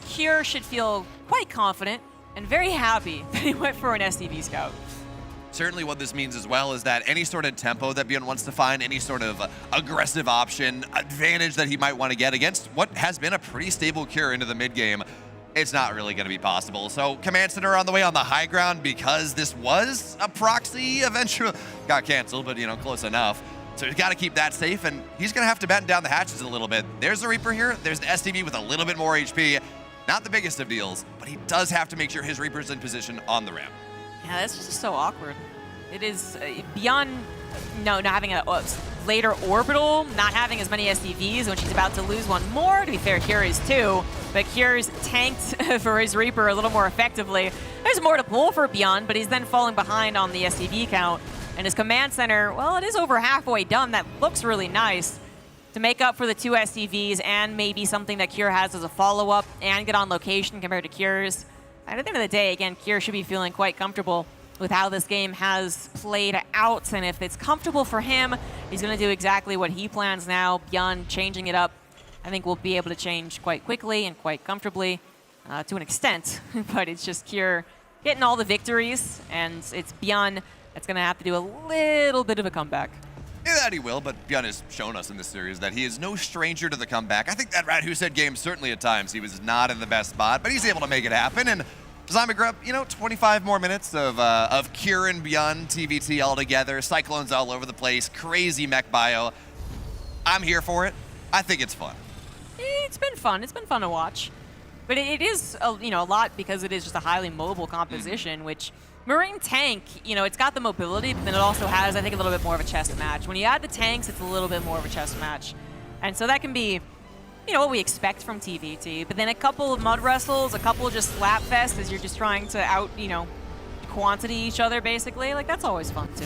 Kira should feel quite confident and very happy that he went for an SCV scout. Certainly what this means as well is that any sort of tempo that Bjorn wants to find, any sort of aggressive option, advantage that he might want to get against what has been a pretty stable Kira into the mid game, it's not really going to be possible. So Command Center on the way on the high ground because this was a proxy eventually. Got canceled, but, you know, close enough. So he's got to keep that safe, and he's going to have to batten down the hatches a little bit. There's a Reaper here. There's the STV with a little bit more HP. Not the biggest of deals, but he does have to make sure his Reaper's in position on the ramp. Yeah, that's just so awkward. It is Beyond not having a later orbital, not having as many SCVs when she's about to lose one more. To be fair, Kira is too, but Kira's tanked for his Reaper a little more effectively. There's more to pull for Beyond, but he's then falling behind on the SCV count. And his Command Center, well, it is over halfway done. That looks really nice to make up for the 2 SCVs and maybe something that Kira has as a follow-up and get on location compared to Kira's. And at the end of the day, again, Kira should be feeling quite comfortable with how this game has played out, and if it's comfortable for him, he's going to do exactly what he plans now. Beyond changing it up, I think we'll be able to change quite quickly and quite comfortably to an extent, but it's just Kira getting all the victories, and it's Beyond that's going to have to do a little bit of a comeback. Yeah, that he will, but Bjorn has shown us in this series that he is no stranger to the comeback. I think that Rat Who Said game, certainly at times, he was not in the best spot, but he's able to make it happen, and Zombie Grub, you know, 25 more minutes of Kira and Beyond TVT all together, Cyclones all over the place, crazy mech bio. I'm here for it. I think it's fun. It's been fun. It's been fun to watch. But it is, a lot because it is just a highly mobile composition, which Marine Tank, it's got the mobility, but then it also has, I think, a little bit more of a chess match. When you add the tanks, it's a little bit more of a chess match. And so that can be what we expect from TVT, but then a couple of mud wrestles, a couple of just slap fest as you're just trying to out, quantity each other, basically. Like, that's always fun, too.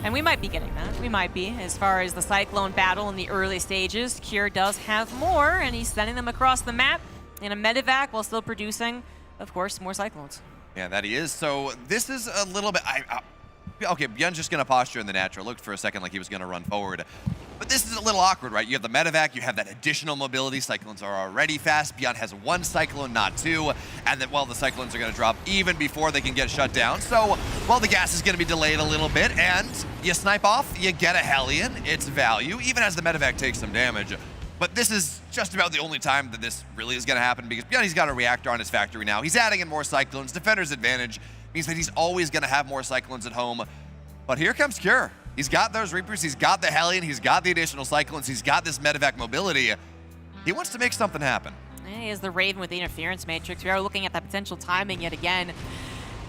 And we might be getting that. We might be. As far as the Cyclone battle in the early stages, Kira does have more, and he's sending them across the map in a medevac while still producing, of course, more Cyclones. Yeah, that he is. So this is a little bit... okay, Bjorn's just going to posture in the natural. Looked for a second like he was going to run forward. But this is a little awkward, right? You have the medevac, you have that additional mobility. Cyclones are already fast. Beyond has 1 Cyclone, not 2. And then, well, the Cyclones are going to drop even before they can get shut down. So, well, the gas is going to be delayed a little bit. And you snipe off, you get a Hellion. It's value, even as the medevac takes some damage. But this is just about the only time that this really is going to happen because Beyond, he's got a reactor on his factory now. He's adding in more Cyclones. Defender's advantage means that he's always going to have more Cyclones at home. But here comes Cure. He's got those Reapers, he's got the Hellion, he's got the additional Cyclones, he's got this medevac mobility. He wants to make something happen. He is the Raven with the Interference Matrix. We are looking at that potential timing yet again.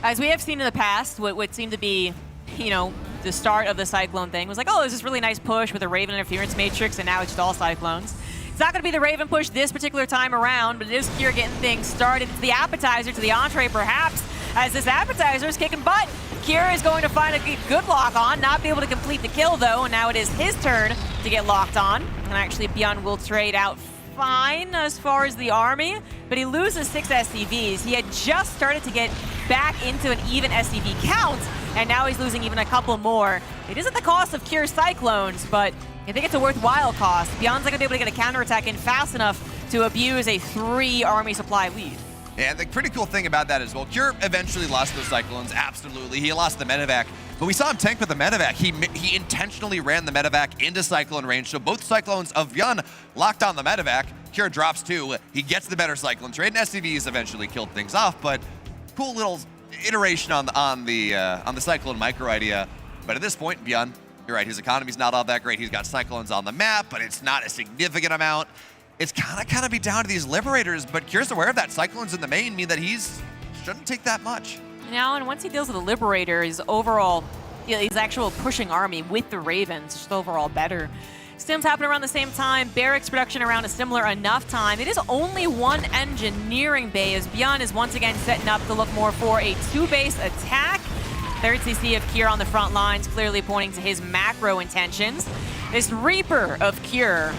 As we have seen in the past, what seemed to be, the start of the Cyclone thing was like, oh, there's this really nice push with a Raven Interference Matrix, and now it's just all Cyclones. It's not going to be the Raven push this particular time around, but it is Kira getting things started. It's the appetizer to the entree, perhaps, as this appetizer is kicking butt. Kira is going to find a good lock on, not be able to complete the kill though, and now it is his turn to get locked on. And actually Beyond will trade out fine as far as the army, but he loses 6 SCVs. He had just started to get back into an even SCV count, and now he's losing even a couple more. It is at the cost of Kira's Cyclones, but I think it's a worthwhile cost. Beyond's not going to be able to get a counterattack in fast enough to abuse a 3 army supply lead. And the pretty cool thing about that as well, Cure eventually lost those Cyclones, absolutely. He lost the medevac, but we saw him tank with the medevac. He intentionally ran the medevac into Cyclone range, so both Cyclones of Beyond locked on the medevac. Cure drops 2, he gets the better Cyclone trade, and SCVs eventually killed things off, but cool little iteration on the Cyclone micro idea. But at this point, Beyond You're right, his economy's not all that great. He's got Cyclones on the map, but it's not a significant amount. It's kind of be down to these Liberators, but Kier's aware of that. Cyclones in the main mean that shouldn't take that much. Now, and once he deals with the Liberator, his overall, his actual pushing army with the Ravens, just overall better. Stims happen around the same time. Barracks production around a similar enough time. It is only one engine nearing Bay as Bjorn is once again setting up to look more for a two-base attack. Third CC of Kier on the front lines, clearly pointing to his macro intentions. This Reaper of Kier,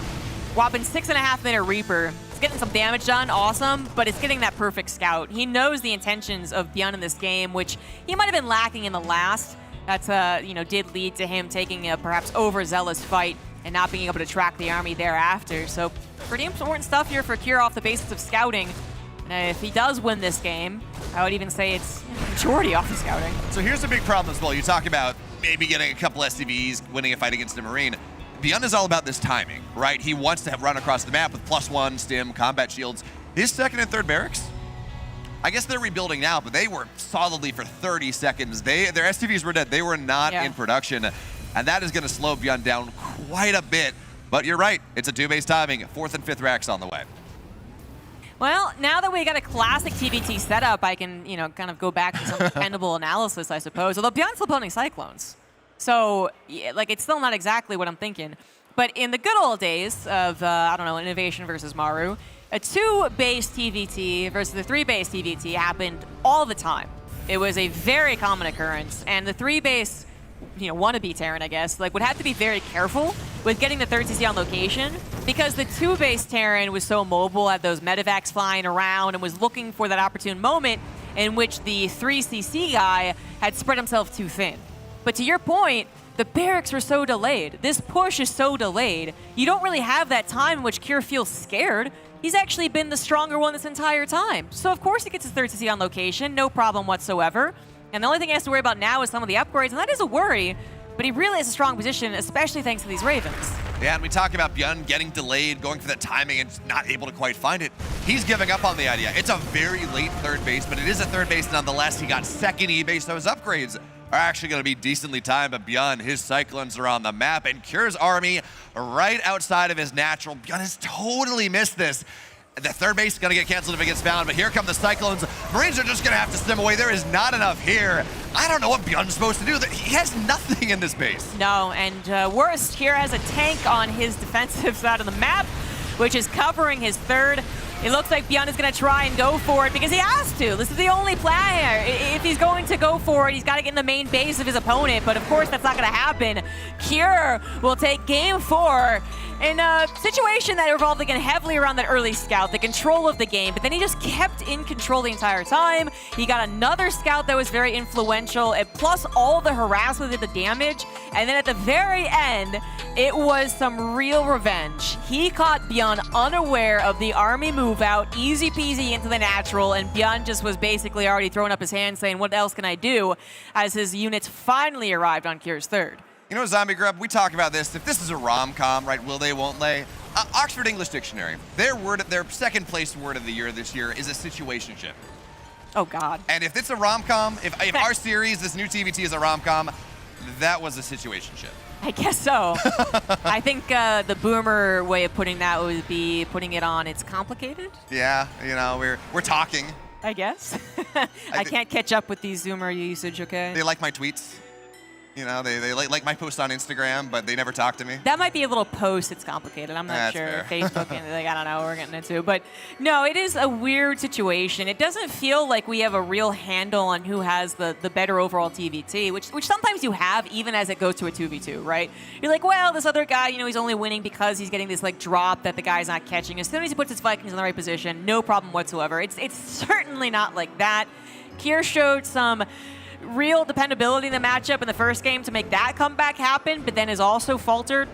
whopping 6.5-minute Reaper. It's getting some damage done, awesome, but it's getting that perfect scout. He knows the intentions of Bjorn in this game, which he might have been lacking in the last. That did lead to him taking a perhaps overzealous fight and not being able to track the army thereafter. So pretty important stuff here for Kier off the basis of scouting. If he does win this game, I would even say it's majority off the scouting. So here's the big problem as well. You talk about maybe getting a couple SCVs, winning a fight against a Marine. Beyond is all about this timing, right? He wants to run across the map with +1, stim, combat shields. His second and third barracks, I guess they're rebuilding now, but they were solidly for 30 seconds. Their SCVs were dead. They were not in production. And that is going to slow Bjorn down quite a bit. But you're right, it's a two-base timing. 4th and 5th racks on the way. Well, now that we got a classic TVT setup, I can, kind of go back to some dependable analysis, I suppose. Although Bjorn's still building Cyclones. So, it's still not exactly what I'm thinking. But in the good old days of, Innovation versus Maru, a 2-base TVT versus the 3-base TVT happened all the time. It was a very common occurrence. And the 3-base wannabe Terran, I guess, would have to be very careful with getting the 3rd CC on location because the 2-base Terran was so mobile, had those medevacs flying around and was looking for that opportune moment in which the 3CC guy had spread himself too thin. But to your point, the barracks were so delayed. This push is so delayed. You don't really have that time in which Kier feels scared. He's actually been the stronger one this entire time. So of course he gets his 3rd CC on location, no problem whatsoever. And the only thing he has to worry about now is some of the upgrades, and that is a worry, but he really has a strong position, especially thanks to these Ravens. Yeah, and we talk about Bjorn getting delayed, going for that timing, and not able to quite find it. He's giving up on the idea. It's a very late 3rd base, but it is a 3rd base nonetheless. He got 2nd E-base. Those upgrades are actually going to be decently timed, but Bjorn, his Cyclones are on the map, and Kier's army right outside of his natural. Bjorn has totally missed this. The 3rd base is going to get canceled if it gets found, but here come the Cyclones. Marines are just going to have to stem away. There is not enough here. I don't know what Bjorn's supposed to do. He has nothing in this base. No, and worst, here has a tank on his defensive side of the map, which is covering his 3rd. It looks like Bjorn is going to try and go for it because he has to. This is the only plan here. If he's going to go for it, he's got to get in the main base of his opponent, but of course that's not going to happen. Kier will take game 4 in a situation that revolved again heavily around that early scout, the control of the game, but then he just kept in control the entire time. He got another scout that was very influential, and plus all the harassment with the damage, and then at the very end, it was some real revenge. He caught Bjorn unaware of the army move out, easy peasy into the natural, and Bjorn just was basically already throwing up his hands saying, what else can I do, as his units finally arrived on Kier's 3rd. You know, Zombie Grub, we talk about this. If this is a rom-com, right, will they, won't they? Oxford English Dictionary, their 2nd place word of the year this year is a situationship. Oh, God. And if it's a rom-com, if our series, this new TVT is a rom-com, that was a situationship. I guess so. I think the boomer way of putting that would be putting it on it's complicated. Yeah, we're talking. I guess. I can't catch up with these Zoomer usage, okay? They like my tweets. They like my post on Instagram, but they never talk to me. That might be a little post. It's complicated. I'm not sure. Fair. Facebook and I don't know what we're getting into. But no, it is a weird situation. It doesn't feel like we have a real handle on who has the better overall TVT, which sometimes you have even as it goes to a 2v2, right? You're like, well, this other guy, he's only winning because he's getting this drop that the guy's not catching. As soon as he puts his Vikings in the right position, no problem whatsoever. It's certainly not like that. Kier showed some real dependability in the matchup in the first game to make that comeback happen, but then has also faltered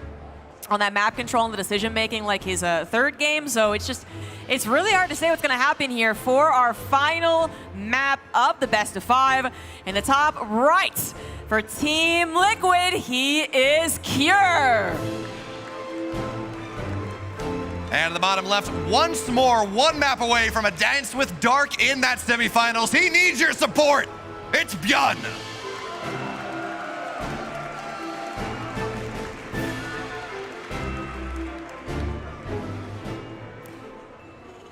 on that map control and the decision making like his 3rd game. So it's really hard to say what's going to happen here for our final map of the best of 5. In the top right for Team Liquid, he is Kier. And the bottom left, once more, 1 map away from a Dance with Dark in that semifinals. He needs your support. It's Bjorn.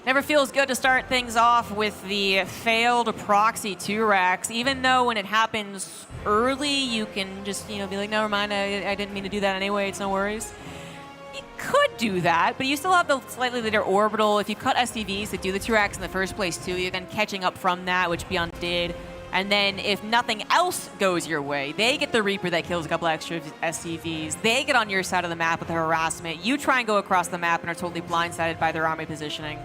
Never feels good to start things off with the failed proxy 2-racks, even though when it happens early, you can just, be like, never mind, I didn't mean to do that anyway, it's no worries. You could do that, but you still have the slightly later orbital. If you cut SCVs to do the 2-racks in the first place too, you're then catching up from that, which Beyond did. And then if nothing else goes your way, they get the Reaper that kills a couple extra SCVs. They get on your side of the map with the harassment. You try and go across the map and are totally blindsided by their army positioning.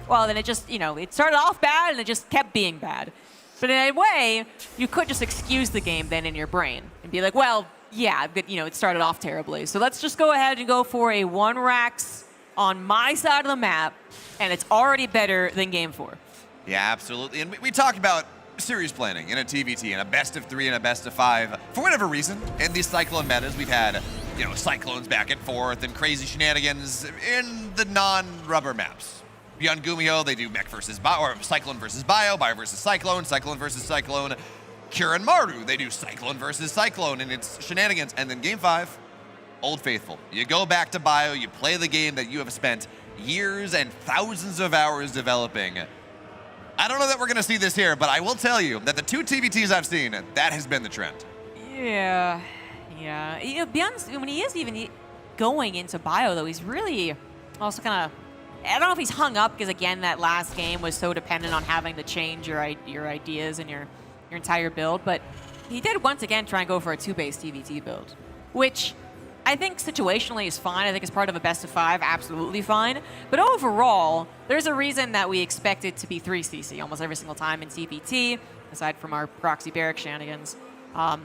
Well, then it just, it started off bad and it just kept being bad. But in a way, you could just excuse the game then in your brain and be like, well, yeah, but, it started off terribly. So let's just go ahead and go for a 1-racks on my side of the map, and it's already better than Game 4. Yeah, absolutely. And we talk about series planning in a TVT, and a best of 3 and a best of 5. For whatever reason, in these Cyclone metas, we've had, Cyclones back and forth and crazy shenanigans in the non-rubber maps. Beyond Gumiho, they do mech versus bio, or Cyclone versus bio versus Cyclone, Cyclone versus Cyclone. Cure and Maru, they do Cyclone versus Cyclone, and it's shenanigans. And then Game 5, Old Faithful. You go back to bio, you play the game that you have spent years and thousands of hours developing. I don't know that we're going to see this here, but I will tell you that the 2 TVTs I've seen, that has been the trend. Yeah. Beyond, when he is even going into bio, though, he's really also kind of, I don't know if he's hung up because, again, that last game was so dependent on having to change your ideas and your entire build, but he did once again try and go for a 2-base TVT build, which I think situationally is fine. I think as part of a best of 5, absolutely fine. But overall, there's a reason that we expect it to be 3CC almost every single time in TVT, aside from our proxy barrack shenanigans,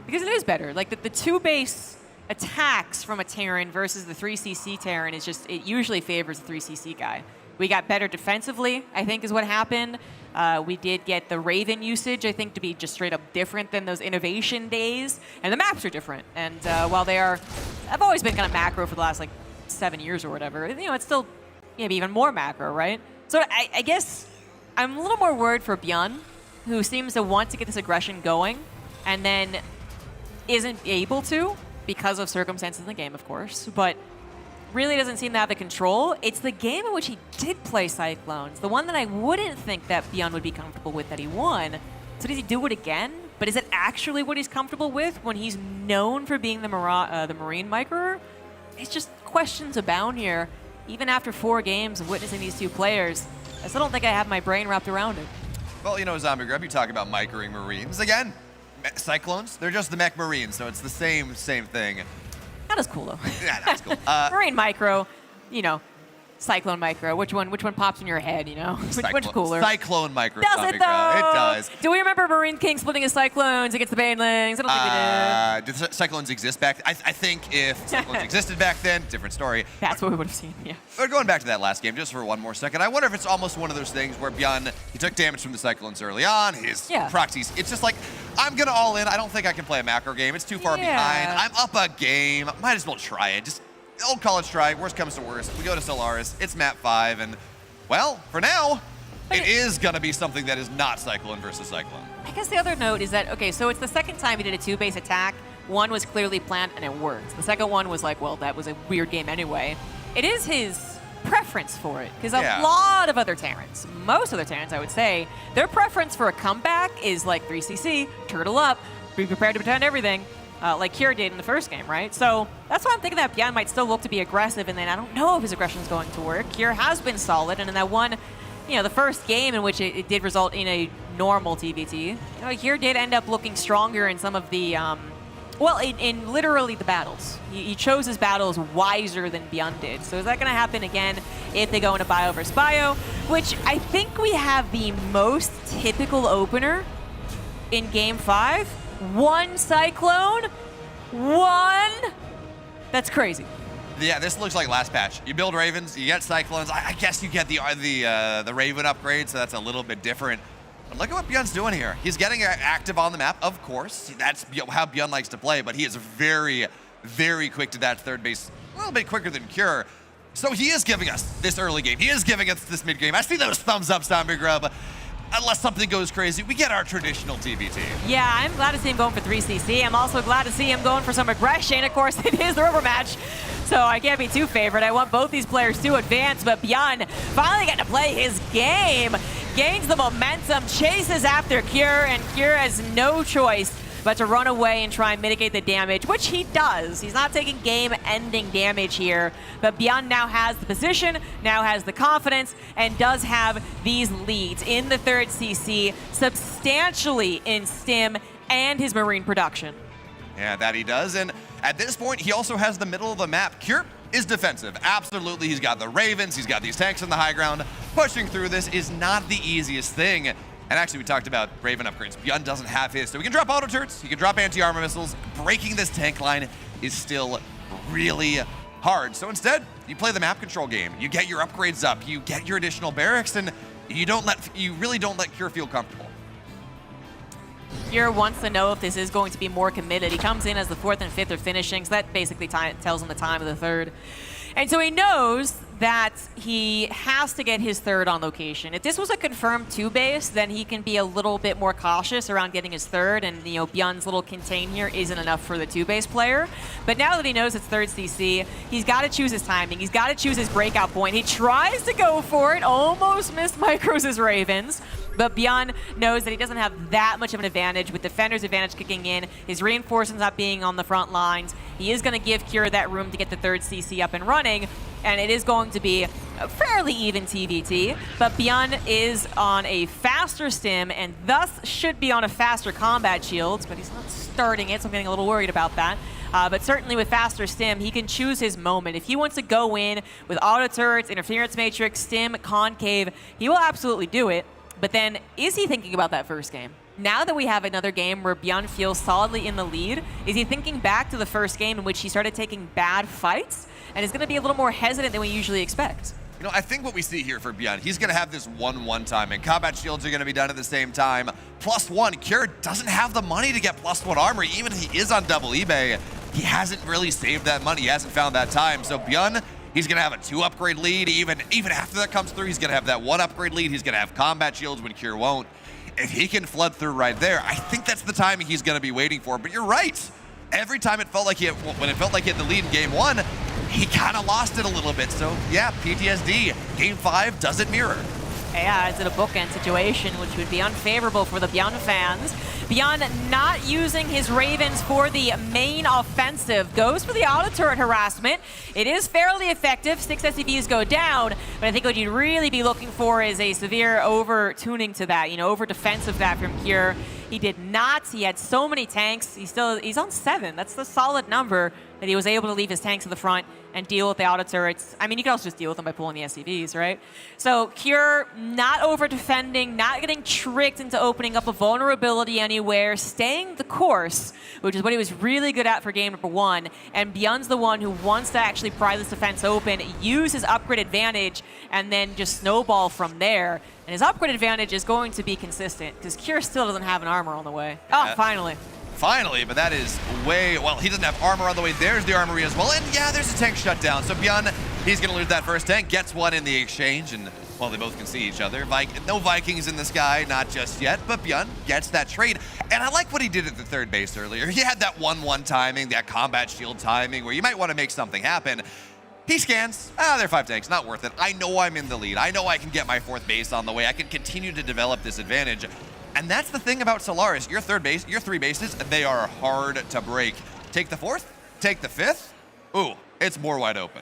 because it is better. Like the 2-base attacks from a Terran versus the 3CC Terran is just, it usually favors the 3CC guy. We got better defensively, I think is what happened. We did get the Raven usage, I think, to be just straight up different than those innovation days. And the maps are different. And while they are, I've always been kind of macro for the last 7 years or whatever. It's still maybe even more macro, right? So I guess I'm a little more worried for Bjorn, who seems to want to get this aggression going and then isn't able to because of circumstances in the game, of course. But really doesn't seem to have the control. It's the game in which he did play Cyclones, the one that I wouldn't think that Beyond would be comfortable with that he won. So does he do it again? But is it actually what he's comfortable with when he's known for being the Marine Microer? It's just questions abound here. Even after 4 games of witnessing these 2 players, I still don't think I have my brain wrapped around it. Well, Zombie Grub, you talk about microing Marines. Again, Cyclones, they're just the mech Marines, so it's the same thing. Not as cool, though. Yeah, that's cool. Marine Micro, Cyclone Micro. Which one pops in your head, Which cooler? Cyclone Micro. Does it, though? It does. Do we remember Marine King splitting his Cyclones against the Banelings? I don't think we did. Did Cyclones exist back I think if Cyclones existed back then, different story. That's what we would have seen, yeah. But going back to that last game, just for one more second, I wonder if it's almost one of those things where Bjorn, he took damage from the Cyclones early on, his proxies, it's just like, I'm going to all in. I don't think I can play a macro game. It's too far behind. I'm up a game. Might as well try it. Just old college try. Worst comes to worst. We go to Solaris. It's map 5. And, well, for now, it is going to be something that is not Cyclone versus Cyclone. I guess the other note is that, okay, so it's the second time he did a 2-base attack. One was clearly planned, and it worked. The second one was like, well, that was a weird game anyway. It is his preference for it, because a lot of other Terrans, most other Terrans, I would say, their preference for a comeback is like 3CC, turtle up, be prepared to pretend everything, like Cure did in the first game, right? So that's why I'm thinking that Bjorn might still look to be aggressive, and then I don't know if his aggression is going to work. Cure has been solid, and in that one, the first game in which it did result in a normal TVT, Cure did end up looking stronger in some of the, in literally the battles. He chose his battles wiser than Bjorn did. So is that going to happen again if they go into bio versus bio? Which I think we have the most typical opener in Game 5. 1 Cyclone, 1. That's crazy. Yeah, this looks like last patch. You build Ravens, you get Cyclones. I guess you get the Raven upgrade, so that's a little bit different. But look at what Bjorn's doing here. He's getting active on the map, of course. That's how Bjorn likes to play, but he is very, very quick to that 3rd base, a little bit quicker than Cure. So he is giving us this early game. He is giving us this mid game. I see those thumbs up, Zombie Grub. unless something goes crazy, we get our traditional TBT. Yeah, I'm glad to see him going for 3CC. I'm also glad to see him going for some aggression. Of course, it is the rubber match, so I can't be too favored. I want both these players to advance, but Bjorn finally getting to play his game. Gains the momentum, chases after Cure, and Cure has no choice but to run away and try and mitigate the damage, which he does. He's not taking game-ending damage here, but Bjorn now has the position, now has the confidence, and does have these leads in the third CC, substantially in Stim and his Marine production. Yeah, that he does, and at this point, he also has the middle of the map. Cure is defensive. Absolutely, he's got the Ravens, he's got these tanks on the high ground. Pushing through this is not the easiest thing. And actually, we talked about Raven upgrades. Bjorn doesn't have his, so he can drop auto turrets, he can drop anti-armor missiles. Breaking this tank line is still really hard. So instead, you play the map control game. You get your upgrades up, you get your additional barracks, and you really don't let Cure feel comfortable. Cure wants to know if this is going to be more committed. He comes in as the 4th and 5th are finishing, so that basically tells him the time of the 3rd. And so he knows that he has to get his 3rd on location. If this was a confirmed 2 base, then he can be a little bit more cautious around getting his 3rd, and Bjorn's little contain here isn't enough for the 2 base player. But now that he knows it's 3rd CC, he's got to choose his timing. He's got to choose his breakout point. He tries to go for it, almost missed micros his Ravens. But Bjorn knows that he doesn't have that much of an advantage with Defender's advantage kicking in, his reinforcements not being on the front lines. He is going to give Cure that room to get the 3rd CC up and running, and it is going to be a fairly even TVT, but Bjorn is on a faster Stim and thus should be on a faster combat shields, but he's not starting it, so I'm getting a little worried about that. But certainly with faster Stim, he can choose his moment. If he wants to go in with auto turrets, interference matrix, Stim, concave, he will absolutely do it. But then, is he thinking about that first game? Now that we have another game where Bjorn feels solidly in the lead, is he thinking back to the first game in which he started taking bad fights and is going to be a little more hesitant than we usually expect? I think what we see here for Bjorn, he's going to have this 1-1 time, and combat shields are going to be done at the same time. +1, Cure doesn't have the money to get +1 armor. Even if he is on double eBay, he hasn't really saved that money. He hasn't found that time. So Bjorn, he's going to have a 2 upgrade lead. Even after that comes through, he's going to have that 1 upgrade lead. He's going to have combat shields when Cure won't. If he can flood through right there, I think that's the timing he's going to be waiting for. But you're right. Every time it felt like when it felt like he had the lead in game 1, he kind of lost it a little bit. So yeah, PTSD. Game 5 doesn't mirror. Yeah, it's in a bookend situation, which would be unfavorable for the Bjorn fans. Bjorn not using his Ravens for the main offensive. Goes for the auto turret harassment. It is fairly effective. 6 SCVs go down, but I think what you'd really be looking for is a severe over-tuning to that, over-defensive that from Cure. He did not. He had so many tanks. He's on 7. That's the solid number that he was able to leave his tanks to the front and deal with the auto turrets. I mean, you can also just deal with them by pulling the SCVs, right? So Cure not over-defending, not getting tricked into opening up a vulnerability anywhere, staying the course, which is what he was really good at for game number 1. And Bjorn's the one who wants to actually pry this defense open, use his upgrade advantage, and then just snowball from there. And his upgrade advantage is going to be consistent, because Cure still doesn't have an armor on the way. Oh, finally. Finally, but that is well, he doesn't have armor on the way. There's the armory as well. And yeah, there's a tank shutdown. So Bjorn, he's going to lose that first tank, gets one in the exchange, and well, they both can see each other. No Vikings in the sky, not just yet, but Bjorn gets that trade. And I like what he did at the 3rd base earlier. He had that 1-1 timing, that combat shield timing, where you might want to make something happen. He scans, there are 5 tanks, not worth it. I know I'm in the lead. I know I can get my 4th base on the way. I can continue to develop this advantage. And that's the thing about Solaris. Your 3rd base, your 3 bases, they are hard to break. Take the 4th, take the 5th. Ooh, it's more wide open.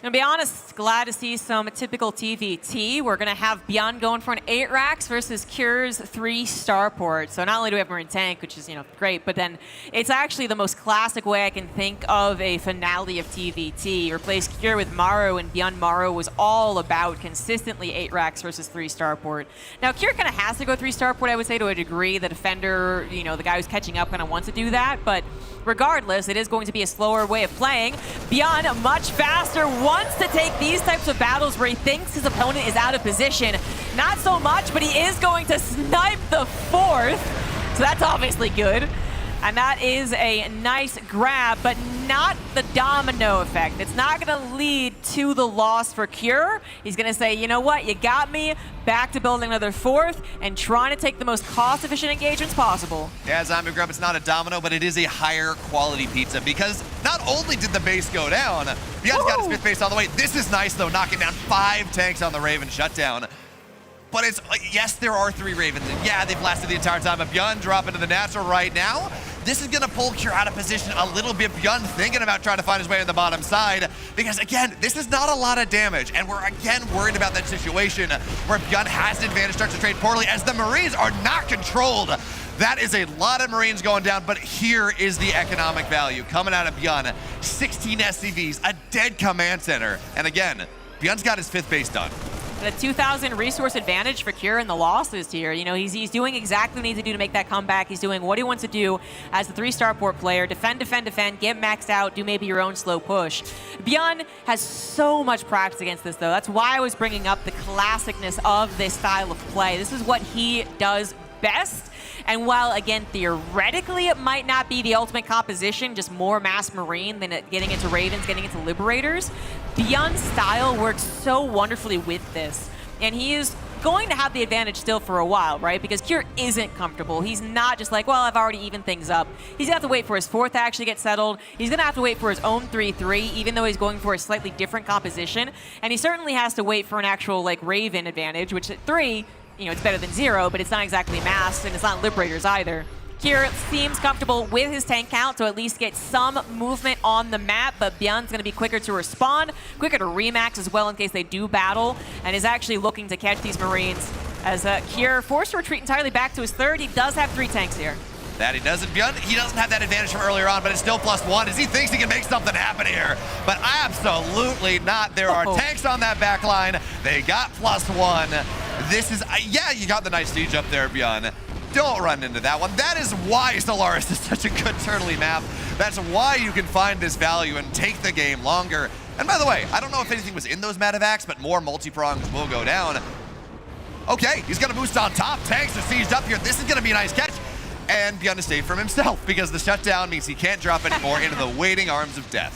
To be honest, glad to see some typical TVT. We're going to have Bjorn going for an 8 racks versus Cure's 3 starport. So not only do we have Marine Tank, which is, great, but then it's actually the most classic way I can think of a finale of TVT. Replace Cure with Maru, and Bjorn Maru was all about consistently 8 racks versus 3 starport. Now, Cure kind of has to go 3 starport, I would say, to a degree. The defender, the guy who's catching up kind of wants to do that, but regardless, it is going to be a slower way of playing. Bjorn, much faster, wants to take these types of battles where he thinks his opponent is out of position. Not so much, but he is going to snipe the 4th, so that's obviously good. And that is a nice grab, but not the domino effect. It's not going to lead to the loss for Cure. He's going to say, you know what, you got me, back to building another fourth and trying to take the most cost-efficient engagements possible. Yeah, Zombie Grub, it's not a domino, but it is a higher quality pizza because not only did the base go down, Beyond's got his fifth base all the way. This is nice, though, knocking down 5 tanks on the Raven shutdown. But it's, yes, there are 3 Ravens, and yeah, they've lasted the entire time, but Beyond dropping to the natural right now. This is gonna pull Cure out of position a little bit. Beyond thinking about trying to find his way on the bottom side, because again, this is not a lot of damage, and we're again worried about that situation where Beyond has an advantage, starts to trade poorly, as the Marines are not controlled. That is a lot of Marines going down, but here is the economic value coming out of Beyond. 16 SCVs, a dead command center, and again, Beyond's got his 5th base done. The 2,000 resource advantage for Cure in the losses here. You know, he's doing exactly what he needs to do to make that comeback. He's doing what he wants to do as the 3-star port player. Defend, defend, defend, get maxed out, do maybe your own slow push. Beyond has so much practice against this, though. That's why I was bringing up the classicness of this style of play. This is what he does best. And while, again, theoretically it might not be the ultimate composition, just more mass Marine than getting into Ravens, getting into Liberators, Beyond's style works so wonderfully with this. And he is going to have the advantage still for a while, right? Because Cure isn't comfortable. He's not just like, well, I've already evened things up. He's gonna have to wait for his 4th to actually get settled. He's gonna have to wait for his own 3-3, even though he's going for a slightly different composition. And he certainly has to wait for an actual, like, Raven advantage, which at 3, you know, it's better than 0, but it's not exactly masked, and it's not Liberators either. Cure seems comfortable with his tank count, so at least get some movement on the map, but Beyond's going to be quicker to respond, quicker to remax as well in case they do battle, and is actually looking to catch these Marines. As Cure forced to retreat entirely back to his 3rd, he does have 3 tanks here. That he doesn't. Beyond, he doesn't have that advantage from earlier on, but it's still +1 as he thinks he can make something happen here. But absolutely not. There are tanks on that back line. They got +1. This is, yeah, you got the nice siege up there, Beyond. Don't run into that one. That is why Stellaris is such a good turtley map. That's why you can find this value and take the game longer. And by the way, I don't know if anything was in those medevacs, but more multi-prongs will go down. Okay, he's gonna boost on top. Tanks are sieged up here. This is gonna be a nice catch. And Beyond to save from himself because the shutdown means he can't drop anymore into the waiting arms of death.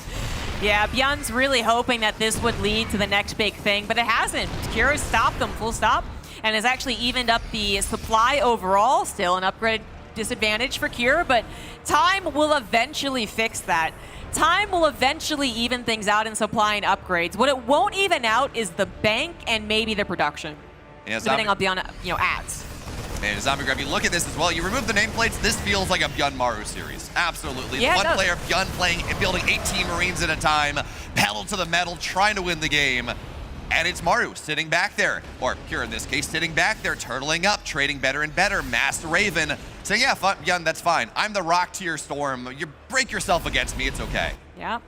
Yeah, Beyond's really hoping that this would lead to the next big thing, but it hasn't. Cure has stopped them, full stop, and has actually evened up the supply overall. Still an upgrade disadvantage for Cure, but time will eventually fix that. Time will eventually even things out in supply and upgrades. What it won't even out is the bank and maybe the production, depending on Beyond, you know, ads. And Zombie Grub, you look at this as well. You remove the nameplates, this feels like a Beyond Maru series. Absolutely. Yeah, One player, Beyond playing and building 18 Marines at a time, pedal to the metal, trying to win the game. And it's Maru sitting back there, or Cure in this case, sitting back there, turtling up, trading better and better, Masked Raven, saying, yeah, Beyond, that's fine. I'm the rock to your storm. You break yourself against me, it's okay. Yeah.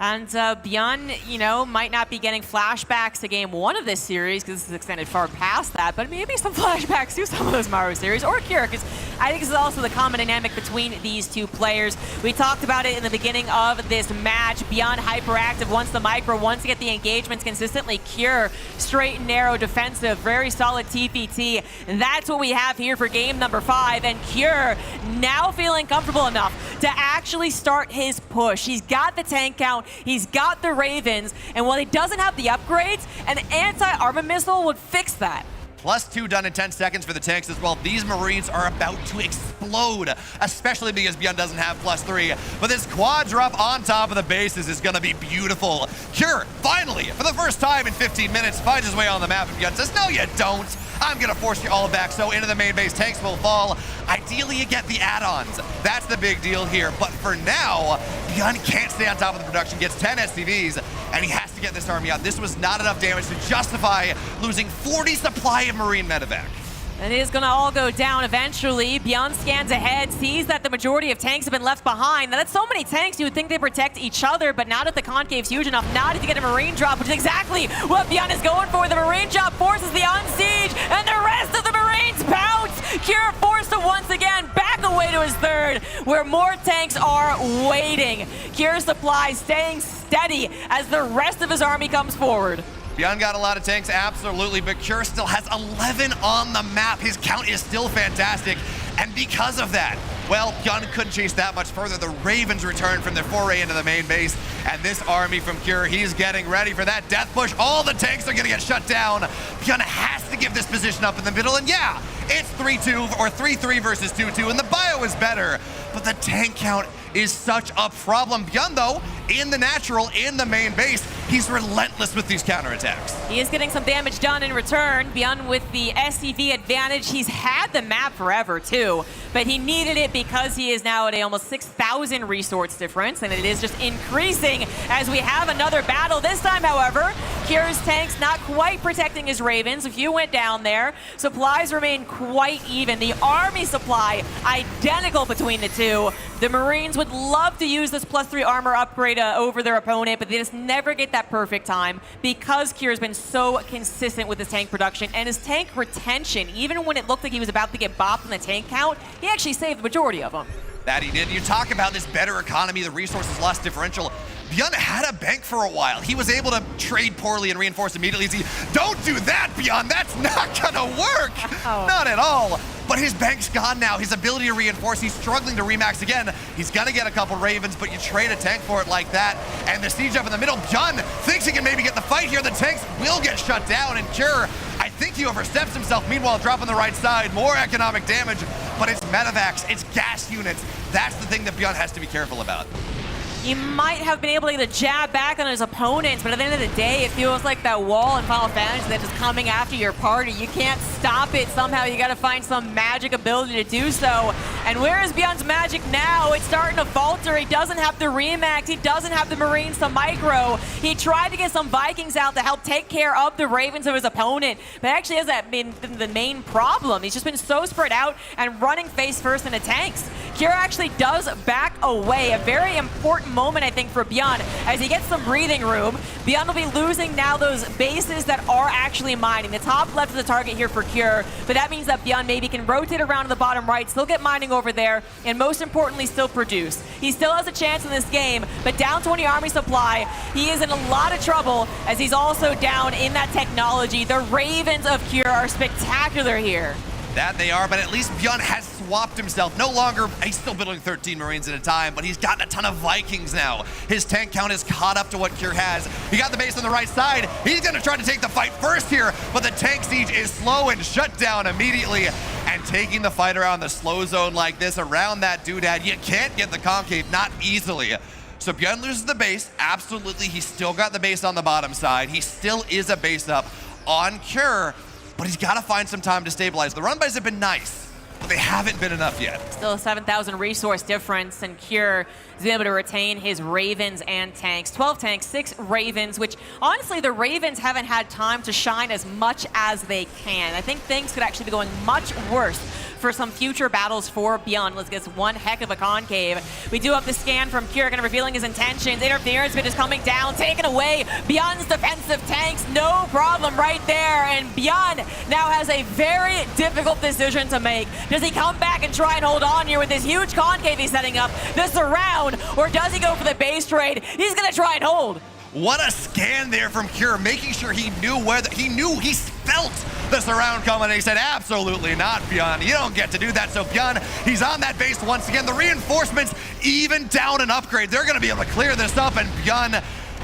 And Beyond, you know, might not be getting flashbacks to game 1 of this series because this is extended far past that, but maybe some flashbacks to some of those Maru series, or Cure, because I think this is also the common dynamic between these 2 players. We talked about it in the beginning of this match. Beyond hyperactive, wants the micro, wants to get the engagements consistently. Cure, straight and narrow defensive, very solid TPT. That's what we have here for game number 5, and Cure now feeling comfortable enough to actually start his push. He's got the tank count, he's got the Ravens, and while he doesn't have the upgrades, an anti-armor missile would fix that. +2 done in 10 seconds for the tanks as well. These Marines are about to explode, especially because Beyond doesn't have +3. But this quad drop on top of the bases is gonna be beautiful. Cure, finally, for the first time in 15 minutes, finds his way on the map, and Beyond says, no, you don't. I'm gonna force you all back, so into the main base, tanks will fall. Ideally, you get the add-ons. That's the big deal here. But for now, Beyond can't stay on top of the production, gets 10 SCVs, and he has to get this army out. This was not enough damage to justify losing 40 supply of Marine medevac. And it is going to all go down eventually. Beyond scans ahead, sees that the majority of tanks have been left behind. Now, that's so many tanks, you would think they protect each other, but not if the concave's huge enough, not if you get a Marine drop, which is exactly what Beyond is going for. The Marine drop forces the unsiege, and the rest of the Marines pounce. Cure forced to once again back away to his 3rd, where more tanks are waiting. Cure supply staying steady as the rest of his army comes forward. Beyond got a lot of tanks, absolutely, but Cure still has 11 on the map. His count is still fantastic, and because of that, Well, Byun couldn't chase that much further. The Ravens return from their foray into the main base, and this army from Cure, he's getting ready for that death push. All the tanks are gonna get shut down. Byun has to give this position up in the middle, and yeah, it's 3-2 or 3-3 versus 2-2, and the bio is better, but the tank count is such a problem. Byun, though, in the natural, in the main base, he's relentless with these counterattacks. He is getting some damage done in return. Byun with the SCV advantage. He's had the map forever, too, but he needed it because he is now at a almost 6,000 resource difference, and it is just increasing as we have another battle. This time, however, Cure's tanks not quite protecting his Ravens. A few went down there. Supplies remain quite even. The army supply identical between the two. The Marines would love to use this +3 armor upgrade over their opponent, but they just never get that perfect time because Cure's been so consistent with his tank production and his tank retention. Even when it looked like he was about to get bopped in the tank count, he actually saved the majority of them. That he did. You talk about this better economy, the resources loss differential. Byun had a bank for a while. He was able to trade poorly and reinforce immediately. Don't do that, Byun. That's not gonna work. Not at all. But his bank's gone now. His ability to reinforce, he's struggling to remax again. He's gonna get a couple Ravens, but you trade a tank for it like that. And the siege up in the middle, Byun thinks he can maybe get the fight here. The tanks will get shut down, and Cure, I think he oversteps himself. Meanwhile, dropping the right side, more economic damage, but it's medevacs, it's gas units. That's the thing that Byun has to be careful about. He might have been able to get a jab back on his opponents, but at the end of the day, it feels like that wall in Final Fantasy that's just coming after your party. You can't stop it. Somehow you gotta find some magic ability to do so. And where is Byun's magic now? It's starting to falter. He doesn't have the Remax. He doesn't have the Marines to micro. He tried to get some Vikings out to help take care of the Ravens of his opponent, but actually hasn't been the main problem. He's just been so spread out and running face first into tanks. Cure actually does back away. A very important moment, I think, for Byun as he gets some breathing room. Byun will be losing now those bases that are actually mining. The top left is the target here for Cure, but that means that Byun maybe can rotate around to the bottom right, still get mining over there, and most importantly, still produce. He still has a chance in this game, but down 20 army supply, he is in a lot of trouble as he's also down in that technology. The Ravens of Cure are spectacular here. That they are, but at least Byun has swapped himself. No longer, he's still building 13 Marines at a time, but he's gotten a ton of Vikings now. His tank count is caught up to what Cure has. He got the base on the right side. He's gonna try to take the fight first here, but the tank siege is slow and shut down immediately. And taking the fight around the slow zone like this, around that doodad, you can't get the concave, not easily. So Byun loses the base, absolutely. He's still got the base on the bottom side. He still is a base up on Cure, but he's got to find some time to stabilize. The run-bys have been nice, but they haven't been enough yet. Still a 7,000 resource difference, and Cure is able to retain his Ravens and tanks. 12 tanks, 6 Ravens, which honestly, the Ravens haven't had time to shine as much as they can. I think things could actually be going much worse for some future battles for Byun. Let's get one heck of a concave. We do have the scan from Cure, kind of revealing his intentions. Interference bit is coming down, taken away. Byun's defensive tanks, no problem right there. And Byun now has a very difficult decision to make. Does he come back and try and hold on here with this huge concave he's setting up, the surround, or does he go for the base trade? He's gonna try and hold. What a scan there from Cure, making sure he knew where he felt the surround coming, and he said, absolutely not, Byun. You don't get to do that. So Byun, he's on that base once again. The reinforcements, even down an upgrade, they're gonna be able to clear this up, and Byun,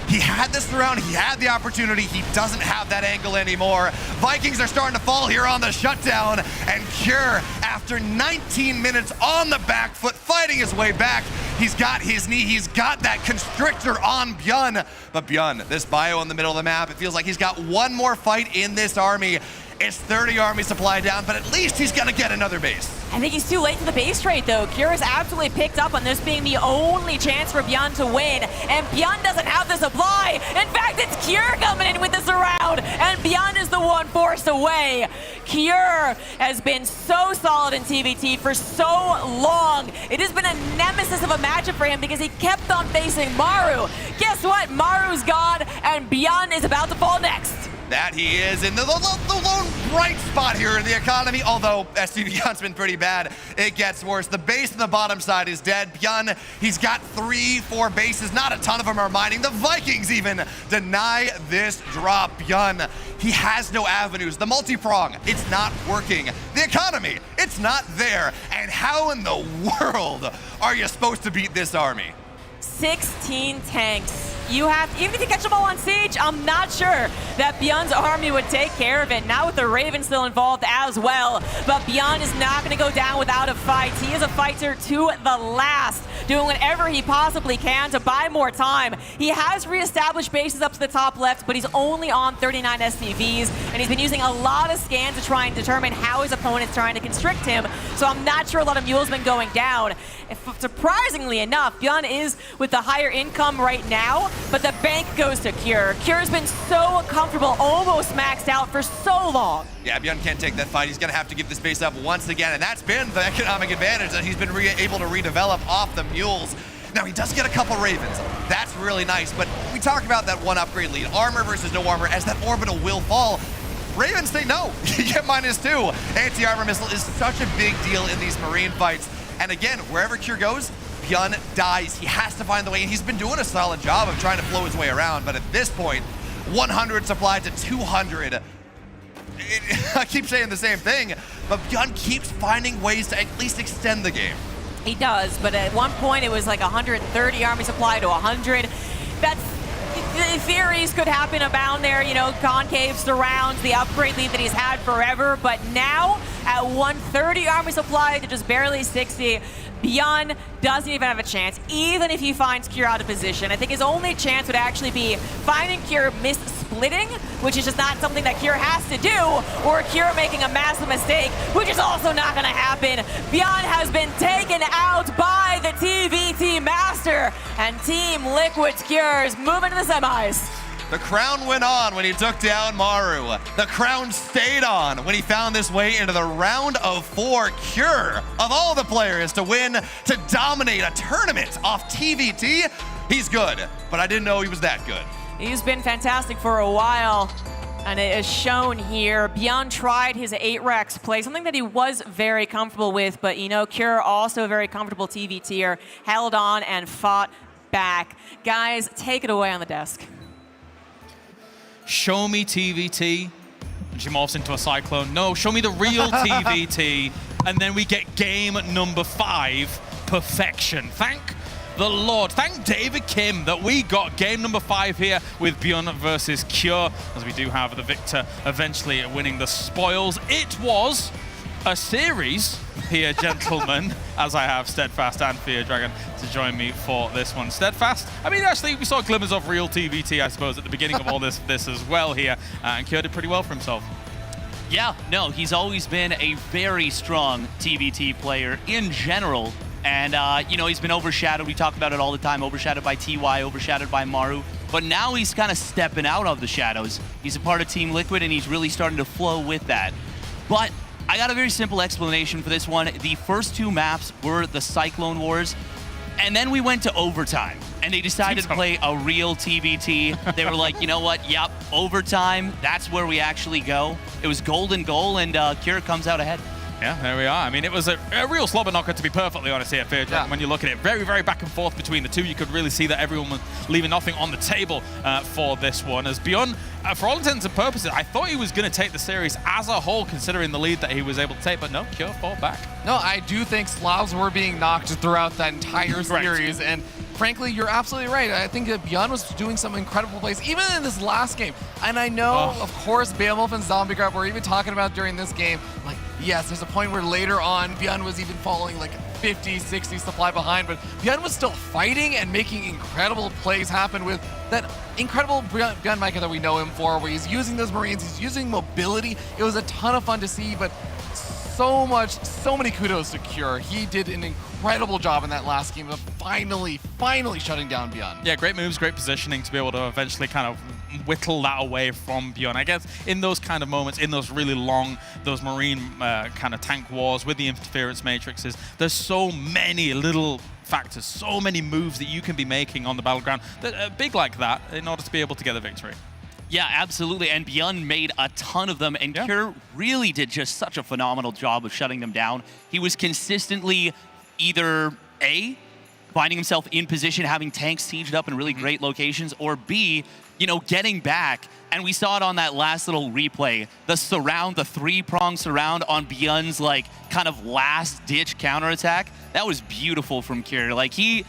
he had this surround, he had the opportunity, he doesn't have that angle anymore. Vikings are starting to fall here on the shutdown, and Cure, after 19 minutes on the back foot, fighting his way back, he's got his knee, he's got that constrictor on Byun. But Byun, this bio in the middle of the map, it feels like he's got one more fight in this army. It's 30 army supply down, but at least he's gonna get another base. I think he's too late to the base trade, though. Cure has absolutely picked up on this being the only chance for Byun to win, and Byun doesn't have the supply. In fact, it's Cure coming in with the surround, and Byun is the one forced away. Cure has been so solid in TVT for so long. It has been a nemesis of a matchup for him because he kept on facing Maru. Guess what? Maru's gone, and Byun is about to fall next. That he is in the lone bright spot here in the economy, although SC Beyond's been pretty bad. It gets worse. The base on the bottom side is dead. Beyond, he's got 3-4 bases. Not a ton of them are mining. The Vikings even deny this drop. Beyond, he has no avenues. The multi-prong, it's not working. The economy, it's not there. And how in the world are you supposed to beat this army? 16 tanks. You have, even if you catch them all on siege, I'm not sure that Beyond's army would take care of it. Now with the Raven still involved as well. But Beyond is not going to go down without a fight. He is a fighter to the last, doing whatever he possibly can to buy more time. He has reestablished bases up to the top left, but he's only on 39 SCVs, and he's been using a lot of scans to try and determine how his opponent's trying to constrict him. So I'm not sure a lot of Mule's been going down. Surprisingly enough, Beyond is with the higher income right now, but the bank goes to Cure. Cure's been so comfortable, almost maxed out for so long. Yeah, Beyond can't take that fight. He's going to have to give this base up once again, and that's been the economic advantage that he's been able to redevelop off the Mules. Now, he does get a couple Ravens. That's really nice, but we talk about that one upgrade lead. Armor versus no armor, as that orbital will fall. Ravens say no. You get -2. Anti-armor missile is such a big deal in these Marine fights. And again, wherever Cure goes, Beyond dies. He has to find the way, and he's been doing a solid job of trying to flow his way around, but at this point, 100 supplied to 200. I keep saying the same thing, but Beyond keeps finding ways to at least extend the game. He does, but at one point it was like 130 army supply to 100. That's, theories could happen abound there, you know, concave surrounds, the upgrade lead that he's had forever, but now at 130 army supply to just barely 60, Beyond doesn't even have a chance, even if he finds Cure out of position. I think his only chance would actually be finding Cure mis-splitting, which is just not something that Cure has to do, or Cure making a massive mistake, which is also not going to happen. Beyond has been taken out by the TVT Master, and Team Liquid's Cure is moving to the semis. The crown went on when he took down Maru. The crown stayed on when he found this way into the round of 4. Cure, of all the players to win, to dominate a tournament off TVT, he's good, but I didn't know he was that good. He's been fantastic for a while, and it is shown here. Beyond tried his 8-Rex play, something that he was very comfortable with, but you know, Cure also a very comfortable TVTer, held on and fought back. Guys, take it away on the desk. Show me TVT, and she morphs into a Cyclone. No, show me the real TVT, and then we get game number 5, perfection. Thank the Lord. Thank David Kim that we got game number 5 here with Beyond versus Cure, as we do have the victor eventually winning the spoils. It was a series here, gentlemen, as I have Steadfast and Fear Dragon to join me for this one. Steadfast, I mean, actually, we saw glimmers of real TVT, I suppose, at the beginning of all this as well here, and Cure did pretty well for himself. Yeah, no, he's always been a very strong TVT player in general, and, you know, he's been overshadowed. We talk about it all the time, overshadowed by TY, overshadowed by Maru, but now he's kind of stepping out of the shadows. He's a part of Team Liquid, and he's really starting to flow with that. But I got a very simple explanation for this one. The first 2 maps were the Cyclone Wars, and then we went to overtime, and they decided to play a real TVT. They were like, you know what, yep, overtime, that's where we actually go. It was golden goal, and Cure comes out ahead. Yeah, there we are. I mean, it was a real slobber knocker, to be perfectly honest here, Fear Dragon. When you look at it, very, very back and forth between the two. You could really see that everyone was leaving nothing on the table for this one. As Beyond, for all intents and purposes, I thought he was going to take the series as a whole, considering the lead that he was able to take, but no, Cure fought back. No, I do think Slavs were being knocked throughout that entire series, and frankly, you're absolutely right. I think that Beyond was doing some incredible plays, even in this last game. And I know, of course, Beowulf and Zombie Grab were even talking about during this game, like, yes, there's a point where later on, Beyond was even falling like 50, 60 supply behind, but Beyond was still fighting and making incredible plays happen with that incredible Beyond Micah that we know him for, where he's using those Marines, he's using mobility. It was a ton of fun to see, but so many kudos to Cure. He did an incredible job in that last game of finally shutting down Beyond. Yeah, great moves, great positioning to be able to eventually kind of whittle that away from Beyond. I guess in those kind of moments, in those really long, those Marine kind of tank wars with the interference matrices, there's so many little factors, so many moves that you can be making on the battleground that are big like that in order to be able to get the victory. Yeah, absolutely. And Byun made a ton of them, and Kjur really did just such a phenomenal job of shutting them down. He was consistently either A, finding himself in position, having tanks sieged up in really great locations, or B, you know, getting back. And we saw it on that last little replay, the surround, the three-prong surround on Byun's like kind of last-ditch counterattack. That was beautiful from Kjur. Like he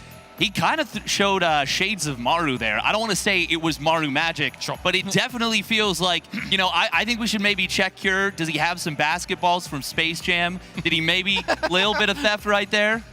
kind of showed shades of Maru there. I don't want to say it was Maru magic, but it definitely feels like, you know, I think we should maybe check Kjur. Does he have some basketballs from Space Jam? Did he maybe a little bit of theft right there?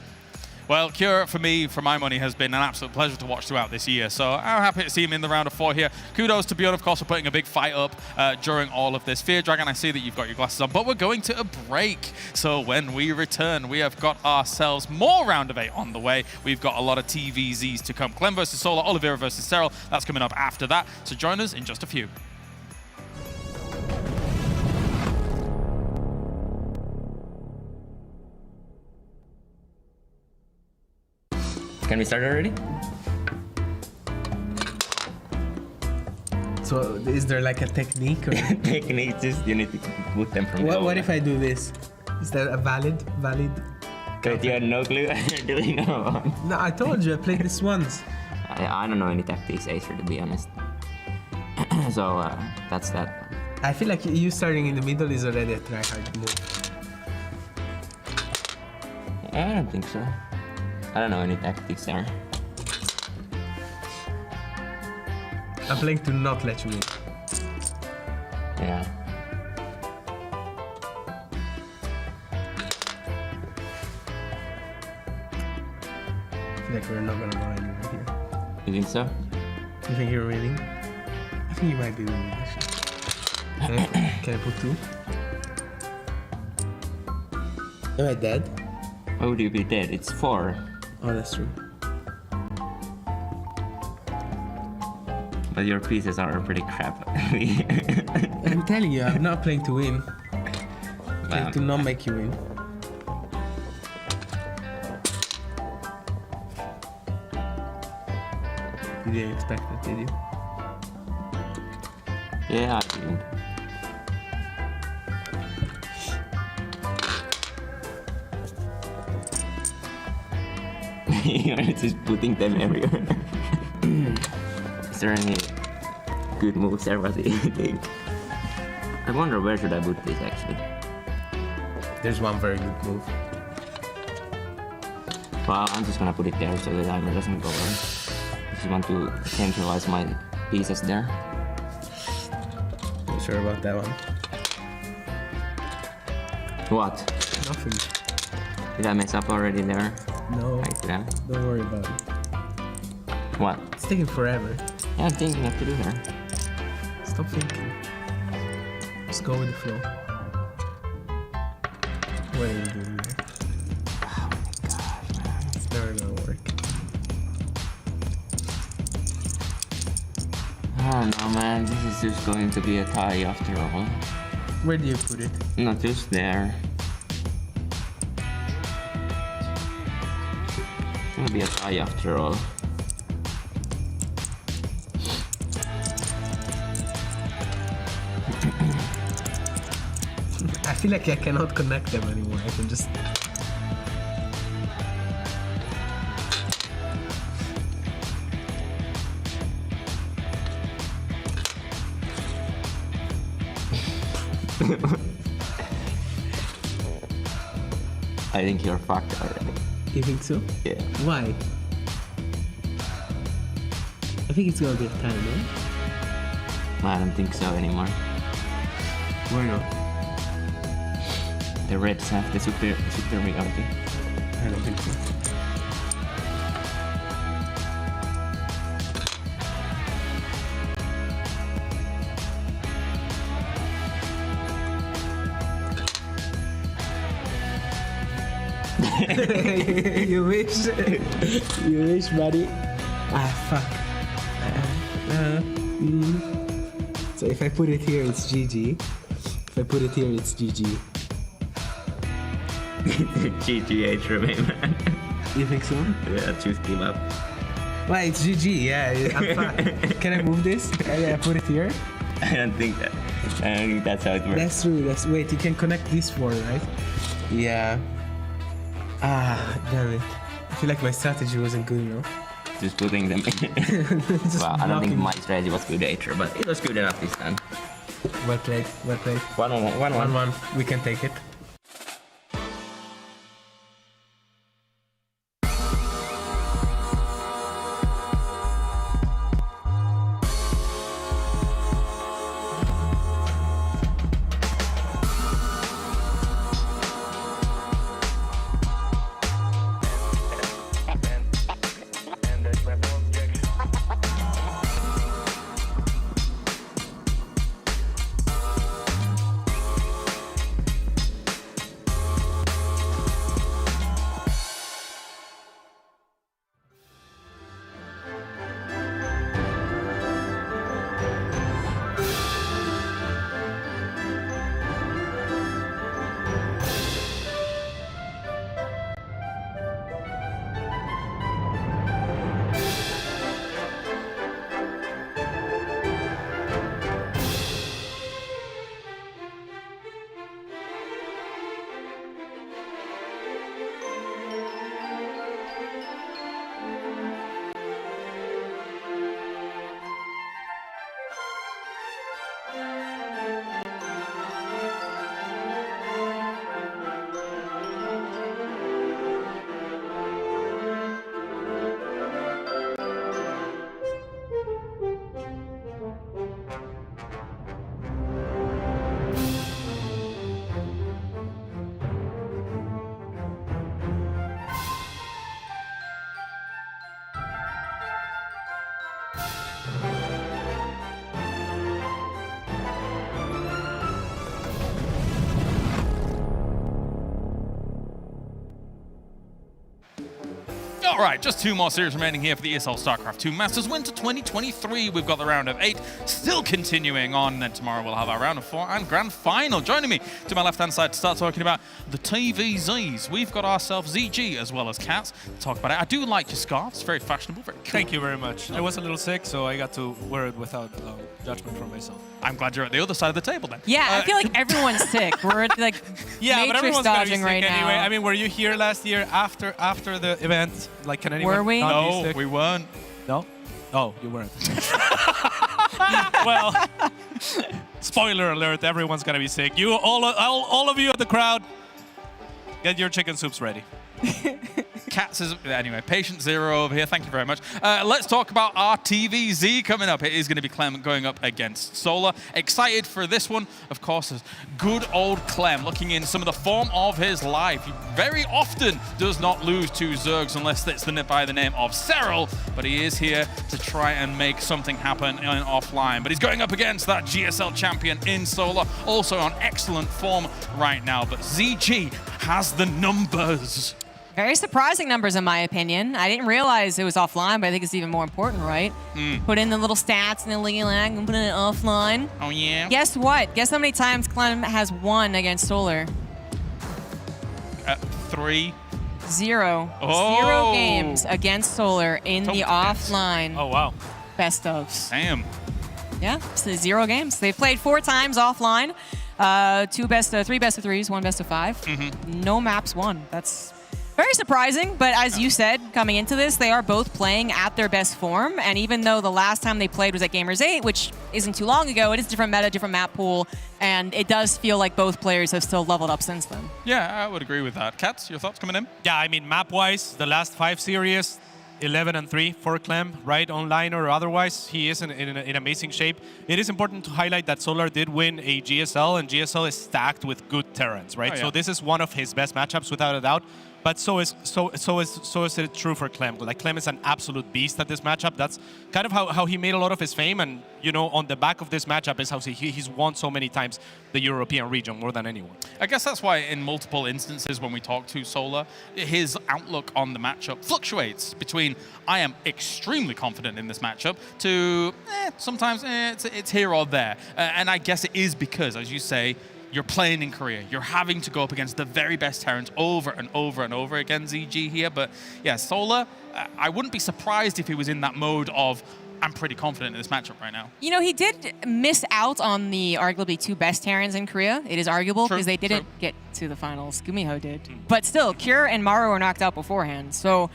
Well, Kjur, for me, for my money, has been an absolute pleasure to watch throughout this year. So I'm happy to see him in the round of 4 here. Kudos to Byun, of course, for putting a big fight up during all of this. Fear Dragon, I see that you've got your glasses on, but we're going to a break. So when we return, we have got ourselves more round of 8 on the way. We've got a lot of TVZs to come. Clem versus Solar, Oliveira versus Serral. That's coming up after that. So join us in just a few. Can we start already? So is there like a technique? Or Technique, just you need to put them from what if I do this? Is that a valid? But you had no clue what you're doing or what? No, I told you I played this once. I don't know any tactics, Acer, to be honest. So that's that. I feel like you starting in the middle is already a try-hard move. I don't think so. I don't know any tactics there. I'm playing to not let you win. Yeah. I feel like we're not gonna go anywhere here. You think so? You think you're winning? I think you might be winning actually. Can I put 2? Am I dead? Why would you be dead? It's 4. Oh, that's true. But your pieces are pretty crap. I'm telling you, I'm not playing to win. I'm playing to not make you win. You didn't expect it, did you? Yeah, I didn't. You're just putting them everywhere. Is there any good moves there? What do you think? I wonder where should I put this actually. There's one very good move. Well, I'm just gonna put it there so the timer doesn't go on. I just want to centralize my pieces there. Not sure about that one. What? Nothing. Did I mess up already there? No. Like that? Don't worry about it. What? It's taking forever. Yeah, I'm thinking what to do here. Stop thinking. Just go with the flow. What are you doing there? Oh my gosh, man. It's never gonna work. I don't know, man. This is just going to be a tie after all. Where do you put it? Not just there. It's gonna be a tie after all. I feel like I cannot connect them anymore. I can just... I think you're fucked already. You think so? Yeah. Why? I think it's gonna be a time, no? I don't think so anymore. Why not? The Reds have the superiority. I don't think so. You wish. You wish, buddy. Ah, fuck. So if I put it here, it's GG. If I put it here, it's GG. GGH remain, man. You think so? Yeah, choose give up. Why, it's GG, yeah. I'm fine. Can I move this? I put it here. I don't think that's how it works. That's true. Wait, you can connect these 4, right? Yeah. Ah, damn it. I feel like my strategy wasn't good enough. Just putting them in. Well, I don't think my strategy was good either, but it was good enough this time. Well played. 1-1. We can take it. All right, just 2 more series remaining here for the ESL StarCraft 2 Masters Winter 2023. We've got the round of 8 still continuing on. Then tomorrow we'll have our round of 4 and grand final. Joining me to my left-hand side to start talking about the TVZs, we've got ourselves ZG as well as Cats to talk about it. I do like your scarf. It's very fashionable, very cool. Thank you very much. I was a little sick, so I got to wear it without judgment from myself. I'm glad you're at the other side of the table then. Yeah, I feel like everyone's sick. We're like yeah, but everyone's dodging right anyway. I mean, were you here last year after the event? Like, can anyone? Were we? No, we weren't. No? Oh, you weren't. Well, spoiler alert, everyone's gonna be sick. You all of you at the crowd, get your chicken soups ready. Cats is, anyway, patient 0 over here. Thank you very much. Let's talk about our TVZ coming up. It is going to be Clem going up against Solar. Excited for this one, of course, is good old Clem looking in some of the form of his life. He very often does not lose to Zergs unless it's by the name of Serral, but he is here to try and make something happen in offline. But he's going up against that GSL champion in Solar, also on excellent form right now. But ZG has the numbers. Very surprising numbers, in my opinion. I didn't realize it was offline, but I think it's even more important, right? Put in the little stats and the lag and put it offline. Oh, yeah? Guess what? Guess how many times Clem has won against Solar? 3. 0. Oh. 0 games against Solar in the offline. Oh, wow. Best ofs. Damn. Yeah, so 0 games. They've played 4 times offline. 3 best of 3s, 1 best of 5. No maps won. That's very surprising, but as you said, coming into this, they are both playing at their best form, and even though the last time they played was at Gamers 8, which isn't too long ago, it is different meta, different map pool, and it does feel like both players have still leveled up since then. Yeah, I would agree with that. Cats, your thoughts coming in? Yeah, I mean, map-wise, the last 5 series, 11-3 for Clem, right? Online or otherwise, he is in amazing shape. It is important to highlight that Solar did win a GSL, and GSL is stacked with good Terrans, right? Oh, yeah. So this is one of his best matchups, without a doubt. But so is it true for Clem. Like, Clem is an absolute beast at this matchup. That's kind of how he made a lot of his fame, and you know, on the back of this matchup is how he's won so many times the European region, more than anyone. I guess that's why in multiple instances when we talk to Solar, his outlook on the matchup fluctuates between I am extremely confident in this matchup to sometimes it's here or there. And I guess it is because, as you say, you're playing in Korea. You're having to go up against the very best Terrans over and over and over again, ZG here. But yeah, Solar, I wouldn't be surprised if he was in that mode of, I'm pretty confident in this matchup right now. You know, he did miss out on the arguably 2 best Terrans in Korea. It is arguable because they didn't get to the finals. Gumiho did. But still, Cure and Maru were knocked out beforehand. So,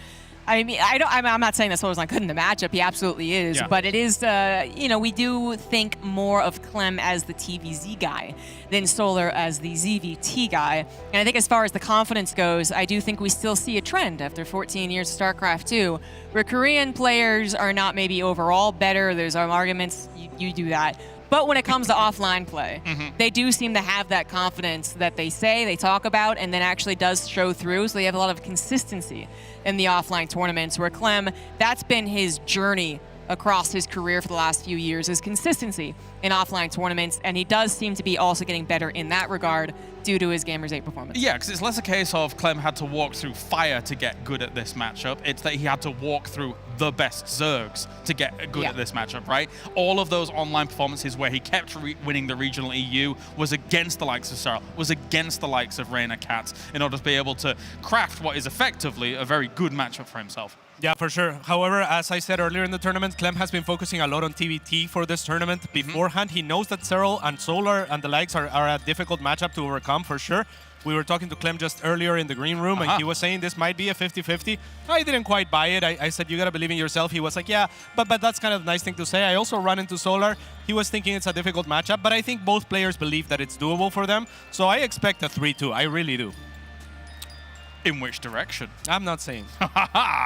I mean, I'm not saying that Solar's not good in the matchup. He absolutely is. Yeah. But it is, you know, we do think more of Clem as the TVZ guy than Solar as the ZVT guy. And I think as far as the confidence goes, I do think we still see a trend after 14 years of StarCraft 2, where Korean players are not maybe overall better. There's some arguments, you do that. But when it comes to offline play, they do seem to have that confidence that they say, they talk about, and then actually does show through. So they have a lot of consistency in the offline tournaments, where Clem, that's been his journey across his career for the last few years, is consistency in offline tournaments, and he does seem to be also getting better in that regard due to his Gamers 8 performance. Yeah, because it's less a case of Clem had to walk through fire to get good at this matchup. It's that he had to walk through the best Zergs to get good at this matchup, right? All of those online performances where he kept winning the regional EU was against the likes of Serral, was against the likes of Reina Katz, in order to be able to craft what is effectively a very good matchup for himself. Yeah, for sure. However, as I said earlier in the tournament, Clem has been focusing a lot on TVT for this tournament. Beforehand, he knows that Serral and Solar and the likes are a difficult matchup to overcome, for sure. We were talking to Clem just earlier in the green room, and he was saying this might be a 50-50. I didn't quite buy it. I said, you got to believe in yourself. He was like, yeah, but that's kind of a nice thing to say. I also run into Solar. He was thinking it's a difficult matchup, but I think both players believe that it's doable for them. So I expect a 3-2. I really do. In which direction? I'm not saying.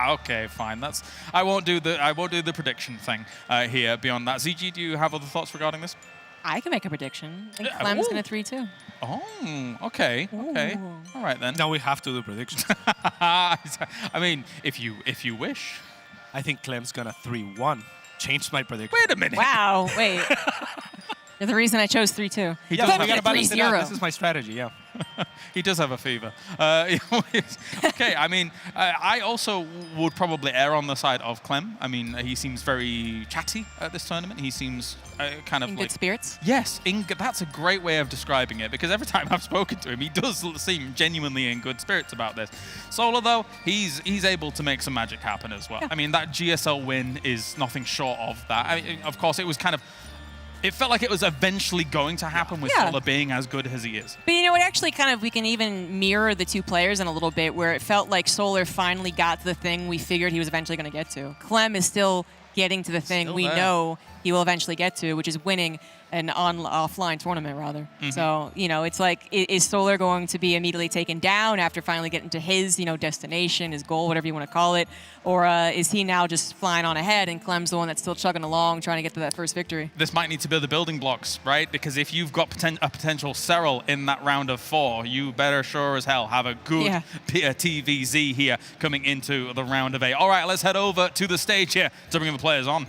Okay, fine. I won't do the prediction thing here. Beyond that, ZG, do you have other thoughts regarding this? I can make a prediction. I think Clem's going to 3-2. Oh, okay. Okay. All right then. Now we have to do predictions. I mean, if you wish. I think Clem's gonna 3-1. Change my prediction. Wait a minute. Wow, wait. You're the reason I chose 3-2. We gotta balance it out. This is my strategy, yeah. He does have a fever. Okay, I mean, I also would probably err on the side of Clem. I mean, he seems very chatty at this tournament. He seems kind of in like... good spirits? Yes, that's a great way of describing it, because every time I've spoken to him, he does seem genuinely in good spirits about this. Solar, though, he's able to make some magic happen as well. Yeah. I mean, that GSL win is nothing short of that. I mean, of course, it was kind of... It felt like it was eventually going to happen with Solar being as good as he is. But you know, it actually kind of, we can even mirror the two players in a little bit, where it felt like Solar finally got to the thing we figured he was eventually going to get to. Clem is still getting to the thing we know he will eventually get to, which is winning an offline tournament, rather. So, you know, it's like, is Solar going to be immediately taken down after finally getting to his, you know, destination, his goal, whatever you want to call it? Or is he now just flying on ahead and Clem's the one that's still chugging along, trying to get to that first victory? This might need to be the building blocks, right? Because if you've got a potential Serral in that round of 4, you better sure as hell have a good TVZ here coming into the round of 8. All right, let's head over to the stage here to bring the players on.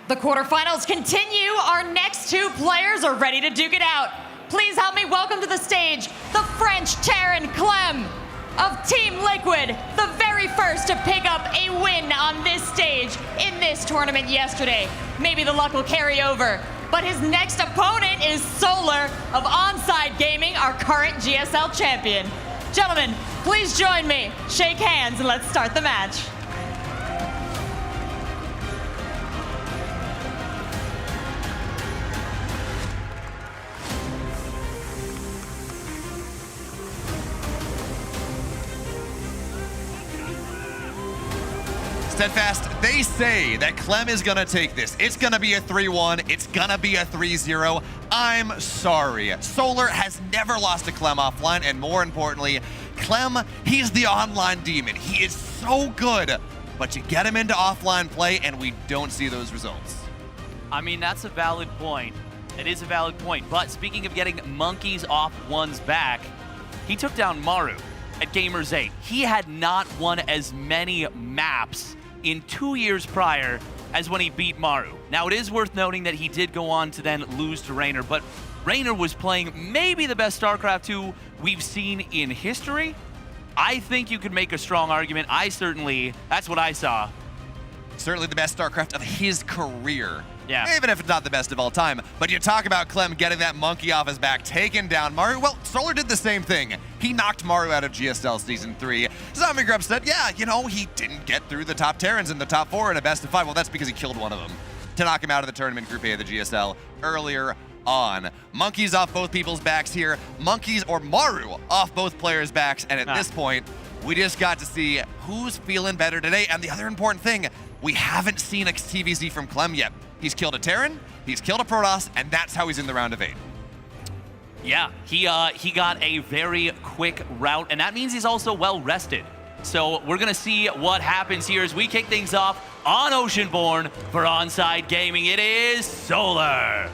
The quarterfinals continue. Our next 2 players are ready to duke it out. Please help me welcome to the stage the French Terran Clem of Team Liquid, the very first to pick up a win on this stage in this tournament yesterday. Maybe the luck will carry over, but his next opponent is Solar of Onside Gaming, our current GSL champion. Gentlemen, please join me, shake hands, and let's start the match. Steadfast, they say that Clem is gonna take this. It's gonna be a 3-1, it's gonna be a 3-0. I'm sorry. Solar has never lost to Clem offline, and more importantly, Clem, he's the online demon. He is so good, but you get him into offline play and we don't see those results. I mean, that's a valid point. It is a valid point, but speaking of getting monkeys off one's back, he took down Maru at Gamers 8. He had not won as many maps in 2 years prior as when he beat Maru. Now, it is worth noting that he did go on to then lose to Raynor, but Raynor was playing maybe the best StarCraft 2 we've seen in history. I think you could make a strong argument. That's what I saw. Certainly the best StarCraft of his career. Yeah. Even if it's not the best of all time. But you talk about Clem getting that monkey off his back, taking down Maru. Well, Solar did the same thing. He knocked Maru out of GSL Season 3. Zombie Grub said, yeah, you know, he didn't get through the top Terrans in the top 4 in a best of 5. Well, that's because he killed one of them. to knock him out of the tournament Group A of the GSL earlier on. Monkeys off both people's backs here. Monkeys or Maru off both players' backs. And at this point, we just got to see who's feeling better today. And the other important thing, we haven't seen a TVZ from Clem yet. He's killed a Terran, he's killed a Protoss, and that's how he's in the round of 8. Yeah, he got a very quick route, and that means he's also well rested. So we're gonna see what happens here as we kick things off on Oceanborn for Onside Gaming. It is Solar.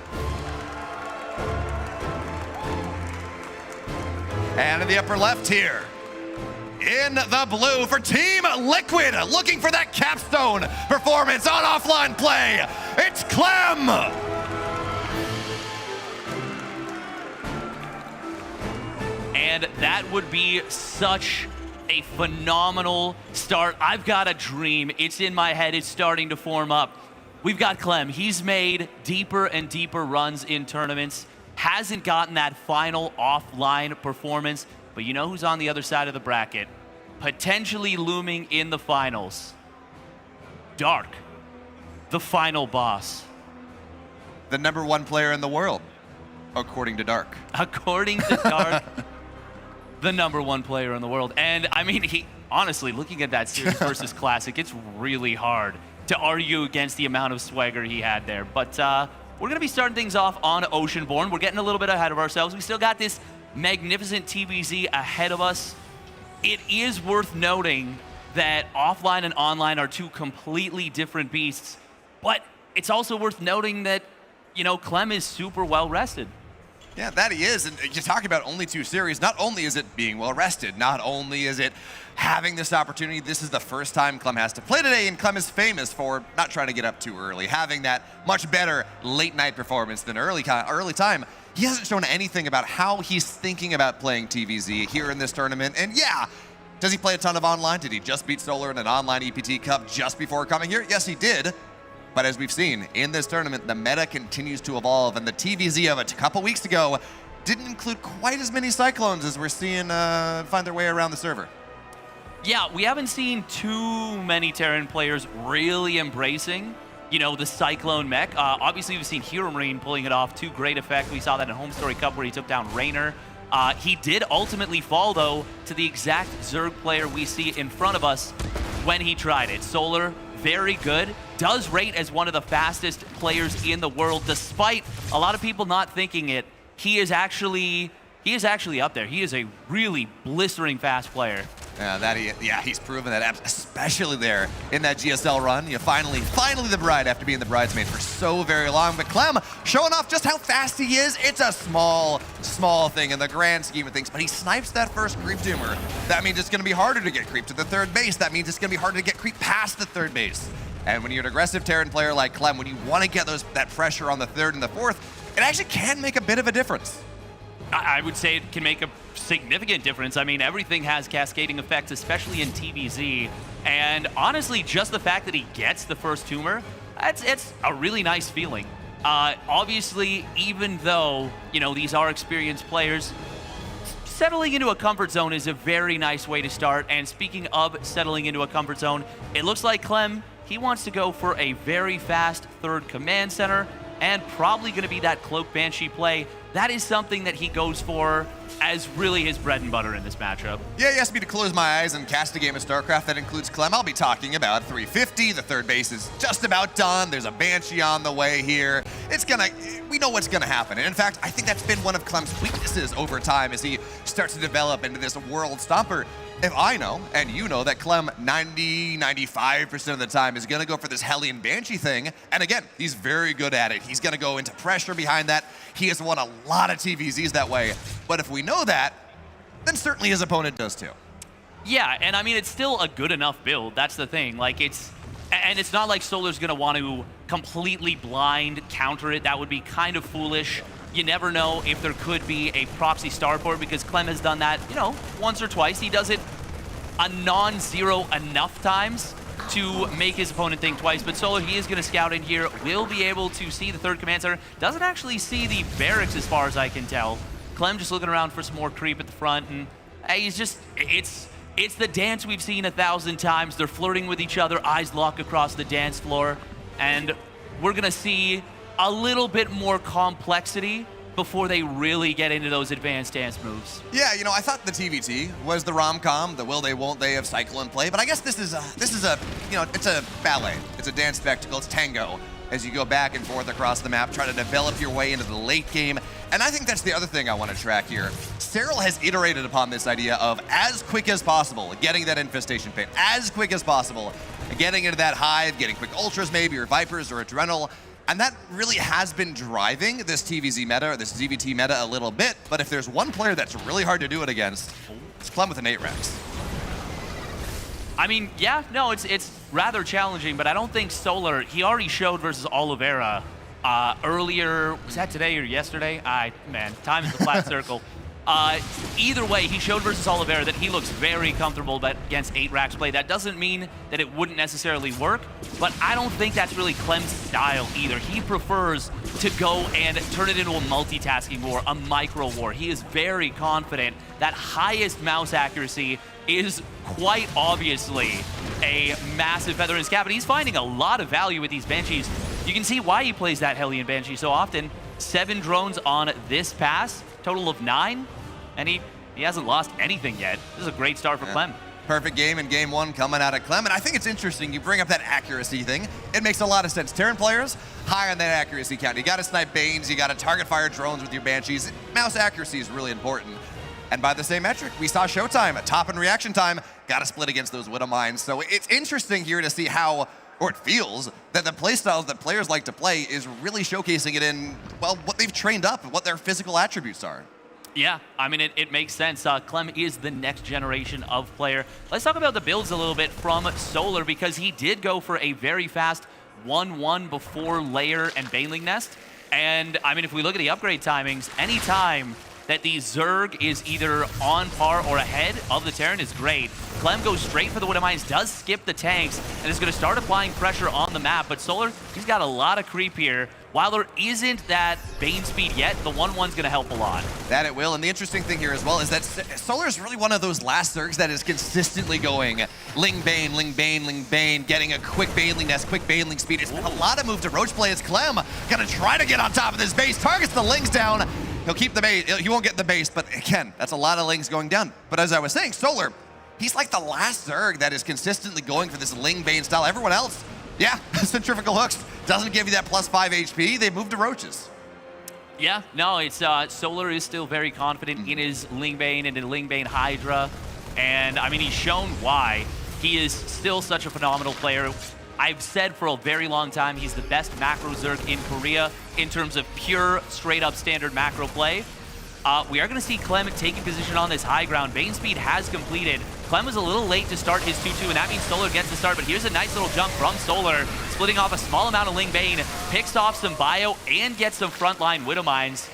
And in the upper left here, in the blue for Team Liquid, looking for that capstone performance on offline play, it's Clem! And that would be such a phenomenal start. I've got a dream. It's in my head. It's starting to form up. We've got Clem. He's made deeper and deeper runs in tournaments. Hasn't gotten that final offline performance. But you know who's on the other side of the bracket? Potentially looming in the finals. Dark. The final boss. The #1 player in the world, according to Dark. According to Dark. The #1 player in the world. And I mean, he honestly, looking at that series versus Classic, it's really hard to argue against the amount of swagger he had there. But we're going to be starting things off on Oceanborn. We're getting a little bit ahead of ourselves. We still got this magnificent TVZ ahead of us. It is worth noting that offline and online are two completely different beasts. But it's also worth noting that, you know, Clem is super well rested. Yeah, that he is. And you talk about only 2 series. Not only is it being well rested, not only is it having this opportunity, this is the first time Clem has to play today, and Clem is famous for not trying to get up too early, having that much better late night performance than early time. He hasn't shown anything about how he's thinking about playing TVZ here in this tournament. And yeah, does he play a ton of online? Did he just beat Solar in an online EPT Cup just before coming here? Yes, he did. But as we've seen in this tournament, the meta continues to evolve, and the TVZ of a couple weeks ago didn't include quite as many Cyclones as we're seeing find their way around the server. Yeah, we haven't seen too many Terran players really embracing, you know, the Cyclone mech. Obviously, we've seen Hero Marine pulling it off to great effect. We saw that in Home Story Cup where he took down Raynor. He did ultimately fall, though, to the exact Zerg player we see in front of us when he tried it. Solar, very good. Does rate as one of the fastest players in the world, despite a lot of people not thinking it. He is actually up there. He is a really blistering fast player. Yeah, he's proven that, especially there in that GSL run. You finally the bride after being the bridesmaid for so very long. But Clem showing off just how fast he is. It's a small thing in the grand scheme of things, but he snipes that first creep doomer. That means it's going to be harder to get creep to the 3rd base. That means it's going to be harder to get creep past the 3rd base. And when you're an aggressive Terran player like Clem, when you want to get that pressure on the 3rd and the 4th, it actually can make a bit of a difference. I would say it can make a significant difference. I mean, everything has cascading effects, especially in TVZ. And honestly, just the fact that he gets the first tumor, it's a really nice feeling. Obviously, even though, you know, these are experienced players, settling into a comfort zone is a very nice way to start. And speaking of settling into a comfort zone, it looks like Clem, he wants to go for a very fast 3rd command center and probably going to be that Cloak Banshee play. That is something that he goes for as really his bread and butter in this matchup. Yeah, he asked me to close my eyes and cast a game of StarCraft that includes Clem. I'll be talking about 350. The 3rd base is just about done. There's a Banshee on the way here. We know what's gonna happen. And in fact, I think that's been one of Clem's weaknesses over time as he starts to develop into this world stomper. If I know, and you know, that Clem 95% of the time is gonna go for this Hellion Banshee thing, and again, he's very good at it. He's gonna go into pressure behind that. He has won a lot of TVZs that way. But if we know that, then certainly his opponent does too. Yeah, and I mean, it's still a good enough build. That's the thing. Like, it's not like Solar's gonna want to completely blind counter it. That would be kind of foolish. You never know if there could be a proxy starport, because Clem has done that, you know, once or twice. He does it a non-zero enough times to make his opponent think twice. But Solar, he is going to scout in here, will be able to see the 3rd command center. Doesn't actually see the barracks as far as I can tell. Clem just looking around for some more creep at the front, and he's just, it's the dance we've seen 1,000 times. They're flirting with each other, eyes lock across the dance floor, and we're going to see a little bit more complexity before they really get into those advanced dance moves. Yeah, you know, I thought the TVT was the rom-com, the will they, won't they of cycle and play, but I guess this is a, you know, it's a ballet. It's a dance spectacle. It's tango as you go back and forth across the map, try to develop your way into the late game. And I think that's the other thing I want to track here. Serral has iterated upon this idea of as quick as possible, getting that infestation pit, as quick as possible, getting into that hive, getting quick ultras maybe, or vipers, or adrenal. And that really has been driving this TVZ meta, or this ZVT meta a little bit. But if there's one player that's really hard to do it against, it's Clem with an 8 Rex. I mean, yeah, no, it's rather challenging, but I don't think Solar, he already showed versus Oliveira earlier, was that today or yesterday? Man, time is a flat circle. Either way, he showed versus Oliveira that he looks very comfortable against 8 racks play. That doesn't mean that it wouldn't necessarily work, but I don't think that's really Clem's style either. He prefers to go and turn it into a multitasking war, a micro war. He is very confident that highest mouse accuracy is quite obviously a massive feather in his cap, and he's finding a lot of value with these Banshees. You can see why he plays that Hellion Banshee so often. 7 drones on this pass, total of 9, and he hasn't lost anything yet. This is a great start for Clem. Perfect game in game 1 coming out of Clem, and I think it's interesting you bring up that accuracy thing. It makes a lot of sense. Terran players, high on that accuracy count. You gotta snipe Banes, you gotta target fire drones with your Banshees. Mouse accuracy is really important. And by the same metric, we saw Showtime, top and reaction time, gotta split against those Widow Mines. So it's interesting here to see how, or it feels, that the playstyles that players like to play is really showcasing it in, well, what they've trained up and what their physical attributes are. Yeah, I mean, it makes sense. Clem is the next generation of player. Let's talk about the builds a little bit from Solar, because he did go for a very fast 1-1 before Lair and Baneling Nest. And, I mean, if we look at the upgrade timings, any time that the Zerg is either on par or ahead of the Terran is great. Clem goes straight for the Widow Mines, does skip the tanks, and is going to start applying pressure on the map. But Solar, he's got a lot of creep here. While there isn't that Bane speed yet, the 1-1's going to help a lot. That it will, and the interesting thing here as well is that Solar is really one of those last Zergs that is consistently going Ling Bane, Ling Bane, Ling Bane, getting a quick Baneling Nest, quick Baneling speed. It's been a lot of move to Roach play as Clem going to try to get on top of this base, targets the Lings down. He'll keep the base, he won't get the base, but again, that's a lot of Lings going down. But as I was saying, Solar, he's like the last Zerg that is consistently going for this Ling Bane style. Everyone else, yeah, centrifugal hooks doesn't give you that +5 HP. They moved to Roaches. Yeah, no, it's Solar is still very confident in his Ling Bane and in Ling Bane Hydra. And I mean, he's shown why. He is still such a phenomenal player. I've said for a very long time he's the best macro Zerg in Korea in terms of pure, straight-up standard macro play. We are going to see Clem taking position on this high ground. Bane speed has completed. Clem was a little late to start his 2-2, and that means Solar gets the start, but here's a nice little jump from Solar, splitting off a small amount of Ling Bane, picks off some bio, and gets some frontline Widow Mines.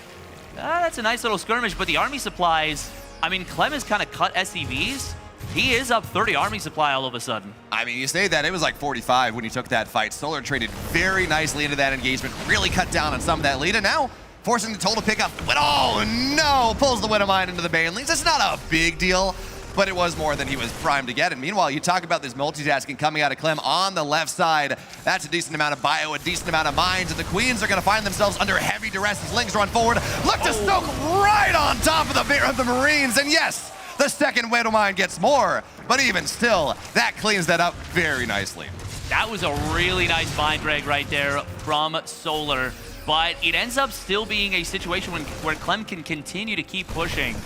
That's a nice little skirmish, but the army supplies, I mean, Clem has kind of cut SCVs. He is up 30 army supply all of a sudden. I mean, you say that, it was like 45 when he took that fight. Solar traded very nicely into that engagement, really cut down on some of that lead, and now forcing the total pick up. Oh no, pulls the Widow Mine into the Banelings. It's not a big deal, but it was more than he was primed to get. And meanwhile, you talk about this multitasking coming out of Clem on the left side. That's a decent amount of bio, a decent amount of mines, and the Queens are going to find themselves under heavy duress as Lings run forward. Look to Stoke right on top of the Marines, and yes, the second Widow Mine gets more, but even still, that cleans that up very nicely. That was a really nice bind drag right there from Solar, but it ends up still being a situation where Clem can continue to keep pushing.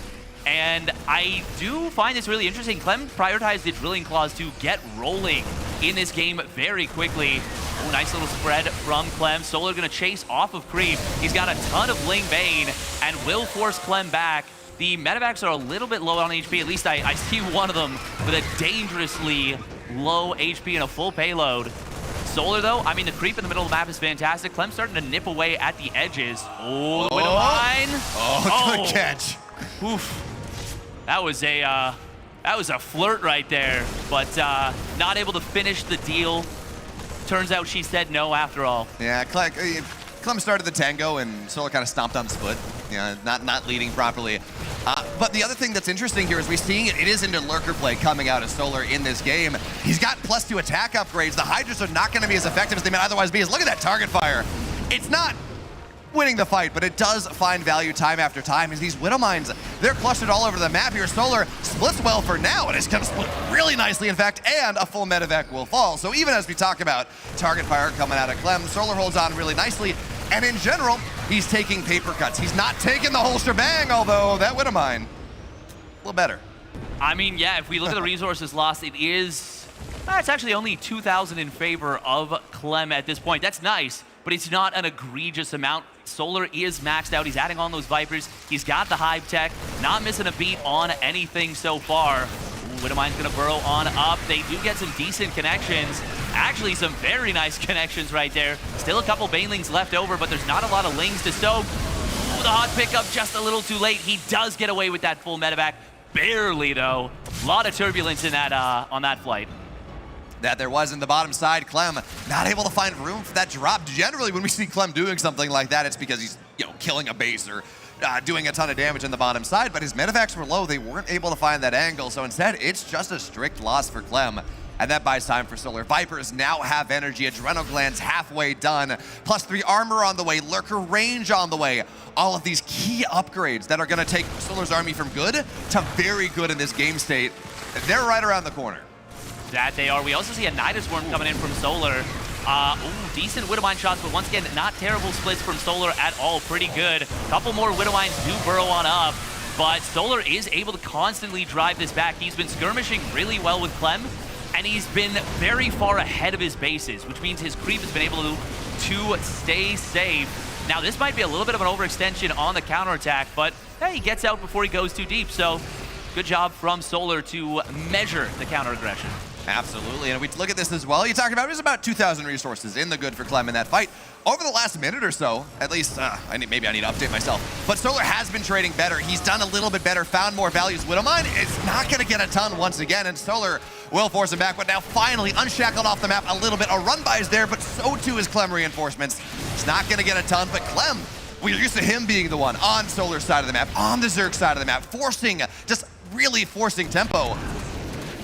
And I do find this really interesting. Clem prioritized the Drilling Claws to get rolling in this game very quickly. Oh, nice little spread from Clem. Solar gonna chase off of creep. He's got a ton of Ling Bane and will force Clem back. The medevacs are a little bit low on HP. At least I see one of them with a dangerously low HP and a full payload. Solar, though, I mean, the creep in the middle of the map is fantastic. Clem's starting to nip away at the edges. Oh, the Widow Mine. Oh, good catch. Oof. That was a flirt right there, but not able to finish the deal. Turns out she said no after all. Yeah, Clem started the tango and Solar kind of stomped on his foot. Yeah, not leading properly. But the other thing that's interesting here is we're seeing it is into lurker play coming out of Solar in this game. He's got +2 attack upgrades. The Hydras are not going to be as effective as they might otherwise be. Look at that target fire. It's not winning the fight, but it does find value time after time. As these Widow Mines, they're clustered all over the map here. Solar splits well for now, and it's going to split really nicely, in fact, and a full medevac will fall. So even as we talk about target fire coming out of Clem, Solar holds on really nicely, and in general, he's taking paper cuts. He's not taking the whole shebang, although that Widow Mine, a little better. I mean, yeah, if we look at the resources lost, it is, it's actually only 2,000 in favor of Clem at this point. That's nice, but it's not an egregious amount. Solar is maxed out. He's adding on those Vipers. He's got the Hive Tech, not missing a beat on anything so far. Widowmine's gonna burrow on up. They do get some decent connections. Actually, some very nice connections right there. Still a couple Banelings left over, but there's not a lot of Lings to soak. Ooh, the hot pickup just a little too late. He does get away with that full medevac. Barely, though. A lot of turbulence in that on that flight. That there was in the bottom side. Clem not able to find room for that drop. Generally, when we see Clem doing something like that, it's because he's, you know, killing a base or doing a ton of damage in the bottom side, but his medevacs were low. They weren't able to find that angle, so instead, it's just a strict loss for Clem. And that buys time for Solar. Vipers now have energy. Adrenal glands halfway done. +3 armor on the way. Lurker range on the way. All of these key upgrades that are going to take Solar's army from good to very good in this game state. They're right around the corner. That they are. We also see a Nidus Worm coming in from Solar. Ooh, decent Widowmine shots, but once again, not terrible splits from Solar at all. Pretty good. Couple more Widowmines do burrow on up, but Solar is able to constantly drive this back. He's been skirmishing really well with Clem, and he's been very far ahead of his bases, which means his creep has been able to stay safe. Now, this might be a little bit of an overextension on the counterattack, but hey, he gets out before he goes too deep, so good job from Solar to measure the counter-aggression. Absolutely, and we look at this as well. You talked about it was about 2,000 resources in the good for Clem in that fight. Over the last minute or so, at least, maybe I need to update myself, but Solar has been trading better. He's done a little bit better, found more values. Widowmine is not going to get a ton once again, and Solar will force him back, but now finally unshackled off the map a little bit. A run-by is there, but so too is Clem reinforcements. He's not going to get a ton, but Clem, we're used to him being the one on Solar's side of the map, on the Zerg side of the map, forcing, just really forcing tempo.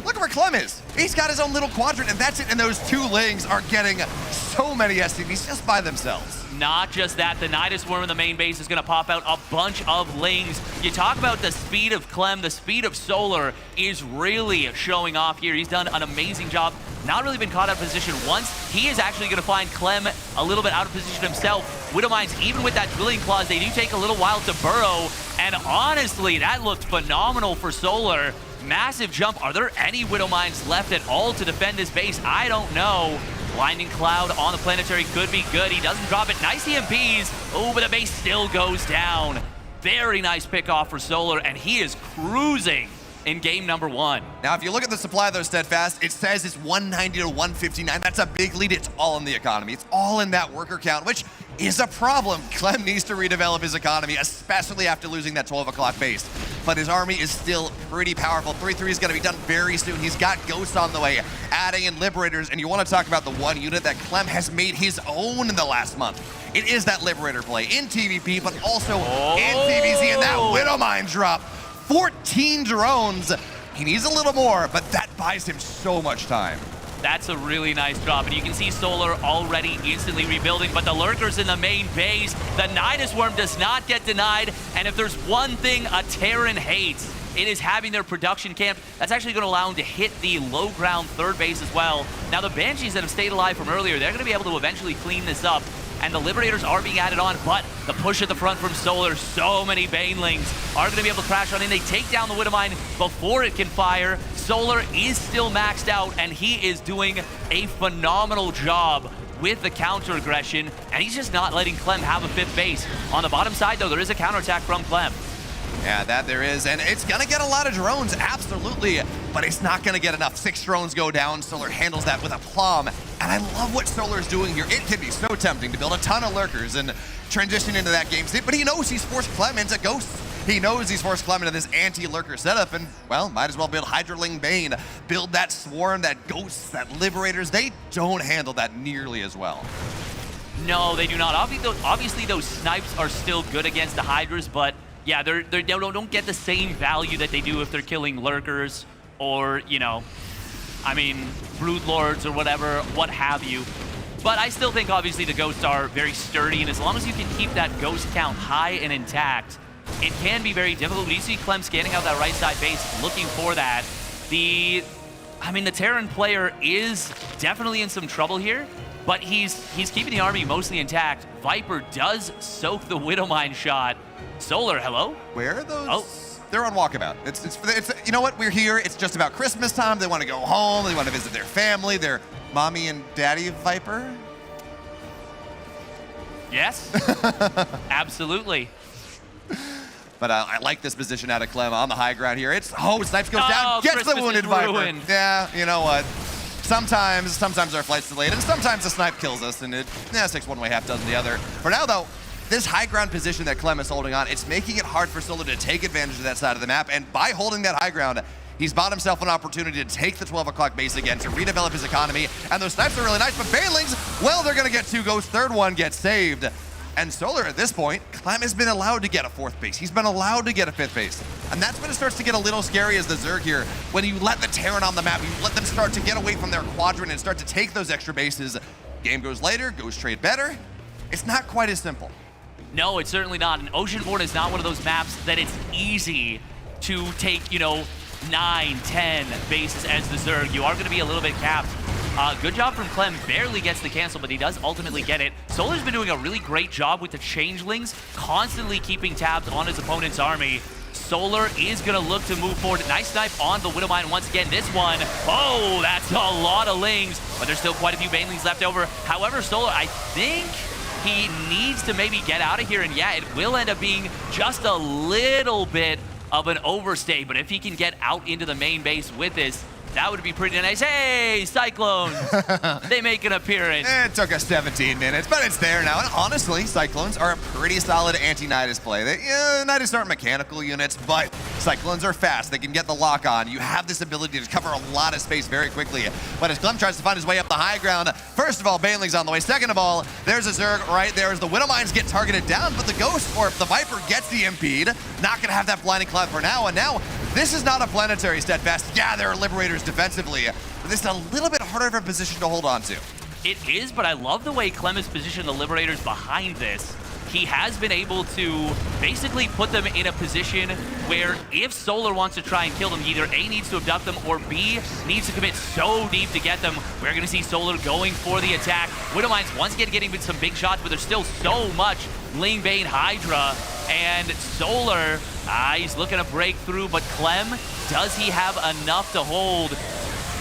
Look at where Clem is. He's got his own little quadrant, and that's it. And those two Lings are getting so many SCVs just by themselves. Not just that, the Nidus Worm in the main base is going to pop out a bunch of Lings. You talk about the speed of Clem, the speed of Solar is really showing off here. He's done an amazing job. Not really been caught out of position once. He is actually going to find Clem a little bit out of position himself. Widowmines, even with that drilling clause, they do take a little while to burrow. And honestly, that looked phenomenal for Solar. Massive jump. Are there any Widowmines left at all to defend this base? I don't know. Blinding Cloud on the planetary could be good. He doesn't drop it. Nice EMPs. Oh, but the base still goes down. Very nice pick off for Solar, and he is cruising in game number 1. Now, if you look at the supply, though, Steadfast, it says it's 190 to 159. That's a big lead. It's all in the economy. It's all in that worker count, which is a problem. Clem needs to redevelop his economy, especially after losing that 12 o'clock base. But his army is still pretty powerful. 3-3 is going to be done very soon. He's got Ghosts on the way, adding in Liberators, and you want to talk about the one unit that Clem has made his own in the last month. It is that Liberator play in TVP, but also in TVZ, and that Widowmine drop. 14 drones. He needs a little more, but that buys him so much time. That's a really nice drop, and you can see Solar already instantly rebuilding, but the Lurkers in the main base, the Nidus Worm does not get denied, and if there's one thing a Terran hates, it is having their production camp. That's actually going to allow him to hit the low ground third base as well. Now, the Banshees that have stayed alive from earlier, they're going to be able to eventually clean this up, and the Liberators are being added on, but the push at the front from Solar, so many Banelings are going to be able to crash on in. They take down the Widowmine before it can fire. Solar is still maxed out, and he is doing a phenomenal job with the counter aggression, and he's just not letting Clem have a fifth base. On the bottom side, though, there is a counterattack from Clem. Yeah, that there is, and it's gonna get a lot of drones, absolutely, but it's not gonna get enough. 6 drones go down. Solar handles that with aplomb, and I love what Solar's doing here. It can be so tempting to build a ton of Lurkers and transition into that game state, but he knows he's forced Clem into Ghosts. He knows he's forced Clem into this anti-Lurker setup, and, well, might as well build Hydraling Bane, build that Swarm, that Ghosts, that Liberators. They don't handle that nearly as well. No, they do not. Obviously, those snipes are still good against the Hydras, but yeah, they don't get the same value that they do if they're killing lurkers or, you know, I mean, brood lords or whatever, what have you. But I still think, obviously, the ghosts are very sturdy, and as long as you can keep that ghost count high and intact, it can be very difficult. When you see Clem scanning out that right side base, looking for that, the Terran player is definitely in some trouble here, but he's keeping the army mostly intact. Viper does soak the Widowmine shot. Solar, hello? Where are those? Oh. They're on walkabout. It's you know what? We're here. It's just about Christmas time. They want to go home. They want to visit their family. Their mommy and daddy Viper. Yes, absolutely. But I like this position out of Clem on the high ground here. Snipes goes down, gets Christmas the wounded Viper. Yeah, you know what? Sometimes our flight's delayed, and sometimes the snipe kills us, and it takes one way, half dozen the other. For now, though, this high ground position that Clem is holding on, it's making it hard for Solar to take advantage of that side of the map, and by holding that high ground, he's bought himself an opportunity to take the 12 o'clock base again, to redevelop his economy, and those snipes are really nice, but Banelings, well, they're gonna get 2 ghosts, third one gets saved. And Solar, at this point, Clem has been allowed to get a 4th base. He's been allowed to get a 5th base. And that's when it starts to get a little scary as the Zerg here. When you let the Terran on the map, you let them start to get away from their quadrant and start to take those extra bases. Game goes later, goes trade better. It's not quite as simple. No, it's certainly not. And Oceanborn is not one of those maps that it's easy to take, 9, 10 bases as the Zerg. You are going to be a little bit capped. Good job from Clem. Barely gets the cancel, but he does ultimately get it. Solar's been doing a really great job with the changelings, constantly keeping tabs on his opponent's army. Solar is going to look to move forward. Nice snipe on the Widowmine once again. This one, oh, that's a lot of lings, but there's still quite a few Banelings left over. However, Solar, I think he needs to maybe get out of here, and yeah, it will end up being just a little bit of an overstay, but if he can get out into the main base with this, that would be pretty nice. Hey, Cyclones! They make an appearance. It took us 17 minutes, but it's there now. And honestly, Cyclones are a pretty solid anti-Nidus play. Nidus aren't mechanical units, but Cyclones are fast. They can get the lock on. You have this ability to cover a lot of space very quickly. But as Clem tries to find his way up the high ground, first of all, Baneling's on the way. Second of all, there's a Zerg right there as the Widowmines get targeted down, but the Ghost, or the Viper, gets the impede. Not going to have that blinding cloud for now, and now this is not a planetary steadfast. Yeah, there are Liberators defensively, but this is a little bit harder of a position to hold on to. It is, but I love the way Clem has positioned the Liberators behind this. He has been able to basically put them in a position where if Solar wants to try and kill them, either A, needs to abduct them, or B, needs to commit so deep to get them. We're going to see Solar going for the attack. Widowmines once again getting some big shots, but there's still so much Lingbane Hydra. And Solar, he's looking to break through, but Clem, does he have enough to hold?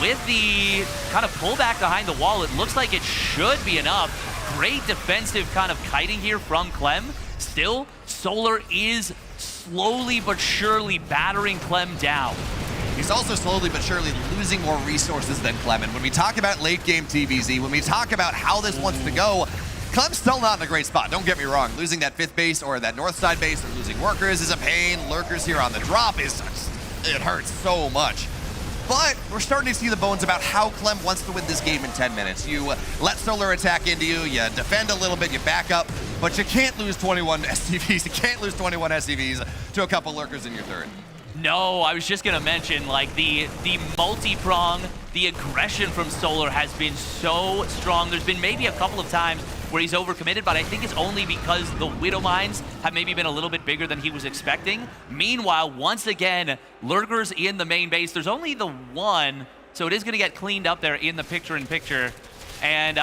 With the kind of pullback behind the wall, it looks like it should be enough. Great defensive kind of kiting here from Clem. Still, Solar is slowly but surely battering Clem down. He's also slowly but surely losing more resources than Clem. And when we talk about late game TVZ, when we talk about how this wants to go, Clem's still not in a great spot, don't get me wrong. Losing that 5th base or that north side base or losing workers is a pain. Lurkers here on the drop it hurts so much. But we're starting to see the bones about how Clem wants to win this game in 10 minutes. You let Solar attack into you, you defend a little bit, you back up, but you can't lose 21 SCVs, you can't lose 21 SCVs to a couple Lurkers in your third. No, I was just going to mention, like, the multi-prong, the aggression from Solar has been so strong. There's been maybe a couple of times where he's overcommitted, but I think it's only because the Widowmines have maybe been a little bit bigger than he was expecting. Meanwhile, once again, Lurkers in the main base. There's only the one, so it is going to get cleaned up there in the picture-in-picture. And,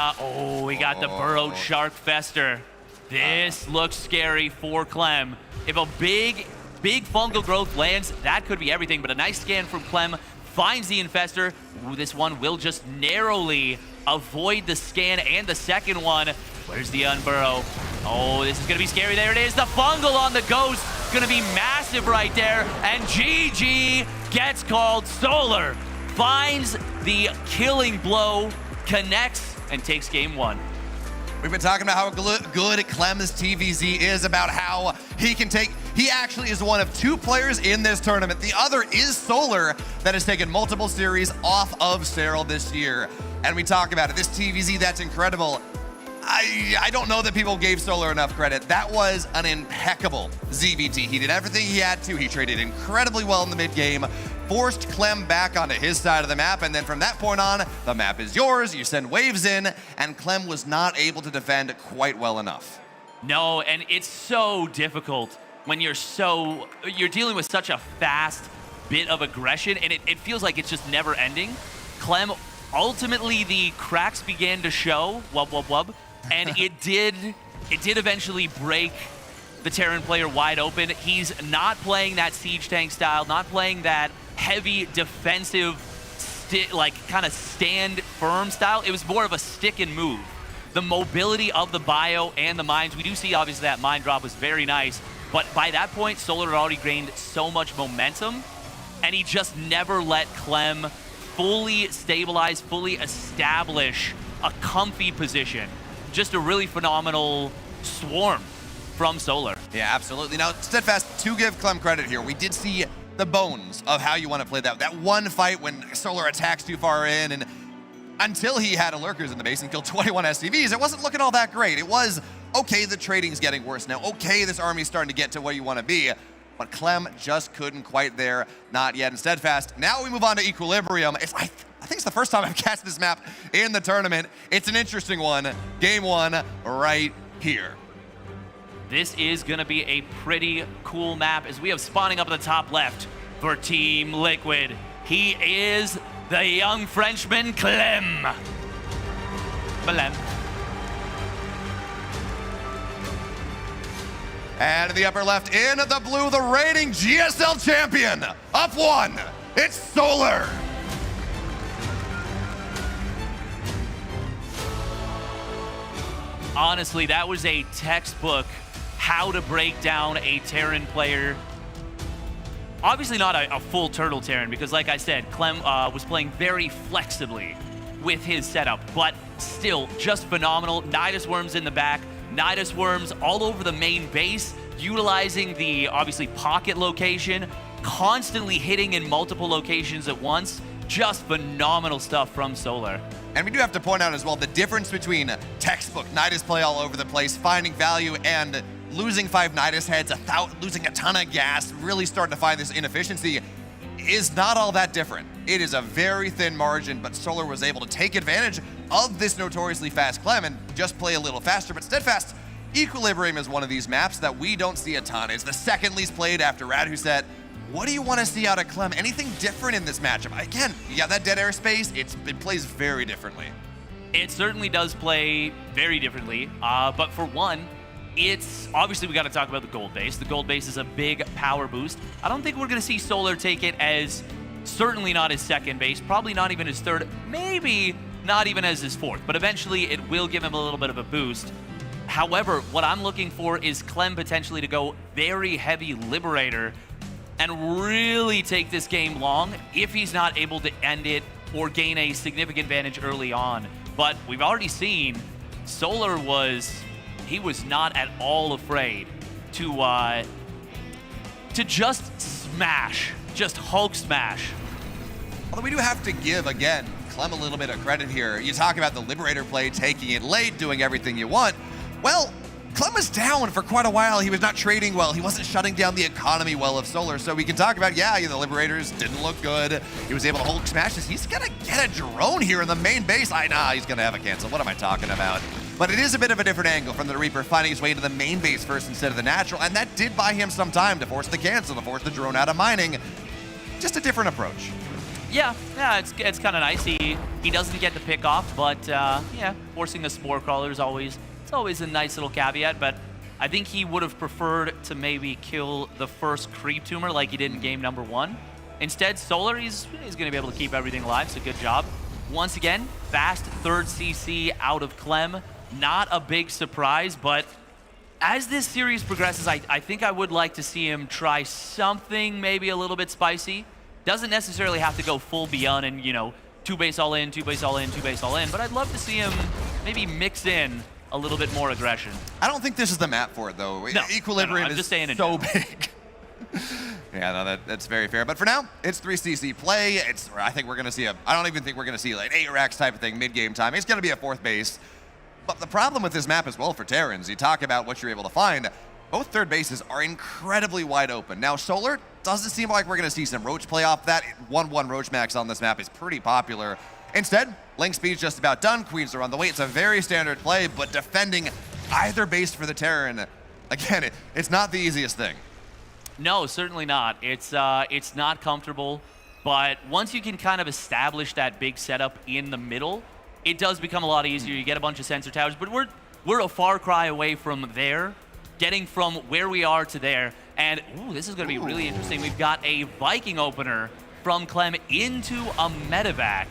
we got the burrowed Shark Fester. This looks scary for Clem. If a big fungal growth lands, that could be everything, but a nice scan from Clem finds the Infestor. Ooh, this one will just narrowly avoid the scan and the second one. Where's the Unburrow? Oh, this is going to be scary. There it is. The fungal on the Ghost. Going to be massive right there. And GG gets called. Solar finds the killing blow, connects, and takes game 1. We've been talking about how good Clem's TVZ is, about how he actually is one of 2 players in this tournament. The other is Solar, that has taken multiple series off of Serral this year. And we talk about it, this TVZ, that's incredible. I don't know that people gave Solar enough credit. That was an impeccable ZVT. He did everything he had to. He traded incredibly well in the mid game, forced Clem back onto his side of the map, and then from that point on, the map is yours. You send waves in, and Clem was not able to defend quite well enough. No, and it's so difficult when you're dealing with such a fast bit of aggression, and it feels like it's just never ending. Clem, ultimately the cracks began to show, and it did eventually break the Terran player wide open. He's not playing that siege tank style, not playing that heavy defensive, kind of stand firm style. It was more of a stick and move. The mobility of the bio and the mines, we do see obviously that mine drop was very nice, but by that point, Solar had already gained so much momentum, and he just never let Clem fully stabilize, fully establish a comfy position. Just a really phenomenal swarm from Solar. Yeah, absolutely. Now, Steadfast, to give Clem credit here, we did see the bones of how you want to play that. That one fight when Solar attacks too far in, and until he had a Lurkers in the base and killed 21 SCVs, it wasn't looking all that great. It was, okay, the trading's getting worse now. Okay, this army's starting to get to where you want to be. But Clem just couldn't quite there, not yet. And Steadfast, now we move on to Equilibrium. I think it's the first time I've cast this map in the tournament. It's an interesting one. Game one right here. This is going to be a pretty cool map as we have spawning up at the top left for Team Liquid. He is the young Frenchman, Clem. And in the upper left, in the blue, the reigning GSL champion. Up one, it's Solar. Honestly, that was a textbook how to break down a Terran player. Obviously not a full Turtle Terran, because like I said, Clem was playing very flexibly with his setup, but still just phenomenal. Nidus Worms in the back, Nidus Worms all over the main base, utilizing the, obviously, pocket location, constantly hitting in multiple locations at once. Just phenomenal stuff from Solar. And we do have to point out as well the difference between textbook Nidus play all over the place, finding value, and losing 5 Nidus heads, losing a ton of gas, really starting to find this inefficiency, is not all that different. It is a very thin margin, but Solar was able to take advantage of this notoriously fast Clem and just play a little faster. But Steadfast, Equilibrium is one of these maps that we don't see a ton. It's the second least played after Radhuset. What do you want to see out of Clem? Anything different in this matchup? Again, you got that dead air space. It plays very differently. It certainly does play very differently, but for one, it's obviously we got to talk about the gold base. The gold base is a big power boost. I don't think we're going to see Solar take it as, certainly not his second base, probably not even his third, maybe not even as his fourth, but eventually it will give him a little bit of a boost. However, what I'm looking for is Clem potentially to go very heavy Liberator and really take this game long if he's not able to end it or gain a significant advantage early on. But we've already seen Solar he was not at all afraid to just smash, just Hulk smash. Although we do have to give, again, Clem a little bit of credit here. You talk about the Liberator play, taking it late, doing everything you want. Well, Clem was down for quite a while. He was not trading well. He wasn't shutting down the economy well of Solar. So we can talk about, the Liberators didn't look good. He was able to Hulk smashes. He's going to get a drone here in the main base. He's going to have a cancel. What am I talking about? But it is a bit of a different angle from the Reaper finding his way to the main base first instead of the natural. And that did buy him some time to force the cancel, to force the drone out of mining. Just a different approach. Yeah, it's kind of nice. He doesn't get the pick off, but forcing the Spore Crawler is always a nice little caveat, but I think he would have preferred to maybe kill the first creep tumor like he did in game number 1. Instead, Solar, he's going to be able to keep everything alive, so good job. Once again, fast third CC out of Clem. Not a big surprise, but as this series progresses, I think I would like to see him try something maybe a little bit spicy. Doesn't necessarily have to go full beyond and, 2 base all in, 2 base all in, 2 base all in, but I'd love to see him maybe mix in a little bit more aggression. I don't think this is the map for it, though. No, Equilibrium I'm just saying is so big. That's very fair. But for now, it's 3CC play. I think we're going to see I don't even think we're going to see like an 8 racks type of thing mid-game time. It's going to be a 4th base. But the problem with this map as well for Terrans, you talk about what you're able to find, both third bases are incredibly wide open. Now, Solar doesn't seem like we're going to see some Roach play off that. 1-1 Roach Max on this map is pretty popular. Instead, Link Speed's just about done. Queens are on the way. It's a very standard play, but defending either base for the Terran, again, it's not the easiest thing. No, certainly not. It's not comfortable, but once you can kind of establish that big setup in the middle, it does become a lot easier. You get a bunch of sensor towers, but we're a far cry away from there, getting from where we are to there. And ooh, this is going to be really interesting. We've got a Viking opener from Clem into a medevac.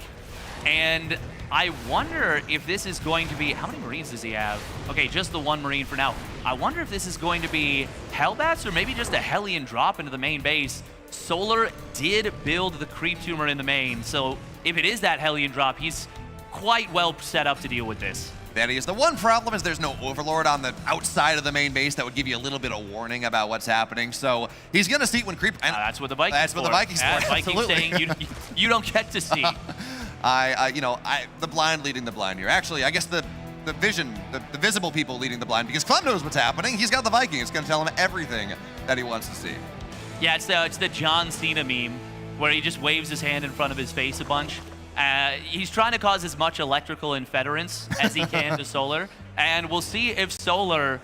And I wonder if this is going to be, how many Marines does he have? Okay, just the one Marine for now. I wonder if this is going to be Hellbats or maybe just a Hellion drop into the main base. Solar did build the creep tumor in the main, so if it is that Hellion drop, he's quite well set up to deal with this. That is. The one problem is there's no Overlord on the outside of the main base that would give you a little bit of warning about what's happening. So he's going to see it when creep. And that's what the Vikings. That's what the Vikings. Vikings saying you don't get to see. The blind leading the blind here. Actually, I guess the vision, the visible people leading the blind, because Clem knows what's happening. He's got the Viking. It's going to tell him everything that he wants to see. Yeah, it's the John Cena meme where he just waves his hand in front of his face a bunch. He's trying to cause as much electrical interference as he can to Solar, and we'll see if Solar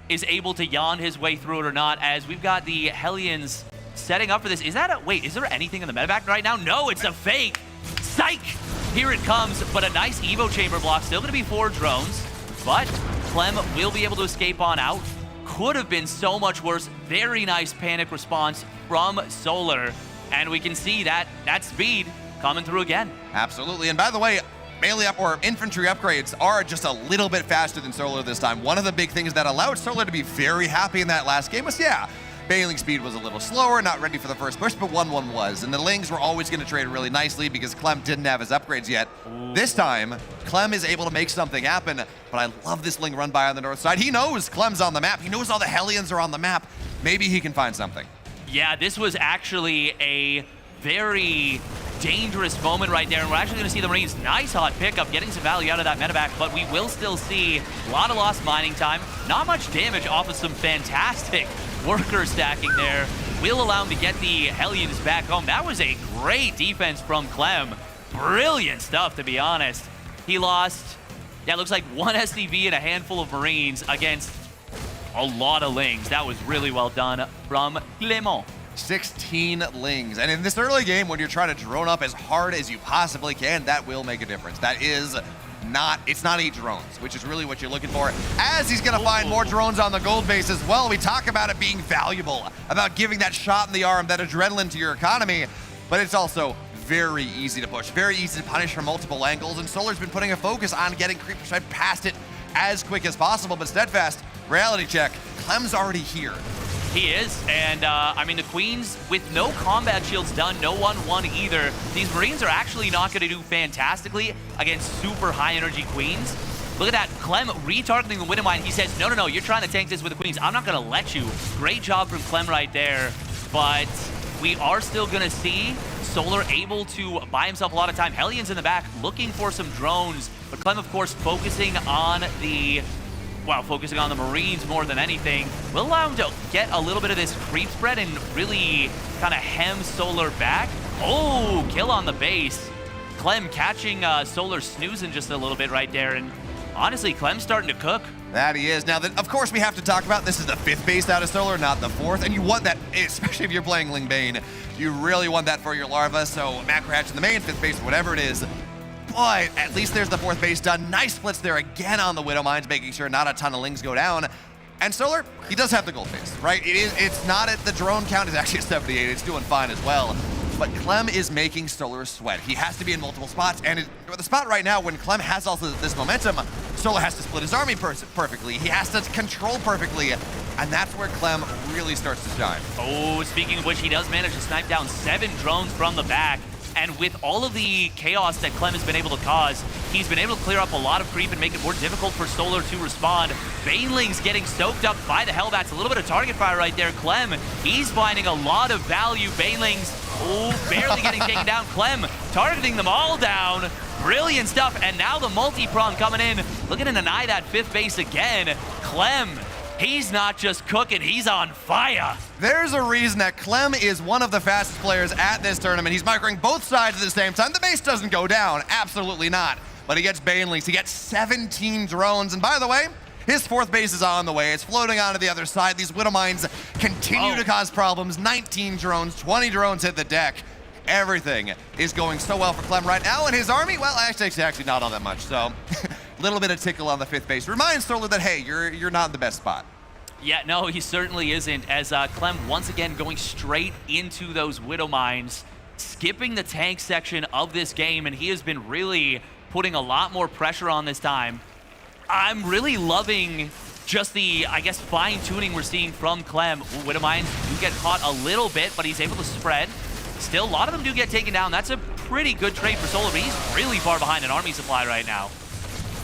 is able to yawn his way through it or not, as we've got the Hellions setting up for this. Is there anything in the medevac right now? No, it's a fake. Psych! Here it comes, but a nice Evo chamber block. Still gonna be 4 drones, but Clem will be able to escape on out. Could have been so much worse. Very nice panic response from Solar, and we can see that speed coming through again. Absolutely, and by the way, melee up or infantry upgrades are just a little bit faster than Solar this time. One of the big things that allowed Solar to be very happy in that last game was, Bailing speed was a little slower, not ready for the first push, but 1-1 was. And the Lings were always going to trade really nicely because Clem didn't have his upgrades yet. Ooh. This time, Clem is able to make something happen, but I love this Ling run by on the north side. He knows Clem's on the map. He knows all the Hellions are on the map. Maybe he can find something. Yeah, this was actually a very dangerous moment right there, and we're actually going to see the Marines nice hot pickup, getting some value out of that medevac, but we will still see a lot of lost mining time. Not much damage off of some fantastic worker stacking there. Will allow him to get the Hellions back home. That was a great defense from Clem. Brilliant stuff, to be honest. He lost, it looks like 1 SCV and a handful of Marines against a lot of Lings. That was really well done from Clement. 16 Lings. And in this early game, when you're trying to drone up as hard as you possibly can, that will make a difference. That is it's not 8 drones, which is really what you're looking for. As he's going to find more drones on the gold base as well. We talk about it being valuable, about giving that shot in the arm, that adrenaline to your economy, but it's also very easy to push, very easy to punish from multiple angles, and Solar's been putting a focus on getting Creeper Stride past it as quick as possible, but Steadfast, reality check, Clem's already here. He is, and I mean, the Queens, with no combat shields done, no 1-1 either, these Marines are actually not going to do fantastically against super high energy Queens. Look at that, Clem retargeting the Wind Mine. He says, no, you're trying to tank this with the Queens. I'm not going to let you. Great job from Clem right there, but we are still going to see Solar able to buy himself a lot of time. Hellions in the back looking for some drones, but Clem, of course, focusing on the Marines more than anything, will allow him to get a little bit of this creep spread and really kind of hem Solar back. Oh, kill on the base. Clem catching Solar snoozing just a little bit right there, and honestly, Clem's starting to cook. That he is. Now, of course, we have to talk about this is the 5th base out of Solar, not the 4th, and you want that, especially if you're playing Ling Bane, you really want that for your larva, so Macro Hatch in the main, 5th base, whatever it is. But at least there's the 4th base done. Nice splits there again on the Widow Mines, making sure not a ton of Lings go down. And Solar, he does have the gold base, right? It's not at the drone count, it's actually a 78. It's doing fine as well. But Clem is making Solar sweat. He has to be in multiple spots, and the spot right now when Clem has also this momentum, Solar has to split his army perfectly. He has to control perfectly, and that's where Clem really starts to shine. Oh, speaking of which, he does manage to snipe down 7 drones from the back. And with all of the chaos that Clem has been able to cause, he's been able to clear up a lot of creep and make it more difficult for Solar to respond. Banelings getting soaked up by the Hellbats. A little bit of target fire right there. Clem, he's finding a lot of value. Banelings, oh, barely getting taken down. Clem targeting them all down. Brilliant stuff, and now the multi-prong coming in, looking to deny that 5th base again. Clem, he's not just cooking, he's on fire. There's a reason that Clem is one of the fastest players at this tournament. He's microing both sides at the same time. The base doesn't go down, absolutely not. But he gets Baneleys, he gets 17 drones, and by the way, his 4th base is on the way. It's floating onto the other side. These Widow Mines continue to cause problems. 19 drones, 20 drones hit the deck. Everything is going so well for Clem right now, and his army, well, actually not all that much. So, a little bit of tickle on the 5th base. Reminds Solar that, hey, you're not in the best spot. Yeah, no, he certainly isn't, as Clem once again going straight into those Widow Mines, skipping the tank section of this game, and he has been really putting a lot more pressure on this time. I'm really loving just the, I guess, fine-tuning we're seeing from Clem. Widow Mines do get caught a little bit, but he's able to spread. Still, a lot of them do get taken down. That's a pretty good trade for Solar, but he's really far behind an army supply right now.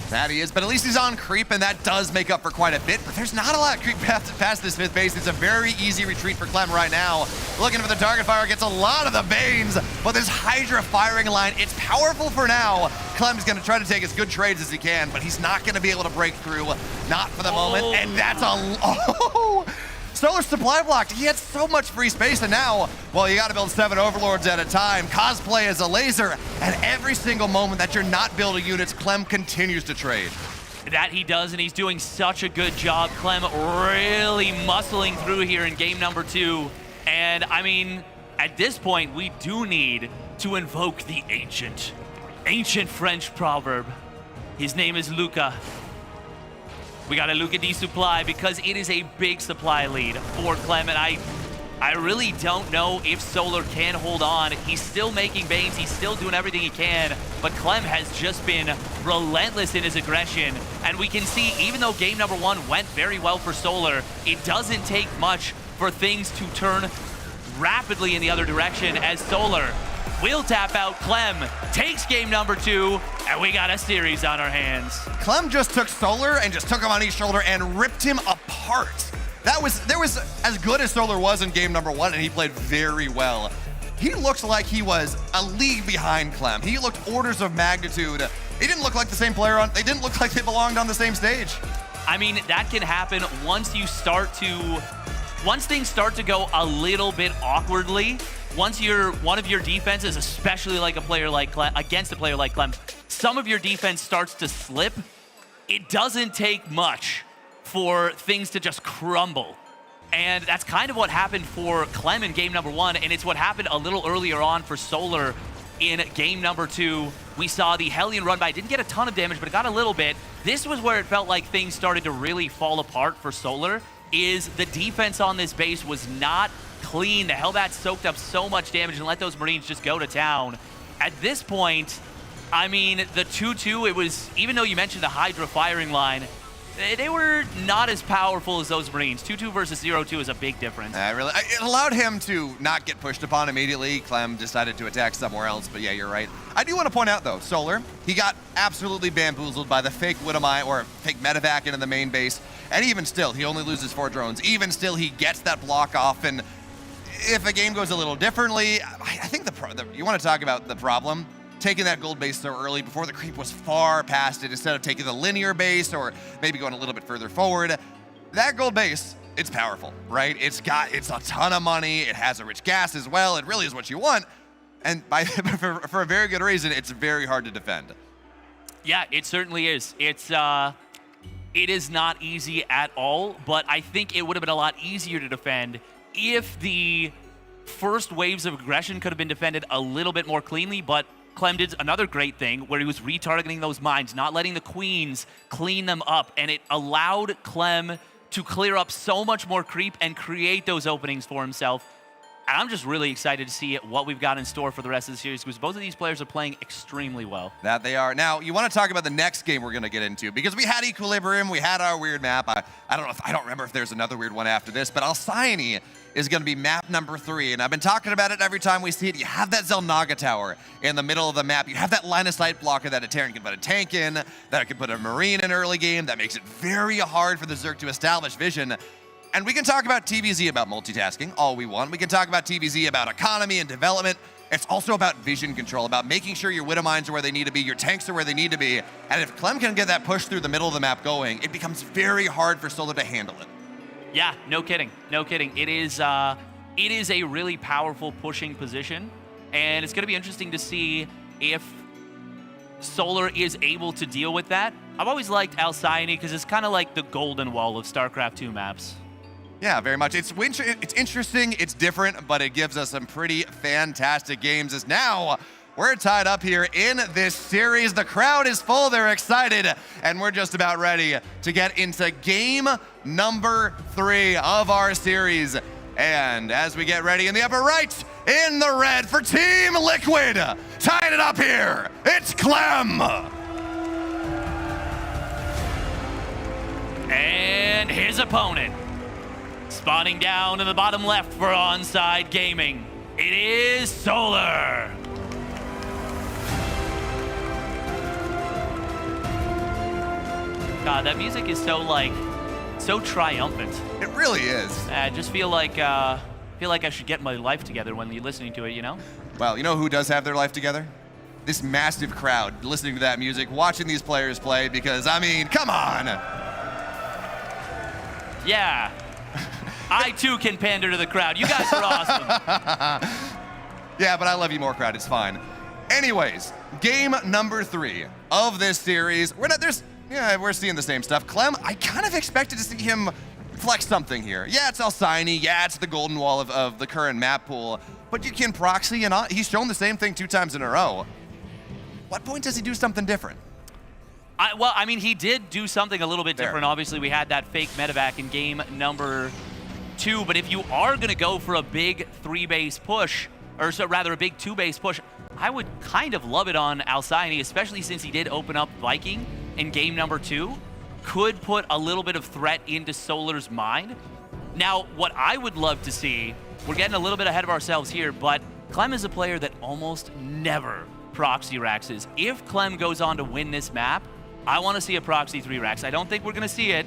That he is, but at least he's on creep, and that does make up for quite a bit, but there's not a lot of creep past this 5th base. It's a very easy retreat for Clem right now. Looking for the target fire, gets a lot of the Banes, but this Hydra firing line, it's powerful for now. Clem's gonna try to take as good trades as he can, but he's not gonna be able to break through, not for the moment, and that's a, Solar supply blocked. He had so much free space, and now, well, you gotta build 7 Overlords at a time. Cosplay as a laser, and every single moment that you're not building units, Clem continues to trade. That he does, and he's doing such a good job. Clem really muscling through here in game number 2. And I mean, at this point, we do need to invoke the ancient French proverb. His name is Luca. We got a Luca D supply because it is a big supply lead for Clem, and I really don't know if Solar can hold on. He's still making Banes, he's still doing everything he can, but Clem has just been relentless in his aggression, and we can see, even though game number 1 went very well for Solar, it doesn't take much for things to turn rapidly in the other direction, as Solar will tap out. Clem takes game number 2, and we got a series on our hands. Clem just took Solar and just took him on each shoulder and ripped him apart. There was as good as Solar was in game number 1, and he played very well. He looked like he was a league behind Clem. He looked orders of magnitude. He didn't look like the same player they didn't look like they belonged on the same stage. I mean, that can happen once things start to go a little bit awkwardly. Once you're one of your defenses, especially like a player like Clem, against a player like Clem, some of your defense starts to slip. It doesn't take much for things to just crumble. And that's kind of what happened for Clem in game number 1, and it's what happened a little earlier on for Solar in game number 2. We saw the Hellion run by, didn't get a ton of damage, but it got a little bit. This was where it felt like things started to really fall apart for Solar, is the defense on this base was not clean. The Hellbat soaked up so much damage and let those Marines just go to town. At this point, I mean, the 2-2, it was, even though you mentioned the Hydra firing line, they were not as powerful as those Marines. 2-2 versus 0-2 is a big difference. It allowed him to not get pushed upon immediately. Clem decided to attack somewhere else, but yeah, you're right. I do want to point out, though, Solar, he got absolutely bamboozled by the fake Widowmine or fake medevac into the main base, and even still, he only loses 4 drones. Even still, he gets that block off, and if a game goes a little differently, I think you want to talk about the problem? Taking that gold base so early before the creep was far past it, instead of taking the linear base or maybe going a little bit further forward. That gold base, it's powerful, right? It's a ton of money. It has a rich gas as well. It really is what you want. And for a very good reason, it's very hard to defend. Yeah, it certainly is. It is not easy at all, but I think it would have been a lot easier to defend if the first waves of aggression could have been defended a little bit more cleanly, but Clem did another great thing where he was retargeting those mines, not letting the queens clean them up, and it allowed Clem to clear up so much more creep and create those openings for himself. And I'm just really excited to see what we've got in store for the rest of the series, because both of these players are playing extremely well. That they are. Now, you want to talk about the next game we're going to get into, because we had Equilibrium, we had our weird map. I don't remember if there's another weird one after this, but Alcyone is going to be map number 3, and I've been talking about it every time we see it. You have that Zelnaga tower in the middle of the map. You have that line of sight blocker that a Terran can put a tank in, that it can put a Marine in early game. That makes it very hard for the Zerg to establish vision. And we can talk about TVZ about multitasking all we want. We can talk about TVZ about economy and development. It's also about vision control, about making sure your Widow Mines are where they need to be, your tanks are where they need to be. And if Clem can get that push through the middle of the map going, it becomes very hard for Solar to handle it. Yeah, no kidding. No kidding. It is a really powerful pushing position, and it's going to be interesting to see if Solar is able to deal with that. I've always liked Alcyone because it's kind of like the golden wall of StarCraft 2 maps. Yeah, very much. It's interesting, it's different, but it gives us some pretty fantastic games. As now we're tied up here in this series. The crowd is full, they're excited, and we're just about ready to get into game number 3 of our series. And as we get ready in the upper right, in the red for Team Liquid, tying it up here, it's Clem. And his opponent, spawning down in the bottom left for Onside Gaming, it is Solar. God, that music is so triumphant. It really is. I just feel like I should get my life together when you're listening to it, you know? Well, you know who does have their life together? This massive crowd listening to that music, watching these players play, because, I mean, come on. Yeah. I too can pander to the crowd. You guys are awesome. Yeah, but I love you more, crowd. It's fine. Anyways, game number 3 of this series. We're seeing the same stuff. Clem, I kind of expected to see him flex something here. Yeah, it's Alcyone. Yeah, it's the golden wall of the current map pool. But you can proxy, and he's shown the same thing 2 times in a row. What point does he do something different? Well, I mean, he did do something a little bit different. Obviously, we had that fake medevac in game number 2. But if you are going to go for a big 3-base push, or so rather a big 2-base push, I would kind of love it on Alcyone, especially since he did open up Viking in game number 2. Could put a little bit of threat into Solar's mind. Now, what I would love to see, we're getting a little bit ahead of ourselves here, but Clem is a player that almost never proxy raxes. If Clem goes on to win this map, I want to see a proxy 3-rax. I don't think we're going to see it,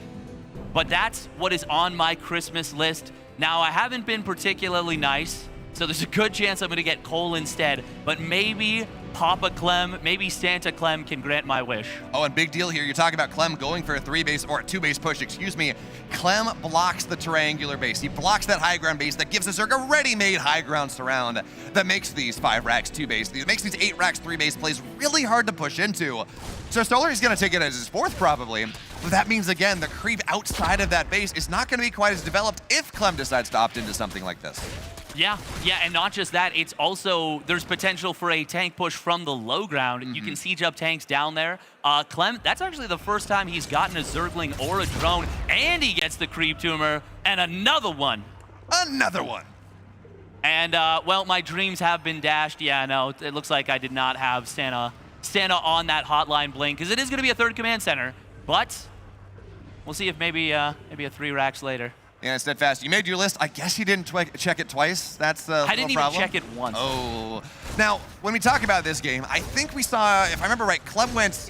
but that's what is on my Christmas list. Now, I haven't been particularly nice, so there's a good chance I'm going to get Cole instead, but maybe Papa Clem, maybe Santa Clem can grant my wish. Oh, and big deal here. You're talking about Clem going for a 3-base or a 2-base push, excuse me. Clem blocks the triangular base. He blocks that high ground base that gives us a ready-made high ground surround that makes these 5-racks 2-base, that makes these 8-racks 3-base plays really hard to push into. So Solar is going to take it as his 4th probably, but that means, again, the creep outside of that base is not going to be quite as developed if Clem decides to opt into something like this. Yeah, and not just that, it's also, there's potential for a tank push from the low ground. You can siege up tanks down there. Clem, that's actually the first time he's gotten a Zergling or a drone, and he gets the creep tumor, and another one. Another one. And, well, my dreams have been dashed. Yeah, no, it looks like I did not have Santa on that hotline blink, because it is going to be a 3rd command center, but we'll see if maybe a 3-rax later. Yeah, Steadfast, you made your list. I guess you didn't check it twice. That's the I didn't even check it once. Oh. Now, when we talk about this game, I think we saw, if I remember right, Clem went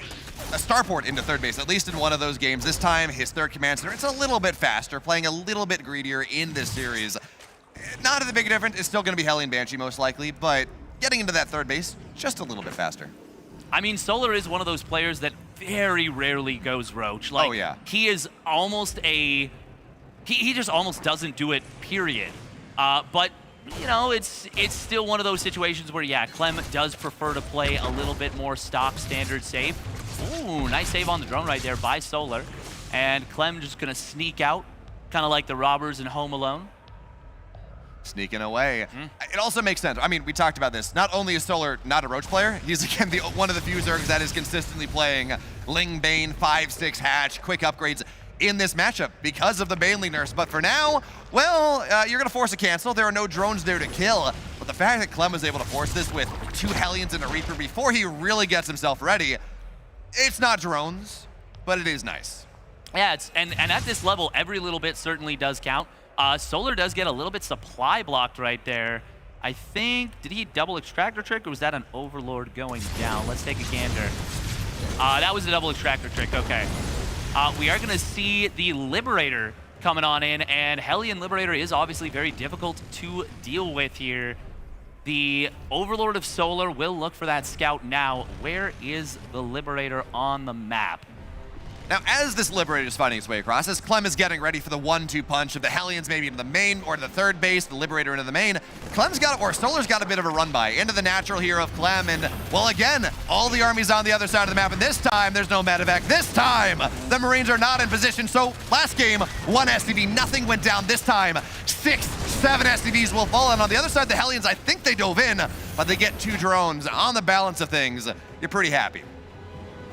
a starport into 3rd base, at least in one of those games. This time, his 3rd command center, it's a little bit faster, playing a little bit greedier in this series. Not a big difference. It's still going to be Hellion Banshee, most likely, but getting into that 3rd base, just a little bit faster. I mean, Solar is one of those players that very rarely goes roach. Like, oh, yeah. He is almost a... He just almost doesn't do it, period. But, you know, it's still one of those situations where, yeah, Clem does prefer to play a little bit more stock standard safe. Ooh, nice save on the drone right there by Solar. And Clem just going to sneak out, kind of like the robbers in Home Alone. Sneaking away. It also makes sense. I mean, we talked about this. Not only is Solar not a roach player, he's, again, one of the few Zergs that is consistently playing Ling Bane, 5-6 hatch, quick upgrades in this matchup because of the Baneley nerfs. But for now, well, you're going to force a cancel. There are no drones there to kill. But the fact that Clem was able to force this with 2 Hellions and a Reaper before he really gets himself ready, it's not drones, but it is nice. Yeah, and at this level, every little bit certainly does count. Solar does get a little bit supply blocked right there. I think, did he double extractor trick, or was that an Overlord going down? Let's take a gander. That was a double extractor trick, okay. We are going to see the Liberator coming on in, and Hellion Liberator is obviously very difficult to deal with here. The Overlord of Solar will look for that scout now. Where is the Liberator on the map? Now, as this Liberator is finding its way across, as Clem is getting ready for the 1-2 punch of the Hellions maybe into the main or to the third base, the Liberator into the main, Solar's got a bit of a run by into the natural here of Clem, and, well, again, all the armies on the other side of the map, and this time, there's no medevac. This time, the Marines are not in position, so last game, 1 SCV, nothing went down. This time, 6, 7 SCVs will fall, and on the other side, the Hellions, I think they dove in, but they get 2 drones. On the balance of things, you're pretty happy.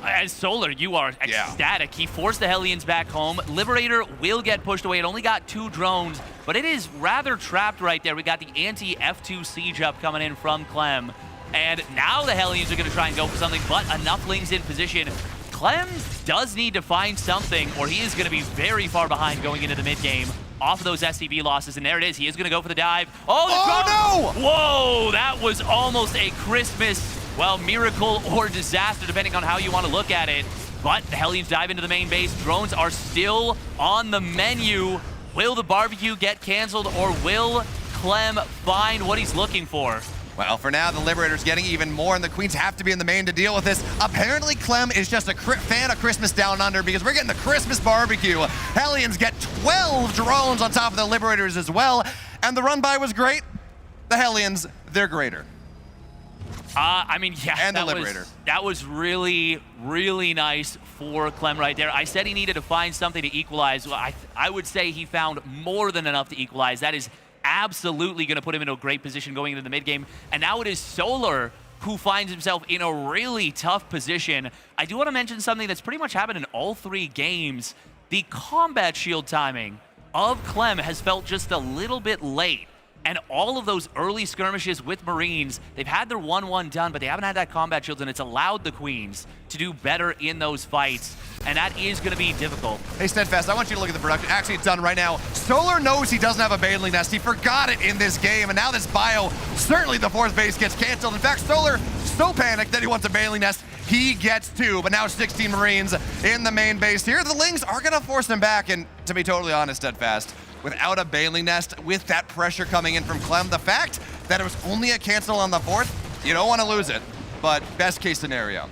As Solar, you are ecstatic. He forced the Hellions back home. Liberator will get pushed away. It only got 2 drones, but it is rather trapped right there. We got the anti-F2 siege up coming in from Clem. And now the Hellions are going to try and go for something, but enough Lings in position. Clem does need to find something, or he is going to be very far behind going into the mid-game off of those SCV losses. And there it is. He is going to go for the dive. Oh, no! Whoa, that was almost a Christmas, well, miracle or disaster, depending on how you want to look at it. But the Hellions dive into the main base. Drones are still on the menu. Will the barbecue get canceled, or will Clem find what he's looking for? Well, for now, the Liberator's getting even more, and the Queens have to be in the main to deal with this. Apparently, Clem is just a fan of Christmas Down Under, because we're getting the Christmas barbecue. Hellions get 12 drones on top of the Liberators as well, and the run-by was great. The Hellions, they're greater. I mean, yeah, and the Liberator. That was really, really nice for Clem right there. I said he needed to find something to equalize. Well, I would say he found more than enough to equalize. That is absolutely going to put him in a great position going into the mid-game. And now it is Solar who finds himself in a really tough position. I do want to mention something that's pretty much happened in all 3 games. The combat shield timing of Clem has felt just a little bit late. And all of those early skirmishes with Marines, they've had their 1-1 done, but they haven't had that combat shield, and it's allowed the Queens to do better in those fights. And that is going to be difficult. Hey, Steadfast, I want you to look at the production. Actually, it's done right now. Solar knows he doesn't have a Baneling Nest. He forgot it in this game, and now this bio, certainly the 4th base gets canceled. In fact, Solar so panicked that he wants a Baneling Nest. He gets 2, but now 16 Marines in the main base here. The Lings are going to force him back, and to be totally honest, Steadfast, without a Baneling Nest, with that pressure coming in from Clem, the fact that it was only a cancel on the 4th, you don't want to lose it, but best case scenario.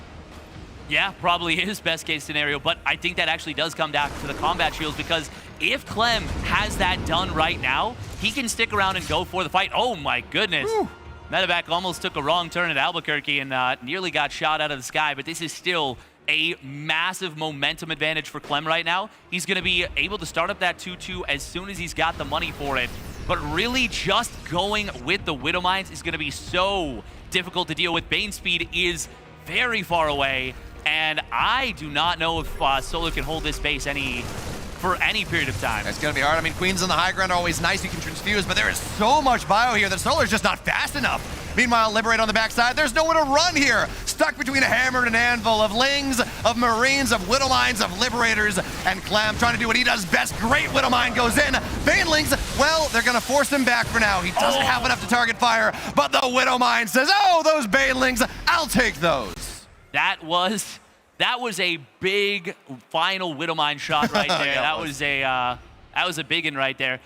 Yeah, probably is best case scenario, but I think that actually does come down to the combat shields, because if Clem has that done right now, he can stick around and go for the fight. Oh my goodness. Whew. Medevac almost took a wrong turn at Albuquerque and nearly got shot out of the sky, but this is still a massive momentum advantage for Clem right now. He's going to be able to start up that 2-2 as soon as he's got the money for it. But really just going with the Widow Mines is going to be so difficult to deal with. Bane speed is very far away, and I do not know if Solar can hold this base for any period of time. It's going to be hard. I mean, Queens on the high ground are always nice. You can transfuse, but there is so much bio here that Solar's just not fast enough. Meanwhile, Liberate on the backside, there's nowhere to run here. Stuck between a hammer and an anvil of Lings, of Marines, of Widow Mines, of Liberators, and Clem trying to do what he does best. Great Widow Mine goes in. Banelings, well, they're going to force him back for now. He doesn't have enough to target fire, but the Widow Mine says, oh, those Banelings, I'll take those. That was a big final Widow Mine shot right there. Yeah, that was a big one right there.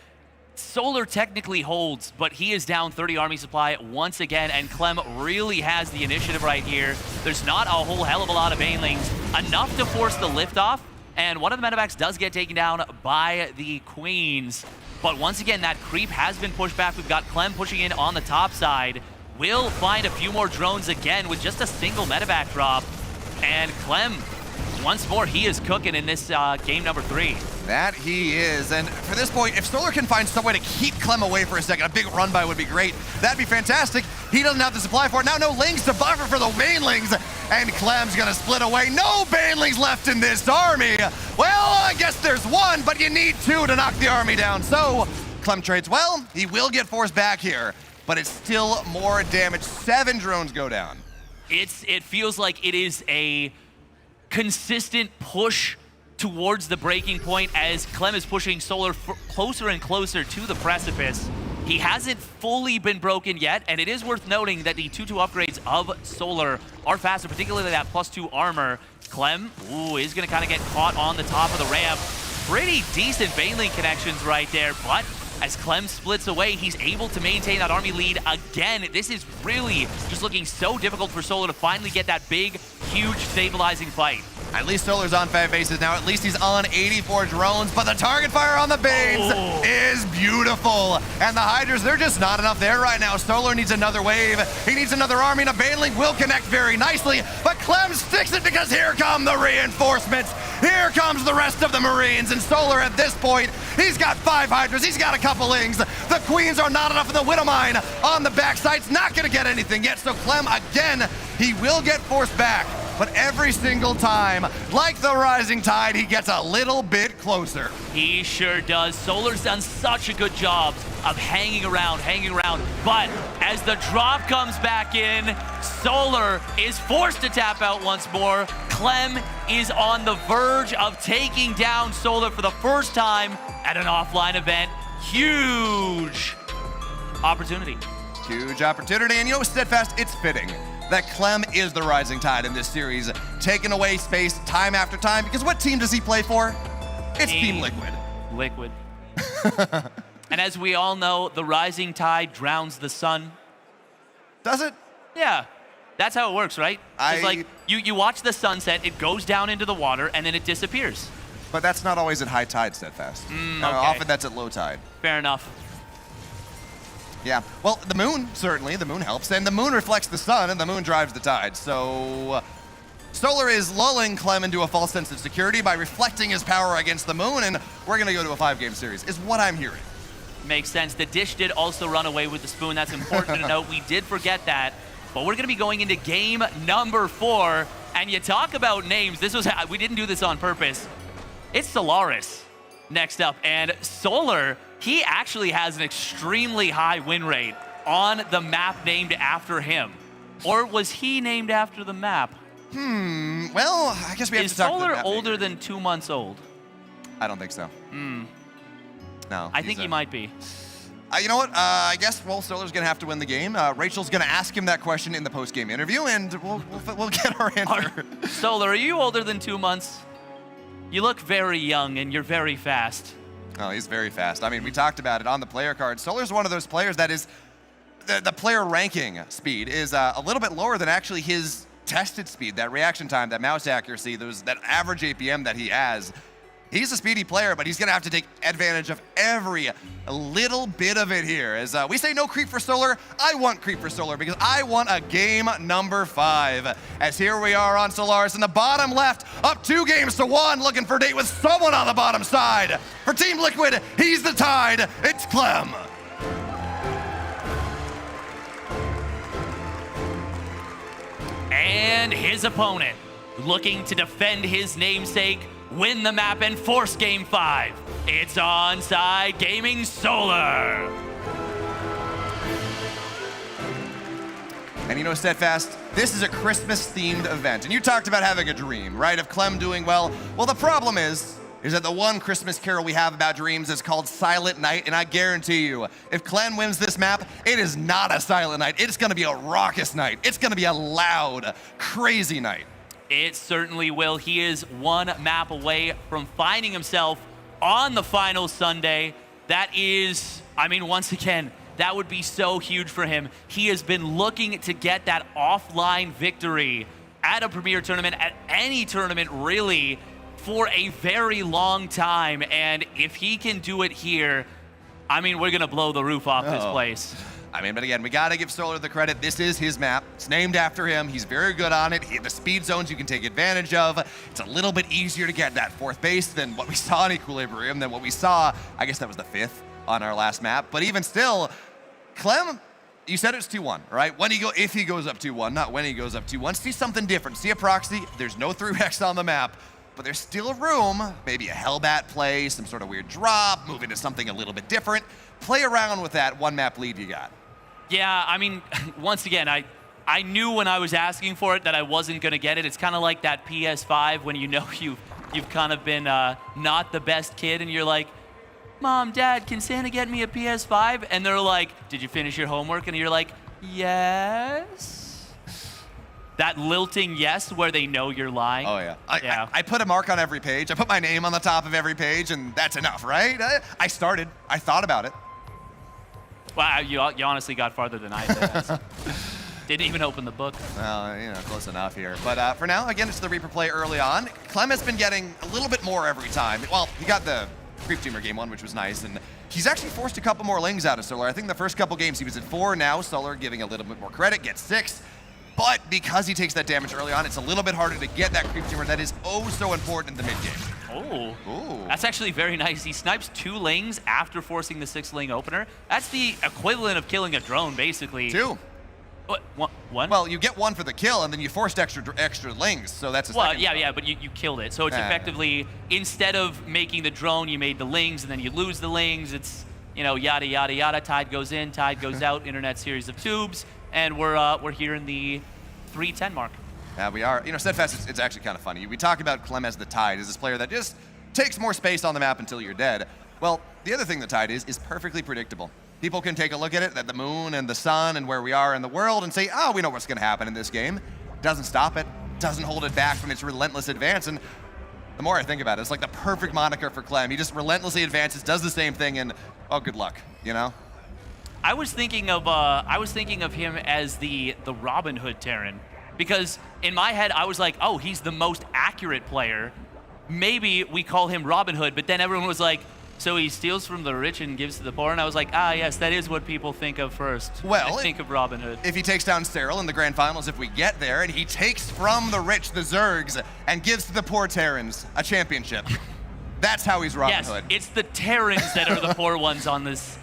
Solar technically holds, but he is down 30 army supply once again, and Clem really has the initiative right here. There's not a whole hell of a lot of Banelings, enough to force the liftoff, and one of the medevacs does get taken down by the Queens. But once again, that creep has been pushed back. We've got Clem pushing in on the top side. Will find a few more drones again with just a single medevac drop, and Clem, once more, he is cooking in this game number 3. That he is, and for this point, if Solar can find some way to keep Clem away for a second, a big run by would be great. That'd be fantastic. He doesn't have the supply for it. Now no Lings to buffer for the Banelings, and Clem's gonna split away. No Banelings left in this army. Well, I guess there's 1, but you need 2 to knock the army down. So Clem trades well. He will get forced back here, but it's still more damage. 7 drones go down. It feels like it is a consistent push towards the breaking point as Clem is pushing Solar closer and closer to the precipice. He hasn't fully been broken yet, and it is worth noting that the 2-2 upgrades of Solar are faster, particularly that +2 armor. Clem, is going to kind of get caught on the top of the ramp. Pretty decent Baneling connections right there, but as Clem splits away, he's able to maintain that army lead again. This is really just looking so difficult for Solar to finally get that big, huge stabilizing fight. At least Solar's on 5 bases now. At least he's on 84 drones, but the target fire on the base is beautiful. And the Hydras, they're just not enough there right now. Solar needs another wave. He needs another army, and a Baneling will connect very nicely, but Clem sticks it because here come the reinforcements. Here comes the rest of the Marines, and Solar at this point, he's got 5 Hydras, he's got a couple Lings. The Queens are not enough, and the Widowmine on the backside's not gonna get anything yet, so Clem, again, he will get forced back. But every single time, like the rising tide, he gets a little bit closer. He sure does. Solar's done such a good job of hanging around. But as the drop comes back in, Solar is forced to tap out once more. Clem is on the verge of taking down Solar for the first time at an offline event. Huge opportunity. Huge opportunity, and you know, Steadfast, it's fitting that Clem is the rising tide in this series, taking away space time after time, because what team does he play for? It's Team Liquid. Liquid. And as we all know, the rising tide drowns the sun. Does it? Yeah. That's how it works, right? It's like you watch the sunset, it goes down into the water, and then it disappears. But that's not always at high tide, Steadfast. Okay. Often that's at low tide. Fair enough. Yeah, well, the moon, certainly, the moon helps, and the moon reflects the sun, and the moon drives the tide, so Solar is lulling Clem into a false sense of security by reflecting his power against the moon, and we're gonna go to a 5-game series, is what I'm hearing. Makes sense. The dish did also run away with the spoon. That's important to note. We did forget that, but we're gonna be going into game number 4, and you talk about names. We didn't do this on purpose. It's Solaris next up, and Solar, he actually has an extremely high win rate on the map named after him. Or was he named after the map? Well, I guess we have to talk to the Solar map older maker. than 2 months old? I don't think so. No. I think he might be. You know what? I guess, well, Solar's going to have to win the game. Rachel's going to ask him that question in the post-game interview, and we'll get our answer. Solar, are you older than 2 months? You look very young, and you're very fast. Oh, he's very fast. I mean, we talked about it on the player card. Solar's one of those players that is, the player ranking speed is a little bit lower than actually his tested speed, that reaction time, that mouse accuracy, that average APM that he has. He's a speedy player, but he's going to have to take advantage of every little bit of it here. As we say no creep for Solar, I want creep for Solar because I want a game number 5. As here we are on Solaris in the bottom left, up 2 games to 1, looking for a date with someone on the bottom side. For Team Liquid, he's the tide. It's Clem. And his opponent, looking to defend his namesake, win the map, and force game 5. It's Onside Gaming Solar. And you know, Steadfast, this is a Christmas-themed event. And you talked about having a dream, right, of Clem doing well. Well, the problem is that the one Christmas carol we have about dreams is called Silent Night, and I guarantee you, if Clem wins this map, it is not a silent night. It's gonna be a raucous night. It's gonna be a loud, crazy night. It certainly will. He is 1 map away from finding himself on the final Sunday. That is, I mean, once again, that would be so huge for him. He has been looking to get that offline victory at a Premier tournament, at any tournament really, for a very long time. And if he can do it here, I mean, we're gonna blow the roof off this place. I mean, but again, we got to give Solar the credit. This is his map. It's named after him. He's very good on it. The speed zones you can take advantage of. It's a little bit easier to get that 4th base than what we saw in Equilibrium, than what we saw, I guess that was the 5th on our last map. But even still, Clem, you said it's 2-1, right? If he goes up 2-1, not when he goes up 2-1. See something different. See a proxy. There's no 3x on the map, but there's still room. Maybe a Hellbat play, some sort of weird drop, move into something a little bit different. Play around with that 1 map lead you got. Yeah, I mean, once again, I knew when I was asking for it that I wasn't going to get it. It's kind of like that PS5 when you know you've kind of been not the best kid and you're like, Mom, Dad, can Santa get me a PS5? And they're like, did you finish your homework? And you're like, yes. That lilting yes where they know you're lying. Oh, yeah. I put a mark on every page. I put my name on the top of every page, and that's enough, right? I started. I thought about it. Wow, you honestly got farther than I did. Didn't even open the book. Well, you know, close enough here. But for now, again, it's the Reaper play early on. Clem has been getting a little bit more every time. Well, he got the Creep Teamer game 1, which was nice, and he's actually forced a couple more lings out of Solar. I think the first couple games he was at 4. Now Solar giving a little bit more credit, gets 6. But because he takes that damage early on, it's a little bit harder to get that Creep Teamer that is oh so important in the mid game. Oh, ooh. That's actually very nice. He snipes 2 lings after forcing the 6 ling opener. That's the equivalent of killing a drone, basically. 2. What, 1? Well, you get 1 for the kill, and then you forced extra lings, so that's a second. Yeah, but you killed it. So it's effectively, instead of making the drone, you made the lings, and then you lose the lings. It's, you know, yada, yada, yada. Tide goes in, tide goes out, internet series of tubes, and we're here in the 310 mark. Yeah, we are. You know, Steadfast, it's actually kind of funny. We talk about Clem as the Tide, as this player that just takes more space on the map until you're dead. Well, the other thing the Tide is perfectly predictable. People can take a look at it, at the moon and the sun and where we are in the world and say, oh, we know what's going to happen in this game. Doesn't stop it, doesn't hold it back from its relentless advance. And the more I think about it, it's like the perfect moniker for Clem. He just relentlessly advances, does the same thing, and oh, good luck, you know? I was thinking of him as the Robin Hood Terran, because in my head I was like, oh, he's the most accurate player. Maybe we call him Robin Hood, but then everyone was like, so he steals from the rich and gives to the poor, and I was like, ah, yes, that is what people think of first. Well, I think of Robin Hood. If he takes down Serral in the grand finals, if we get there, and he takes from the rich, the Zergs, and gives to the poor Terrans a championship, that's how he's Robin Hood. Yes, it's the Terrans that are the poor ones on this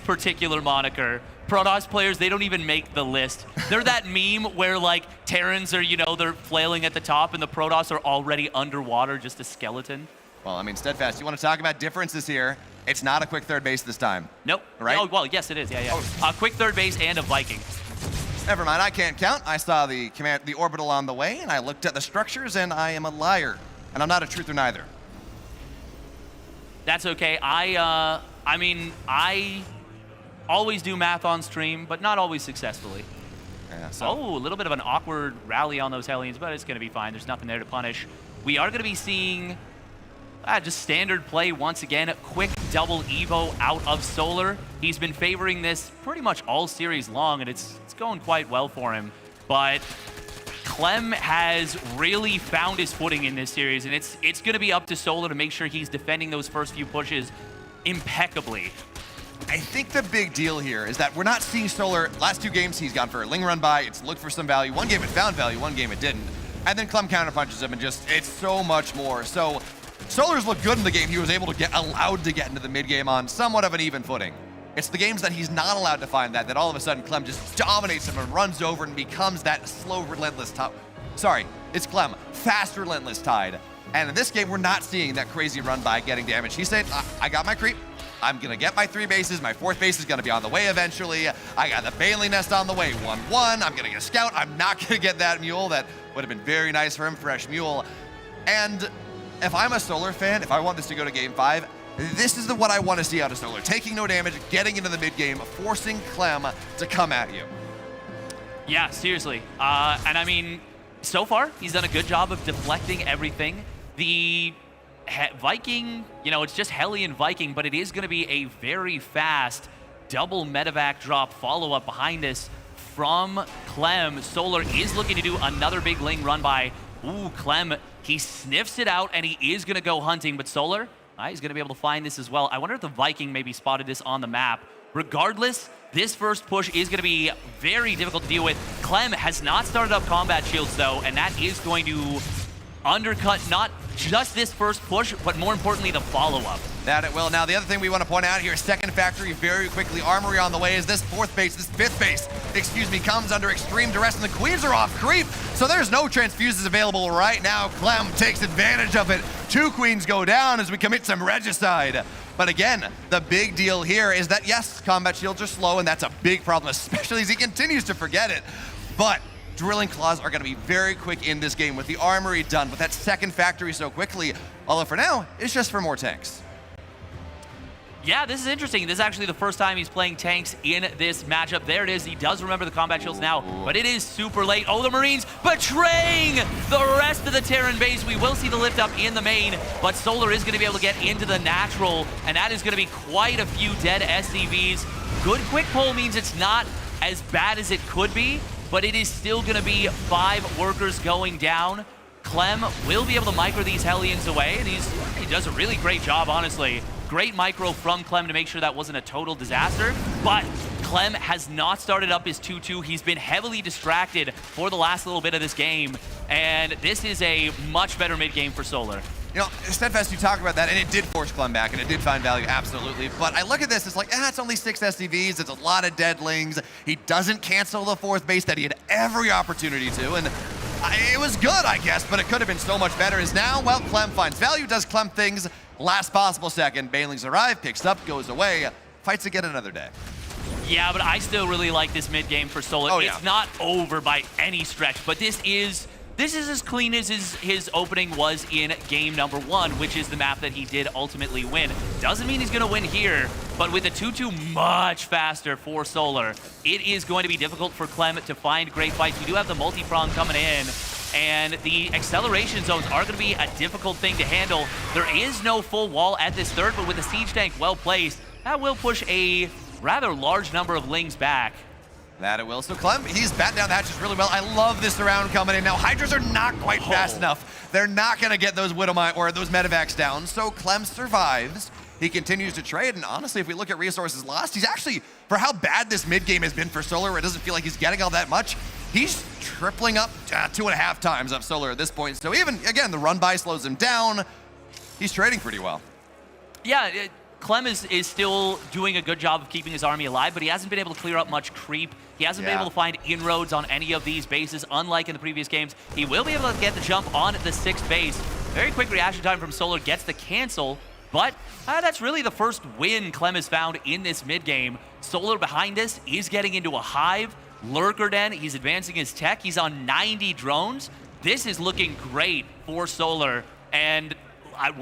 particular moniker. Protoss players, they don't even make the list. They're that meme where like Terrans are, you know, they're flailing at the top and the Protoss are already underwater, just a skeleton. Well, I mean, Steadfast, you want to talk about differences here? It's not a quick third base this time. Nope. Right? Oh, well, yes, it is. Yeah. A quick third base and a Viking. Never mind, I can't count. I saw the orbital on the way, and I looked at the structures, and I am a liar. And I'm not a truther neither. That's okay. I mean, I always do math on stream, but not always successfully. Yeah, so. Oh, a little bit of an awkward rally on those Hellions, but it's going to be fine. There's nothing there to punish. We are going to be seeing just standard play once again. A quick double Evo out of Solar. He's been favoring this pretty much all series long, and it's going quite well for him. But Clem has really found his footing in this series, and it's going to be up to Solar to make sure he's defending those first few pushes impeccably. I think the big deal here is that we're not seeing Solar. Last 2 games, he's gone for a ling run by. It's looked for some value. 1 game it found value, 1 game it didn't. And then Clem counterpunches him and just, it's so much more. So Solar's looked good in the game. He was able to allowed to get into the mid game on somewhat of an even footing. It's the games that he's not allowed to find that all of a sudden Clem just dominates him and runs over and becomes that slow, relentless Sorry, it's Clem, fast, relentless Tide. And in this game, we're not seeing that crazy run by getting damage. He said, I got my creep. I'm going to get my 3 bases. My 4th base is going to be on the way eventually. I got the Bailey Nest on the way, 1-1. I'm going to get a scout. I'm not going to get that mule. That would have been very nice for him, fresh mule. And if I'm a Solar fan, if I want this to go to game 5, this is what I want to see out of Solar. Taking no damage, getting into the mid game, forcing Clem to come at you. Yeah, seriously. And I mean, so far, he's done a good job of deflecting everything. The Viking, you know, it's just Hellion Viking, but it is going to be a very fast double medevac drop follow-up behind this from Clem. Solar is looking to do another big ling run by. Ooh, Clem, he sniffs it out, and he is going to go hunting, but Solar, he's going to be able to find this as well. I wonder if the Viking maybe spotted this on the map. Regardless, this first push is going to be very difficult to deal with. Clem has not started up combat shields, though, and that is going to undercut not just this first push, but more importantly, the follow-up. That it will. Now, the other thing we want to point out here, second factory very quickly. Armory on the way as this 4th base, this 5th base, excuse me, comes under extreme duress, and the queens are off creep. So there's no transfuses available right now. Clem takes advantage of it. 2 queens go down as we commit some regicide. But again, the big deal here is that, yes, combat shields are slow, and that's a big problem, especially as he continues to forget it. But drilling claws are going to be very quick in this game with the armory done, with that second factory so quickly. Although for now, it's just for more tanks. Yeah, this is interesting. This is actually the first time he's playing tanks in this matchup. There it is. He does remember the combat shields now, but it is super late. Oh, the Marines betraying the rest of the Terran base. We will see the lift up in the main, but Solar is going to be able to get into the natural, and that is going to be quite a few dead SCVs. Good quick pull means it's not as bad as it could be, but it is still going to be 5 workers going down. Clem will be able to micro these Hellions away, and he does a really great job, honestly. Great micro from Clem to make sure that wasn't a total disaster, but Clem has not started up his 2-2. He's been heavily distracted for the last little bit of this game, and this is a much better mid game for Solar. You know, Steadfast, you talk about that, and it did force Clem back, and it did find value, absolutely. But I look at this, it's like, it's only 6 SCVs, it's a lot of deadlings. He doesn't cancel the 4th base that he had every opportunity to, and it was good, I guess, but it could have been so much better. Is now, well, Clem finds value, does Clem things, last possible second, Banelings arrive, picks up, goes away, fights again another day. Yeah, but I still really like this mid game for Solar. Oh, yeah. It's not over by any stretch, but this is as clean as his opening was in game number 1, which is the map that he did ultimately win. Doesn't mean he's going to win here, but with the 2-2 much faster for Solar, it is going to be difficult for Clem to find great fights. We do have the multi-prong coming in, and the acceleration zones are going to be a difficult thing to handle. There is no full wall at this third, but with the siege tank well placed, that will push a rather large number of Lings back. That it will. So Clem, he's batting down the hatches really well. I love this round coming in. Now, Hydras are not quite fast enough. They're not going to get those Widowmine or those Medivacs down, so Clem survives. He continues to trade, and honestly, if we look at resources lost, he's actually, for how bad this mid-game has been for Solar, where it doesn't feel like he's getting all that much, he's tripling up 2.5 times up Solar at this point. So even, again, the run-by slows him down. He's trading pretty well. Yeah, Clem is still doing a good job of keeping his army alive, but he hasn't been able to clear up much creep. He hasn't been able to find inroads on any of these bases, unlike in the previous games. He will be able to get the jump on the 6th base. Very quick reaction time from Solar, gets the cancel, but that's really the first win Clem has found in this mid-game. Solar behind us is getting into a hive. Lurker Den, he's advancing his tech. He's on 90 drones. This is looking great for Solar, and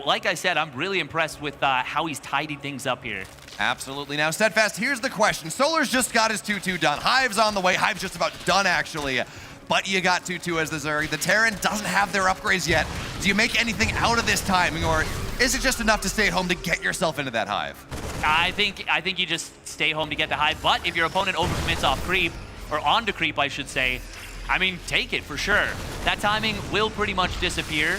like I said, I'm really impressed with how he's tidied things up here. Absolutely. Now, Steadfast, here's the question. Solar's just got his 2-2 done. Hive's on the way. Hive's just about done, actually. But you got 2-2 as the Zerg. The Terran doesn't have their upgrades yet. Do you make anything out of this timing, or is it just enough to stay at home to get yourself into that Hive? I think you just stay home to get the Hive, but if your opponent overcommits off creep, or onto creep, I should say, I mean, take it for sure. That timing will pretty much disappear.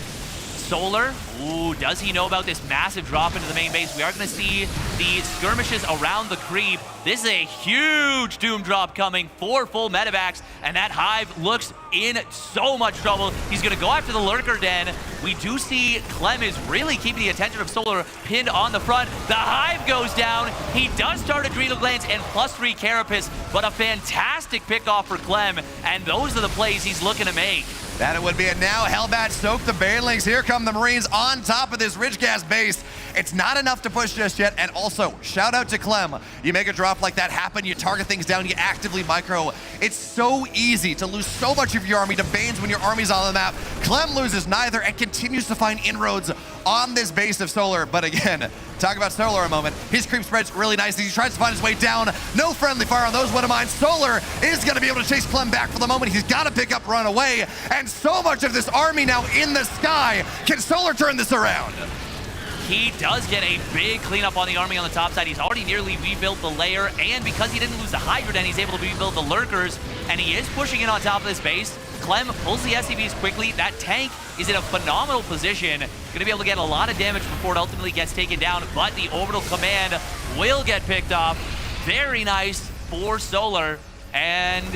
Solar, ooh, does he know about this massive drop into the main base? We are going to see the skirmishes around the creep. This is a huge Doom drop coming, 4 full Medivacs, and that Hive looks in so much trouble. He's going to go after the Lurker Den. We do see Clem is really keeping the attention of Solar pinned on the front. The Hive goes down. He does start Adrenal Glands and +3 Carapace, but a fantastic pickoff for Clem, and those are the plays he's looking to make. That it would be. And now Hellbat soak the Banelings. Here come the Marines on top of this Ridge Gas base. It's not enough to push just yet. And also, shout out to Clem. You make a drop like that happen, you target things down, you actively micro. It's so easy to lose so much of your army to Banes when your army's on the map. Clem loses neither and continues to find inroads on this base of Solar. But again, talk about Solar a moment. His creep spreads really nicely. He tries to find his way down. No friendly fire on those Widowmine. Solar is going to be able to chase Clem back for the moment. He's got to pick up, run away. And so much of this army now in the sky. Can Solar turn this around? He does get a big cleanup on the army on the top side. He's already nearly rebuilt the layer, and because he didn't lose the Hydra Den, he's able to rebuild the Lurkers, and he is pushing in on top of this base. Clem pulls the SCVs quickly. That tank is in a phenomenal position. Going to be able to get a lot of damage before it ultimately gets taken down, but the orbital command will get picked off. Very nice for Solar, and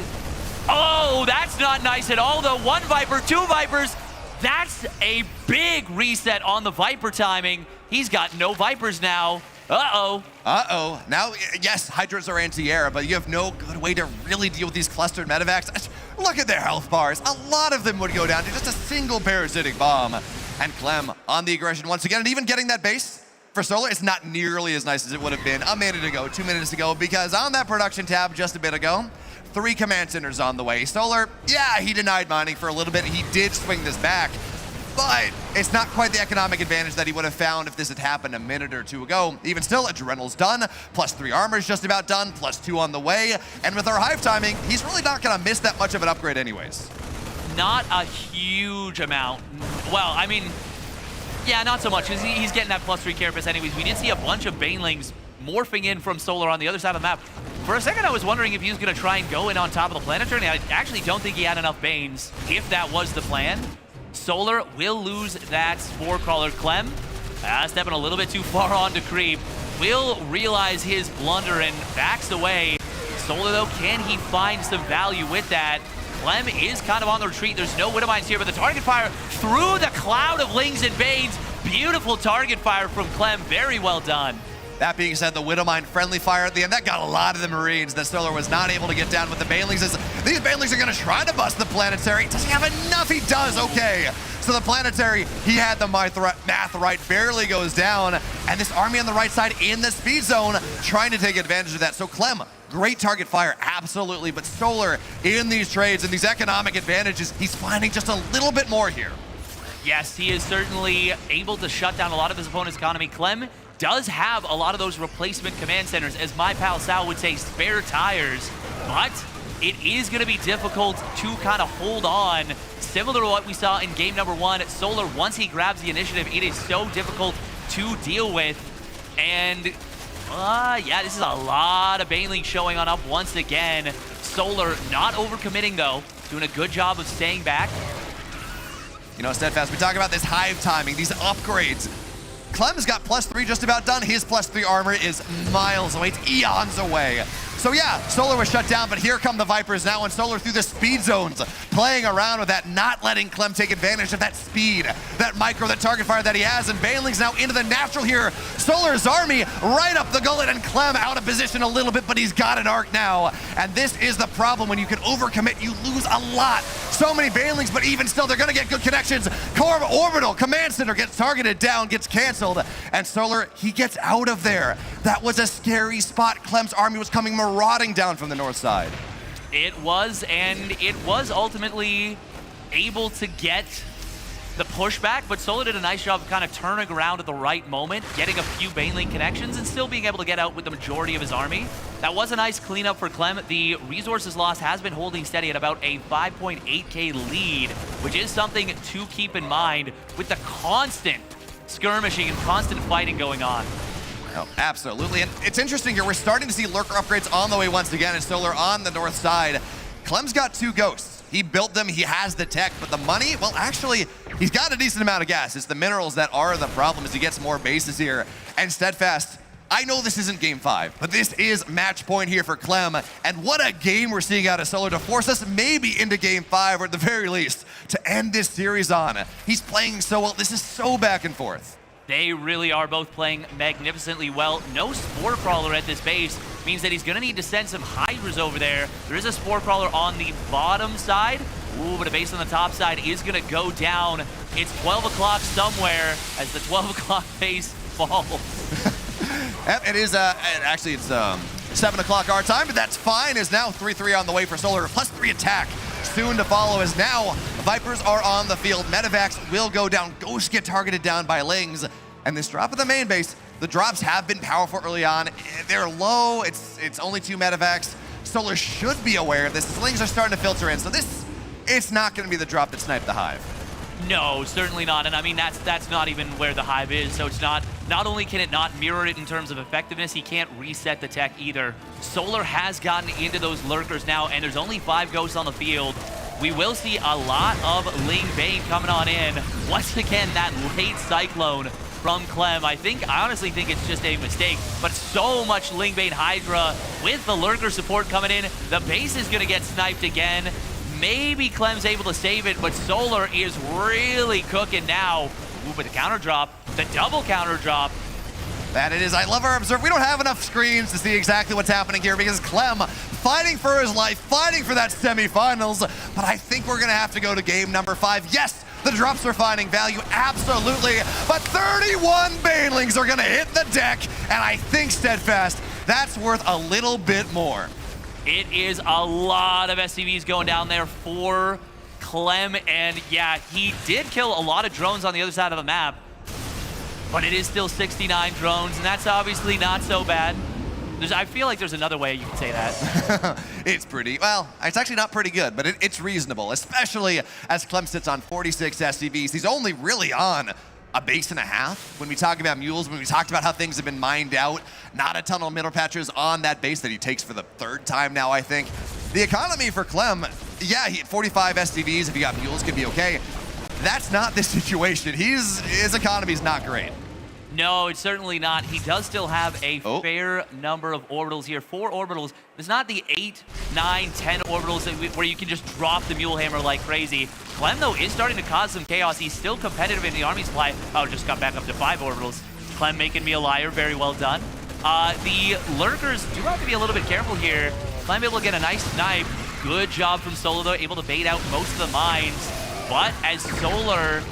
oh, that's not nice at all, though. 1 Viper, 2 Vipers. That's a big reset on the Viper timing. He's got no Vipers now. Uh-oh. Uh-oh. Now, yes, Hydras are anti-air, but you have no good way to really deal with these clustered Medivacs. Look at their health bars. A lot of them would go down to just a single parasitic bomb. And Clem on the aggression once again, and even getting that base for Solar, it's not nearly as nice as it would have been a minute ago, 2 minutes ago, because on that production tab just a bit ago, 3 command centers on the way. Solar, yeah, he denied mining for a little bit. He did swing this back. but it's not quite the economic advantage that he would have found if this had happened a minute or two ago. Even still, Adrenal's done, +3 armor is just about done, +2 on the way, and with our hive timing, he's really not gonna miss that much of an upgrade anyways. Not a huge amount. Well, I mean, yeah, not so much, because he's getting that +3 carapace anyways. We did see a bunch of Banelings morphing in from Solar on the other side of the map. For a second, I was wondering if he was going to try and go in on top of the planetary. I actually don't think he had enough Banes, if that was the plan. Solar will lose that Spore Crawler. Clem, stepping a little bit too far on to creep, will realize his blunder and backs away. Solar, though, can he find some value with that? Clem is kind of on the retreat. There's no Widowmines here, but the target fire through the cloud of Lings and Banes. Beautiful target fire from Clem. Very well done. That being said, the Widowmine friendly fire at the end, that got a lot of the Marines that Solar was not able to get down with the Banelings. These Banelings are going to try to bust the Planetary. Does he have enough? He does, okay. So the Planetary, he had the math right, barely goes down. And this army on the right side in the speed zone trying to take advantage of that. So Clem, great target fire, absolutely. But Solar in these trades and these economic advantages, he's finding just a little bit more here. Yes, he is certainly able to shut down a lot of his opponent's economy. Clem does have a lot of those replacement command centers, as my pal Sal would say, spare tires, but it is going to be difficult to kind of hold on. Similar to what we saw in game number 1, Solar, once he grabs the initiative, it is so difficult to deal with. And yeah, this is a lot of Baneling showing on up once again. Solar not overcommitting though, doing a good job of staying back. You know, Steadfast, we talk about this hive timing, these upgrades. Clem's got +3 just about done. His +3 armor is miles away. It's eons away. So yeah, Solar was shut down, but here come the Vipers now, and Solar through the speed zones, playing around with that, not letting Clem take advantage of that speed, that micro, that target fire that he has, and Baneling's now into the natural here. Solar's army right up the gullet, and Clem out of position a little bit, but he's got an arc now. And this is the problem. When you can overcommit, you lose a lot. So many Banelings, but even still, they're gonna get good connections. Core Orbital, Command Center gets targeted down, gets canceled, and Solar, he gets out of there. That was a scary spot. Clem's army was coming marauding down from the north side. It was, and it was ultimately able to get the pushback, but Solar did a nice job of kind of turning around at the right moment, getting a few Baneling connections, and still being able to get out with the majority of his army. That was a nice cleanup for Clem. The resources lost has been holding steady at about a 5.8k lead, which is something to keep in mind with the constant skirmishing and constant fighting going on. Oh, absolutely, and it's interesting here. We're starting to see lurker upgrades on the way once again, and Solar on the north side. Clem's got 2 ghosts. He built them, he has the tech, but the money, well, actually, he's got a decent amount of gas. It's the minerals that are the problem as he gets more bases here. And Steadfast, I know this isn't game 5, but this is match point here for Clem. And what a game we're seeing out of Solar to force us maybe into game 5, or at the very least, to end this series on. He's playing so well. This is so back and forth. They really are both playing magnificently well. No Spore Crawler at this base means that he's going to need to send some Hydras over there. There is a Spore Crawler on the bottom side. Ooh, but a base on the top side is going to go down. It's 12 o'clock somewhere as the 12 o'clock base falls. It is, actually it's 7 o'clock our time, but that's fine. Is now 3-3 on the way for Solar. +3 attack soon to follow, as now Vipers are on the field. Medivacs will go down. Ghosts get targeted down by Lings. And this drop at the main base, the drops have been powerful early on. They're low. It's only 2 Medivacs. Solar should be aware of this. Slings are starting to filter in. So it's not going to be the drop that sniped the Hive. No, certainly not. And I mean, that's not even where the Hive is. So it's not only can it not mirror it in terms of effectiveness, he can't reset the tech either. Solar has gotten into those lurkers now, and there's only 5 ghosts on the field. We will see a lot of Ling Bane coming on in. Once again, that late Cyclone from Clem. I honestly think it's just a mistake, but so much Ling Bane Hydra with the lurker support coming in. The base is gonna get sniped again. Maybe Clem's able to save it, but Solar is really cooking now. Ooh, but the counter drop, the double counter drop. That it is. I love our observe. We don't have enough screens to see exactly what's happening here because Clem fighting for his life, fighting for that semifinals. But I think we're going to have to go to game number 5. Yes, the drops are finding value, absolutely. But 31 Banelings are going to hit the deck. And I think, Steadfast, that's worth a little bit more. It is a lot of SCVs going down there for Clem, and yeah, he did kill a lot of drones on the other side of the map, but it is still 69 drones, and that's obviously not so bad. I feel like there's another way you can say that. It's pretty, well, it's actually not pretty good, but it's reasonable, especially as Clem sits on 46 SCVs. He's only really on a base and a half. When we talk about mules, when we talked about how things have been mined out, not a ton of middle patches on that base that he takes for the third time now, I think. The economy for Clem, yeah, 45 SCVs, if you got mules, could be okay. That's not the situation. His economy's not great. No, it's certainly not. He does still have a fair number of orbitals here. 4 orbitals. It's not the 8, 9, 10 orbitals where you can just drop the mule hammer like crazy. Clem, though, is starting to cause some chaos. He's still competitive in the army supply. Oh, just got back up to 5 orbitals. Clem making me a liar. Very well done. The lurkers do have to be a little bit careful here. Clem able to get a nice snipe. Good job from Solar, though, able to bait out most of the mines. But as Solar...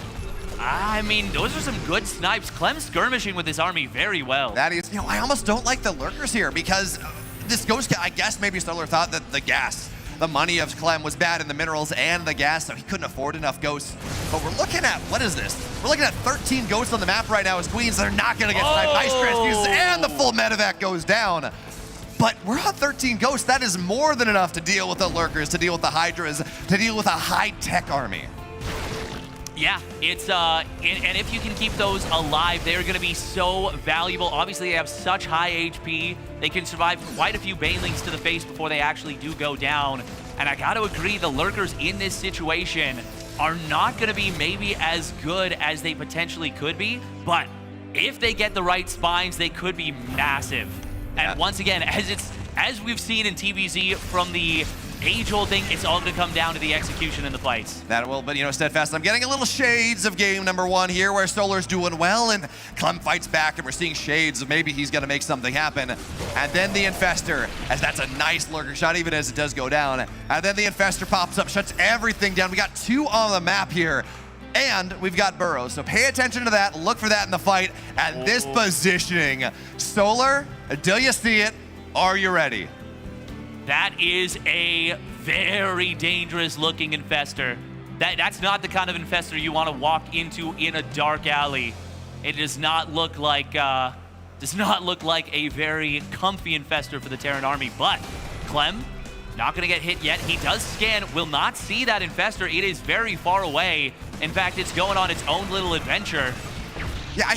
I mean, those are some good snipes. Clem skirmishing with his army very well. That is, I almost don't like the lurkers here because this ghost, I guess maybe Solar thought that the gas, the money of Clem was bad in the minerals and the gas, so he couldn't afford enough ghosts. But we're looking at, what is this? We're looking at 13 ghosts on the map right now as Queens. They're not going to get sniped. Nice rescues, and the full medevac goes down. But we're on 13 ghosts. That is more than enough to deal with the lurkers, to deal with the hydras, to deal with a high-tech army. Yeah, it's and if you can keep those alive, they're going to be so valuable. Obviously, they have such high HP. They can survive quite a few banelings to the face before they actually do go down. And I got to agree, the lurkers in this situation are not going to be maybe as good as they potentially could be. But if they get the right spines, they could be massive. And once again, as we've seen in TVZ from the age-old thing, it's all going to come down to the execution and the fights. That will, but Steadfast, I'm getting a little shades of game number 1 here where Solar's doing well and Clem fights back and we're seeing shades of maybe he's going to make something happen. And then the Infestor, as that's a nice lurker shot even as it does go down. And then the Infestor pops up, shuts everything down. We got 2 on the map here. And we've got burrows, so pay attention to that. Look for that in the fight. And this positioning. Solar, do you see it? Are you ready? That is a very dangerous looking Infestor. That's not the kind of Infestor you want to walk into in a dark alley. It does not look like a very comfy Infestor for the Terran army, but Clem not going to get hit yet. He does scan, will not see that Infestor. It is very far away. In fact, it's going on its own little adventure. Yeah,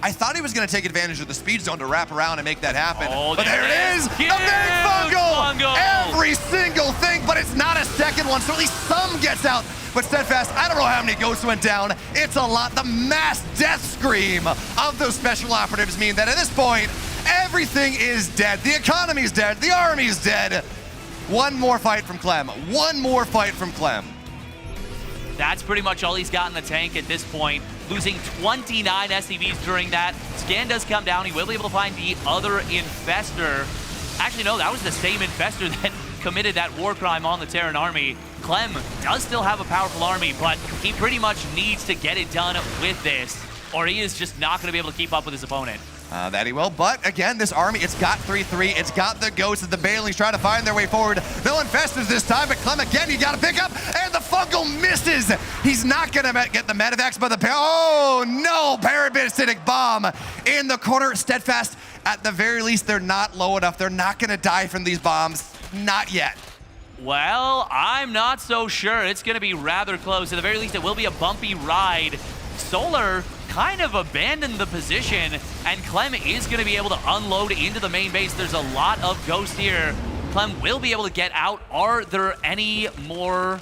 I thought he was going to take advantage of the speed zone to wrap around and make that happen. Oh, but there it is! Yeah, a big fungal! fungal! Every single thing, but it's not a second one, so at least some gets out. But Steadfast, I don't know how many ghosts went down. It's a lot. The mass death scream of those special operatives mean that at this point, everything is dead. The economy's dead. The army's dead. One more fight from Clem. One more fight from Clem. That's pretty much all he's got in the tank at this point. Losing 29 SCVs during that. Scan does come down. He will be able to find the other Infestor. Actually, no, that was the same Infestor that committed that war crime on the Terran army. Clem does still have a powerful army, but he pretty much needs to get it done with this, or he is just not going to be able to keep up with his opponent. That he will, but again, this army, it's got 3-3, it's got the ghosts of the Bailings trying to find their way forward. No Infestors this time, but Clem again, you gotta pick up, and the fungal misses. He's not gonna get the medevacs, but oh no, parasitic bomb in the corner. Steadfast, at the very least, they're not low enough. They're not gonna die from these bombs, not yet. Well, I'm not so sure. It's gonna be rather close. At the very least, it will be a bumpy ride. Solar kind of abandoned the position, and Clem is going to be able to unload into the main base. There's a lot of ghosts here. Clem will be able to get out. Are there any more?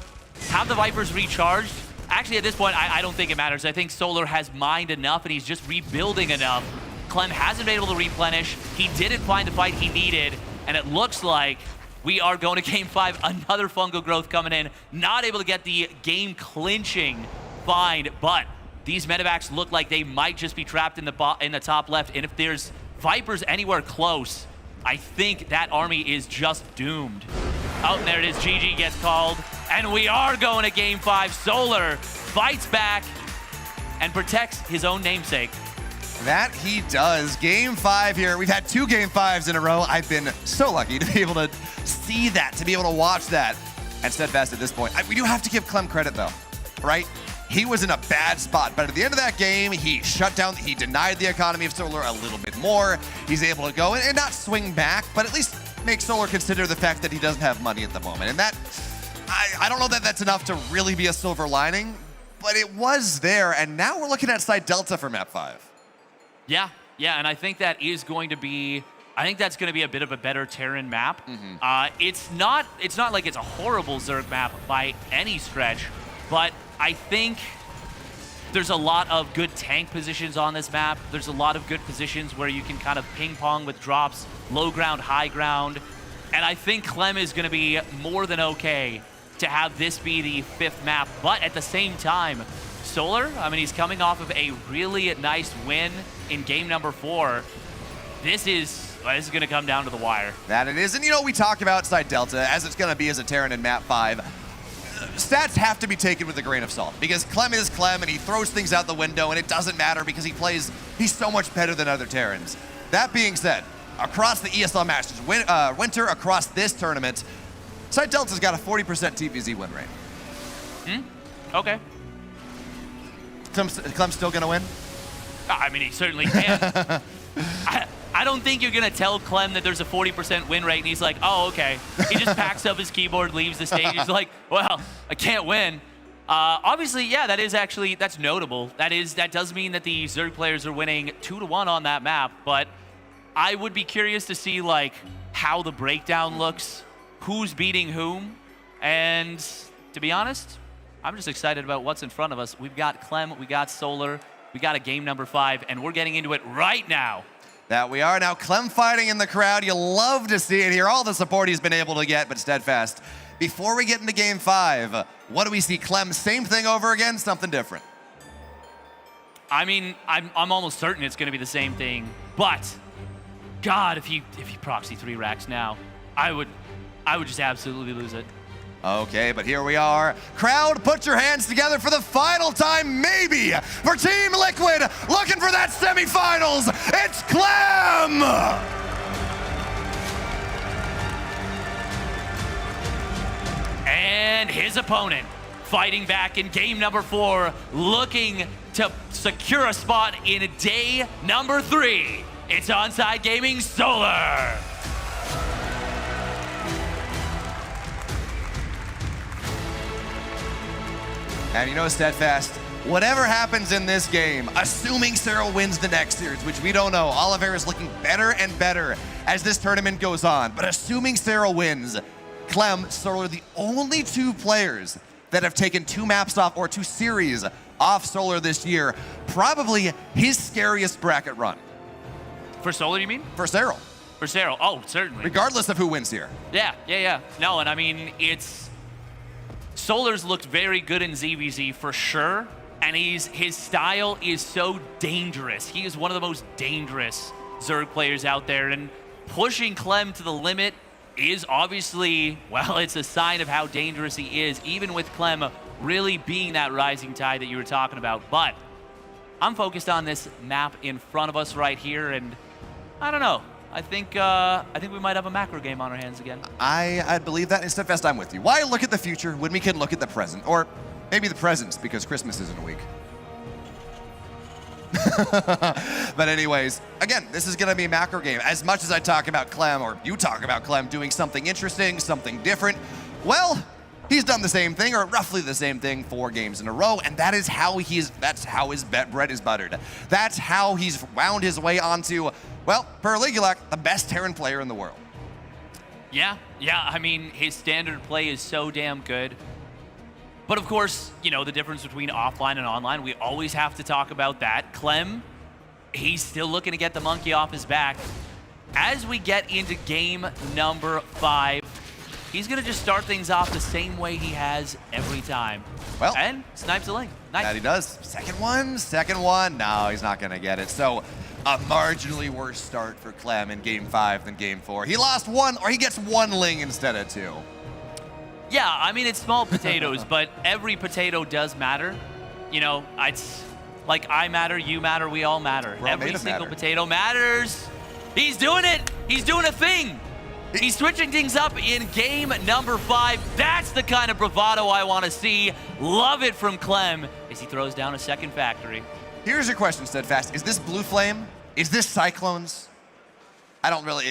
Have the Vipers recharged? Actually, at this point, I don't think it matters. I think Solar has mined enough, and he's just rebuilding enough. Clem hasn't been able to replenish. He didn't find the fight he needed, and it looks like we are going to Game 5. Another fungal growth coming in. Not able to get the game-clinching find, but these medevacs look like they might just be trapped in the top left, and if there's Vipers anywhere close, I think that army is just doomed. Oh, there it is. GG gets called, and we are going to Game 5. Solar fights back and protects his own namesake. That he does. Game 5 here. We've had 2 Game 5s in a row. I've been so lucky to be able to see that, to be able to watch that. And Steadfast at this point, we do have to give Clem credit though, right? He was in a bad spot, but at the end of that game, he shut down, he denied the economy of Solar a little bit more. He's able to go and not swing back, but at least make Solar consider the fact that he doesn't have money at the moment. And that, I don't know that that's enough to really be a silver lining, but it was there, and now we're looking at Side Delta for map 5. Yeah, and I think that is going to be, I think that's going to be a bit of a better Terran map. It's not like it's a horrible Zerg map by any stretch, but I think there's a lot of good tank positions on this map. There's a lot of good positions where you can kind of ping pong with drops, low ground, high ground. And I think Clem is going to be more than okay to have this be the 5th map. But at the same time, Solar, I mean, he's coming off of a really nice win in game number 4. This is going to come down to the wire. That it is. And, you know, we talk about Side Delta as it's going to be as a Terran in map 5. Stats have to be taken with a grain of salt because Clem is Clem and he throws things out the window and it doesn't matter because he's so much better than other Terrans. That being said, across the ESL Masters winter, across this tournament, Side Delta's got a 40% TPZ win rate. Okay. Clem's still gonna win? I mean, he certainly can. I don't think you're going to tell Clem that there's a 40% win rate and he's like, oh, okay. He just packs up his keyboard, leaves the stage. He's like, well, I can't win. Obviously, yeah, that's notable. That does mean that the Zerg players are winning 2-1 on that map, but I would be curious to see like how the breakdown looks, who's beating whom, and to be honest, I'm just excited about what's in front of us. We've got Clem, we got Solar, we got a game number 5, and we're getting into it right now. That we are. Now Clem fighting in the crowd. You love to see it here. All the support he's been able to get, but Steadfast. Before we get into game 5, what do we see? Clem, same thing over again, something different? I mean, I'm almost certain it's going to be the same thing, but God, if he proxy 3 racks now, I would just absolutely lose it. Okay, but here we are. Crowd, put your hands together for the final time, maybe, for Team Liquid, looking for that semifinals. It's Clem! And his opponent, fighting back in game number 4, looking to secure a spot in day number 3. It's Onside Gaming Solar. And you know, Steadfast, whatever happens in this game, assuming Serral wins the next series, which we don't know, Oliveira is looking better and better as this tournament goes on. But assuming Serral wins, Clem, Solar, the only 2 players that have taken 2 maps off or 2 series off Solar this year. Probably his scariest bracket run. For Solar, you mean? For Serral. For Serral, oh, certainly. Regardless of who wins here. Yeah. No, and I mean, Solar's looked very good in ZVZ for sure, and his style is so dangerous. He is one of the most dangerous Zerg players out there, and pushing Clem to the limit is obviously, well, it's a sign of how dangerous he is, even with Clem really being that rising tide that you were talking about. But I'm focused on this map in front of us right here, and I don't know. I think we might have a macro game on our hands again. I believe that. And Steadfast, I'm with you. Why look at the future when we can look at the present? Or maybe the presents, because Christmas isn't a week. But anyways, again, this is going to be a macro game. As much as I talk about Clem, or you talk about Clem doing something interesting, something different, well, he's done the same thing, or roughly the same thing, 4 games in a row, and that's how his bread is buttered. That's how he's wound his way onto, well, per Ligulac, the best Terran player in the world. Yeah, I mean, his standard play is so damn good. But of course, you know, the difference between offline and online, we always have to talk about that. Clem, he's still looking to get the monkey off his back. As we get into game number 5, he's going to just start things off the same way he has every time. Well, and snipes a link. Nice. That he does. Second one. No, he's not going to get it. So a marginally worse start for Clem in game 5 than game 4. He lost 1, or he gets 1 ling instead of 2. Yeah, I mean, it's small potatoes, but every potato does matter. You know, it's like I matter, you matter, we all matter. Every single potato matters. He's doing it. He's doing a thing. He's switching things up in game number 5. That's the kind of bravado I want to see. Love it from Clem as he throws down a second factory. Here's your question, Steadfast. Is this Blue Flame? Is this Cyclones? I don't really,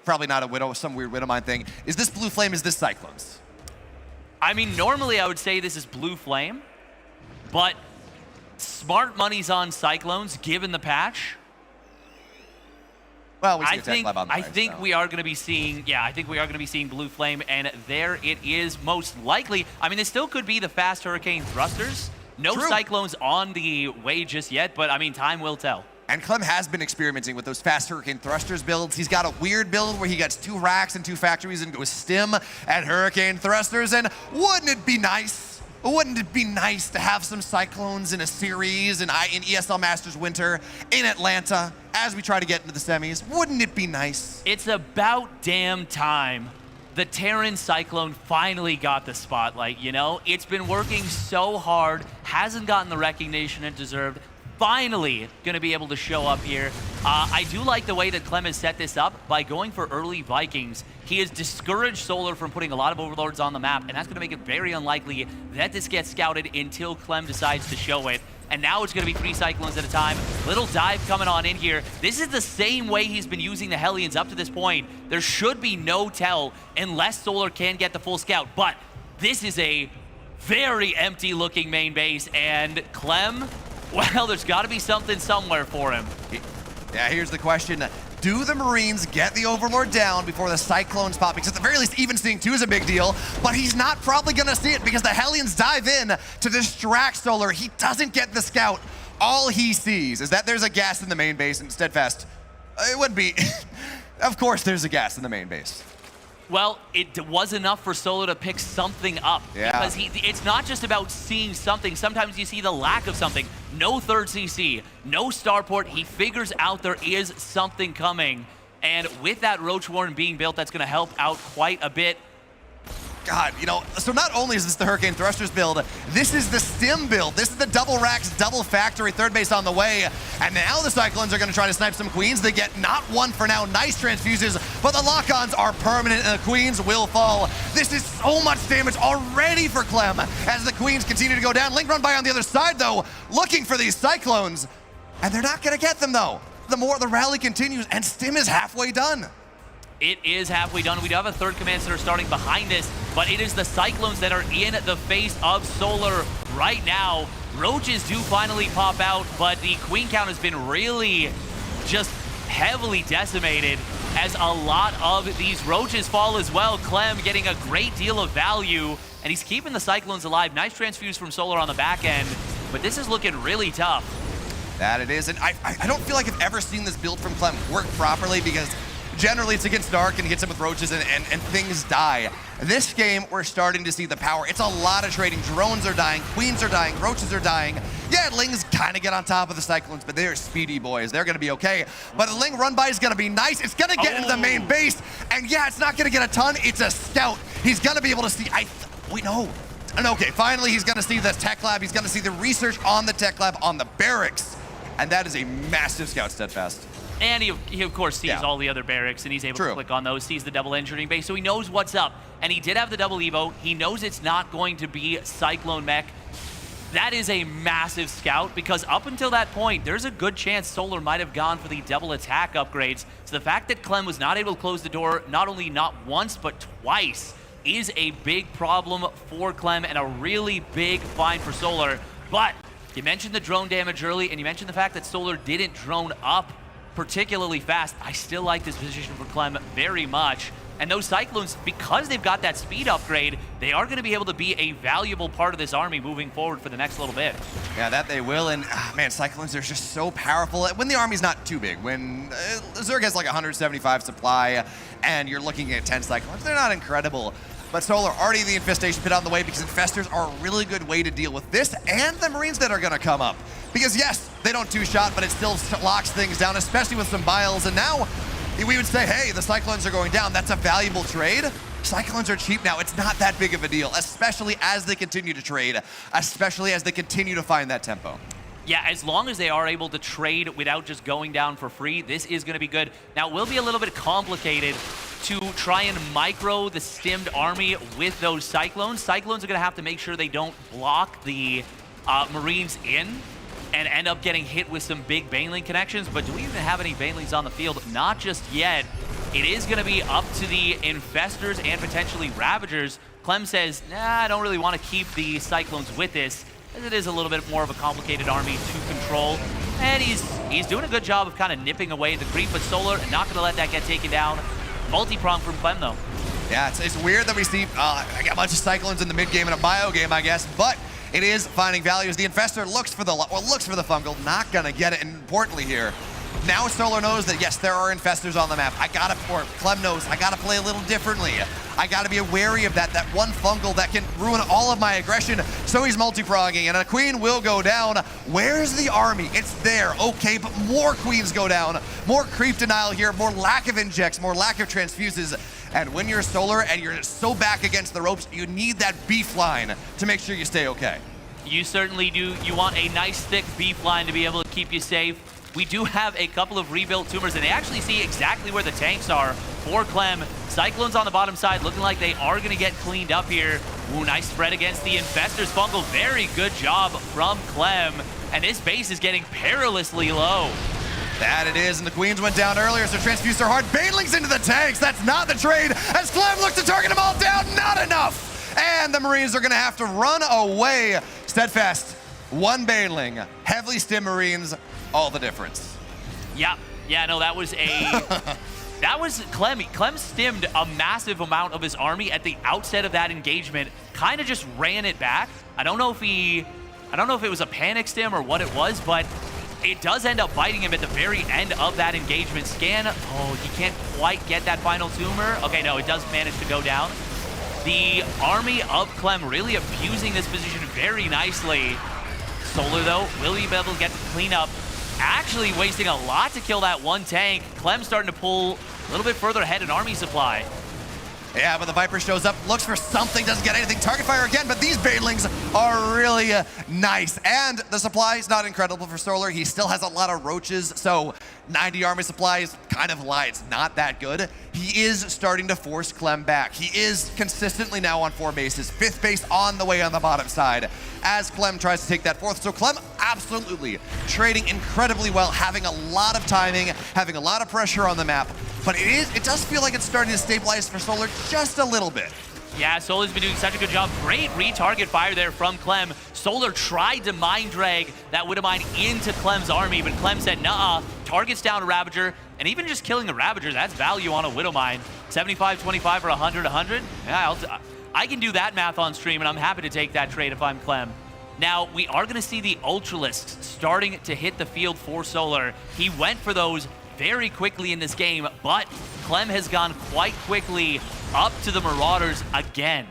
probably not a Widow, some weird Widowmine thing. Is this Blue Flame? Is this Cyclones? I mean, normally I would say this is Blue Flame, but smart money's on Cyclones given the patch. Well, we see I think we are going to be seeing, I think we are going to be seeing Blue Flame, and there it is most likely. I mean, it still could be the fast Hurricane Thrusters. No Cyclones on the way just yet, but I mean, time will tell. And Clem has been experimenting with those fast Hurricane Thrusters builds. He's got a weird build where he gets 2 racks and 2 factories and goes Stim and Hurricane Thrusters, and wouldn't it be nice? Wouldn't it be nice to have some Cyclones in a series in ESL Masters Winter in Atlanta as we try to get into the semis? Wouldn't it be nice? It's about damn time the Terran Cyclone finally got the spotlight, you know? It's been working so hard, hasn't gotten the recognition it deserved. Finally going to be able to show up here. I do like the way that Clem has set this up by going for early Vikings. He has discouraged Solar from putting a lot of Overlords on the map, and that's going to make it very unlikely that this gets scouted until Clem decides to show it. And now it's going to be 3 Cyclones at a time. Little dive coming on in here. This is the same way he's been using the Hellions up to this point. There should be no tell unless Solar can get the full scout, but this is a very empty looking main base, and Clem, well, there's got to be something somewhere for him. Yeah, here's the question. Do the Marines get the Overlord down before the Cyclones pop? Because at the very least, even seeing 2 is a big deal, but he's not probably going to see it because the Hellions dive in to distract Solar. He doesn't get the scout. All he sees is that there's a gas in the main base, and Steadfast, it would be, of course there's a gas in the main base. Well, it was enough for Solar to pick something up. Yeah. Because it's not just about seeing something. Sometimes you see the lack of something. No third CC, no starport. He figures out there is something coming. And with that Roach Warren being built, that's going to help out quite a bit. God, you know, so not only is this the Hurricane Thrusters build, this is the Stim build. This is the double racks, double factory, third base on the way. And now the Cyclones are going to try to snipe some Queens. They get not 1 for now, nice transfuses, but the lock-ons are permanent and the Queens will fall. This is so much damage already for Clem as the Queens continue to go down. Link run by on the other side though, looking for these Cyclones. And they're not going to get them though. The more the rally continues and Stim is halfway done. It is halfway done. We do have a third command center starting behind this, but it is the Cyclones that are in the face of Solar right now. Roaches do finally pop out, but the Queen count has been really just heavily decimated as a lot of these Roaches fall as well. Clem getting a great deal of value, and he's keeping the Cyclones alive. Nice transfuse from Solar on the back end, but this is looking really tough. That it is, and I don't feel like I've ever seen this build from Clem work properly because generally it's against Dark and he hits him with Roaches and things die. This game, we're starting to see the power. It's a lot of trading. Drones are dying, Queens are dying, Roaches are dying. Yeah, Lings kind of get on top of the Cyclones, but they're speedy boys. They're going to be okay. But the Ling run by is going to be nice. It's going to get into the main base. And yeah, it's not going to get a ton. It's a scout. He's going to be able to see. We know. And okay, finally he's going to see the tech lab. He's going to see the research on the tech lab on the barracks. And that is a massive scout, Steadfast. And he of course sees all the other barracks, and he's able to click on those, sees the double engineering base, so he knows what's up. And he did have the double Evo. He knows it's not going to be Cyclone Mech. That is a massive scout, because up until that point, there's a good chance Solar might have gone for the double attack upgrades. So the fact that Clem was not able to close the door, not only not once, but twice, is a big problem for Clem and a really big find for Solar. But you mentioned the drone damage early, and you mentioned the fact that Solar didn't drone up particularly fast. I still like this position for Clem very much. And those Cyclones, because they've got that speed upgrade, they are going to be able to be a valuable part of this army moving forward for the next little bit. Yeah, that they will. And man, Cyclones are just so powerful. When the army's not too big, when Zerg has like 175 supply and you're looking at 10 Cyclones, they're not incredible. But Solar already the Infestation Pit on the way because Infestors are a really good way to deal with this and the Marines that are going to come up. Because yes, they don't two-shot, but it still locks things down, especially with some Biles. And now we would say, hey, the Cyclones are going down. That's a valuable trade. Cyclones are cheap now. It's not that big of a deal, especially as they continue to trade, especially as they continue to find that tempo. Yeah, as long as they are able to trade without just going down for free, this is going to be good. Now, it will be a little bit complicated to try and micro the stimmed army with those Cyclones. Cyclones are going to have to make sure they don't block the Marines in and end up getting hit with some big Baneling connections. But do we even have any Banelings on the field? Not just yet. It is going to be up to the Infestors and potentially Ravagers. Clem says, nah, I don't really want to keep the Cyclones with this, as it is a little bit more of a complicated army to control. And he's doing a good job of kind of nipping away the creep, but Solar not going to let that get taken down. Multi-prong from Clem, though. Yeah, it's weird that we see a bunch of Cyclones in the mid-game and a bio game, I guess, but it is finding value as the Infestor looks for the fungal, not going to get it. And importantly here, now Solar knows that, yes, there are Infestors on the map. Clem knows, I gotta play a little differently. I gotta be wary of that one fungal that can ruin all of my aggression. So he's multi-progging, and a queen will go down. Where's the army? It's there, okay, but more queens go down. More creep denial here, more lack of injects, more lack of transfuses. And when you're Solar and you're so back against the ropes, you need that beef line to make sure you stay okay. You certainly do. You want a nice thick beef line to be able to keep you safe. We do have a couple of rebuilt tumors, and they actually see exactly where the tanks are for Clem. Cyclones on the bottom side looking like they are going to get cleaned up here. Ooh, nice spread against the Infestors. Fungal, very good job from Clem. And this base is getting perilously low. That it is, and the queens went down earlier, so transfuse are hard. Banelings into the tanks, that's not the trade. As Clem looks to target them all down, not enough. And the Marines are going to have to run away. Steadfast, one Baneling, heavily stim Marines, all the difference. Yeah, no, that was Clem. Clem stimmed a massive amount of his army at the outset of that engagement, kind of just ran it back. I don't know if it was a panic stim or what it was, but it does end up biting him at the very end of that engagement. Scan, oh, he can't quite get that final tumor. Okay, no, it does manage to go down. The army of Clem really abusing this position very nicely. Solar, though, will be able to get the cleanup. Actually wasting a lot to kill that one tank. Clem starting to pull a little bit further ahead in army supply. Yeah, but the Viper shows up, looks for something, doesn't get anything. Target fire again, but these Banelings are really nice. And the supply is not incredible for Solar. He still has a lot of roaches, so 90 army supply is kind of lie. It's not that good. He is starting to force Clem back. He is consistently now on 4 bases. 5th base on the way on the bottom side as Clem tries to take that 4th. So Clem absolutely trading incredibly well, having a lot of timing, having a lot of pressure on the map. But it does feel like it's starting to stabilize for Solar just a little bit. Yeah, Solar's been doing such a good job. Great retarget fire there from Clem. Solar tried to mind drag that Widowmine into Clem's army, but Clem said, nah, targets down a Ravager, and even just killing a Ravager, that's value on a Widowmine. 75-25 or 100-100? Yeah, I can do that math on stream, and I'm happy to take that trade if I'm Clem. Now, we are going to see the Ultralisks starting to hit the field for Solar. He went for those very quickly in this game, but Clem has gone quite quickly up to the Marauders again.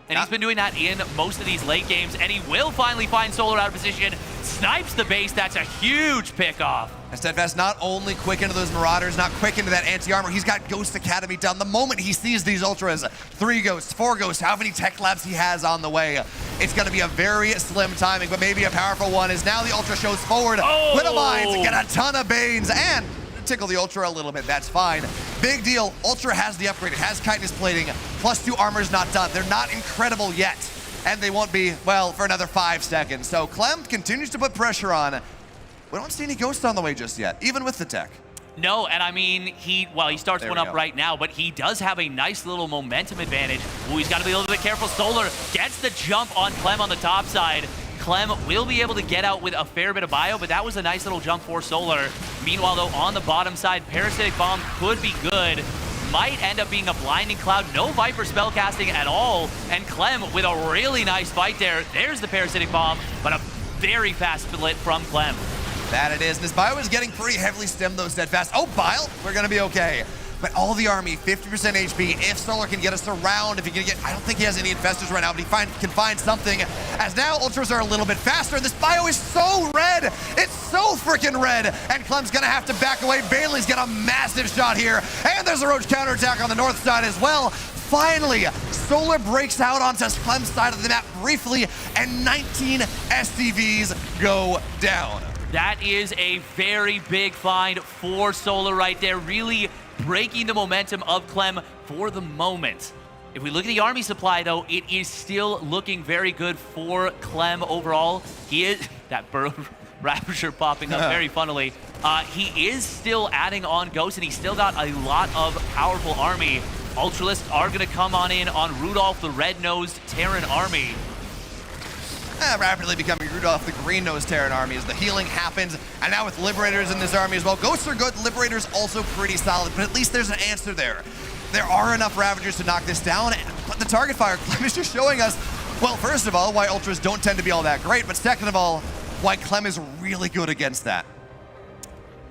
And he's been doing that in most of these late games, and he will finally find Solar out of position, snipes the base. That's a huge pickoff. And Steadfast not only quick into those Marauders, not quick into that anti-armor, he's got Ghost Academy done. The moment he sees these Ultras, 3 Ghosts, 4 Ghosts, how many tech labs he has on the way, it's going to be a very slim timing, but maybe a powerful one, as now the Ultra shows forward. Oh! Widowmines get a ton of Banes, and tickle the Ultra a little bit, that's fine. Big deal, Ultra has the upgrade, it has Chitinous Plating, +2 armor's not done. They're not incredible yet, and they won't be, well, for another 5 seconds. So Clem continues to put pressure on. We don't see any Ghosts on the way just yet, even with the tech. No, and I mean, he starts one up right now, but he does have a nice little momentum advantage. Ooh, he's got to be a little bit careful. Solar gets the jump on Clem on the top side. Clem will be able to get out with a fair bit of bio, but that was a nice little jump for Solar. Meanwhile, though, on the bottom side, Parasitic Bomb could be good. Might end up being a Blinding Cloud. No Viper spellcasting at all. And Clem with a really nice fight there. There's the Parasitic Bomb, but a very fast split from Clem. That it is. This bio is getting pretty heavily stemmed, though, Steadfast. Oh, Bile, we're going to be okay. But all the army, 50% HP. If Solar can get us around, if he can get, I don't think he has any Infestors right now, but he can find something. As now Ultras are a little bit faster. This bio is so red. It's so freaking red. And Clem's gonna have to back away. Bailey's got a massive shot here. And there's a Roach counterattack on the north side as well. Finally, Solar breaks out onto Clem's side of the map briefly, and 19 SCVs go down. That is a very big find for Solar right there. Really breaking the momentum of Clem for the moment. If we look at the army supply, though, it is still looking very good for Clem overall. He is, that Burrow Ravager popping up very funnily. He is still adding on Ghost, and he's still got a lot of powerful army. Ultralists are going to come on in on Rudolph, the red-nosed Terran army. Rapidly becoming Rudolph, the green-nosed Terran army as the healing happens. And now with Liberators in this army as well. Ghosts are good, Liberators also pretty solid, but at least there's an answer there. There are enough Ravagers to knock this down, but the target fire, Clem is just showing us, well, first of all, why Ultras don't tend to be all that great, but second of all, why Clem is really good against that.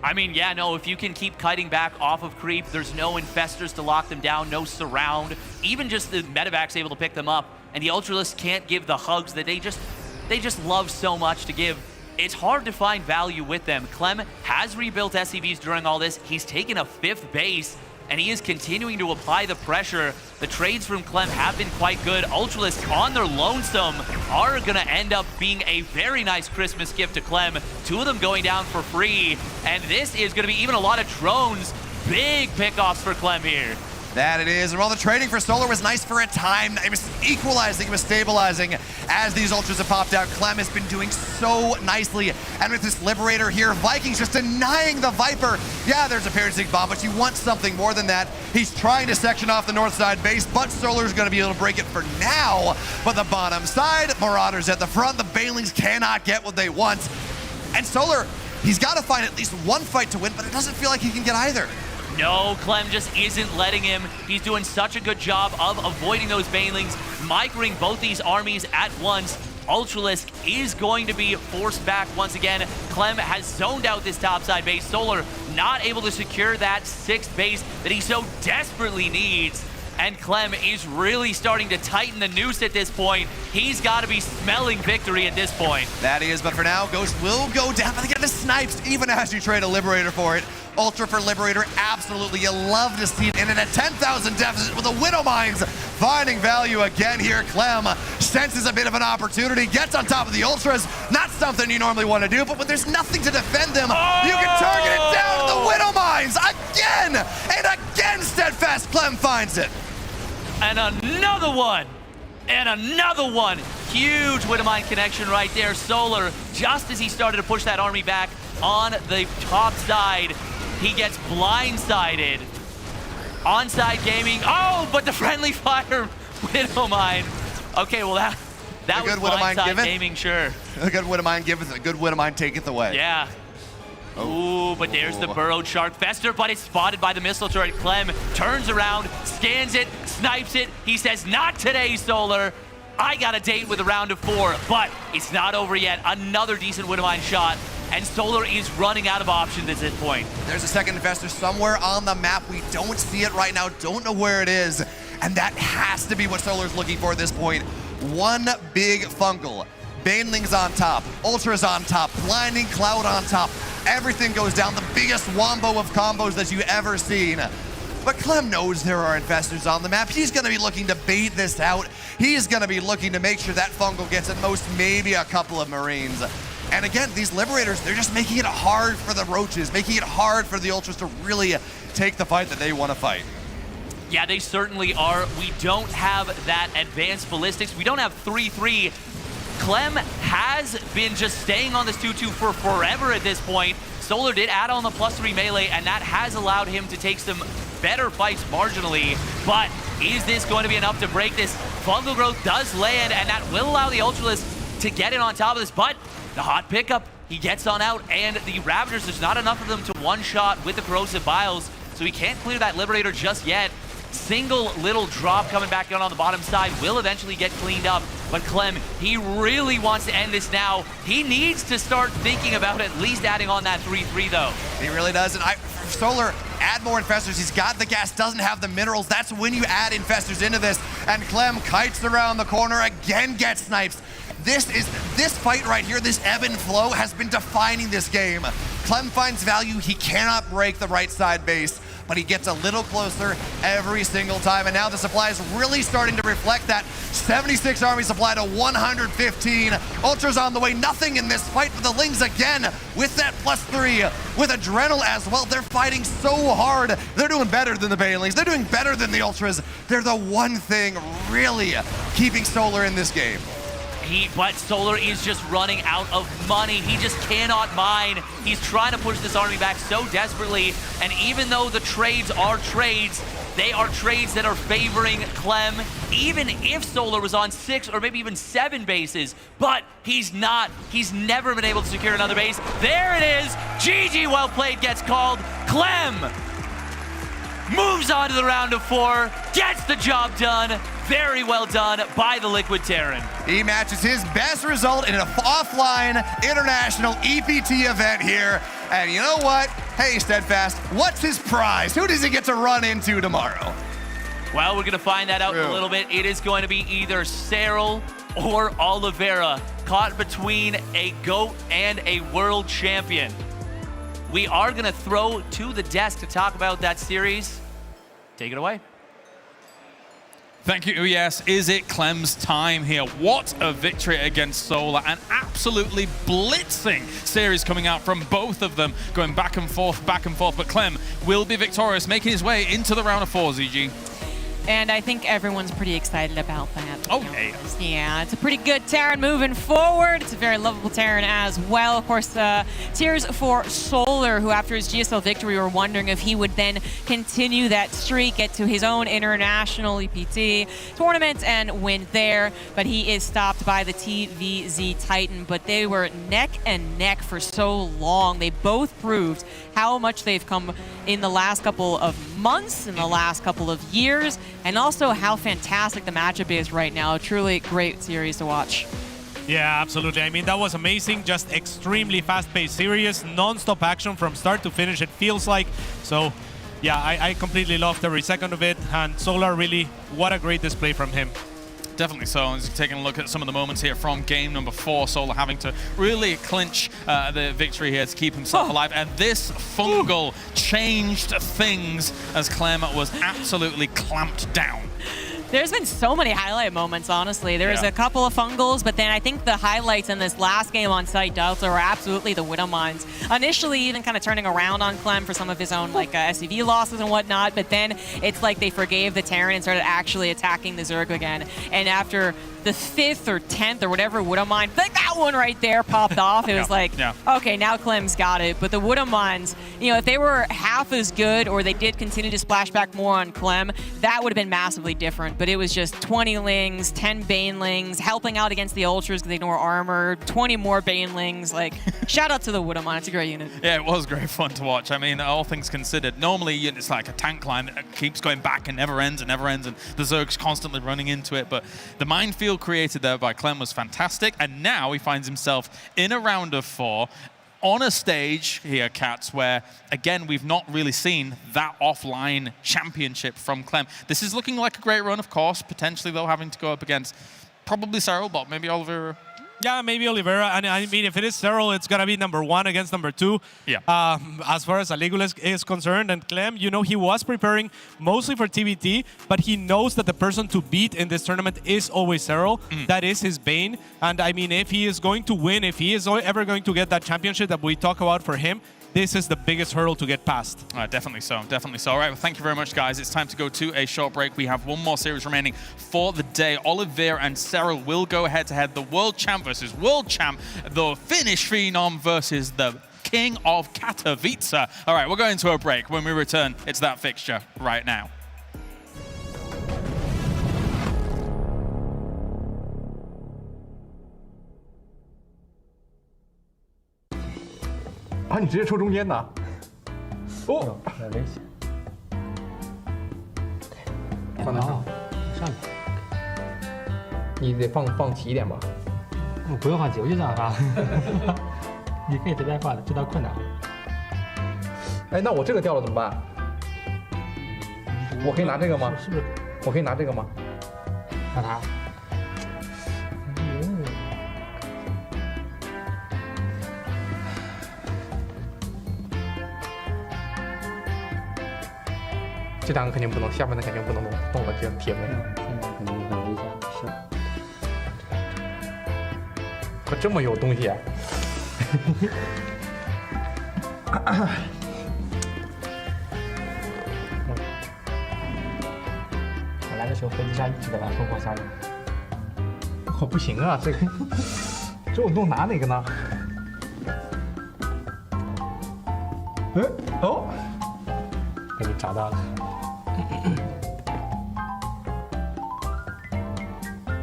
I mean, yeah, no, if you can keep kiting back off of creep, there's no infestors to lock them down, no surround, even just the medevac's able to pick them up, and the Ultralists can't give the hugs that they just love so much to give. It's hard to find value with them. Clem has rebuilt SCVs during all this. He's taken a 5th base, and he is continuing to apply the pressure. The trades from Clem have been quite good. Ultralists on their lonesome are going to end up being a very nice Christmas gift to Clem. 2 of them going down for free, and this is going to be even a lot of drones. Big pickoffs for Clem here. That it is, and while the trading for Solar was nice for a time, it was equalizing, it was stabilizing as these Ultras have popped out. Clem has been doing so nicely, and with this Liberator here, Vikings just denying the Viper. Yeah, there's a Parasitic Bomb, but you want something more than that. He's trying to section off the north side base, but Solar's gonna be able to break it for now. But the bottom side, Marauders at the front, the Banelings cannot get what they want. And Solar, he's gotta find at least one fight to win, but it doesn't feel like he can get either. No, Clem just isn't letting him. He's doing such a good job of avoiding those Banelings, microing both these armies at once. Ultralisk is going to be forced back once again. Clem has zoned out this topside base. Solar not able to secure that 6th base that he so desperately needs. And Clem is really starting to tighten the noose at this point. He's got to be smelling victory at this point. That is, but for now, Ghost will go down. But again, the snipes, even as you trade a Liberator for it. Ultra for Liberator, absolutely. You love to see it. And in a 10,000 deficit with the Widow Mines finding value again here. Clem senses a bit of an opportunity, gets on top of the Ultras. Not something you normally want to do, but when there's nothing to defend them, you can target it down to the Widow Mines again! And again, Steadfast Clem finds it. And another one! And another one! Huge Widowmine connection right there. Solar, just as he started to push that army back on the top side, he gets blindsided. Onside gaming. Oh, but the friendly fire Widowmine. Okay, well that was blindside gaming, sure. A good Widowmine giveth, a good Widowmine taketh away. Yeah. Ooh, but there's the burrowed Shark Fester, but it's spotted by the missile turret. Clem turns around, scans it, snipes it. He says, not today, Solar. I got a date with a round of 4, but it's not over yet. Another decent Widowmine shot, and Solar is running out of options at this point. There's a second Infestor somewhere on the map. We don't see it right now, don't know where it is, and that has to be what Solar's looking for at this point. One big fungal. Banelings on top, Ultras on top, Blinding Cloud on top. Everything goes down, the biggest wombo of combos that you've ever seen. But Clem knows there are Infestors on the map. He's gonna be looking to bait this out. He's gonna be looking to make sure that fungal gets at most maybe a couple of Marines. And again, these Liberators, they're just making it hard for the Roaches, making it hard for the Ultras to really take the fight that they wanna fight. Yeah, they certainly are. We don't have that advanced ballistics. We don't have 3-3. Clem has been just staying on this 2-2 for forever at this point. Solar did add on the +3 melee, and that has allowed him to take some better fights marginally. But is this going to be enough to break this? Fungal Growth does land, and that will allow the Ultralists to get in on top of this. But the hot pickup, he gets on out, and the Ravagers, there's not enough of them to one-shot with the Corrosive Biles, so he can't clear that Liberator just yet. Single little drop coming back down on the bottom side will eventually get cleaned up. But Clem, he really wants to end this now. He needs to start thinking about at least adding on that 3-3 though. He really does. And Solar, add more Infestors. He's got the gas, doesn't have the minerals. That's when you add Infestors into this. And Clem kites around the corner, again gets snipes. This fight right here, this ebb and flow has been defining this game. Clem finds value. He cannot break the right side base. but he gets a little closer every single time. And now the supply is really starting to reflect that. 76 army supply to 115. Ultra's on the way, nothing in this fight, but the Lings again with that +3, with Adrenal as well. They're fighting so hard. They're doing better than the Banelings. They're doing better than the Ultras. They're the one thing really keeping Solar in this game. But Solar is just running out of money. He just cannot mine. He's trying to push this army back so desperately, and even though the trades are trades, they are trades that are favoring Clem, even if Solar was on 6 or maybe even 7 bases, but he's not. He's never been able to secure another base. There it is. GG, well played gets called. Clem moves on to the round of 4, gets the job done. Very well done by the Liquid Terran. He matches his best result in an offline international EPT event here. And you know what? Hey, Steadfast, what's his prize? Who does he get to run into tomorrow? Well, we're going to find that out in a little bit. It is going to be either Serral or Oliveira, caught between a GOAT and a world champion. We are going to throw to the desk to talk about that series. Take it away. Thank you, yes. Is it Clem's time here? What a victory against Solar. An absolutely blitzing series coming out from both of them, going back and forth, but Clem will be victorious, making his way into the round of 4, ZG. And I think everyone's pretty excited about that. Oh, yeah. Yeah, it's a pretty good Terran moving forward. It's a very lovable Terran as well. Of course, tears for Solar, who after his GSL victory, we were wondering if he would then continue that streak, get to his own international EPT tournament and win there. But he is stopped by the TVZ Titan. But they were neck and neck for so long. They both proved how much they've come in the last couple of months, in the last couple of years, and also how fantastic the matchup is right now. A truly great series to watch. Yeah, absolutely. I mean, that was amazing. Just extremely fast-paced series, non-stop action from start to finish, it feels like. So, yeah, I completely loved every second of it. And Solar, really, what a great display from him. Definitely so. And taking a look at some of the moments here from game number 4, Solar having to really clinch the victory here to keep himself alive. And this fungal changed things as Clem was absolutely clamped down. There's been so many highlight moments, honestly. There's a couple of fungals, but then I think the highlights in this last game on Site Delta were absolutely the Widow Mines. Initially, even kind of turning around on Clem for some of his own like SCV losses and whatnot, but then it's like they forgave the Terran and started actually attacking the Zerg again. And after the 5th or 10th or whatever Widow Mine, like that one right there popped off. It was like, okay, now Clem's got it. But the Widow Mines, you know, if they were half as good or they did continue to splash back more on Clem, that would have been massively different. But it was just 20 Lings, 10 Banelings, helping out against the Ultras because they ignore armor, 20 more Banelings. Like, shout out to the Widow Mine. It's a great unit. Yeah, it was great fun to watch. I mean, all things considered, normally it's like a tank line that keeps going back and never ends, and the Zerg's constantly running into it. But the minefield created there by Clem was fantastic, and now he finds himself in a round of 4 on a stage here, Cats, where, again, we've not really seen that offline championship from Clem. This is looking like a great run, of course, potentially, though, having to go up against probably Serral, but maybe Oliveira. Yeah, maybe Oliveira. And I mean, if it is Serral, it's going to be number 1 against number 2. Yeah. As far as Aligul is concerned. And Clem, you know, he was preparing mostly for TBT, but he knows that the person to beat in this tournament is always Serral. That is his bane. And I mean, if he is going to win, if he is ever going to get that championship that we talk about for him, this is the biggest hurdle to get past. Definitely so, definitely so. All right, well, thank you very much, guys. It's time to go to a short break. We have one more series remaining for the day. Oliveira and Serral will go head-to-head. The world champ versus world champ. The Finnish phenom versus the king of Katowice. All right, we're going to a break. When we return, it's that fixture right now.啊，你直接抽中间的？哦，有点危险。放在上面。你得放齐一点吧。我不用放齐，我就这样发。你可以随便放的，知道困难。哎，那我这个掉了怎么办？我可以拿这个吗？是不是？我可以拿这个吗？拿它。这两个肯定不能，下面的肯定不能动了，这铁门。现在肯定很危险，是。可这么有东西、啊。我来的时候飞机上一直在玩烽火杀人。我不行啊，这个，这我弄拿哪个呢？哎，哦，被你找到了。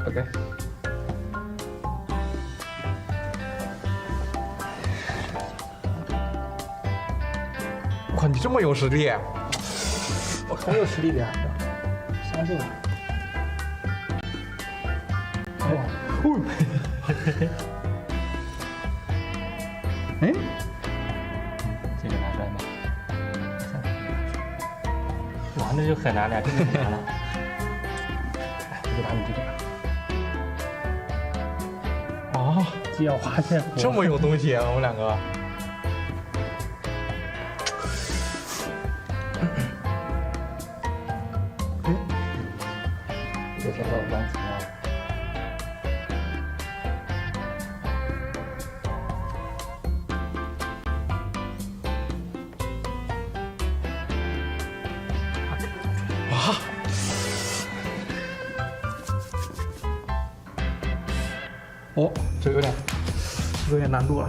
OK。哇，你这么有实力！我很有实力的呀，相信我。哇，哎，这个拿出来吗？哇，那就很难了，真的很难了。我就拿你这个。哦，既要花钱，这么有东西啊，我们两个。这时候玩怎么样？啊！哦，这有点难度了。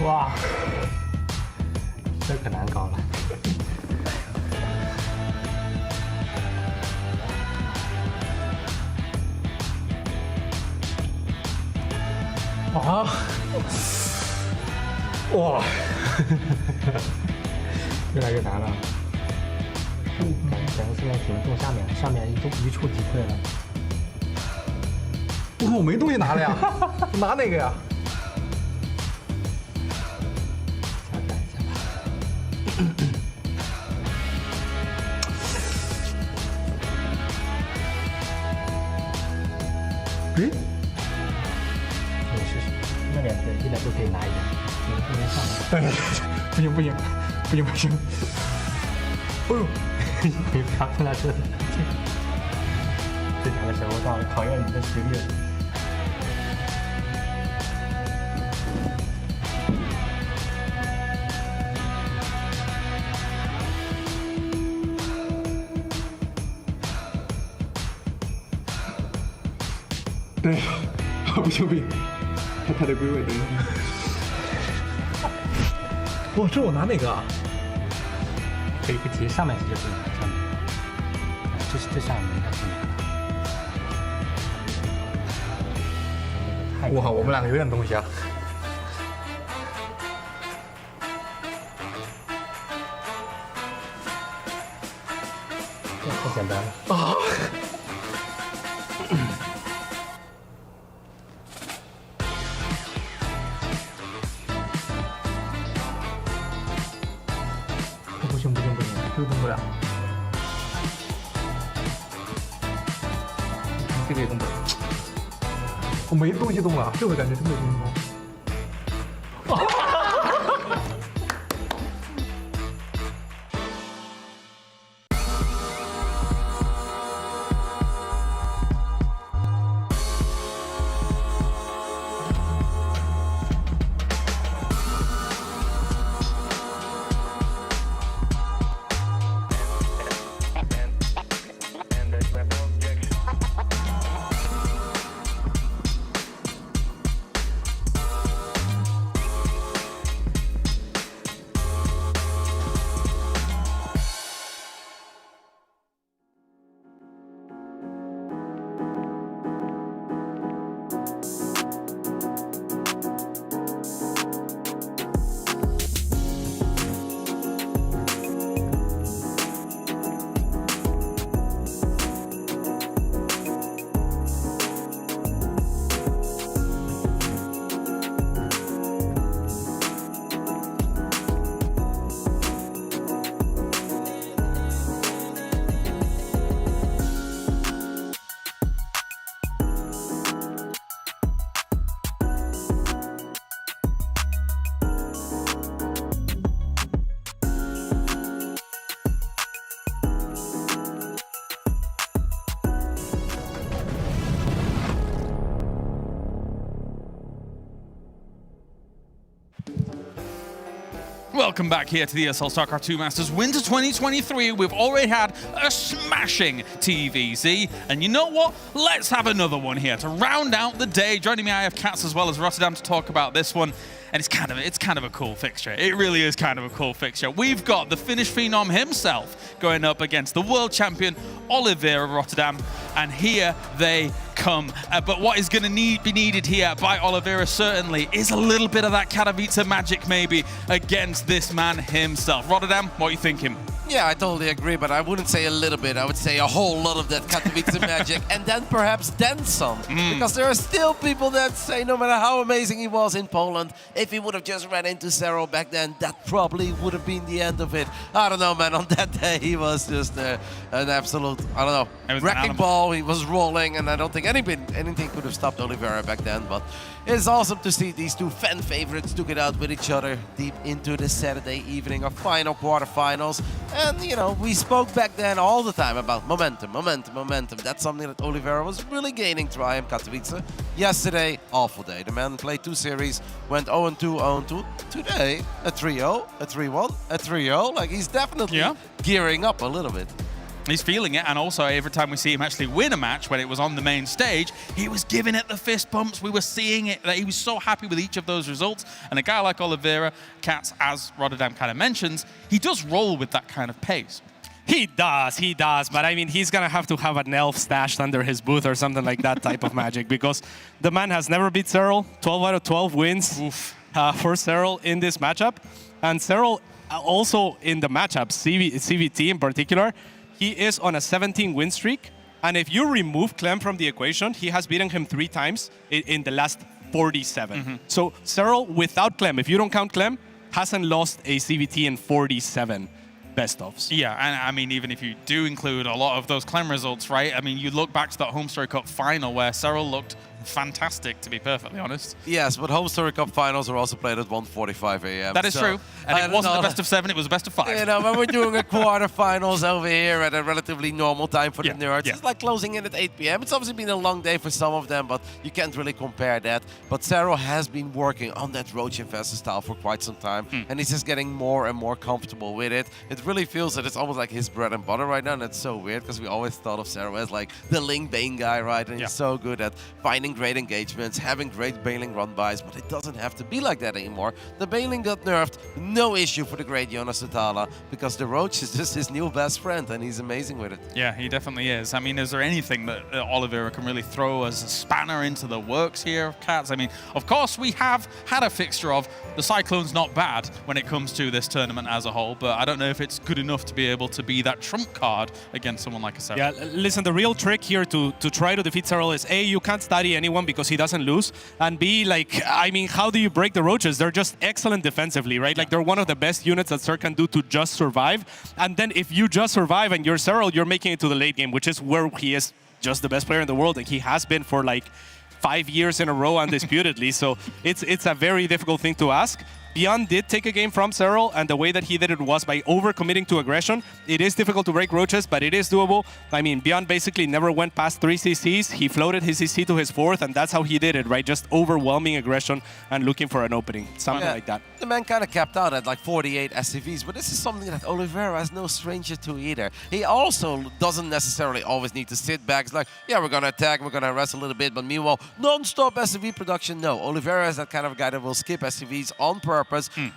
哇，这可难搞了。啊！哇！越来越难了。感觉现在只能动上面一触即溃了。我没东西拿了呀，拿哪个呀？哎，你试试，那两个一来都可以拿一个，你不能上来。不行不行不行不行！哎呦，你不要碰到这里，这两个时候到了考验你的实力了。对，不行不行，他的归位等一下。哇，这我拿哪个啊？可以不急，上面其实不能拿，上面，这上面应该是拿的。哇，我们两个有点东西啊。这太简单了啊！不行，这个动不了。这个也动不了。我没东西动了，这回感觉真没东西动。Welcome back here to the ESL StarCraft 2 Masters Winter 2023. We've already had a smashing TVZ, and you know what? Let's have another one here to round out the day. Joining me, I have Cats as well as Rotterdam to talk about this one, and it's kind of a cool fixture. It really is kind of a cool fixture. We've got the Finnish phenom himself going up against the world champion Oliveira Rotterdam, and here they come. But what is going to be needed here by Oliveira certainly is a little bit of that Katowice magic maybe against this man himself. Rotterdam, what are you thinking? Yeah, I totally agree, but I wouldn't say a little bit. I would say a whole lot of that Katowice magic, and then perhaps some. Because there are still people that say no matter how amazing he was in Poland, if he would have just ran into Serral back then, that probably would have been the end of it. I don't know, man. On that day, he was just an absolute, I don't know, wrecking ball. He was rolling, and I don't think anything could have stopped Oliveira back then. But it's awesome to see these two fan favorites duke it out with each other deep into the Saturday evening of final quarterfinals. And, you know, we spoke back then all the time about momentum. That's something that Oliveira was really gaining trying Katowice. Yesterday, awful day. The man played 2 series, went 0-2, 0-2. Today, a 3-0, a 3-1, a 3-0. Like, he's definitely gearing up a little bit. He's feeling it, and also every time we see him actually win a match when it was on the main stage, he was giving it the fist bumps. We were seeing it, that he was so happy with each of those results. And a guy like Oliveira, Cats, as Rotterdam kind of mentions, he does roll with that kind of pace. He does, but I mean, he's gonna have to have an elf stashed under his booth or something like that type of magic, because the man has never beat Serral. 12 out of 12 wins for Serral in this matchup. And Serral also in the matchup, CVT in particular, he is on a 17-win streak, and if you remove Clem from the equation, he has beaten him 3 times in the last 47. So Serral, without Clem, if you don't count Clem, hasn't lost a CVT in 47 best-ofs. Yeah, and I mean, even if you do include a lot of those Clem results, right? I mean, you look back to that Home Story Cup final where Serral looked fantastic, to be perfectly honest. Yes, but Home Story Cup finals are also played at 1:45 a.m. That is true. And it wasn't the best of 7, it was the best of 5. You know, when we're doing a quarterfinals over here at a relatively normal time for the nerds, it's like closing in at 8 p.m. It's obviously been a long day for some of them, but you can't really compare that. But Serral has been working on that Roach Investor style for quite some time, and he's just getting more and more comfortable with it. It really feels that it's almost like his bread and butter right now, and that's so weird because we always thought of Serral as like the Ling Bane guy, right? And he's so good at finding great engagements, having great bailing run-bys, but it doesn't have to be like that anymore. The bailing got nerfed, no issue for the great Jonas Sutala, because the Roach is just his new best friend, and he's amazing with it. Yeah, he definitely is. I mean, is there anything that Oliveira can really throw as a spanner into the works here of Cats? I mean, of course, we have had a fixture of the Cyclone's not bad when it comes to this tournament as a whole, but I don't know if it's good enough to be able to be that trump card against someone like a Serral. Yeah, listen, the real trick here to try to defeat Serral is A, you can't study anyone because he doesn't lose, and B, like, I mean, how do you break the Roaches? They're just excellent defensively, right? Like, they're one of the best units that Ser can do to just survive, and then if you just survive and you're Serral, you're making it to the late game, which is where he is just the best player in the world, and he has been for like 5 years in a row undisputedly, so it's a very difficult thing to ask. Beyond did take a game from Serral, and the way that he did it was by over-committing to aggression. It is difficult to break Roaches, but it is doable. I mean, Beyond basically never went past 3 CCs. He floated his CC to his 4th, and that's how he did it, right? Just overwhelming aggression and looking for an opening, something like that. The man kind of capped out at like 48 SCVs, but this is something that Oliveira is no stranger to either. He also doesn't necessarily always need to sit back. It's like, yeah, we're going to attack, we're going to rest a little bit, but meanwhile, non-stop SCV production, no. Oliveira is that kind of guy that will skip SCVs on purpose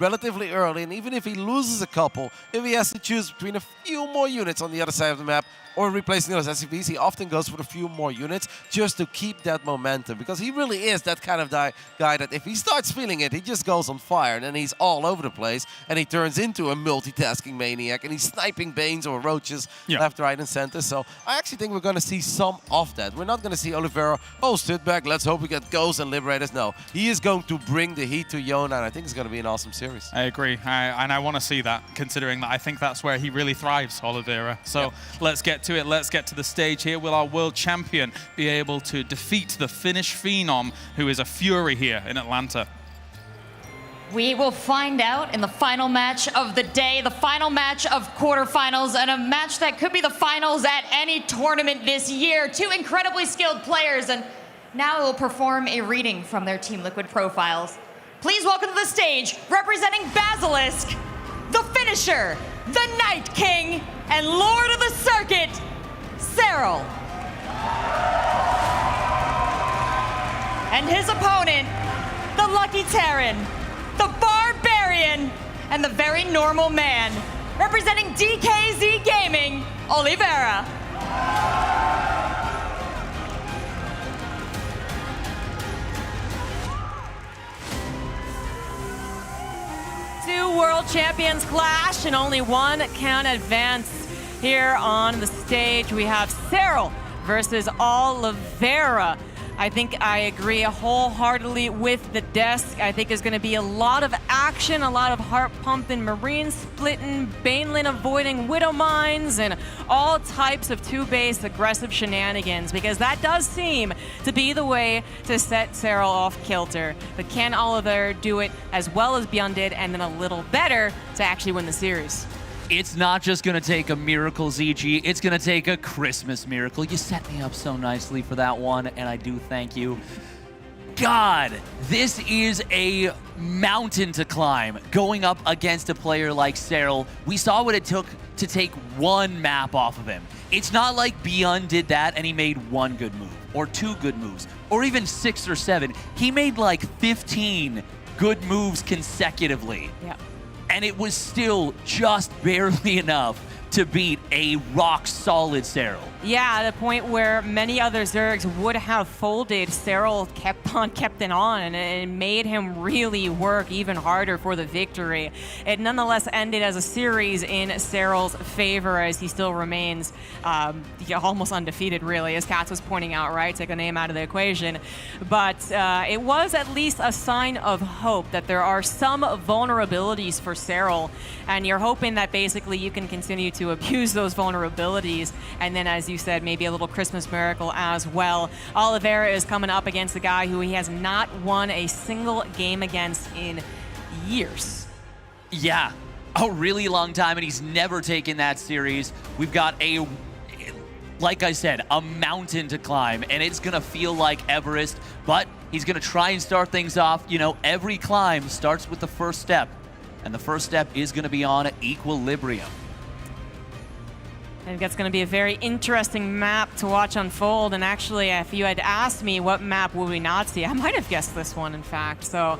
relatively early, and even if he loses a couple, if he has to choose between a few more units on the other side of the map or replacing those SCVs, he often goes for a few more units just to keep that momentum, because he really is that kind of guy that if he starts feeling it, he just goes on fire, and then he's all over the place, and he turns into a multitasking maniac, and he's sniping Banes or Roaches left, right, and center. So I actually think we're going to see some of that. We're not going to see Oliveira, oh, sit back, let's hope we get Ghosts and Liberators. No, he is going to bring the heat to Yona, and I think it's going to be an awesome series. I agree, and I want to see that, considering that I think that's where he really thrives, Oliveira. So let's get to it. Let's get to the stage here. Will our world champion be able to defeat the Finnish phenom, who is a fury here in Atlanta? We will find out in the final match of the day, the final match of quarterfinals, and a match that could be the finals at any tournament this year. 2 incredibly skilled players, and now will perform a reading from their Team Liquid profiles. Please welcome to the stage, representing Basilisk, finisher, the Night King, and Lord of the Circuit, Serral. And his opponent, the Lucky Terran, the Barbarian, and the very normal man, representing DKZ Gaming, Oliveira. Two world champions clash and only one can advance. Here on the stage we have Serral versus Oliveira. I think I agree wholeheartedly with the desk. I think there's going to be a lot of action, a lot of heart pumping, marine splitting, Baneland avoiding widow mines, and all types of two-base aggressive shenanigans, because that does seem to be the way to set Serral off kilter. But can Oliveira do it as well as Beyond did, and then a little better to actually win the series? It's not just going to take a miracle, ZG. It's going to take a Christmas miracle. You set me up so nicely for that one, and I do thank you. God, this is a mountain to climb going up against a player like Serral. We saw what it took to take one map off of him. It's not like Beyond did that and he made one good move, or two good moves, or even 6 or 7. He made like 15 good moves consecutively. Yeah. And it was still just barely enough to beat a rock-solid Serral. Yeah, at a point where many other Zergs would have folded, Serral kept on, and it made him really work even harder for the victory. It nonetheless ended as a series in Serral's favor, as he still remains almost undefeated, really, as Katz was pointing out, right? Take a name out of the equation. But it was at least a sign of hope that there are some vulnerabilities for Serral, and you're hoping that basically you can continue to abuse those vulnerabilities, and then, as you said, maybe a little Christmas miracle as well. Oliveira is coming up against a guy who he has not won a single game against in years. Yeah, a really long time, and he's never taken that series. We've got a, like I said, a mountain to climb, and it's gonna feel like Everest, but he's gonna try and start things off. You know, every climb starts with the first step, and the first step is gonna be on equilibrium. I think that's going to be a very interesting map to watch unfold. And actually, if you had asked me what map would we not see, I might have guessed this one, in fact. So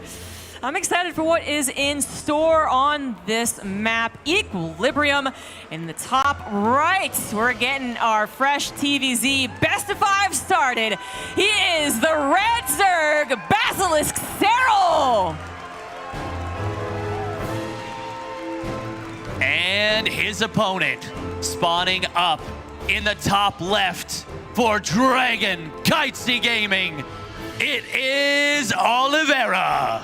I'm excited for what is in store on this map. Equilibrium in the top right. We're getting our fresh TVZ best of 5 started. He is the Red Zerg Basilisk Serral. And his opponent spawning up in the top left for Dragon Kitesy Gaming. It is Oliveira.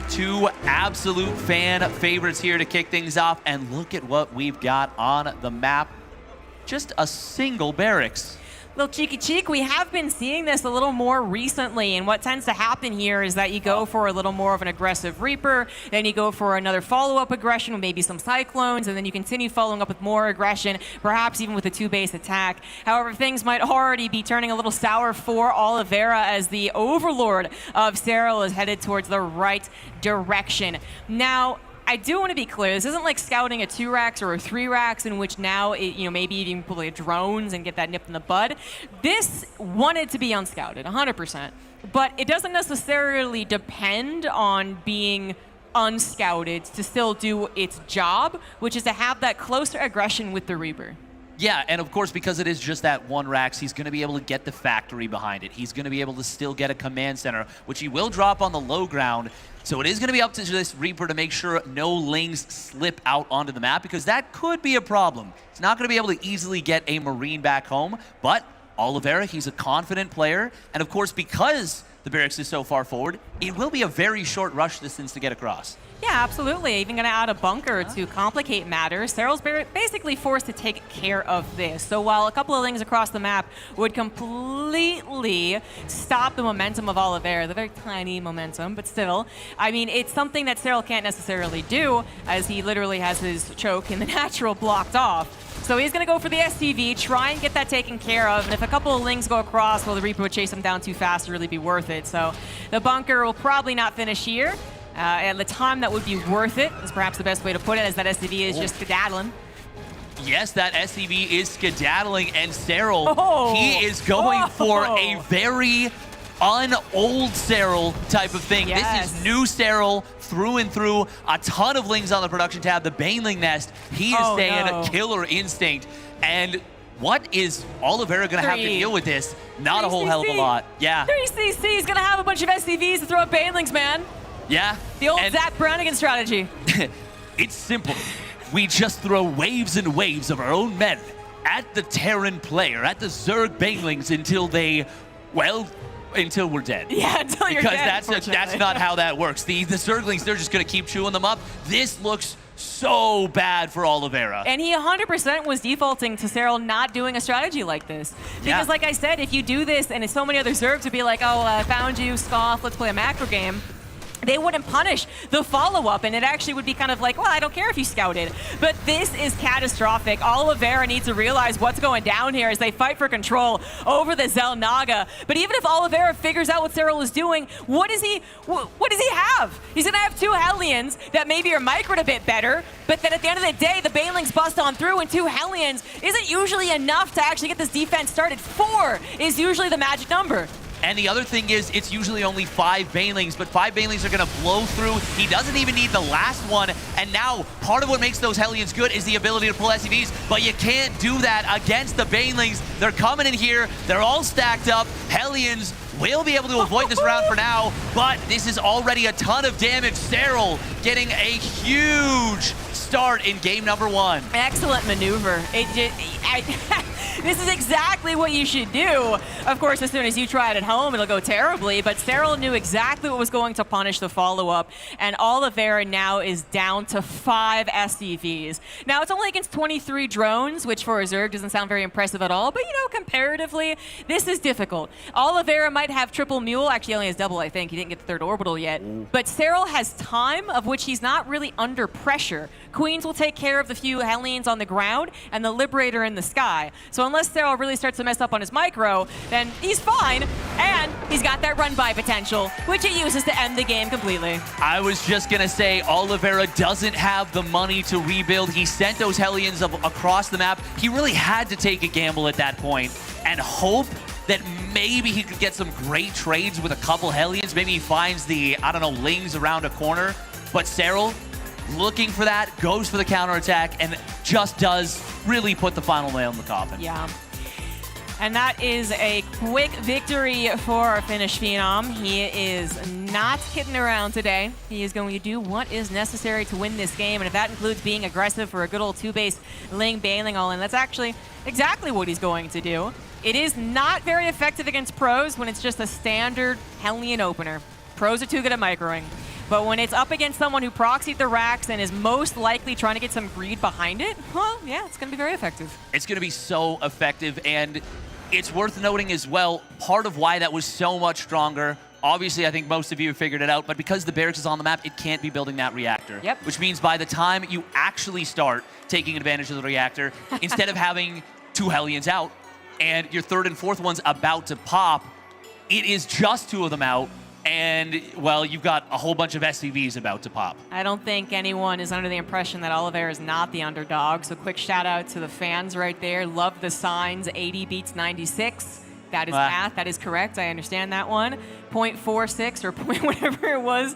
Two absolute fan favorites here to kick things off, and look at what we've got on the map. Just a single barracks. Little cheeky cheek, we have been seeing this a little more recently, and what tends to happen here is that you go for a little more of an aggressive Reaper, then you go for another follow-up aggression with maybe some Cyclones, and then you continue following up with more aggression, perhaps even with a 2-base attack. However, things might already be turning a little sour for Oliveira as the Overlord of Serral is headed towards the right direction. Now, I do want to be clear, this isn't like scouting a 2-racks or a 3-racks in which now, maybe you can play drones and get that nipped in the bud. This wanted to be unscouted, 100%. But it doesn't necessarily depend on being unscouted to still do its job, which is to have that closer aggression with the Reaper. Yeah, and of course, because it is just that 1 racks, he's going to be able to get the factory behind it. He's going to be able to still get a command center, which he will drop on the low ground. So it is going to be up to this Reaper to make sure no lings slip out onto the map, because that could be a problem. He's not going to be able to easily get a Marine back home, but Oliveira, he's a confident player. And of course, because the barracks is so far forward, it will be a very short rush distance to get across. Yeah, absolutely. Even going to add a bunker to complicate matters. Serral's basically forced to take care of this. So while a couple of things across the map would completely stop the momentum of Oliveira, the very tiny momentum, but still, I mean, it's something that Serral can't necessarily do, as he literally has his choke in the natural blocked off. So he's going to go for the STV, try and get that taken care of, and if a couple of lings go across, well, the Reaper would chase him down too fast to really be worth it. So the bunker will probably not finish here, And the time that would be worth it is perhaps the best way to put it, as that SCV is just skedaddling. Yes, that SCV is skedaddling, and Serral, he is going for a very un-old Serral type of thing. This is new Serral through and through. A ton of lings on the production tab. The Baneling Nest, he is saying killer instinct. And what is Oliveira going to have to deal with this? Not a whole hell of a lot. Yeah. 3CC is going to have a bunch of SCVs to throw at Banelings, man. Yeah. The old Zach Brannigan strategy. It's simple. We just throw waves and waves of our own men at the Terran player, at the Zerg Banelings until they, well, until we're dead. Yeah, until you're dead, Because that's not how that works. The Zerglings, they're just going to keep chewing them up. This looks so bad for Oliveira. And he 100% was defaulting to Serral not doing a strategy like this. Because like I said, if you do this and so many other Zergs would be like, oh, I found you, scoff, let's play a macro game, they wouldn't punish the follow-up, and it actually would be kind of like, well, I don't care if you scouted. But this is catastrophic. Oliveira needs to realize what's going down here as they fight for control over the Xel'Naga. But even if Oliveira figures out what Serral is doing, what does he have? He's going to have 2 Hellions that maybe are microed a bit better, but then at the end of the day, the Banelings bust on through, and 2 Hellions isn't usually enough to actually get this defense started. 4 is usually the magic number. And the other thing is, it's usually only 5 Banelings, but 5 Banelings are going to blow through. He doesn't even need the last one. And now, part of what makes those Hellions good is the ability to pull SCVs, but you can't do that against the Banelings. They're coming in here. They're all stacked up. Hellions will be able to avoid this round for now, but this is already a ton of damage. Serral getting a huge start in game number 1. Excellent maneuver. This is exactly what you should do. Of course, as soon as you try it at home, it'll go terribly, but Serral knew exactly what was going to punish the follow-up, and Oliveira now is down to 5 SCVs. Now, it's only against 23 drones, which for a Zerg doesn't sound very impressive at all, but, you know, comparatively, this is difficult. Oliveira might have triple mule, actually only has double, I think. He didn't get the 3rd orbital yet, but Serral has time, of which he's not really under pressure. Queens will take care of the few Hellions on the ground and the Liberator in the sky. So unless Serral really starts to mess up on his micro, then he's fine, and he's got that run-by potential, which he uses to end the game completely. I was just going to say, Oliveira doesn't have the money to rebuild. He sent those Hellions across the map. He really had to take a gamble at that point and hope that maybe he could get some great trades with a couple Hellions. Maybe he finds the, I don't know, Lings around a corner. But Serral, looking for that, goes for the counterattack, and just does really put the final nail in the coffin. Yeah. And that is a quick victory for our Finnish Phenom. He is not kidding around today. He is going to do what is necessary to win this game, and if that includes being aggressive for a good old 2-base Ling Baneling all in, that's actually exactly what he's going to do. It is not very effective against pros when it's just a standard Hellion opener. Pros are too good at microing. But when it's up against someone who proxied the racks and is most likely trying to get some greed behind it, well, yeah, it's going to be very effective. It's going to be so effective, and it's worth noting as well, part of why that was so much stronger, obviously I think most of you have figured it out, but because the barracks is on the map, it can't be building that reactor. Yep. Which means by the time you actually start taking advantage of the reactor, instead of having 2 Hellions out, and your 3rd and 4th one's about to pop, it is just 2 of them out, and, well, you've got a whole bunch of SCVs about to pop. I don't think anyone is under the impression that Oliveira is not the underdog, so quick shout out to the fans right there. Love the signs, 80 beats 96. That is math, that is correct, I understand that one. 0.46 or point whatever it was,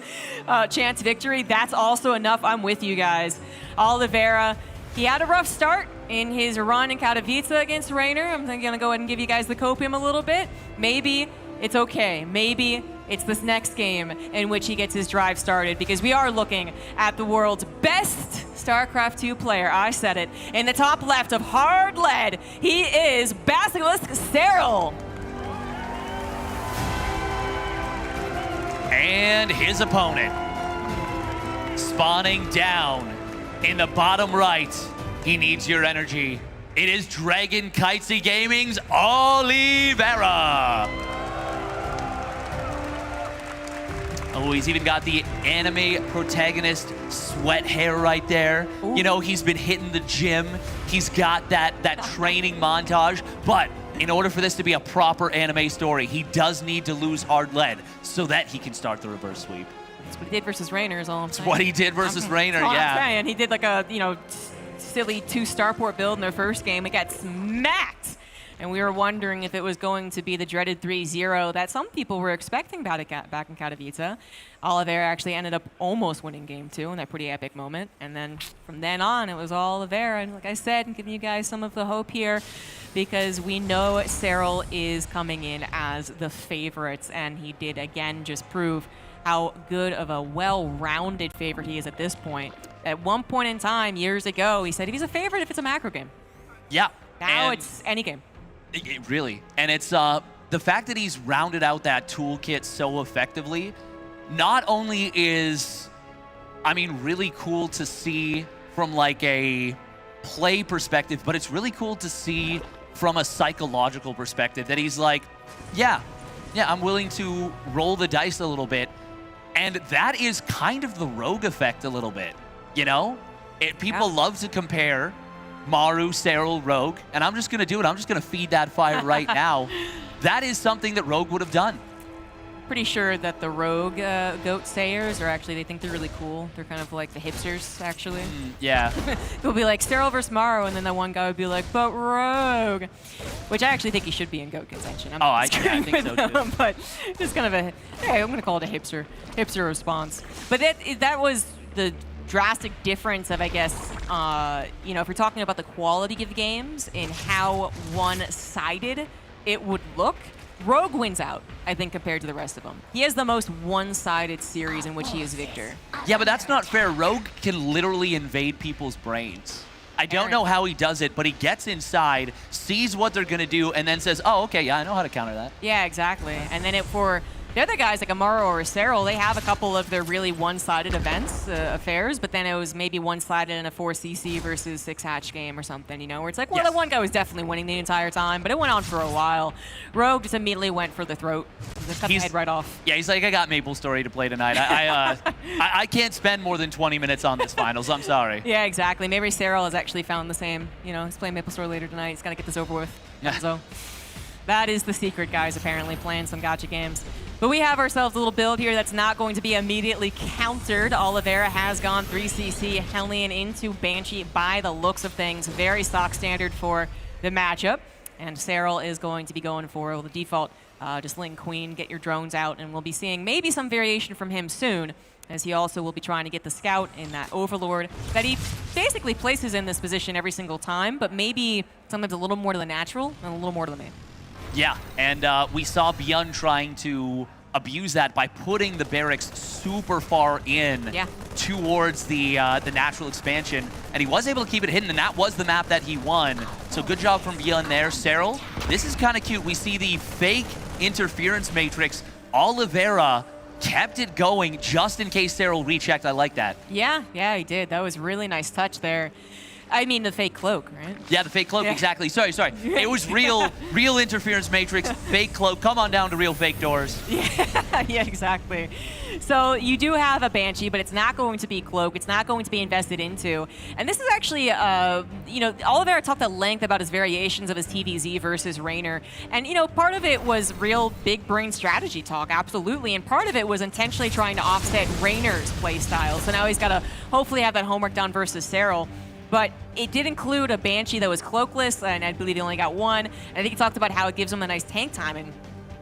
chance victory, that's also enough. I'm with you guys. Oliveira, he had a rough start in his run in Katowice against Rainer. I'm going to go ahead and give you guys the copium a little bit. Maybe it's okay. Maybe it's this next game in which he gets his drive started, because we are looking at the world's best StarCraft 2 player. I said it. In the top left of Hard Lead, he is Basilisk Serral. And his opponent, spawning down in the bottom right. He needs your energy. It is Dragon Kitesy Gaming's Oliveira. Oh, he's even got the anime protagonist sweat hair right there. Ooh. You know, he's been hitting the gym. He's got that training montage. But in order for this to be a proper anime story, he does need to lose hard lead so that he can start the reverse sweep. That's what he did versus Rainer is all I'm saying. What he did versus Rainer, That's all yeah. I'm saying. He did like a, silly 2 starport build in their first game. It got smacked. And we were wondering if it was going to be the dreaded 3-0 that some people were expecting back in Katowice. Oliveira actually ended up almost winning game 2 in that pretty epic moment. And then from then on, it was all Oliveira. And like I said, I'm giving you guys some of the hope here because we know Serral is coming in as the favorites. And he did, again, just prove how good of a well-rounded favorite he is at this point. At one point in time, years ago, he said he's a favorite if it's a macro game. Yeah. Now it's any game. Really. And it's the fact that he's rounded out that toolkit so effectively, not only is, really cool to see from like a play perspective, but it's really cool to see from a psychological perspective that he's like, yeah, I'm willing to roll the dice a little bit. And that is kind of the Rogue effect a little bit, People love to compare Maru, Serral, Rogue, and I'm just going to do it. I'm just going to feed that fire right now. That is something that Rogue would have done. Pretty sure that the Rogue goat sayers are actually, they think they're really cool. They're kind of like the hipsters, actually. Yeah. They'll be like, Serral versus Maru, and then that one guy would be like, but Rogue. Which I actually think he should be in goat contention. I think so too. But it's kind of a, hey, I'm going to call it a hipster response. But that was the drastic difference of, I guess, if we're talking about the quality of games and how one-sided it would look, Rogue wins out, I think, compared to the rest of them. He has the most one-sided series in which he is victor. Yeah, but that's not fair. Rogue can literally invade people's brains. I don't know how he does it, but he gets inside, sees what they're going to do, and then says, oh, okay, yeah, I know how to counter that. Yeah, exactly. And then for the other guys like Maru or Serral, they have a couple of their really one-sided affairs, but then it was maybe one-sided in a 4CC versus 6-hatch game or something, where it's like, well, the one guy was definitely winning the entire time, but it went on for a while. Rogue just immediately went for the throat. Just cut the head right off. Yeah, he's like, I got Maple Story to play tonight. I can't spend more than 20 minutes on this finals. I'm sorry. Yeah, exactly. Maybe Serral has actually found the same. He's playing Maple Story later tonight. He's got to get this over with. Yeah. So that is the secret, guys, apparently, playing some gacha games. But we have ourselves a little build here that's not going to be immediately countered. Oliveira has gone 3CC Hellion into Banshee by the looks of things. Very stock standard for the matchup. And Serral is going to be going for the default, just Link Queen, get your drones out, and we'll be seeing maybe some variation from him soon, as he also will be trying to get the scout in that Overlord that he basically places in this position every single time, but maybe sometimes a little more to the natural and a little more to the main. Yeah, and we saw Beyond trying to abuse that by putting the barracks super far in towards the natural expansion, and he was able to keep it hidden, and that was the map that he won. So good job from Beyond there. Serral, this is kind of cute. We see the fake interference matrix. Oliveira kept it going just in case Serral rechecked. I like that. Yeah, he did. That was really nice touch there. I mean the fake cloak, right? Yeah, the fake cloak, exactly. Sorry. It was real interference matrix, fake cloak. Come on down to real fake doors. Yeah, exactly. So you do have a Banshee, but it's not going to be cloak. It's not going to be invested into. And this is actually, Oliveira talked at length about his variations of his TVZ versus Rainer. And, part of it was real big brain strategy talk, absolutely. And part of it was intentionally trying to offset Rainer's play style. So now he's got to hopefully have that homework done versus Serral. But it did include a Banshee that was cloakless, and I believe he only got one. And I think he talked about how it gives him a nice tank time, and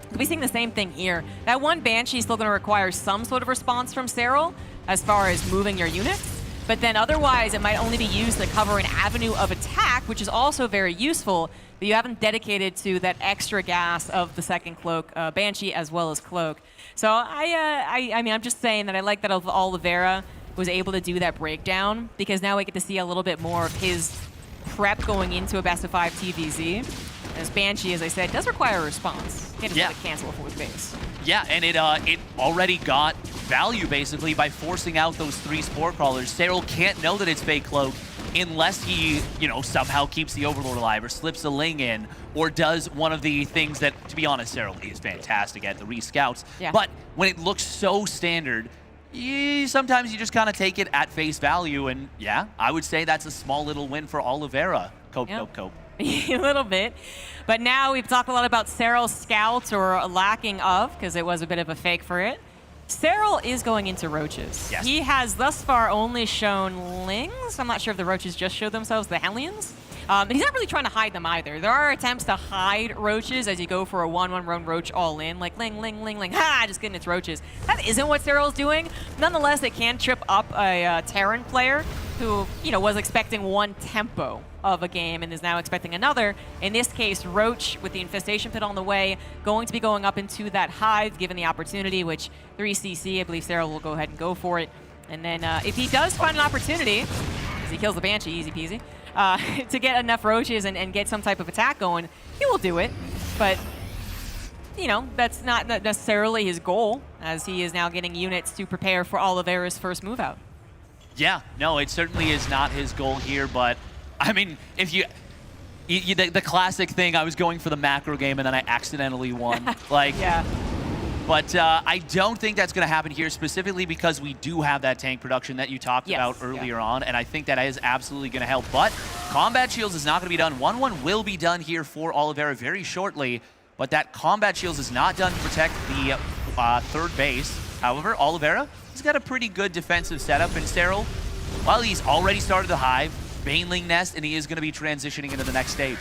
we'll be seeing the same thing here. That one Banshee is still going to require some sort of response from Serral as far as moving your units, but then otherwise it might only be used to cover an avenue of attack, which is also very useful, but you haven't dedicated to that extra gas of the second cloak Banshee as well as cloak. So I'm just saying that I like that Oliveira was able to do that breakdown, because now we get to see a little bit more of his prep going into a best of 5 TVZ. As Banshee, as I said, does require a response. Can't just let it cancel a forward base. Yeah, and it already got value basically by forcing out those 3 Spore Crawlers. Serral can't know that it's fake cloak unless he, somehow keeps the Overlord alive or slips a Ling in or does one of the things that, to be honest, Serral is fantastic at, the re-scouts. Yeah. But when it looks so standard, sometimes you just kind of take it at face value, and yeah, I would say that's a small little win for Oliveira. Cope. A little bit. But now we've talked a lot about Serral's scouts, or lacking of, because it was a bit of a fake for it. Serral is going into roaches. Yes. He has thus far only shown lings. I'm not sure if the roaches just showed themselves, the Hellions. But he's not really trying to hide them either. There are attempts to hide roaches as you go for a 1-1 roam roach all in, like ling, ling, ling, ling, ha, just getting its roaches. That isn't what Serral's doing. Nonetheless, it can trip up a Terran player who, was expecting one tempo of a game and is now expecting another. In this case, Roach, with the Infestation Pit on the way, going to be going up into that hive, given the opportunity, which 3CC, I believe Serral will go ahead and go for it. And then if he does find an opportunity, because he kills the Banshee, easy peasy, to get enough roaches and get some type of attack going, he will do it. But, that's not necessarily his goal, as he is now getting units to prepare for Oliveira's first move out. Yeah, no, it certainly is not his goal here, but I mean, if the classic thing, I was going for the macro game and then I accidentally won. Like, yeah. But I don't think that's going to happen here, specifically because we do have that tank production that you talked about earlier on, and I think that is absolutely going to help. But combat shields is not going to be done. 1-1 will be done here for Oliveira very shortly, but that combat shields is not done to protect the third base. However, Oliveira has got a pretty good defensive setup in Serral. While he's already started the hive, Baneling Nest, and he is going to be transitioning into the next stage.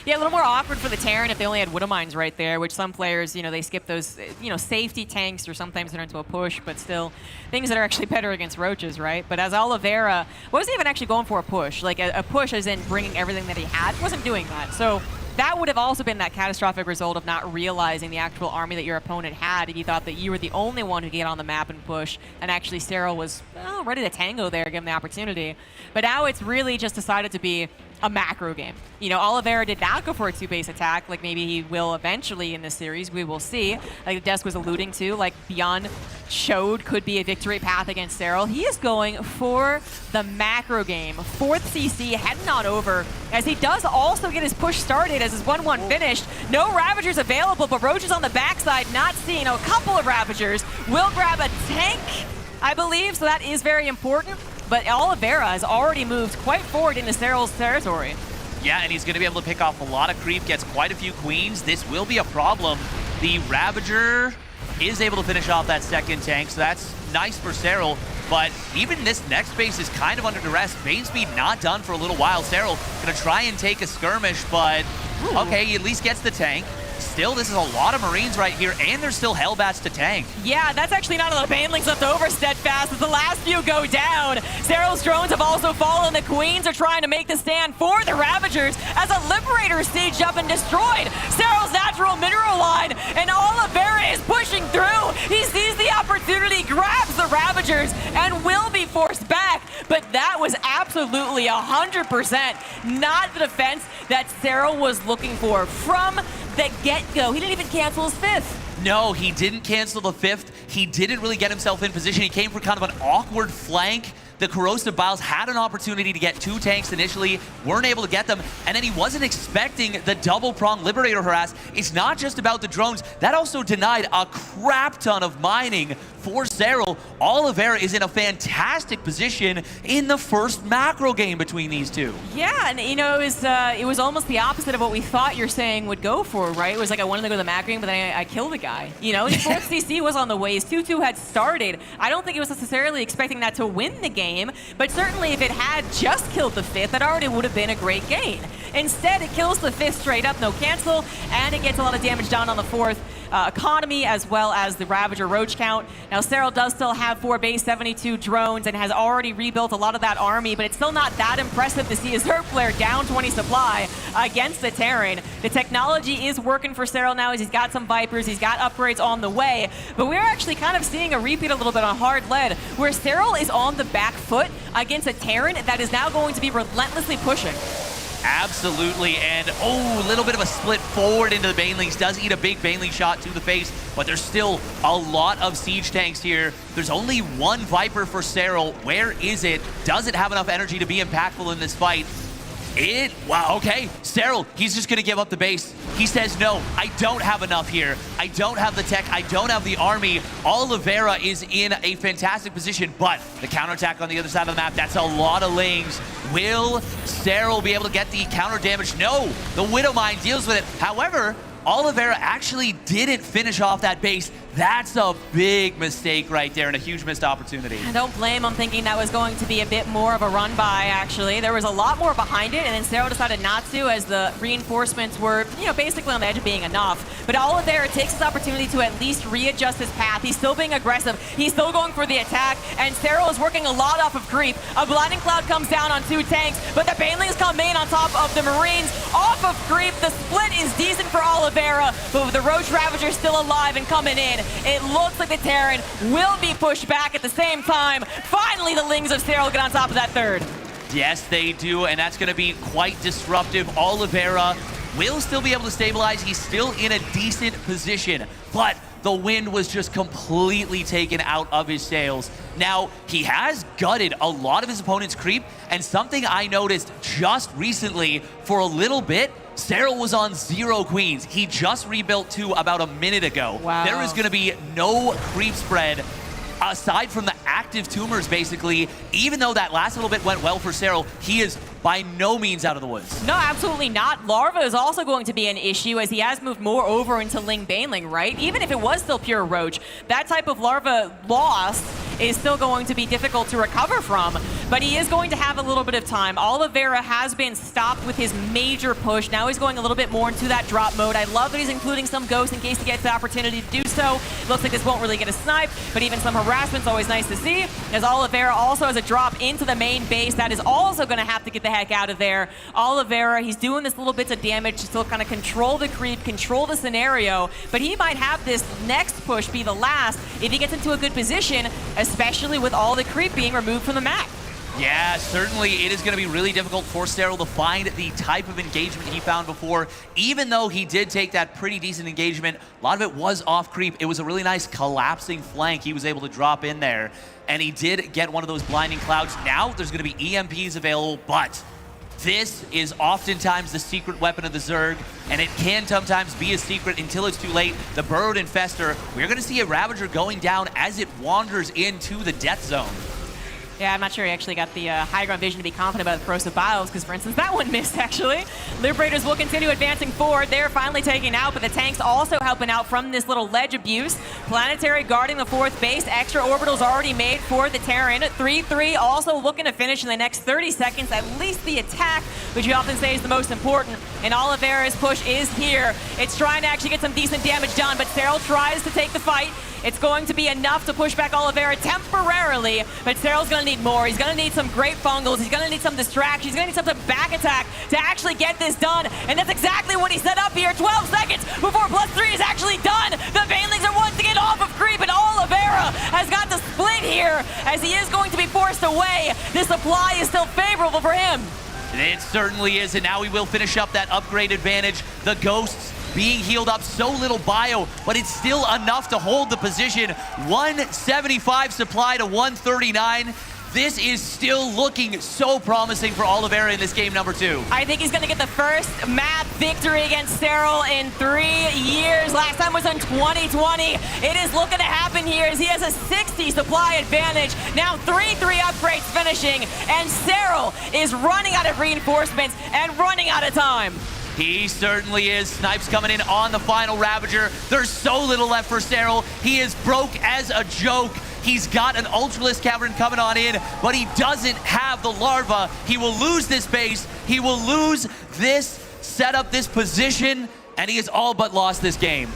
Yeah, a little more awkward for the Terran if they only had Widow Mines right there, which some players, they skip those, safety tanks or sometimes turn into a push, but still things that are actually better against roaches, right? But as Oliveira wasn't even actually going for a push. Like a push as in bringing everything that he had, wasn't doing that. So that would have also been that catastrophic result of not realizing the actual army that your opponent had if you thought that you were the only one who could get on the map and push, and actually Serral was ready to tango there, given the opportunity. But now it's really just decided to be a macro game. Oliveira did not go for a 2-base attack like maybe he will eventually in this series. We will see. Like Desk was alluding to, like Beyond showed could be a victory path against Serral. He is going for the macro game. 4th CC heading on over as he does also get his push started as his 1-1 finished. No Ravagers available, but Roach is on the backside, not seeing a couple of Ravagers. Will grab a tank, I believe, so that is very important. But Oliveira has already moved quite forward into Serral's territory. Yeah, and he's going to be able to pick off a lot of creep, gets quite a few queens. This will be a problem. The Ravager is able to finish off that second tank, so that's nice for Serral. But even this next base is kind of under duress. Bane speed not done for a little while. Serral going to try and take a skirmish, but okay, he at least gets the tank. Still, this is a lot of Marines right here, and there's still Hellbats to tank. Yeah, that's actually not a lot of Banelings left over, Steadfast, as the last few go down. Serral's drones have also fallen. The Queens are trying to make the stand for the Ravagers as a Liberator sieged up and destroyed Serral's natural mineral line, and Oliveira is pushing through. He sees the opportunity, grabs the Ravagers, and will be forced back, but that was absolutely 100% not the defense that Serral was looking for from the get-go. He didn't even cancel his 5th. No, he didn't cancel the 5th. He didn't really get himself in position. He came for kind of an awkward flank. The Corrosive Biles had an opportunity to get 2 tanks initially, weren't able to get them, and then he wasn't expecting the double-prong Liberator harass. It's not just about the drones. That also denied a crap ton of mining for Serral. Oliveira is in a fantastic position in the first macro game between these two. Yeah, and it was almost the opposite of what we thought you're saying would go for, right? It was like I wanted to go to the macro game, but then I killed the guy. His 4th CC was on the way. His 2-2 had started. I don't think he was necessarily expecting that to win the game, but certainly if it had just killed the 5th, that already would have been a great gain. Instead, it kills the 5th straight up, no cancel, and it gets a lot of damage down on the 4th. Economy as well as the Ravager Roach count. Now Serral does still have 4 base 72 drones and has already rebuilt a lot of that army, but it's still not that impressive to see his Zerg player down 20 supply against the Terran. The technology is working for Serral now as he's got some Vipers, he's got upgrades on the way, but we're actually kind of seeing a repeat a little bit on hard lead where Serral is on the back foot against a Terran that is now going to be relentlessly pushing. Absolutely, and a little bit of a split forward into the Banelings. Does eat a big Baneling shot to the face, but there's still a lot of siege tanks here. There's only 1 Viper for Serral. Where is it? Does it have enough energy to be impactful in this fight? Wow, okay. Serral, he's just going to give up the base. He says, no, I don't have enough here. I don't have the tech. I don't have the army. Oliveira is in a fantastic position, but the counterattack on the other side of the map, that's a lot of lanes. Will Serral be able to get the counter damage? No, the Widow Mine deals with it. However, Oliveira actually didn't finish off that base. That's a big mistake right there and a huge missed opportunity. I don't blame him thinking that was going to be a bit more of a run by, actually. There was a lot more behind it, and then Serral decided not to as the reinforcements were, basically on the edge of being enough. But Oliveira takes this opportunity to at least readjust his path. He's still being aggressive. He's still going for the attack, and Serral is working a lot off of creep. A Blinding Cloud comes down on 2 tanks, but the Banelings come in on top of the Marines. Off of creep, the split is decent for Oliveira, but with the Roach Ravager still alive and coming in, it looks like the Terran will be pushed back at the same time. Finally, the Lings of Serral get on top of that third. Yes, they do, and that's going to be quite disruptive. Oliveira will still be able to stabilize. He's still in a decent position, but the wind was just completely taken out of his sails. Now, he has gutted a lot of his opponent's creep, and something I noticed just recently for a little bit, Serral was on 0 queens. He just rebuilt 2 about a minute ago. Wow. There is going to be no creep spread aside from the active tumors, basically. Even though that last little bit went well for Serral, he is by no means out of the woods. No, absolutely not. Larva is also going to be an issue as he has moved more over into Ling Baneling, right? Even if it was still pure Roach, that type of Larva loss is still going to be difficult to recover from, but he is going to have a little bit of time. Oliveira has been stopped with his major push. Now he's going a little bit more into that drop mode. I love that he's including some ghosts in case he gets the opportunity to do so. It looks like this won't really get a snipe, but even some harassment's always nice to see, as Oliveira also has a drop into the main base. That is also going to have to get the heck out of there. Oliveira, he's doing this little bits of damage to still kind of control the creep, control the scenario, but he might have this next push be the last if he gets into a good position, especially with all the creep being removed from the map. Yeah, certainly it is going to be really difficult for Serral to find the type of engagement he found before. Even though he did take that pretty decent engagement, a lot of it was off creep. It was a really nice collapsing flank he was able to drop in there, and he did get one of those blinding clouds. Now there's going to be EMPs available, but this is oftentimes the secret weapon of the Zerg, and it can sometimes be a secret until it's too late. The Burrowed Infestor, we're going to see a Ravager going down as it wanders into the death zone. Yeah, I'm not sure he actually got the high ground vision to be confident about the Corrosive Biles, because, for instance, that one missed, actually. Liberators will continue advancing forward. They're finally taking out, but the tanks also helping out from this little ledge abuse. Planetary guarding the 4th base. Extra orbitals already made for the Terran. 3-3 also looking to finish in the next 30 seconds, at least the attack, which we often say is the most important. And Oliveira's push is here. It's trying to actually get some decent damage done, but Serral tries to take the fight. It's going to be enough to push back Oliveira temporarily, but Serral's going to need more. He's going to need some great fungals. He's going to need some distraction. He's going to need some back attack to actually get this done, and that's exactly what he set up here. 12 seconds before +3 is actually done. The Banelings are once again off of creep, and Oliveira has got the split here as he is going to be forced away. The supply is still favorable for him. It certainly is, and now we will finish up that upgrade advantage. The Ghosts being healed up, so little bio, but it's still enough to hold the position. 175 supply to 139. This is still looking so promising for Oliveira in this game number 2. I think he's going to get the first map victory against Serral in 3 years. Last time was in 2020. It is looking to happen here as he has a 60 supply advantage. Now 3-3 upgrades finishing, and Serral is running out of reinforcements and running out of time. He certainly is. Snipes coming in on the final Ravager. There's so little left for Serral. He is broke as a joke. He's got an Ultralisk Cavern coming on in, but he doesn't have the Larva. He will lose this base. He will lose this setup, this position, and he has all but lost this game.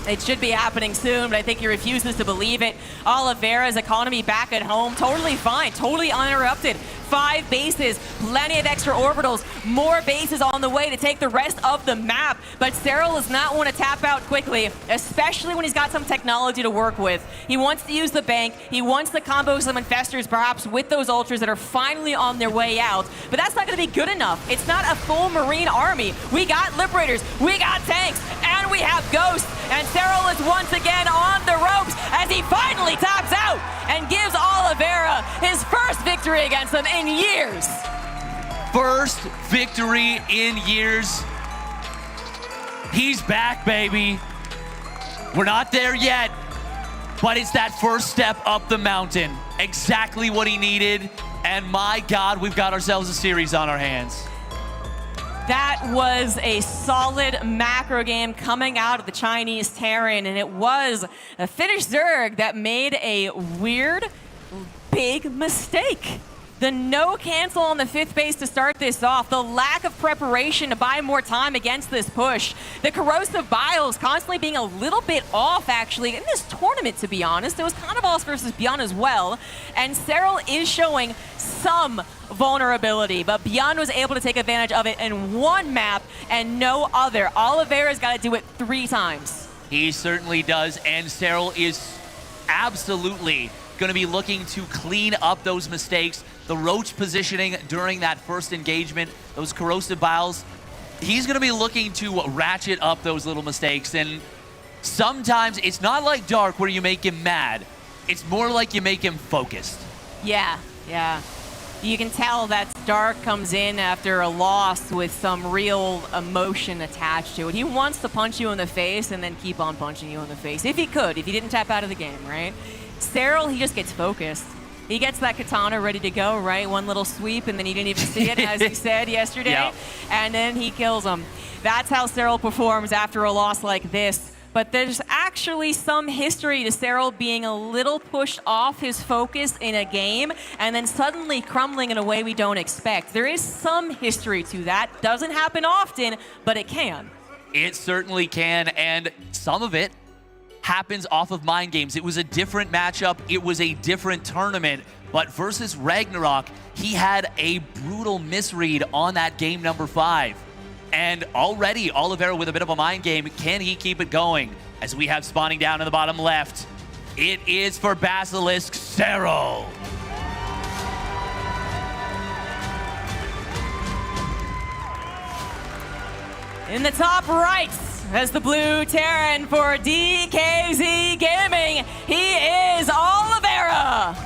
It should be happening soon, but I think he refuses to believe it. Oliveira's economy back at home, totally fine, totally uninterrupted. 5 bases, plenty of extra orbitals, more bases on the way to take the rest of the map. But Serral does not want to tap out quickly, especially when he's got some technology to work with. He wants to use the bank. He wants to combo some infestors, perhaps with those ultras that are finally on their way out. But that's not going to be good enough. It's not a full Marine army. We got Liberators, we got tanks, and we have Ghosts. And Serral is once again on the ropes as he finally taps out and gives Oliveira his first victory against him in years. first victory in years. He's back, baby. We're not there yet, but it's that first step up the mountain. Exactly what he needed. And my God, we've got ourselves a series on our hands. That was a solid macro game coming out of the Chinese Terran, and it was a Finnish Zerg that made a weird, big mistake. The no cancel on the 5th base to start this off, the lack of preparation to buy more time against this push, the corrosive biles constantly being a little bit off actually in this tournament, to be honest. It was kind of us versus Beyond as well, and Serral is showing some vulnerability, but Beyond was able to take advantage of it in one map and no other. Oliveira's got to do it 3 times. He certainly does, and Serral is absolutely going to be looking to clean up those mistakes. The roach positioning during that first engagement, those corrosive biles, he's going to be looking to ratchet up those little mistakes. And sometimes it's not like Dark where you make him mad. It's more like you make him focused. Yeah. You can tell that Dark comes in after a loss with some real emotion attached to it. He wants to punch you in the face and then keep on punching you in the face. If he could, if he didn't tap out of the game, right? Serral, he just gets focused. He gets that katana ready to go, right? One little sweep, and then he didn't even see it, as he said yesterday. Yep. And then he kills him. That's how Serral performs after a loss like this. But there's actually some history to Serral being a little pushed off his focus in a game and then suddenly crumbling in a way we don't expect. There is some history to that. Doesn't happen often, but it can. It certainly can, and some of it happens off of mind games. It was a different matchup. It was a different tournament. But versus Ragnarok, he had a brutal misread on that game number 5. And already Oliveira with a bit of a mind game. Can he keep it going? As we have spawning down in the bottom left, it is for Basilisk Serral. In the top right, as the blue Terran for DKZ Gaming, he is Oliveira.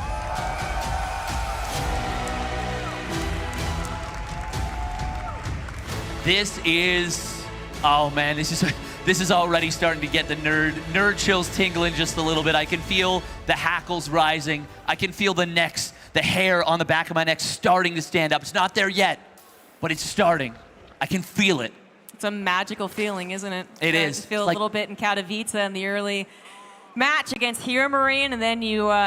This is, oh man, this is already starting to get the nerd chills tingling just a little bit. I can feel the hackles rising. I can feel the hair on the back of my neck starting to stand up. It's not there yet, but it's starting. I can feel it. It's a magical feeling, isn't it? It is. You feel a little bit in Katowice in the early match against Hero Marine, and then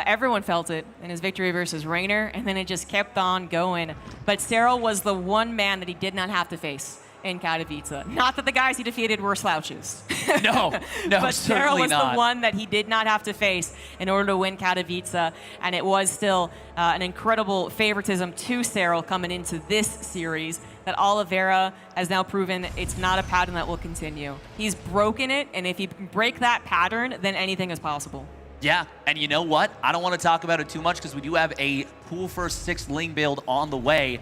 everyone felt it in his victory versus Raynor, and then it just kept on going. But Serral was the one man that he did not have to face in Katowice. Not that the guys he defeated were slouches. No, but Serral was not. the one that he did not have to face in order to win Katowice, and it was still an incredible favoritism to Serral coming into this series that Oliveira has now proven it's not a pattern that will continue. He's broken it, and if he can break that pattern, then anything is possible. Yeah, and you know what? I don't want to talk about it too much because we do have a pool first 6 Ling build on the way.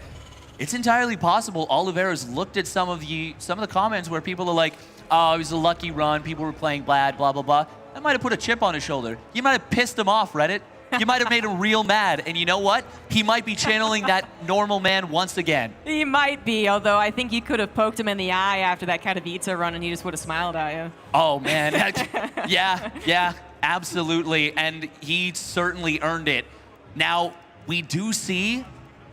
It's entirely possible Oliveira's looked at some of the comments where people are like, oh, it was a lucky run, people were playing bad, blah, blah, blah. That might have put a chip on his shoulder. You might have pissed him off, Reddit. You might have made him real mad. And you know what? He might be channeling that normal man once again. He might be, although I think you could have poked him in the eye after that Katowice run and he just would have smiled at you. Oh, man. Yeah, absolutely. And he certainly earned it. Now, we do see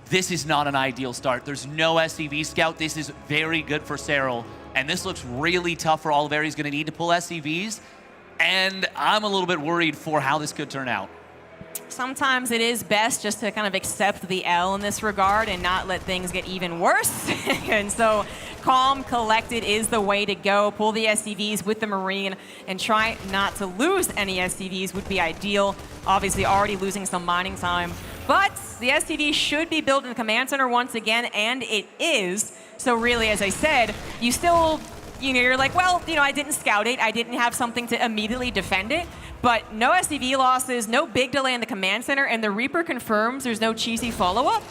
this is not an ideal start. There's no SCV scout. This is very good for Serral. And this looks really tough for Oliveira. He's going to need to pull SCVs. And I'm a little bit worried for how this could turn out. Sometimes it is best just to kind of accept the L in this regard and not let things get even worse. And so calm, collected is the way to go. Pull the SCVs with the Marine and try not to lose any SCVs would be ideal. Obviously already losing some mining time. But the SCV should be built in the command center once again, and it is. So really, as I said, you still, you're like, well, I didn't scout it. I didn't have something to immediately defend it. But no SCV losses, no big delay in the command center, and the Reaper confirms there's no cheesy follow-up.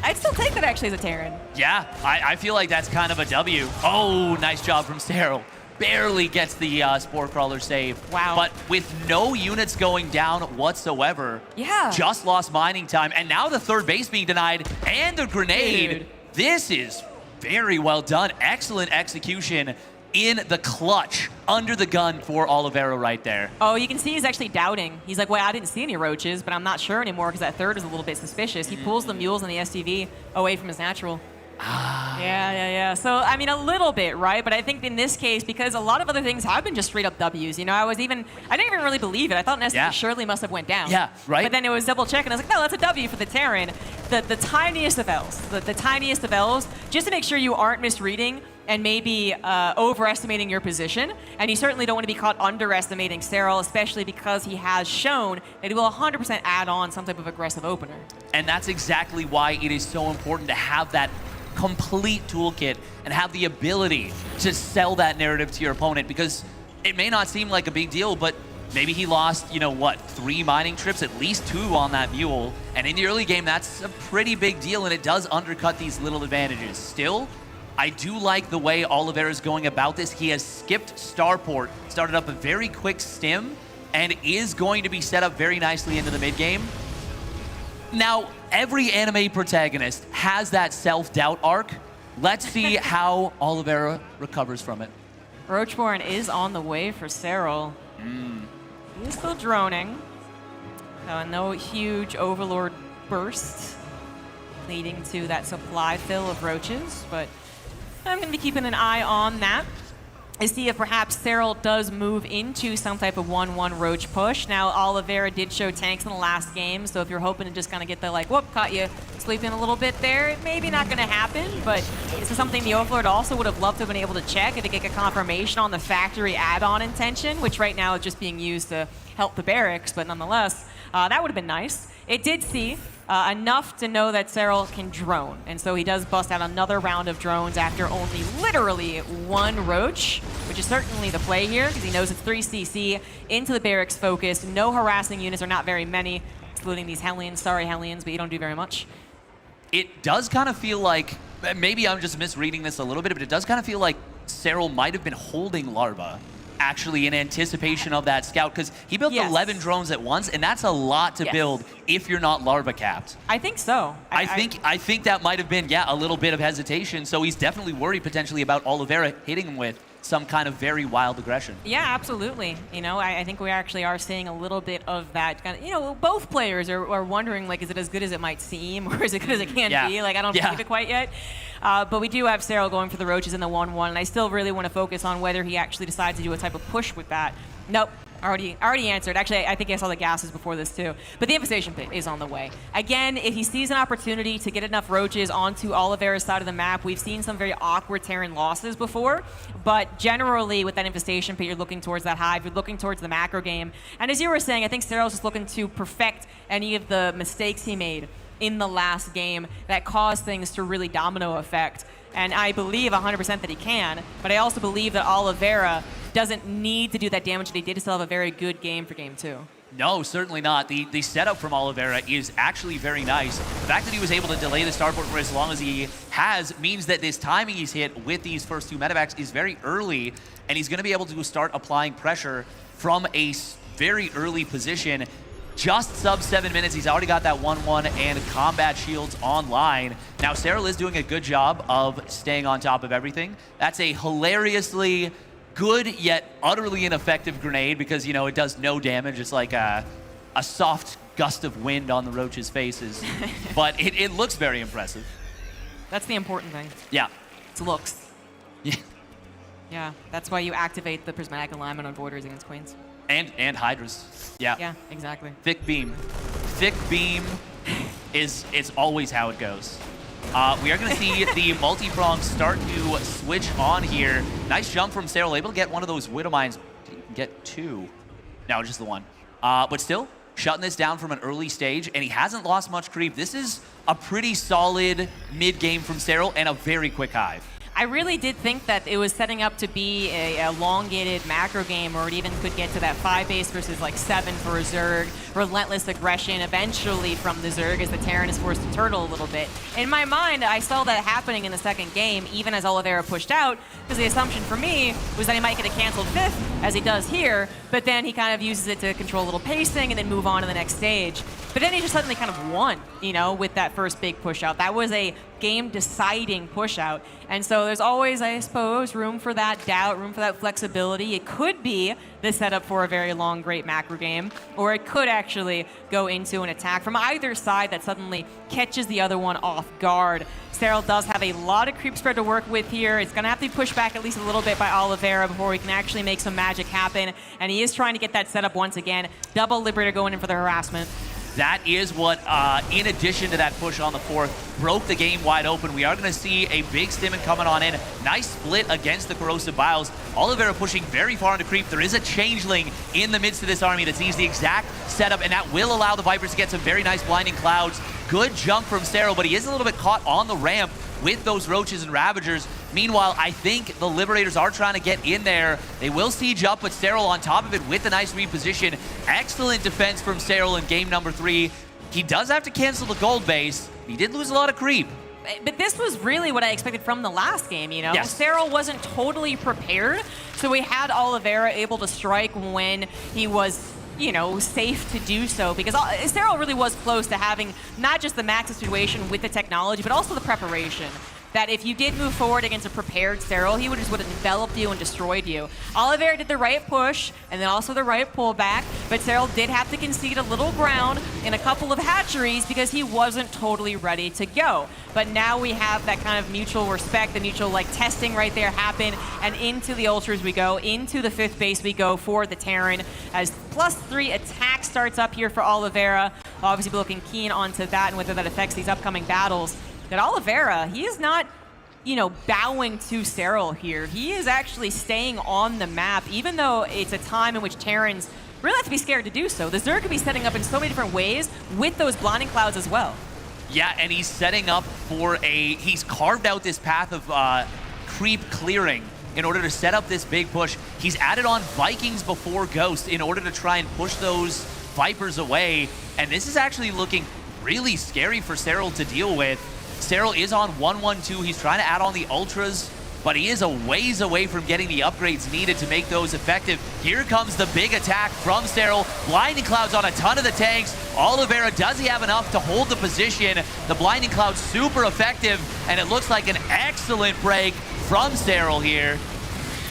I'd still take that actually as a Terran. Yeah, I feel like that's kind of a W. Oh, nice job from Serral. Barely gets the Spore Crawler save. Wow. But with no units going down whatsoever. Yeah. Just lost mining time. And now the third base being denied and the grenade. Dude. This is very well done. Excellent execution in the clutch, under the gun for Oliveira right there. Oh, you can see he's actually doubting. He's like, well, I didn't see any roaches, but I'm not sure anymore because that third is a little bit suspicious. He pulls the mules and the STV away from his natural. Yeah. So, I mean, a little bit, right? But I think in this case, because a lot of other things have been just straight up W's, you know, I didn't even really believe it. I thought Nestor surely must have went down. Yeah, right. But then it was double check, and I was like, no, that's a W for the Terran. The tiniest of L's, the tiniest of L's, just to make sure you aren't misreading and maybe overestimating your position. And you certainly don't want to be caught underestimating Serral, especially because he has shown that he will 100% add on some type of aggressive opener. And that's exactly why it is so important to have that complete toolkit and have the ability to sell that narrative to your opponent, because it may not seem like a big deal, but maybe he lost, you know what, 3 mining trips, at least 2 on that mule. And in the early game, that's a pretty big deal, and it does undercut these little advantages. Still, I do like the way Oliveira is going about this. He has skipped Starport, started up a very quick stim, and is going to be set up very nicely into the mid game. Now, every anime protagonist has that self-doubt arc. Let's see how Oliveira recovers from it. Roachborn is on the way for Serral. He's still droning. No huge Overlord burst leading to that supply fill of roaches, but I'm going to be keeping an eye on that. I see if perhaps Serral does move into some type of 1-1 roach push. Now, Oliveira did show tanks in the last game, so if you're hoping to just kind of get the, like, whoop, caught you sleeping a little bit there, maybe not going to happen, but this is something the Overlord also would have loved to have been able to check if they get a confirmation on the factory add-on intention, which right now is just being used to help the barracks, but nonetheless, that would have been nice. It did see enough to know that Serral can drone, and so he does bust out another round of drones after only literally 1 roach, which is certainly the play here, because he knows it's 3 CC into the barracks focus. No harassing units, or not very many, excluding these Hellions. Sorry, Hellions, but you don't do very much. It does kind of feel like, maybe I'm just misreading this a little bit, but it does kind of feel like Serral might have been holding Larva actually in anticipation of that scout, because he built 11 drones at once, and that's a lot to build if you're not larva capped. I think so. I think that might have been, a little bit of hesitation, so he's definitely worried potentially about Oliveira hitting him with some kind of very wild aggression. Yeah, absolutely. You know, I think we actually are seeing a little bit of that kind of, you know, both players are wondering, like, is it as good as it might seem, or is it good as it can be? Like, I don't believe it quite yet. But we do have Serral going for the roaches in the 1-1, and I still really want to focus on whether he actually decides to do a type of push with that. Nope. Already answered. Actually, I think I saw the gases before this too. But the infestation pit is on the way. Again, if he sees an opportunity to get enough roaches onto Oliveira's side of the map, we've seen some very awkward Terran losses before. But generally, with that infestation pit, you're looking towards that hive. You're looking towards the macro game. And as you were saying, I think Serral's just looking to perfect any of the mistakes he made in the last game that caused things to really domino effect. And I believe 100% that he can, but I also believe that Oliveira doesn't need to do that damage that he did to still have a very good game for game 2. No, certainly not. The setup from Oliveira is actually very nice. The fact that he was able to delay the starport for as long as he has means that this timing he's hit with these first 2 medevacs is very early, and he's going to be able to start applying pressure from a very early position. Just sub 7 minutes, he's already got that 1-1 and combat shields online. Now, Serral is doing a good job of staying on top of everything. That's a hilariously good yet utterly ineffective grenade because, you know, it does no damage. It's like a soft gust of wind on the roaches' faces. But it looks very impressive. That's the important thing. Yeah. It's looks. Yeah, that's why you activate the prismatic alignment on Voiders against Queens. And Hydras. Yeah, exactly. Thick beam. Thick beam is always how it goes. We are going to see the multi-prong start to switch on here. Nice jump from Serral, able to get one of those Widow Mines. Get 2. No, just the 1. But still, shutting this down from an early stage, and he hasn't lost much creep. This is a pretty solid mid-game from Serral and a very quick hive. I really did think that it was setting up to be a elongated macro game, or it even could get to that 5 base versus like 7 for a Zerg. Relentless aggression eventually from the Zerg as the Terran is forced to turtle a little bit. In my mind, I saw that happening in the second game, even as Oliveira pushed out, because the assumption for me was that he might get a canceled 5th, as he does here, but then he kind of uses it to control a little pacing and then move on to the next stage. But then he just suddenly kind of won, you know, with that first big push out. That was a game-deciding push-out. And so there's always, I suppose, room for that doubt, room for that flexibility. It could be the setup for a very long, great macro game, or it could actually go into an attack from either side that suddenly catches the other one off guard. Serral does have a lot of creep spread to work with here. It's going to have to be pushed back at least a little bit by Oliveira before we can actually make some magic happen. And he is trying to get that setup once again. Double Liberator going in for the harassment. That is what, in addition to that push on the fourth, broke the game wide open. We are going to see a big Stimmin coming on in. Nice split against the Corrosive Biles. Oliveira pushing very far into creep. There is a Changeling in the midst of this army that sees the exact setup, and that will allow the Vipers to get some very nice Blinding Clouds. Good jump from Serral, but he is a little bit caught on the ramp with those Roaches and Ravagers. Meanwhile, I think the Liberators are trying to get in there. They will siege up, but Serral on top of it with a nice reposition. Excellent defense from Serral in game number 3. He does have to cancel the gold base. He did lose a lot of creep. But this was really what I expected from the last game, you know? Yes. Serral wasn't totally prepared, so we had Oliveira able to strike when he was, you know, safe to do so, because Serral really was close to having not just the max situation with the technology, but also the preparation. That if you did move forward against a prepared Serral, he would have enveloped you and destroyed you. Oliveira did the right push, and then also the right pullback, but Serral did have to concede a little ground in a couple of hatcheries because he wasn't totally ready to go. But now we have that kind of mutual respect, the mutual like testing right there happen, and into the Ultras we go, into the 5th base we go for the Terran, as +3 attack starts up here for Oliveira. I'll obviously be looking keen onto that and whether that affects these upcoming battles. That Oliveira, he is not, you know, bowing to Serral here. He is actually staying on the map, even though it's a time in which Terrans really have to be scared to do so. The Zerg could be setting up in so many different ways with those Blinding Clouds as well. Yeah, and he's setting up for he's carved out this path of creep clearing in order to set up this big push. He's added on Vikings before Ghost in order to try and push those Vipers away. And this is actually looking really scary for Serral to deal with. Serral is on 1-1-2. He's trying to add on the Ultras, but he is a ways away from getting the upgrades needed to make those effective. Here comes the big attack from Serral. Blinding Clouds on a ton of the tanks. Oliveira, does he have enough to hold the position? The Blinding Cloud's super effective, and it looks like an excellent break from Serral here.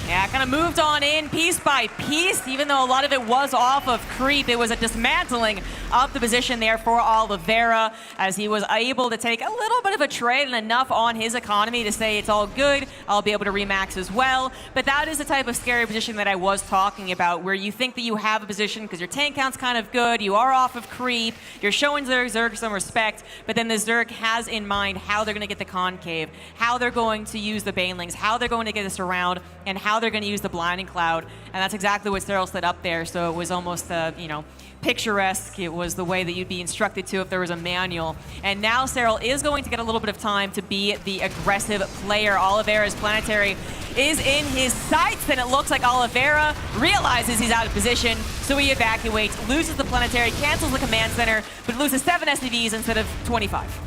Yeah, kind of moved on in piece by piece, even though a lot of it was off of creep. It was a dismantling of the position there for Oliveira, as he was able to take a little bit of a trade and enough on his economy to say it's all good, I'll be able to remax as well. But that is the type of scary position that I was talking about, where you think that you have a position because your tank count's kind of good, you are off of creep, you're showing Zerg some respect, but then the Zerg has in mind how they're going to get the concave, how they're going to use the Banelings, how they're going to get us around, and how they're going to use the Blinding Cloud. And that's exactly what Serral set up there, so it was almost, you know, picturesque. It was the way that you'd be instructed to if there was a manual. And now Serral is going to get a little bit of time to be the aggressive player. Oliveira's planetary is in his sights, and it looks like Oliveira realizes he's out of position, so he evacuates, loses the planetary, cancels the command center, but loses 7 SCVs instead of 25.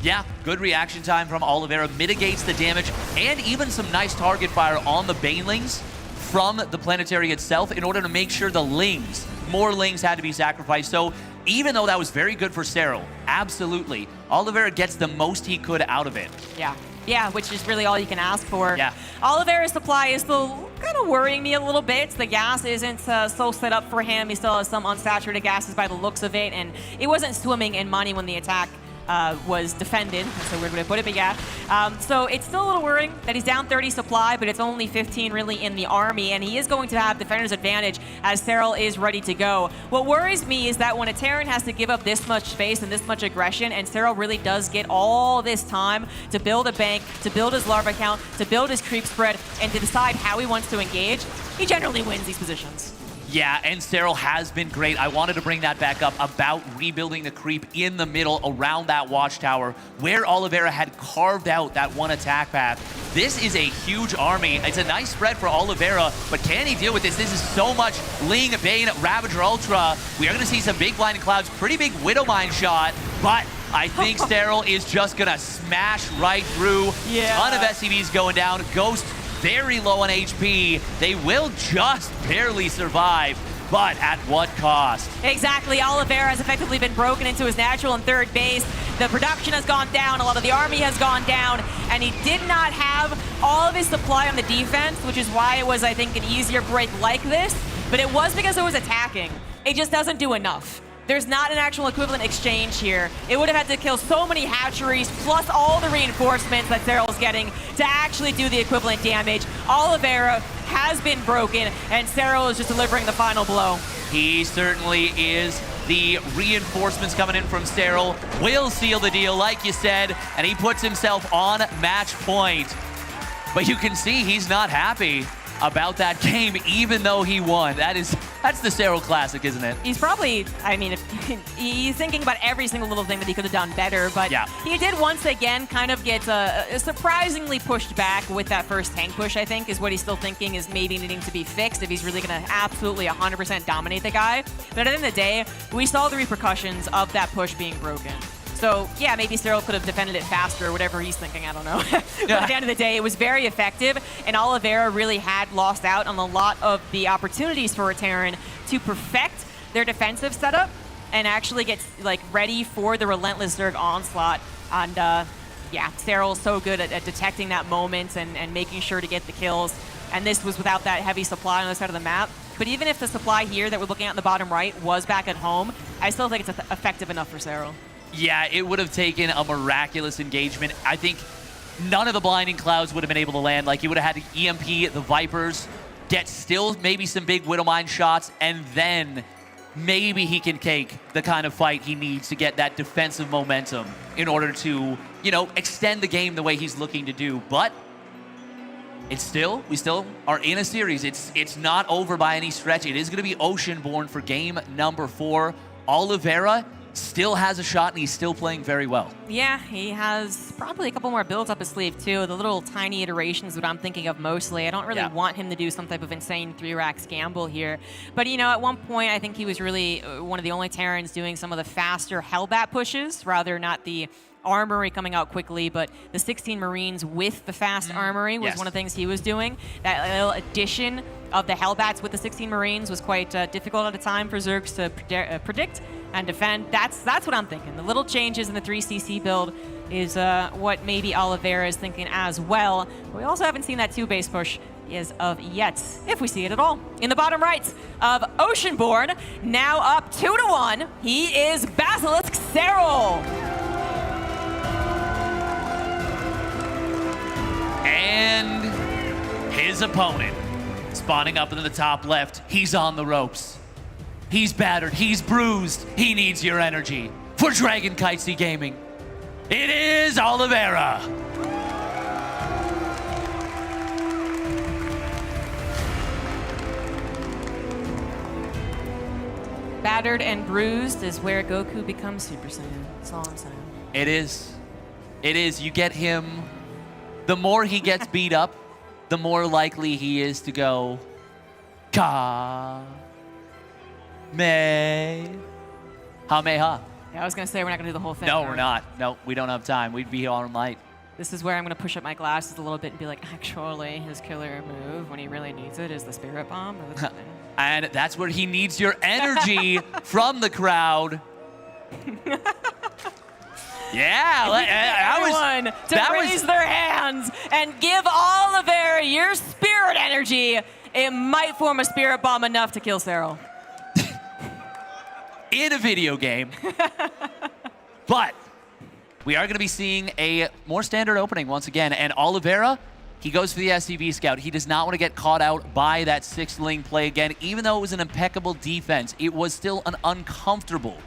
Yeah, good reaction time from Oliveira, mitigates the damage, and even some nice target fire on the Banelings from the planetary itself in order to make sure the Lings, more Lings had to be sacrificed. So even though that was very good for Serral, absolutely, Oliveira gets the most he could out of it. Yeah, which is really all you can ask for. Yeah. Oliveira's supply is still kind of worrying me a little bit. The gas isn't so set up for him. He still has some unsaturated gases by the looks of it, and it wasn't swimming in money when the attack was defended. That's a weird way to put it, but yeah. So it's still a little worrying that he's down 30 supply, but it's only 15 really in the army, and he is going to have defender's advantage as Serral is ready to go. What worries me is that when a Terran has to give up this much space and this much aggression, and Serral really does get all this time to build a bank, to build his larva count, to build his creep spread, and to decide how he wants to engage, he generally wins these positions. Yeah, and Serral has been great. I wanted to bring that back up about rebuilding the creep in the middle around that watchtower where Oliveira had carved out that one attack path. This is a huge army. It's a nice spread for Oliveira, but can he deal with this? This is so much Ling, Bane, Ravager, Ultra. We are going to see some big Blinding Clouds, pretty big Widowmine shot, but I think Serral is just going to smash right through. Yeah. Ton of SCVs going down. Ghost very low on HP. They will just barely survive, but at what cost? Exactly. Oliveira has effectively been broken into his natural and third base. The production has gone down, a lot of the army has gone down, and he did not have all of his supply on the defense, which is why it was, I think, an easier break like this, but it was because it was attacking. It just doesn't do enough. There's not an actual equivalent exchange here. It would have had to kill so many hatcheries, plus all the reinforcements that Serral's getting to actually do the equivalent damage. Oliveira has been broken, and Serral is just delivering the final blow. He certainly is. The reinforcements coming in from Serral will seal the deal, like you said, and he puts himself on match point. But you can see he's not happy about that game, even though he won. That's the Serral classic, isn't it? He's probably, I mean, he's thinking about every single little thing that he could have done better, but yeah. He did once again kind of get surprisingly pushed back with that first tank push, I think, is what he's still thinking is maybe needing to be fixed if he's really going to absolutely 100% dominate the guy. But at the end of the day, we saw the repercussions of that push being broken. So, yeah, maybe Serral could have defended it faster or whatever he's thinking, I don't know. But at the end of the day, it was very effective, and Oliveira really had lost out on a lot of the opportunities for Terran to perfect their defensive setup and actually get like ready for the relentless Zerg onslaught. And yeah, Serral's so good at detecting that moment and making sure to get the kills. And this was without that heavy supply on the side of the map. But even if the supply here that we're looking at in the bottom right was back at home, I still think it's effective enough for Serral. Yeah, it would have taken a miraculous engagement. I think none of the blinding clouds would have been able to land. Like, he would have had to EMP the Vipers, get still maybe some big Widowmine shots, and then maybe he can take the kind of fight he needs to get that defensive momentum in order to, you know, extend the game the way he's looking to do. But we still are in a series. It's not over by any stretch. It is going to be Oceanborn for game number 4. Oliveira still has a shot, and he's still playing very well. Yeah, he has probably a couple more builds up his sleeve, too. The little tiny iterations that I'm thinking of mostly. I don't really want him to do some type of insane 3-rack gamble here. But, you know, at one point, I think he was really one of the only Terrans doing some of the faster Hellbat pushes, rather not the armory coming out quickly, but the 16 Marines with the fast armory was one of the things he was doing. That little addition of the Hellbats with the 16 Marines was quite difficult at a time for Zergs to predict and defend. That's what I'm thinking. The little changes in the 3CC build is what maybe Oliveira is thinking as well. But we also haven't seen that 2-base push as of yet, if we see it at all. In the bottom right of Oceanborn, now up 2-1, he is Basilisk Serral. And his opponent, spawning up into the top left, he's on the ropes. He's battered, he's bruised, he needs your energy. For Dragon Kitesy Gaming, it is Oliveira. Battered and bruised is where Goku becomes Super Saiyan. That's all I'm saying. It is. It is. You get him. The more he gets beat up, the more likely he is to go Kamehameha. Yeah, I was going to say we're not going to do the whole thing. No, we're not. No, we don't have time. We'd be here all night. This is where I'm going to push up my glasses a little bit and be like, actually, his killer move, when he really needs it, is the Spirit Bomb. And that's where he needs your energy from the crowd. Yeah, everyone to raise their hands and give Oliveira your spirit energy. It might form a Spirit Bomb enough to kill Serral. In a video game. But we are going to be seeing a more standard opening once again. And Oliveira, he goes for the SCV scout. He does not want to get caught out by that 6th-lane play again. Even though it was an impeccable defense, it was still an uncomfortable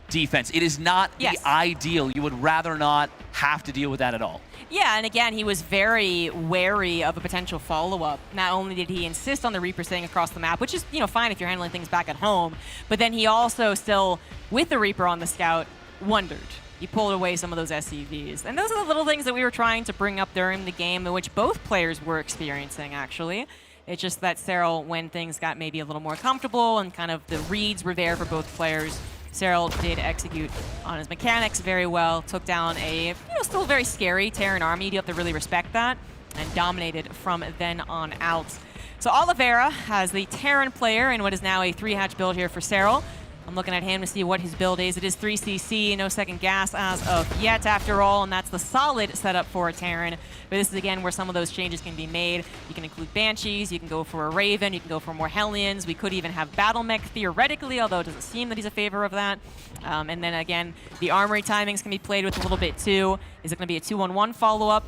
defense. It is not the ideal. You would rather not have to deal with that at all. Yeah, and again, he was very wary of a potential follow-up. Not only did he insist on the Reaper staying across the map, which is, you know, fine if you're handling things back at home, but then he also still, with the Reaper on the scout, wondered. He pulled away some of those SCVs. And those are the little things that we were trying to bring up during the game, in which both players were experiencing, actually. It's just that Serral, when things got maybe a little more comfortable and kind of the reads were there for both players, Serral did execute on his mechanics very well, took down a, you know, still very scary Terran army. You have to really respect that, and dominated from then on out. So Oliveira has the Terran player in what is now a 3-hatch build here for Serral. I'm looking at him to see what his build is. It is 3cc, no second gas as of yet after all, and that's the solid setup for a Terran. But this is again where some of those changes can be made. You can include Banshees, you can go for a Raven, you can go for more Hellions. We could even have Battle Mech theoretically, although it doesn't seem that he's a favor of that. And then again, the armory timings can be played with a little bit too. Is it going to be a 2-1-1 follow-up?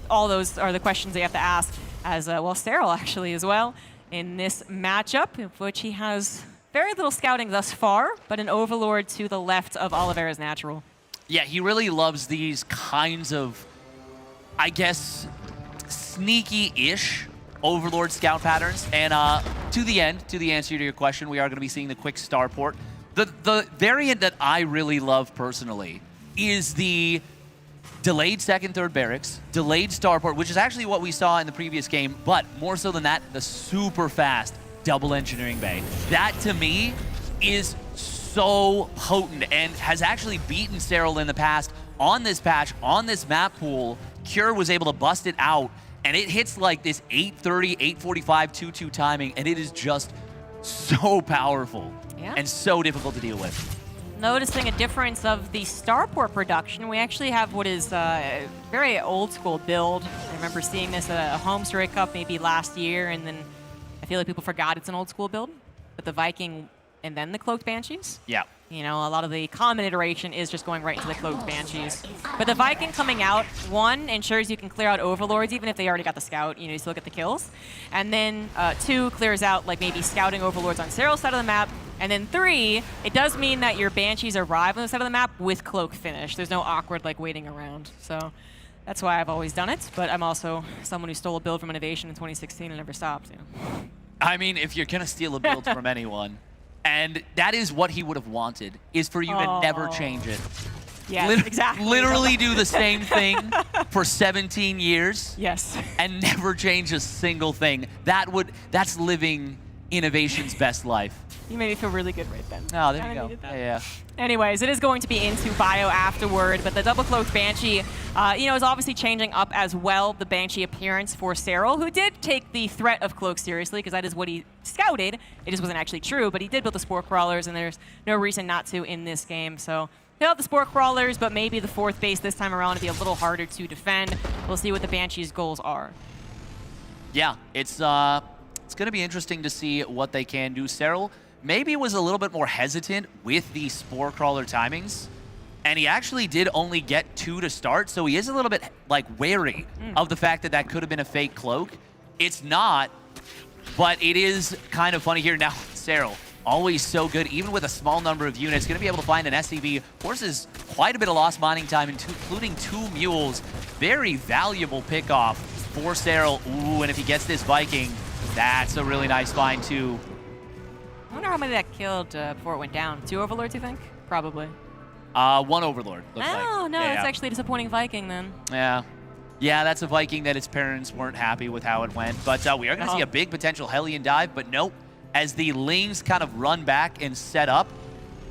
All those are the questions they have to ask as, well, Serral actually as well in this matchup, of which he has very little scouting thus far, but an Overlord to the left of Oliveira's natural. Yeah, he really loves these kinds of, I guess, sneaky-ish Overlord scout patterns. And to the answer to your question, we are going to be seeing the quick starport. The variant that I really love personally is the delayed second, third barracks, delayed starport, which is actually what we saw in the previous game, but more so than that, the super fast double engineering bay. That, to me, is so potent and has actually beaten Serral in the past on this patch, on this map pool. Cure was able to bust it out, and it hits like this 830, 845, 2-2 timing, and it is just so powerful and so difficult to deal with. Noticing a difference of the starport production, we actually have what is a very old school build. I remember seeing this at a home Stray Cup maybe last year, and then I feel like people forgot it's an old school build, but the Viking and then the Cloaked Banshees. Yeah. You know, a lot of the common iteration is just going right into the Cloaked Banshees. But the Viking coming out, one, ensures you can clear out Overlords, even if they already got the scout, you know, you still get the kills. And then two, clears out like maybe scouting Overlords on Serral's side of the map. And then three, it does mean that your Banshees arrive on the side of the map with Cloak finish. There's no awkward like waiting around. So that's why I've always done it, but I'm also someone who stole a build from Innovation in 2016 and never stopped. You know? I mean, if you're going to steal a build from anyone, and that is what he would have wanted, is for you to never change it. Yes, exactly. Literally do the same thing for 17 years. Yes. And never change a single thing. That's living Innovation's best life. You made me feel really good right then. Oh, there you go. Yeah. Anyways, it is going to be into bio afterward, but the double cloaked Banshee, you know, is obviously changing up as well the Banshee appearance for Serral, who did take the threat of Cloak seriously, because that is what he scouted. It just wasn't actually true, but he did build the Spore Crawlers, and there's no reason not to in this game. So he'll have the Spore Crawlers, but maybe the fourth base this time around to be a little harder to defend. We'll see what the Banshee's goals are. Yeah, it's going to be interesting to see what they can do. Serral maybe was a little bit more hesitant with the Spore Crawler timings, and he actually did only get 2 to start, so he is a little bit like wary of the fact that that could have been a fake cloak. It's not, but it is kind of funny here. Now, Serral, always so good, even with a small number of units, going to be able to find an SCV, forces quite a bit of lost mining time, including 2 mules. Very valuable pickoff for Serral. Ooh, and if he gets this Viking, that's a really nice find too. I wonder how many that killed before it went down. 2 Overlords, you think? Probably. 1 Overlord, looks like. Oh, no, Yeah, that's actually a disappointing Viking then. Yeah. Yeah, that's a Viking that its parents weren't happy with how it went. But we are going to see a big potential Hellion dive, but nope. As the Lings kind of run back and set up,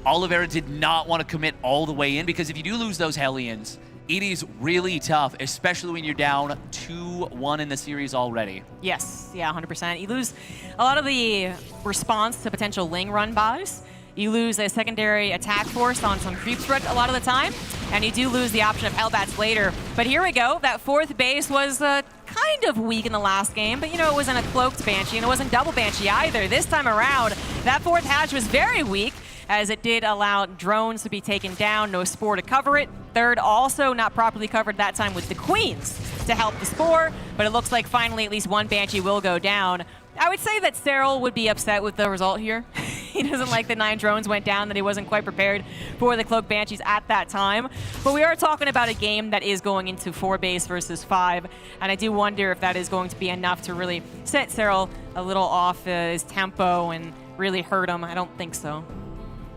Oliveira did not want to commit all the way in, because if you do lose those Hellions, it is really tough, especially when you're down 2-1 in the series already. Yes, yeah, 100%. You lose a lot of the response to potential Ling run buys. You lose a secondary attack force on some creep threat a lot of the time, and you do lose the option of Hellbats later. But here we go. That 4th base was kind of weak in the last game, but you know, it wasn't a cloaked Banshee, and it wasn't double Banshee either. This time around, that 4th hatch was very weak, as it did allow drones to be taken down, no Spore to cover it. 3rd also not properly covered that time with the Queens to help the Spore, but it looks like finally at least 1 Banshee will go down. I would say that Serral would be upset with the result here. He doesn't like the 9 drones went down, that he wasn't quite prepared for the Cloak Banshees at that time. But we are talking about a game that is going into 4 base versus 5, and I do wonder if that is going to be enough to really set Serral a little off his tempo and really hurt him. I don't think so.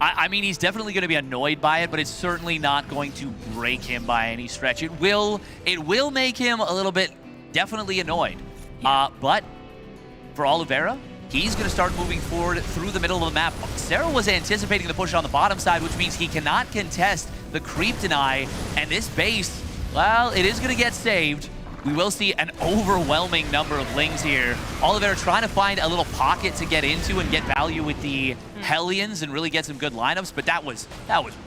I mean, he's definitely going to be annoyed by it, but it's certainly not going to break him by any stretch. It will make him a little bit definitely annoyed. Yeah. But for Oliveira, he's going to start moving forward through the middle of the map. Serral was anticipating the push on the bottom side, which means he cannot contest the creep deny. And this base, well, it is going to get saved. we will see an overwhelming number of Lings here. Oliveira trying to find a little pocket to get into and get value with the Hellions and really get some good lineups, but that was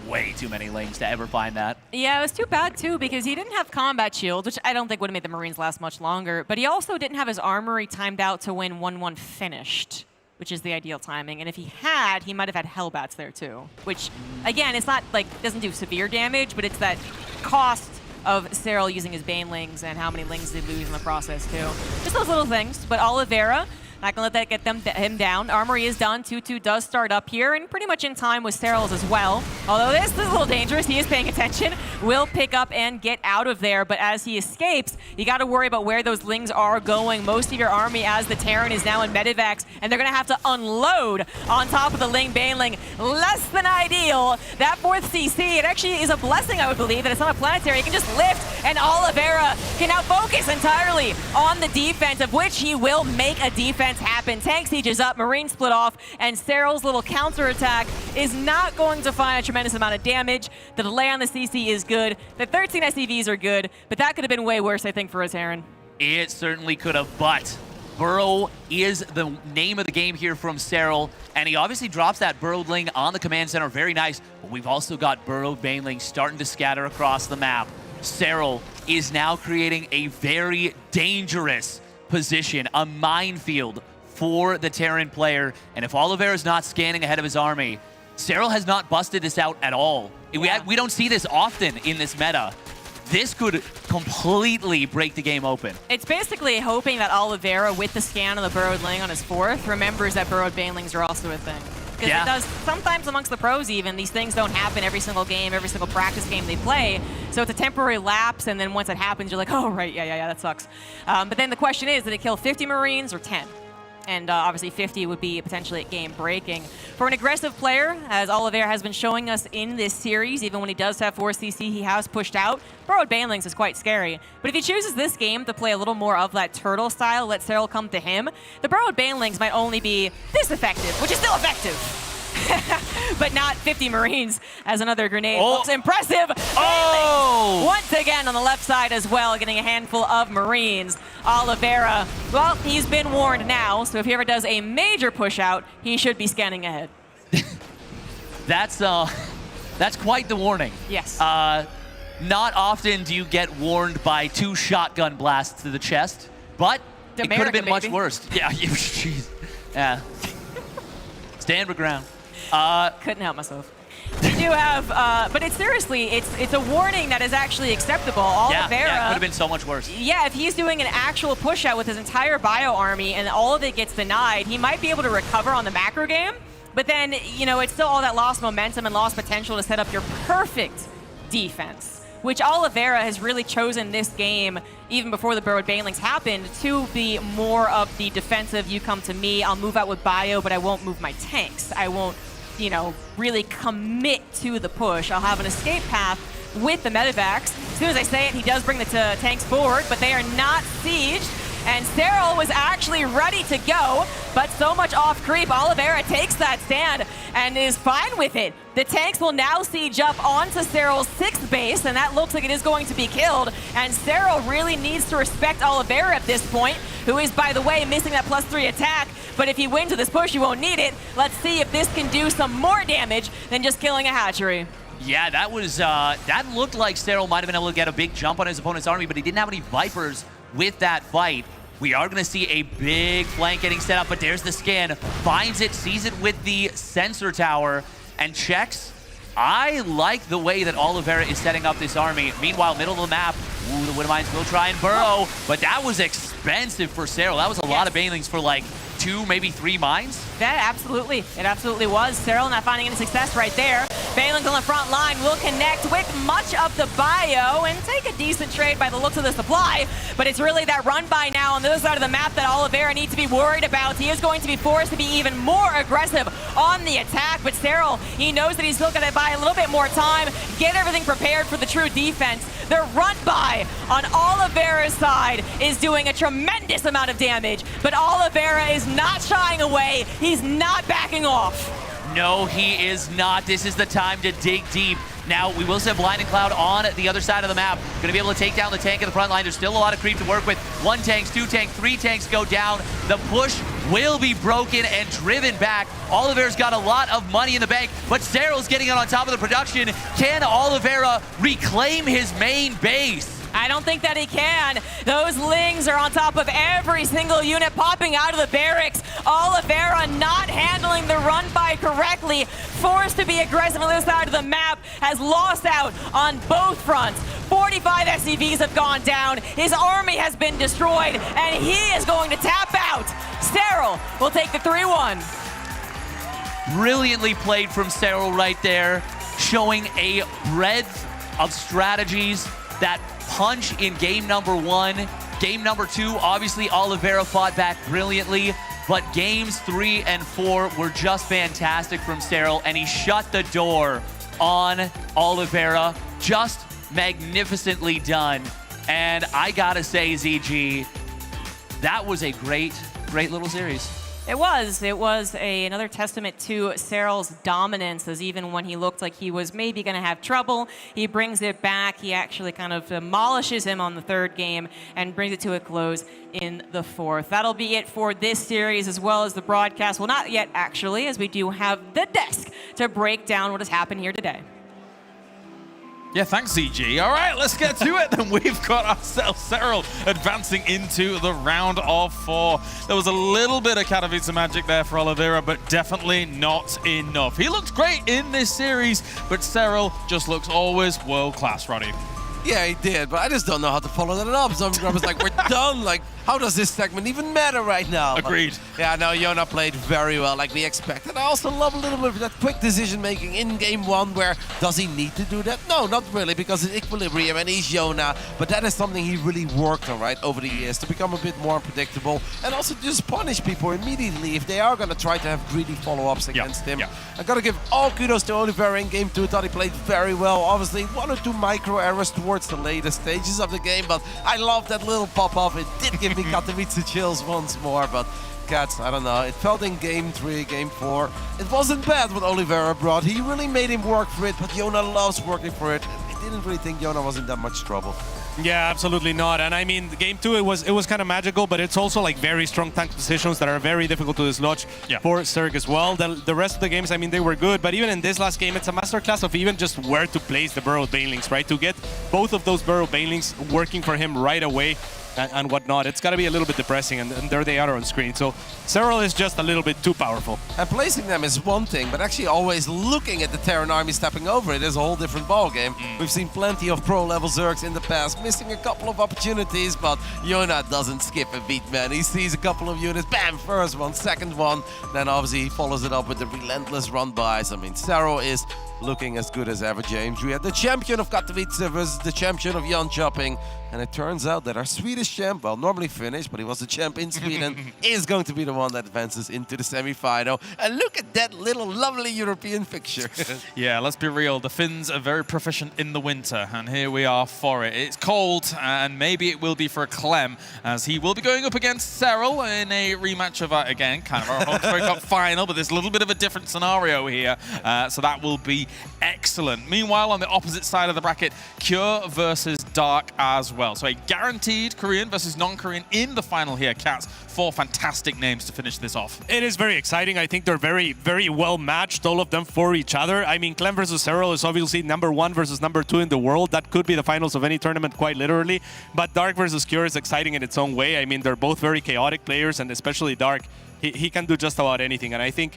way too many Lings to ever find that. Yeah, it was too bad too because he didn't have combat shield, which I don't think would have made the Marines last much longer, but he also didn't have his armory timed out to win 1-1 finished, which is the ideal timing. And if he had, he might have had Hellbats there too, which again, it's not like, doesn't do severe damage, but it's that cost of Serral using his Banelings and how many Lings they lose in the process too. Just those little things, but Oliveira, not gonna let that get him down. Armory is done, 2-2 does start up here, and pretty much in time with Serral's as well. Although this is a little dangerous, he is paying attention, will pick up and get out of there, but as he escapes, you gotta worry about where those Lings are going. Most of your army as the Terran is now in Medivacs, and they're gonna have to unload on top of the Ling Baneling. Less than ideal. That 4th CC, it actually is a blessing, I would believe, that it's not a planetary. You can just lift, and Oliveira can now focus entirely on the defense, of which he will make a defense happen. Tank siege is up, Marine split off, and Serral's little counterattack is not going to find a tremendous amount of damage. The delay on the CC is good. The 13 SCVs are good, but that could have been way worse, I think, for a Terran. It certainly could have, but Burrow is the name of the game here from Serral, and he obviously drops that Burrowed Ling on the command center. Very nice, but we've also got Burrowed Baneling starting to scatter across the map. Serral is now creating a very dangerous position, a minefield for the Terran player. And if Oliveira's not scanning ahead of his army, Serral has not busted this out at all. Yeah. We don't see this often in this meta. This could completely break the game open. It's basically hoping that Oliveira, with the scan of the Burrowed Ling on his 4th, remembers that Burrowed Banelings are also a thing. Because it does, sometimes amongst the pros even, these things don't happen every single game, every single practice game they play. So it's a temporary lapse, and then once it happens, you're like, oh, right, yeah, that sucks. But then the question is, did it kill 50 Marines or 10? And obviously 50 would be potentially game breaking. For an aggressive player, as Oliveira has been showing us in this series, even when he does have 4 CC, he has pushed out. Burrowed Banelings is quite scary. But if he chooses this game to play a little more of that turtle style, let Serral come to him, the Burrowed Banelings might only be this effective, which is still effective. But not 50 Marines as another grenade. Looks impressive. Oh! Once again on the left side as well, getting a handful of Marines. Oliveira, well, he's been warned now, so if he ever does a major push out, he should be scanning ahead. That's quite the warning. Yes. Not often do you get warned by 2 shotgun blasts to the chest, but it could have been much worse. Yeah, jeez. Yeah. Stand your ground. Couldn't help myself. We do have, but it's seriously, it's a warning that is actually acceptable. Oliveira, yeah, it could have been so much worse. Yeah, if he's doing an actual push out with his entire bio army and all of it gets denied, he might be able to recover on the macro game. But then, you know, it's still all that lost momentum and lost potential to set up your perfect defense, which Oliveira has really chosen this game, even before the Burrowed Banelings happened, to be more of the defensive, you come to me, I'll move out with bio, but I won't move my tanks. I won't, you know, really commit to the push. I'll have an escape path with the Medivacs. As soon as I say it, he does bring the tanks forward, but they are not sieged. And Serral was actually ready to go, but so much off creep. Oliveira takes that stand and is fine with it. The tanks will now siege up onto Serral's 6th base, and that looks like it is going to be killed. And Serral really needs to respect Oliveira at this point, who is, by the way, missing that +3 attack. But if he wins with this push, you won't need it. Let's see if this can do some more damage than just killing a hatchery. Yeah, that was that looked like Serral might have been able to get a big jump on his opponent's army, but he didn't have any Vipers with that fight. We are going to see a big flank getting set up, but there's the scan. Finds it, sees it with the sensor tower, and checks. I like the way that Oliveira is setting up this army. Meanwhile, middle of the map, the Widowmines will try and burrow, but that was expensive for Serral. That was a lot of Banelings for like 2, maybe 3 mines. That absolutely, it absolutely was. Serral not finding any success right there. Banelings on the front line will connect with much of the bio and take a decent trade by the looks of the supply, but it's really that run by now on the other side of the map that Oliveira needs to be worried about. He is going to be forced to be even more aggressive on the attack, but Serral, he knows that he's still going to buy a little bit more time, get everything prepared for the true defense. The run by on Oliveira's side is doing a tremendous amount of damage, but Oliveira is not shying away. He's not backing off. No, he is not. This is the time to dig deep. Now, we will have Blind and Cloud on the other side of the map. Going to be able to take down the tank in the front line. There's still a lot of creep to work with. 1 tank, 2 tank, 3 tanks go down. The push will be broken and driven back. Oliveira's got a lot of money in the bank, but Serral's getting it on top of the production. Can Oliveira reclaim his main base? I don't think that he can. Those Lings are on top of every single unit popping out of the barracks. Oliveira not handling the run by correctly, forced to be aggressive on the other side of the map, has lost out on both fronts. 45 SCVs have gone down, his army has been destroyed, and he is going to tap out. Serral will take the 3-1. Brilliantly played from Serral right there, showing a breadth of strategies that punch in game number 1. Game number 2, obviously Oliveira fought back brilliantly, but games 3 and 4 were just fantastic from Serral, and he shut the door on Oliveira. Just magnificently done. And I gotta say, ZG, that was a great little series. It was another testament to Serral's dominance, as even when he looked like he was maybe going to have trouble, he brings it back. He actually kind of demolishes him on the 3rd game and brings it to a close in the 4th. That'll be it for this series as well as the broadcast. Well, not yet, actually, as we do have the desk to break down what has happened here today. Yeah, thanks, ZG. All right, let's get to it. Then we've got ourselves Serral advancing into the round of 4. There was a little bit of Katowice magic there for Oliveira, but definitely not enough. He looked great in this series, but Serral just looks always world-class, Roddy. Yeah, he did, but I just don't know how to follow that up. So I was like, we're done. Like, how does this segment even matter right now? Agreed. But, yeah, no, Yona played very well, like we expected. I also love a little bit of that quick decision-making in game 1, where does he need to do that? No, not really, because it's equilibrium and he's Yona. But that is something he really worked on, right, over the years, to become a bit more unpredictable and also just punish people immediately if they are going to try to have greedy follow-ups against him. I got to give all kudos to Oliveira in game 2. Thought he played very well. Obviously, 1 or 2 micro errors towards the later stages of the game, but I love that little pop-off. It did give me Katowice chills once more, but Cats, I don't know. It felt in game 3, game 4. It wasn't bad what Oliveira brought. He really made him work for it, but Yona loves working for it. I didn't really think Yona was in that much trouble. Yeah, absolutely not. And I mean, game 2, it was kind of magical, but it's also like very strong tank positions that are very difficult to dislodge for Zerg as well. The rest of the games, I mean, they were good, but even in this last game, it's a masterclass of even just where to place the burrowed banelings, right? To get both of those burrowed banelings working for him right away and whatnot. It's got to be a little bit depressing, and there they are on screen. So Serral is just a little bit too powerful. And placing them is one thing, but actually always looking at the Terran army stepping over it is a whole different ballgame. We've seen plenty of pro-level Zergs in the past, missing a couple of opportunities, but Yona doesn't skip a beat, man. He sees a couple of units, bam, first one, second one, then obviously he follows it up with the relentless run-bys. I mean, Serral is looking as good as ever, James. We had the champion of Katowice versus the champion of Jan Chopping, and it turns out that our Swedish champ, well, normally Finnish, but he was the champ in Sweden, is going to be the one that advances into the semi-final. And look at that little lovely European fixture. Yeah, let's be real. The Finns are very proficient in the winter, and here we are for it. It's cold, and maybe it will be for Clem, as he will be going up against Serral in a rematch of, again, kind of our Home Pro Cup final, but there's a little bit of a different scenario here, so that will be excellent. Meanwhile, on the opposite side of the bracket, Cure versus Dark as well. So a guaranteed Korean versus non-Korean in the final here, Cats. 4 fantastic names to finish this off. It is very exciting. I think they're very, very well matched, all of them for each other. I mean, Clem versus Serral is obviously #1 versus #2 in the world. That could be the finals of any tournament, quite literally. But Dark versus Cure is exciting in its own way. I mean, they're both very chaotic players, and especially Dark, he can do just about anything. And I think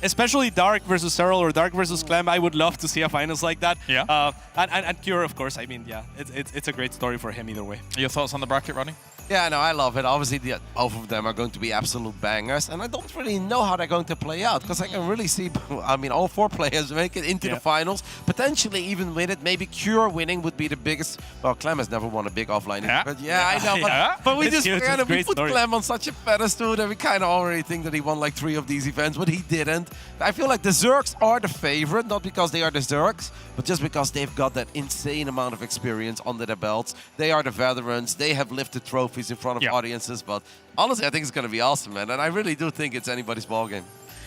especially Dark versus Serral or Dark versus Clem, I would love to see a finals like that. Yeah. And Cure, of course. I mean, yeah, it's a great story for him either way. Your thoughts on the bracket, Rodney? Yeah, no, I love it. Obviously, both of them are going to be absolute bangers, and I don't really know how they're going to play out, because I can really see, I mean, all 4 players make it into the finals, potentially even win it. Maybe Cure winning would be the biggest. Well, Clem has never won a big offline event. Yeah, I know, but we just we put Clem on such a pedestal that we kind of already think that he won like 3 of these events, but he didn't. I feel like the Zergs are the favorite, not because they are the Zergs, but just because they've got that insane amount of experience under their belts. They are the veterans. They have lifted trophies in front of audiences, but honestly, I think it's going to be awesome, man. And I really do think it's anybody's ballgame.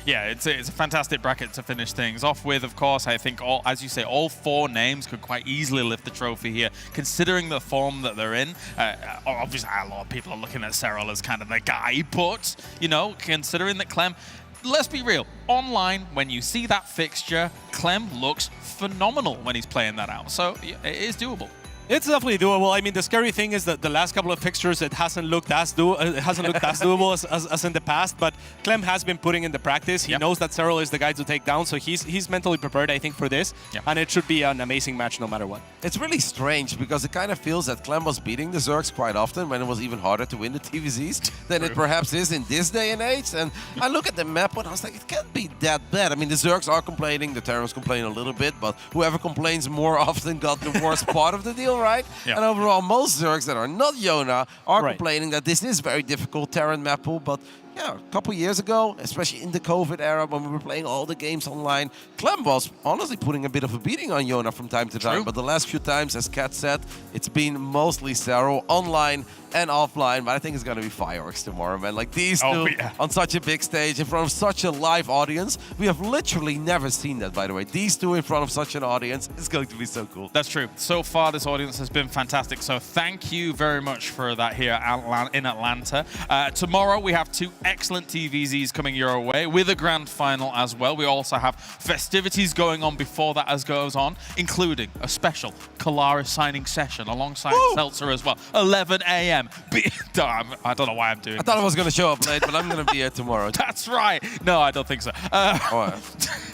Yeah, it's a fantastic bracket to finish things off with. Of course, I think, as you say, all 4 names could quite easily lift the trophy here, considering the form that they're in. Obviously, a lot of people are looking at Serral as kind of the guy, but, you know, considering that Clem, let's be real, online, when you see that fixture, Clem looks phenomenal when he's playing that out. So yeah, it is doable. It's definitely doable. I mean, the scary thing is that the last couple of fixtures, it hasn't looked as doable as in the past. But Clem has been putting in the practice. He knows that Serral is the guy to take down, so he's mentally prepared, I think, for this. And it should be an amazing match no matter what. It's really strange because it kind of feels that Clem was beating the Zergs quite often when it was even harder to win the TVZs than it perhaps is in this day and age. And I look at the map and I was like, it can't be that bad. I mean, the Zergs are complaining, the Terrans complain a little bit, but whoever complains more often got the worst part of the deal, right? Yeah. And overall, most Zergs that are not Yona are complaining that this is very difficult Terran map pool, but yeah, a couple years ago, especially in the COVID era when we were playing all the games online, Clem was honestly putting a bit of a beating on Yona from time to time. But the last few times, as Kat said, it's been mostly Serral online and offline. But I think it's going to be fireworks tomorrow, man. Like these two on such a big stage in front of such a live audience. We have literally never seen that, by the way. These two in front of such an audience is going to be so cool. That's true. So far, this audience has been fantastic. So thank you very much for that here in Atlanta. Tomorrow, we have 2 excellent TVZs coming your way with a grand final as well. We also have festivities going on before that as goes on, including a special Kalara signing session alongside Seltzer as well. 11 a.m. I don't know why I'm doing I thought I was going to show up late, but I'm going to be here tomorrow. That's right. No, I don't think so.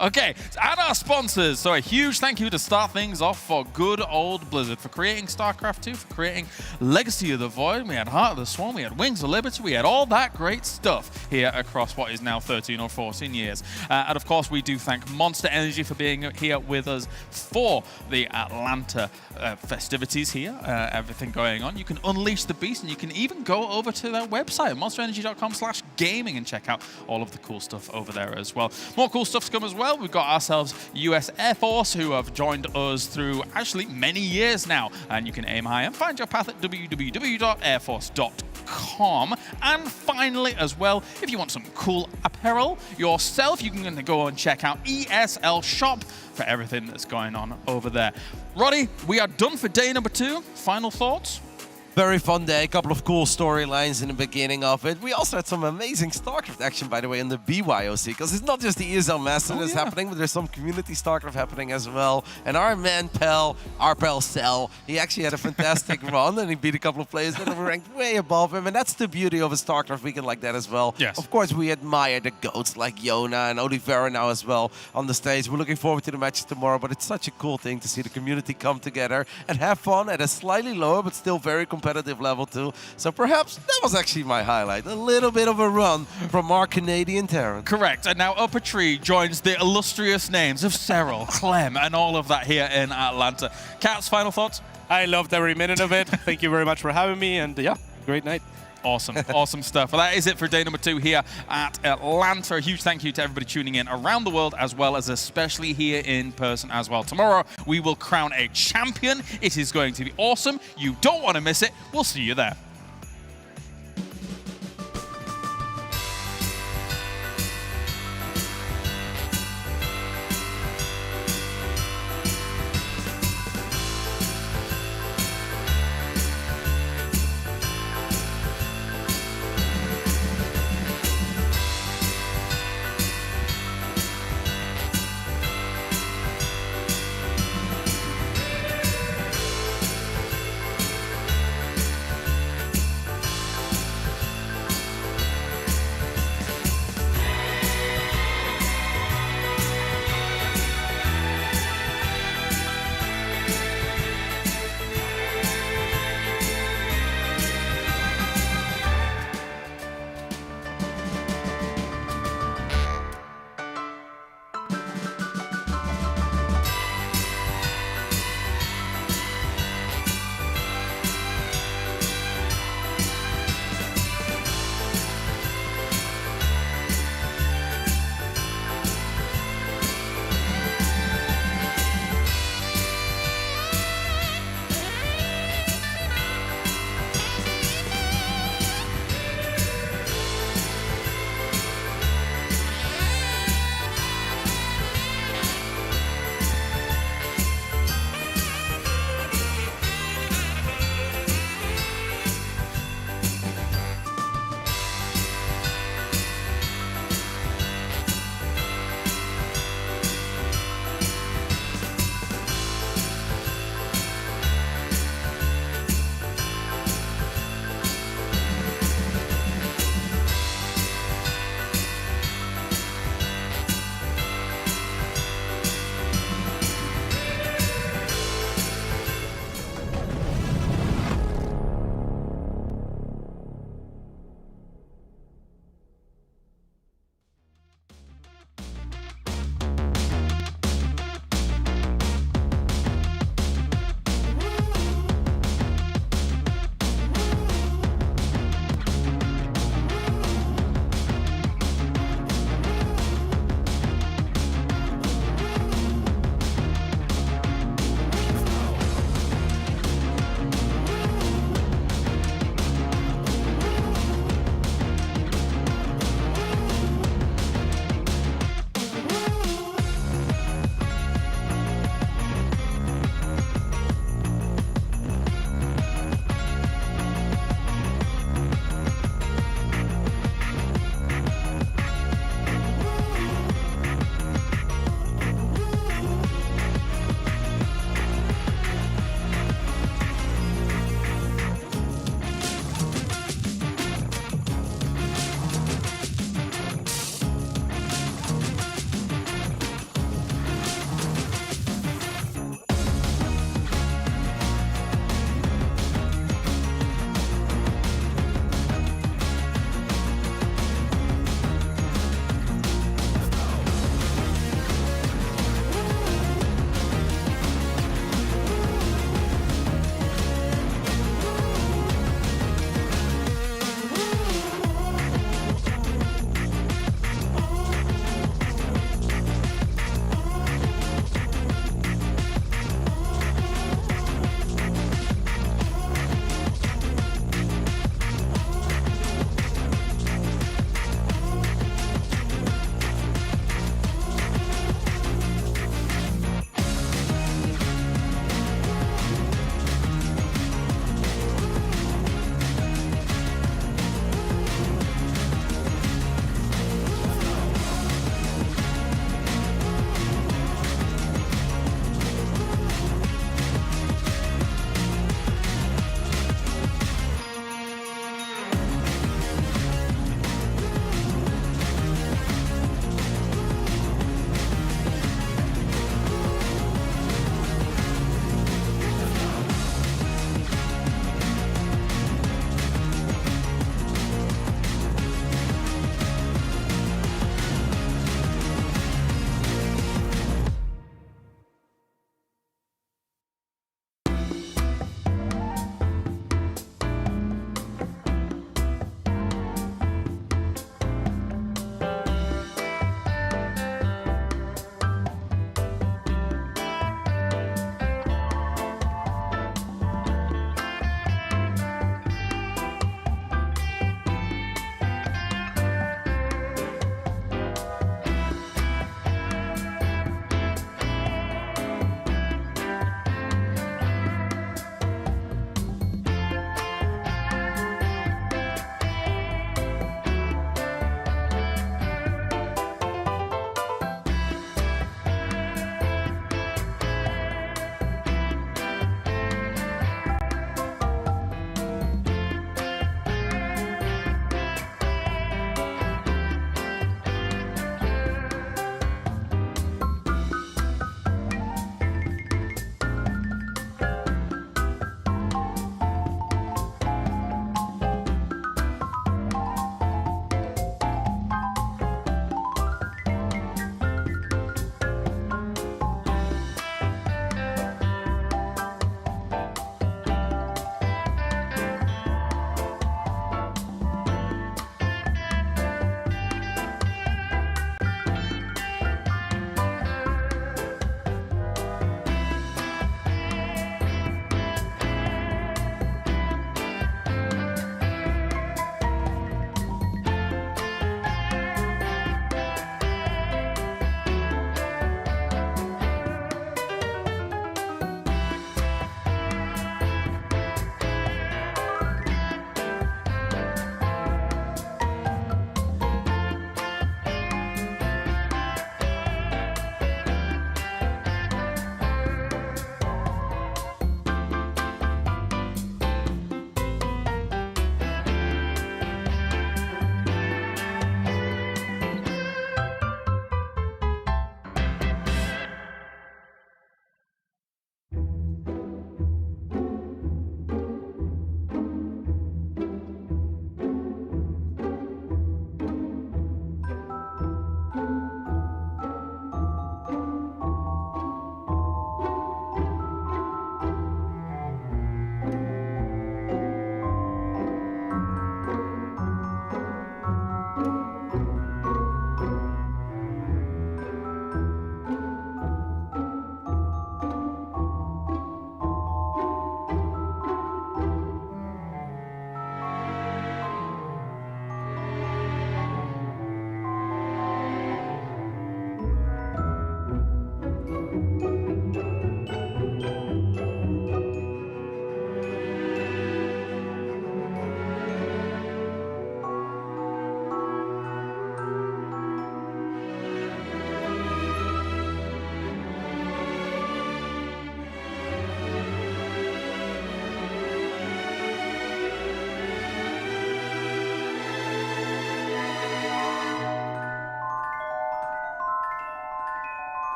Okay, and our sponsors. So a huge thank you to start things off for good old Blizzard for creating StarCraft 2, for creating Legacy of the Void. We had Heart of the Swarm, we had Wings of Liberty, we had all that great stuff here across what is now 13 or 14 years. And of course, we do thank Monster Energy for being here with us for the Atlanta festivities here, everything going on. You can unleash the beast, and you can even go over to their website, monsterenergy.com/gaming, and check out all of the cool stuff over there as well. More cool stuff to come as well. We've got ourselves US Air Force, who have joined us through actually many years now, and you can aim high and find your path at www.airforce.com. And finally as well, if you want some cool apparel yourself, you can go and check out ESL Shop for everything that's going on over there. Roddy, we are done for day number 2. Final thoughts? Very fun day, a couple of cool storylines in the beginning of it. We also had some amazing StarCraft action, by the way, in the BYOC, because it's not just the ESL Masters that's happening, but there's some community StarCraft happening as well. And our man, our pal Cell, he actually had a fantastic run, and he beat a couple of players that were ranked way above him, and that's the beauty of a StarCraft weekend like that as well. Yes. Of course, we admire the GOATs like Yona and Oliveira now as well on the stage. We're looking forward to the matches tomorrow, but it's such a cool thing to see the community come together and have fun at a slightly lower, but still very competitive level too. So perhaps that was actually my highlight. A little bit of a run from our Canadian Terran. Correct. And now Upper Tree joins the illustrious names of Serral, Clem, and all of that here in Atlanta. Kat's final thoughts? I loved every minute of it. Thank you very much for having me, and yeah, great night. Awesome, awesome stuff. Well, that is it for day number 2 here at Atlanta. A huge thank you to everybody tuning in around the world, as well as especially here in person as well. Tomorrow, we will crown a champion. It is going to be awesome. You don't want to miss it. We'll see you there.